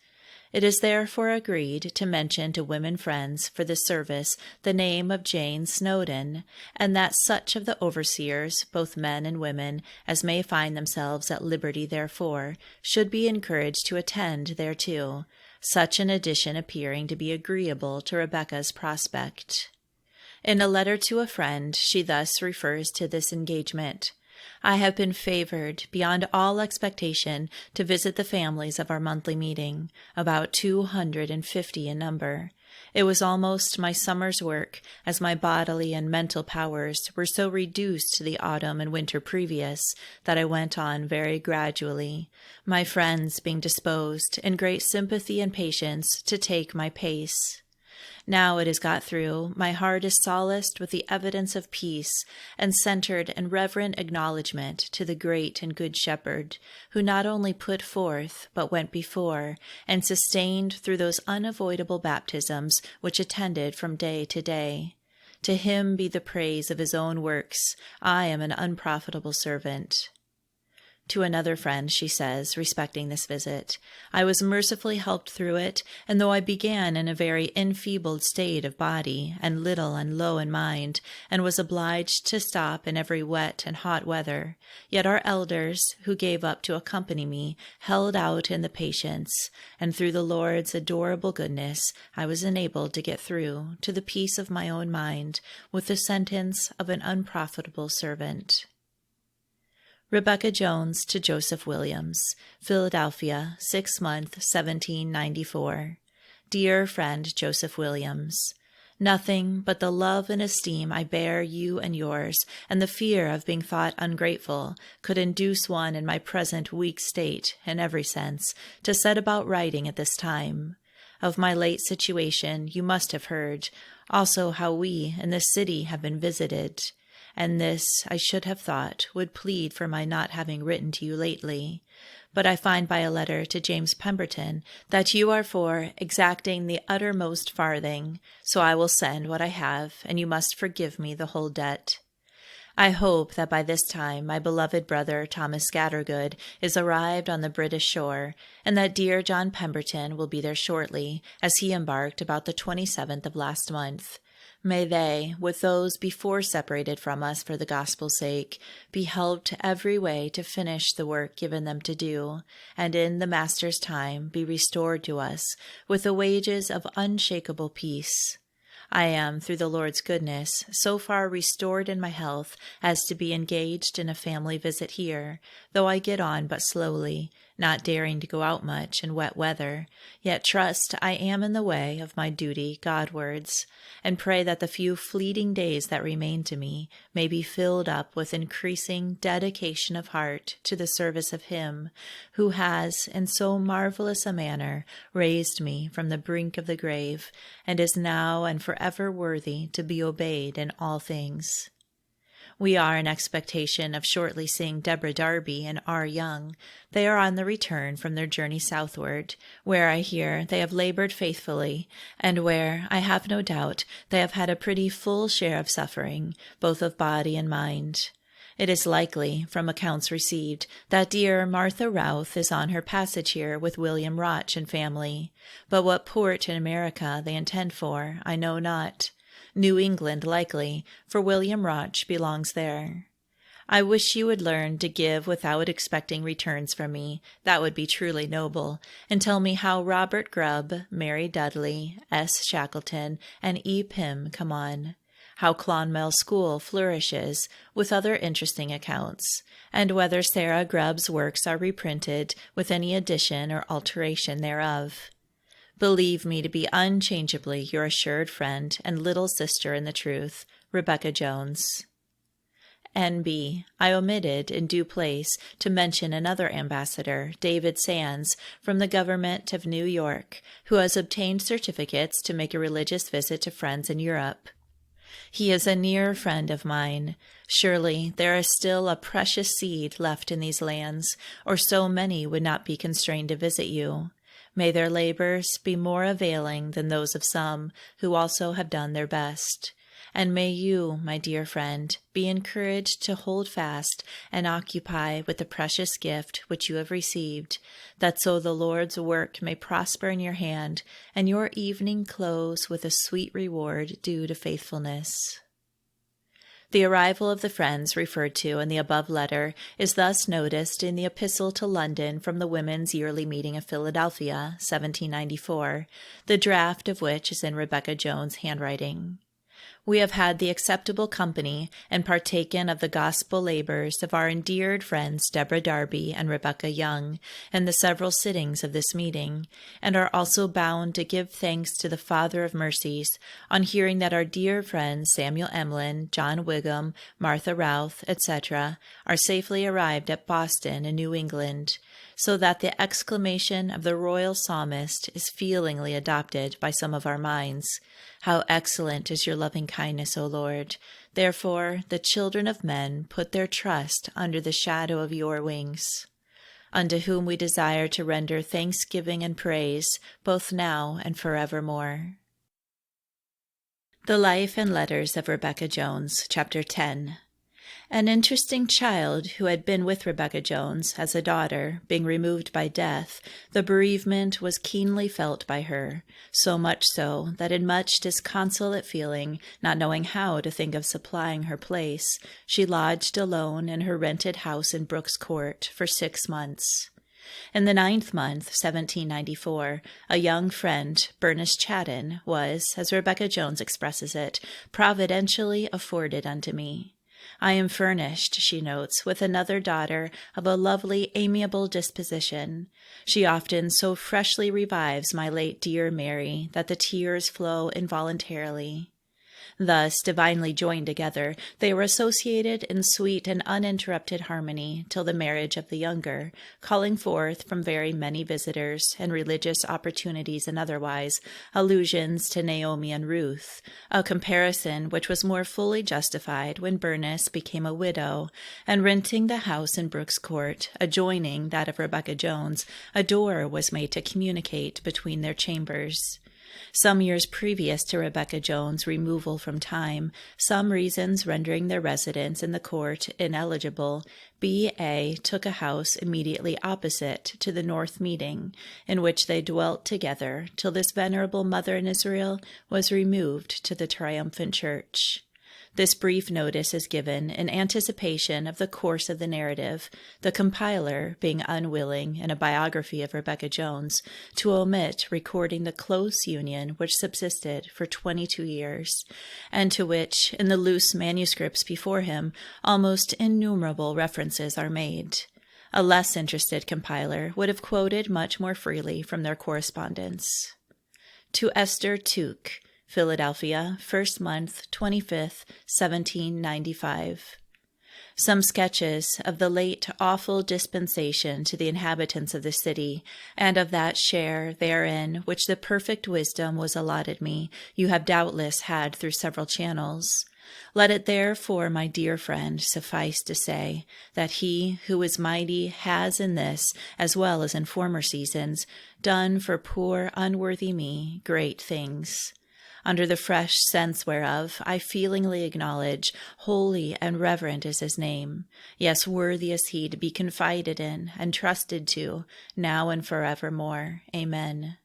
A: "It is therefore agreed to mention to women friends for this service the name of Jane Snowdon, and that such of the overseers, both men and women, as may find themselves at liberty therefore, should be encouraged to attend thereto, such an addition appearing to be agreeable to Rebecca's prospect." In a letter to a friend, she thus refers to this engagement: "I have been favored beyond all expectation to visit the families of our monthly meeting, about 250 in number. It was almost my summer's work, as my bodily and mental powers were so reduced to the autumn and winter previous that I went on very gradually, my friends being disposed, in great sympathy and patience, to take my pace. Now it is got through, my heart is solaced with the evidence of peace, and centered in reverent acknowledgment to the great and good Shepherd, who not only put forth, but went before, and sustained through those unavoidable baptisms which attended from day to day. To him be the praise of his own works. I am an unprofitable servant." To another friend she says, respecting this visit: "I was mercifully helped through it, and though I began in a very enfeebled state of body, and little and low in mind, and was obliged to stop in every wet and hot weather, yet our elders, who gave up to accompany me, held out in the patience, and through the Lord's adorable goodness I was enabled to get through, to the peace of my own mind, with the sentence of an unprofitable servant." Rebecca Jones to Joseph Williams, Philadelphia, 6th month, 1794. Dear friend Joseph Williams, nothing but the love and esteem I bear you and yours, and the fear of being thought ungrateful, could induce one in my present weak state, in every sense, to set about writing at this time. Of my late situation you must have heard, also how we in this city have been visited. And this, I should have thought, would plead for my not having written to you lately. But I find by a letter to James Pemberton that you are for exacting the uttermost farthing, so I will send what I have, and you must forgive me the whole debt. I hope that by this time my beloved brother Thomas Scattergood is arrived on the British shore, and that dear John Pemberton will be there shortly, as he embarked about the 27th of last month. May they, with those before separated from us for the gospel's sake, be helped every way to finish the work given them to do, and in the Master's time be restored to us with the wages of unshakable peace. I am, through the Lord's goodness, so far restored in my health as to be engaged in a family visit here, though I get on but slowly, not daring to go out much in wet weather, yet trust I am in the way of my duty Godwards, and pray that the few fleeting days that remain to me may be filled up with increasing dedication of heart to the service of Him who has, in so marvelous a manner, raised me from the brink of the grave, and is now and forever worthy to be obeyed in all things. We are in expectation of shortly seeing Deborah Darby and R. Young. They are on the return from their journey southward, where I hear they have labored faithfully, and where, I have no doubt, they have had a pretty full share of suffering, both of body and mind. It is likely, from accounts received, that dear Martha Routh is on her passage here with William Roch and family, but what port in America they intend for, I know not. New England likely, for William Roch belongs there. I wish you would learn to give without expecting returns from me, that would be truly noble, and tell me how Robert Grubb, Mary Dudley, S. Shackleton, and E. Pym come on, how Clonmel School flourishes, with other interesting accounts, and whether Sarah Grubb's works are reprinted, with any addition or alteration thereof. Believe me to be unchangeably your assured friend and little sister in the truth, Rebecca Jones. N.B. I omitted, in due place, to mention another ambassador, David Sands, from the government of New York, who has obtained certificates to make a religious visit to friends in Europe. He is a near friend of mine. Surely there is still a precious seed left in these lands, or so many would not be constrained to visit you. May their labors be more availing than those of some who also have done their best. And may you, my dear friend, be encouraged to hold fast and occupy with the precious gift which you have received, that so the Lord's work may prosper in your hand, and your evening close with a sweet reward due to faithfulness. The arrival of the friends referred to in the above letter is thus noticed in the Epistle to London from the Women's Yearly Meeting of Philadelphia, 1794, the draft of which is in Rebecca Jones' handwriting. We have had the acceptable company and partaken of the gospel labors of our endeared friends Deborah Darby and Rebecca Young in the several sittings of this meeting, and are also bound to give thanks to the Father of mercies on hearing that our dear friends Samuel Emlyn, John Wigham, Martha Routh, etc., are safely arrived at Boston in New England, so that the exclamation of the royal psalmist is feelingly adopted by some of our minds. How excellent is your loving kindness, O Lord! Therefore the children of men put their trust under the shadow of your wings, unto whom we desire to render thanksgiving and praise, both now and forevermore. The Life and Letters of Rebecca Jones, Chapter 10. An interesting child who had been with Rebecca Jones as a daughter, being removed by death, the bereavement was keenly felt by her, so much so that in much disconsolate feeling, not knowing how to think of supplying her place, she lodged alone in her rented house in Brooks Court for 6 months. In the 9th month, 1794, a young friend, Bernice Chaddon, was, as Rebecca Jones expresses it, providentially afforded unto me. I am furnished, she notes, with another daughter of a lovely, amiable disposition. She often so freshly revives my late dear Mary that the tears flow involuntarily. Thus, divinely joined together, they were associated in sweet and uninterrupted harmony till the marriage of the younger, calling forth from very many visitors and religious opportunities and otherwise allusions to Naomi and Ruth, a comparison which was more fully justified when Bernice became a widow, and renting the house in Brooks Court, adjoining that of Rebecca Jones, a door was made to communicate between their chambers. Some years previous to Rebecca Jones' removal from time, some reasons rendering their residence in the court ineligible, B.A. took a house immediately opposite to the North Meeting, in which they dwelt together till this venerable mother in Israel was removed to the triumphant church. This brief notice is given in anticipation of the course of the narrative, the compiler being unwilling, in a biography of Rebecca Jones, to omit recording the close union which subsisted for 22 years, and to which, in the loose manuscripts before him, almost innumerable references are made. A less interested compiler would have quoted much more freely from their correspondence. To Esther Tuke, Philadelphia, 1st month, 25th, 1795. Some sketches of the late awful dispensation to the inhabitants of the city, and of that share therein which the perfect wisdom was allotted me, you have doubtless had through several channels. Let it therefore, my dear friend, suffice to say that he who is mighty has in this, as well as in former seasons, done for poor unworthy me great things. Under the fresh sense whereof I feelingly acknowledge, holy and reverent is his name. Yes, worthy is he to be confided in and trusted to, now and forevermore. Amen.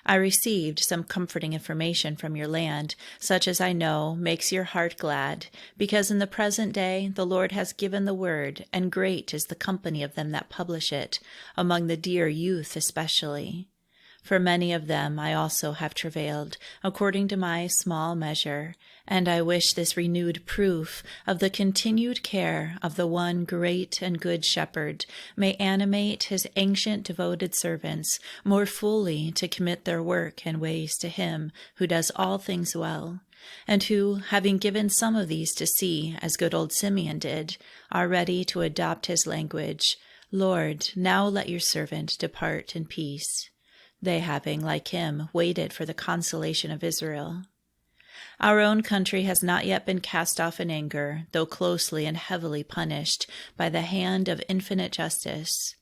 A: I received some comforting information from your land, such as I know makes your heart glad, because in the present day the Lord has given the word, and great is the company of them that publish it, among the dear youth especially. For many of them I also have travailed, according to my small measure, and I wish this renewed proof of the continued care of the one great and good Shepherd may animate his ancient devoted servants more fully to commit their work and ways to him who does all things well, and who, having given some of these to see, as good old Simeon did, are ready to adopt his language, Lord, now let your servant depart in peace, they having, like him, waited for the consolation of Israel. Our own country has not yet been cast off in anger, though closely and heavily punished by the hand of infinite justice.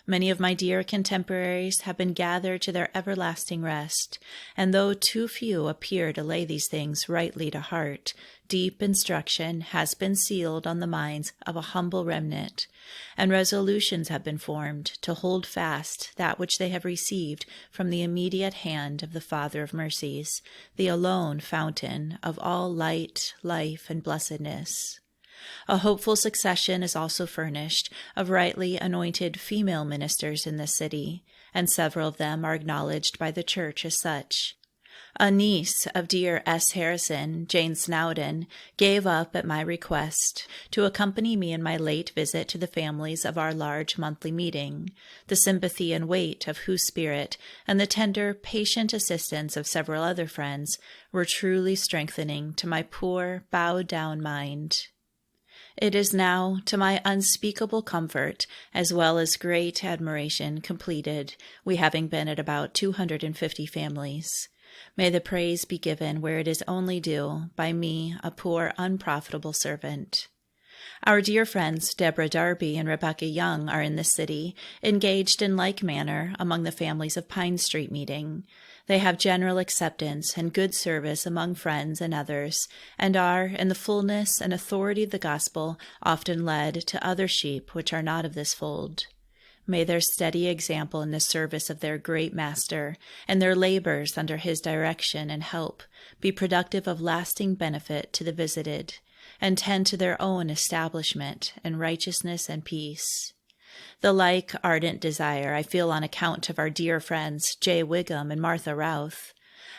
A: Many of my dear contemporaries have been gathered to their everlasting rest, and though too few appear to lay these things rightly to heart, deep instruction has been sealed on the minds of a humble remnant, and resolutions have been formed to hold fast that which they have received from the immediate hand of the Father of mercies, the alone fountain of all light, life, and blessedness. A hopeful succession is also furnished of rightly anointed female ministers in this city, and several of them are acknowledged by the Church as such. A niece of dear S. Harrison, Jane Snowdon, gave up at my request to accompany me in my late visit to the families of our large monthly meeting, the sympathy and weight of whose spirit and the tender, patient assistance of several other friends were truly strengthening to my poor, bowed-down mind. It is now, to my unspeakable comfort, as well as great admiration, completed, we having been at about 250 families. May the praise be given where it is only due, by me, a poor, unprofitable servant. Our dear friends Deborah Darby and Rebecca Young are in this city, engaged in like manner among the families of Pine Street meeting. They have general acceptance and good service among friends and others, and are, in the fullness and authority of the gospel, often led to other sheep which are not of this fold. May their steady example in the service of their great Master, and their labors under his direction and help, be productive of lasting benefit to the visited, and tend to their own establishment in righteousness and peace. The like ardent desire I feel on account of our dear friends J. Wiggum and Martha Routh.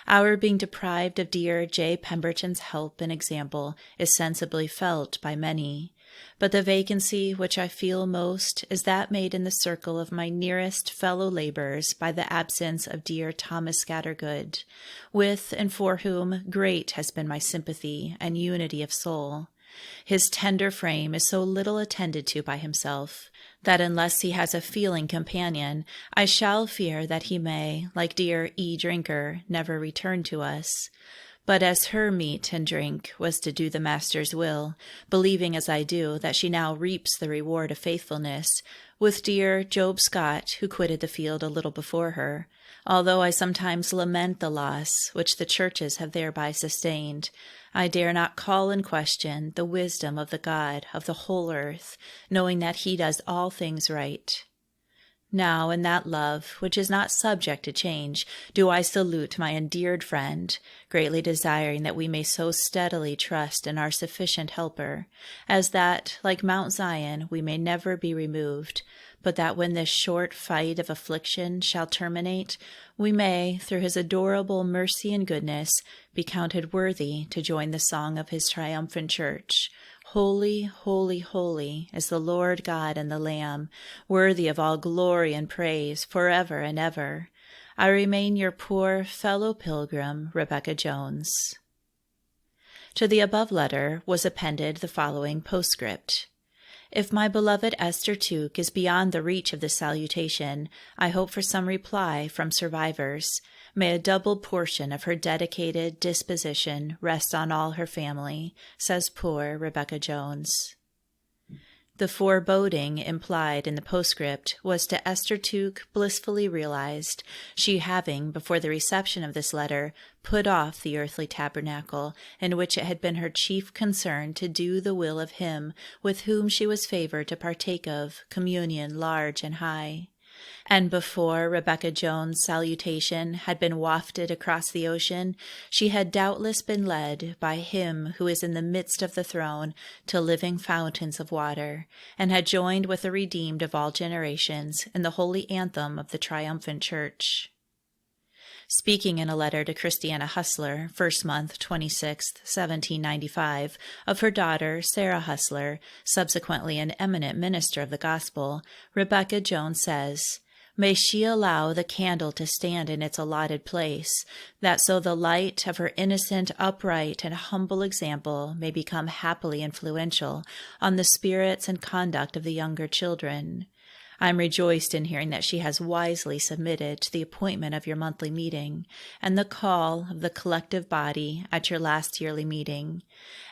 A: Our being deprived of dear J. Pemberton's help and example is sensibly felt by many, but the vacancy which I feel most is that made in the circle of my nearest fellow laborers by the absence of dear Thomas Scattergood, with and for whom great has been my sympathy and unity of soul. His tender frame is so little attended to by himself, that unless he has a feeling companion, I shall fear that he may, like dear E. Drinker, never return to us. But as her meat and drink was to do the Master's will, believing as I do that she now reaps the reward of faithfulness, with dear Job Scott, who quitted the field a little before her, although I sometimes lament the loss which the churches have thereby sustained, I dare not call in question the wisdom of the God of the whole earth, knowing that he does all things right. Now in that love, which is not subject to change, do I salute my endeared friend, greatly desiring that we may so steadily trust in our sufficient helper, as that, like Mount Zion, we may never be removed, but that when this short fight of affliction shall terminate, we may, through his adorable mercy and goodness, be counted worthy to join the song of his triumphant church. Holy, holy, holy is the Lord God and the Lamb, worthy of all glory and praise forever and ever. I remain your poor fellow pilgrim, Rebecca Jones. To the above letter was appended the following postscript. If my beloved Esther Tuke is beyond the reach of this salutation, I hope for some reply from survivors. May a double portion of her dedicated disposition rest on all her family, says poor Rebecca Jones. The foreboding implied in the postscript was to Esther Tuke blissfully realized, she having, before the reception of this letter, put off the earthly tabernacle, in which it had been her chief concern to do the will of him with whom she was favored to partake of communion large and high. And before Rebecca Jones' salutation had been wafted across the ocean, she had doubtless been led by him who is in the midst of the throne to living fountains of water, and had joined with the redeemed of all generations in the holy anthem of the triumphant church. Speaking in a letter to Christiana Hustler, 1st month, 26th, 1795, of her daughter, Sarah Hustler, subsequently an eminent minister of the gospel, Rebecca Jones says, "May she allow the candle to stand in its allotted place, that so the light of her innocent, upright, and humble example may become happily influential on the spirits and conduct of the younger children. I am rejoiced in hearing that she has wisely submitted to the appointment of your monthly meeting and the call of the collective body at your last yearly meeting,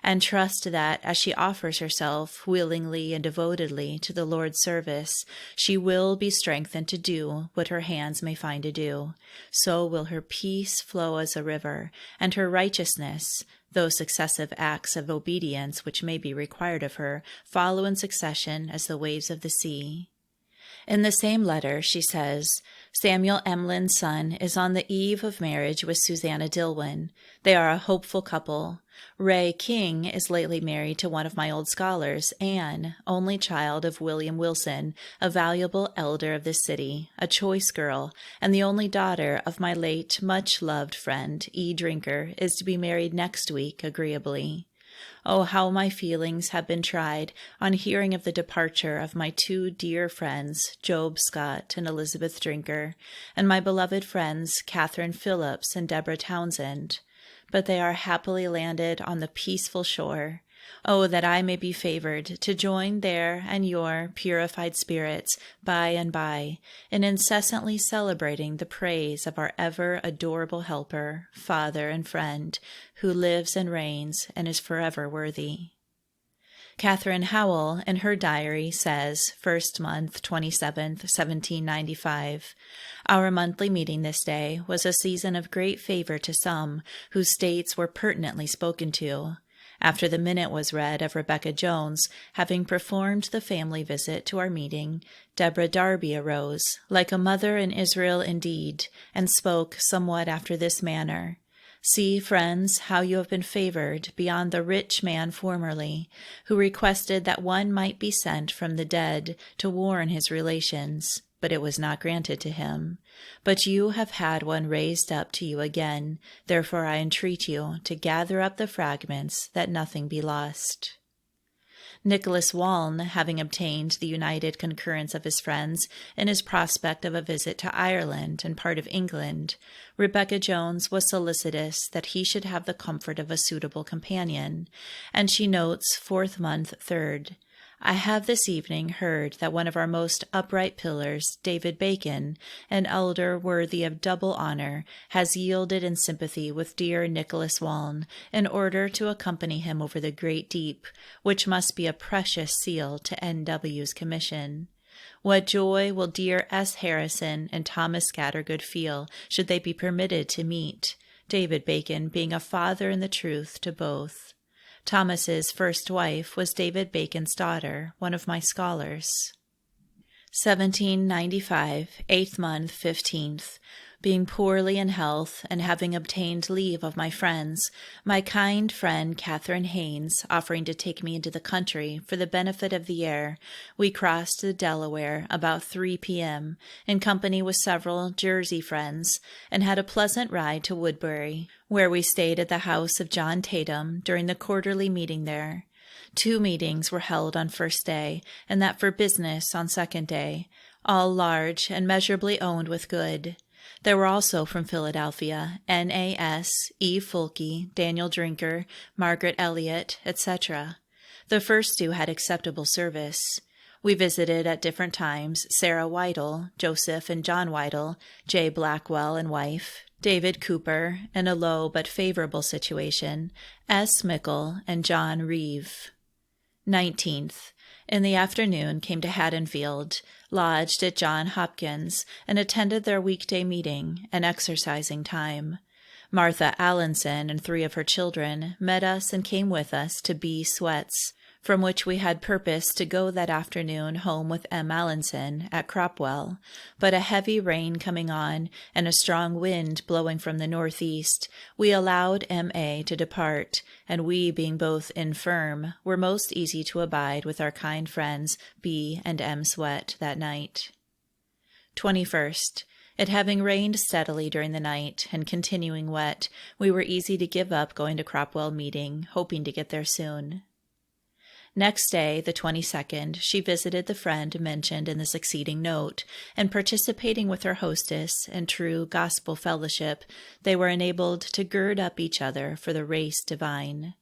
A: and trust that as she offers herself willingly and devotedly to the Lord's service, she will be strengthened to do what her hands may find to do. So will her peace flow as a river, and her righteousness, those successive acts of obedience which may be required of her, follow in succession as the waves of the sea." In the same letter, she says, "Samuel Emlin's son is on the eve of marriage with Susanna Dillwyn. They are a hopeful couple. Ray King is lately married to one of my old scholars, Anne, only child of William Wilson, a valuable elder of this city, a choice girl, and the only daughter of my late, much-loved friend, E. Drinker, is to be married next week, agreeably. Oh, how my feelings have been tried on hearing of the departure of my two dear friends, Job Scott and Elizabeth Drinker, and my beloved friends, Catherine Phillips and Deborah Townsend. But they are happily landed on the peaceful shore. Oh, that I may be favored to join their and your purified spirits by and by in incessantly celebrating the praise of our ever adorable helper, Father, and friend, who lives and reigns and is forever worthy." Catherine Howell, in her diary, says, 1st month, 27th, 1795, "Our monthly meeting this day was a season of great favor to some, whose states were pertinently spoken to. After the minute was read of Rebecca Jones having performed the family visit to our meeting, Deborah Darby arose, like a mother in Israel indeed, and spoke somewhat after this manner. See, friends, how you have been favored beyond the rich man formerly, who requested that one might be sent from the dead to warn his relations, but it was not granted to him. But you have had one raised up to you again, therefore I entreat you to gather up the fragments, that nothing be lost." Nicholas Waln, having obtained the united concurrence of his friends in his prospect of a visit to Ireland and part of England, Rebecca Jones was solicitous that he should have the comfort of a suitable companion, and she notes 4th month, 3rd. "I have this evening heard that one of our most upright pillars, David Bacon, an elder worthy of double honor, has yielded in sympathy with dear Nicholas Waln in order to accompany him over the great deep, which must be a precious seal to N.W.'s commission. What joy will dear S. Harrison and Thomas Scattergood feel should they be permitted to meet, David Bacon being a father in the truth to both. Thomas's first wife was David Bacon's daughter, one of my scholars." 1795, 8th month, 15th. Being poorly in health, and having obtained leave of my friends, my kind friend Catherine Haynes offering to take me into the country for the benefit of the air, we crossed the Delaware about 3 p.m. in company with several Jersey friends, and had a pleasant ride to Woodbury, where we stayed at the house of John Tatum during the quarterly meeting there. 2 meetings were held on first day, and that for business on second day, all large and measurably owned with good. There were also from Philadelphia, N.A.S., E. Fulke, Daniel Drinker, Margaret Elliott, etc. The first 2 had acceptable service. We visited at different times Sarah Whittle, Joseph and John Whittle, J. Blackwell and wife, David Cooper, in a low but favorable situation, S. Mickle, and John Reeve. 19th. In the afternoon came to Haddonfield, lodged at John Hopkins, and attended their weekday meeting, an exercising time. Martha Allinson and 3 of her children met us and came with us to B. Sweat's, from which we had purposed to go that afternoon home with M. Allinson at Cropwell, but a heavy rain coming on and a strong wind blowing from the northeast, we allowed M.A. to depart, and we, being both infirm, were most easy to abide with our kind friends B. and M. Sweat that night. 21st. It having rained steadily during the night and continuing wet, we were easy to give up going to Cropwell meeting, hoping to get there soon. Next day, the 22nd, she visited the friend mentioned in the succeeding note, and participating with her hostess in true gospel fellowship, they were enabled to gird up each other for the race divine.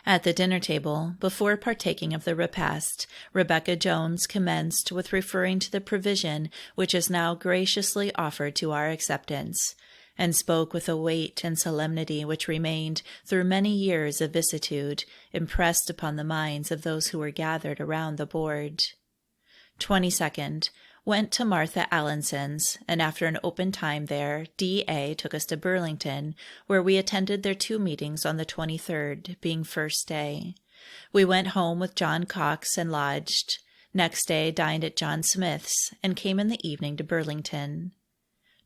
A: At the dinner table, before partaking of the repast, Rebecca Jones commenced with referring to the provision which is now graciously offered to our acceptance, and spoke with a weight and solemnity which remained, through many years of vicissitude, impressed upon the minds of those who were gathered around the board. 22nd. Went to Martha Allinson's, and after an open time there, D.A. took us to Burlington, where we attended their 2 meetings on the 23rd, being first day. We went home with John Cox and lodged. Next day dined at John Smith's, and came in the evening to Burlington.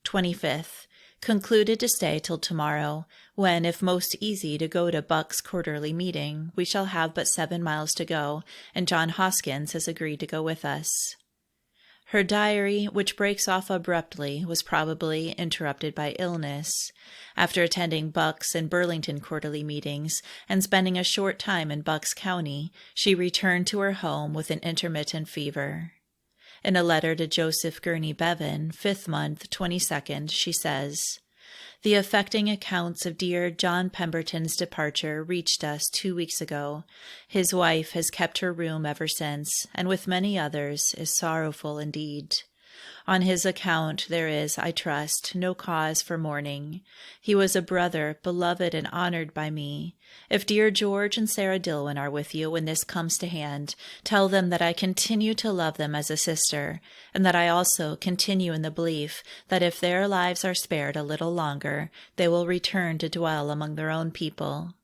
A: 25th. Concluded to stay till tomorrow, when, if most easy to go to Buck's quarterly meeting, we shall have but 7 miles to go, and John Hoskins has agreed to go with us. Her diary, which breaks off abruptly, was probably interrupted by illness. After attending Buck's and Burlington quarterly meetings and spending a short time in Bucks County, she returned to her home with an intermittent fever. In a letter to Joseph Gurney Bevan, 5th month, 22nd, she says, "The affecting accounts of dear John Pemberton's departure reached us 2 weeks ago. His wife has kept her room ever since, and with many others is sorrowful indeed. On his account there is, I trust, no cause for mourning. He was a brother, beloved and honored by me. If dear George and Sarah Dillwyn are with you when this comes to hand, tell them that I continue to love them as a sister, and that I also continue in the belief that if their lives are spared a little longer, they will return to dwell among their own people."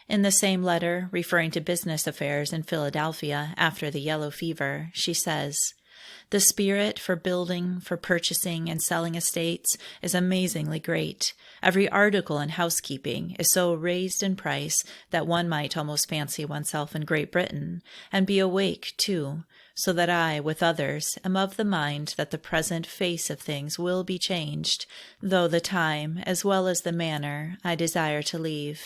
A: In the same letter, referring to business affairs in Philadelphia after the yellow fever, she says, "The spirit for building, for purchasing and selling estates is amazingly great. Every article in housekeeping is so raised in price that one might almost fancy oneself in Great Britain, and be awake, too, so that I, with others, am of the mind that the present face of things will be changed, though the time, as well as the manner, I desire to leave."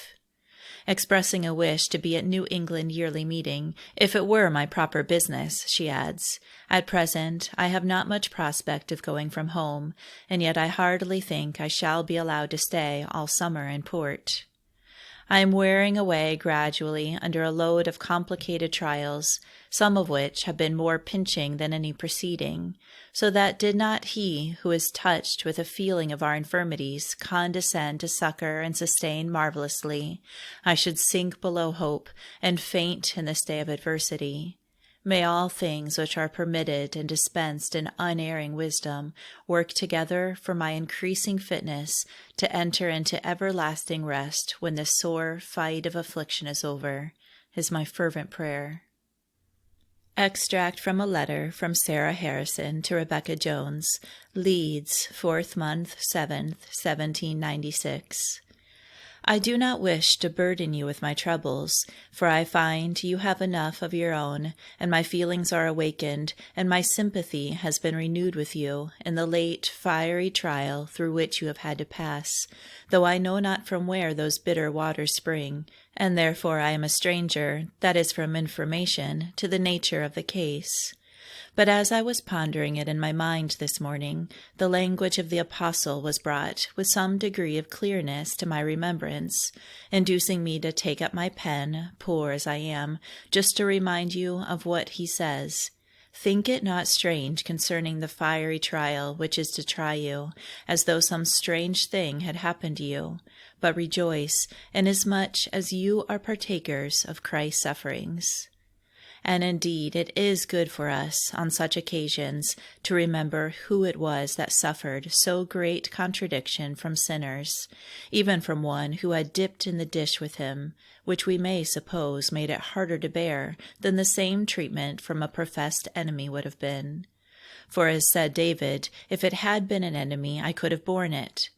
A: Expressing a wish to be at New England yearly meeting, if it were my proper business, she adds, "At present I have not much prospect of going from home, and yet I hardly think I shall be allowed to stay all summer in port. I am wearing away gradually under a load of complicated trials, some of which have been more pinching than any preceding, so that did not he who is touched with a feeling of our infirmities condescend to succor and sustain marvelously, I should sink below hope and faint in this day of adversity. May all things which are permitted and dispensed in unerring wisdom work together for my increasing fitness to enter into everlasting rest when this sore fight of affliction is over, is my fervent prayer." Extract from a letter from Sarah Harrison to Rebecca Jones, Leeds, 4th month, 7th, 1796. I do not wish to burden you with my troubles, for I find you have enough of your own, and my feelings are awakened, and my sympathy has been renewed with you in the late fiery trial through which you have had to pass, though I know not from where those bitter waters spring, and therefore I am a stranger, that is from information, to the nature of the case. But as I was pondering it in my mind this morning, the language of the apostle was brought with some degree of clearness to my remembrance, inducing me to take up my pen, poor as I am, just to remind you of what he says. Think it not strange concerning the fiery trial which is to try you, as though some strange thing had happened to you, but rejoice, inasmuch as you are partakers of Christ's sufferings. And indeed it is good for us, on such occasions, to remember who it was that suffered so great contradiction from sinners, even from one who had dipped in the dish with him, which we may suppose made it harder to bear than the same treatment from a professed enemy would have been. For as said David, if it had been an enemy, I could have borne it.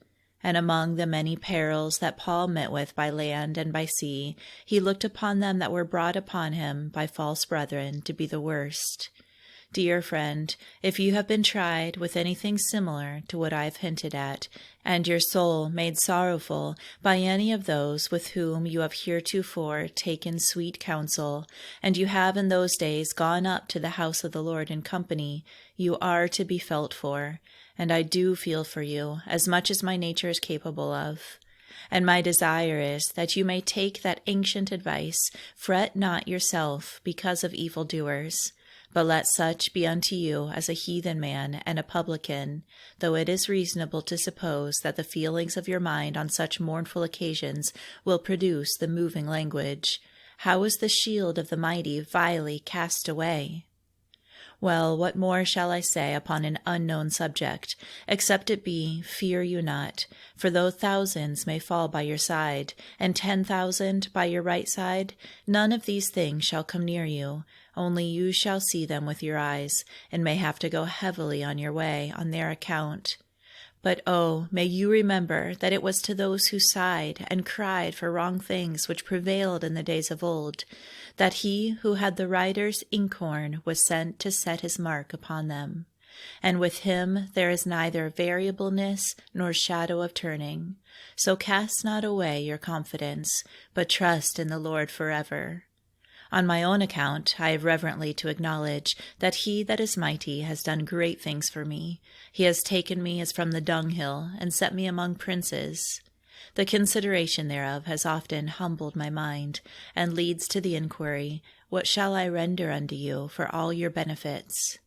A: And among the many perils that Paul met with by land and by sea, he looked upon them that were brought upon him by false brethren to be the worst. Dear friend, if you have been tried with anything similar to what I have hinted at, and your soul made sorrowful by any of those with whom you have heretofore taken sweet counsel, and you have in those days gone up to the house of the Lord in company, you are to be felt for, and I do feel for you as much as my nature is capable of. And my desire is that you may take that ancient advice, fret not yourself because of evildoers, but let such be unto you as a heathen man and a publican, though it is reasonable to suppose that the feelings of your mind on such mournful occasions will produce the moving language, how is the shield of the mighty vilely cast away? Well, what more shall I say upon an unknown subject, except it be, fear you not, for though thousands may fall by your side, and 10,000 by your right side, none of these things shall come near you, only you shall see them with your eyes, and may have to go heavily on your way on their account. But oh, may you remember that it was to those who sighed and cried for wrong things which prevailed in the days of old, that he who had the writer's inkhorn was sent to set his mark upon them. And with him there is neither variableness nor shadow of turning. So cast not away your confidence, but trust in the Lord forever. On my own account, I have reverently to acknowledge that he that is mighty has done great things for me. He has taken me as from the dunghill, and set me among princes. The consideration thereof has often humbled my mind, and leads to the inquiry, what shall I render unto you for all your benefits?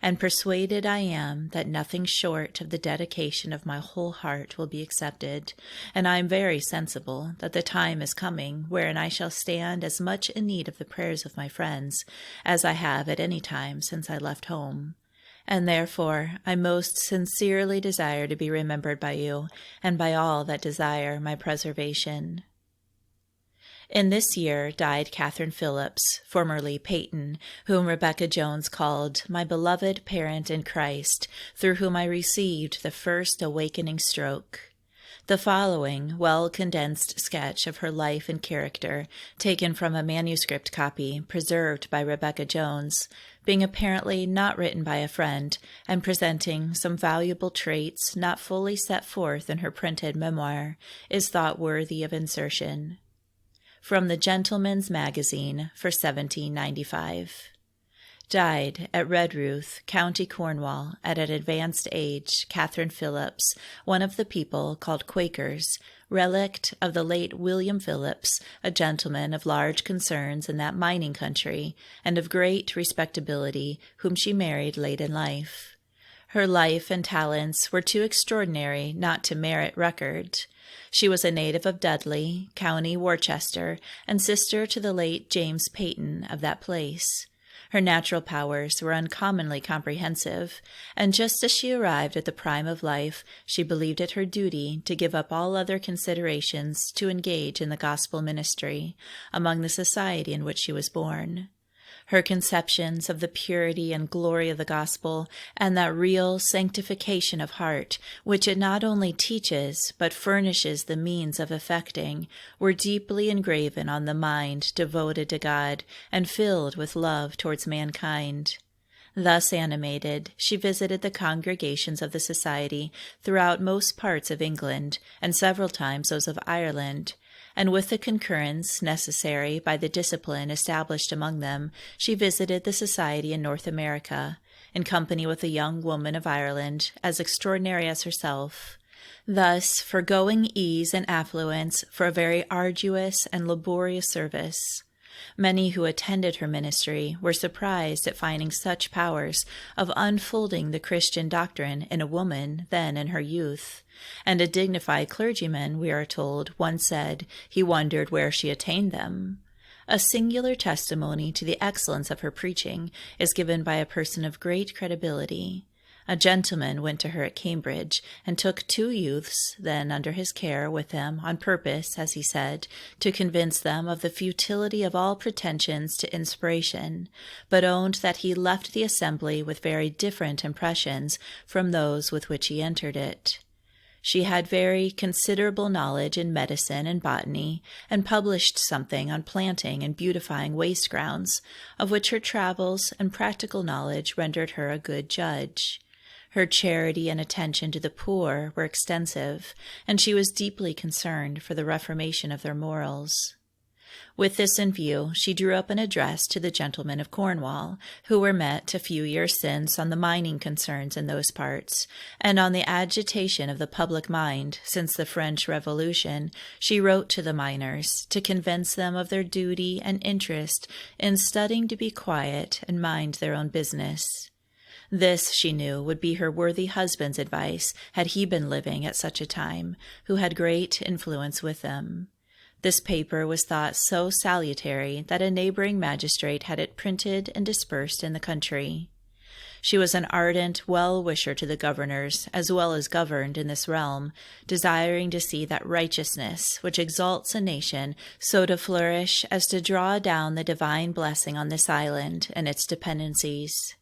A: And persuaded I am that nothing short of the dedication of my whole heart will be accepted, and I am very sensible that the time is coming wherein I shall stand as much in need of the prayers of my friends as I have at any time since I left home. And therefore I most sincerely desire to be remembered by you, and by all that desire my preservation. In this year died Catherine Phillips, formerly Payton, whom Rebecca Jones called my beloved parent in Christ, through whom I received the first awakening stroke. The following well-condensed sketch of her life and character, taken from a manuscript copy preserved by Rebecca Jones, being apparently not written by a friend, and presenting some valuable traits not fully set forth in her printed memoir, is thought worthy of insertion. From the Gentleman's Magazine for 1795. Died at Redruth, County Cornwall, at an advanced age, Catherine Phillips, one of the people called Quakers, relict of the late William Phillips, a gentleman of large concerns in that mining country, and of great respectability, whom she married late in life. Her life and talents were too extraordinary not to merit record. She was a native of Dudley, County Worcester, and sister to the late James Payton of that place. Her natural powers were uncommonly comprehensive, and just as she arrived at the prime of life, she believed it her duty to give up all other considerations to engage in the gospel ministry among the society in which she was born. Her conceptions of the purity and glory of the gospel, and that real sanctification of heart, which it not only teaches, but furnishes the means of effecting, were deeply engraven on the mind devoted to God, and filled with love towards mankind. Thus animated, she visited the congregations of the society throughout most parts of England, and several times those of Ireland, and with the concurrence necessary by the discipline established among them, she visited the society in North America, in company with a young woman of Ireland, as extraordinary as herself, thus foregoing ease and affluence for a very arduous and laborious service. Many who attended her ministry were surprised at finding such powers of unfolding the Christian doctrine in a woman then in her youth, and a dignified clergyman, we are told, once said he wondered where she attained them. A singular testimony to the excellence of her preaching is given by a person of great credibility. A gentleman went to her at Cambridge, and took 2 youths then under his care with him on purpose, as he said, to convince them of the futility of all pretensions to inspiration, but owned that he left the assembly with very different impressions from those with which he entered it. She had very considerable knowledge in medicine and botany, and published something on planting and beautifying waste grounds, of which her travels and practical knowledge rendered her a good judge. Her charity and attention to the poor were extensive, and she was deeply concerned for the reformation of their morals. With this in view, she drew up an address to the gentlemen of Cornwall, who were met a few years since on the mining concerns in those parts, and on the agitation of the public mind since the French Revolution. She wrote to the miners to convince them of their duty and interest in studying to be quiet and mind their own business. This, she knew, would be her worthy husband's advice had he been living at such a time, who had great influence with them. This paper was thought so salutary that a neighboring magistrate had it printed and dispersed in the country. She was an ardent well-wisher to the governors as well as governed in this realm, desiring to see that righteousness which exalts a nation so to flourish as to draw down the divine blessing on this island and its dependencies.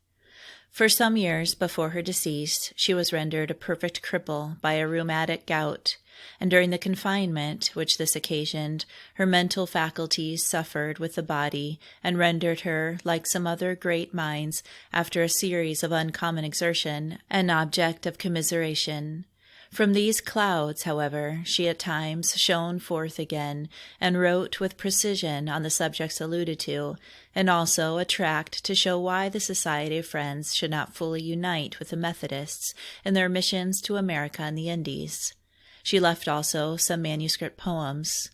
A: For some years before her decease, she was rendered a perfect cripple by a rheumatic gout, and during the confinement which this occasioned, her mental faculties suffered with the body, and rendered her, like some other great minds, after a series of uncommon exertion, an object of commiseration. From these clouds, however, she at times shone forth again, and wrote with precision on the subjects alluded to, and also a tract to show why the Society of Friends should not fully unite with the Methodists in their missions to America and the Indies. She left also some manuscript poems.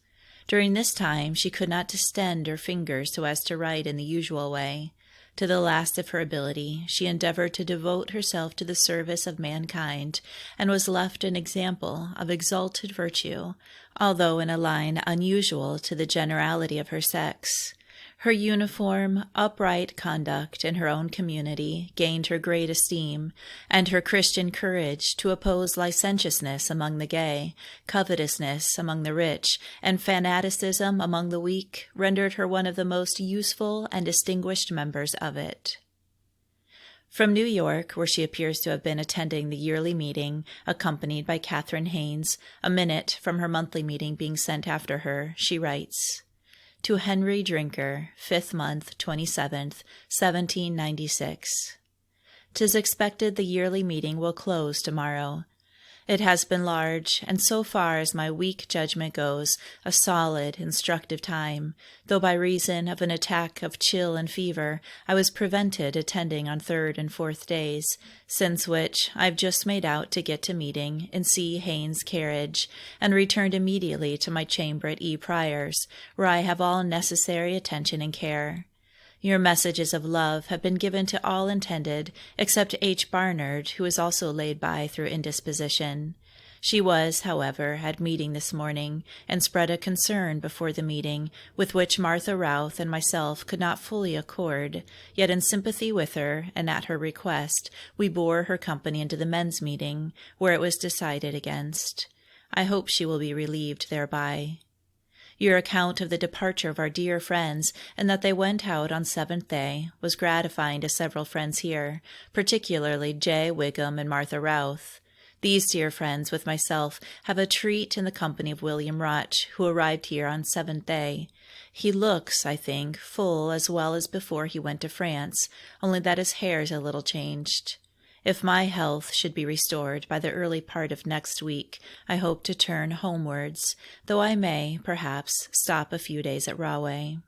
A: During this time she could not distend her fingers so as to write in the usual way. To the last of her ability, she endeavored to devote herself to the service of mankind, and was left an example of exalted virtue, although in a line unusual to the generality of her sex. Her uniform, upright conduct in her own community gained her great esteem, and her Christian courage to oppose licentiousness among the gay, covetousness among the rich, and fanaticism among the weak rendered her one of the most useful and distinguished members of it. From New York, where she appears to have been attending the yearly meeting, accompanied by Catherine Haynes, a minute from her monthly meeting being sent after her, she writes, "To Henry Drinker, 5th month, 27th, 1796. 'Tis expected the yearly meeting will close tomorrow. It has been large, and so far as my weak judgment goes, a solid, instructive time, though by reason of an attack of chill and fever, I was prevented attending on 3rd and 4th days, since which I've just made out to get to meeting in C. Haynes' carriage, and returned immediately to my chamber at E. Prior's, where I have all necessary attention and care. Your messages of love have been given to all intended, except H. Barnard, who is also laid by through indisposition. She was, however, at meeting this morning, and spread a concern before the meeting, with which Martha Routh and myself could not fully accord, yet in sympathy with her, and at her request, we bore her company into the men's meeting, where it was decided against. I hope she will be relieved thereby. Your account of the departure of our dear friends, and that they went out on 7th day, was gratifying to several friends here, particularly J. Wigham and Martha Routh. These dear friends, with myself, have a treat in the company of William Roch, who arrived here on 7th day. He looks, I think, full as well as before he went to France, only that his hair is a little changed. If my health should be restored by the early part of next week, I hope to turn homewards, though I may, perhaps, stop a few days at Rahway."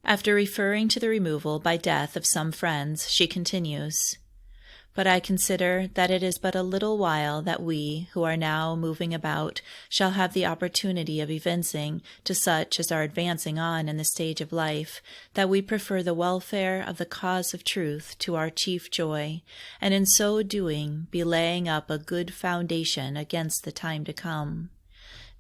A: After referring to the removal by death of some friends, she continues, "But I consider that it is but a little while that we, who are now moving about, shall have the opportunity of evincing, to such as are advancing on in the stage of life, that we prefer the welfare of the cause of truth to our chief joy, and in so doing be laying up a good foundation against the time to come.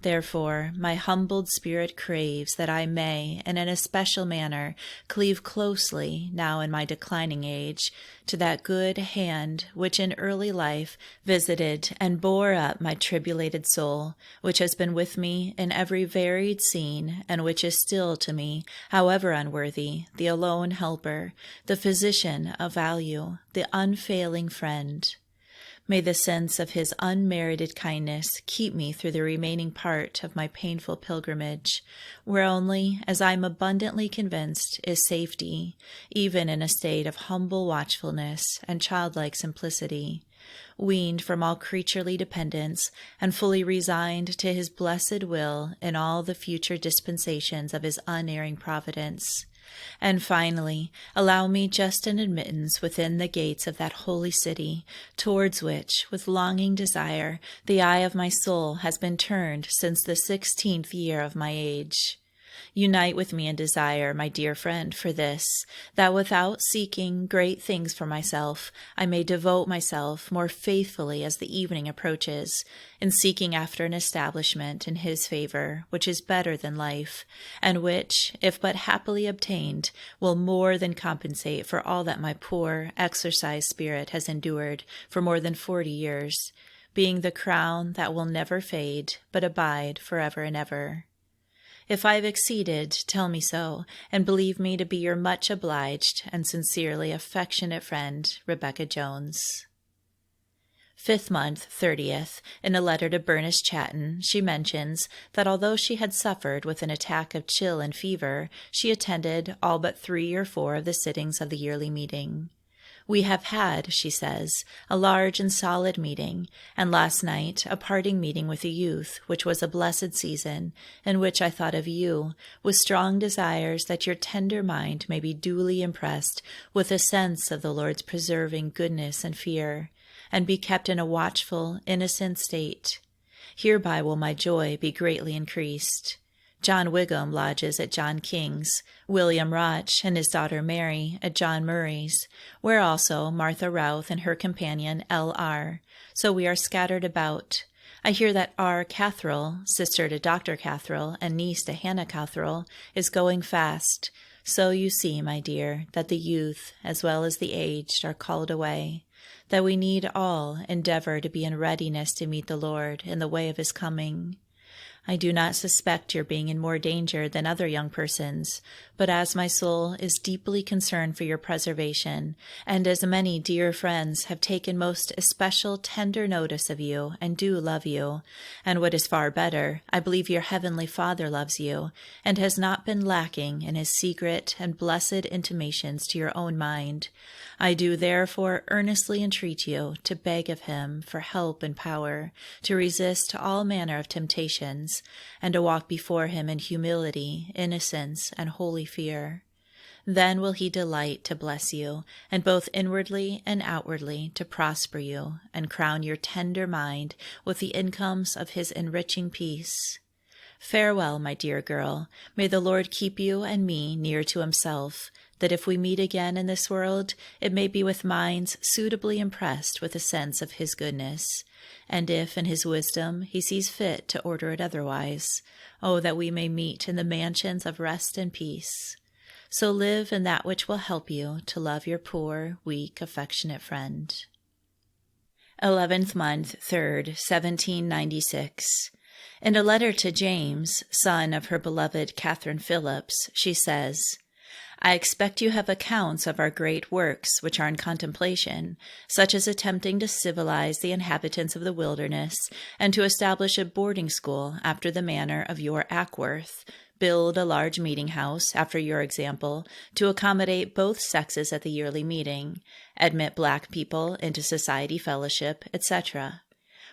A: Therefore, my humbled spirit craves that I may, in an especial manner, cleave closely, now in my declining age, to that good hand which in early life visited and bore up my tribulated soul, which has been with me in every varied scene, and which is still to me, however unworthy, the alone helper, the physician of value, the unfailing friend. May the sense of his unmerited kindness keep me through the remaining part of my painful pilgrimage, where only, as I am abundantly convinced, is safety, even in a state of humble watchfulness and childlike simplicity, weaned from all creaturely dependence and fully resigned to his blessed will in all the future dispensations of his unerring providence. And finally, allow me just an admittance within the gates of that holy city, towards which, with longing desire, the eye of my soul has been turned since the 16th year of my age. Unite with me in desire, my dear friend, for this, that without seeking great things for myself, I may devote myself more faithfully as the evening approaches, in seeking after an establishment in his favor, which is better than life, and which, if but happily obtained, will more than compensate for all that my poor, exercised spirit has endured for more than 40 years, being the crown that will never fade, but abide forever and ever. If I have exceeded, tell me so, and believe me to be your much obliged and sincerely affectionate friend, Rebecca Jones. 5th month, 30th, in a letter to Bernice Chatton, she mentions that although she had suffered with an attack of chill and fever, she attended all but 3 or 4 of the sittings of the yearly meeting. We have had, she says, a large and solid meeting, and last night a parting meeting with the youth, which was a blessed season, in which I thought of you, with strong desires that your tender mind may be duly impressed with a sense of the Lord's preserving goodness and fear, and be kept in a watchful, innocent state. Hereby will my joy be greatly increased. John Wigham lodges at John King's, William Roch and his daughter Mary at John Murray's, where also Martha Routh and her companion L.R., so we are scattered about. I hear that R. Catherall, sister to Dr. Catherall and niece to Hannah Catherall, is going fast. So you see, my dear, that the youth, as well as the aged, are called away, that we need all endeavor to be in readiness to meet the Lord in the way of his coming. I do not suspect your being in more danger than other young persons, but as my soul is deeply concerned for your preservation, and as many dear friends have taken most especial tender notice of you and do love you, and what is far better, I believe your heavenly Father loves you, and has not been lacking in his secret and blessed intimations to your own mind, I do therefore earnestly entreat you to beg of him for help and power, to resist all manner of temptations, and to walk before him in humility, innocence, and holy fear. Then will he delight to bless you, and both inwardly and outwardly to prosper you, and crown your tender mind with the incomes of his enriching peace. Farewell, my dear girl. May the Lord keep you and me near to himself, that if we meet again in this world, it may be with minds suitably impressed with a sense of his goodness, and if in his wisdom he sees fit to order it otherwise, oh, that we may meet in the mansions of rest and peace. So live in that which will help you to love your poor, weak, affectionate friend. 11th month, 3rd, 1796. In a letter to James, son of her beloved Catherine Phillips, she says, I expect you have accounts of our great works which are in contemplation, such as attempting to civilize the inhabitants of the wilderness, and to establish a boarding school after the manner of your Ackworth, build a large meeting house after your example, to accommodate both sexes at the yearly meeting, admit black people into society fellowship, etc.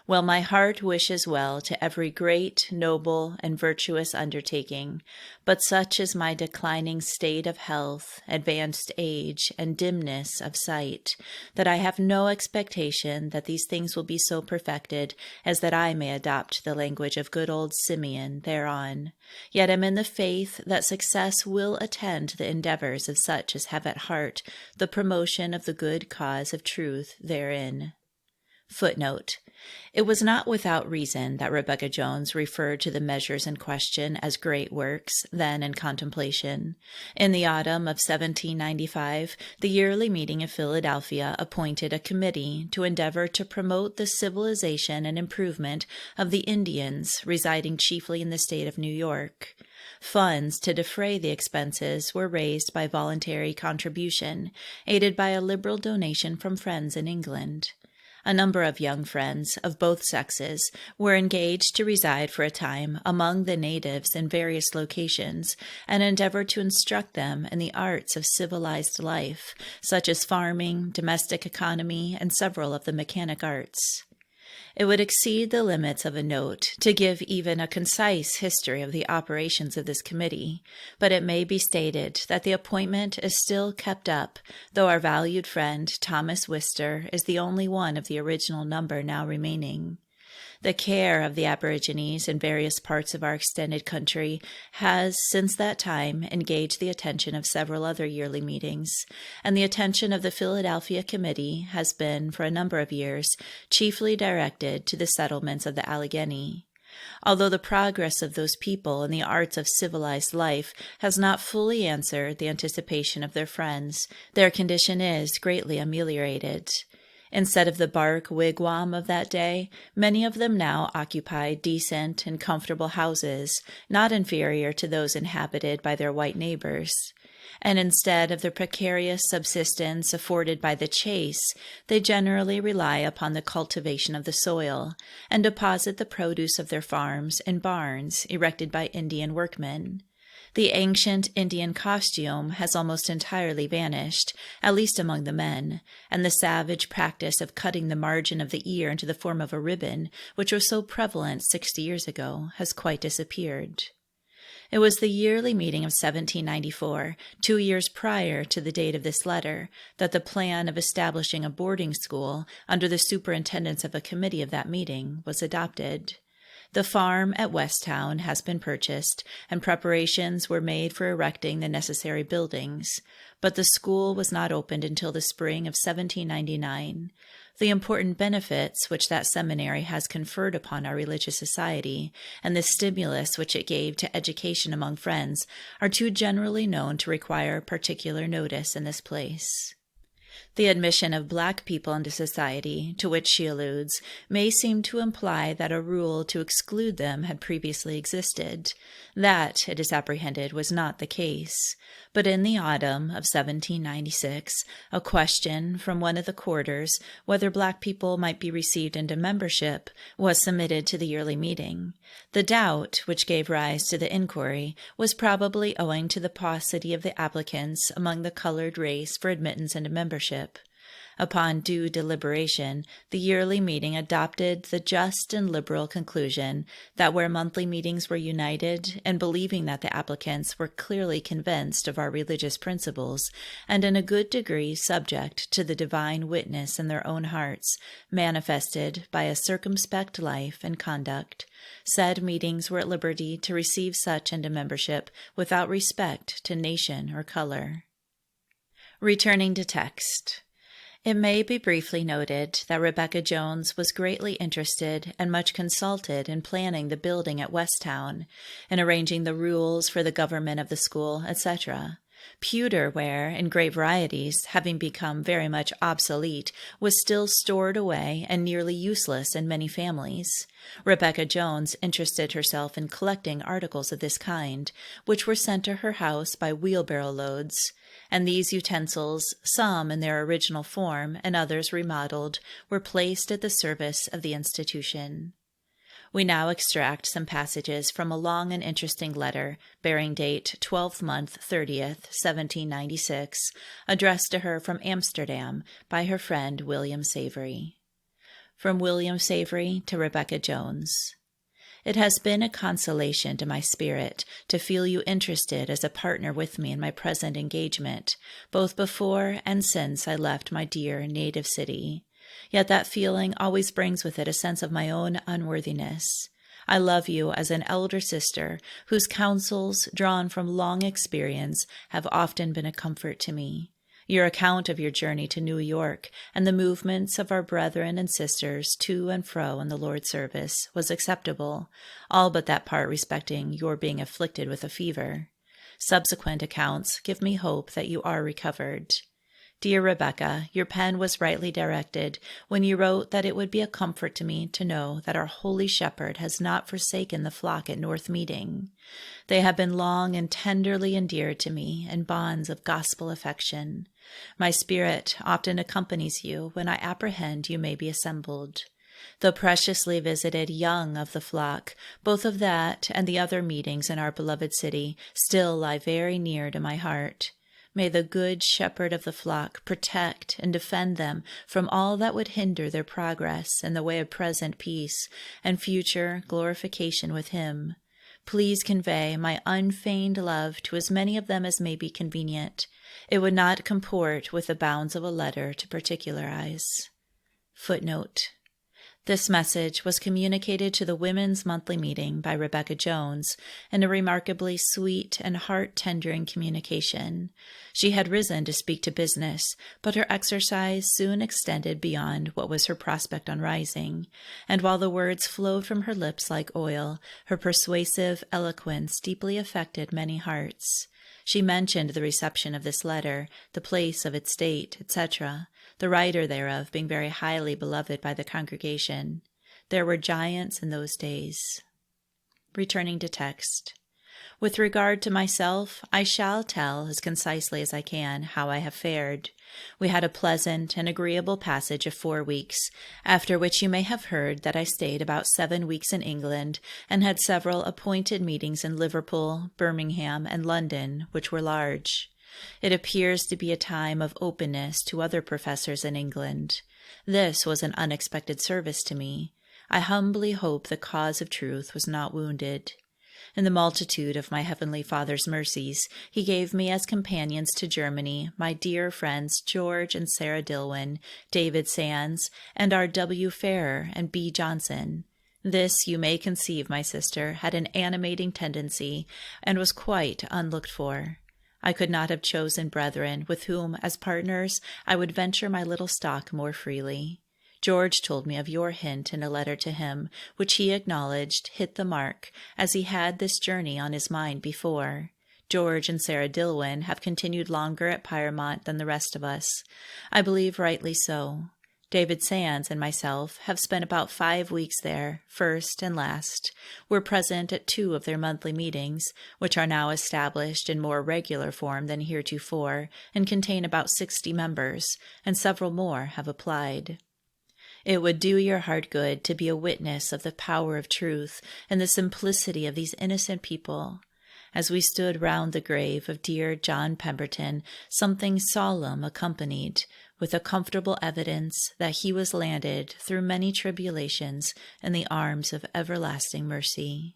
A: Well, my heart wishes well to every great, noble, and virtuous undertaking, but such is my declining state of health, advanced age, and dimness of sight, that I have no expectation that these things will be so perfected as that I may adopt the language of good old Simeon thereon. Yet am in the faith that success will attend the endeavors of such as have at heart the promotion of the good cause of truth therein. Footnote. It was not without reason that Rebecca Jones referred to the measures in question as great works, then in contemplation. In the autumn of 1795, the yearly meeting of Philadelphia appointed a committee to endeavor to promote the civilization and improvement of the Indians residing chiefly in the state of New York. Funds to defray the expenses were raised by voluntary contribution, aided by a liberal donation from friends in England. A number of young friends of both sexes were engaged to reside for a time among the natives in various locations and endeavor to instruct them in the arts of civilized life, such as farming, domestic economy, and several of the mechanic arts. It would exceed the limits of a note to give even a concise history of the operations of this committee, but it may be stated that the appointment is still kept up, though our valued friend Thomas Wister is the only one of the original number now remaining. The care of the Aborigines in various parts of our extended country has, since that time, engaged the attention of several other yearly meetings, and the attention of the Philadelphia Committee has been, for a number of years, chiefly directed to the settlements of the Allegheny. Although the progress of those people in the arts of civilized life has not fully answered the anticipation of their friends, their condition is greatly ameliorated. Instead of the bark wigwam of that day, many of them now occupy decent and comfortable houses, not inferior to those inhabited by their white neighbors. And instead of the precarious subsistence afforded by the chase, they generally rely upon the cultivation of the soil, and deposit the produce of their farms in barns erected by Indian workmen. The ancient Indian costume has almost entirely vanished, at least among the men, and the savage practice of cutting the margin of the ear into the form of a ribbon, which was so prevalent 60 years ago, has quite disappeared. It was the yearly meeting of 1794, 2 years prior to the date of this letter, that the plan of establishing a boarding school under the superintendence of a committee of that meeting was adopted. The farm at Westtown has been purchased, and preparations were made for erecting the necessary buildings, but the school was not opened until the spring of 1799. The important benefits which that seminary has conferred upon our religious society, and the stimulus which it gave to education among friends, are too generally known to require particular notice in this place. The admission of black people into society, to which she alludes, may seem to imply that a rule to exclude them had previously existed. That, it is apprehended, was not the case. But in the autumn of 1796, a question from one of the quarters, whether black people might be received into membership, was submitted to the yearly meeting. The doubt which gave rise to the inquiry was probably owing to the paucity of the applicants among the colored race for admittance into membership. Upon due deliberation, the yearly meeting adopted the just and liberal conclusion that where monthly meetings were united, and believing that the applicants were clearly convinced of our religious principles, and in a good degree subject to the divine witness in their own hearts, manifested by a circumspect life and conduct, said meetings were at liberty to receive such into membership without respect to nation or color. Returning to text. It may be briefly noted that Rebecca Jones was greatly interested and much consulted in planning the building at Westtown, in arranging the rules for the government of the school, etc. Pewter ware, in great varieties, having become very much obsolete, was still stored away and nearly useless in many families. Rebecca Jones interested herself in collecting articles of this kind, which were sent to her house by wheelbarrow loads, and these utensils, some in their original form and others remodeled, were placed at the service of the institution. We now extract some passages from a long and interesting letter, bearing date 12th month 30th, 1796, addressed to her from Amsterdam by her friend William Savory. From William Savory to Rebecca Jones. It has been a consolation to my spirit to feel you interested as a partner with me in my present engagement, both before and since I left my dear native city. Yet that feeling always brings with it a sense of my own unworthiness. I love you as an elder sister whose counsels, drawn from long experience, have often been a comfort to me. Your account of your journey to New York and the movements of our brethren and sisters to and fro in the Lord's service was acceptable, all but that part respecting your being afflicted with a fever. Subsequent accounts give me hope that you are recovered. Dear Rebecca, your pen was rightly directed when you wrote that it would be a comfort to me to know that our holy shepherd has not forsaken the flock at North Meeting. They have been long and tenderly endeared to me in bonds of gospel affection. My spirit often accompanies you when I apprehend you may be assembled. Though preciously visited young of the flock, both of that and the other meetings in our beloved city still lie very near to my heart. May the good shepherd of the flock protect and defend them from all that would hinder their progress in the way of present peace and future glorification with him. Please convey my unfeigned love to as many of them as may be convenient. It would not comport with the bounds of a letter to particularize. Footnote. This message was communicated to the Women's Monthly Meeting by Rebecca Jones in a remarkably sweet and heart-tendering communication. She had risen to speak to business, but her exercise soon extended beyond what was her prospect on rising, and while the words flowed from her lips like oil, her persuasive eloquence deeply affected many hearts. She mentioned the reception of this letter, the place of its date, etc., the writer thereof being very highly beloved by the congregation. There were giants in those days. Returning to text. With regard to myself, I shall tell as concisely as I can how I have fared. We had a pleasant and agreeable passage of 4 weeks, after which you may have heard that I stayed about 7 weeks in England and had several appointed meetings in Liverpool, Birmingham, and London, which were large. It appears to be a time of openness to other professors in England. This was an unexpected service to me. I humbly hope the cause of truth was not wounded. In the multitude of my Heavenly Father's mercies, he gave me as companions to Germany my dear friends George and Sarah Dillwyn, David Sands, and R. W. Farrer and B. Johnson. This, you may conceive, my sister, had an animating tendency, and was quite unlooked for. I could not have chosen brethren with whom, as partners, I would venture my little stock more freely. George told me of your hint in a letter to him, which he acknowledged hit the mark, as he had this journey on his mind before. George and Sarah Dillwyn have continued longer at Pyrmont than the rest of us. I believe rightly so. David Sands and myself have spent about 5 weeks there, first and last. We're present at 2 of their monthly meetings, which are now established in more regular form than heretofore, and contain about 60 members, and several more have applied. It would do your heart good to be a witness of the power of truth and the simplicity of these innocent people. As we stood round the grave of dear John Pemberton, something solemn accompanied, with a comfortable evidence that he was landed through many tribulations in the arms of everlasting mercy.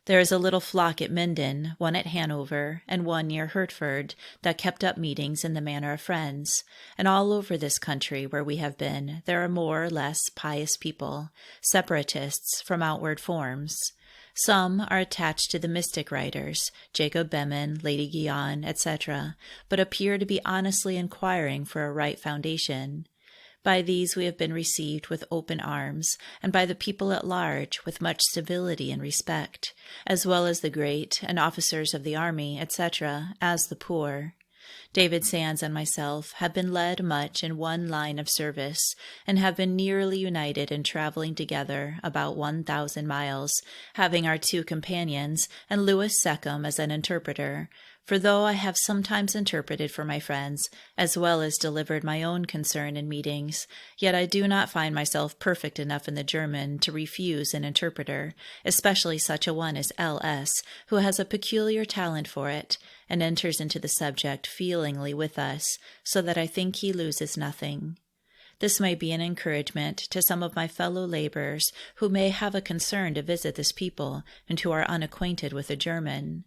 A: There is a little flock at Minden, one at Hanover, and one near Hertford, that kept up meetings in the manner of friends, and all over this country where we have been there are more or less pious people, separatists from outward forms. Some are attached to the mystic writers, Jacob Behmen, Lady Guion, etc., but appear to be honestly inquiring for a right foundation. By these we have been received with open arms, and by the people at large with much civility and respect, as well as the great and officers of the army, etc., as the poor. David Sands and myself have been led much in one line of service, and have been nearly united in traveling together about 1,000 miles, having our 2 companions, and Louis Seckham as an interpreter. For though I have sometimes interpreted for my friends, as well as delivered my own concern in meetings, yet I do not find myself perfect enough in the German to refuse an interpreter, especially such a one as L.S., who has a peculiar talent for it, and enters into the subject feelingly with us, so that I think he loses nothing. This may be an encouragement to some of my fellow laborers who may have a concern to visit this people, and who are unacquainted with the German.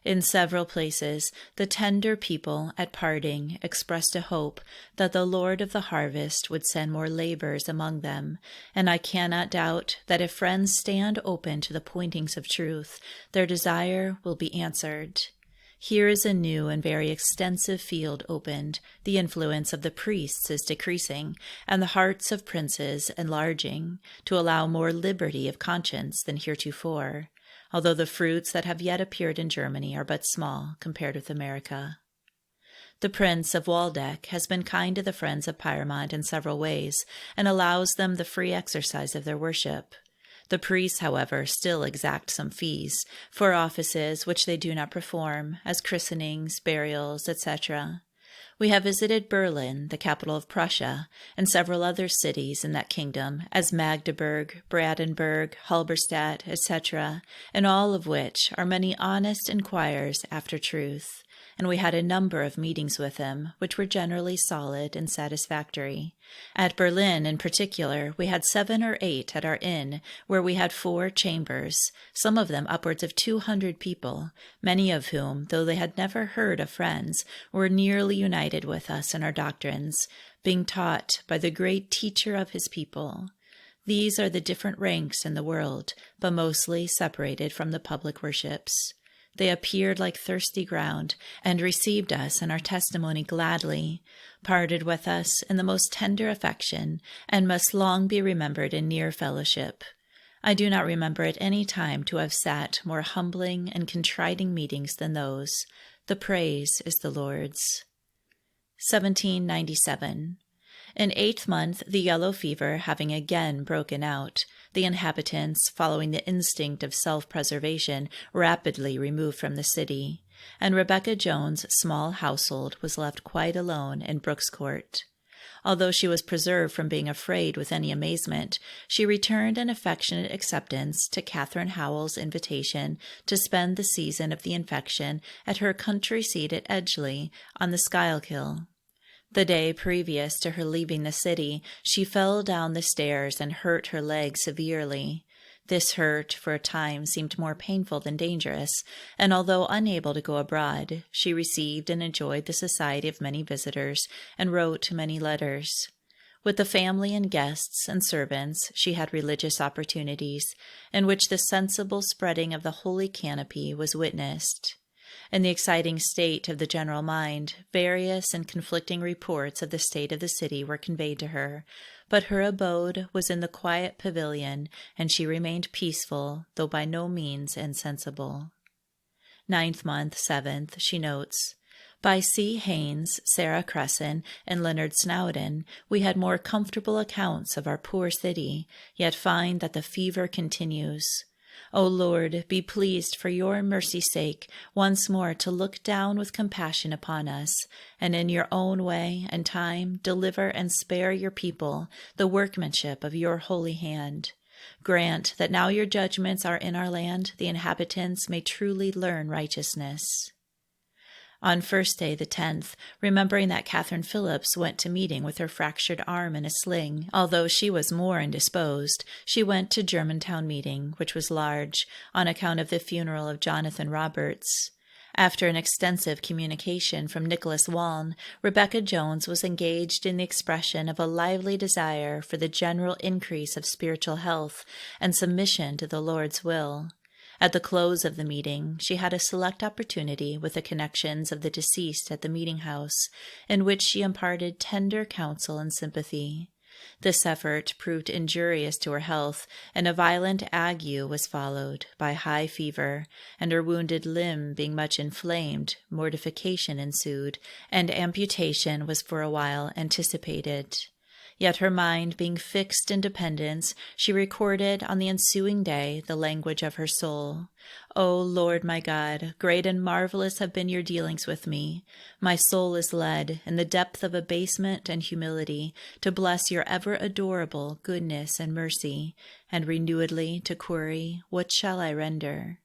A: In several places, the tender people at parting expressed a hope that the Lord of the harvest would send more laborers among them, and I cannot doubt that if friends stand open to the pointings of truth, their desire will be answered. Here is a new and very extensive field opened. The influence of the priests is decreasing, and the hearts of princes enlarging, to allow more liberty of conscience than heretofore, although the fruits that have yet appeared in Germany are but small compared with America. The Prince of Waldeck has been kind to the friends of Pyrmont in several ways, and allows them the free exercise of their worship. The priests, however, still exact some fees for offices which they do not perform, as christenings, burials, etc. We have visited Berlin, the capital of Prussia, and several other cities in that kingdom, as Magdeburg, Brandenburg, Halberstadt, etc., in all of which are many honest inquirers after truth, and we had a number of meetings with them, which were generally solid and satisfactory. At Berlin, in particular, we had 7 or 8 at our inn, where we had 4 chambers, some of them upwards of 200 people, many of whom, though they had never heard of Friends, were nearly united with us in our doctrines, being taught by the great teacher of his people. These are the different ranks in the world, but mostly separated from the public worships. They appeared like thirsty ground, and received us and our testimony gladly, parted with us in the most tender affection, and must long be remembered in near fellowship. I do not remember at any time to have sat more humbling and contriting meetings than those. The praise is the Lord's. 1797. In 8th month, the yellow fever having again broken out, the inhabitants, following the instinct of self-preservation, rapidly removed from the city, and Rebecca Jones's small household was left quite alone in Brooks Court. Although she was preserved from being afraid with any amazement, she returned an affectionate acceptance to Catherine Howell's invitation to spend the season of the infection at her country seat at Edgeley on the Schuylkill. The day previous to her leaving the city, she fell down the stairs and hurt her leg severely. This hurt, for a time, seemed more painful than dangerous, and although unable to go abroad, she received and enjoyed the society of many visitors, and wrote many letters. With the family and guests and servants, she had religious opportunities, in which the sensible spreading of the holy canopy was witnessed. In the exciting state of the general mind, various and conflicting reports of the state of the city were conveyed to her, but her abode was in the quiet pavilion, and she remained peaceful, though by no means insensible. 9th month, 7th, she notes, by C. Haynes, Sarah Cresson, and Leonard Snowden, we had more comfortable accounts of our poor city, yet find that the fever continues. O Lord, be pleased for your mercy's sake once more to look down with compassion upon us, and in your own way and time deliver and spare your people, the workmanship of your holy hand. Grant that now your judgments are in our land, the inhabitants may truly learn righteousness. On first day, the 10th, remembering that Catherine Phillips went to meeting with her fractured arm in a sling, although she was more indisposed, she went to Germantown meeting, which was large, on account of the funeral of Jonathan Roberts. After an extensive communication from Nicholas Waln, Rebecca Jones was engaged in the expression of a lively desire for the general increase of spiritual health and submission to the Lord's will. At the close of the meeting, she had a select opportunity with the connections of the deceased at the meeting-house, in which she imparted tender counsel and sympathy. This effort proved injurious to her health, and a violent ague was followed by high fever, and her wounded limb being much inflamed, mortification ensued, and amputation was for a while anticipated. Yet her mind being fixed in dependence, she recorded on the ensuing day the language of her soul. O Lord my God, great and marvelous have been your dealings with me. My soul is led, in the depth of abasement and humility, to bless your ever adorable goodness and mercy, and renewedly to query, what shall I render?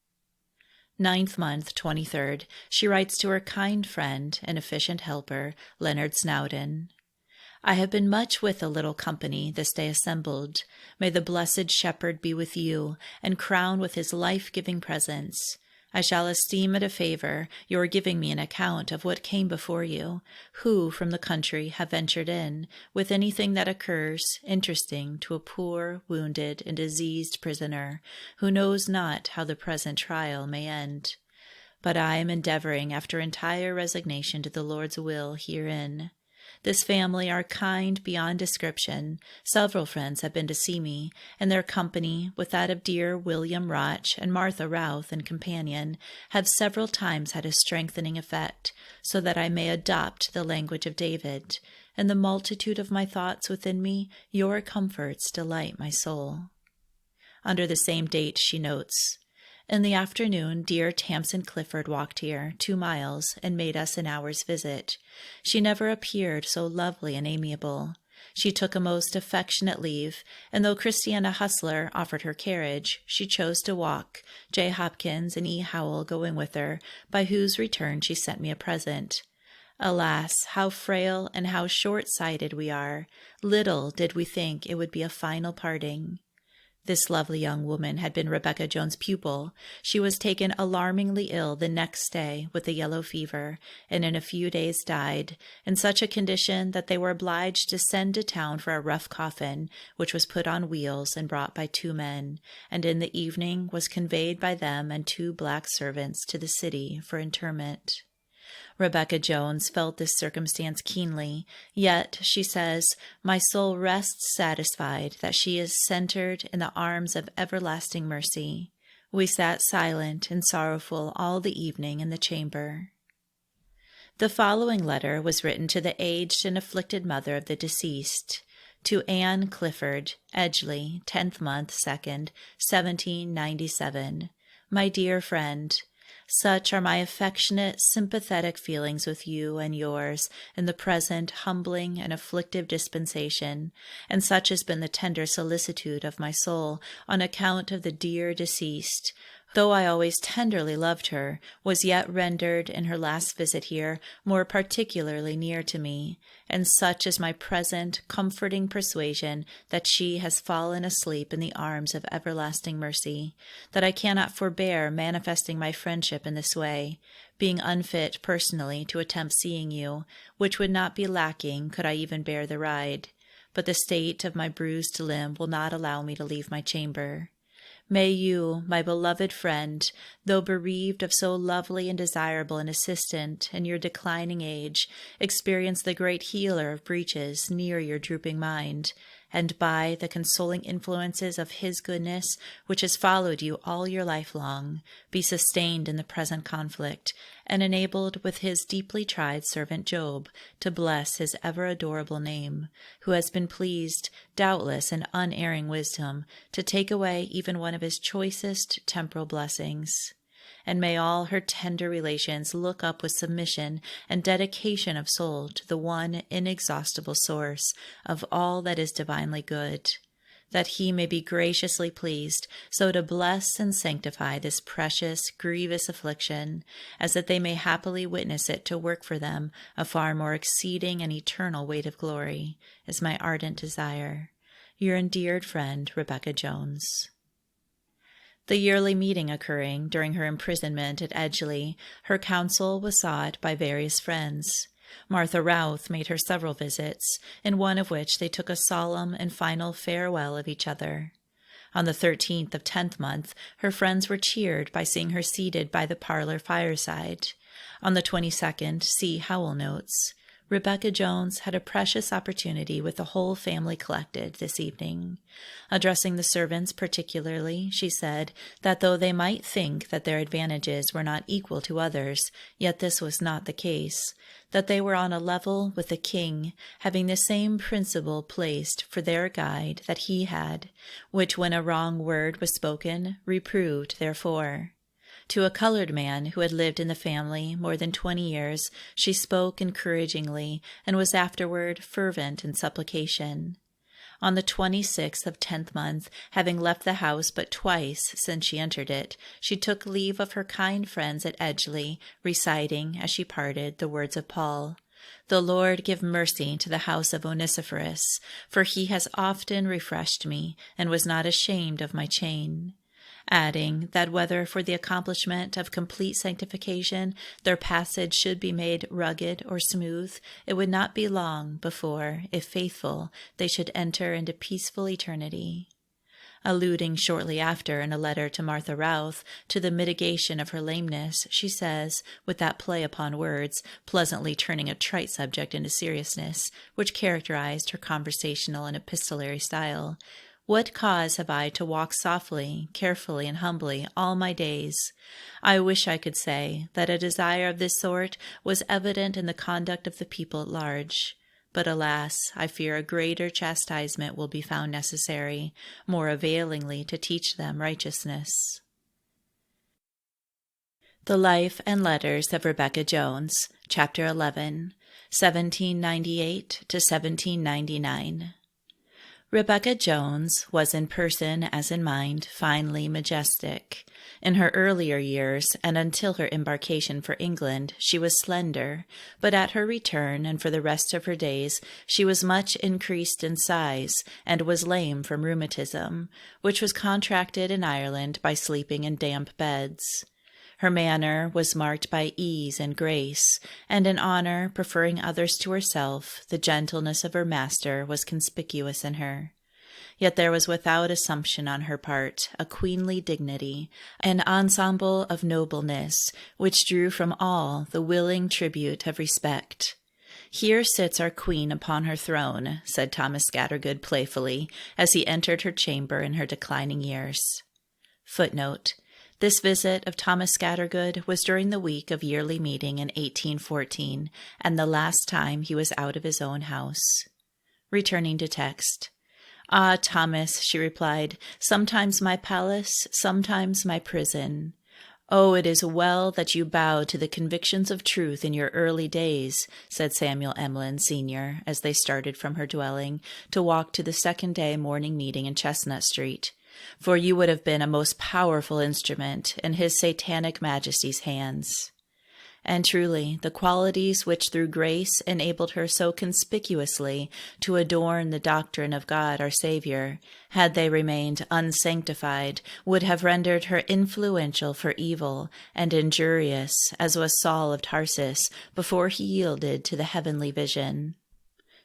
A: 9th month, 23rd, she writes to her kind friend and efficient helper, Leonard Snowden. I have been much with a little company this day assembled. May the blessed Shepherd be with you, and crown with his life-giving presence. I shall esteem it a favor your giving me an account of what came before you, who from the country have ventured in, with anything that occurs interesting to a poor, wounded, and diseased prisoner, who knows not how the present trial may end. But I am endeavoring after entire resignation to the Lord's will herein. This family are kind beyond description. Several friends have been to see me, and their company, with that of dear William Roch and Martha Routh and companion, have several times had a strengthening effect, so that I may adopt the language of David. And the multitude of my thoughts within me, your comforts delight my soul. Under the same date, she notes, in the afternoon, dear Tamsin Clifford walked here 2 miles and made us an hour's visit. She never appeared so lovely and amiable. She took a most affectionate leave, and though Christiana Hustler offered her carriage, she chose to walk, J. Hopkins and E. Howell going with her, by whose return she sent me a present. Alas, how frail and how short-sighted we are! Little did we think it would be a final parting. This lovely young woman had been Rebecca Jones' pupil. She was taken alarmingly ill the next day with a yellow fever, and in a few days died, in such a condition that they were obliged to send to town for a rough coffin, which was put on wheels and brought by 2 men, and in the evening was conveyed by them and 2 black servants to the city for interment. Rebecca Jones felt this circumstance keenly, yet, she says, my soul rests satisfied that she is centered in the arms of everlasting mercy. We sat silent and sorrowful all the evening in the chamber. The following letter was written to the aged and afflicted mother of the deceased. To Anne Clifford, Edgeley, 10th month, 2nd, 1797. My dear friend, such are my affectionate, sympathetic feelings with you and yours in the present humbling and afflictive dispensation, and such has been the tender solicitude of my soul on account of the dear deceased, though I always tenderly loved her, was yet rendered in her last visit here more particularly near to me, and such is my present comforting persuasion that she has fallen asleep in the arms of everlasting mercy, that I cannot forbear manifesting my friendship in this way, being unfit personally to attempt seeing you, which would not be lacking could I even bear the ride, but the state of my bruised limb will not allow me to leave my chamber. May you, my beloved friend, though bereaved of so lovely and desirable an assistant in your declining age, experience the great healer of breaches near your drooping mind, and by the consoling influences of his goodness, which has followed you all your life long, be sustained in the present conflict, and enabled with his deeply tried servant Job to bless his ever adorable name, who has been pleased, doubtless in unerring wisdom, to take away even one of his choicest temporal blessings. And may all her tender relations look up with submission and dedication of soul to the one inexhaustible source of all that is divinely good, that he may be graciously pleased so to bless and sanctify this precious, grievous affliction, as that they may happily witness it to work for them a far more exceeding and eternal weight of glory, is my ardent desire. Your endeared friend, Rebecca Jones. The yearly meeting occurring during her imprisonment at Edgeley, her counsel was sought by various friends. Martha Routh made her several visits, in one of which they took a solemn and final farewell of each other. On the 13th of 10th month, her friends were cheered by seeing her seated by the parlor fireside. On the 22nd, C. Howell notes, Rebecca Jones had a precious opportunity with the whole family collected this evening. Addressing the servants particularly, she said that though they might think that their advantages were not equal to others, yet this was not the case, that they were on a level with the king, having the same principle placed for their guide that he had, which when a wrong word was spoken, reproved therefore. To a colored man who had lived in the family more than 20 years, she spoke encouragingly and was afterward fervent in supplication. On the 26th of 10th month, having left the house but twice since she entered it, she took leave of her kind friends at Edgeley, reciting, as she parted, the words of Paul, The Lord give mercy to the house of Onesiphorus, for he has often refreshed me, and was not ashamed of my chain. Adding that whether for the accomplishment of complete sanctification their passage should be made rugged or smooth, it would not be long before, if faithful, they should enter into peaceful eternity. Alluding shortly after in a letter to Martha Routh to the mitigation of her lameness, she says, with that play upon words, pleasantly turning a trite subject into seriousness, which characterized her conversational and epistolary style, "What cause have I to walk softly, carefully, and humbly all my days? I wish I could say that a desire of this sort was evident in the conduct of the people at large. But alas, I fear a greater chastisement will be found necessary, more availingly to teach them righteousness." The Life and Letters of Rebecca Jones, Chapter 11, 1798 to 1799. Rebecca Jones was in person as in mind finely majestic. In her earlier years, and until her embarkation for England, she was slender, but at her return and for the rest of her days she was much increased in size, and was lame from rheumatism, which was contracted in Ireland by sleeping in damp beds. Her manner was marked by ease and grace, and in honor, preferring others to herself, the gentleness of her master was conspicuous in her. Yet there was without assumption on her part a queenly dignity, an ensemble of nobleness, which drew from all the willing tribute of respect. "Here sits our queen upon her throne," said Thomas Scattergood playfully, as he entered her chamber in her declining years. Footnote: This visit of Thomas Scattergood was during the week of yearly meeting in 1814, and the last time he was out of his own house. Returning to text. "Ah, Thomas," she replied, "sometimes my palace, sometimes my prison. Oh, it is well that you bowed to the convictions of truth in your early days," said Samuel Emlyn, Sr., as they started from her dwelling to walk to the second-day morning meeting in Chestnut Street. "For you would have been a most powerful instrument in His Satanic Majesty's hands." And truly, the qualities which through grace enabled her so conspicuously to adorn the doctrine of God our Savior, had they remained unsanctified, would have rendered her influential for evil and injurious, as was Saul of Tarsus before he yielded to the heavenly vision.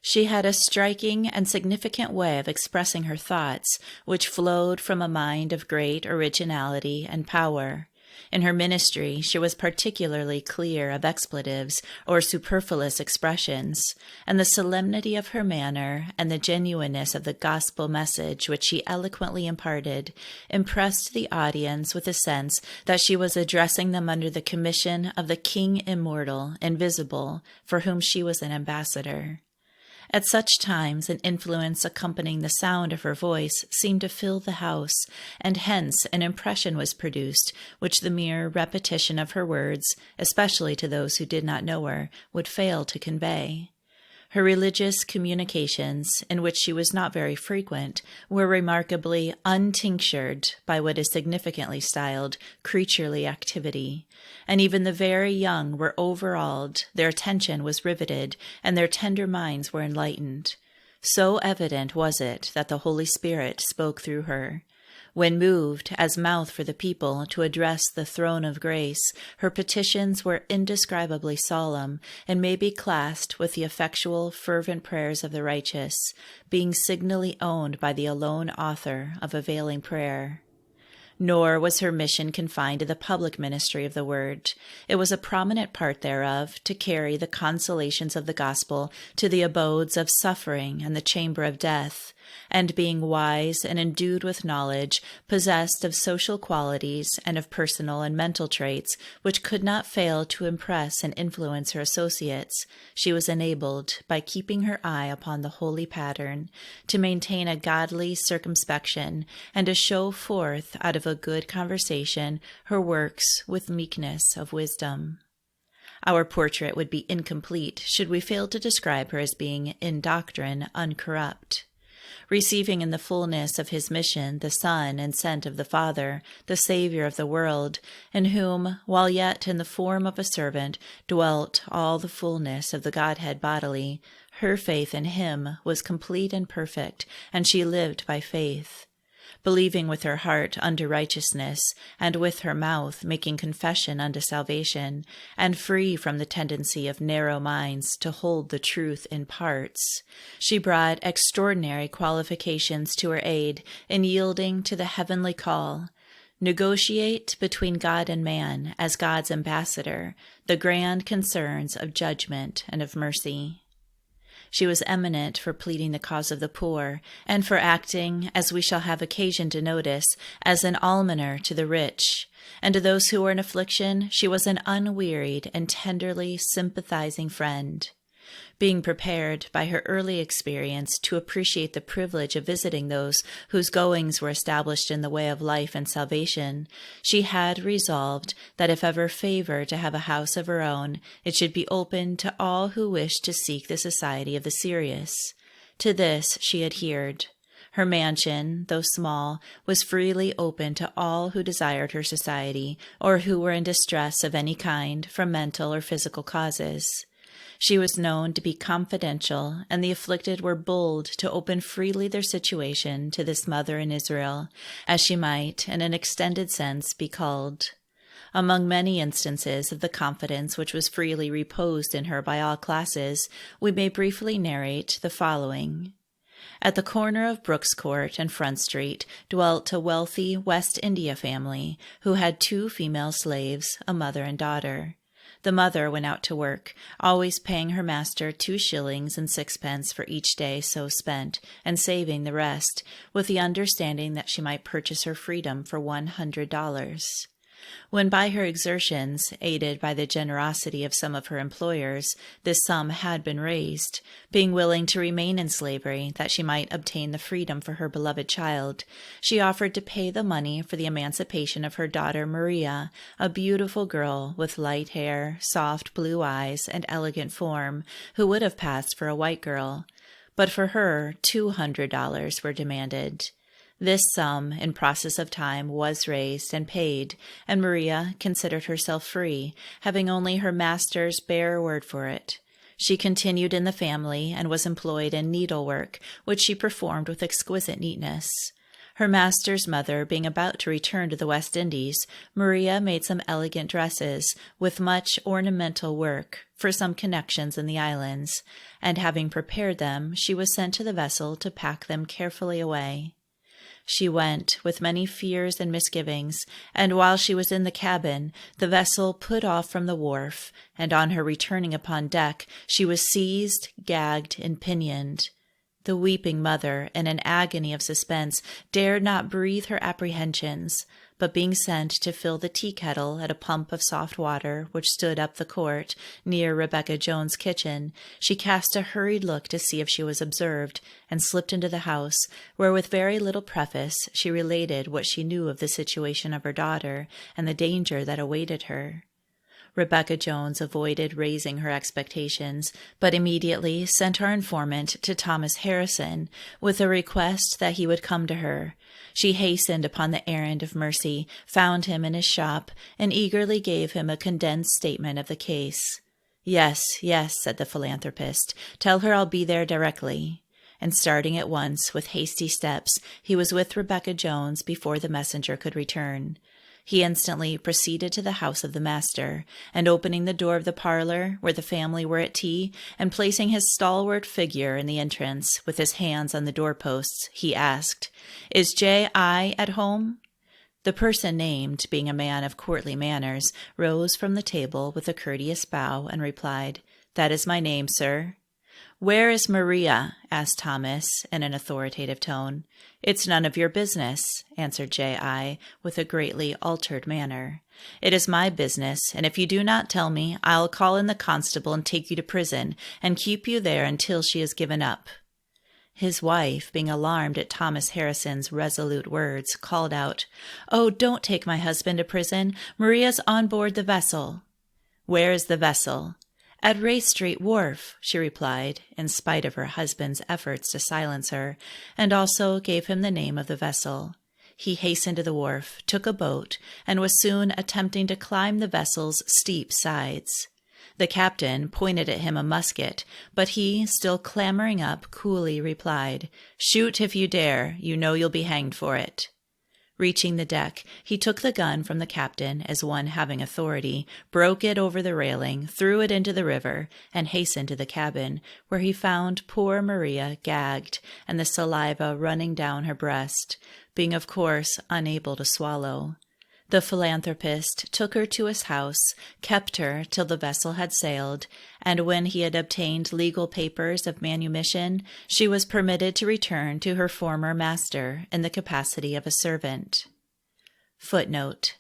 A: She had a striking and significant way of expressing her thoughts, which flowed from a mind of great originality and power. In her ministry, she was particularly clear of expletives or superfluous expressions, and the solemnity of her manner and the genuineness of the gospel message which she eloquently imparted impressed the audience with a sense that she was addressing them under the commission of the King immortal, invisible, for whom she was an ambassador. At such times, an influence accompanying the sound of her voice seemed to fill the house, and hence an impression was produced which the mere repetition of her words, especially to those who did not know her, would fail to convey. Her religious communications, in which she was not very frequent, were remarkably untinctured by what is significantly styled creaturely activity, and even the very young were overawed, their attention was riveted, and their tender minds were enlightened. So evident was it that the Holy Spirit spoke through her. When moved, as mouth for the people, to address the throne of grace, her petitions were indescribably solemn, and may be classed with the effectual, fervent prayers of the righteous, being signally owned by the alone author of availing prayer. Nor was her mission confined to the public ministry of the word. It was a prominent part thereof to carry the consolations of the gospel to the abodes of suffering and the chamber of death, and being wise and endued with knowledge, possessed of social qualities and of personal and mental traits which could not fail to impress and influence her associates, she was enabled, by keeping her eye upon the holy pattern, to maintain a godly circumspection, and to show forth out of a good conversation her works with meekness of wisdom. Our portrait would be incomplete should we fail to describe her as being, in doctrine, uncorrupt. Receiving in the fullness of his mission the Son and sent of the Father, the Savior of the world, in whom, while yet in the form of a servant, dwelt all the fullness of the Godhead bodily, her faith in him was complete and perfect, and she lived by faith. believing with her heart unto righteousness, and with her mouth making confession unto salvation, and free from the tendency of narrow minds to hold the truth in parts, she brought extraordinary qualifications to her aid in yielding to the heavenly call. Negotiate between God and man, as God's ambassador, the grand concerns of judgment and of mercy. She was eminent for pleading the cause of the poor, and for acting, as we shall have occasion to notice, as an almoner to the rich. And to those who were in affliction, she was an unwearied and tenderly sympathizing friend. Being prepared by her early experience to appreciate the privilege of visiting those whose goings were established in the way of life and salvation, she had resolved that if ever favored to have a house of her own, it should be open to all who wished to seek the society of the serious. To this she adhered. Her mansion, though small, was freely open to all who desired her society, or who were in distress of any kind from mental or physical causes. She was known to be confidential, and the afflicted were bold to open freely their situation to this mother in Israel, as she might, in an extended sense, be called. Among many instances of the confidence which was freely reposed in her by all classes, we may briefly narrate the following. At the corner of Brooks Court and Front Street dwelt a wealthy West India family who had 2 female slaves, a mother and daughter. The mother went out to work, always paying her master 2 shillings and 6 for each day so spent, and saving the rest, with the understanding that she might purchase her freedom for $100. When by her exertions, aided by the generosity of some of her employers, this sum had been raised, being willing to remain in slavery that she might obtain the freedom for her beloved child, she offered to pay the money for the emancipation of her daughter Maria, a beautiful girl with light hair, soft blue eyes, and elegant form, who would have passed for a white girl. But for her $200 were demanded. This sum, in process of time, was raised and paid, and Maria considered herself free, having only her master's bare word for it. She continued in the family and was employed in needlework, which she performed with exquisite neatness. Her master's mother being about to return to the West Indies, Maria made some elegant dresses, with much ornamental work, for some connections in the islands, and having prepared them, she was sent to the vessel to pack them carefully away. She went with many fears and misgivings, and while she was in the cabin, the vessel put off from the wharf, and on her returning upon deck, she was seized, gagged, and pinioned. The weeping mother, in an agony of suspense, dared not breathe her apprehensions, but being sent to fill the tea-kettle at a pump of soft water which stood up the court, near Rebecca Jones's kitchen, she cast a hurried look to see if she was observed, and slipped into the house, where with very little preface she related what she knew of the situation of her daughter, and the danger that awaited her. Rebecca Jones avoided raising her expectations, but immediately sent our informant to Thomas Harrison with a request that he would come to her. She hastened upon the errand of mercy, found him in his shop, and eagerly gave him a condensed statement of the case. Yes, said the philanthropist. Tell her I'll be there directly. And starting at once with hasty steps, he was with Rebecca Jones before the messenger could return. He instantly proceeded to the house of the master, and opening the door of the parlor where the family were at tea, and placing his stalwart figure in the entrance with his hands on the doorposts, he asked, "Is J.I. at home?" The person named, being a man of courtly manners, rose from the table with a courteous bow and replied, "That is my name, sir." "Where is Maria?" asked Thomas in an authoritative tone. "It's none of your business," answered J.I. with a greatly altered manner. "It is my business, and if you do not tell me, I'll call in the constable and take you to prison, and keep you there until she is given up." His wife, being alarmed at Thomas Harrison's resolute words, called out, "Oh, don't take my husband to prison. Maria's on board the vessel." "Where is the vessel?" "At Race Street Wharf," she replied, in spite of her husband's efforts to silence her, and also gave him the name of the vessel. He hastened to the wharf, took a boat, and was soon attempting to climb the vessel's steep sides. The captain pointed at him a musket, but he, still clambering up, coolly replied, "Shoot if you dare. You know you'll be hanged for it." Reaching the deck, he took the gun from the captain as one having authority, broke it over the railing, threw it into the river, and hastened to the cabin, where he found poor Maria gagged and the saliva running down her breast, being of course unable to swallow. The philanthropist took her to his house, kept her till the vessel had sailed, and when he had obtained legal papers of manumission, she was permitted to return to her former master in the capacity of a servant. Footnote: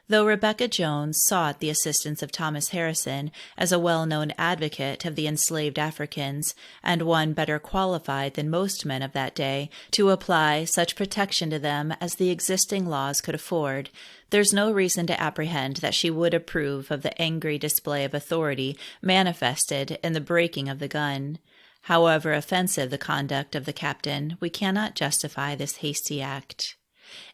A: Though Rebecca Jones sought the assistance of Thomas Harrison as a well-known advocate of the enslaved Africans, and one better qualified than most men of that day to apply such protection to them as the existing laws could afford, there's no reason to apprehend that she would approve of the angry display of authority manifested in the breaking of the gun. However offensive the conduct of the captain, we cannot justify this hasty act.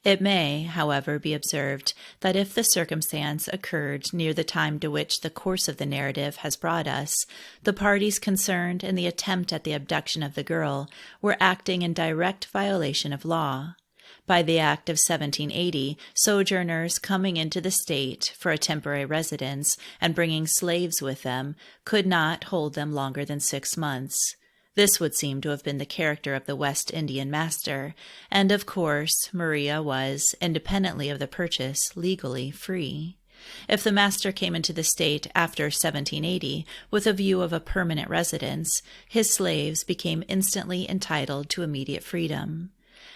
A: It may, however, be observed that if the circumstance occurred near the time to which the course of the narrative has brought us, the parties concerned in the attempt at the abduction of the girl were acting in direct violation of law. By the Act of 1780, sojourners coming into the state for a temporary residence and bringing slaves with them could not hold them longer than 6 months. This would seem to have been the character of the West Indian master, and of course Maria was, independently of the purchase, legally free. If the master came into the state after 1780 with a view of a permanent residence, his slaves became instantly entitled to immediate freedom.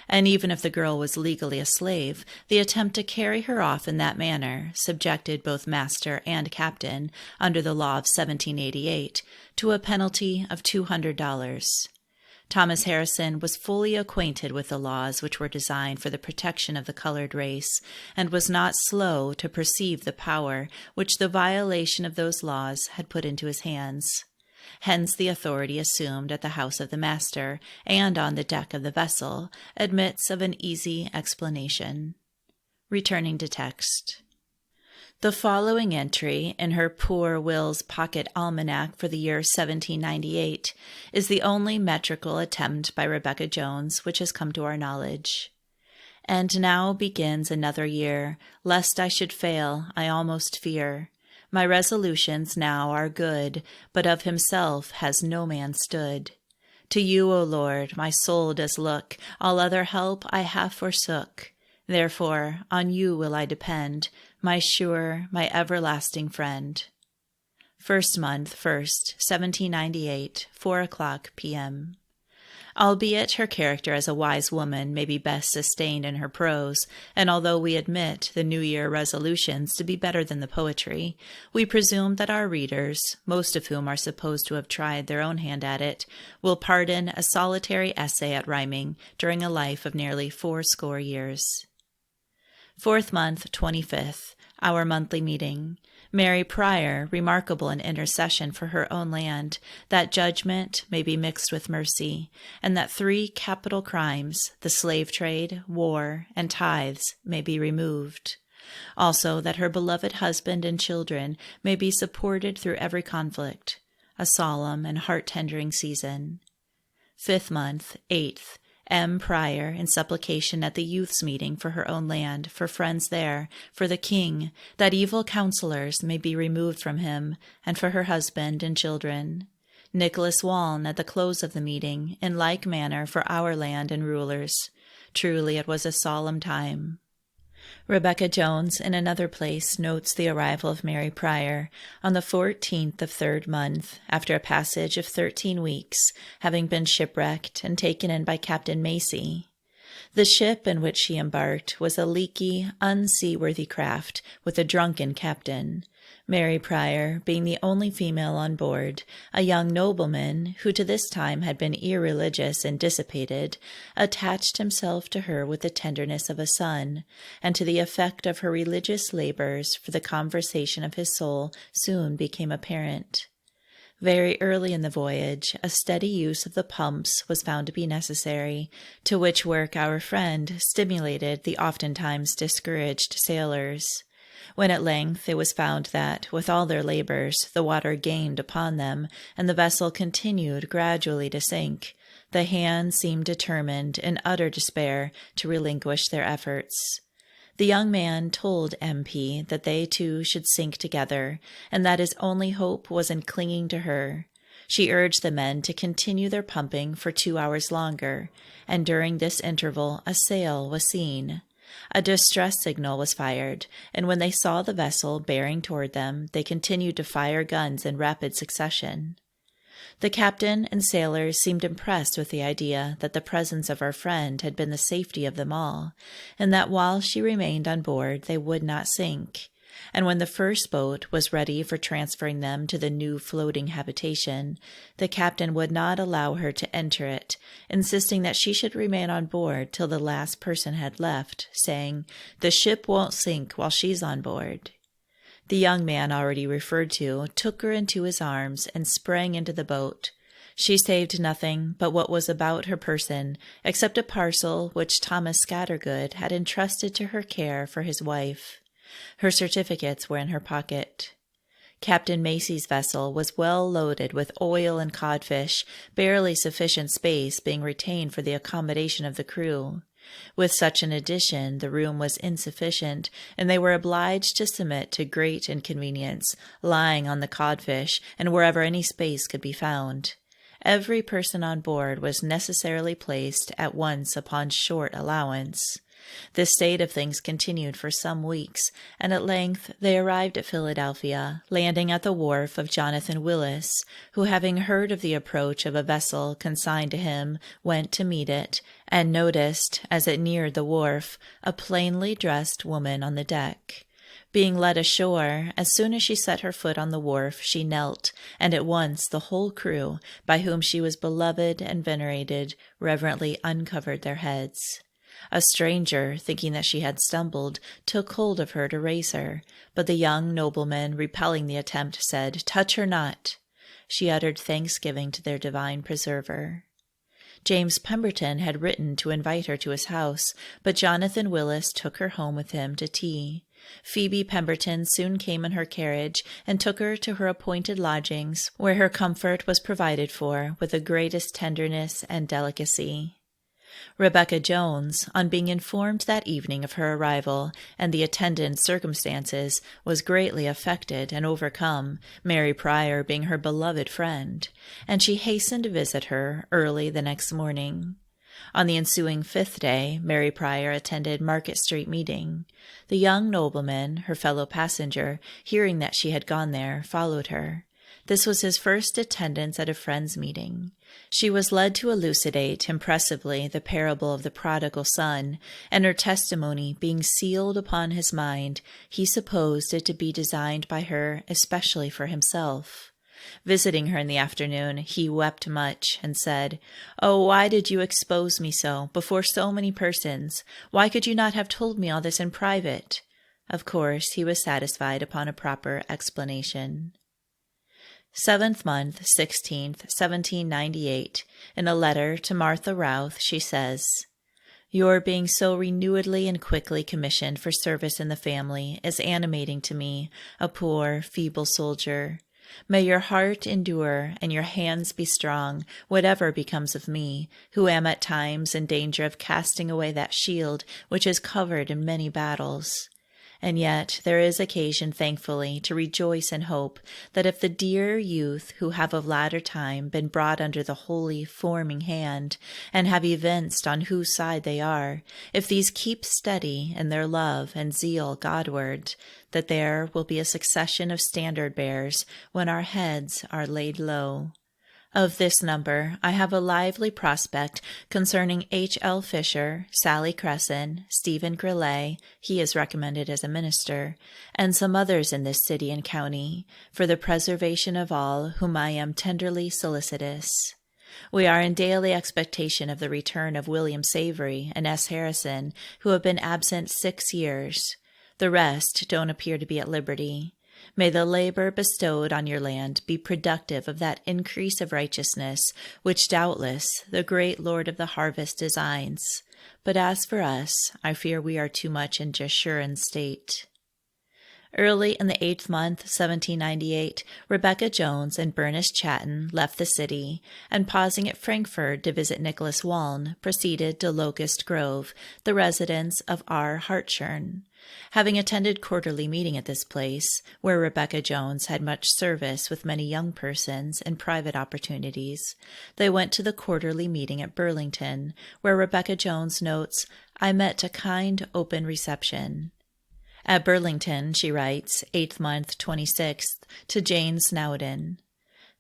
A: And even if the girl was legally a slave, the attempt to carry her off in that manner subjected both master and captain, under the law of 1788, to a penalty of $200. Thomas Harrison was fully acquainted with the laws which were designed for the protection of the colored race, and was not slow to perceive the power which the violation of those laws had put into his hands. Hence the authority assumed at the house of the master and on the deck of the vessel admits of an easy explanation. Returning to text. The following entry in her poor Will's pocket almanac for the year 1798 is the only metrical attempt by Rebecca Jones which has come to our knowledge. And now begins another year, lest I should fail, I almost fear. My resolutions now are good, but of himself has no man stood. To you, O Lord, my soul does look, all other help I have forsook. Therefore on you will I depend, my sure, my everlasting friend. 1st month, 1st, 1798, 4:00 p.m. Albeit her character as a wise woman may be best sustained in her prose, and although we admit the New Year resolutions to be better than the poetry, we presume that our readers, most of whom are supposed to have tried their own hand at it, will pardon a solitary essay at rhyming during a life of nearly 80 years. 4th month, 25th, our monthly meeting. Mary Pryor, remarkable in intercession for her own land, that judgment may be mixed with mercy, and that 3 capital crimes, the slave trade, war, and tithes, may be removed. Also that her beloved husband and children may be supported through every conflict, a solemn and heart-tendering season. 5th month, 8th, M. Pryor, in supplication at the youth's meeting for her own land, for friends there, for the king, that evil counselors may be removed from him, and for her husband and children. Nicholas Waln at the close of the meeting, in like manner for our land and rulers. Truly it was a solemn time. Rebecca Jones, in another place, notes the arrival of Mary Pryor on the 14th of 3rd month, after a passage of 13 weeks, having been shipwrecked and taken in by Captain Macy. The ship in which she embarked was a leaky, unseaworthy craft with a drunken captain. Mary Pryor, being the only female on board, a young nobleman, who to this time had been irreligious and dissipated, attached himself to her with the tenderness of a son, and to the effect of her religious labors for the conversation of his soul soon became apparent. Very early in the voyage, a steady use of the pumps was found to be necessary, to which work our friend stimulated the oftentimes discouraged sailors. When at length it was found that, with all their labors, the water gained upon them, and the vessel continued gradually to sink, the hands seemed determined, in utter despair, to relinquish their efforts. The young man told M.P. that they two should sink together, and that his only hope was in clinging to her. She urged the men to continue their pumping for 2 hours longer, and during this interval a sail was seen. A distress signal was fired, and when they saw the vessel bearing toward them, they continued to fire guns in rapid succession. The captain and sailors seemed impressed with the idea that the presence of our friend had been the safety of them all, and that while she remained on board they would not sink. And when the first boat was ready for transferring them to the new floating habitation, the captain would not allow her to enter it, insisting that she should remain on board till the last person had left, saying, "The ship won't sink while she's on board." The young man already referred to took her into his arms and sprang into the boat. She saved nothing but what was about her person, except a parcel which Thomas Scattergood had entrusted to her care for his wife. Her certificates were in her pocket. Captain Macy's vessel was well loaded with oil and codfish, barely sufficient space being retained for the accommodation of the crew. With such an addition, the room was insufficient, and they were obliged to submit to great inconvenience, lying on the codfish and wherever any space could be found. Every person on board was necessarily placed at once upon short allowance. This state of things continued for some weeks, and at length they arrived at Philadelphia, landing at the wharf of Jonathan Willis, who, having heard of the approach of a vessel consigned to him, went to meet it, and noticed, as it neared the wharf, a plainly dressed woman on the deck. Being led ashore, as soon as she set her foot on the wharf, she knelt, and at once the whole crew, by whom she was beloved and venerated, reverently uncovered their heads. A stranger, thinking that she had stumbled, took hold of her to raise her, but the young nobleman, repelling the attempt, said, "Touch her not." She uttered thanksgiving to their divine preserver. James Pemberton had written to invite her to his house, but Jonathan Willis took her home with him to tea. Phoebe Pemberton soon came in her carriage and took her to her appointed lodgings, where her comfort was provided for with the greatest tenderness and delicacy. Rebecca Jones, on being informed that evening of her arrival and the attendant circumstances, was greatly affected and overcome, Mary Pryor being her beloved friend, and she hastened to visit her early the next morning. On the ensuing 5th day, Mary Pryor attended Market Street meeting. The young nobleman, her fellow passenger, hearing that she had gone there, followed her. This was his first attendance at a friend's meeting. She was led to elucidate impressively the parable of the prodigal son, and her testimony being sealed upon his mind, he supposed it to be designed by her especially for himself. Visiting her in the afternoon, he wept much and said, "Oh, why did you expose me so, before so many persons? Why could you not have told me all this in private?" Of course, he was satisfied upon a proper explanation. 7th month, 16th, 1798. In a letter to Martha Routh, she says, "Your being so renewedly and quickly commissioned for service in the family is animating to me, a poor, feeble soldier. May your heart endure and your hands be strong, whatever becomes of me, who am at times in danger of casting away that shield which is covered in many battles. And yet there is occasion thankfully to rejoice in hope that if the dear youth who have of latter time been brought under the holy forming hand, and have evinced on whose side they are, if these keep steady in their love and zeal Godward, that there will be a succession of standard-bearers when our heads are laid low. Of this number, I have a lively prospect concerning H.L. Fisher, Sally Cresson, Stephen Grillet, he is recommended as a minister, and some others in this city and county, for the preservation of all whom I am tenderly solicitous. We are in daily expectation of the return of William Savory and S. Harrison, who have been absent 6 years. The rest don't appear to be at liberty. May the labor bestowed on your land be productive of that increase of righteousness which doubtless the great Lord of the harvest designs. But as for us, I fear we are too much in Jeshurun state." Early in the 8th month, 1798, Rebecca Jones and Bernice Chatton left the city, and pausing at Frankfurt to visit Nicholas Waln, proceeded to Locust Grove, the residence of R. Hartshorne. Having attended quarterly meeting at this place, where Rebecca Jones had much service with many young persons and private opportunities, they went to the quarterly meeting at Burlington, where Rebecca Jones notes, "I met a kind, open reception." At Burlington, she writes, 8th month, 26th, to Jane Snowden.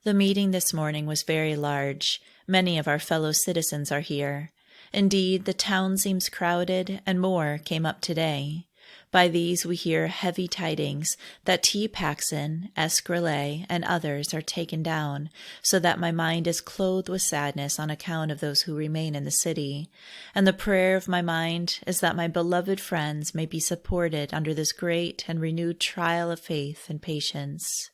A: "The meeting this morning was very large. Many of our fellow citizens are here. Indeed, the town seems crowded, and more came up today. By these we hear heavy tidings that T. Paxson, S. Grellet, and others are taken down, so that my mind is clothed with sadness on account of those who remain in the city. And the prayer of my mind is that my beloved friends may be supported under this great and renewed trial of faith and patience.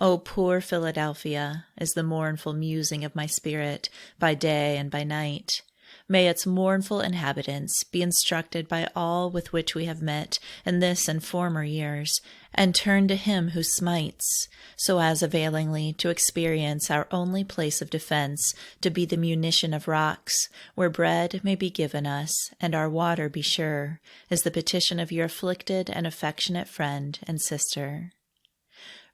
A: O poor Philadelphia, is the mournful musing of my spirit by day and by night. May its mournful inhabitants be instructed by all with which we have met in this and former years, and turn to him who smites, so as availingly to experience our only place of defense to be the munition of rocks, where bread may be given us, and our water be sure, is the petition of your afflicted and affectionate friend and sister."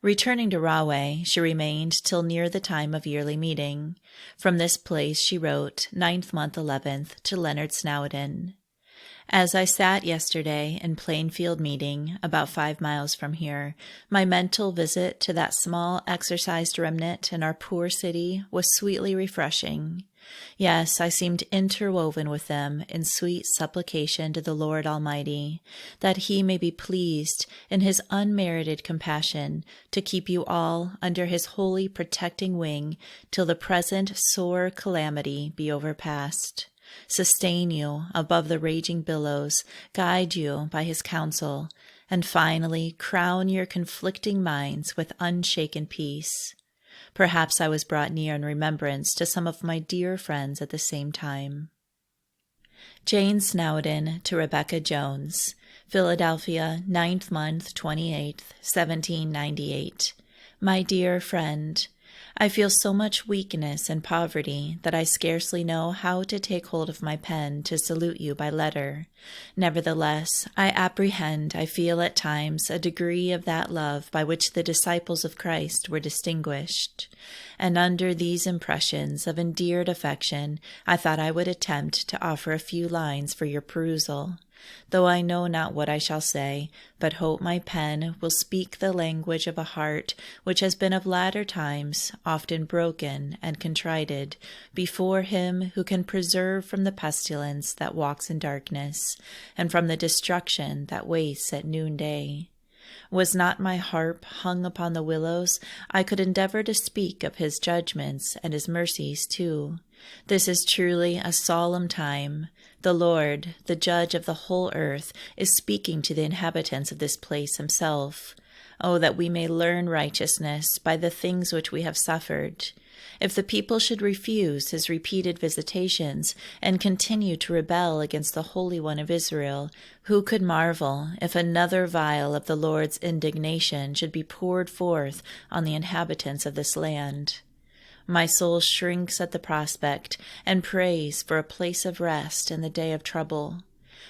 A: Returning to Rahway, she remained till near the time of yearly meeting. From this place she wrote, 9th month 11th, to Leonard Snowden. "As I sat yesterday in Plainfield meeting, about 5 miles from here, my mental visit to that small exercised remnant in our poor city was sweetly refreshing. Yes, I seemed interwoven with them in sweet supplication to the Lord Almighty, that he may be pleased in his unmerited compassion to keep you all under his holy protecting wing till the present sore calamity be overpast. Sustain you above the raging billows, guide you by his counsel, and finally crown your conflicting minds with unshaken peace. Perhaps I was brought near in remembrance to some of my dear friends at the same time." Jane Snowden to Rebecca Jones, Philadelphia, 9th month, 28th, 1798. "My dear friend, I feel so much weakness and poverty that I scarcely know how to take hold of my pen to salute you by letter. Nevertheless, I apprehend I feel at times a degree of that love by which the disciples of Christ were distinguished. And under these impressions of endeared affection, I thought I would attempt to offer a few lines for your perusal. Though I know not what I shall say, but hope my pen will speak the language of a heart which has been of latter times often broken and contrited before him who can preserve from the pestilence that walks in darkness, and from the destruction that wastes at noonday. Was not my harp hung upon the willows, I could endeavor to speak of his judgments and his mercies too. This is truly a solemn time. The Lord, the judge of the whole earth, is speaking to the inhabitants of this place himself. Oh, that we may learn righteousness by the things which we have suffered. If the people should refuse his repeated visitations and continue to rebel against the Holy One of Israel, who could marvel if another vial of the Lord's indignation should be poured forth on the inhabitants of this land? My soul shrinks at the prospect and prays for a place of rest in the day of trouble.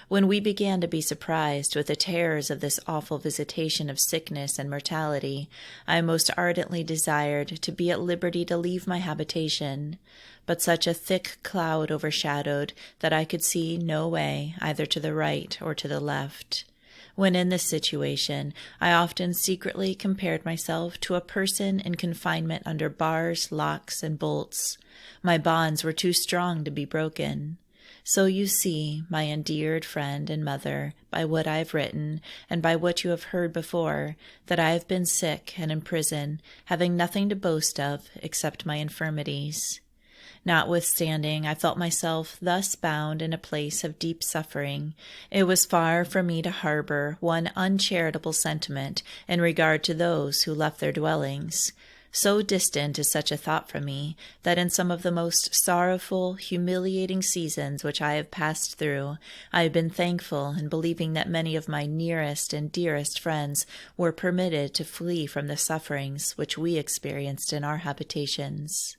A: When we began to be surprised with the terrors of this awful visitation of sickness and mortality, I most ardently desired to be at liberty to leave my habitation, but such a thick cloud overshadowed that I could see no way either to the right or to the left. When in this situation, I often secretly compared myself to a person in confinement under bars, locks, and bolts. My bonds were too strong to be broken. So you see, my endeared friend and mother, by what I have written, and by what you have heard before, that I have been sick and in prison, having nothing to boast of except my infirmities. Notwithstanding, I felt myself thus bound in a place of deep suffering. It was far from me to harbor one uncharitable sentiment in regard to those who left their dwellings. So distant is such a thought from me that in some of the most sorrowful, humiliating seasons which I have passed through, I have been thankful in believing that many of my nearest and dearest friends were permitted to flee from the sufferings which we experienced in our habitations.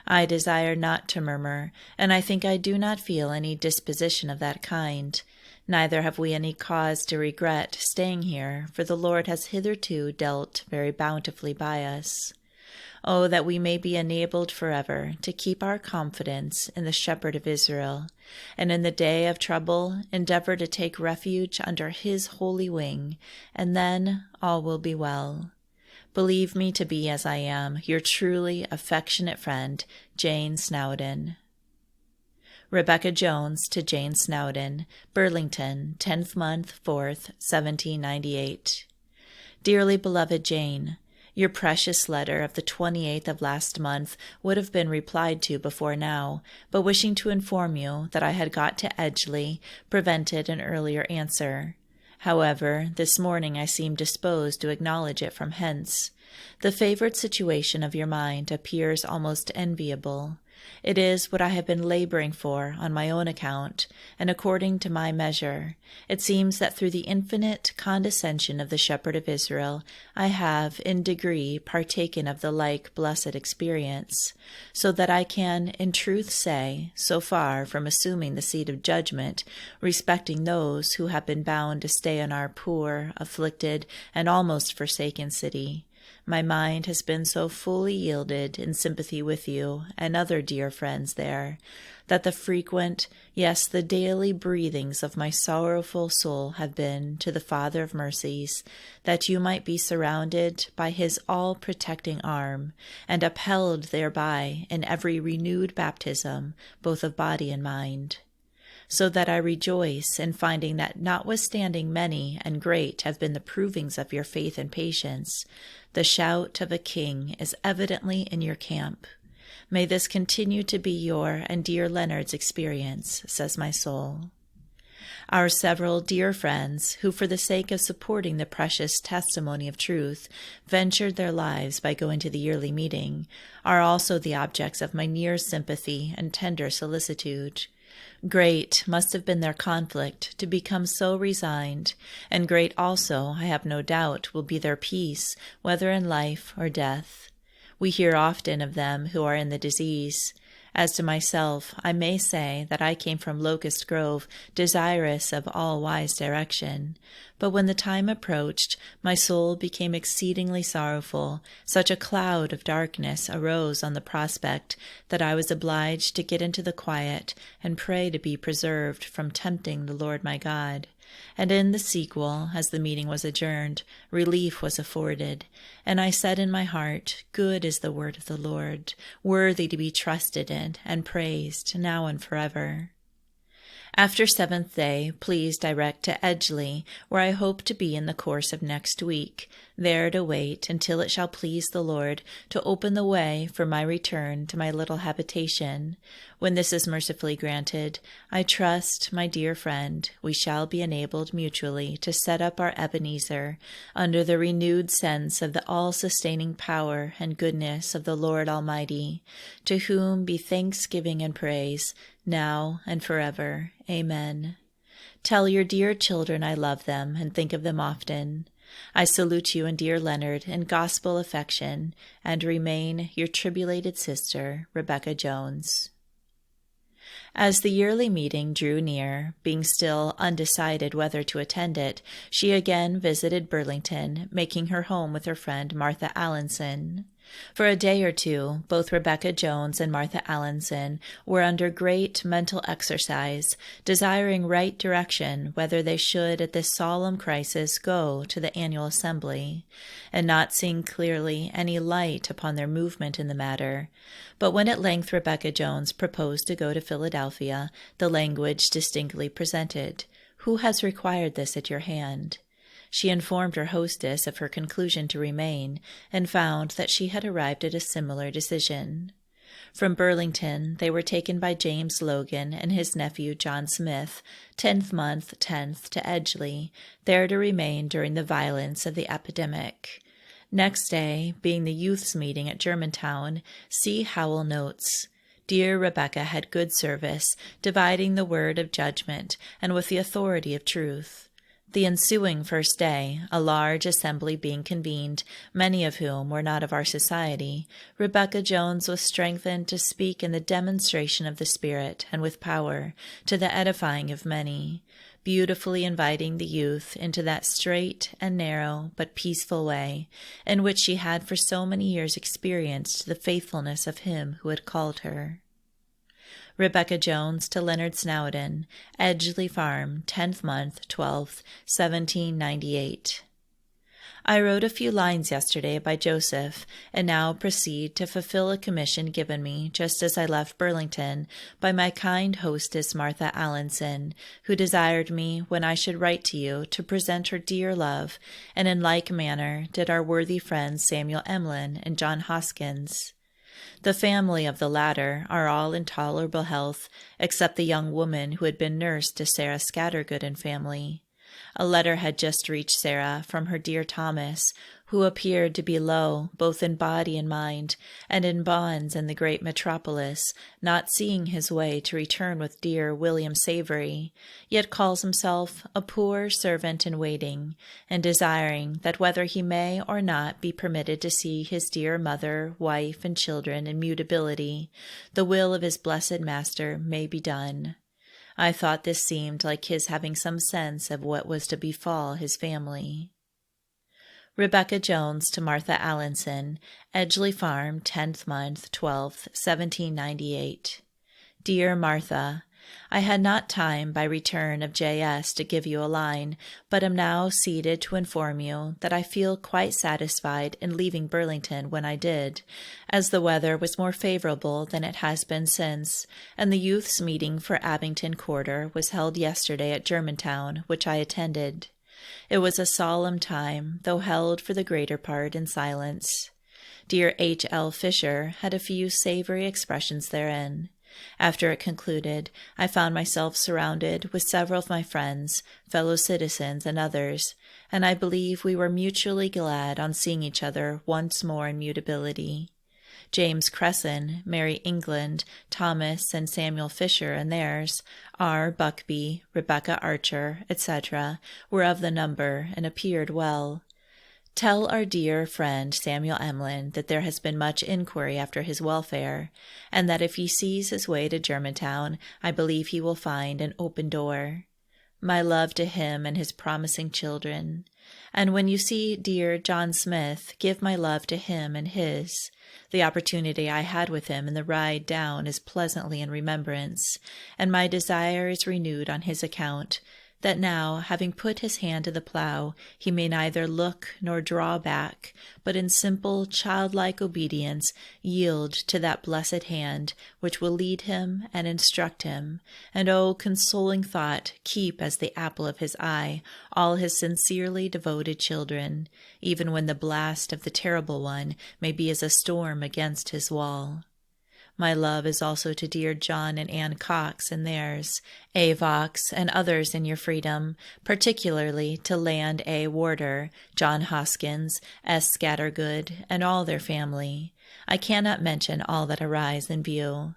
A: I desire not to murmur, and I think I do not feel any disposition of that kind. Neither have we any cause to regret staying here, for the Lord has hitherto dealt very bountifully by us. Oh, that we may be enabled forever to keep our confidence in the Shepherd of Israel, and in the day of trouble endeavor to take refuge under his holy wing, and then all will be well. Believe me to be, as I am, your truly affectionate friend, Jane Snowdon. Rebecca Jones to Jane Snowdon, Burlington, 10th month, 4th, 1798. Dearly beloved Jane, your precious letter of the 28th of last month would have been replied to before now, but wishing to inform you that I had got to Edgeley, prevented an earlier answer. However, this morning I seem disposed to acknowledge it from hence. The favored situation of your mind appears almost enviable. It is what I have been laboring for on my own account, and according to my measure. It seems that through the infinite condescension of the Shepherd of Israel, I have, in degree, partaken of the like blessed experience, so that I can in truth say, so far from assuming the seat of judgment respecting those who have been bound to stay in our poor, afflicted, and almost forsaken city, my mind has been so fully yielded in sympathy with you and other dear friends there, that the frequent, yes, the daily breathings of my sorrowful soul have been to the Father of mercies, that you might be surrounded by his all-protecting arm, and upheld thereby in every renewed baptism, both of body and mind. So that I rejoice in finding that notwithstanding many and great have been the provings of your faith and patience, the shout of a king is evidently in your camp. May this continue to be your and dear Leonard's experience, says my soul. Our several dear friends, who for the sake of supporting the precious testimony of truth ventured their lives by going to the yearly meeting, are also the objects of my near sympathy and tender solicitude. Great must have been their conflict to become so resigned, and great also, I have no doubt, will be their peace, whether in life or death. We hear often of them who are in the disease. As to myself, I may say that I came from Locust Grove, desirous of all wise direction. But when the time approached, my soul became exceedingly sorrowful. Such a cloud of darkness arose on the prospect that I was obliged to get into the quiet and pray to be preserved from tempting the Lord my God. And in the sequel, as the meeting was adjourned, relief was afforded, and I said in my heart, Good is the word of the Lord, worthy to be trusted in and praised, now and forever. After seventh day, please direct to Edgeley, where I hope to be in the course of next week, there to wait until it shall please the Lord to open the way for my return to my little habitation. When this is mercifully granted, I trust, my dear friend, we shall be enabled mutually to set up our Ebenezer under the renewed sense of the all-sustaining power and goodness of the Lord Almighty, to whom be thanksgiving and praise, now and forever. Amen. Tell your dear children I love them and think of them often. I salute you and dear Leonard in gospel affection, and remain your tribulated sister, Rebecca Jones. As the yearly meeting drew near, being still undecided whether to attend it, she again visited Burlington, making her home with her friend Martha Allinson. For a day or two, both Rebecca Jones and Martha Allinson were under great mental exercise, desiring right direction whether they should at this solemn crisis go to the annual assembly, and not seeing clearly any light upon their movement in the matter. But when at length Rebecca Jones proposed to go to Philadelphia, the language distinctly presented, "Who has required this at your hand?" She informed her hostess of her conclusion to remain, and found that she had arrived at a similar decision. From Burlington they were taken by James Logan and his nephew John Smith, 10th month, 10th, to Edgeley, there to remain during the violence of the epidemic. Next day, being the youth's meeting at Germantown, C. Howell notes, "Dear Rebecca had good service, dividing the word of judgment, and with the authority of truth. The ensuing first day, a large assembly being convened, many of whom were not of our society, Rebecca Jones was strengthened to speak in the demonstration of the Spirit, and with power, to the edifying of many, beautifully inviting the youth into that straight and narrow but peaceful way, in which she had for so many years experienced the faithfulness of him who had called her." Rebecca Jones to Leonard Snowden, Edgeley Farm, 10th month, 12th, 1798. I wrote a few lines yesterday by Joseph, and now proceed to fulfill a commission given me just as I left Burlington by my kind hostess Martha Allinson, who desired me, when I should write to you, to present her dear love, and in like manner did our worthy friends Samuel Emlyn and John Hoskins. The family of the latter are all in tolerable health, except the young woman who had been nurse to Sarah Scattergood and family. A letter had just reached Sarah from her dear Thomas, who appeared to be low both in body and mind, and in bonds in the great metropolis, not seeing his way to return with dear William Savory, yet calls himself a poor servant in waiting, and desiring that whether he may or not be permitted to see his dear mother, wife, and children in mutability, the will of his blessed Master may be done. I thought this seemed like his having some sense of what was to befall his family. Rebecca Jones to Martha Allinson, Edgeley Farm, 10th month, 12th, 1798. Dear Martha, I had not time by return of J.S. to give you a line, but am now seated to inform you that I feel quite satisfied in leaving Burlington when I did, as the weather was more favorable than it has been since, and the youth's meeting for Abington Quarter was held yesterday at Germantown, which I attended. It was a solemn time, though held for the greater part in silence. Dear H. L. Fisher had a few savory expressions therein. After it concluded, I found myself surrounded with several of my friends, fellow citizens, and others, and I believe we were mutually glad on seeing each other once more in mutability. James Cresson, Mary England, Thomas and Samuel Fisher and theirs, R. Buckby, Rebecca Archer, etc., were of the number and appeared well. Tell our dear friend Samuel Emlyn that there has been much inquiry after his welfare, and that if he sees his way to Germantown, I believe he will find an open door. My love to him and his promising children. And when you see dear John Smith, give my love to him and his. The opportunity I had with him in the ride down is pleasantly in remembrance, and my desire is renewed on his account, that now, having put his hand to the plough, he may neither look nor draw back, but in simple, childlike obedience yield to that blessed hand which will lead him and instruct him, and, O consoling thought, keep as the apple of his eye all his sincerely devoted children, even when the blast of the terrible one may be as a storm against his wall. My love is also to dear John and Ann Cox and theirs, A. Vaux, and others in your freedom, particularly to Land A. Warder, John Hoskins, S. Scattergood, and all their family. I cannot mention all that arise in view.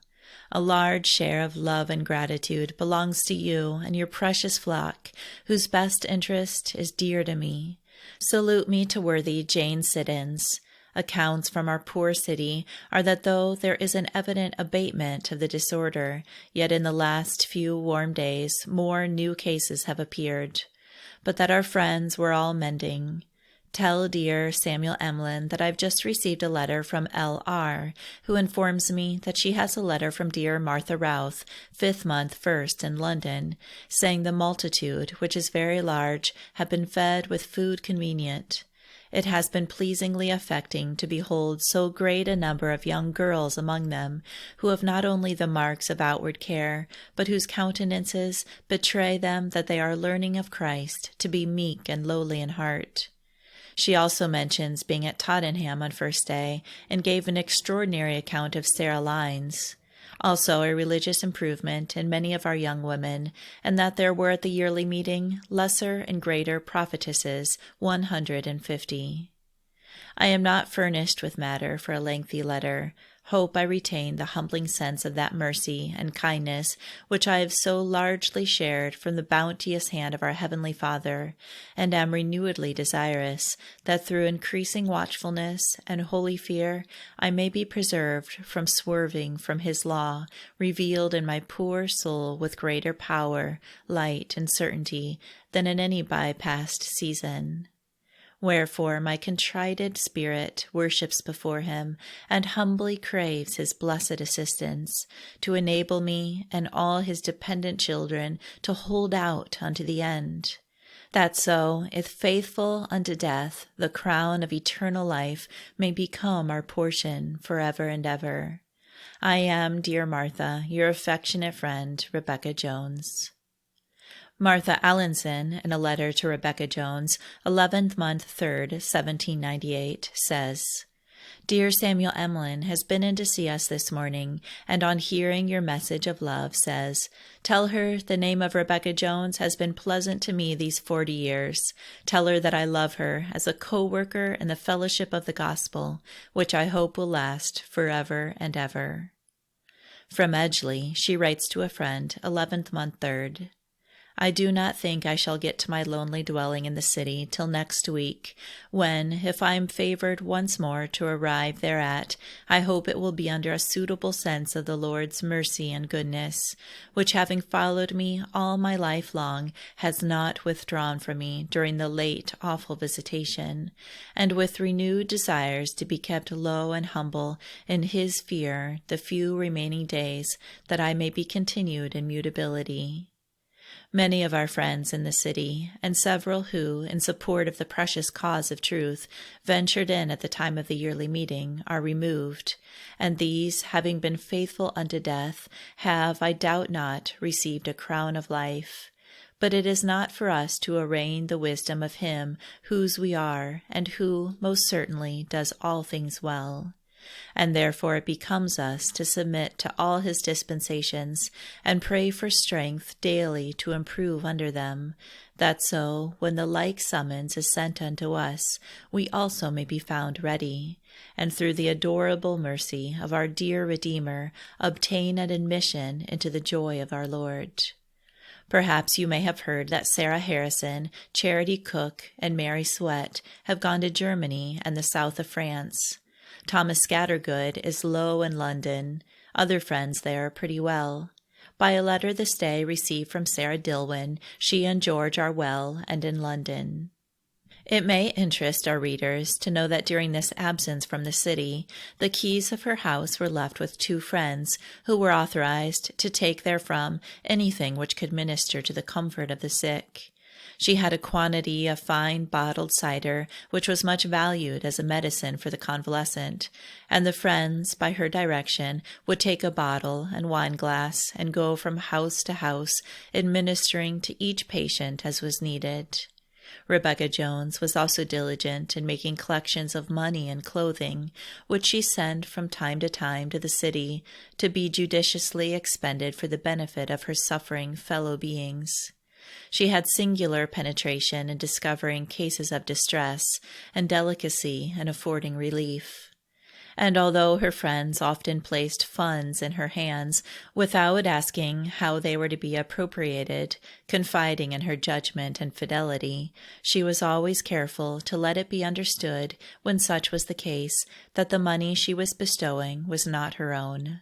A: A large share of love and gratitude belongs to you and your precious flock, whose best interest is dear to me. Salute me to worthy Jane Siddons. Accounts from our poor city are that though there is an evident abatement of the disorder, yet in the last few warm days more new cases have appeared, but that our friends were all mending. Tell dear Samuel Emlyn that I've just received a letter from L.R., who informs me that she has a letter from dear Martha Routh, 5th month 1st in London, saying the multitude, which is very large, have been fed with food convenient. It has been pleasingly affecting to behold so great a number of young girls among them, who have not only the marks of outward care, but whose countenances betray them that they are learning of Christ to be meek and lowly in heart. She also mentions being at Tottenham on first day, and gave an extraordinary account of Sarah Lynes. Also a religious improvement in many of our young women, and that there were at the yearly meeting lesser and greater prophetesses 150. I am not furnished with matter for a lengthy letter. Hope I retain the humbling sense of that mercy and kindness which I have so largely shared from the bounteous hand of our Heavenly Father, and am renewedly desirous that through increasing watchfulness and holy fear I may be preserved from swerving from His law, revealed in my poor soul with greater power, light, and certainty than in any by-past season. Wherefore my contrited spirit worships before Him, and humbly craves His blessed assistance, to enable me and all His dependent children to hold out unto the end, that so, if faithful unto death, the crown of eternal life may become our portion forever and ever. I am, dear Martha, your affectionate friend, Rebecca Jones. Martha Allinson, in a letter to Rebecca Jones, 11th month, 3rd, 1798, says, Dear Samuel Emlyn has been in to see us this morning, and on hearing your message of love says, Tell her the name of Rebecca Jones has been pleasant to me these 40 years. Tell her that I love her as a co-worker in the fellowship of the gospel, which I hope will last forever and ever. From Edgeley, she writes to a friend, 11th month, 3rd. I do not think I shall get to my lonely dwelling in the city till next week, when, if I am favored once more to arrive thereat, I hope it will be under a suitable sense of the Lord's mercy and goodness, which having followed me all my life long, has not withdrawn from me during the late awful visitation, and with renewed desires to be kept low and humble in His fear the few remaining days, that I may be continued in mutability. Many of our friends in the city, and several who, in support of the precious cause of truth, ventured in at the time of the yearly meeting, are removed, and these, having been faithful unto death, have, I doubt not, received a crown of life. But it is not for us to arraign the wisdom of Him whose we are, and who, most certainly, does all things well. And therefore it becomes us to submit to all His dispensations, and pray for strength daily to improve under them, that so, when the like summons is sent unto us, we also may be found ready, and through the adorable mercy of our dear Redeemer, obtain an admission into the joy of our Lord. Perhaps you may have heard that Sarah Harrison, Charity Cook, and Mary Sweat have gone to Germany and the south of France. Thomas Scattergood is low in London. Other friends there are pretty well. By a letter this day received from Sarah Dillwyn, she and George are well and in London. It may interest our readers to know that during this absence from the city, the keys of her house were left with 2 friends who were authorized to take therefrom anything which could minister to the comfort of the sick. She had a quantity of fine bottled cider, which was much valued as a medicine for the convalescent, and the friends, by her direction, would take a bottle and wine-glass and go from house to house, administering to each patient as was needed. Rebecca Jones was also diligent in making collections of money and clothing, which she sent from time to time to the city, to be judiciously expended for the benefit of her suffering fellow beings. She had singular penetration in discovering cases of distress, and delicacy in affording relief. And although her friends often placed funds in her hands without asking how they were to be appropriated, confiding in her judgment and fidelity, she was always careful to let it be understood, when such was the case, that the money she was bestowing was not her own.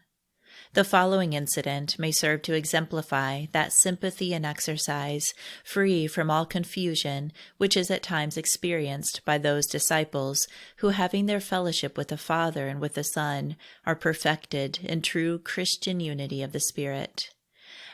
A: The following incident may serve to exemplify that sympathy and exercise, free from all confusion, which is at times experienced by those disciples who, having their fellowship with the Father and with the Son, are perfected in true Christian unity of the Spirit.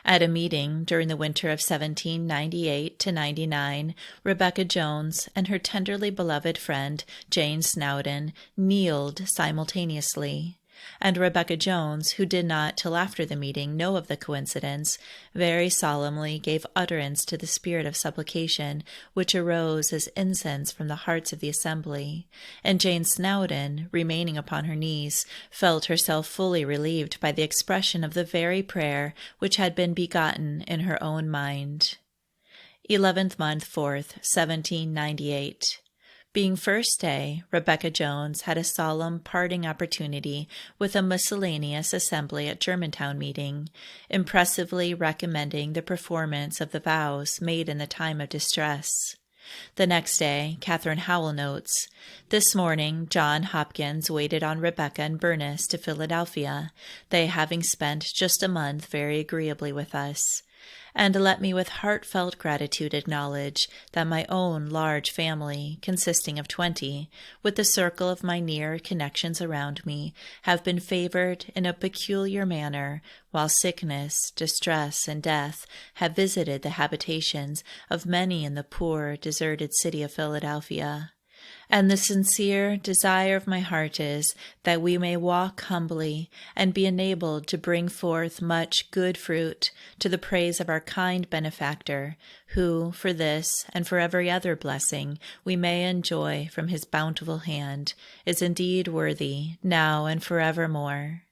A: At a meeting during the winter of 1798-99, Rebecca Jones and her tenderly beloved friend Jane Snowdon kneeled simultaneously. And Rebecca Jones, who did not till after the meeting know of the coincidence, very solemnly gave utterance to the spirit of supplication which arose as incense from the hearts of the assembly, and Jane Snowdon, remaining upon her knees, felt herself fully relieved by the expression of the very prayer which had been begotten in her own mind. 11th month, 4th, 1798. Being first day, Rebecca Jones had a solemn parting opportunity with a miscellaneous assembly at Germantown meeting, impressively recommending the performance of the vows made in the time of distress. The next day, Catherine Howell notes, "This morning, John Hopkins waited on Rebecca and Bernice to Philadelphia, they having spent just a month very agreeably with us. And let me with heartfelt gratitude acknowledge that my own large family, consisting of 20, with the circle of my near connections around me, have been favored in a peculiar manner, while sickness, distress, and death have visited the habitations of many in the poor, deserted city of Philadelphia. And the sincere desire of my heart is that we may walk humbly and be enabled to bring forth much good fruit to the praise of our kind benefactor, who, for this and for every other blessing we may enjoy from his bountiful hand, is indeed worthy, now and forevermore."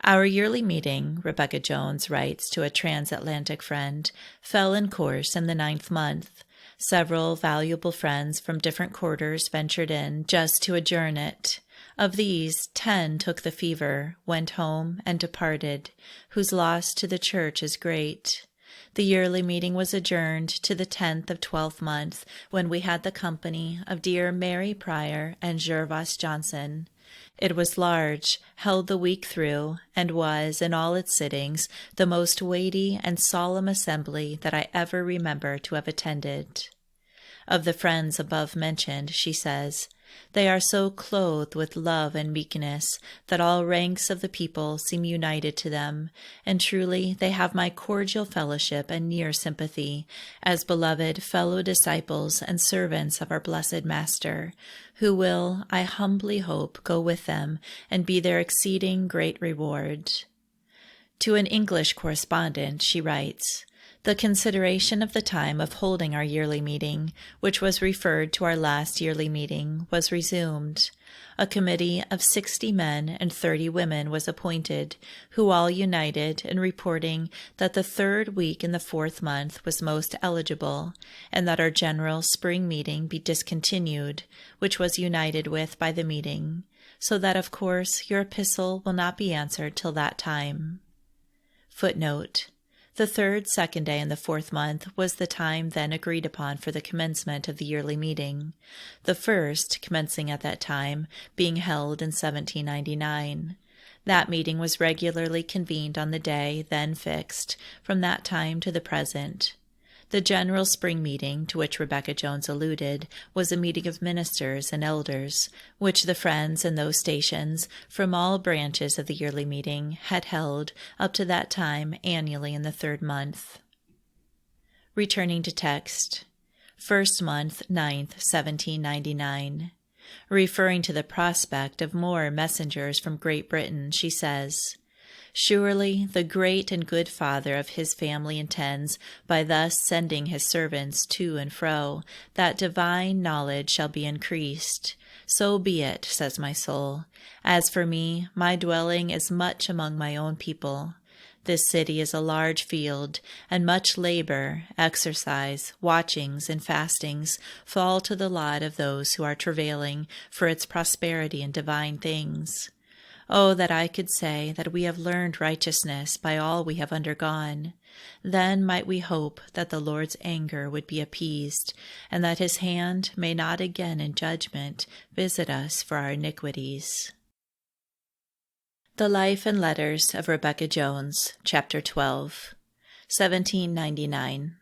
A: Our yearly meeting, Rebecca Jones writes to a transatlantic friend, fell in course in the 9th month. Several valuable friends from different quarters ventured in just to adjourn it. Of these, 10 took the fever, went home, and departed, whose loss to the church is great. The yearly meeting was adjourned to the 10th of 12th month, when we had the company of dear Mary Pryor and Gervas Johnson. It was large, held the week through, and was, in all its sittings, the most weighty and solemn assembly that I ever remember to have attended. Of the friends above mentioned, she says, "They are so clothed with love and meekness that all ranks of the people seem united to them, and truly they have my cordial fellowship and near sympathy, as beloved fellow disciples and servants of our blessed Master, who will, I humbly hope, go with them and be their exceeding great reward." To an English correspondent she writes, "The consideration of the time of holding our yearly meeting, which was referred to our last yearly meeting, was resumed. A committee of 60 men and 30 women was appointed, who all united in reporting that the 3rd week in the 4th month was most eligible, and that our general spring meeting be discontinued, which was united with by the meeting, so that of course your epistle will not be answered till that time." Footnote: the 3rd Sunday in the 4th month was the time then agreed upon for the commencement of the yearly meeting, the first, commencing at that time, being held in 1799. That meeting was regularly convened on the day then fixed, from that time to the present. The general spring meeting, to which Rebecca Jones alluded, was a meeting of ministers and elders, which the friends in those stations, from all branches of the yearly meeting, had held up to that time annually in the 3rd month. Returning to text. 1st month, 9th, 1799. Referring to the prospect of more messengers from Great Britain, she says, "Surely the great and good Father of his family intends, by thus sending his servants to and fro, that divine knowledge shall be increased. So be it, says my soul. As for me, my dwelling is much among my own people. This city is a large field, and much labor, exercise, watchings, and fastings fall to the lot of those who are travailing for its prosperity in divine things. Oh, that I could say that we have learned righteousness by all we have undergone. Then might we hope that the Lord's anger would be appeased, and that his hand may not again in judgment visit us for our iniquities." The Life and Letters of Rebecca Jones, Chapter 12, 1799.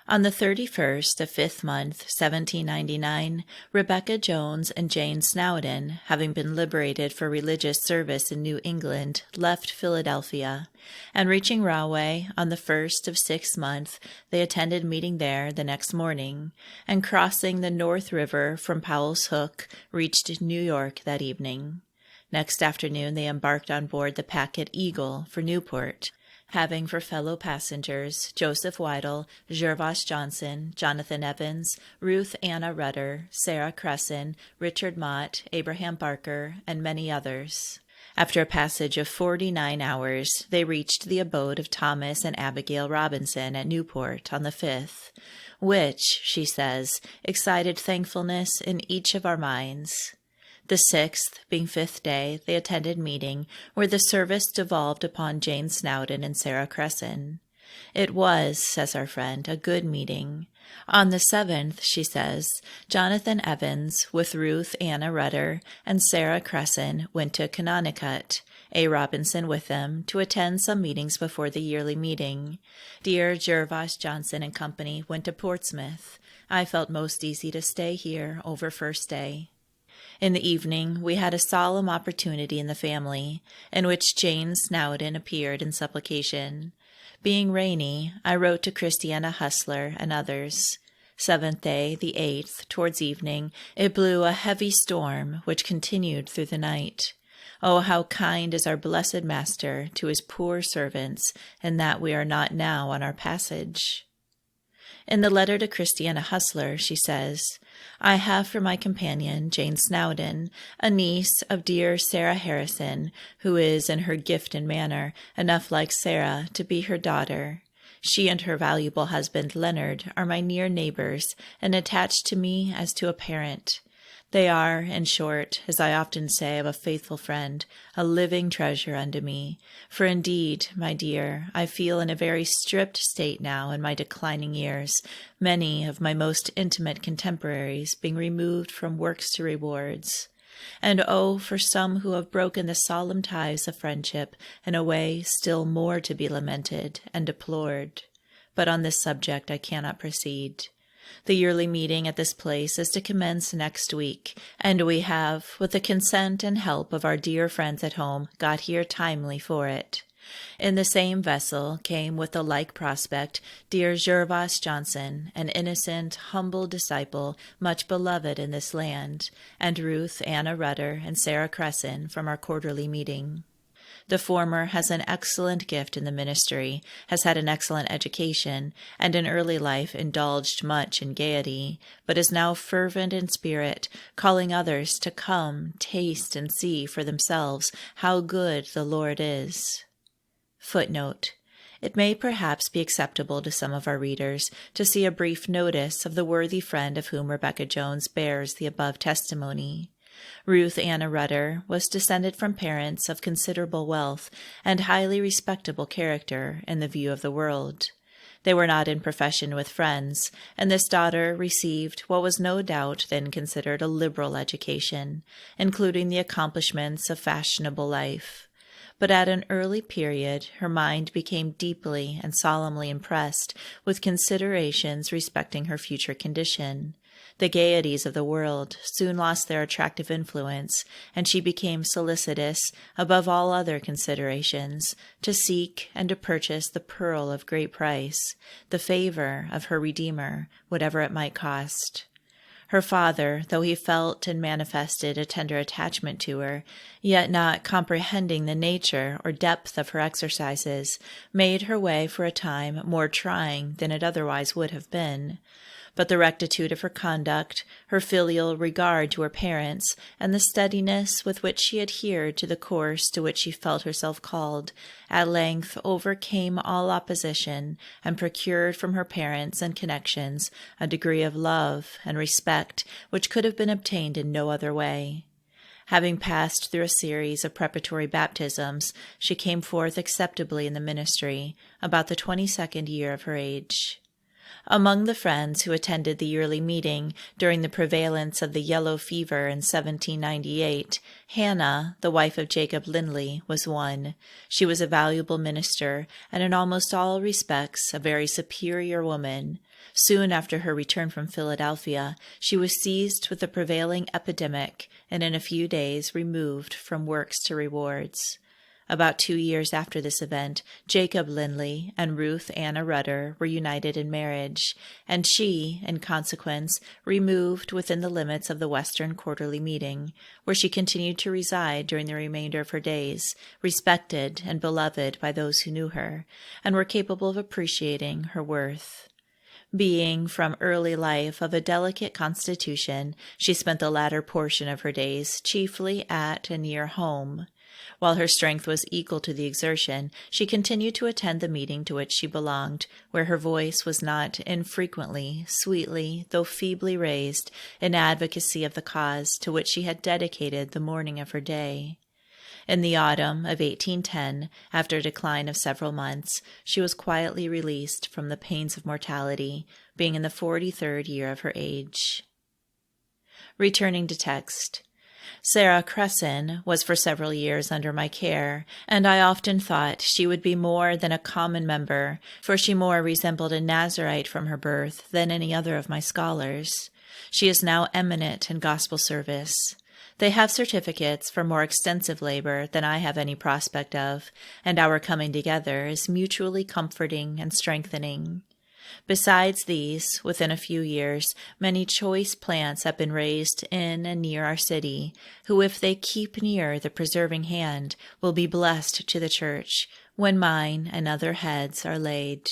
A: On the 31st of 5th month, 1799, Rebecca Jones and Jane Snowdon, having been liberated for religious service in New England, left Philadelphia, and reaching Rahway on the 1st of 6th month, they attended meeting there the next morning, and crossing the North River from Powell's Hook, reached New York that evening. Next afternoon they embarked on board the packet Eagle for Newport, having for fellow passengers Joseph Weidel, Gervas Johnson, Jonathan Evans, Ruth Anna Rudder, Sarah Cresson, Richard Mott, Abraham Barker, and many others. After a passage of 49 hours, they reached the abode of Thomas and Abigail Robinson at Newport on the 5th, which, she says, excited thankfulness in each of our minds. The 6th, being 5th day, they attended meeting, where the service devolved upon Jane Snowdon and Sarah Cresson. It was, says our friend, a good meeting. On the 7th, she says, Jonathan Evans, with Ruth Anna Rudder and Sarah Cresson, went to Cononicut, A. Robinson with them, to attend some meetings before the yearly meeting. Dear Gervas Johnson and Company went to Portsmouth. I felt most easy to stay here over first day. In the evening, we had a solemn opportunity in the family, in which Jane Snowdon appeared in supplication. Being rainy, I wrote to Christiana Hustler and others. 7th day, the 8th, towards evening, it blew a heavy storm, which continued through the night. Oh, how kind is our blessed Master to his poor servants, in that we are not now on our passage. In the letter to Christiana Hustler, she says, I have for my companion Jane Snowdon, a niece of dear Sarah Harrison, who is, in her gift and manner, enough like Sarah to be her daughter. She and her valuable husband Leonard are my near neighbors, and attached to me as to a parent. They are, in short, as I often say of a faithful friend, a living treasure unto me. For indeed, my dear, I feel in a very stripped state now in my declining years, many of my most intimate contemporaries being removed from works to rewards. And oh, for some who have broken the solemn ties of friendship in a way still more to be lamented and deplored. But on this subject I cannot proceed. The yearly meeting at this place is to commence next week, and we have, with the consent and help of our dear friends at home, got here timely for it. In the same vessel came with the like prospect dear Gervas Johnson, an innocent, humble disciple, much beloved in this land, and Ruth Anna Rudder and Sarah Cresson from our quarterly meeting. The former has an excellent gift in the ministry, has had an excellent education, and in early life indulged much in gaiety, but is now fervent in spirit, calling others to come, taste, and see for themselves how good the Lord is. Footnote. It may perhaps be acceptable to some of our readers to see a brief notice of the worthy friend of whom Rebecca Jones bears the above testimony. Ruth Anna Rudder was descended from parents of considerable wealth and highly respectable character in the view of the world. They were not in profession with friends, and this daughter received what was no doubt then considered a liberal education, including the accomplishments of fashionable life. But at an early period her mind became deeply and solemnly impressed with considerations respecting her future condition. The gaieties of the world soon lost their attractive influence, and she became solicitous, above all other considerations, to seek and to purchase the pearl of great price, the favor of her Redeemer, whatever it might cost. Her father, though he felt and manifested a tender attachment to her, yet not comprehending the nature or depth of her exercises, made her way for a time more trying than it otherwise would have been. But the rectitude of her conduct, her filial regard to her parents, and the steadiness with which she adhered to the course to which she felt herself called, at length overcame all opposition, and procured from her parents and connections a degree of love and respect which could have been obtained in no other way. Having passed through a series of preparatory baptisms, she came forth acceptably in the ministry, about the 22nd year of her age. Among the friends who attended the yearly meeting during the prevalence of the yellow fever in 1798, Hannah, the wife of Jacob Lindley, was one. She was a valuable minister, and in almost all respects a very superior woman. Soon after her return from Philadelphia, she was seized with the prevailing epidemic, and in a few days removed from works to rewards. About 2 years after this event, Jacob Lindley and Ruth Anna Rudder were united in marriage, and she, in consequence, removed within the limits of the Western Quarterly Meeting, where she continued to reside during the remainder of her days, respected and beloved by those who knew her, and were capable of appreciating her worth. Being, from early life, of a delicate constitution, she spent the latter portion of her days chiefly at and near home. While her strength was equal to the exertion, she continued to attend the meeting to which she belonged, where her voice was not infrequently, sweetly, though feebly raised, in advocacy of the cause to which she had dedicated the morning of her day. In the autumn of 1810, after a decline of several months, she was quietly released from the pains of mortality, being in the 43rd year of her age. Returning to text. Sarah Cresson was for several years under my care, and I often thought she would be more than a common member, for she more resembled a Nazarite from her birth than any other of my scholars. She is now eminent in gospel service. They have certificates for more extensive labor than I have any prospect of, and our coming together is mutually comforting and strengthening. Besides these, within a few years, many choice plants have been raised in and near our city, who, if they keep near the preserving hand, will be blessed to the church, when mine and other heads are laid.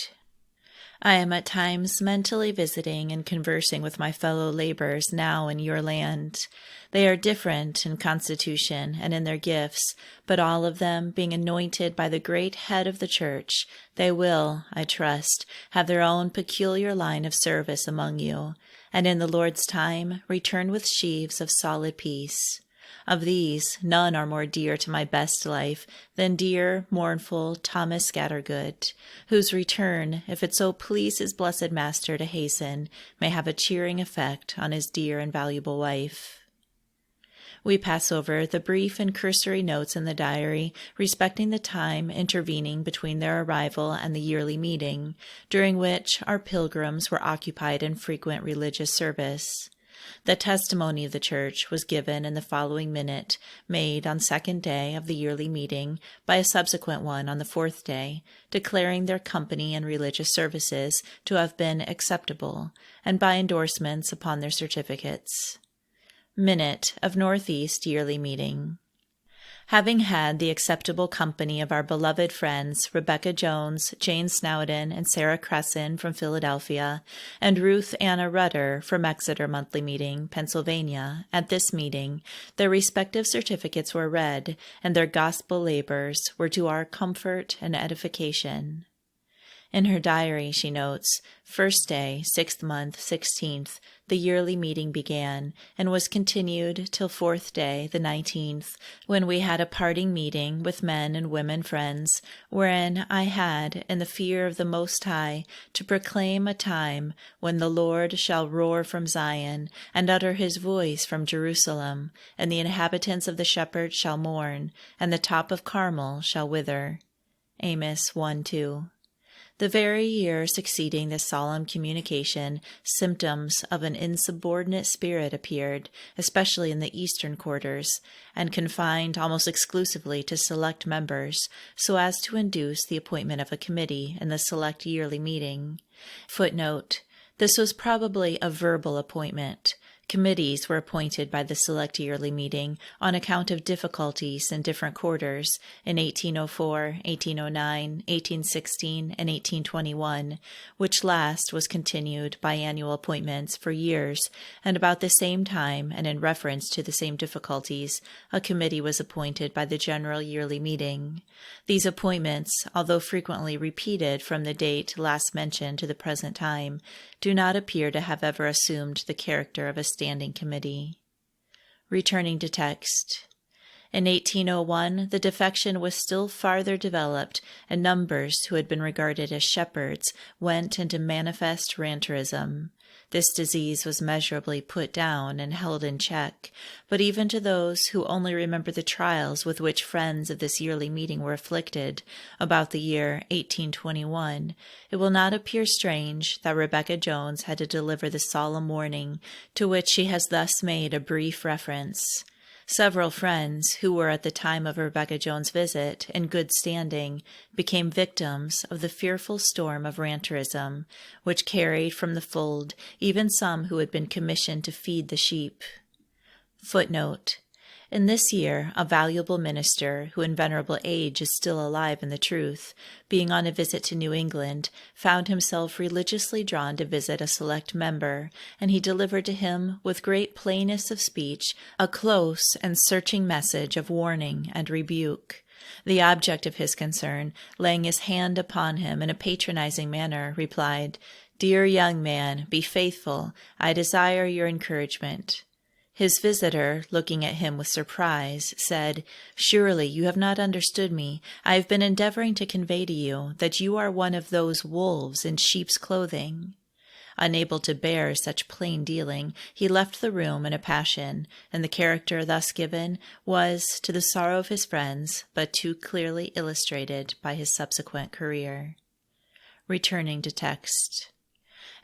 A: I am at times mentally visiting and conversing with my fellow laborers now in your land. They are different in constitution and in their gifts, but all of them being anointed by the great head of the church, they will, I trust, have their own peculiar line of service among you, and in the Lord's time return with sheaves of solid peace. Of these, none are more dear to my best life than dear, mournful Thomas Scattergood, whose return, if it so please his blessed Master to hasten, may have a cheering effect on his dear and valuable wife. We pass over the brief and cursory notes in the diary respecting the time intervening between their arrival and the yearly meeting, during which our pilgrims were occupied in frequent religious service. The testimony of the church was given in the following minute, made on 2nd day of the yearly meeting by a subsequent one on the 4th day, declaring their company and religious services to have been acceptable, and by endorsements upon their certificates. Minute of Northeast Yearly Meeting. Having had the acceptable company of our beloved friends Rebecca Jones, Jane Snowden, and Sarah Cresson from Philadelphia, and Ruth Anna Rudder from Exeter Monthly Meeting, Pennsylvania, at this meeting, their respective certificates were read, and their gospel labors were to our comfort and edification. In her diary, she notes, 1st day, 6th month, 16th, the yearly meeting began, and was continued till 4th day, the 19th, when we had a parting meeting with men and women friends, wherein I had, in the fear of the Most High, to proclaim a time when the Lord shall roar from Zion, and utter his voice from Jerusalem, and the inhabitants of the shepherds shall mourn, and the top of Carmel shall wither. Amos 1:2. The very year succeeding this solemn communication, symptoms of an insubordinate spirit appeared, especially in the eastern quarters, and confined almost exclusively to select members, so as to induce the appointment of a committee in the select yearly meeting. Footnote: this was probably a verbal appointment. Committees were appointed by the select yearly meeting on account of difficulties in different quarters in 1804, 1809, 1816, and 1821, which last was continued by annual appointments for years, and about the same time and in reference to the same difficulties, a committee was appointed by the general yearly meeting. These appointments, although frequently repeated from the date last mentioned to the present time, do not appear to have ever assumed the character of a standing committee. Returning to text. In 1801, the defection was still farther developed, and numbers who had been regarded as shepherds went into manifest ranterism. This disease was measurably put down and held in check, but even to those who only remember the trials with which friends of this yearly meeting were afflicted about the year 1821, it will not appear strange that Rebecca Jones had to deliver the solemn warning to which she has thus made a brief reference. Several friends who were at the time of Rebecca Jones' visit in good standing became victims of the fearful storm of ranterism, which carried from the fold even some who had been commissioned to feed the sheep. Footnote: In this year, a valuable minister, who in venerable age is still alive in the truth, being on a visit to New England, found himself religiously drawn to visit a select member, and he delivered to him, with great plainness of speech, a close and searching message of warning and rebuke. The object of his concern, laying his hand upon him in a patronizing manner, replied, "Dear young man, be faithful. I desire your encouragement." His visitor, looking at him with surprise, said, "Surely you have not understood me. I have been endeavoring to convey to you that you are one of those wolves in sheep's clothing." Unable to bear such plain dealing, he left the room in a passion, and the character thus given was, to the sorrow of his friends, but too clearly illustrated by his subsequent career. Returning to text.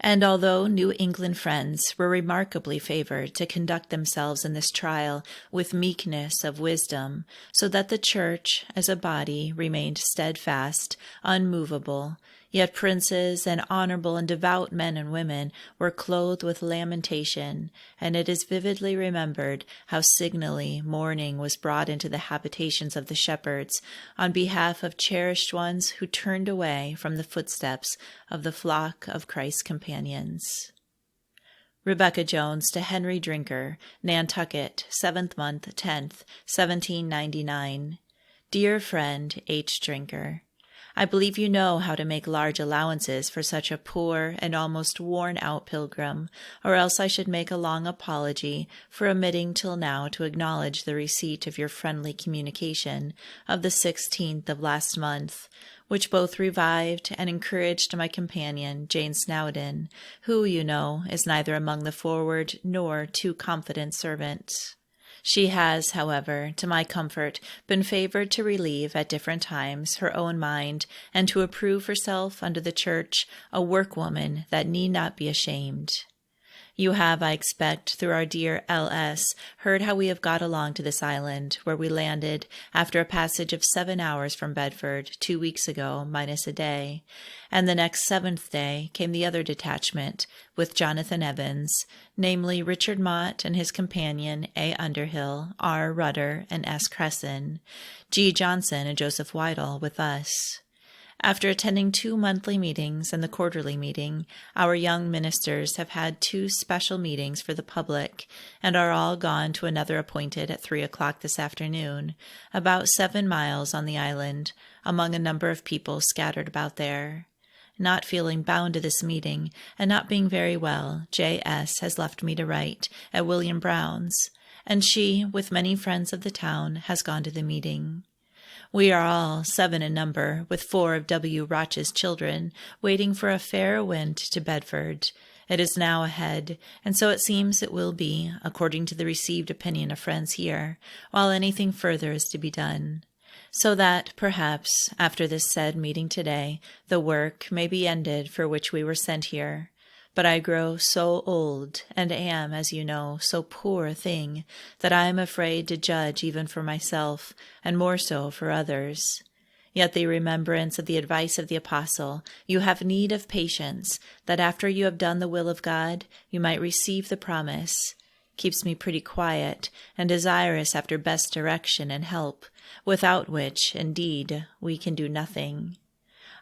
A: And although New England friends were remarkably favored to conduct themselves in this trial with meekness of wisdom, so that the Church as a body remained steadfast, unmovable, yet princes and honorable and devout men and women were clothed with lamentation, and it is vividly remembered how signally mourning was brought into the habitations of the shepherds on behalf of cherished ones who turned away from the footsteps of the flock of Christ's companions. Rebecca Jones to Henry Drinker, Nantucket, 7th month, 10th, 1799. Dear friend H. Drinker, I believe you know how to make large allowances for such a poor and almost worn-out pilgrim, or else I should make a long apology for omitting till now to acknowledge the receipt of your friendly communication of the 16th of last month, which both revived and encouraged my companion, Jane Snowdon, who, you know, is neither among the forward nor too confident servants. She has, however, to my comfort, been favored to relieve at different times her own mind, and to approve herself unto the Church a workwoman that need not be ashamed. You have, I expect, through our dear L.S., heard how we have got along to this island, where we landed, after a passage of 7 hours from Bedford, 2 weeks ago, minus a day, and the next 7th day came the other detachment, with Jonathan Evans, namely Richard Mott and his companion A. Underhill, R. Rudder, and S. Cresson, G. Johnson and Joseph Whittle with us. After attending 2 monthly meetings and the quarterly meeting, our young ministers have had 2 special meetings for the public, and are all gone to another appointed at 3 o'clock this afternoon, about 7 miles on the island, among a number of people scattered about there. Not feeling bound to this meeting, and not being very well, J.S. has left me to write at William Brown's, and she, with many friends of the town, has gone to the meeting. We are all 7 in number, with 4 of W. Roch's children, waiting for a fair wind to Bedford. It is now ahead, and so it seems it will be, according to the received opinion of friends here, while anything further is to be done. So that, perhaps, after this said meeting today, the work may be ended for which we were sent here. But I grow so old, and am, as you know, so poor a thing, that I am afraid to judge even for myself, and more so for others. Yet the remembrance of the advice of the apostle, you have need of patience, that after you have done the will of God, you might receive the promise, keeps me pretty quiet, and desirous after best direction and help, without which, indeed, we can do nothing.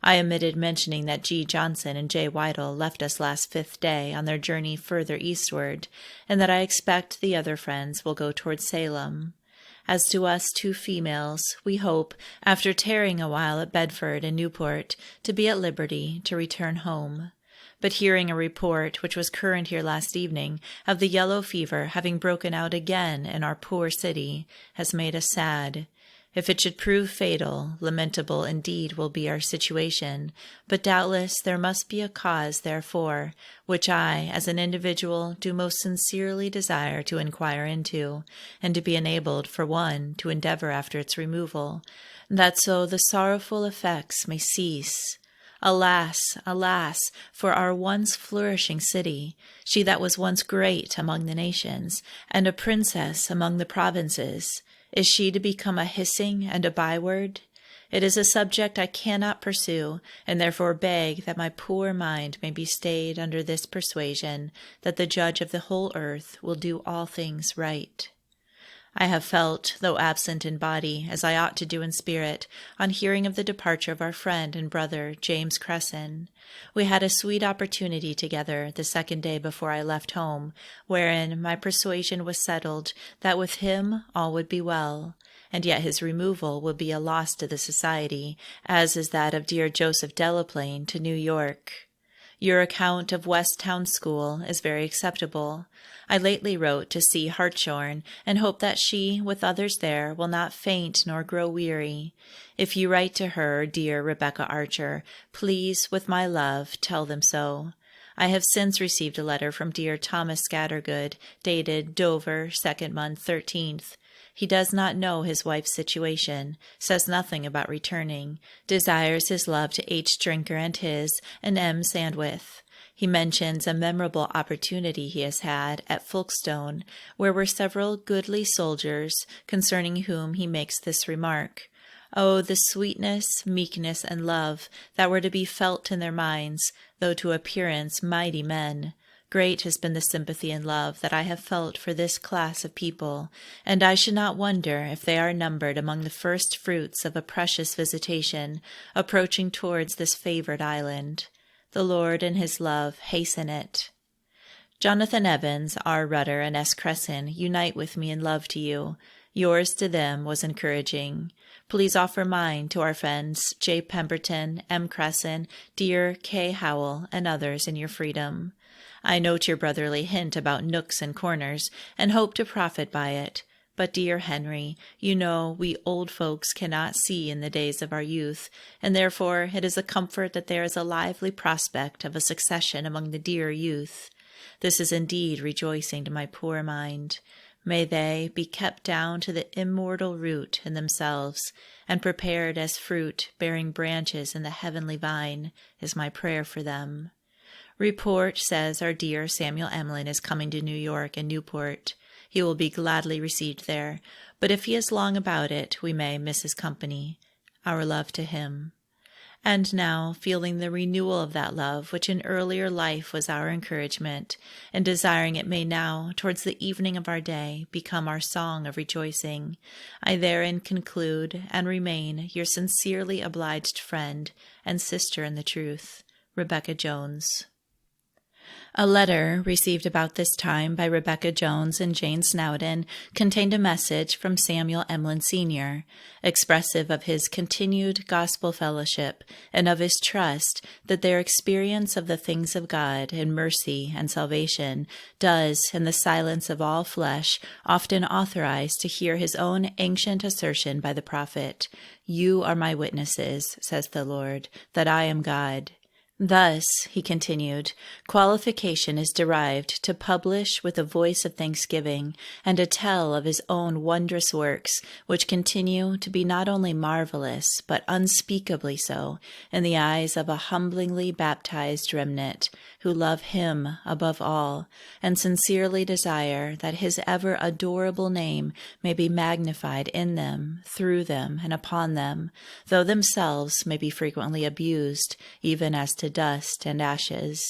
A: I omitted mentioning that G. Johnson and J. Whittle left us last 5th day on their journey further eastward, and that I expect the other friends will go toward Salem. As to us 2 females, we hope, after tarrying a while at Bedford and Newport, to be at liberty to return home. But hearing a report, which was current here last evening, of the yellow fever having broken out again in our poor city, has made us sad. If it should prove fatal, lamentable indeed will be our situation, but doubtless there must be a cause therefor, which I, as an individual, do most sincerely desire to inquire into, and to be enabled, for one, to endeavor after its removal, that so the sorrowful effects may cease. Alas, alas, for our once flourishing city, she that was once great among the nations, and a princess among the provinces. Is she to become a hissing and a byword? It is a subject I cannot pursue, and therefore beg that my poor mind may be stayed under this persuasion that the Judge of the whole earth will do all things right. I have felt, though absent in body, as I ought to do in spirit, on hearing of the departure of our friend and brother, James Cresson. We had a sweet opportunity together the second day before I left home, wherein my persuasion was settled that with him all would be well, and yet his removal would be a loss to the society, as is that of dear Joseph Delaplane to New York. Your account of West Town School is very acceptable. I lately wrote to see Hartshorn, and hope that she, with others there, will not faint nor grow weary. If you write to her, dear Rebecca Archer, please, with my love, tell them so. I have since received a letter from dear Thomas Scattergood, dated Dover, 2nd month, 13th. He does not know his wife's situation, says nothing about returning, desires his love to H. Drinker and his, and M. Sandwith. He mentions a memorable opportunity he has had at Folkestone, where were several goodly soldiers, concerning whom he makes this remark. Oh, the sweetness, meekness, and love that were to be felt in their minds, though to appearance mighty men! Great has been the sympathy and love that I have felt for this class of people, and I should not wonder if they are numbered among the first fruits of a precious visitation approaching towards this favored island. The Lord in his love hasten it. Jonathan Evans, R. Rutter, and S. Cresson unite with me in love to you. Yours to them was encouraging. Please offer mine to our friends J. Pemberton, M. Cresson, dear K. Howell, and others in your freedom. I note your brotherly hint about nooks and corners, and hope to profit by it. But, dear Henry, you know we old folks cannot see in the days of our youth, and therefore it is a comfort that there is a lively prospect of a succession among the dear youth. This is indeed rejoicing to my poor mind. May they be kept down to the immortal root in themselves, and prepared as fruit bearing branches in the heavenly vine, is my prayer for them. Report says our dear Samuel Emlyn is coming to New York and Newport. He will be gladly received there, but if he is long about it, we may miss his company. Our love to him. And now, feeling the renewal of that love which in earlier life was our encouragement, and desiring it may now, towards the evening of our day, become our song of rejoicing, I therein conclude and remain your sincerely obliged friend and sister in the truth, Rebecca Jones. A letter received about this time by Rebecca Jones and Jane Snowden contained a message from Samuel Emlyn Sr., expressive of his continued gospel fellowship and of his trust that their experience of the things of God in mercy and salvation does, in the silence of all flesh, often authorize to hear his own ancient assertion by the prophet, "You are my witnesses, says the Lord, that I am God." Thus, he continued, qualification is derived to publish with a voice of thanksgiving and to tell of his own wondrous works, which continue to be not only marvelous, but unspeakably so in the eyes of a humblingly baptized remnant who love him above all and sincerely desire that his ever adorable name may be magnified in them, through them, and upon them, though themselves may be frequently abused, even as to dust and ashes.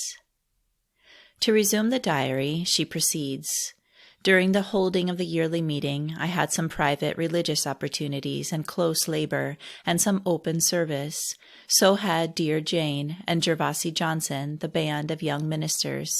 A: To resume the diary, she proceeds. During the holding of the yearly meeting, I had some private religious opportunities and close labor and some open service. So had dear Jane and Gervasi Johnson, the band of young ministers.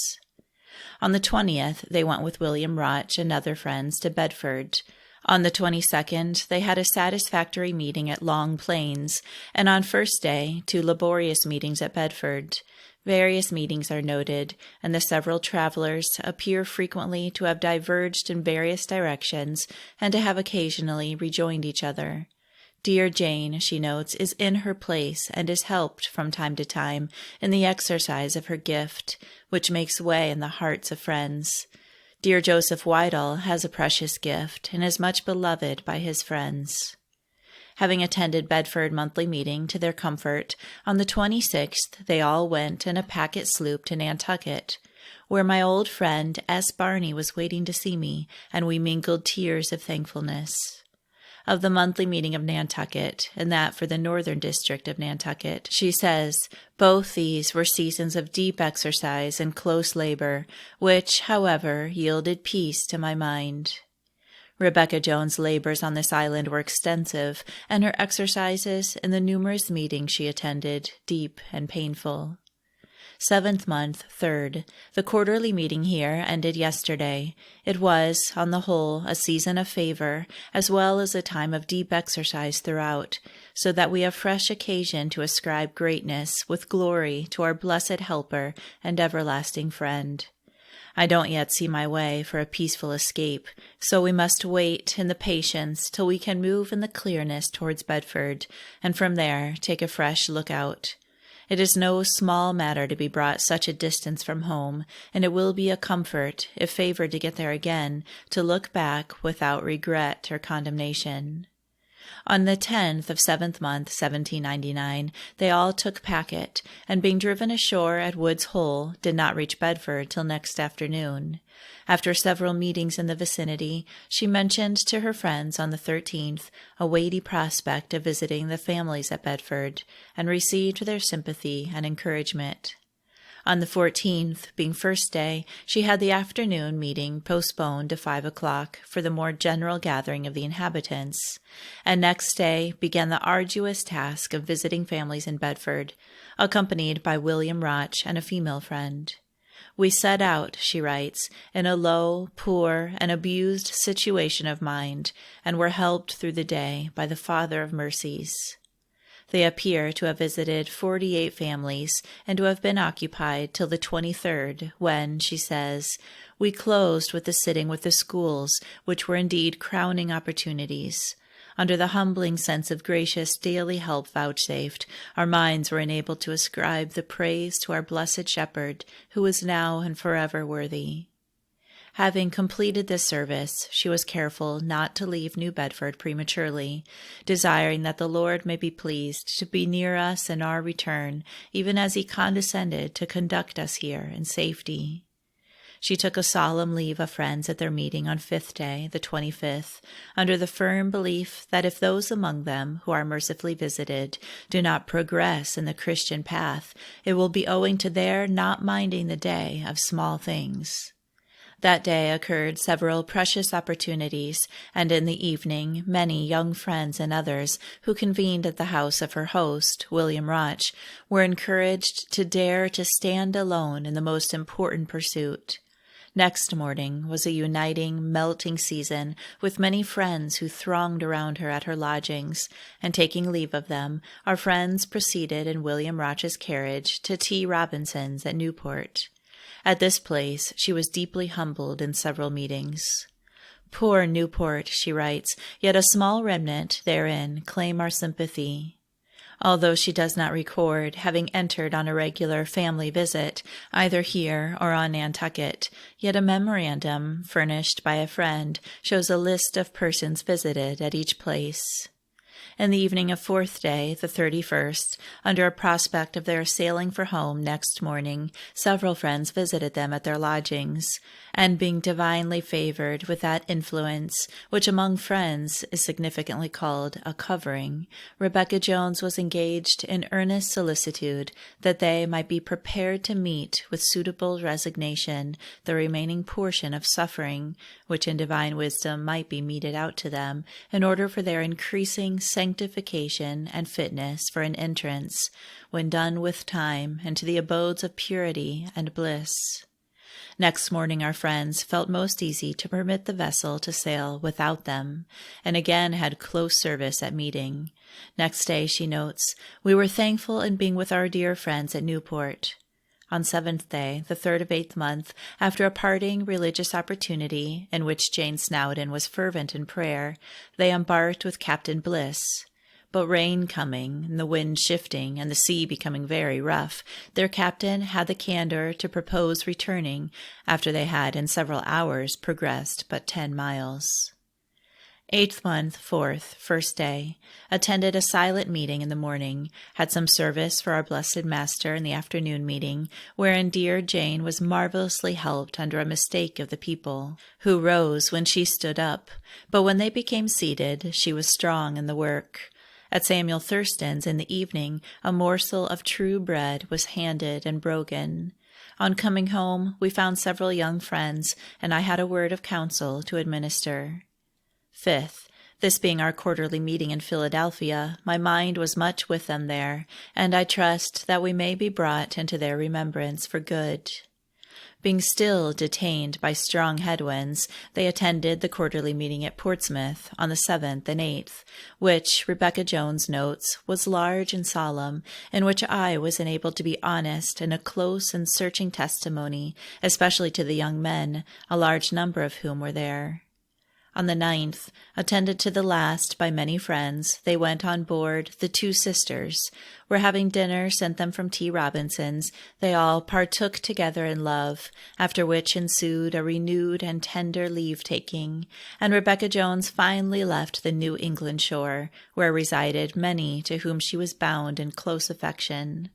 A: On the 20th, they went with William Roch and other friends to Bedford. On the 22nd, they had a satisfactory meeting at Long Plains, and on first day, 2 laborious meetings at Bedford. Various meetings are noted, and the several travelers appear frequently to have diverged in various directions and to have occasionally rejoined each other. Dear Jane, she notes, is in her place and is helped from time to time in the exercise of her gift, which makes way in the hearts of friends. Dear Joseph Whitall has a precious gift and is much beloved by his friends. Having attended Bedford monthly meeting to their comfort, on the 26th they all went in a packet sloop to Nantucket, where my old friend S. Barney was waiting to see me, and we mingled tears of thankfulness. Of the monthly meeting of Nantucket, and that for the northern district of Nantucket, she says, both these were seasons of deep exercise and close labor, which, however, yielded peace to my mind. Rebecca Jones' labors on this island were extensive, and her exercises in the numerous meetings she attended deep and painful. 7th month, 3rd. The quarterly meeting here ended yesterday. It was, on the whole, a season of favor, as well as a time of deep exercise throughout, so that we have fresh occasion to ascribe greatness with glory to our blessed Helper and everlasting Friend. I don't yet see my way for a peaceful escape, so we must wait in the patience till we can move in the clearness towards Bedford, and from there take a fresh look-out. It is no small matter to be brought such a distance from home, and it will be a comfort, if favored to get there again, to look back without regret or condemnation. On the 10th of 7th month, 1799, they all took packet, and being driven ashore at Wood's Hole, did not reach Bedford till next afternoon. After several meetings in the vicinity, she mentioned to her friends on the 13th a weighty prospect of visiting the families at Bedford, and received their sympathy and encouragement. On the 14th, being first day, she had the afternoon meeting postponed to 5 o'clock for the more general gathering of the inhabitants, and next day began the arduous task of visiting families in Bedford, accompanied by William Roch and a female friend. We set out, she writes, in a low, poor, and abused situation of mind, and were helped through the day by the Father of Mercies. They appear to have visited 48 families, and to have been occupied till the 23rd, when, she says, we closed with the sitting with the schools, which were indeed crowning opportunities. Under the humbling sense of gracious daily help vouchsafed, our minds were enabled to ascribe the praise to our blessed Shepherd, who is now and forever worthy. Having completed this service, she was careful not to leave New Bedford prematurely, desiring that the Lord may be pleased to be near us in our return, even as he condescended to conduct us here in safety. She took a solemn leave of friends at their meeting on 5th day, the 25th, under the firm belief that if those among them who are mercifully visited do not progress in the Christian path, it will be owing to their not minding the day of small things. That day occurred several precious opportunities, and in the evening many young friends and others who convened at the house of her host, William Roch, were encouraged to dare to stand alone in the most important pursuit. Next morning was a uniting, melting season, with many friends who thronged around her at her lodgings, and taking leave of them, our friends proceeded in William Roch's carriage to T. Robinson's at Newport. At this place she was deeply humbled in several meetings. Poor Newport, she writes, yet a small remnant therein claim our sympathy. Although she does not record having entered on a regular family visit, either here or on Nantucket, yet a memorandum furnished by a friend shows a list of persons visited at each place. In the evening of 4th day, the 31st, under a prospect of their sailing for home next morning, several friends visited them at their lodgings, and being divinely favored with that influence which among friends is significantly called a covering, Rebecca Jones was engaged in earnest solicitude that they might be prepared to meet with suitable resignation the remaining portion of suffering, which in divine wisdom might be meted out to them, in order for their increasing sanctification and fitness for an entrance, when done with time, into the abodes of purity and bliss. Next morning our friends felt most easy to permit the vessel to sail without them, and again had close service at meeting. Next day, she notes, we were thankful in being with our dear friends at Newport. On 7th day, the 3rd of 8th month, after a parting religious opportunity in which Jane Snowdon was fervent in prayer, they embarked with Captain Bliss. But rain coming, and the wind shifting, and the sea becoming very rough, their captain had the candor to propose returning, after they had in several hours progressed but 10 miles. 8th month, 4th, 1st day, attended a silent meeting in the morning, had some service for our blessed Master in the afternoon meeting, wherein dear Jane was marvelously helped under a mistake of the people, who rose when she stood up, but when they became seated, she was strong in the work. At Samuel Thurston's in the evening, a morsel of true bread was handed and broken. On coming home, we found several young friends, and I had a word of counsel to administer. 5th, this being our quarterly meeting in Philadelphia, my mind was much with them there, and I trust that we may be brought into their remembrance for good. Being still detained by strong headwinds, they attended the quarterly meeting at Portsmouth on the 7th and 8th, which, Rebecca Jones notes, was large and solemn, in which I was enabled to be honest in a close and searching testimony, especially to the young men, a large number of whom were there. On the 9th, attended to the last by many friends, they went on board the Two Sisters, where having dinner sent them from T. Robinson's, they all partook together in love, after which ensued a renewed and tender leave-taking, and Rebecca Jones finally left the New England shore, where resided many to whom she was bound in close affection.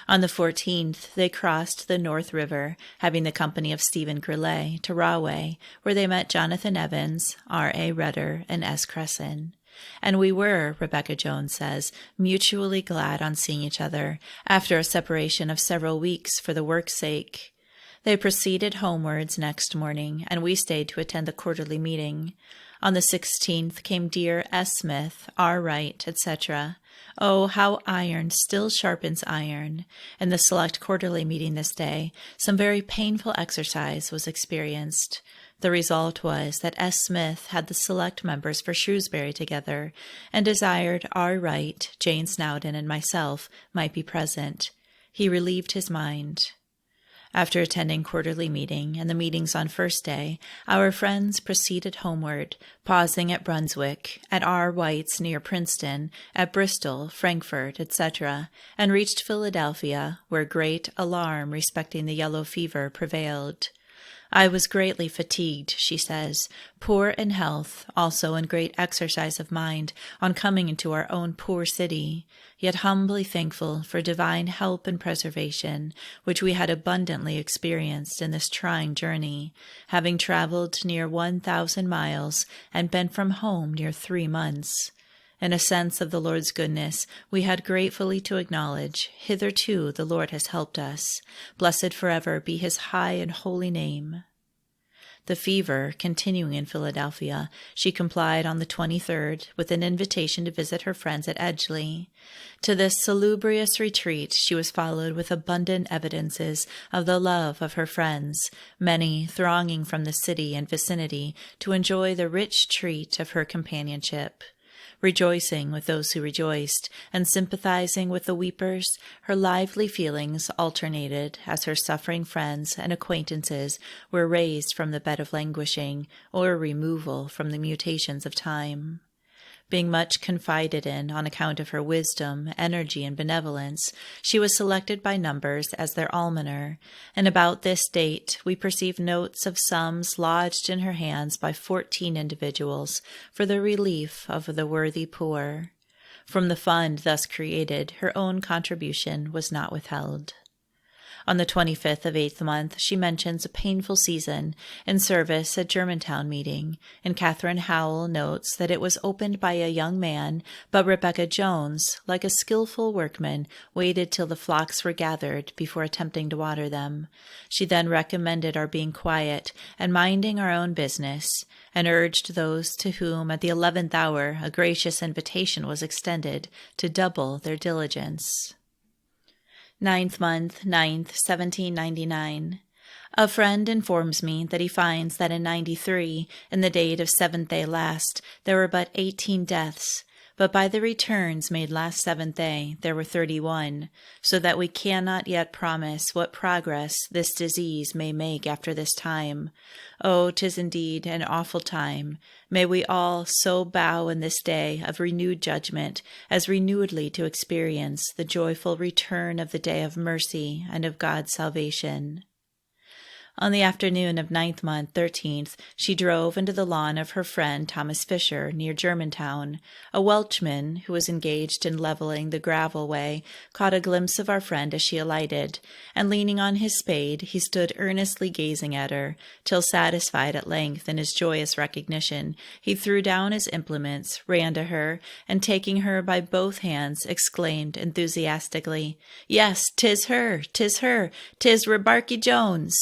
A: On the 14th, they crossed the North River, having the company of Stephen Grillet, to Rahway, where they met Jonathan Evans, R.A. Rudder, and S. Cresson. And we were, Rebecca Jones says, mutually glad on seeing each other, after a separation of several weeks for the work's sake. They proceeded homewards next morning, and we stayed to attend the quarterly meeting. On the 16th came dear S. Smith, R. Wright, etc. Oh, how iron still sharpens iron! In the select quarterly meeting this day, some very painful exercise was experienced. The result was that S. Smith had the select members for Shrewsbury together, and desired R. Wright, Jane Snowdon, and myself might be present. He relieved his mind. After attending quarterly meeting and the meetings on first day, our friends proceeded homeward, pausing at Brunswick, at R. White's near Princeton, at Bristol, Frankfurt, etc., and reached Philadelphia, where great alarm respecting the yellow fever prevailed. I was greatly fatigued, she says, poor in health, also in great exercise of mind, on coming into our own poor city, yet humbly thankful for divine help and preservation, which we had abundantly experienced in this trying journey, having traveled near 1,000 miles and been from home near 3 months. In a sense of the Lord's goodness, we had gratefully to acknowledge, hitherto the Lord has helped us. Blessed forever be his high and holy name. The fever continuing in Philadelphia, she complied on the 23rd with an invitation to visit her friends at Edgeley. To this salubrious retreat she was followed with abundant evidences of the love of her friends, many thronging from the city and vicinity to enjoy the rich treat of her companionship. Rejoicing with those who rejoiced, and sympathizing with the weepers, her lively feelings alternated as her suffering friends and acquaintances were raised from the bed of languishing, or removal from the mutations of time. Being much confided in on account of her wisdom, energy, and benevolence, she was selected by numbers as their almoner, and about this date we perceive notes of sums lodged in her hands by 14 individuals for the relief of the worthy poor. From the fund thus created, her own contribution was not withheld. On the 25th of 8th month, she mentions a painful season in service at Germantown meeting, and Catherine Howell notes that it was opened by a young man, but Rebecca Jones, like a skillful workman, waited till the flocks were gathered before attempting to water them. She then recommended our being quiet and minding our own business, and urged those to whom at the 11th hour a gracious invitation was extended to double their diligence. 9th month, 9th, 1799. A friend informs me that he finds that in 93, in the date of 7th day last, there were but 18 deaths, but by the returns made last 7th day there were 31, so that we cannot yet promise what progress this disease may make after this time. Oh, 'tis indeed an awful time. May we all so bow in this day of renewed judgment as renewedly to experience the joyful return of the day of mercy and of God's salvation. On the afternoon of 9th month, 13th, she drove into the lawn of her friend Thomas Fisher, near Germantown. A Welchman, who was engaged in leveling the gravel way, caught a glimpse of our friend as she alighted, and leaning on his spade, he stood earnestly gazing at her, till satisfied at length in his joyous recognition, he threw down his implements, ran to her, and taking her by both hands, exclaimed enthusiastically, "Yes, 'tis her, 'tis her, 'tis Rebecca Jones!"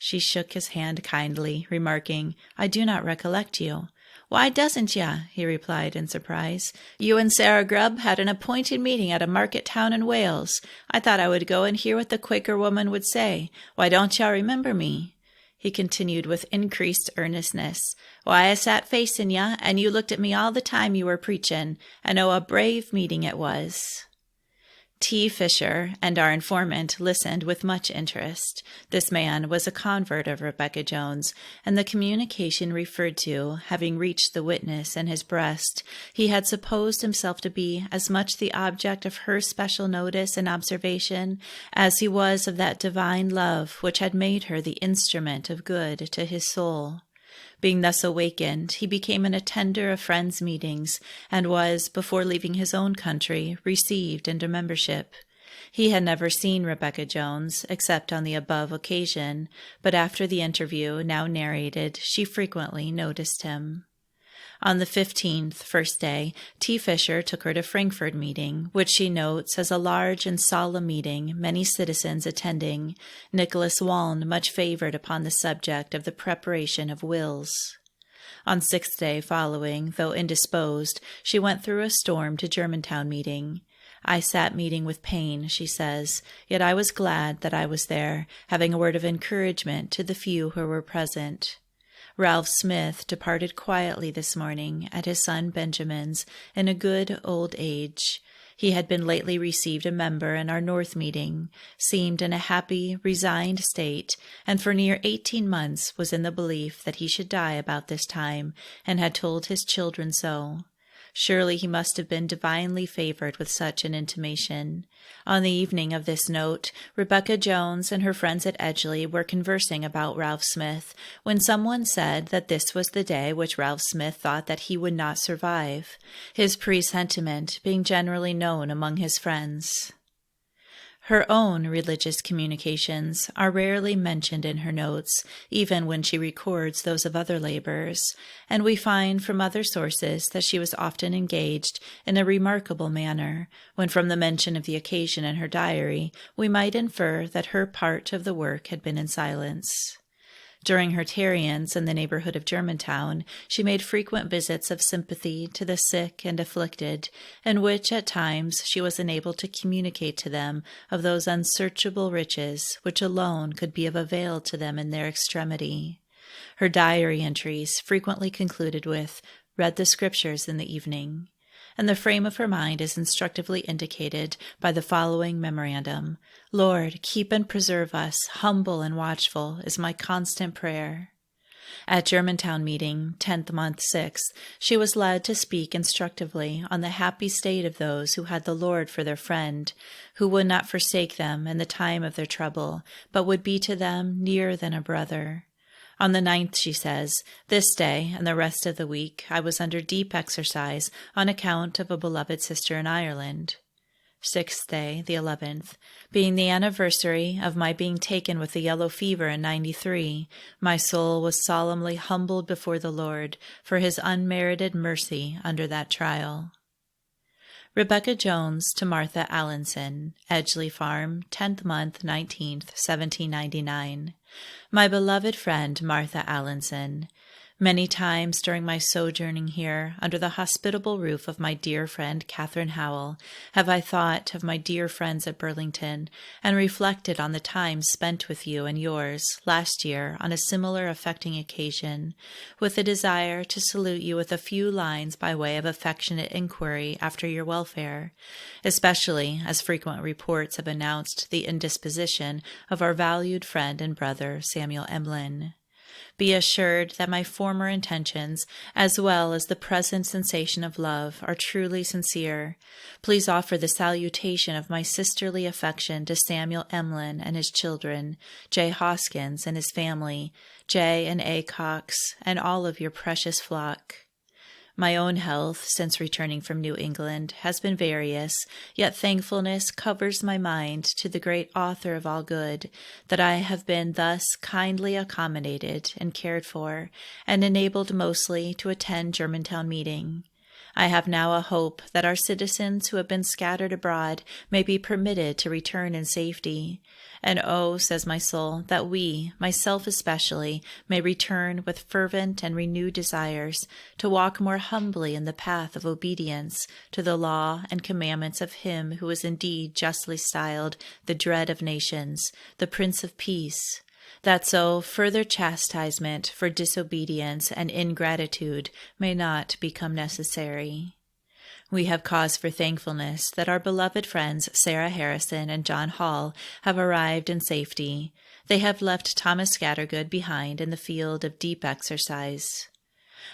A: She shook his hand kindly, remarking, "I do not recollect you. "Why doesn't ya?" he replied in surprise. "You and Sarah Grubb had an appointed meeting at a market town in Wales. I thought I would go and hear what the Quaker woman would say. Why don't ya remember me?" He continued with increased earnestness. "Why, I sat facing ya, and you looked at me all the time you were preachin', and a brave meeting it was." T. Fisher and our informant listened with much interest. This man was a convert of Rebecca Jones, and the communication referred to, having reached the witness in his breast, he had supposed himself to be as much the object of her special notice and observation as he was of that divine love which had made her the instrument of good to his soul. Being thus awakened, he became an attender of friends' meetings, and was, before leaving his own country, received into membership. He had never seen Rebecca Jones, except on the above occasion, but after the interview now narrated, she frequently noticed him. On the 15th, first day, T. Fisher took her to Frankfurt meeting, which she notes as a large and solemn meeting, many citizens attending, Nicholas Waln much favored upon the subject of the preparation of wills. On 6th day following, though indisposed, she went through a storm to Germantown meeting. "I sat meeting with pain," she says, "yet I was glad that I was there, having a word of encouragement to the few who were present." Ralph Smith departed quietly this morning at his son Benjamin's in a good old age. He had been lately received a member in our North meeting, seemed in a happy, resigned state, and for near 18 months was in the belief that he should die about this time, and had told his children so. Surely he must have been divinely favored with such an intimation. On the evening of this note, Rebecca Jones and her friends at Edgeley were conversing about Ralph Smith, when someone said that this was the day which Ralph Smith thought that he would not survive, his presentiment being generally known among his friends. Her own religious communications are rarely mentioned in her notes, even when she records those of other laborers, and we find from other sources that she was often engaged in a remarkable manner, when from the mention of the occasion in her diary we might infer that her part of the work had been in silence. During her tarriance in the neighborhood of Germantown, she made frequent visits of sympathy to the sick and afflicted, in which at times she was enabled to communicate to them of those unsearchable riches which alone could be of avail to them in their extremity. Her diary entries frequently concluded with, "Read the Scriptures in the evening," and the frame of her mind is instructively indicated by the following memorandum: "Lord, keep and preserve us, humble and watchful, is my constant prayer." At Germantown meeting, 10th month, 6th, she was led to speak instructively on the happy state of those who had the Lord for their friend, who would not forsake them in the time of their trouble, but would be to them nearer than a brother. On the 9th, she says, "This day and the rest of the week I was under deep exercise on account of a beloved sister in Ireland." 6th day, the 11th, "Being the anniversary of my being taken with the yellow fever in 93, my soul was solemnly humbled before the Lord for his unmerited mercy under that trial." Rebecca Jones to Martha Allinson, Edgeley Farm, 10th month, 19th, 1799. My beloved friend Martha Allinson, many times during my sojourning here, under the hospitable roof of my dear friend Catherine Howell, have I thought of my dear friends at Burlington, and reflected on the time spent with you and yours last year on a similar affecting occasion, with the desire to salute you with a few lines by way of affectionate inquiry after your welfare, especially as frequent reports have announced the indisposition of our valued friend and brother Samuel Emlyn. Be assured that my former intentions, as well as the present sensation of love, are truly sincere. Please offer the salutation of my sisterly affection to Samuel Emlyn and his children, J. Hoskins and his family, J. and A. Cox, and all of your precious flock. My own health, since returning from New England, has been various, yet thankfulness covers my mind to the great Author of all good, that I have been thus kindly accommodated and cared for, and enabled mostly to attend Germantown meeting. I have now a hope that our citizens who have been scattered abroad may be permitted to return in safety. And oh, says my soul, that we, myself especially, may return with fervent and renewed desires to walk more humbly in the path of obedience to the law and commandments of Him who is indeed justly styled the dread of nations, the Prince of Peace, that so further chastisement for disobedience and ingratitude may not become necessary. We have cause for thankfulness that our beloved friends Sarah Harrison and John Hall have arrived in safety. They have left Thomas Scattergood behind in the field of deep exercise.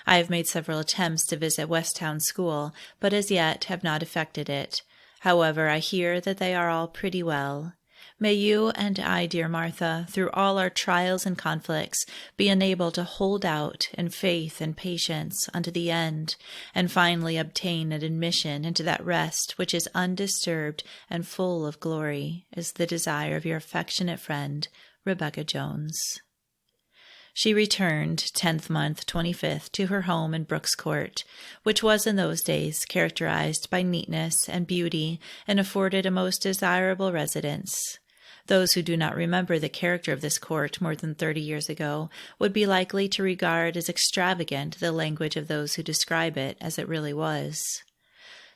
A: I have made several attempts to visit Westtown School, but as yet have not effected it. However, I hear that they are all pretty well. May you and I, dear Martha, through all our trials and conflicts, be enabled to hold out in faith and patience unto the end, and finally obtain an admission into that rest which is undisturbed and full of glory, is the desire of your affectionate friend, Rebecca Jones. She returned 10th month 25th to her home in Brooks Court, which was in those days characterized by neatness and beauty and afforded a most desirable residence. Those who do not remember the character of this court more than 30 years ago would be likely to regard as extravagant the language of those who describe it as it really was.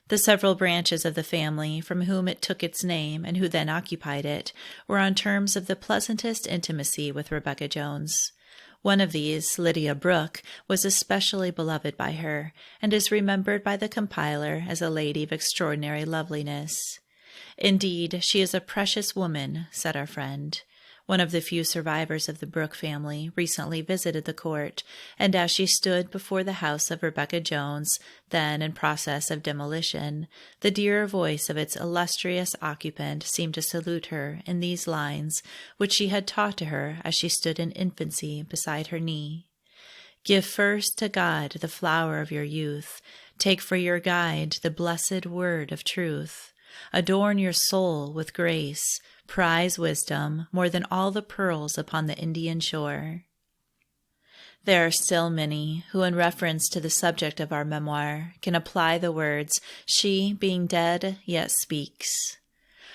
A: The several branches of the family from whom it took its name and who then occupied it were on terms of the pleasantest intimacy with Rebecca Jones. One of these, Lydia Brooke, was especially beloved by her, and is remembered by the compiler as a lady of extraordinary loveliness. Indeed, she is a precious woman, said our friend. One of the few survivors of the Brooke family recently visited the court, and as she stood before the house of Rebecca Jones, then in process of demolition, the dear voice of its illustrious occupant seemed to salute her in these lines, which she had taught to her as she stood in infancy beside her knee. Give first to God the flower of your youth, take for your guide the blessed word of truth. Adorn your soul with grace, prize wisdom more than all the pearls upon the Indian shore. There are still many who, in reference to the subject of our memoir, can apply the words, she, being dead, yet speaks.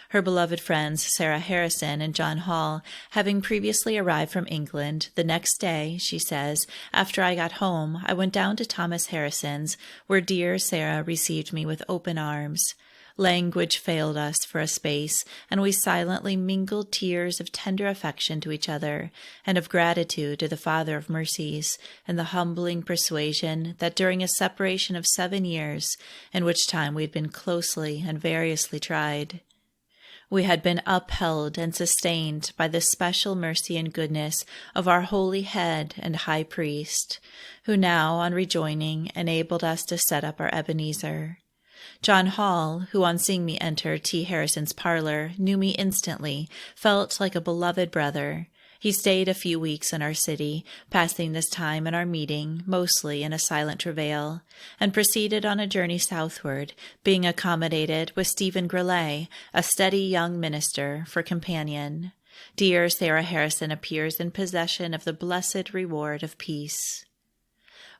A: Her beloved friends Sarah Harrison and John Hall, having previously arrived from England, the next day, she says, after I got home, I went down to Thomas Harrison's, where dear Sarah received me with open arms. Language failed us for a space, and we silently mingled tears of tender affection to each other, and of gratitude to the Father of mercies, and the humbling persuasion that during a separation of 7 years, in which time we had been closely and variously tried, we had been upheld and sustained by the special mercy and goodness of our holy head and high priest, who now, on rejoining, enabled us to set up our Ebenezer. John Hall, who on seeing me enter T. Harrison's parlor, knew me instantly, felt like a beloved brother. He stayed a few weeks in our city, passing this time in our meeting, mostly in a silent travail, and proceeded on a journey southward, being accommodated with Stephen Grellet, a steady young minister, for companion. Dear Sarah Harrison appears in possession of the blessed reward of peace.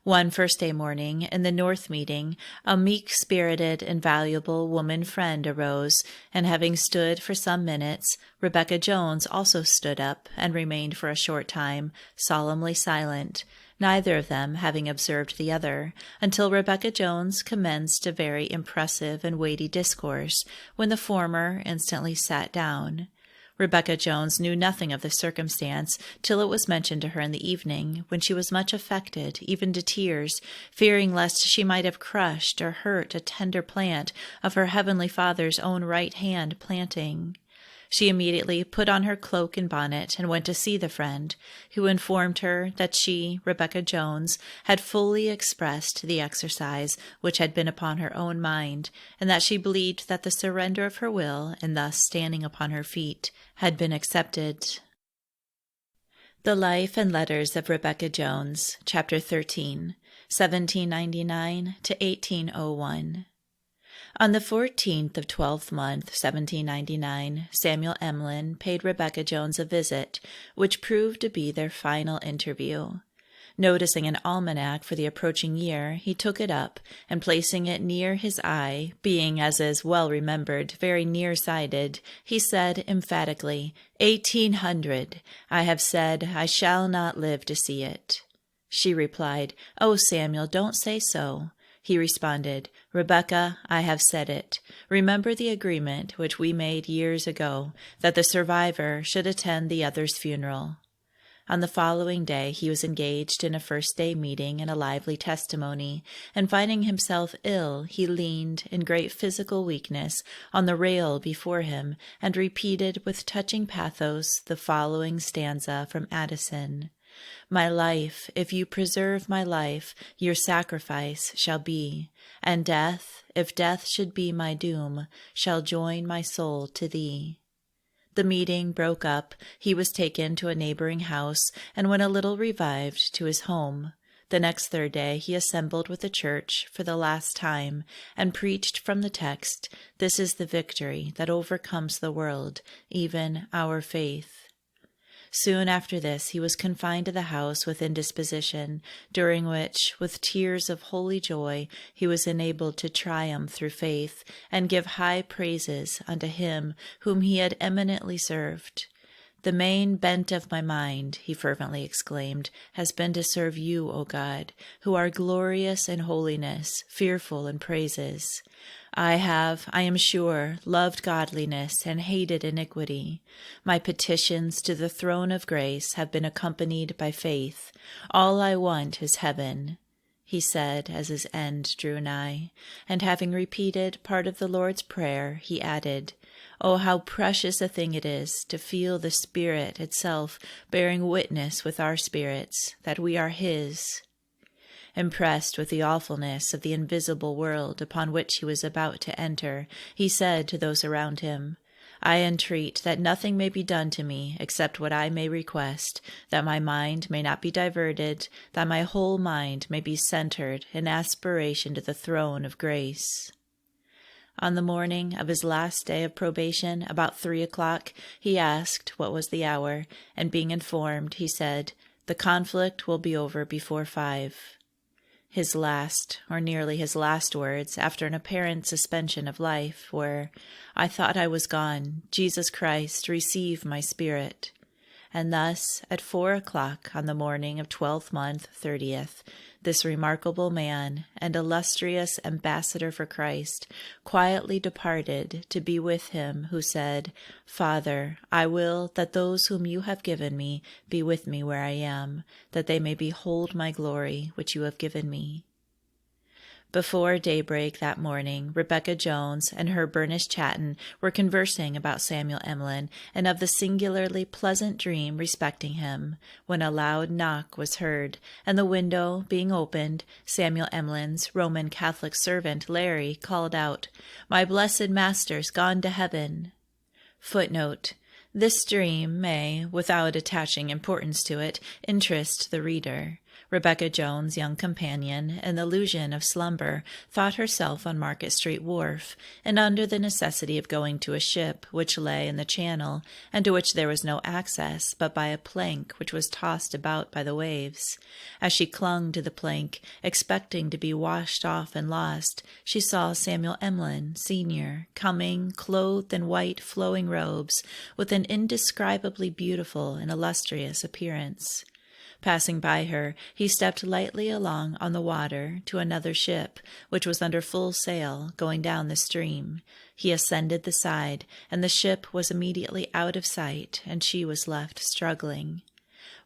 A: One first-day morning, in the North meeting, a meek-spirited and valuable woman friend arose, and having stood for some minutes, Rebecca Jones also stood up and remained for a short time, solemnly silent, neither of them having observed the other, until Rebecca Jones commenced a very impressive and weighty discourse, when the former instantly sat down. Rebecca Jones knew nothing of the circumstance till it was mentioned to her in the evening, when she was much affected, even to tears, fearing lest she might have crushed or hurt a tender plant of her Heavenly Father's own right hand planting. She immediately put on her cloak and bonnet and went to see the friend, who informed her that she, Rebecca Jones, had fully expressed the exercise which had been upon her own mind, and that she believed that the surrender of her will, in thus standing upon her feet, had been accepted. The Life and Letters of Rebecca Jones, Chapter 13, 1799 to 1801. On the 14th of 12th month, 1799, Samuel Emlyn paid Rebecca Jones a visit, which proved to be their final interview. Noticing an almanac for the approaching year, he took it up, and placing it near his eye, being, as is well remembered, very near-sighted, he said emphatically, 1800! I have said I shall not live to see it. She replied, Oh, Samuel, don't say so. He responded, Rebecca, I have said it. Remember the agreement which we made years ago, that the survivor should attend the other's funeral. On the following day he was engaged in a first-day meeting and a lively testimony, and finding himself ill, he leaned, in great physical weakness, on the rail before him, and repeated with touching pathos the following stanza from Addison. My life, if you preserve my life, your sacrifice shall be, and death, if death should be my doom, shall join my soul to thee. The meeting broke up, he was taken to a neighboring house, and when a little revived, to his home. The next third day he assembled with the church for the last time, and preached from the text, This is the victory that overcomes the world, even our faith. Soon after this he was confined to the house with indisposition, during which, with tears of holy joy, he was enabled to triumph through faith, and give high praises unto him whom he had eminently served. The main bent of my mind, he fervently exclaimed, has been to serve you, O God, who are glorious in holiness, fearful in praises. I have, I am sure, loved godliness and hated iniquity. My petitions to the throne of grace have been accompanied by faith. All I want is heaven, he said as his end drew nigh, and having repeated part of the Lord's Prayer, he added, Oh, how precious a thing it is to feel the Spirit itself bearing witness with our spirits that we are His. Impressed with the awfulness of the invisible world upon which he was about to enter, he said to those around him, I entreat that nothing may be done to me except what I may request, that my mind may not be diverted, that my whole mind may be centered in aspiration to the throne of grace. On the morning of his last day of probation, about 3 o'clock, he asked what was the hour, and being informed, he said, The conflict will be over before 5. His last, or nearly his last words, after an apparent suspension of life, were, I thought I was gone. Jesus Christ, receive my spirit. And thus, at 4 o'clock on the morning of 12th month, 30th, this remarkable man and illustrious ambassador for Christ quietly departed to be with him who said, Father, I will that those whom you have given me be with me where I am, that they may behold my glory which you have given me. Before daybreak that morning, Rebecca Jones and her Bernice Chatton were conversing about Samuel Emlyn and of the singularly pleasant dream respecting him, when a loud knock was heard, and the window being opened, Samuel Emlyn's Roman Catholic servant Larry called out, My blessed master's gone to heaven. Footnote. This dream may, without attaching importance to it, interest the reader. Rebecca Jones' young companion, in the illusion of slumber, thought herself on Market Street Wharf, and under the necessity of going to a ship which lay in the channel, and to which there was no access but by a plank which was tossed about by the waves. As she clung to the plank, expecting to be washed off and lost, she saw Samuel Emlyn, Sr., coming, clothed in white flowing robes, with an indescribably beautiful and illustrious appearance. Passing by her, he stepped lightly along on the water to another ship, which was under full sail, going down the stream. He ascended the side, and the ship was immediately out of sight, and she was left struggling.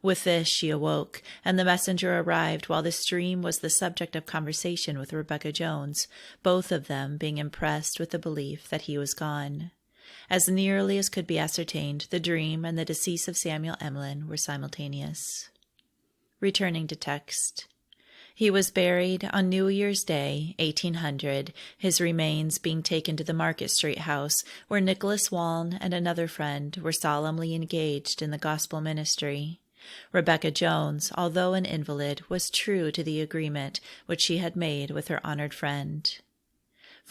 A: With this she awoke, and the messenger arrived while the stream was the subject of conversation with Rebecca Jones, both of them being impressed with the belief that he was gone. As nearly as could be ascertained, the dream and the decease of Samuel Emlyn were simultaneous. Returning to text. He was buried on New Year's Day, 1800, his remains being taken to the Market Street house, where Nicholas Waln and another friend were solemnly engaged in the gospel ministry. Rebecca Jones, although an invalid, was true to the agreement which she had made with her honored friend.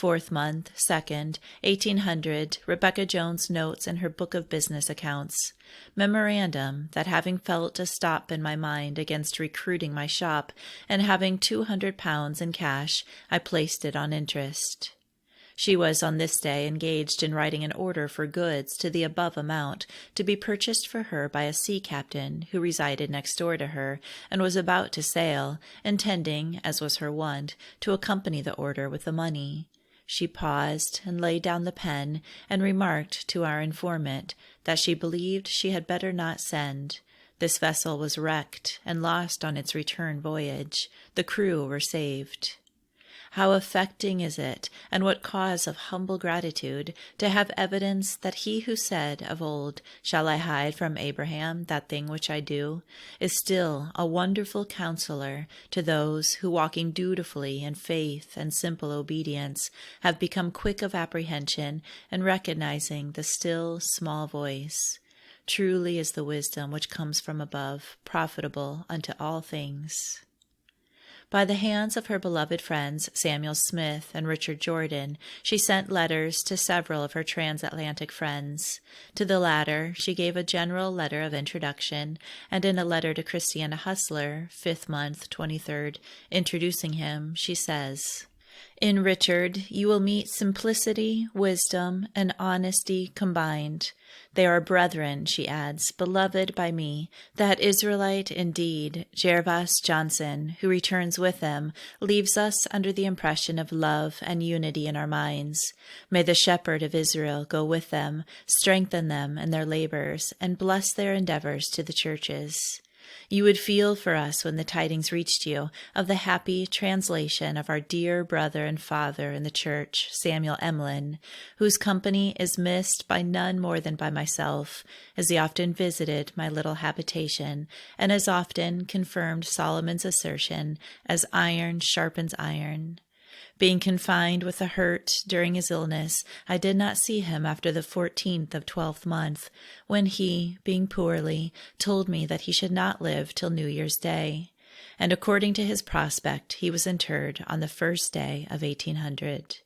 A: 4th month, 2nd, 1800, Rebecca Jones notes in her book of business accounts, memorandum that having felt a stop in my mind against recruiting my shop and having £200 in cash, I placed it on interest. She was on this day engaged in writing an order for goods to the above amount to be purchased for her by a sea captain who resided next door to her and was about to sail, intending, as was her wont, to accompany the order with the money. She paused and laid down the pen and remarked to our informant that she believed she had better not send. This vessel was wrecked and lost on its return voyage. The crew were saved. How affecting is it, and what cause of humble gratitude, to have evidence that he who said of old, "Shall I hide from Abraham that thing which I do?" is still a wonderful counselor to those who, walking dutifully in faith and simple obedience, have become quick of apprehension and recognizing the still small voice. Truly is the wisdom which comes from above profitable unto all things. By the hands of her beloved friends Samuel Smith and Richard Jordan, she sent letters to several of her transatlantic friends. To the latter, she gave a general letter of introduction, and in a letter to Christiana Hustler, 5th month, 23rd, introducing him, she says, "In Richard you will meet simplicity, wisdom, and honesty combined. They are brethren," she adds, "beloved by me. That Israelite indeed, Gervas Johnson, who returns with them, leaves us under the impression of love and unity in our minds. May the Shepherd of Israel go with them, strengthen them in their labors, and bless their endeavors to the churches. You would feel for us when the tidings reached you of the happy translation of our dear brother and father in the church, Samuel Emlyn, whose company is missed by none more than by myself, as he often visited my little habitation, and as often confirmed Solomon's assertion, as iron sharpens iron. Being confined with a hurt during his illness, I did not see him after the 14th of 12th month, when he, being poorly, told me that he should not live till New Year's Day, and according to his prospect he was interred on the 1st day of 1800.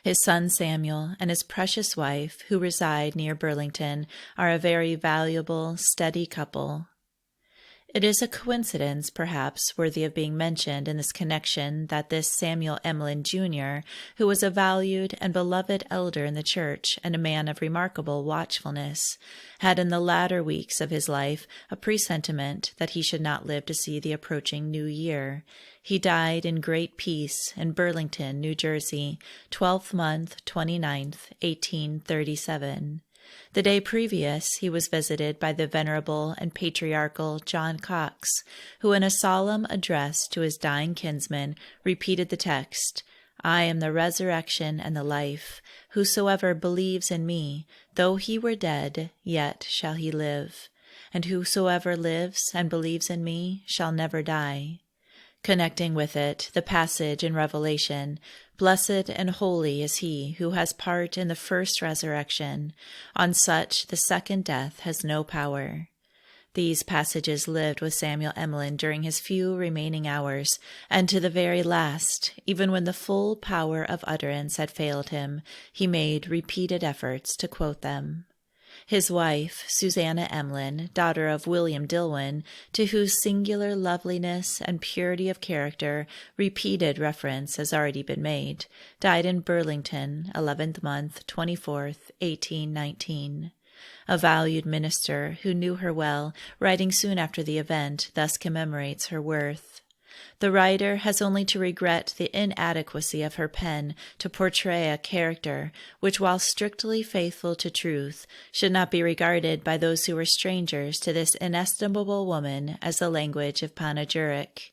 A: His son Samuel and his precious wife, who reside near Burlington, are a very valuable, steady couple. It is a coincidence, perhaps, worthy of being mentioned in this connection that this Samuel Emlyn, Jr., who was a valued and beloved elder in the church and a man of remarkable watchfulness, had in the latter weeks of his life a presentiment that he should not live to see the approaching New Year. He died in great peace in Burlington, New Jersey, 12th month, 29th, 1837. The day previous, he was visited by the venerable and patriarchal John Cox, who in a solemn address to his dying kinsman repeated the text, "I am the resurrection and the life. Whosoever believes in me, though he were dead, yet shall he live. And whosoever lives and believes in me shall never die." Connecting with it the passage in Revelation, "Blessed and holy is he who has part in the first resurrection. On such the second death has no power." These passages lived with Samuel Emlyn during his few remaining hours, and to the very last, even when the full power of utterance had failed him, he made repeated efforts to quote them. His wife, Susanna Emlyn, daughter of William Dillwyn, to whose singular loveliness and purity of character repeated reference has already been made, died in Burlington, 11th month, 24th, 1819. A valued minister who knew her well, writing soon after the event, thus commemorates her worth. The writer has only to regret the inadequacy of her pen to portray a character which, while strictly faithful to truth, should not be regarded by those who were strangers to this inestimable woman as the language of panegyric.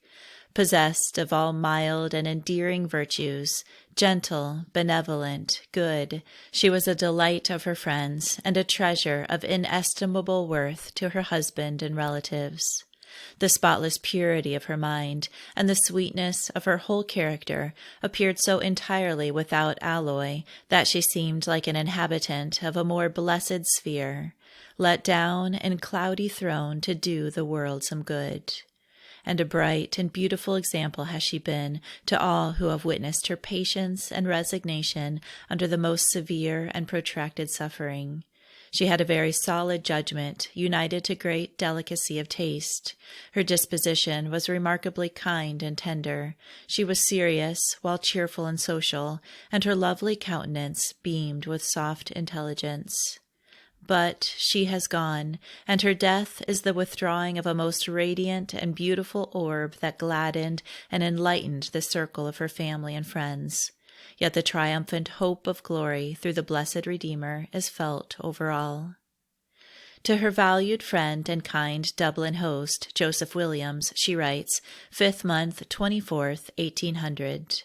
A: Possessed of all mild and endearing virtues, gentle, benevolent, good, she was a delight of her friends and a treasure of inestimable worth to her husband and relatives. The spotless purity of her mind and the sweetness of her whole character appeared so entirely without alloy that she seemed like an inhabitant of a more blessed sphere, let down and cloudy throne to do the world some good. and a bright and beautiful example has she been to all who have witnessed her patience and resignation under the most severe and protracted suffering. She had a very solid judgment, united to great delicacy of taste. Her disposition was remarkably kind and tender. She was serious, while cheerful and social, and her lovely countenance beamed with soft intelligence. But she has gone, and her death is the withdrawing of a most radiant and beautiful orb that gladdened and enlightened the circle of her family and friends. Yet the triumphant hope of glory through the blessed Redeemer is felt over all. To her valued friend and kind Dublin host, Joseph Williams, she writes, 5th month, 24th, 1800.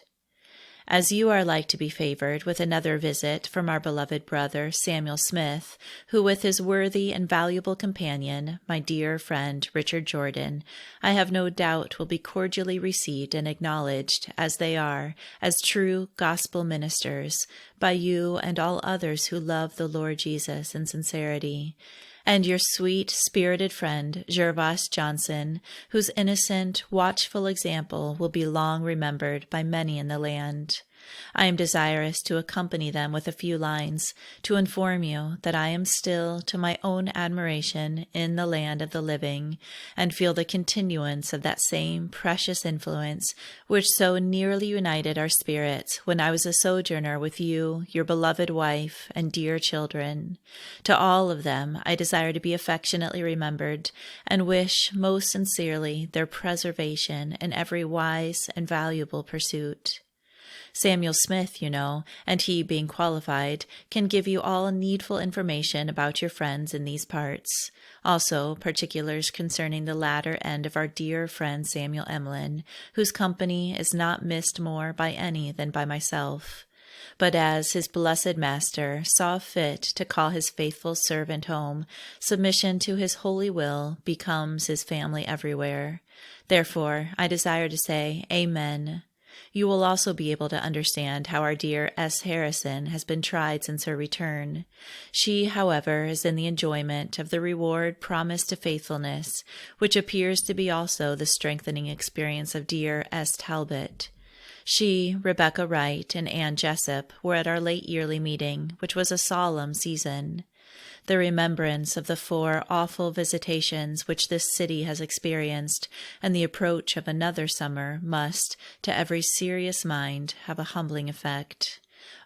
A: As you are like to be favored with another visit from our beloved brother Samuel Smith, who with his worthy and valuable companion, my dear friend Richard Jordan, I have no doubt will be cordially received and acknowledged as they are, as true gospel ministers, by you and all others who love the Lord Jesus in sincerity, and your sweet, spirited friend, Gervas Johnson, whose innocent, watchful example will be long remembered by many in the land. I am desirous to accompany them with a few lines, to inform you that I am still, to my own admiration, in the land of the living, and feel the continuance of that same precious influence which so nearly united our spirits when I was a sojourner with you, your beloved wife, and dear children. To all of them I desire to be affectionately remembered, and wish most sincerely their preservation in every wise and valuable pursuit. Samuel Smith, you know, and he being qualified, can give you all needful information about your friends in these parts. Also, particulars concerning the latter end of our dear friend Samuel Emlyn, whose company is not missed more by any than by myself. But as his blessed Master saw fit to call his faithful servant home, submission to his holy will becomes his family everywhere. Therefore, I desire to say, Amen. You will also be able to understand how our dear S. Harrison has been tried since her return. She, however, is in the enjoyment of the reward promised to faithfulness, which appears to be also the strengthening experience of dear S. Talbot. She, Rebecca Wright, and Anne Jessup were at our late yearly meeting, which was a solemn season. The remembrance of the 4 awful visitations which this city has experienced, and the approach of another summer must, to every serious mind, have a humbling effect.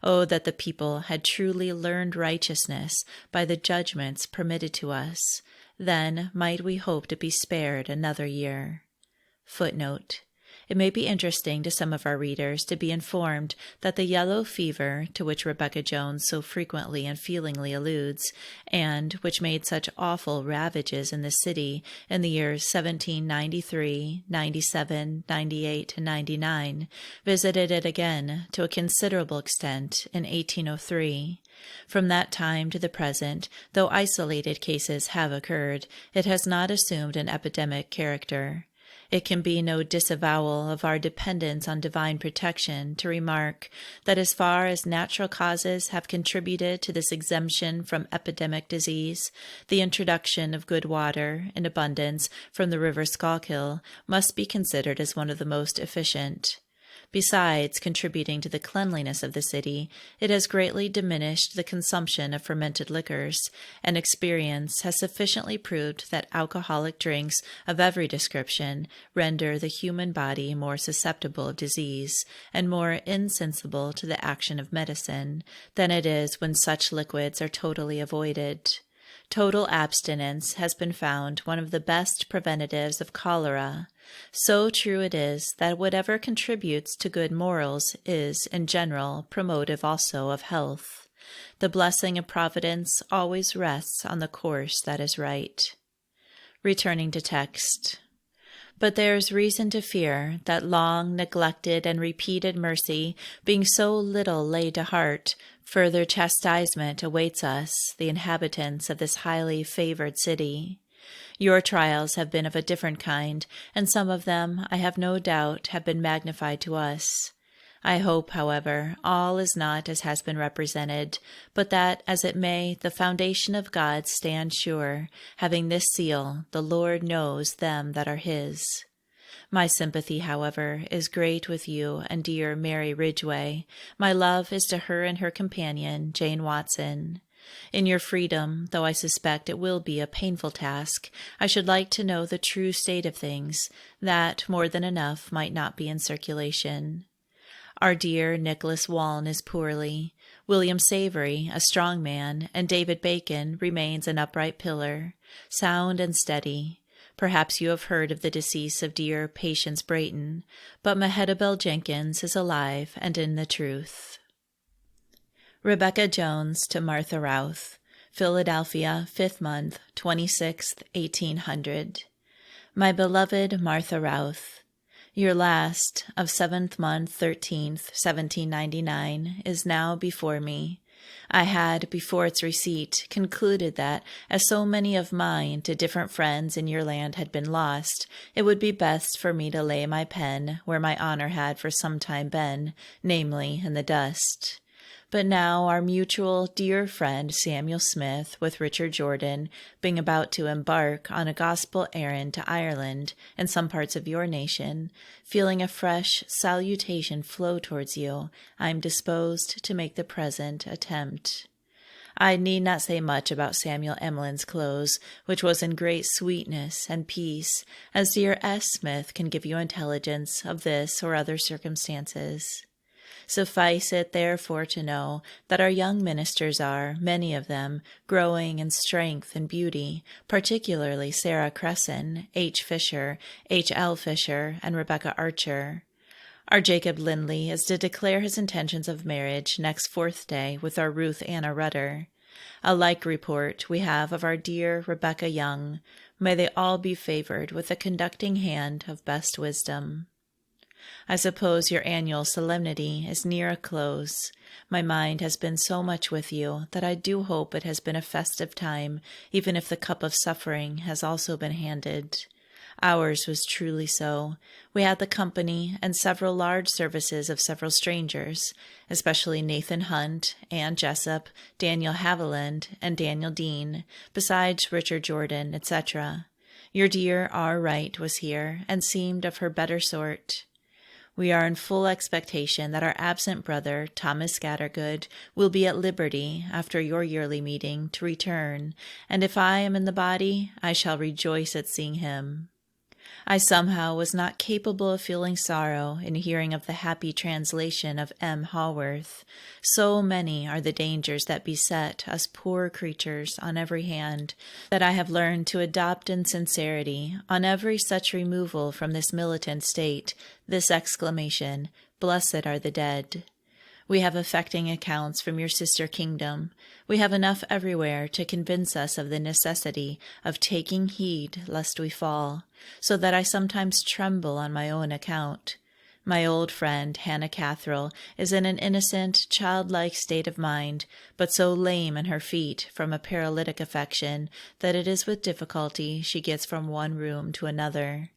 A: Oh, that the people had truly learned righteousness by the judgments permitted to us! Then might we hope to be spared another year. Footnote. It may be interesting to some of our readers to be informed that the yellow fever, to which Rebecca Jones so frequently and feelingly alludes, and which made such awful ravages in the city in the years 1793, 97, 98, and 99, visited it again to a considerable extent in 1803. From that time to the present, though isolated cases have occurred, it has not assumed an epidemic character. It can be no disavowal of our dependence on divine protection to remark that as far as natural causes have contributed to this exemption from epidemic disease, the introduction of good water in abundance from the river Schuylkill must be considered as one of the most efficient. Besides contributing to the cleanliness of the city, it has greatly diminished the consumption of fermented liquors, and experience has sufficiently proved that alcoholic drinks of every description render the human body more susceptible of disease and more insensible to the action of medicine than it is when such liquids are totally avoided. Total abstinence has been found one of the best preventives of cholera. So true it is that whatever contributes to good morals is, in general, promotive also of health. The blessing of Providence always rests on the course that is right. Returning to text. But there is reason to fear that long neglected and repeated mercy, being so little laid to heart, further chastisement awaits us, the inhabitants of this highly favored city. Your trials have been of a different kind, and some of them, I have no doubt, have been magnified to us. I hope, however, all is not as has been represented, but that, as it may, the foundation of God stand sure, having this seal, the Lord knows them that are his. My sympathy, however, is great with you and dear Mary Ridgway. My love is to her and her companion, Jane Watson. In your freedom, though I suspect it will be a painful task, I should like to know the true state of things, that more than enough might not be in circulation. Our dear Nicholas Waln is poorly. William Savory, a strong man, and David Bacon remains an upright pillar, sound and steady. Perhaps you have heard of the decease of dear Patience Brayton, but Mehetabel Jenkins is alive and in the truth. Rebecca Jones to Martha Routh, Philadelphia, 5th month, 26th, 1800. My beloved Martha Routh, your last of 7th month, 13th, 1799, is now before me. I had, before its receipt, concluded that, as so many of mine to different friends in your land had been lost, it would be best for me to lay my pen where my honor had for some time been, namely, in the dust. But now our mutual dear friend Samuel Smith, with Richard Jordan, being about to embark on a gospel errand to Ireland and some parts of your nation, feeling a fresh salutation flow towards you, I am disposed to make the present attempt. I need not say much about Samuel Emlyn's close, which was in great sweetness and peace, as dear S. Smith can give you intelligence of this or other circumstances. Suffice it, therefore, to know that our young ministers are, many of them, growing in strength and beauty, particularly Sarah Cresson, H. Fisher, H. L. Fisher, and Rebecca Archer. Our Jacob Lindley is to declare his intentions of marriage next 4th day with our Ruth Anna Rudder. A like report we have of our dear Rebecca Young. May they all be favored with the conducting hand of best wisdom. I suppose your annual solemnity is near a close. My mind has been so much with you that I do hope it has been a festive time, even if the cup of suffering has also been handed. Ours was truly so. We had the company and several large services of several strangers, especially Nathan Hunt, Ann Jessup, Daniel Haviland, and Daniel Dean, besides Richard Jordan, etc. Your dear R. Wright was here, and seemed of her better sort. We are in full expectation that our absent brother, Thomas Scattergood, will be at liberty, after your yearly meeting, to return, and if I am in the body, I shall rejoice at seeing him. I somehow was not capable of feeling sorrow in hearing of the happy translation of M. Haworth. So many are the dangers that beset us poor creatures on every hand, that I have learned to adopt in sincerity, on every such removal from this militant state, this exclamation, "Blessed are the dead." We have affecting accounts from your sister kingdom. We have enough everywhere to convince us of the necessity of taking heed lest we fall, so that I sometimes tremble on my own account. My old friend, Hannah Catherall, is in an innocent, childlike state of mind, but so lame in her feet from a paralytic affection that it is with difficulty she gets from one room to another.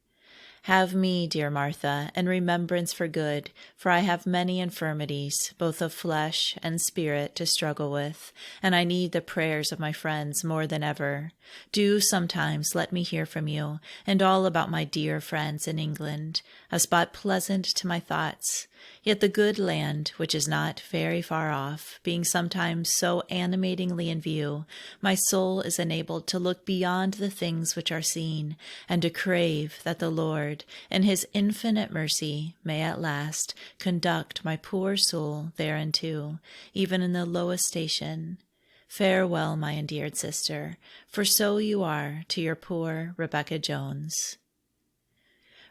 A: Have me, dear Martha, in remembrance for good, for I have many infirmities, both of flesh and spirit, to struggle with, and I need the prayers of my friends more than ever. Do sometimes let me hear from you, and all about my dear friends in England, a spot pleasant to my thoughts. Yet the good land, which is not very far off, being sometimes so animatingly in view, my soul is enabled to look beyond the things which are seen, and to crave that the Lord, in his infinite mercy, may at last conduct my poor soul thereunto, even in the lowest station. Farewell, my endeared sister, for so you are to your poor Rebecca Jones.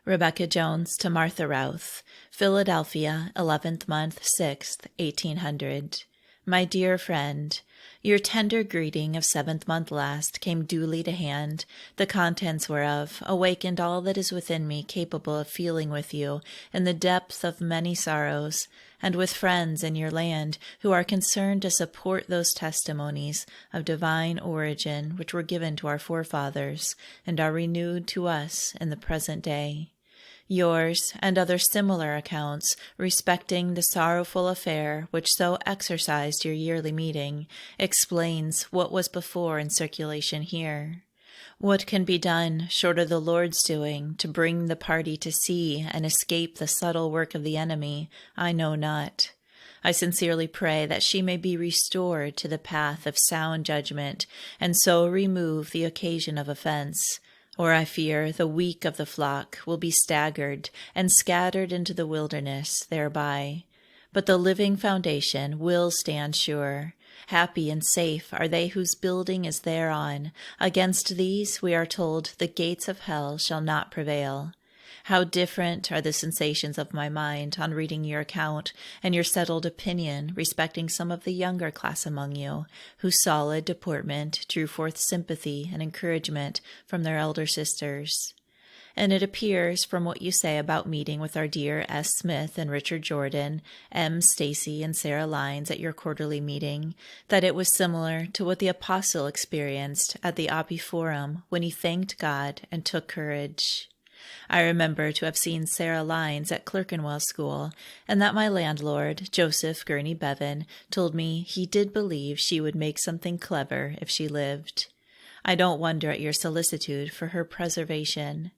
A: Rebecca Jones to Martha Routh, Philadelphia, 11th month, 6th, 1800. My dear friend, your tender greeting of 7th month last came duly to hand, the contents whereof awakened all that is within me capable of feeling with you in the depth of many sorrows, and with friends in your land who are concerned to support those testimonies of divine origin which were given to our forefathers and are renewed to us in the present day. Yours and other similar accounts respecting the sorrowful affair which so exercised your yearly meeting explains what was before in circulation here. What can be done, short of the Lord's doing, to bring the party to see and escape the subtle work of the enemy, I know not. I sincerely pray that she may be restored to the path of sound judgment, and so remove the occasion of offense, or I fear the weak of the flock will be staggered and scattered into the wilderness thereby. But the living foundation will stand sure. Happy and safe are they whose building is thereon. Against these, we are told, the gates of hell shall not prevail. How different are the sensations of my mind on reading your account and your settled opinion respecting some of the younger class among you, whose solid deportment drew forth sympathy and encouragement from their elder sisters. And it appears from what you say about meeting with our dear S. Smith and Richard Jordan, M. Stacy and Sarah Lyons at your quarterly meeting, that it was similar to what the apostle experienced at the Abi Forum when he thanked God and took courage. I remember to have seen Sarah Lyons at Clerkenwell School, and that my landlord, Joseph Gurney Bevan, told me he did believe she would make something clever if she lived. I don't wonder at your solicitude for her preservation.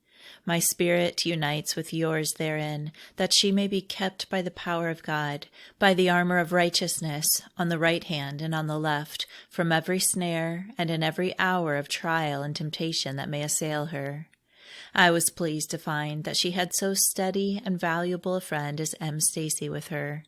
A: My spirit unites with yours therein, that she may be kept by the power of God, by the armor of righteousness, on the right hand and on the left, from every snare and in every hour of trial and temptation that may assail her. I was pleased to find that she had so steady and valuable a friend as M. Stacy with her.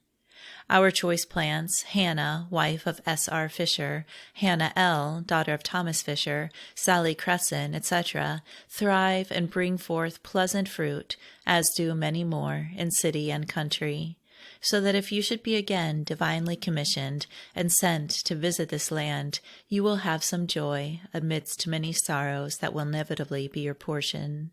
A: Our choice plants, Hannah, wife of S.R. Fisher, Hannah L., daughter of Thomas Fisher, Sally Cresson, etc., thrive and bring forth pleasant fruit, as do many more in city and country. So that if you should be again divinely commissioned and sent to visit this land, you will have some joy amidst many sorrows that will inevitably be your portion.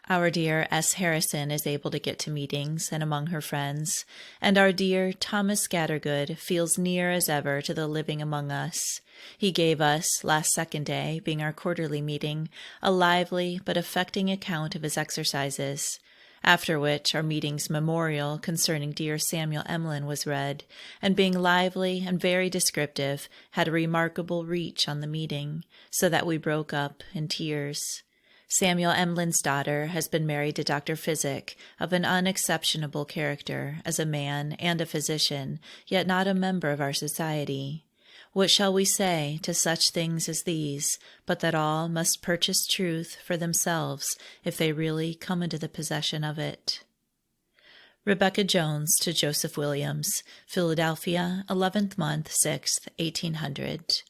A: Our dear S. Harrison is able to get to meetings and among her friends, and our dear Thomas Scattergood feels near as ever to the living among us. He gave us, last second day, being our quarterly meeting, a lively but affecting account of his exercises, after which our meeting's memorial concerning dear Samuel Emlyn was read, and being lively and very descriptive, had a remarkable reach on the meeting, so that we broke up in tears. Samuel Emlyn's daughter has been married to Dr. Physic, of an unexceptionable character as a man and a physician, yet not a member of our society. What shall we say to such things as these, but that all must purchase truth for themselves if they really come into the possession of it? Rebecca Jones to Joseph Williams, Philadelphia, 11th month, 6th, 1800.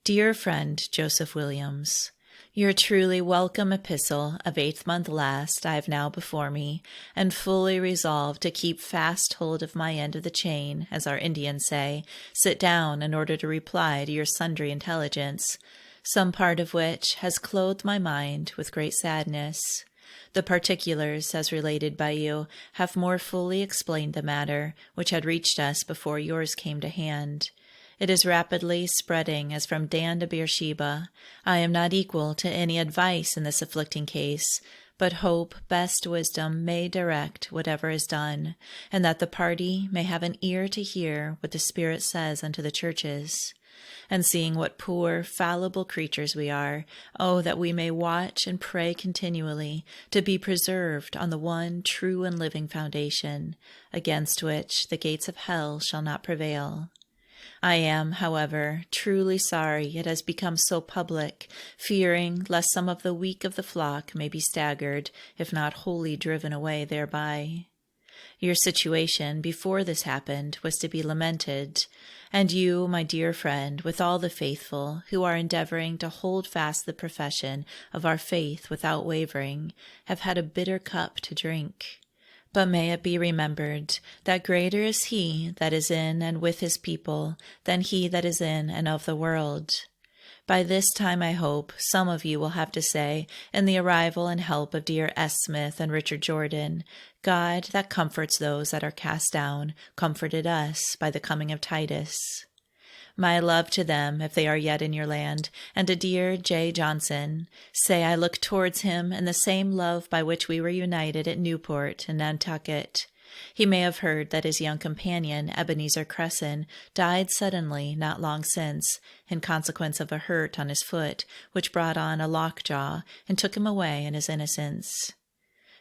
A: Dear friend Joseph Williams, your truly welcome epistle of 8th month last I have now before me, and fully resolved to keep fast hold of my end of the chain, as our Indians say, sit down in order to reply to your sundry intelligence, some part of which has clothed my mind with great sadness. The particulars, as related by you, have more fully explained the matter, which had reached us before yours came to hand. It is rapidly spreading as from Dan to Beersheba. I am not equal to any advice in this afflicting case, but hope best wisdom may direct whatever is done, and that the party may have an ear to hear what the Spirit says unto the churches. And seeing what poor, fallible creatures we are, oh, that we may watch and pray continually to be preserved on the one true and living foundation, against which the gates of hell shall not prevail. I am, however, truly sorry it has become so public, fearing lest some of the weak of the flock may be staggered, if not wholly driven away thereby. Your situation before this happened was to be lamented, and you, my dear friend, with all the faithful, who are endeavoring to hold fast the profession of our faith without wavering, have had a bitter cup to drink. But may it be remembered that greater is he that is in and with his people than he that is in and of the world. By this time, I hope, some of you will have to say, in the arrival and help of dear S. Smith and Richard Jordan, God that comforts those that are cast down, comforted us by the coming of Titus. My love to them, if they are yet in your land, and to dear J. Johnson. Say I look towards him in the same love by which we were united at Newport and Nantucket. He may have heard that his young companion, Ebenezer Cresson, died suddenly not long since, in consequence of a hurt on his foot, which brought on a lockjaw and took him away in his innocence.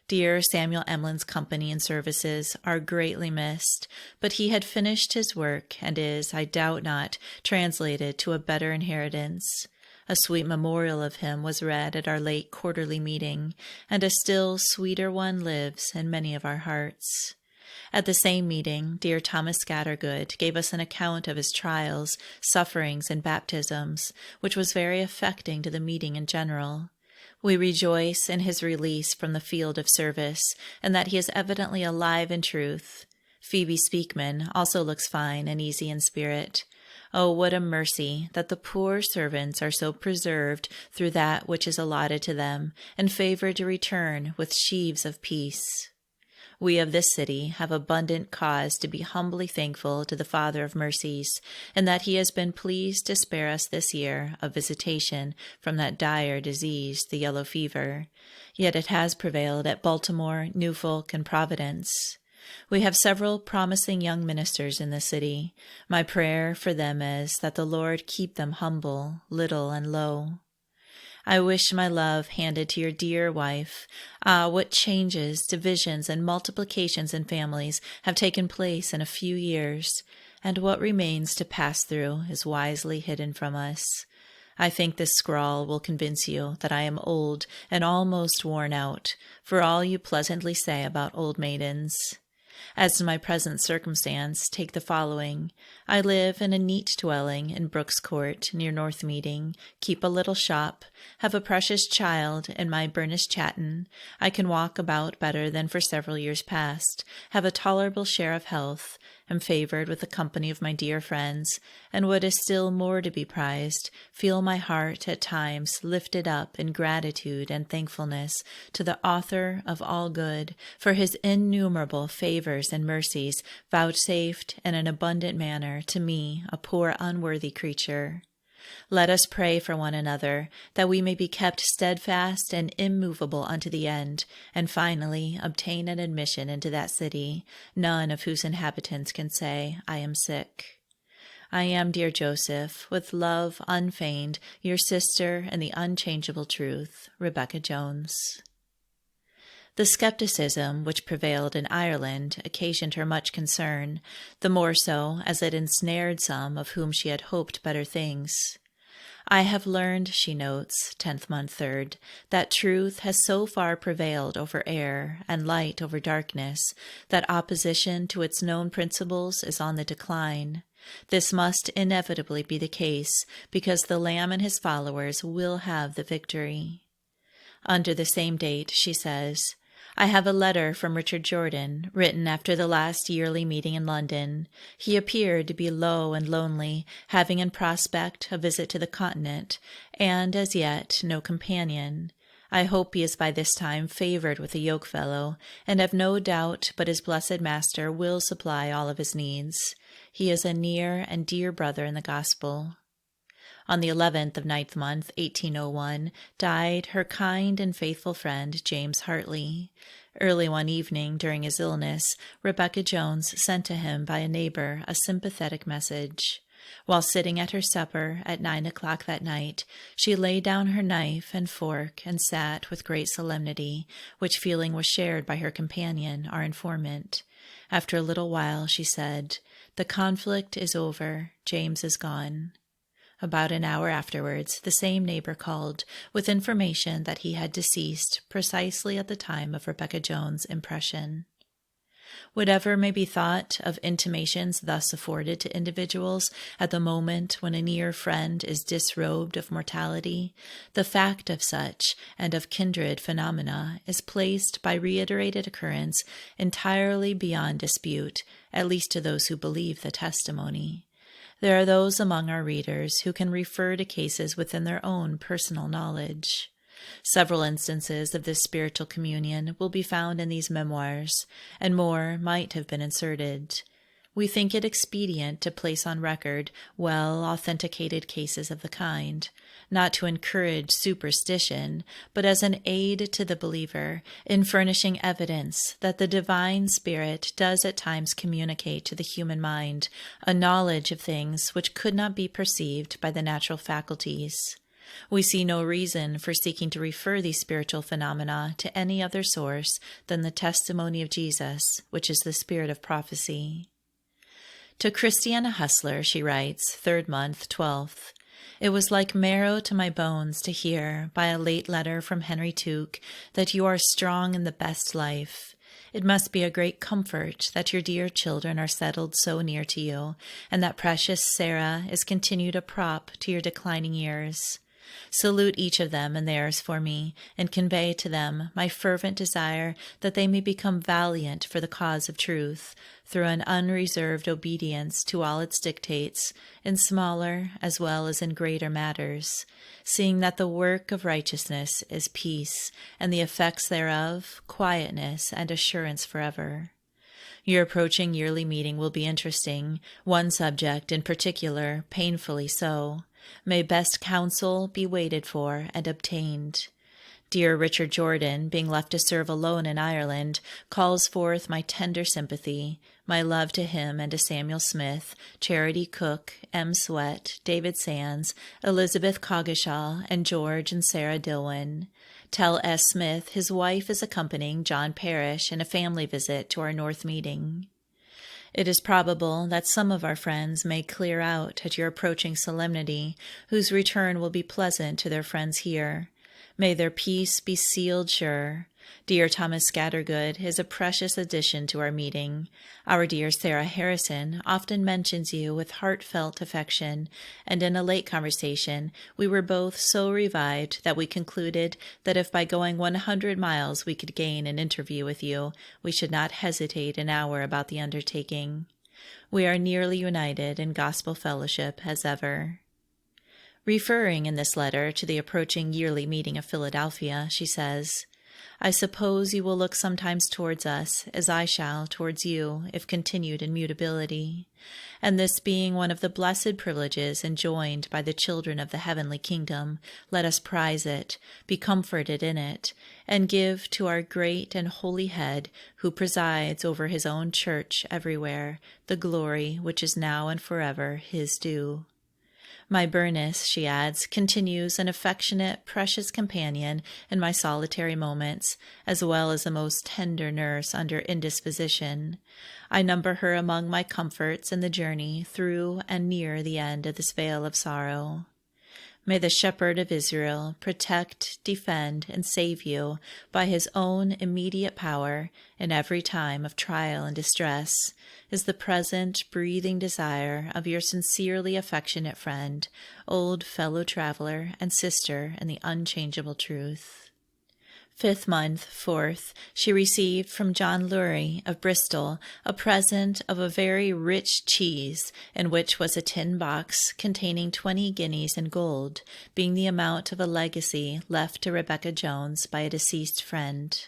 A: Dear Samuel Emlin's company and services are greatly missed, but he had finished his work and is, I doubt not, translated to a better inheritance. A sweet memorial of him was read at our late quarterly meeting, and a still sweeter one lives in many of our hearts. At the same meeting, dear Thomas Scattergood gave us an account of his trials, sufferings, and baptisms, which was very affecting to the meeting in general. We rejoice in his release from the field of service, and that he is evidently alive in truth. Phoebe Speakman also looks fine and easy in spirit. Oh, what a mercy that the poor servants are so preserved through that which is allotted to them, and favored to return with sheaves of peace. We of this city have abundant cause to be humbly thankful to the Father of mercies, and that he has been pleased to spare us this year a visitation from that dire disease, the yellow fever. Yet it has prevailed at Baltimore, Norfolk, and Providence. We have several promising young ministers in the city. My prayer for them is that the Lord keep them humble, little and low. I wish my love handed to your dear wife. Ah, what changes, divisions, and multiplications in families have taken place in a few years, and what remains to pass through is wisely hidden from us. I think this scrawl will convince you that I am old and almost worn out, for all you pleasantly say about old maidens. As to my present circumstance, take the following. I live in a neat dwelling in Brooks Court, near North Meeting, keep a little shop, have a precious child in my burnished Chatton. I can walk about better than for several years past, have a tolerable share of health, am favored with the company of my dear friends, and what is still more to be prized, feel my heart at times lifted up in gratitude and thankfulness to the Author of all good for his innumerable favors and mercies vouchsafed in an abundant manner to me, a poor unworthy creature. Let us pray for one another, that we may be kept steadfast and immovable unto the end, and finally obtain an admission into that city, none of whose inhabitants can say, I am sick. I am, dear Joseph, with love unfeigned, your sister in the unchangeable truth, Rebecca Jones. The skepticism which prevailed in Ireland occasioned her much concern, the more so as it ensnared some of whom she had hoped better things. I have learned, she notes, 10th month 3rd, that truth has so far prevailed over error and light over darkness that opposition to its known principles is on the decline. This must inevitably be the case, because the Lamb and his followers will have the victory. Under the same date, she says, I have a letter from Richard Jordan, written after the last yearly meeting in London. He appeared to be low and lonely, having in prospect a visit to the Continent, and as yet no companion. I hope he is by this time favored with a yokefellow, and have no doubt but his blessed Master will supply all of his needs. He is a near and dear brother in the gospel. On the 11th of 9th month, 1801, died her kind and faithful friend, James Hartley. Early one evening during his illness, Rebecca Jones sent to him by a neighbor a sympathetic message. While sitting at her supper at 9 o'clock that night, she laid down her knife and fork and sat with great solemnity, which feeling was shared by her companion, our informant. After a little while, she said, "The conflict is over. James is gone." About an hour afterwards, the same neighbor called, with information that he had deceased precisely at the time of Rebecca Jones' impression. Whatever may be thought of intimations thus afforded to individuals at the moment when a near friend is disrobed of mortality, the fact of such and of kindred phenomena is placed by reiterated occurrence entirely beyond dispute, at least to those who believe the testimony. There are those among our readers who can refer to cases within their own personal knowledge. Several instances of this spiritual communion will be found in these memoirs, and more might have been inserted. we think it expedient to place on record well-authenticated cases of the kind, not to encourage superstition, but as an aid to the believer in furnishing evidence that the divine Spirit does at times communicate to the human mind a knowledge of things which could not be perceived by the natural faculties. We see no reason for seeking to refer these spiritual phenomena to any other source than the testimony of Jesus, which is the spirit of prophecy. To Christiana Hustler, she writes, 3rd month, 12th. It was like marrow to my bones to hear, by a late letter from Henry Tuke, that you are strong in the best life. It must be a great comfort that your dear children are settled so near to you, and that precious Sarah is continued a prop to your declining years. Salute each of them and theirs for me, and convey to them my fervent desire that they may become valiant for the cause of truth, through an unreserved obedience to all its dictates, in smaller as well as in greater matters, seeing that the work of righteousness is peace, and the effects thereof quietness and assurance forever. Your approaching yearly meeting will be interesting, one subject in particular painfully so. May best counsel be waited for and obtained. Dear Richard Jordan, being left to serve alone in Ireland, calls forth my tender sympathy, my love to him and to Samuel Smith, Charity Cook, M. Sweat, David Sands, Elizabeth Coggeshall, and George and Sarah Dillwyn. Tell S. Smith his wife is accompanying John Parrish in a family visit to our North meeting. It is probable that some of our friends may clear out at your approaching solemnity, whose return will be pleasant to their friends here. May their peace be sealed sure. Dear Thomas Scattergood is a precious addition to our meeting. Our dear Sarah Harrison often mentions you with heartfelt affection, and in a late conversation we were both so revived that we concluded that if by going 100 miles we could gain an interview with you, we should not hesitate an hour about the undertaking. We are nearly united in gospel fellowship as ever. Referring in this letter to the approaching yearly meeting of Philadelphia, she says, I suppose you will look sometimes towards us, as I shall towards you, if continued in mutability. And this being one of the blessed privileges enjoined by the children of the heavenly kingdom, let us prize it, be comforted in it, and give to our great and holy head, who presides over his own church everywhere, the glory which is now and forever his due. My Bernice, she adds, continues an affectionate, precious companion in my solitary moments, as well as a most tender nurse under indisposition. I number her among my comforts in the journey through and near the end of this vale of sorrow. May the Shepherd of Israel protect, defend, and save you by his own immediate power in every time of trial and distress, is the present breathing desire of your sincerely affectionate friend, old fellow-traveler, and sister in the unchangeable truth. 5th month, 4th, she received from John Lurie of Bristol a present of a very rich cheese, in which was a tin box containing 20 guineas in gold, being the amount of a legacy left to Rebecca Jones by a deceased friend.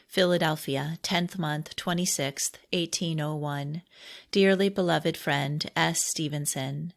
A: Philadelphia, 10th month, 26th, 1801. Dearly beloved friend S. Stevenson,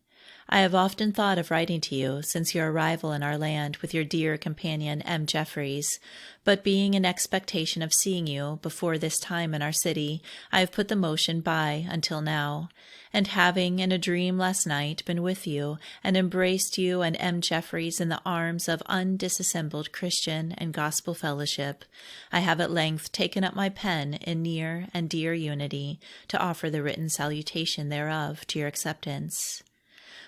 A: I have often thought of writing to you since your arrival in our land with your dear companion M. Jeffreys, but being in expectation of seeing you before this time in our city, I have put the motion by until now, and having in a dream last night been with you and embraced you and M. Jeffreys in the arms of undisassembled Christian and gospel fellowship, I have at length taken up my pen in near and dear unity to offer the written salutation thereof to your acceptance.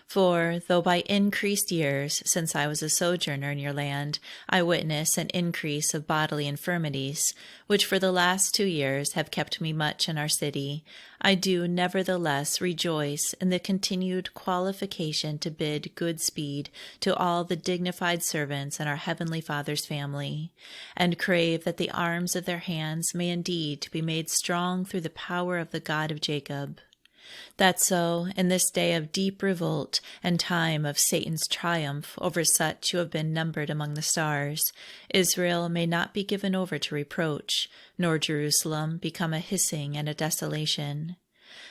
A: For, though by increased years, since I was a sojourner in your land, I witness an increase of bodily infirmities, which for the last 2 years have kept me much in our city, I do nevertheless rejoice in the continued qualification to bid good speed to all the dignified servants in our Heavenly Father's family, and crave that the arms of their hands may indeed be made strong through the power of the God of Jacob. That so, in this day of deep revolt and time of Satan's triumph over such who have been numbered among the stars, Israel may not be given over to reproach, nor Jerusalem become a hissing and a desolation.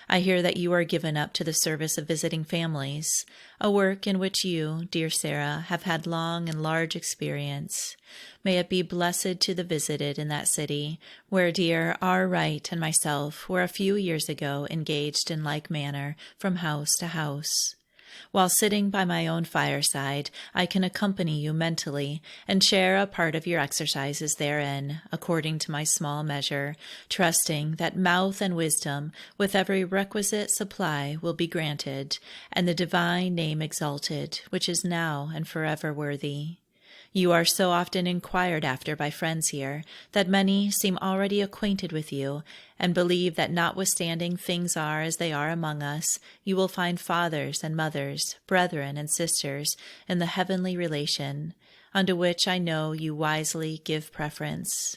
A: I hear that you are given up to the service of visiting families, a work in which you, dear Sarah, have had long and large experience. May it be blessed to the visited in that city, where dear R. Wright and myself were a few years ago engaged in like manner from house to house. While sitting by my own fireside, I can accompany you mentally and share a part of your exercises therein, according to my small measure, trusting that mouth and wisdom with every requisite supply will be granted, and the divine name exalted, which is now and forever worthy. You are so often inquired after by friends here that many seem already acquainted with you, and believe that notwithstanding things are as they are among us, you will find fathers and mothers, brethren and sisters in the heavenly relation, unto which I know you wisely give preference.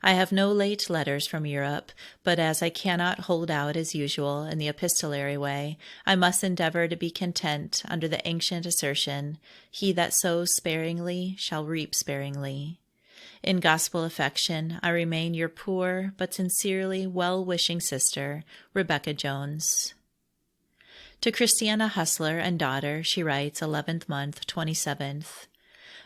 A: I have no late letters from Europe, but as I cannot hold out as usual in the epistolary way, I must endeavor to be content under the ancient assertion, "He that sows sparingly shall reap sparingly." In gospel affection, I remain your poor but sincerely well-wishing sister, Rebecca Jones. To Christiana Hustler and daughter, she writes 11th month, 27th.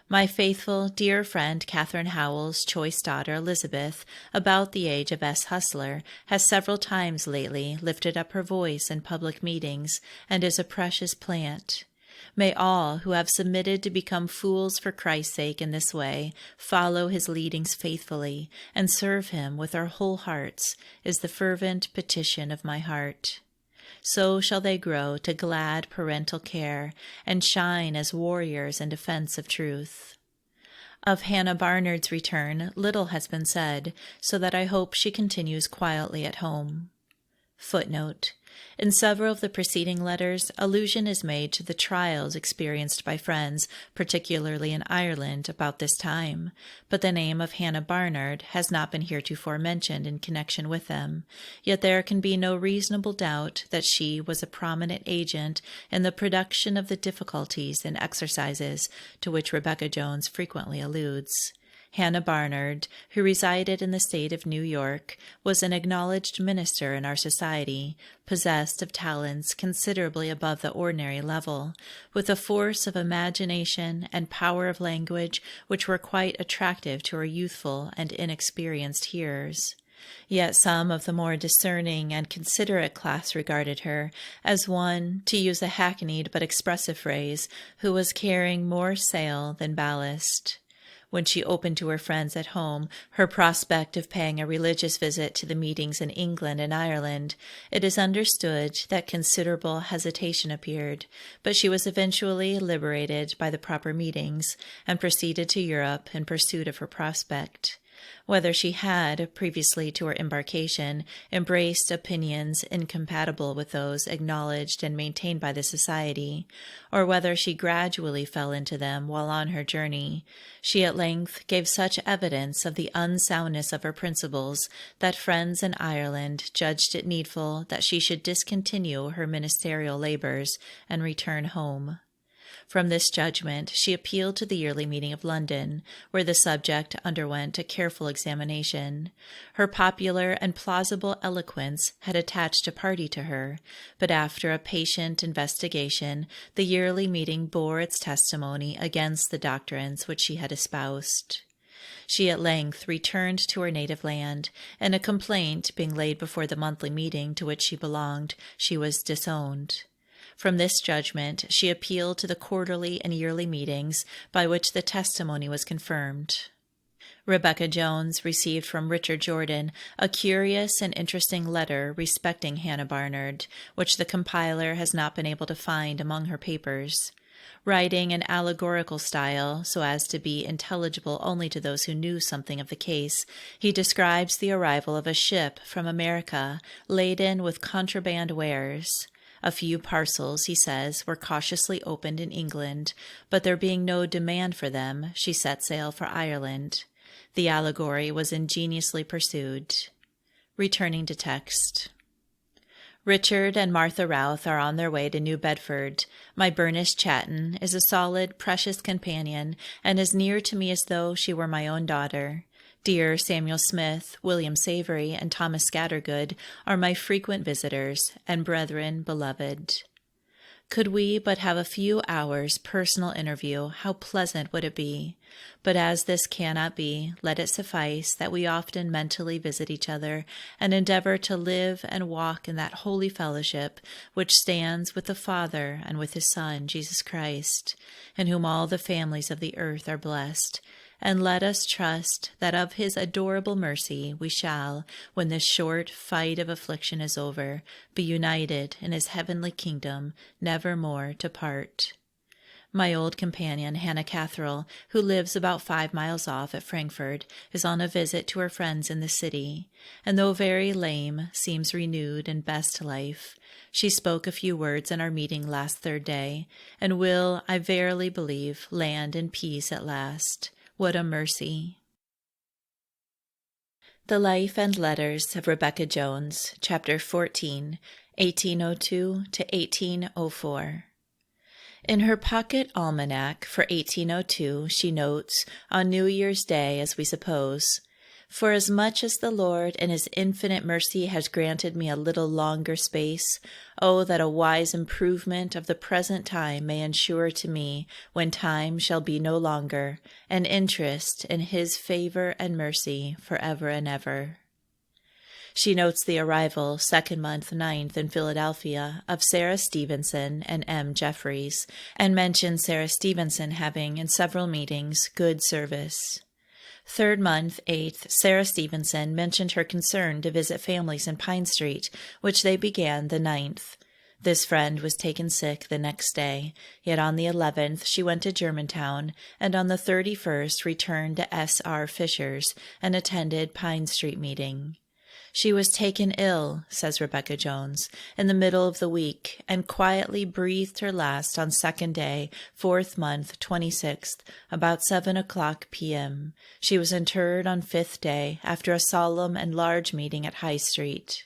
A: My faithful, dear friend Catherine Howell's choice daughter Elizabeth, about the age of S. Hustler, has several times lately lifted up her voice in public meetings and is a precious plant. May all who have submitted to become fools for Christ's sake in this way follow his leadings faithfully and serve him with our whole hearts, is the fervent petition of my heart. So shall they grow to glad parental care and shine as warriors in defense of truth. Of Hannah Barnard's return little has been said, so that I hope she continues quietly at home. Footnote. In several of the preceding letters, allusion is made to the trials experienced by friends, particularly in Ireland, about this time, but the name of Hannah Barnard has not been heretofore mentioned in connection with them, yet there can be no reasonable doubt that she was a prominent agent in the production of the difficulties and exercises to which Rebecca Jones frequently alludes. Hannah Barnard, who resided in the state of New York, was an acknowledged minister in our society, possessed of talents considerably above the ordinary level, with a force of imagination and power of language which were quite attractive to her youthful and inexperienced hearers. Yet some of the more discerning and considerate class regarded her as one, to use a hackneyed but expressive phrase, who was carrying more sail than ballast. When she opened to her friends at home her prospect of paying a religious visit to the meetings in England and Ireland, it is understood that considerable hesitation appeared, but she was eventually liberated by the proper meetings and proceeded to Europe in pursuit of her prospect. Whether she had, previously to her embarkation, embraced opinions incompatible with those acknowledged and maintained by the Society, or whether she gradually fell into them while on her journey, she at length gave such evidence of the unsoundness of her principles that friends in Ireland judged it needful that she should discontinue her ministerial labors and return home. From this judgment, she appealed to the yearly meeting of London, where the subject underwent a careful examination. Her popular and plausible eloquence had attached a party to her, but after a patient investigation, the yearly meeting bore its testimony against the doctrines which she had espoused. She at length returned to her native land, and a complaint being laid before the monthly meeting to which she belonged, she was disowned. From this judgment, she appealed to the quarterly and yearly meetings, by which the testimony was confirmed. Rebecca Jones received from Richard Jordan a curious and interesting letter respecting Hannah Barnard, which the compiler has not been able to find among her papers. Writing in allegorical style, so as to be intelligible only to those who knew something of the case, he describes the arrival of a ship from America laden with contraband wares. A few parcels, he says, were cautiously opened in England, but there being no demand for them, she set sail for Ireland. The allegory was ingeniously pursued. Returning to text. Richard and Martha Routh are on their way to New Bedford. My burnished Chatton is a solid, precious companion, and as near to me as though she were my own daughter. Dear Samuel Smith, William Savory, and Thomas Scattergood are my frequent visitors and brethren beloved. Could we but have a few hours' personal interview, how pleasant would it be? But as this cannot be, let it suffice that we often mentally visit each other and endeavor to live and walk in that holy fellowship which stands with the Father and with His Son, Jesus Christ, in whom all the families of the earth are blessed. And let us trust that of His adorable mercy we shall, when this short fight of affliction is over, be united in His heavenly kingdom, never more to part. My old companion, Hannah Catherine, who lives about 5 miles off at Frankfurt, is on a visit to her friends in the city, and though very lame, seems renewed in best life. She spoke a few words in our meeting last third day, and will, I verily believe, land in peace at last. What a mercy. The Life and Letters of Rebecca Jones, Chapter 14, 1802 to 1804. In her pocket almanac for 1802, she notes, on New Year's Day, as we suppose, "Forasmuch as the Lord in His infinite mercy has granted me a little longer space, oh, that a wise improvement of the present time may ensure to me, when time shall be no longer, an interest in His favor and mercy forever and ever." She notes the arrival, 2nd month, 9th, in Philadelphia, of Sarah Stevenson and M. Jeffries, and mentions Sarah Stevenson having, in several meetings, good service. 3rd month, 8th, Sarah Stevenson mentioned her concern to visit families in Pine Street, which they began the 9th. This friend was taken sick the next day, yet on the 11th she went to Germantown, and on the 31st returned to S.R. Fisher's and attended Pine Street meeting. She was taken ill, says Rebecca Jones, in the middle of the week, and quietly breathed her last on 2nd day, 4th month, 26th, about 7:00 p.m. She was interred on 5th day, after a solemn and large meeting at High Street.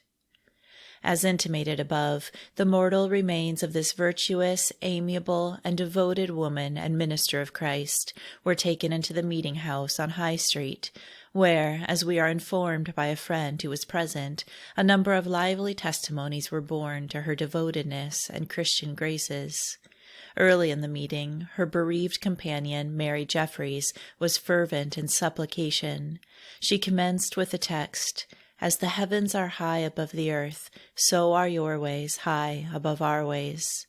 A: As intimated above, the mortal remains of this virtuous, amiable, and devoted woman and minister of Christ were taken into the meeting-house on High Street, where, as we are informed by a friend who was present, a number of lively testimonies were borne to her devotedness and Christian graces. Early in the meeting, her bereaved companion, Mary Jeffries, was fervent in supplication. She commenced with the text, "As the heavens are high above the earth, so are your ways high above our ways."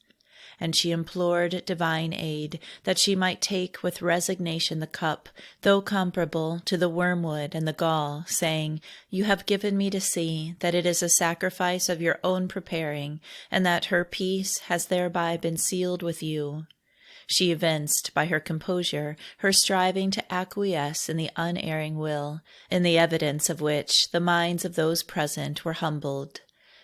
A: And she implored divine aid, that she might take with resignation the cup, though comparable to the wormwood and the gall, saying, "You have given me to see that it is a sacrifice of your own preparing, and that her peace has thereby been sealed with you." She evinced by her composure her striving to acquiesce in the unerring will, in the evidence of which the minds of those present were humbled.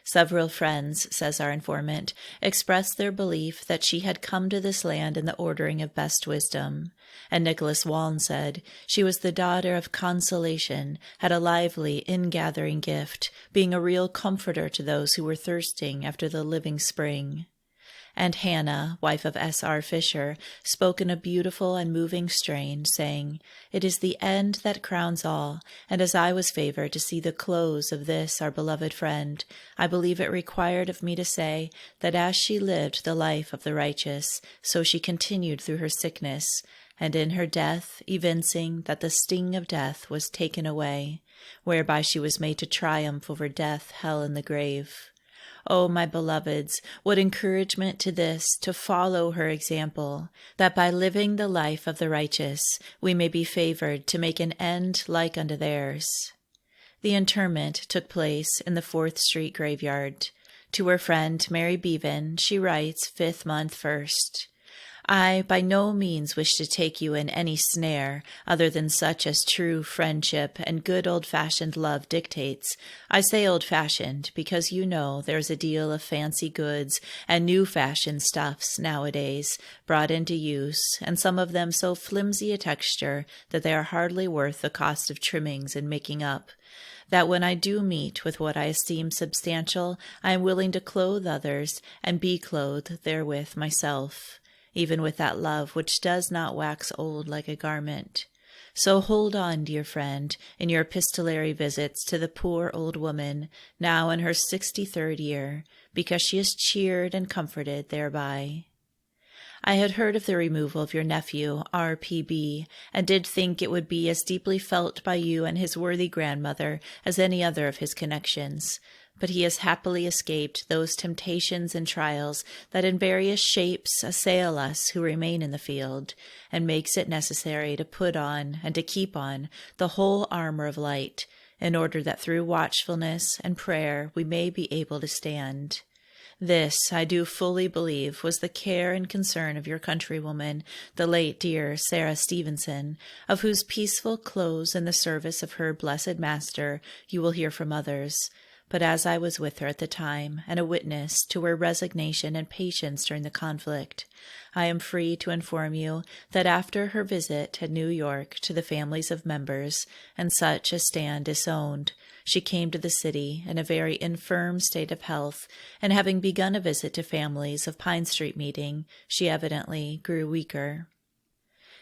A: Several friends, says our informant, expressed their belief that she had come to this land in the ordering of best wisdom, and Nicholas Waln said she was the daughter of consolation, had a lively ingathering gift, being a real comforter to those who were thirsting after the living spring. And Hannah, wife of S.R. Fisher, spoke in a beautiful and moving strain, saying, "It is the end that crowns all, and as I was favored to see the close of this our beloved friend, I believe it required of me to say that as she lived the life of the righteous, so she continued through her sickness, and in her death evincing that the sting of death was taken away, whereby she was made to triumph over death, hell, and the grave. O my beloveds, what encouragement to this, to follow her example, that by living the life of the righteous, we may be favored to make an end like unto theirs." The interment took place in the 4th Street graveyard. To her friend Mary Bevan, she writes, 5th month, 1st. "I by no means wish to take you in any snare other than such as true friendship and good old-fashioned love dictates. I say old-fashioned because you know there's a deal of fancy goods and new-fashioned stuffs nowadays brought into use, and some of them so flimsy a texture that they are hardly worth the cost of trimmings and making up, that when I do meet with what I esteem substantial, I am willing to clothe others and be clothed therewith myself, even with that love which does not wax old like a garment. So hold on, dear friend, in your epistolary visits to the poor old woman, now in her 63rd year, because she is cheered and comforted thereby. I had heard of the removal of your nephew, R.P.B., and did think it would be as deeply felt by you and his worthy grandmother as any other of his connections. But he has happily escaped those temptations and trials that in various shapes assail us who remain in the field, and makes it necessary to put on and to keep on the whole armor of light, in order that through watchfulness and prayer we may be able to stand. This, I do fully believe, was the care and concern of your countrywoman, the late dear Sarah Stevenson, of whose peaceful close in the service of her blessed Master you will hear from others. But as I was with her at the time, and a witness to her resignation and patience during the conflict, I am free to inform you that after her visit at New York to the families of members, and such as stand disowned, she came to the city in a very infirm state of health, and having begun a visit to families of Pine Street meeting, she evidently grew weaker.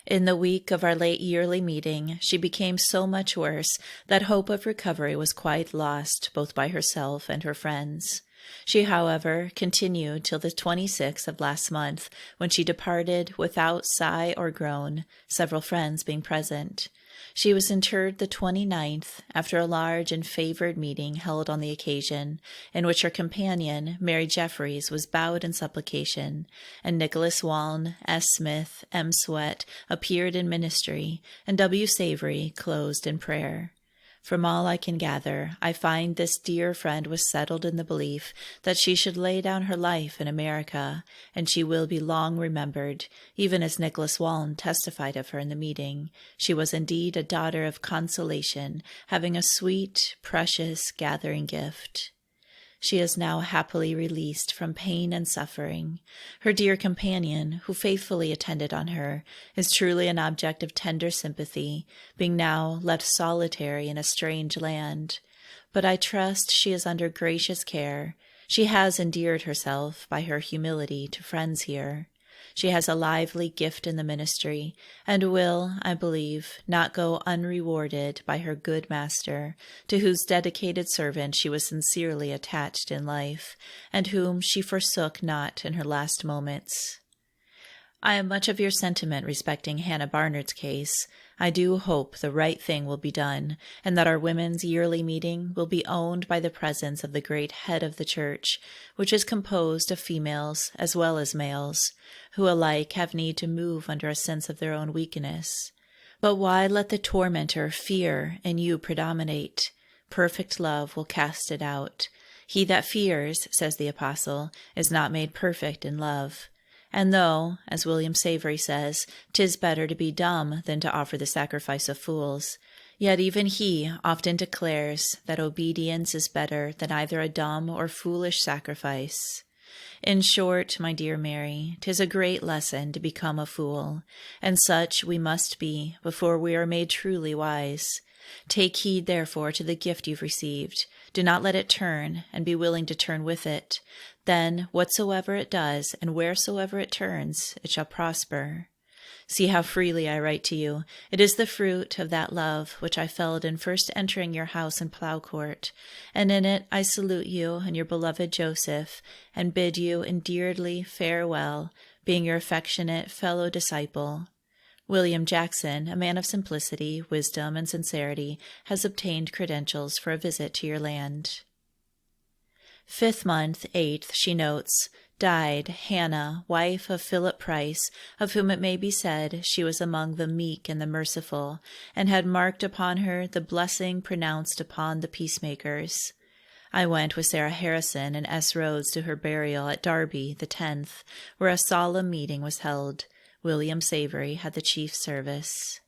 A: In the week of our late yearly meeting, she became so much worse that hope of recovery was quite lost, both by herself and her friends. She, however, continued till the 26th of last month, when she departed without sigh or groan, several friends being present. She was interred the 29th, after a large and favored meeting held on the occasion, in which her companion, Mary Jeffries, was bowed in supplication, and Nicholas Waln, S. Smith, M. Swett appeared in ministry, and W. Savory closed in prayer. From all I can gather, I find this dear friend was settled in the belief that she should lay down her life in America, and she will be long remembered, even as Nicholas Waln testified of her in the meeting. She was indeed a daughter of consolation, having a sweet, precious, gathering gift. She is now happily released from pain and suffering. Her dear companion, who faithfully attended on her, is truly an object of tender sympathy, being now left solitary in a strange land. But I trust she is under gracious care. She has endeared herself by her humility to friends here. She has a lively gift in the ministry, and will, I believe, not go unrewarded by her good master, to whose dedicated servant she was sincerely attached in life, and whom she forsook not in her last moments. I am much of your sentiment respecting Hannah Barnard's case. I do hope the right thing will be done, and that our women's yearly meeting will be owned by the presence of the great head of the church, which is composed of females as well as males, who alike have need to move under a sense of their own weakness. But why let the tormentor fear in you predominate? Perfect love will cast it out. He that fears, says the apostle, is not made perfect in love. And though, as William Savory says, 'tis better to be dumb than to offer the sacrifice of fools, yet even he often declares that obedience is better than either a dumb or foolish sacrifice. In short, my dear Mary, 'tis a great lesson to become a fool, and such we must be before we are made truly wise. Take heed, therefore, to the gift you've received. Do not let it turn, and be willing to turn with it. Then, whatsoever it does, and wheresoever it turns, it shall prosper. See how freely I write to you. It is the fruit of that love which I felt in first entering your house in Ploughcourt, and in it I salute you and your beloved Joseph, and bid you endearedly farewell, being your affectionate fellow disciple. William Jackson, a man of simplicity, wisdom, and sincerity, has obtained credentials for a visit to your land. 5th month, 8th, she notes, died Hannah, wife of Philip Price, of whom it may be said she was among the meek and the merciful, and had marked upon her the blessing pronounced upon the peacemakers. I went with Sarah Harrison and S. Rhodes to her burial at Derby the 10th, where a solemn meeting was held. William Savory had the chief service.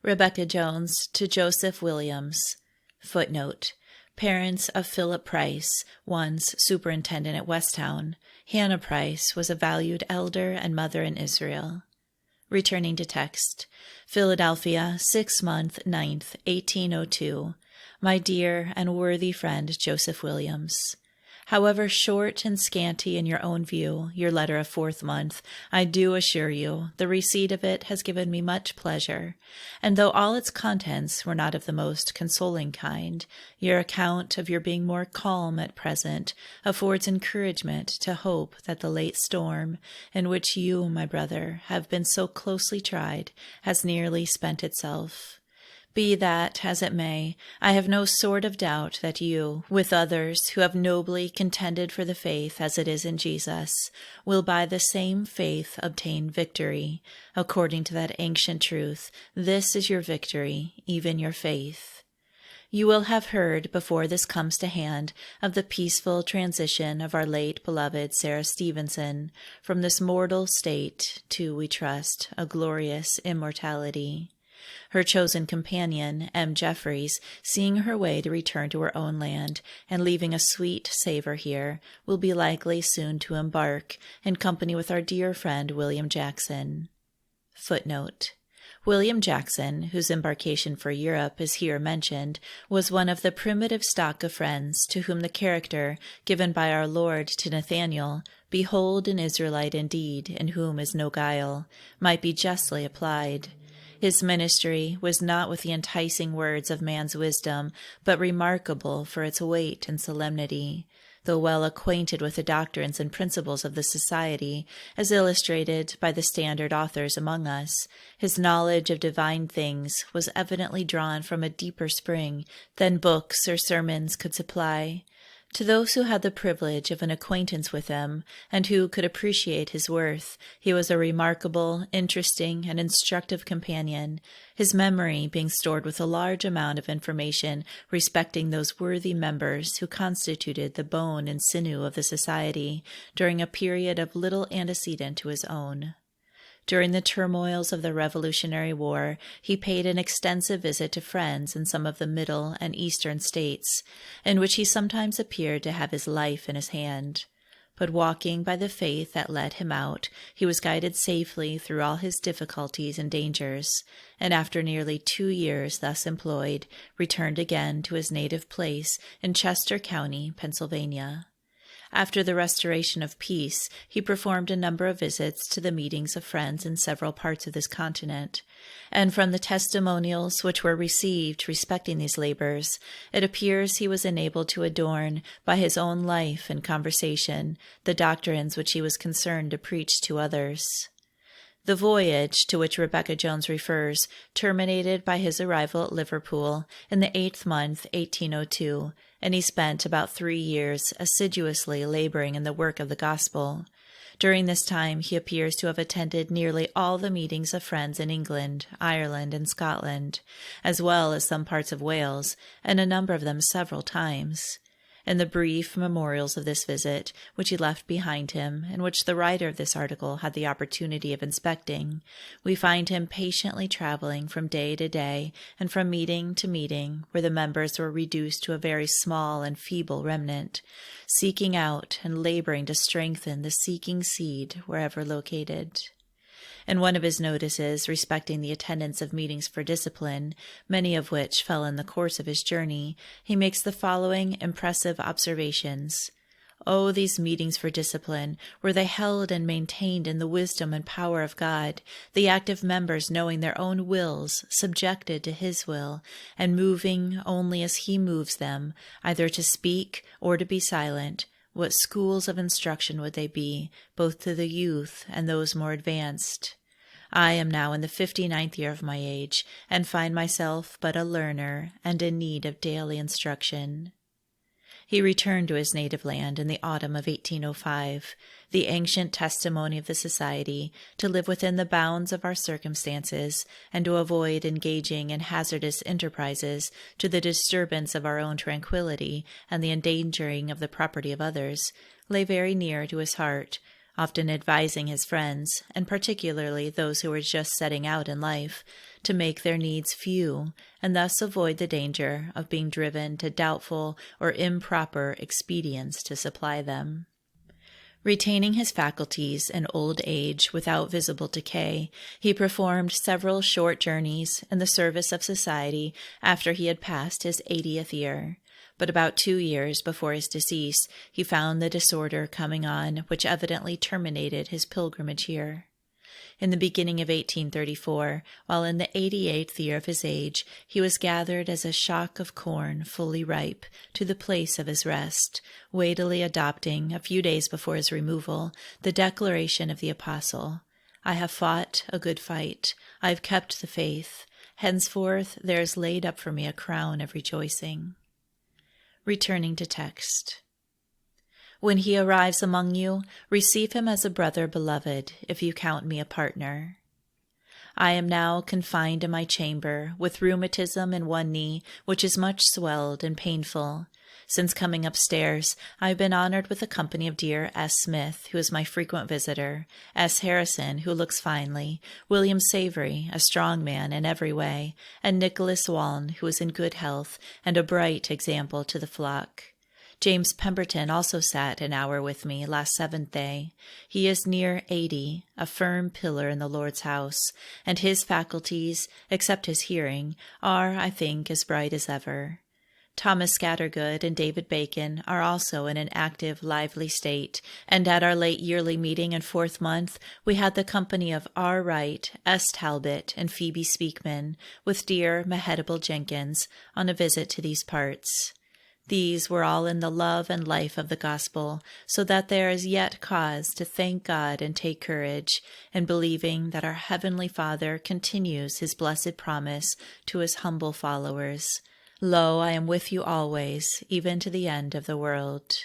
A: Rebecca Jones to Joseph Williams. Footnote. Parents of Philip Price, once superintendent at Westtown. Hannah Price was a valued elder and mother in Israel. Returning to text. Philadelphia, 6th month, 9th, 1802. My dear and worthy friend Joseph Williams. However short and scanty in your own view your letter of 4th month, I do assure you the receipt of it has given me much pleasure, and though all its contents were not of the most consoling kind, your account of your being more calm at present affords encouragement to hope that the late storm, in which you, my brother, have been so closely tried, has nearly spent itself. Be that as it may, I have no sort of doubt that you, with others who have nobly contended for the faith as it is in Jesus, will by the same faith obtain victory, according to that ancient truth, this is your victory, even your faith. You will have heard, before this comes to hand, of the peaceful transition of our late beloved Sarah Stevenson from this mortal state to, we trust, a glorious immortality. Her chosen companion, M. Jeffreys, seeing her way to return to her own land, and leaving a sweet savour here, will be likely soon to embark, in company with our dear friend William Jackson. Footnote. William Jackson, whose embarkation for Europe is here mentioned, was one of the primitive stock of friends to whom the character given by our Lord to Nathanael, "Behold an Israelite indeed, in whom is no guile," might be justly applied. His ministry was not with the enticing words of man's wisdom, but remarkable for its weight and solemnity. Though well acquainted with the doctrines and principles of the society, as illustrated by the standard authors among us, his knowledge of divine things was evidently drawn from a deeper spring than books or sermons could supply. To those who had the privilege of an acquaintance with him, and who could appreciate his worth, he was a remarkable, interesting, and instructive companion, his memory being stored with a large amount of information respecting those worthy members who constituted the bone and sinew of the society during a period of little antecedent to his own. During the turmoils of the Revolutionary War, he paid an extensive visit to friends in some of the Middle and Eastern states, in which he sometimes appeared to have his life in his hand. But walking by the faith that led him out, he was guided safely through all his difficulties and dangers, and after nearly 2 years thus employed, returned again to his native place in Chester County, Pennsylvania. After the restoration of peace, he performed a number of visits to the meetings of friends in several parts of this continent, and from the testimonials which were received respecting these labors, it appears he was enabled to adorn, by his own life and conversation, the doctrines which he was concerned to preach to others. The voyage, to which Rebecca Jones refers, terminated by his arrival at Liverpool in the 8th month, 1802, and he spent about 3 years assiduously laboring in the work of the gospel. During this time he appears to have attended nearly all the meetings of friends in England, Ireland, and Scotland, as well as some parts of Wales, and a number of them several times. In the brief memorials of this visit, which he left behind him, and which the writer of this article had the opportunity of inspecting, we find him patiently traveling from day to day and from meeting to meeting, where the members were reduced to a very small and feeble remnant, seeking out and laboring to strengthen the seeking seed wherever located. In one of his notices respecting the attendance of meetings for discipline, many of which fell in the course of his journey, he makes the following impressive observations. Oh, these meetings for discipline, were they held and maintained in the wisdom and power of God, the active members knowing their own wills, subjected to his will, and moving only as he moves them, either to speak or to be silent, what schools of instruction would they be, both to the youth and those more advanced? I am now in the 59th year of my age, and find myself but a learner and in need of daily instruction. He returned to his native land in the autumn of 1805, the ancient testimony of the Society, to live within the bounds of our circumstances, and to avoid engaging in hazardous enterprises to the disturbance of our own tranquillity and the endangering of the property of others, lay very near to his heart, often advising his friends, and particularly those who were just setting out in life, to make their needs few, and thus avoid the danger of being driven to doubtful or improper expedients to supply them. Retaining his faculties in old age without visible decay, he performed several short journeys in the service of society after he had passed his 80th year. but about 2 years before his decease, he found the disorder coming on, which evidently terminated his pilgrimage here. In the beginning of 1834, while in the 88th year of his age, he was gathered as a shock of corn fully ripe to the place of his rest, weightily adopting, a few days before his removal, the declaration of the apostle, "I have fought a good fight, I have kept the faith. Henceforth there is laid up for me a crown of rejoicing." Returning to text. When he arrives among you, receive him as a brother beloved, if you count me a partner. I am now confined in my chamber, with rheumatism in one knee, which is much swelled and painful. Since coming upstairs, I have been honored with the company of dear S. Smith, who is my frequent visitor, S. Harrison, who looks finely, William Savory, a strong man in every way, and Nicholas Waln, who is in good health and a bright example to the flock. James Pemberton also sat an hour with me last Seventh Day. He is near 80, a firm pillar in the Lord's house, and his faculties, except his hearing, are, I think, as bright as ever. Thomas Scattergood and David Bacon are also in an active, lively state, and at our late yearly meeting in 4th month, we had the company of R. Wright, S. Talbot, and Phoebe Speakman, with dear Mehetabel Jenkins, on a visit to these parts. These were all in the love and life of the gospel, so that there is yet cause to thank God and take courage, in believing that our Heavenly Father continues his blessed promise to his humble followers. Lo, I am with you always, even to the end of the world.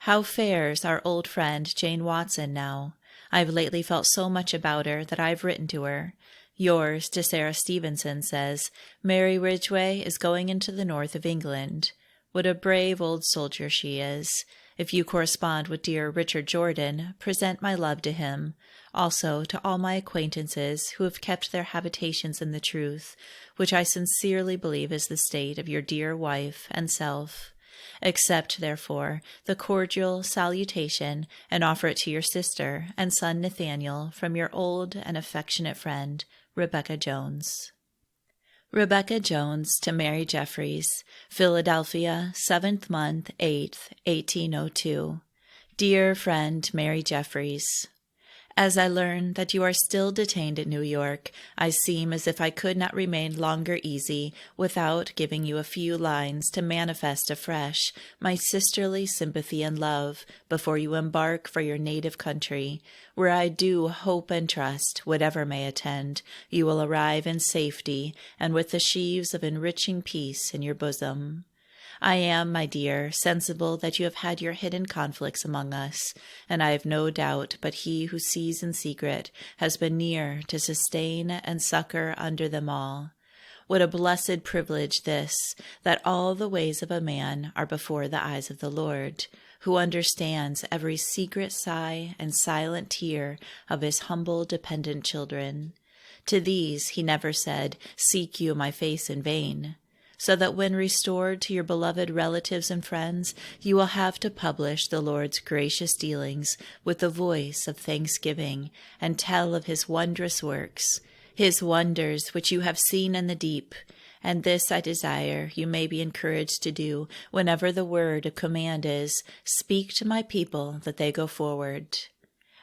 A: How fares our old friend Jane Watson now? I have lately felt so much about her that I have written to her. Yours to Sarah Stevenson says, Mary Ridgway is going into the north of England. What a brave old soldier she is. If you correspond with dear Richard Jordan, present my love to him. Also to all my acquaintances who have kept their habitations in the truth, which I sincerely believe is the state of your dear wife and self. Accept, therefore, the cordial salutation and offer it to your sister and son Nathaniel from your old and affectionate friend, Rebecca Jones. Rebecca Jones to Mary Jeffries, Philadelphia, 7th month, 8th, 1802. Dear friend Mary Jeffries, as I learn that you are still detained at New York, I seem as if I could not remain longer easy without giving you a few lines to manifest afresh my sisterly sympathy and love before you embark for your native country, where I do hope and trust, whatever may attend, you will arrive in safety and with the sheaves of enriching peace in your bosom. I am, my dear, sensible that you have had your hidden conflicts among us, and I have no doubt but he who sees in secret has been near to sustain and succor under them all. What a blessed privilege this, that all the ways of a man are before the eyes of the Lord, who understands every secret sigh and silent tear of his humble dependent children. To these he never said, "Seek you my face in vain," so that when restored to your beloved relatives and friends, you will have to publish the Lord's gracious dealings with the voice of thanksgiving, and tell of his wondrous works, his wonders which you have seen in the deep. And this I desire you may be encouraged to do whenever the word of command is, "Speak to my people that they go forward."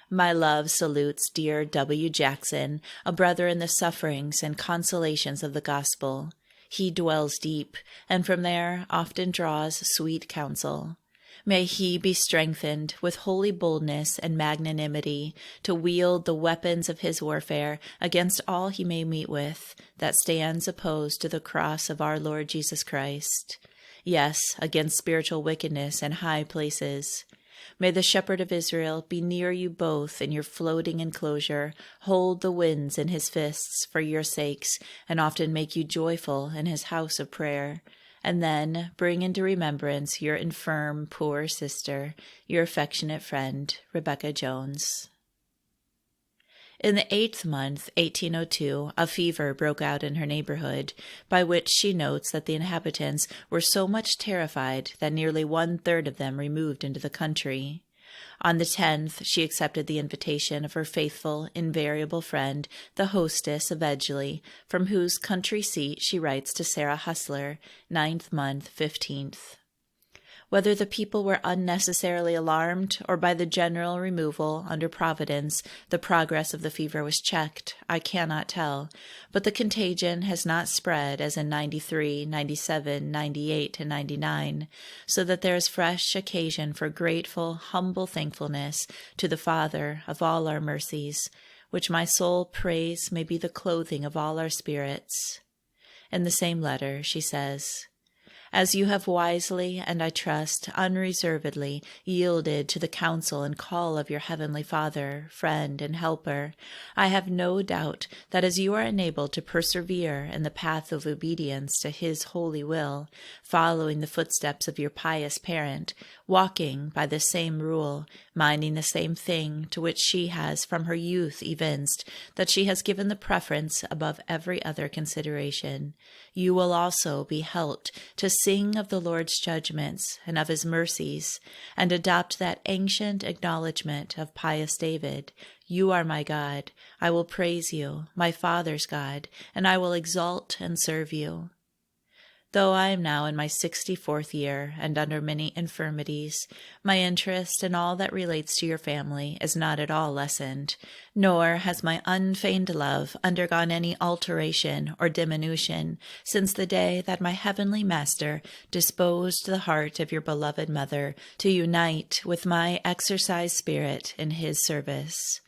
A: My love salutes dear W. Jackson, a brother in the sufferings and consolations of the gospel. He dwells deep, and from there often draws sweet counsel. May he be strengthened with holy boldness and magnanimity to wield the weapons of his warfare against all he may meet with that stands opposed to the cross of our Lord Jesus Christ. Yes, against spiritual wickedness in high places. May the Shepherd of Israel be near you both in your floating enclosure, hold the winds in his fists for your sakes, and often make you joyful in his house of prayer. And then bring into remembrance your infirm, poor sister, your affectionate friend, Rebecca Jones. In the 8th month, 1802, a fever broke out in her neighborhood, by which she notes that the inhabitants were so much terrified that nearly 1/3 of them removed into the country. On the 10th, she accepted the invitation of her faithful, invariable friend, the hostess of Edgeley, from whose country seat she writes to Sarah Hustler, 9th month, 15th. Whether the people were unnecessarily alarmed, or by the general removal, under Providence, the progress of the fever was checked, I cannot tell, but the contagion has not spread as in 93, 97, 98, and 99, so that there is fresh occasion for grateful, humble thankfulness to the Father of all our mercies, which my soul prays may be the clothing of all our spirits. In the same letter she says, "As you have wisely, and I trust unreservedly, yielded to the counsel and call of your heavenly Father, friend, and helper, I have no doubt that as you are enabled to persevere in the path of obedience to his holy will, following the footsteps of your pious parent, walking by the same rule, minding the same thing to which she has from her youth evinced that she has given the preference above every other consideration, you will also be helped to sing of the Lord's judgments and of his mercies, and adopt that ancient acknowledgment of pious David, 'You are my God, I will praise you, my Father's God, and I will exalt and serve you.' Though I am now in my 64th year and under many infirmities, my interest in all that relates to your family is not at all lessened, nor has my unfeigned love undergone any alteration or diminution since the day that my heavenly Master disposed the heart of your beloved mother to unite with my exercised spirit in his service.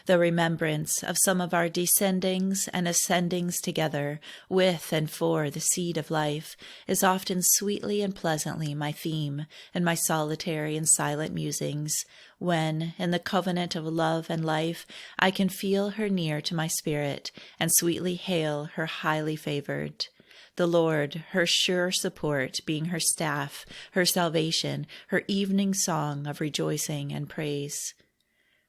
A: The remembrance of some of our descendings and ascendings together with and for the seed of life is often sweetly and pleasantly my theme in my solitary and silent musings, when, in the covenant of love and life, I can feel her near to my spirit and sweetly hail her highly favored. The Lord, her sure support, being her staff, her salvation, her evening song of rejoicing and praise.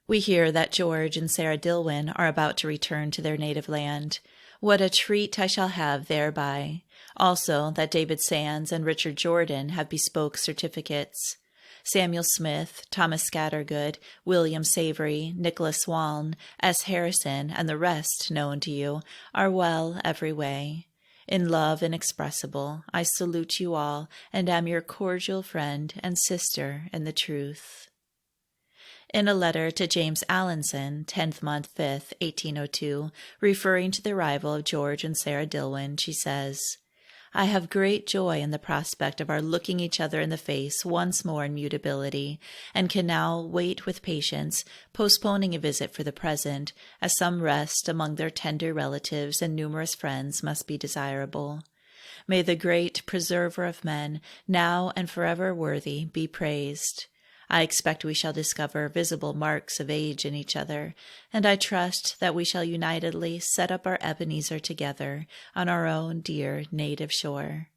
A: We hear that George and Sarah Dillwyn are about to return to their native land. What a treat I shall have thereby. Also that David Sands and Richard Jordan have bespoke certificates. Samuel Smith, Thomas Scattergood, William Savory, Nicholas Waln, S. Harrison, and the rest known to you are well every way. In love inexpressible, I salute you all, and am your cordial friend and sister in the truth." In a letter to James Allinson, 10th month, 5th, 1802, referring to the arrival of George and Sarah Dillwyn, she says, "I have great joy in the prospect of our looking each other in the face once more in mutability, and can now wait with patience, postponing a visit for the present, as some rest among their tender relatives and numerous friends must be desirable. May the great preserver of men, now and forever worthy, be praised. I expect we shall discover visible marks of age in each other, and I trust that we shall unitedly set up our Ebenezer together on our own dear native shore.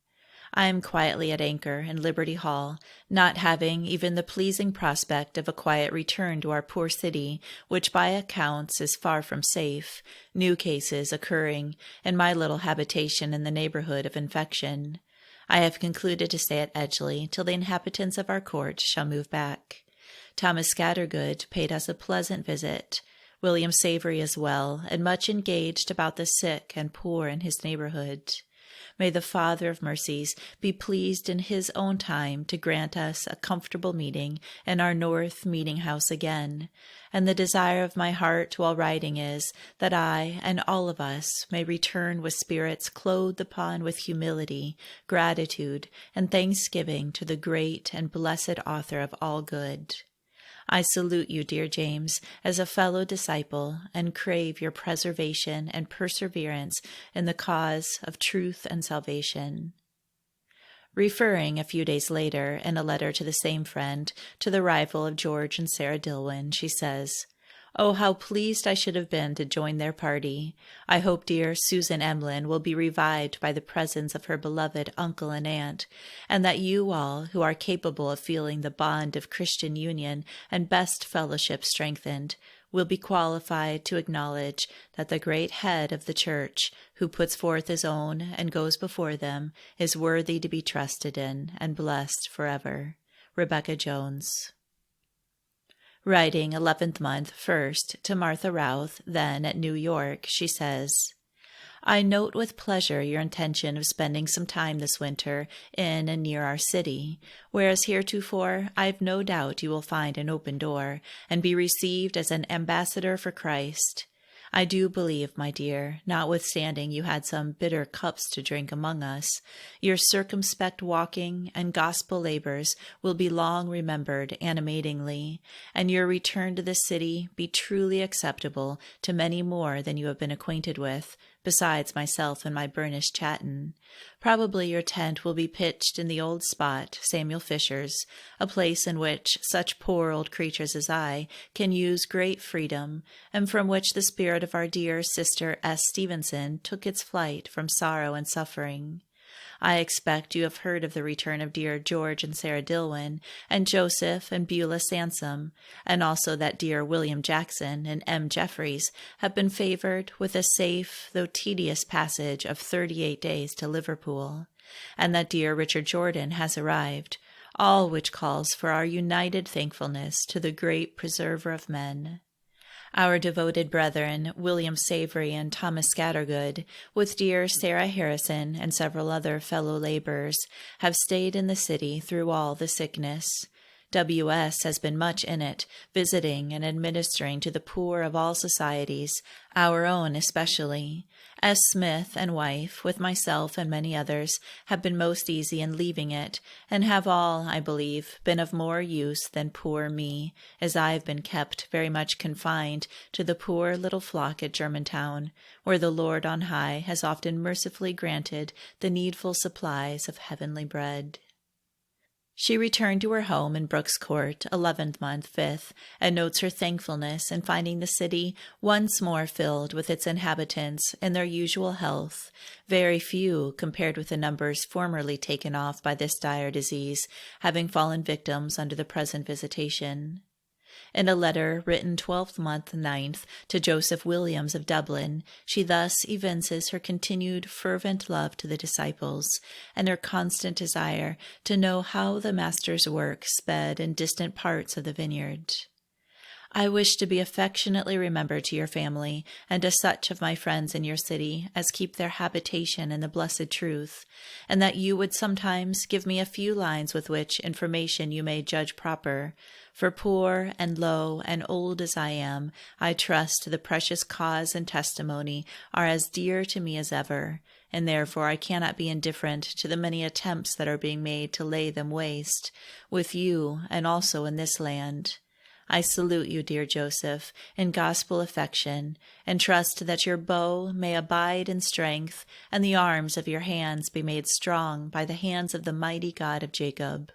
A: I am quietly at anchor in Liberty Hall, not having even the pleasing prospect of a quiet return to our poor city, which by accounts is far from safe, new cases occurring in my little habitation in the neighborhood of infection. I have concluded to stay at Edgeley till the inhabitants of our court shall move back. Thomas Scattergood paid us a pleasant visit. William Savory as well, and much engaged about the sick and poor in his neighborhood. May the Father of mercies be pleased in his own time to grant us a comfortable meeting in our North Meeting House again, and the desire of my heart while writing is that I and all of us may return with spirits clothed upon with humility, gratitude, and thanksgiving to the great and blessed Author of all good. I salute you, dear James, as a fellow disciple, and crave your preservation and perseverance in the cause of truth and salvation. Referring a few days later, in a letter to the same friend, to the arrival of George and Sarah Dillwyn, she says, "Oh, how pleased I should have been to join their party. I hope dear Susan Emlyn will be revived by the presence of her beloved uncle and aunt, and that you all, who are capable of feeling the bond of Christian union and best fellowship strengthened, will be qualified to acknowledge that the great head of the Church, who puts forth his own and goes before them, is worthy to be trusted in and blessed forever. Rebecca Jones." Writing 11th month, 1st, to Martha Routh, then at New York, she says, I note with pleasure your intention of spending some time this winter in and near our city, whereas heretofore I've no doubt you will find an open door and be received as an ambassador for Christ. I do believe, my dear, notwithstanding you had some bitter cups to drink among us, your circumspect walking and gospel labors will be long remembered animatingly, and your return to the city be truly acceptable to many more than you have been acquainted with, besides myself and my burnished Chatton. Probably your tent will be pitched in the old spot, Samuel Fisher's, a place in which such poor old creatures as I can use great freedom, and from which the spirit of our dear sister S. Stevenson took its flight from sorrow and suffering. I expect you have heard of the return of dear George and Sarah Dillwyn, and Joseph and Beulah Sansom, and also that dear William Jackson and M. Jeffreys have been favored with a safe, though tedious passage of 38 days to Liverpool, and that dear Richard Jordan has arrived, all which calls for our united thankfulness to the great preserver of men. Our devoted brethren, William Savory and Thomas Scattergood, with dear Sarah Harrison and several other fellow laborers, have stayed in the city through all the sickness. W.S. has been much in it, visiting and administering to the poor of all societies, our own especially. S. Smith and wife, with myself and many others, have been most easy in leaving it, and have all, I believe, been of more use than poor me, as I have been kept very much confined to the poor little flock at Germantown, where the Lord on high has often mercifully granted the needful supplies of heavenly bread. She returned to her home in Brooks Court, 11th month, 5th, and notes her thankfulness in finding the city once more filled with its inhabitants in their usual health, very few compared with the numbers formerly taken off by this dire disease, having fallen victims under the present visitation. In a letter written 12th month, 9th, to Joseph Williams of Dublin, she thus evinces her continued fervent love to the disciples, and her constant desire to know how the Master's work sped in distant parts of the vineyard. I wish to be affectionately remembered to your family, and to such of my friends in your city as keep their habitation in the blessed truth, and that you would sometimes give me a few lines with which information you may judge proper, for poor and low and old as I am, I trust the precious cause and testimony are as dear to me as ever, and therefore I cannot be indifferent to the many attempts that are being made to lay them waste, with you and also in this land. I salute you, dear Joseph, in gospel affection, and trust that your bow may abide in strength, and the arms of your hands be made strong by the hands of the mighty God of Jacob.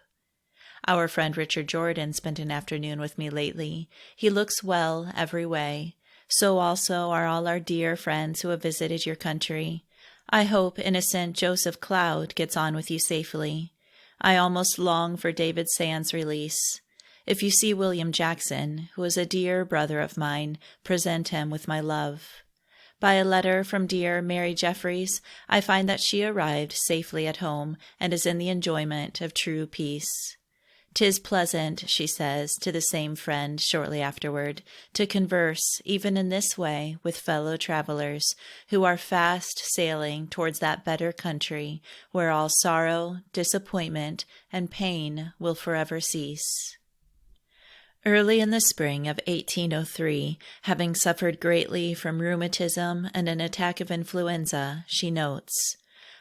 A: Our friend Richard Jordan spent an afternoon with me lately. He looks well every way. So also are all our dear friends who have visited your country. I hope innocent Joseph Cloud gets on with you safely. I almost long for David Sands' release. If you see William Jackson, who is a dear brother of mine, present him with my love. By a letter from dear Mary Jeffreys, I find that she arrived safely at home and is in the enjoyment of true peace. 'Tis pleasant, she says to the same friend shortly afterward, to converse, even in this way, with fellow travelers, who are fast sailing towards that better country, where all sorrow, disappointment, and pain will forever cease. Early in the spring of 1803, having suffered greatly from rheumatism and an attack of influenza, she notes,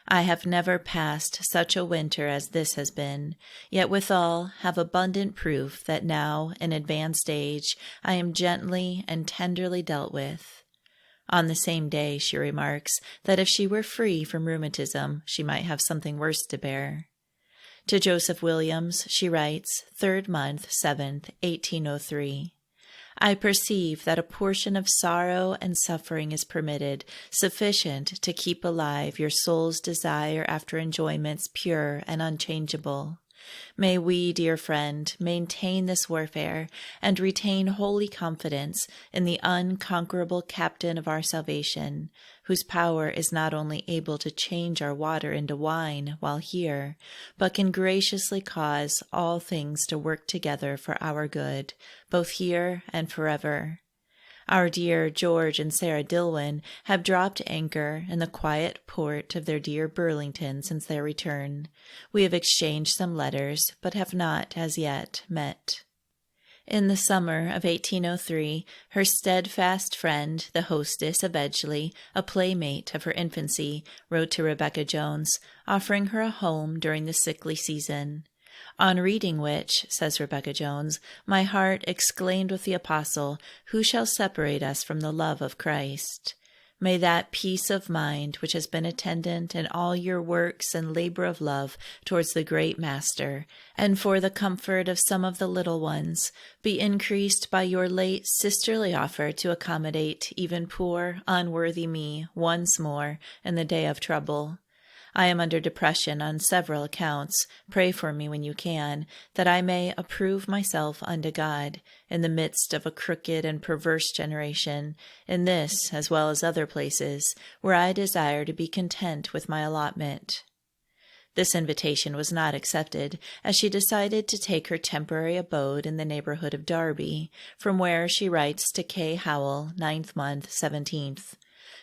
A: I have never passed such a winter as this has been, yet withal have abundant proof that now, in advanced age, I am gently and tenderly dealt with. On the same day, she remarks that if she were free from rheumatism, she might have something worse to bear. To Joseph Williams, she writes, 3rd month, 7th, 1803. I perceive that a portion of sorrow and suffering is permitted, sufficient to keep alive your soul's desire after enjoyments pure and unchangeable. May we, dear friend, maintain this warfare and retain holy confidence in the unconquerable captain of our salvation, whose power is not only able to change our water into wine while here, but can graciously cause all things to work together for our good, both here and forever. Our dear George and Sarah Dillwyn have dropped anchor in the quiet port of their dear Burlington since their return. We have exchanged some letters, but have not as yet met. In the summer of 1803, her steadfast friend, the hostess of Edgeley, a playmate of her infancy, wrote to Rebecca Jones, offering her a home during the sickly season. On reading which, says Rebecca Jones, my heart exclaimed with the apostle, "Who shall separate us from the love of Christ?" May that peace of mind which has been attendant in all your works and labor of love towards the great Master, and for the comfort of some of the little ones, be increased by your late sisterly offer to accommodate even poor, unworthy me once more in the day of trouble. I am under depression on several accounts. Pray for me when you can, that I may approve myself unto God, in the midst of a crooked and perverse generation, in this as well as other places, where I desire to be content with my allotment. This invitation was not accepted, as she decided to take her temporary abode in the neighborhood of Derby, from where she writes to K. Howell, 9th month, 17th.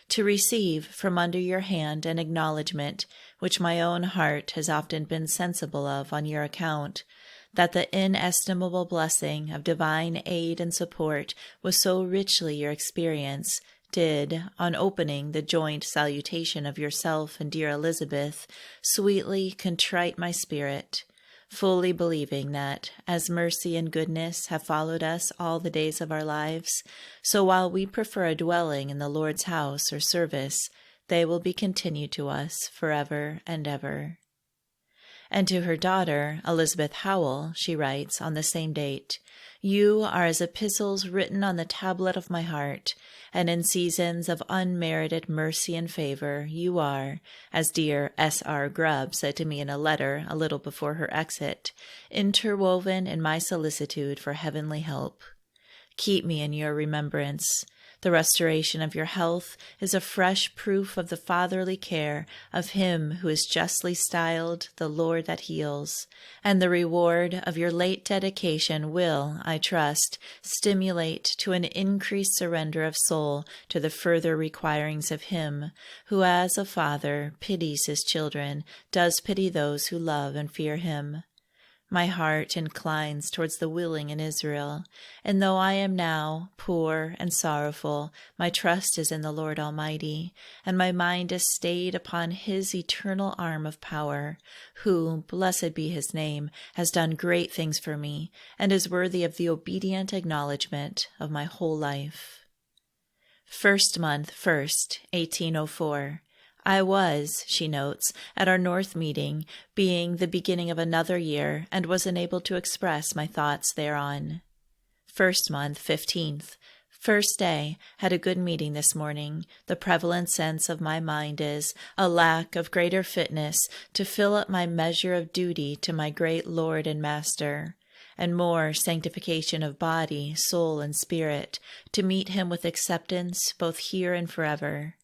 A: To receive from under your hand an acknowledgment, which my own heart has often been sensible of on your account, that the inestimable blessing of divine aid and support was so richly your experience, did, on opening the joint salutation of yourself and dear Elizabeth, sweetly contrite my spirit, fully believing that, as mercy and goodness have followed us all the days of our lives, so while we prefer a dwelling in the Lord's house or service, they will be continued to us forever and ever. And to her daughter, Elizabeth Howell, she writes on the same date, "You are as epistles written on the tablet of my heart, and in seasons of unmerited mercy and favor you are, as dear S.R. Grubb said to me in a letter a little before her exit, interwoven in my solicitude for heavenly help. Keep me in your remembrance. The restoration of your health is a fresh proof of the fatherly care of him who is justly styled the Lord that heals, and the reward of your late dedication will, I trust, stimulate to an increased surrender of soul to the further requirings of him who, as a father, pities his children, does pity those who love and fear him. My heart inclines towards the willing in Israel, and though I am now poor and sorrowful, my trust is in the Lord Almighty, and my mind is stayed upon his eternal arm of power, who, blessed be his name, has done great things for me, and is worthy of the obedient acknowledgment of my whole life. 1st month, 1st, 1804. I was, she notes, at our North meeting, being the beginning of another year, and was enabled to express my thoughts thereon. 1st month, 15th. First day, had a good meeting this morning. The prevalent sense of my mind is a lack of greater fitness to fill up my measure of duty to my great Lord and Master, and more sanctification of body, soul, and spirit, to meet him with acceptance both here and forever.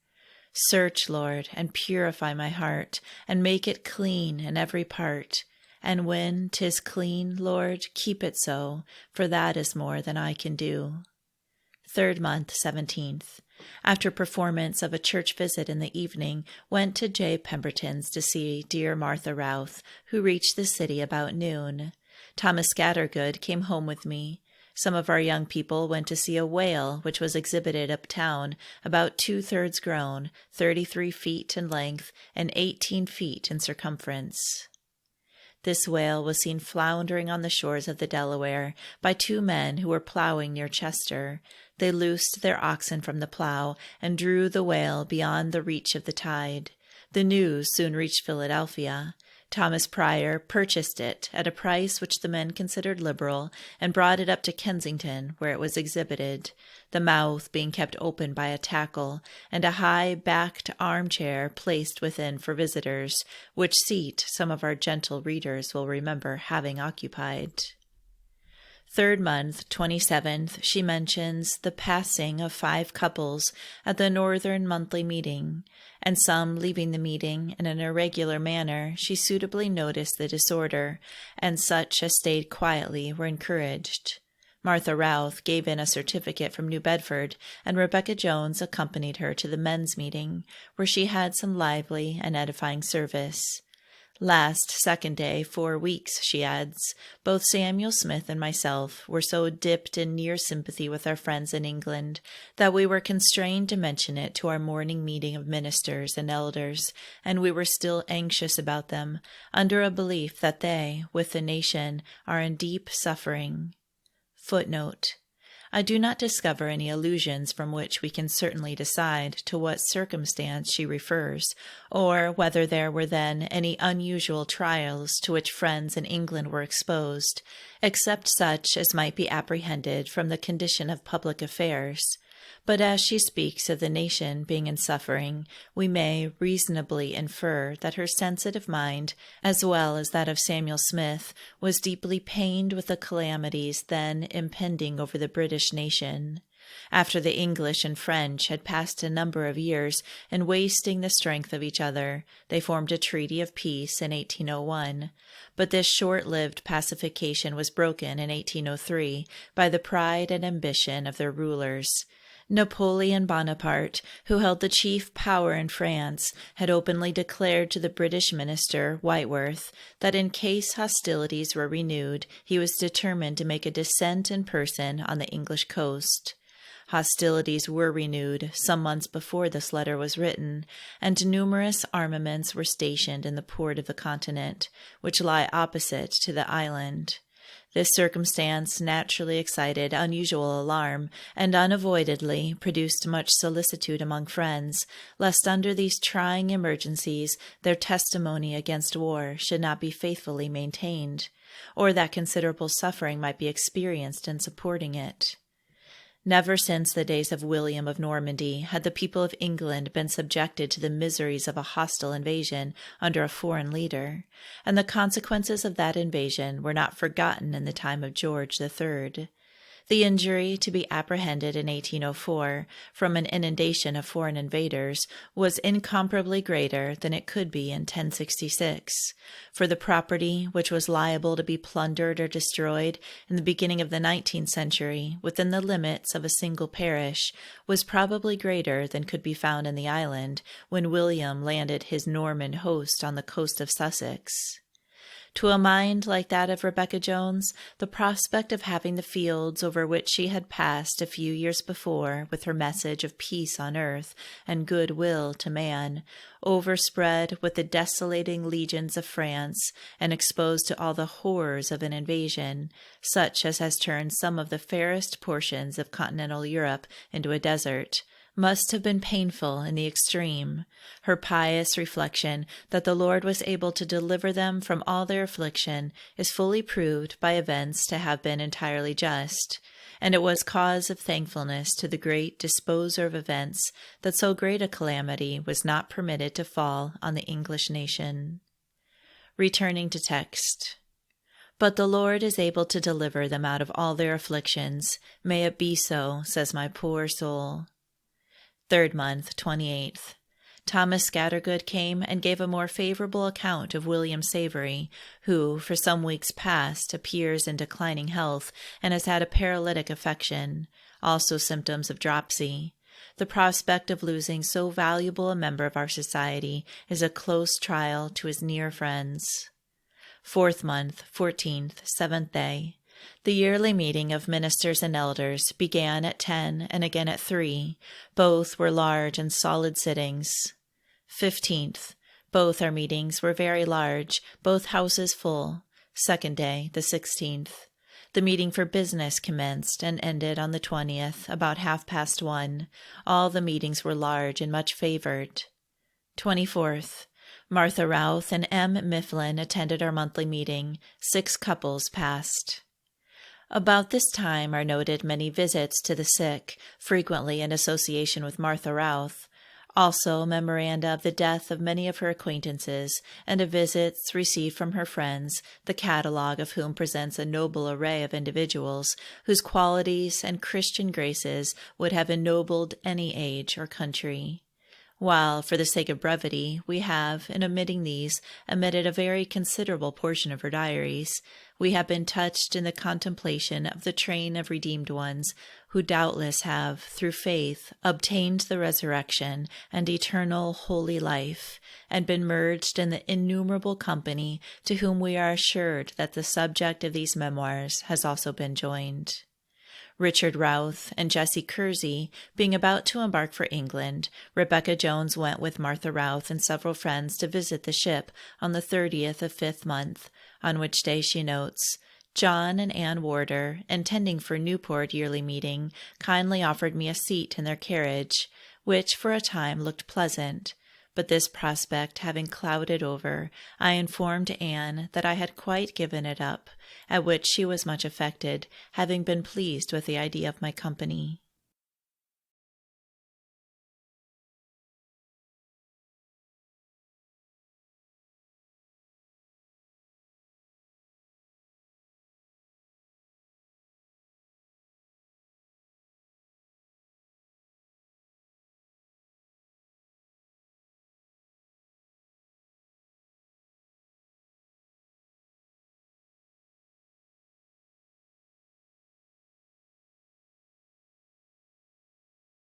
A: Search, Lord, and purify my heart, and make it clean in every part. And when 'tis clean, Lord, keep it so, for that is more than I can do. 3rd month, 17th. After performance of a church visit in the evening, went to J. Pemberton's to see dear Martha Routh, who reached the city about noon. Thomas Scattergood came home with me. Some of our young people went to see a whale which was exhibited uptown, about 2/3 grown, 33 feet in length, and 18 feet in circumference. This whale was seen floundering on the shores of the Delaware by 2 men who were plowing near Chester. They loosed their oxen from the plow and drew the whale beyond the reach of the tide. The news soon reached Philadelphia. Thomas Pryor purchased it at a price which the men considered liberal and brought it up to Kensington, where it was exhibited, the mouth being kept open by a tackle, and a high-backed armchair placed within for visitors, which seat some of our gentle readers will remember having occupied. 3rd month, 27th, she mentions the passing of 5 couples at the Northern Monthly Meeting, and some leaving the meeting in an irregular manner. She suitably noticed the disorder, and such as stayed quietly were encouraged. Martha Routh gave in a certificate from New Bedford, and Rebecca Jones accompanied her to the men's meeting, where she had some lively and edifying service. Last 2nd day, 4 weeks, she adds, both Samuel Smith and myself were so dipped in near sympathy with our friends in England that we were constrained to mention it to our morning meeting of ministers and elders, and we were still anxious about them, under a belief that they, with the nation, are in deep suffering. Footnote. I do not discover any allusions from which we can certainly decide to what circumstance she refers, or whether there were then any unusual trials to which friends in England were exposed, except such as might be apprehended from the condition of public affairs. But as she speaks of the nation being in suffering, we may reasonably infer that her sensitive mind, as well as that of Samuel Smith, was deeply pained with the calamities then impending over the British nation. After the English and French had passed a number of years in wasting the strength of each other, they formed a treaty of peace in 1801. But this short-lived pacification was broken in 1803 by the pride and ambition of their rulers. Napoleon Bonaparte, who held the chief power in France, had openly declared to the British minister, Whiteworth, that in case hostilities were renewed, he was determined to make a descent in person on the English coast. Hostilities were renewed some months before this letter was written, and numerous armaments were stationed in the port of the continent, which lie opposite to the island. This circumstance naturally excited unusual alarm, and unavoidably produced much solicitude among friends, lest under these trying emergencies their testimony against war should not be faithfully maintained, or that considerable suffering might be experienced in supporting it. Never since the days of William of Normandy had the people of England been subjected to the miseries of a hostile invasion under a foreign leader, and the consequences of that invasion were not forgotten in the time of George III. The injury to be apprehended in 1804 from an inundation of foreign invaders was incomparably greater than it could be in 1066, for the property which was liable to be plundered or destroyed in the beginning of the 19th century within the limits of a single parish was probably greater than could be found in the island when William landed his Norman host on the coast of Sussex. To a mind like that of Rebecca Jones, the prospect of having the fields over which she had passed a few years before with her message of peace on earth and good will to man, overspread with the desolating legions of France and exposed to all the horrors of an invasion, such as has turned some of the fairest portions of continental Europe into a desert, must have been painful in the extreme. Her pious reflection that the Lord was able to deliver them from all their affliction is fully proved by events to have been entirely just, and it was cause of thankfulness to the great disposer of events that so great a calamity was not permitted to fall on the English nation. Returning to text. But the Lord is able to deliver them out of all their afflictions. May it be so, says my poor soul. 3rd month, 28th. Thomas Scattergood came and gave a more favorable account of William Savory, who, for some weeks past, appears in declining health and has had a paralytic affection, also symptoms of dropsy. The prospect of losing so valuable a member of our society is a close trial to his near friends. 4th month, 14th, 7th day. The yearly meeting of ministers and elders began at 10 and again at 3. Both were large and solid sittings. 15th. Both our meetings were very large, both houses full. 2nd day, the 16th. The meeting for business commenced and ended on the 20th, about 1:30. All the meetings were large and much favored. 24th. Martha Routh and M. Mifflin attended our monthly meeting. 6 couples passed. About this time are noted many visits to the sick, frequently in association with Martha Routh, also memoranda of the death of many of her acquaintances, and of visits received from her friends, the catalogue of whom presents a noble array of individuals whose qualities and Christian graces would have ennobled any age or country. While, for the sake of brevity, we have, in omitting these, omitted a very considerable portion of her diaries, we have been touched in the contemplation of the train of redeemed ones, who doubtless have, through faith, obtained the resurrection and eternal holy life, and been merged in the innumerable company to whom we are assured that the subject of these memoirs has also been joined. Richard Routh and Jessie Kersey being about to embark for England, Rebecca Jones went with Martha Routh and several friends to visit the ship on the 30th of 5th month, on which day she notes, John and Ann Warder, intending for Newport yearly meeting, kindly offered me a seat in their carriage, which for a time looked pleasant. But this prospect having clouded over, I informed Anne that I had quite given it up, at which she was much affected, having been pleased with the idea of my company.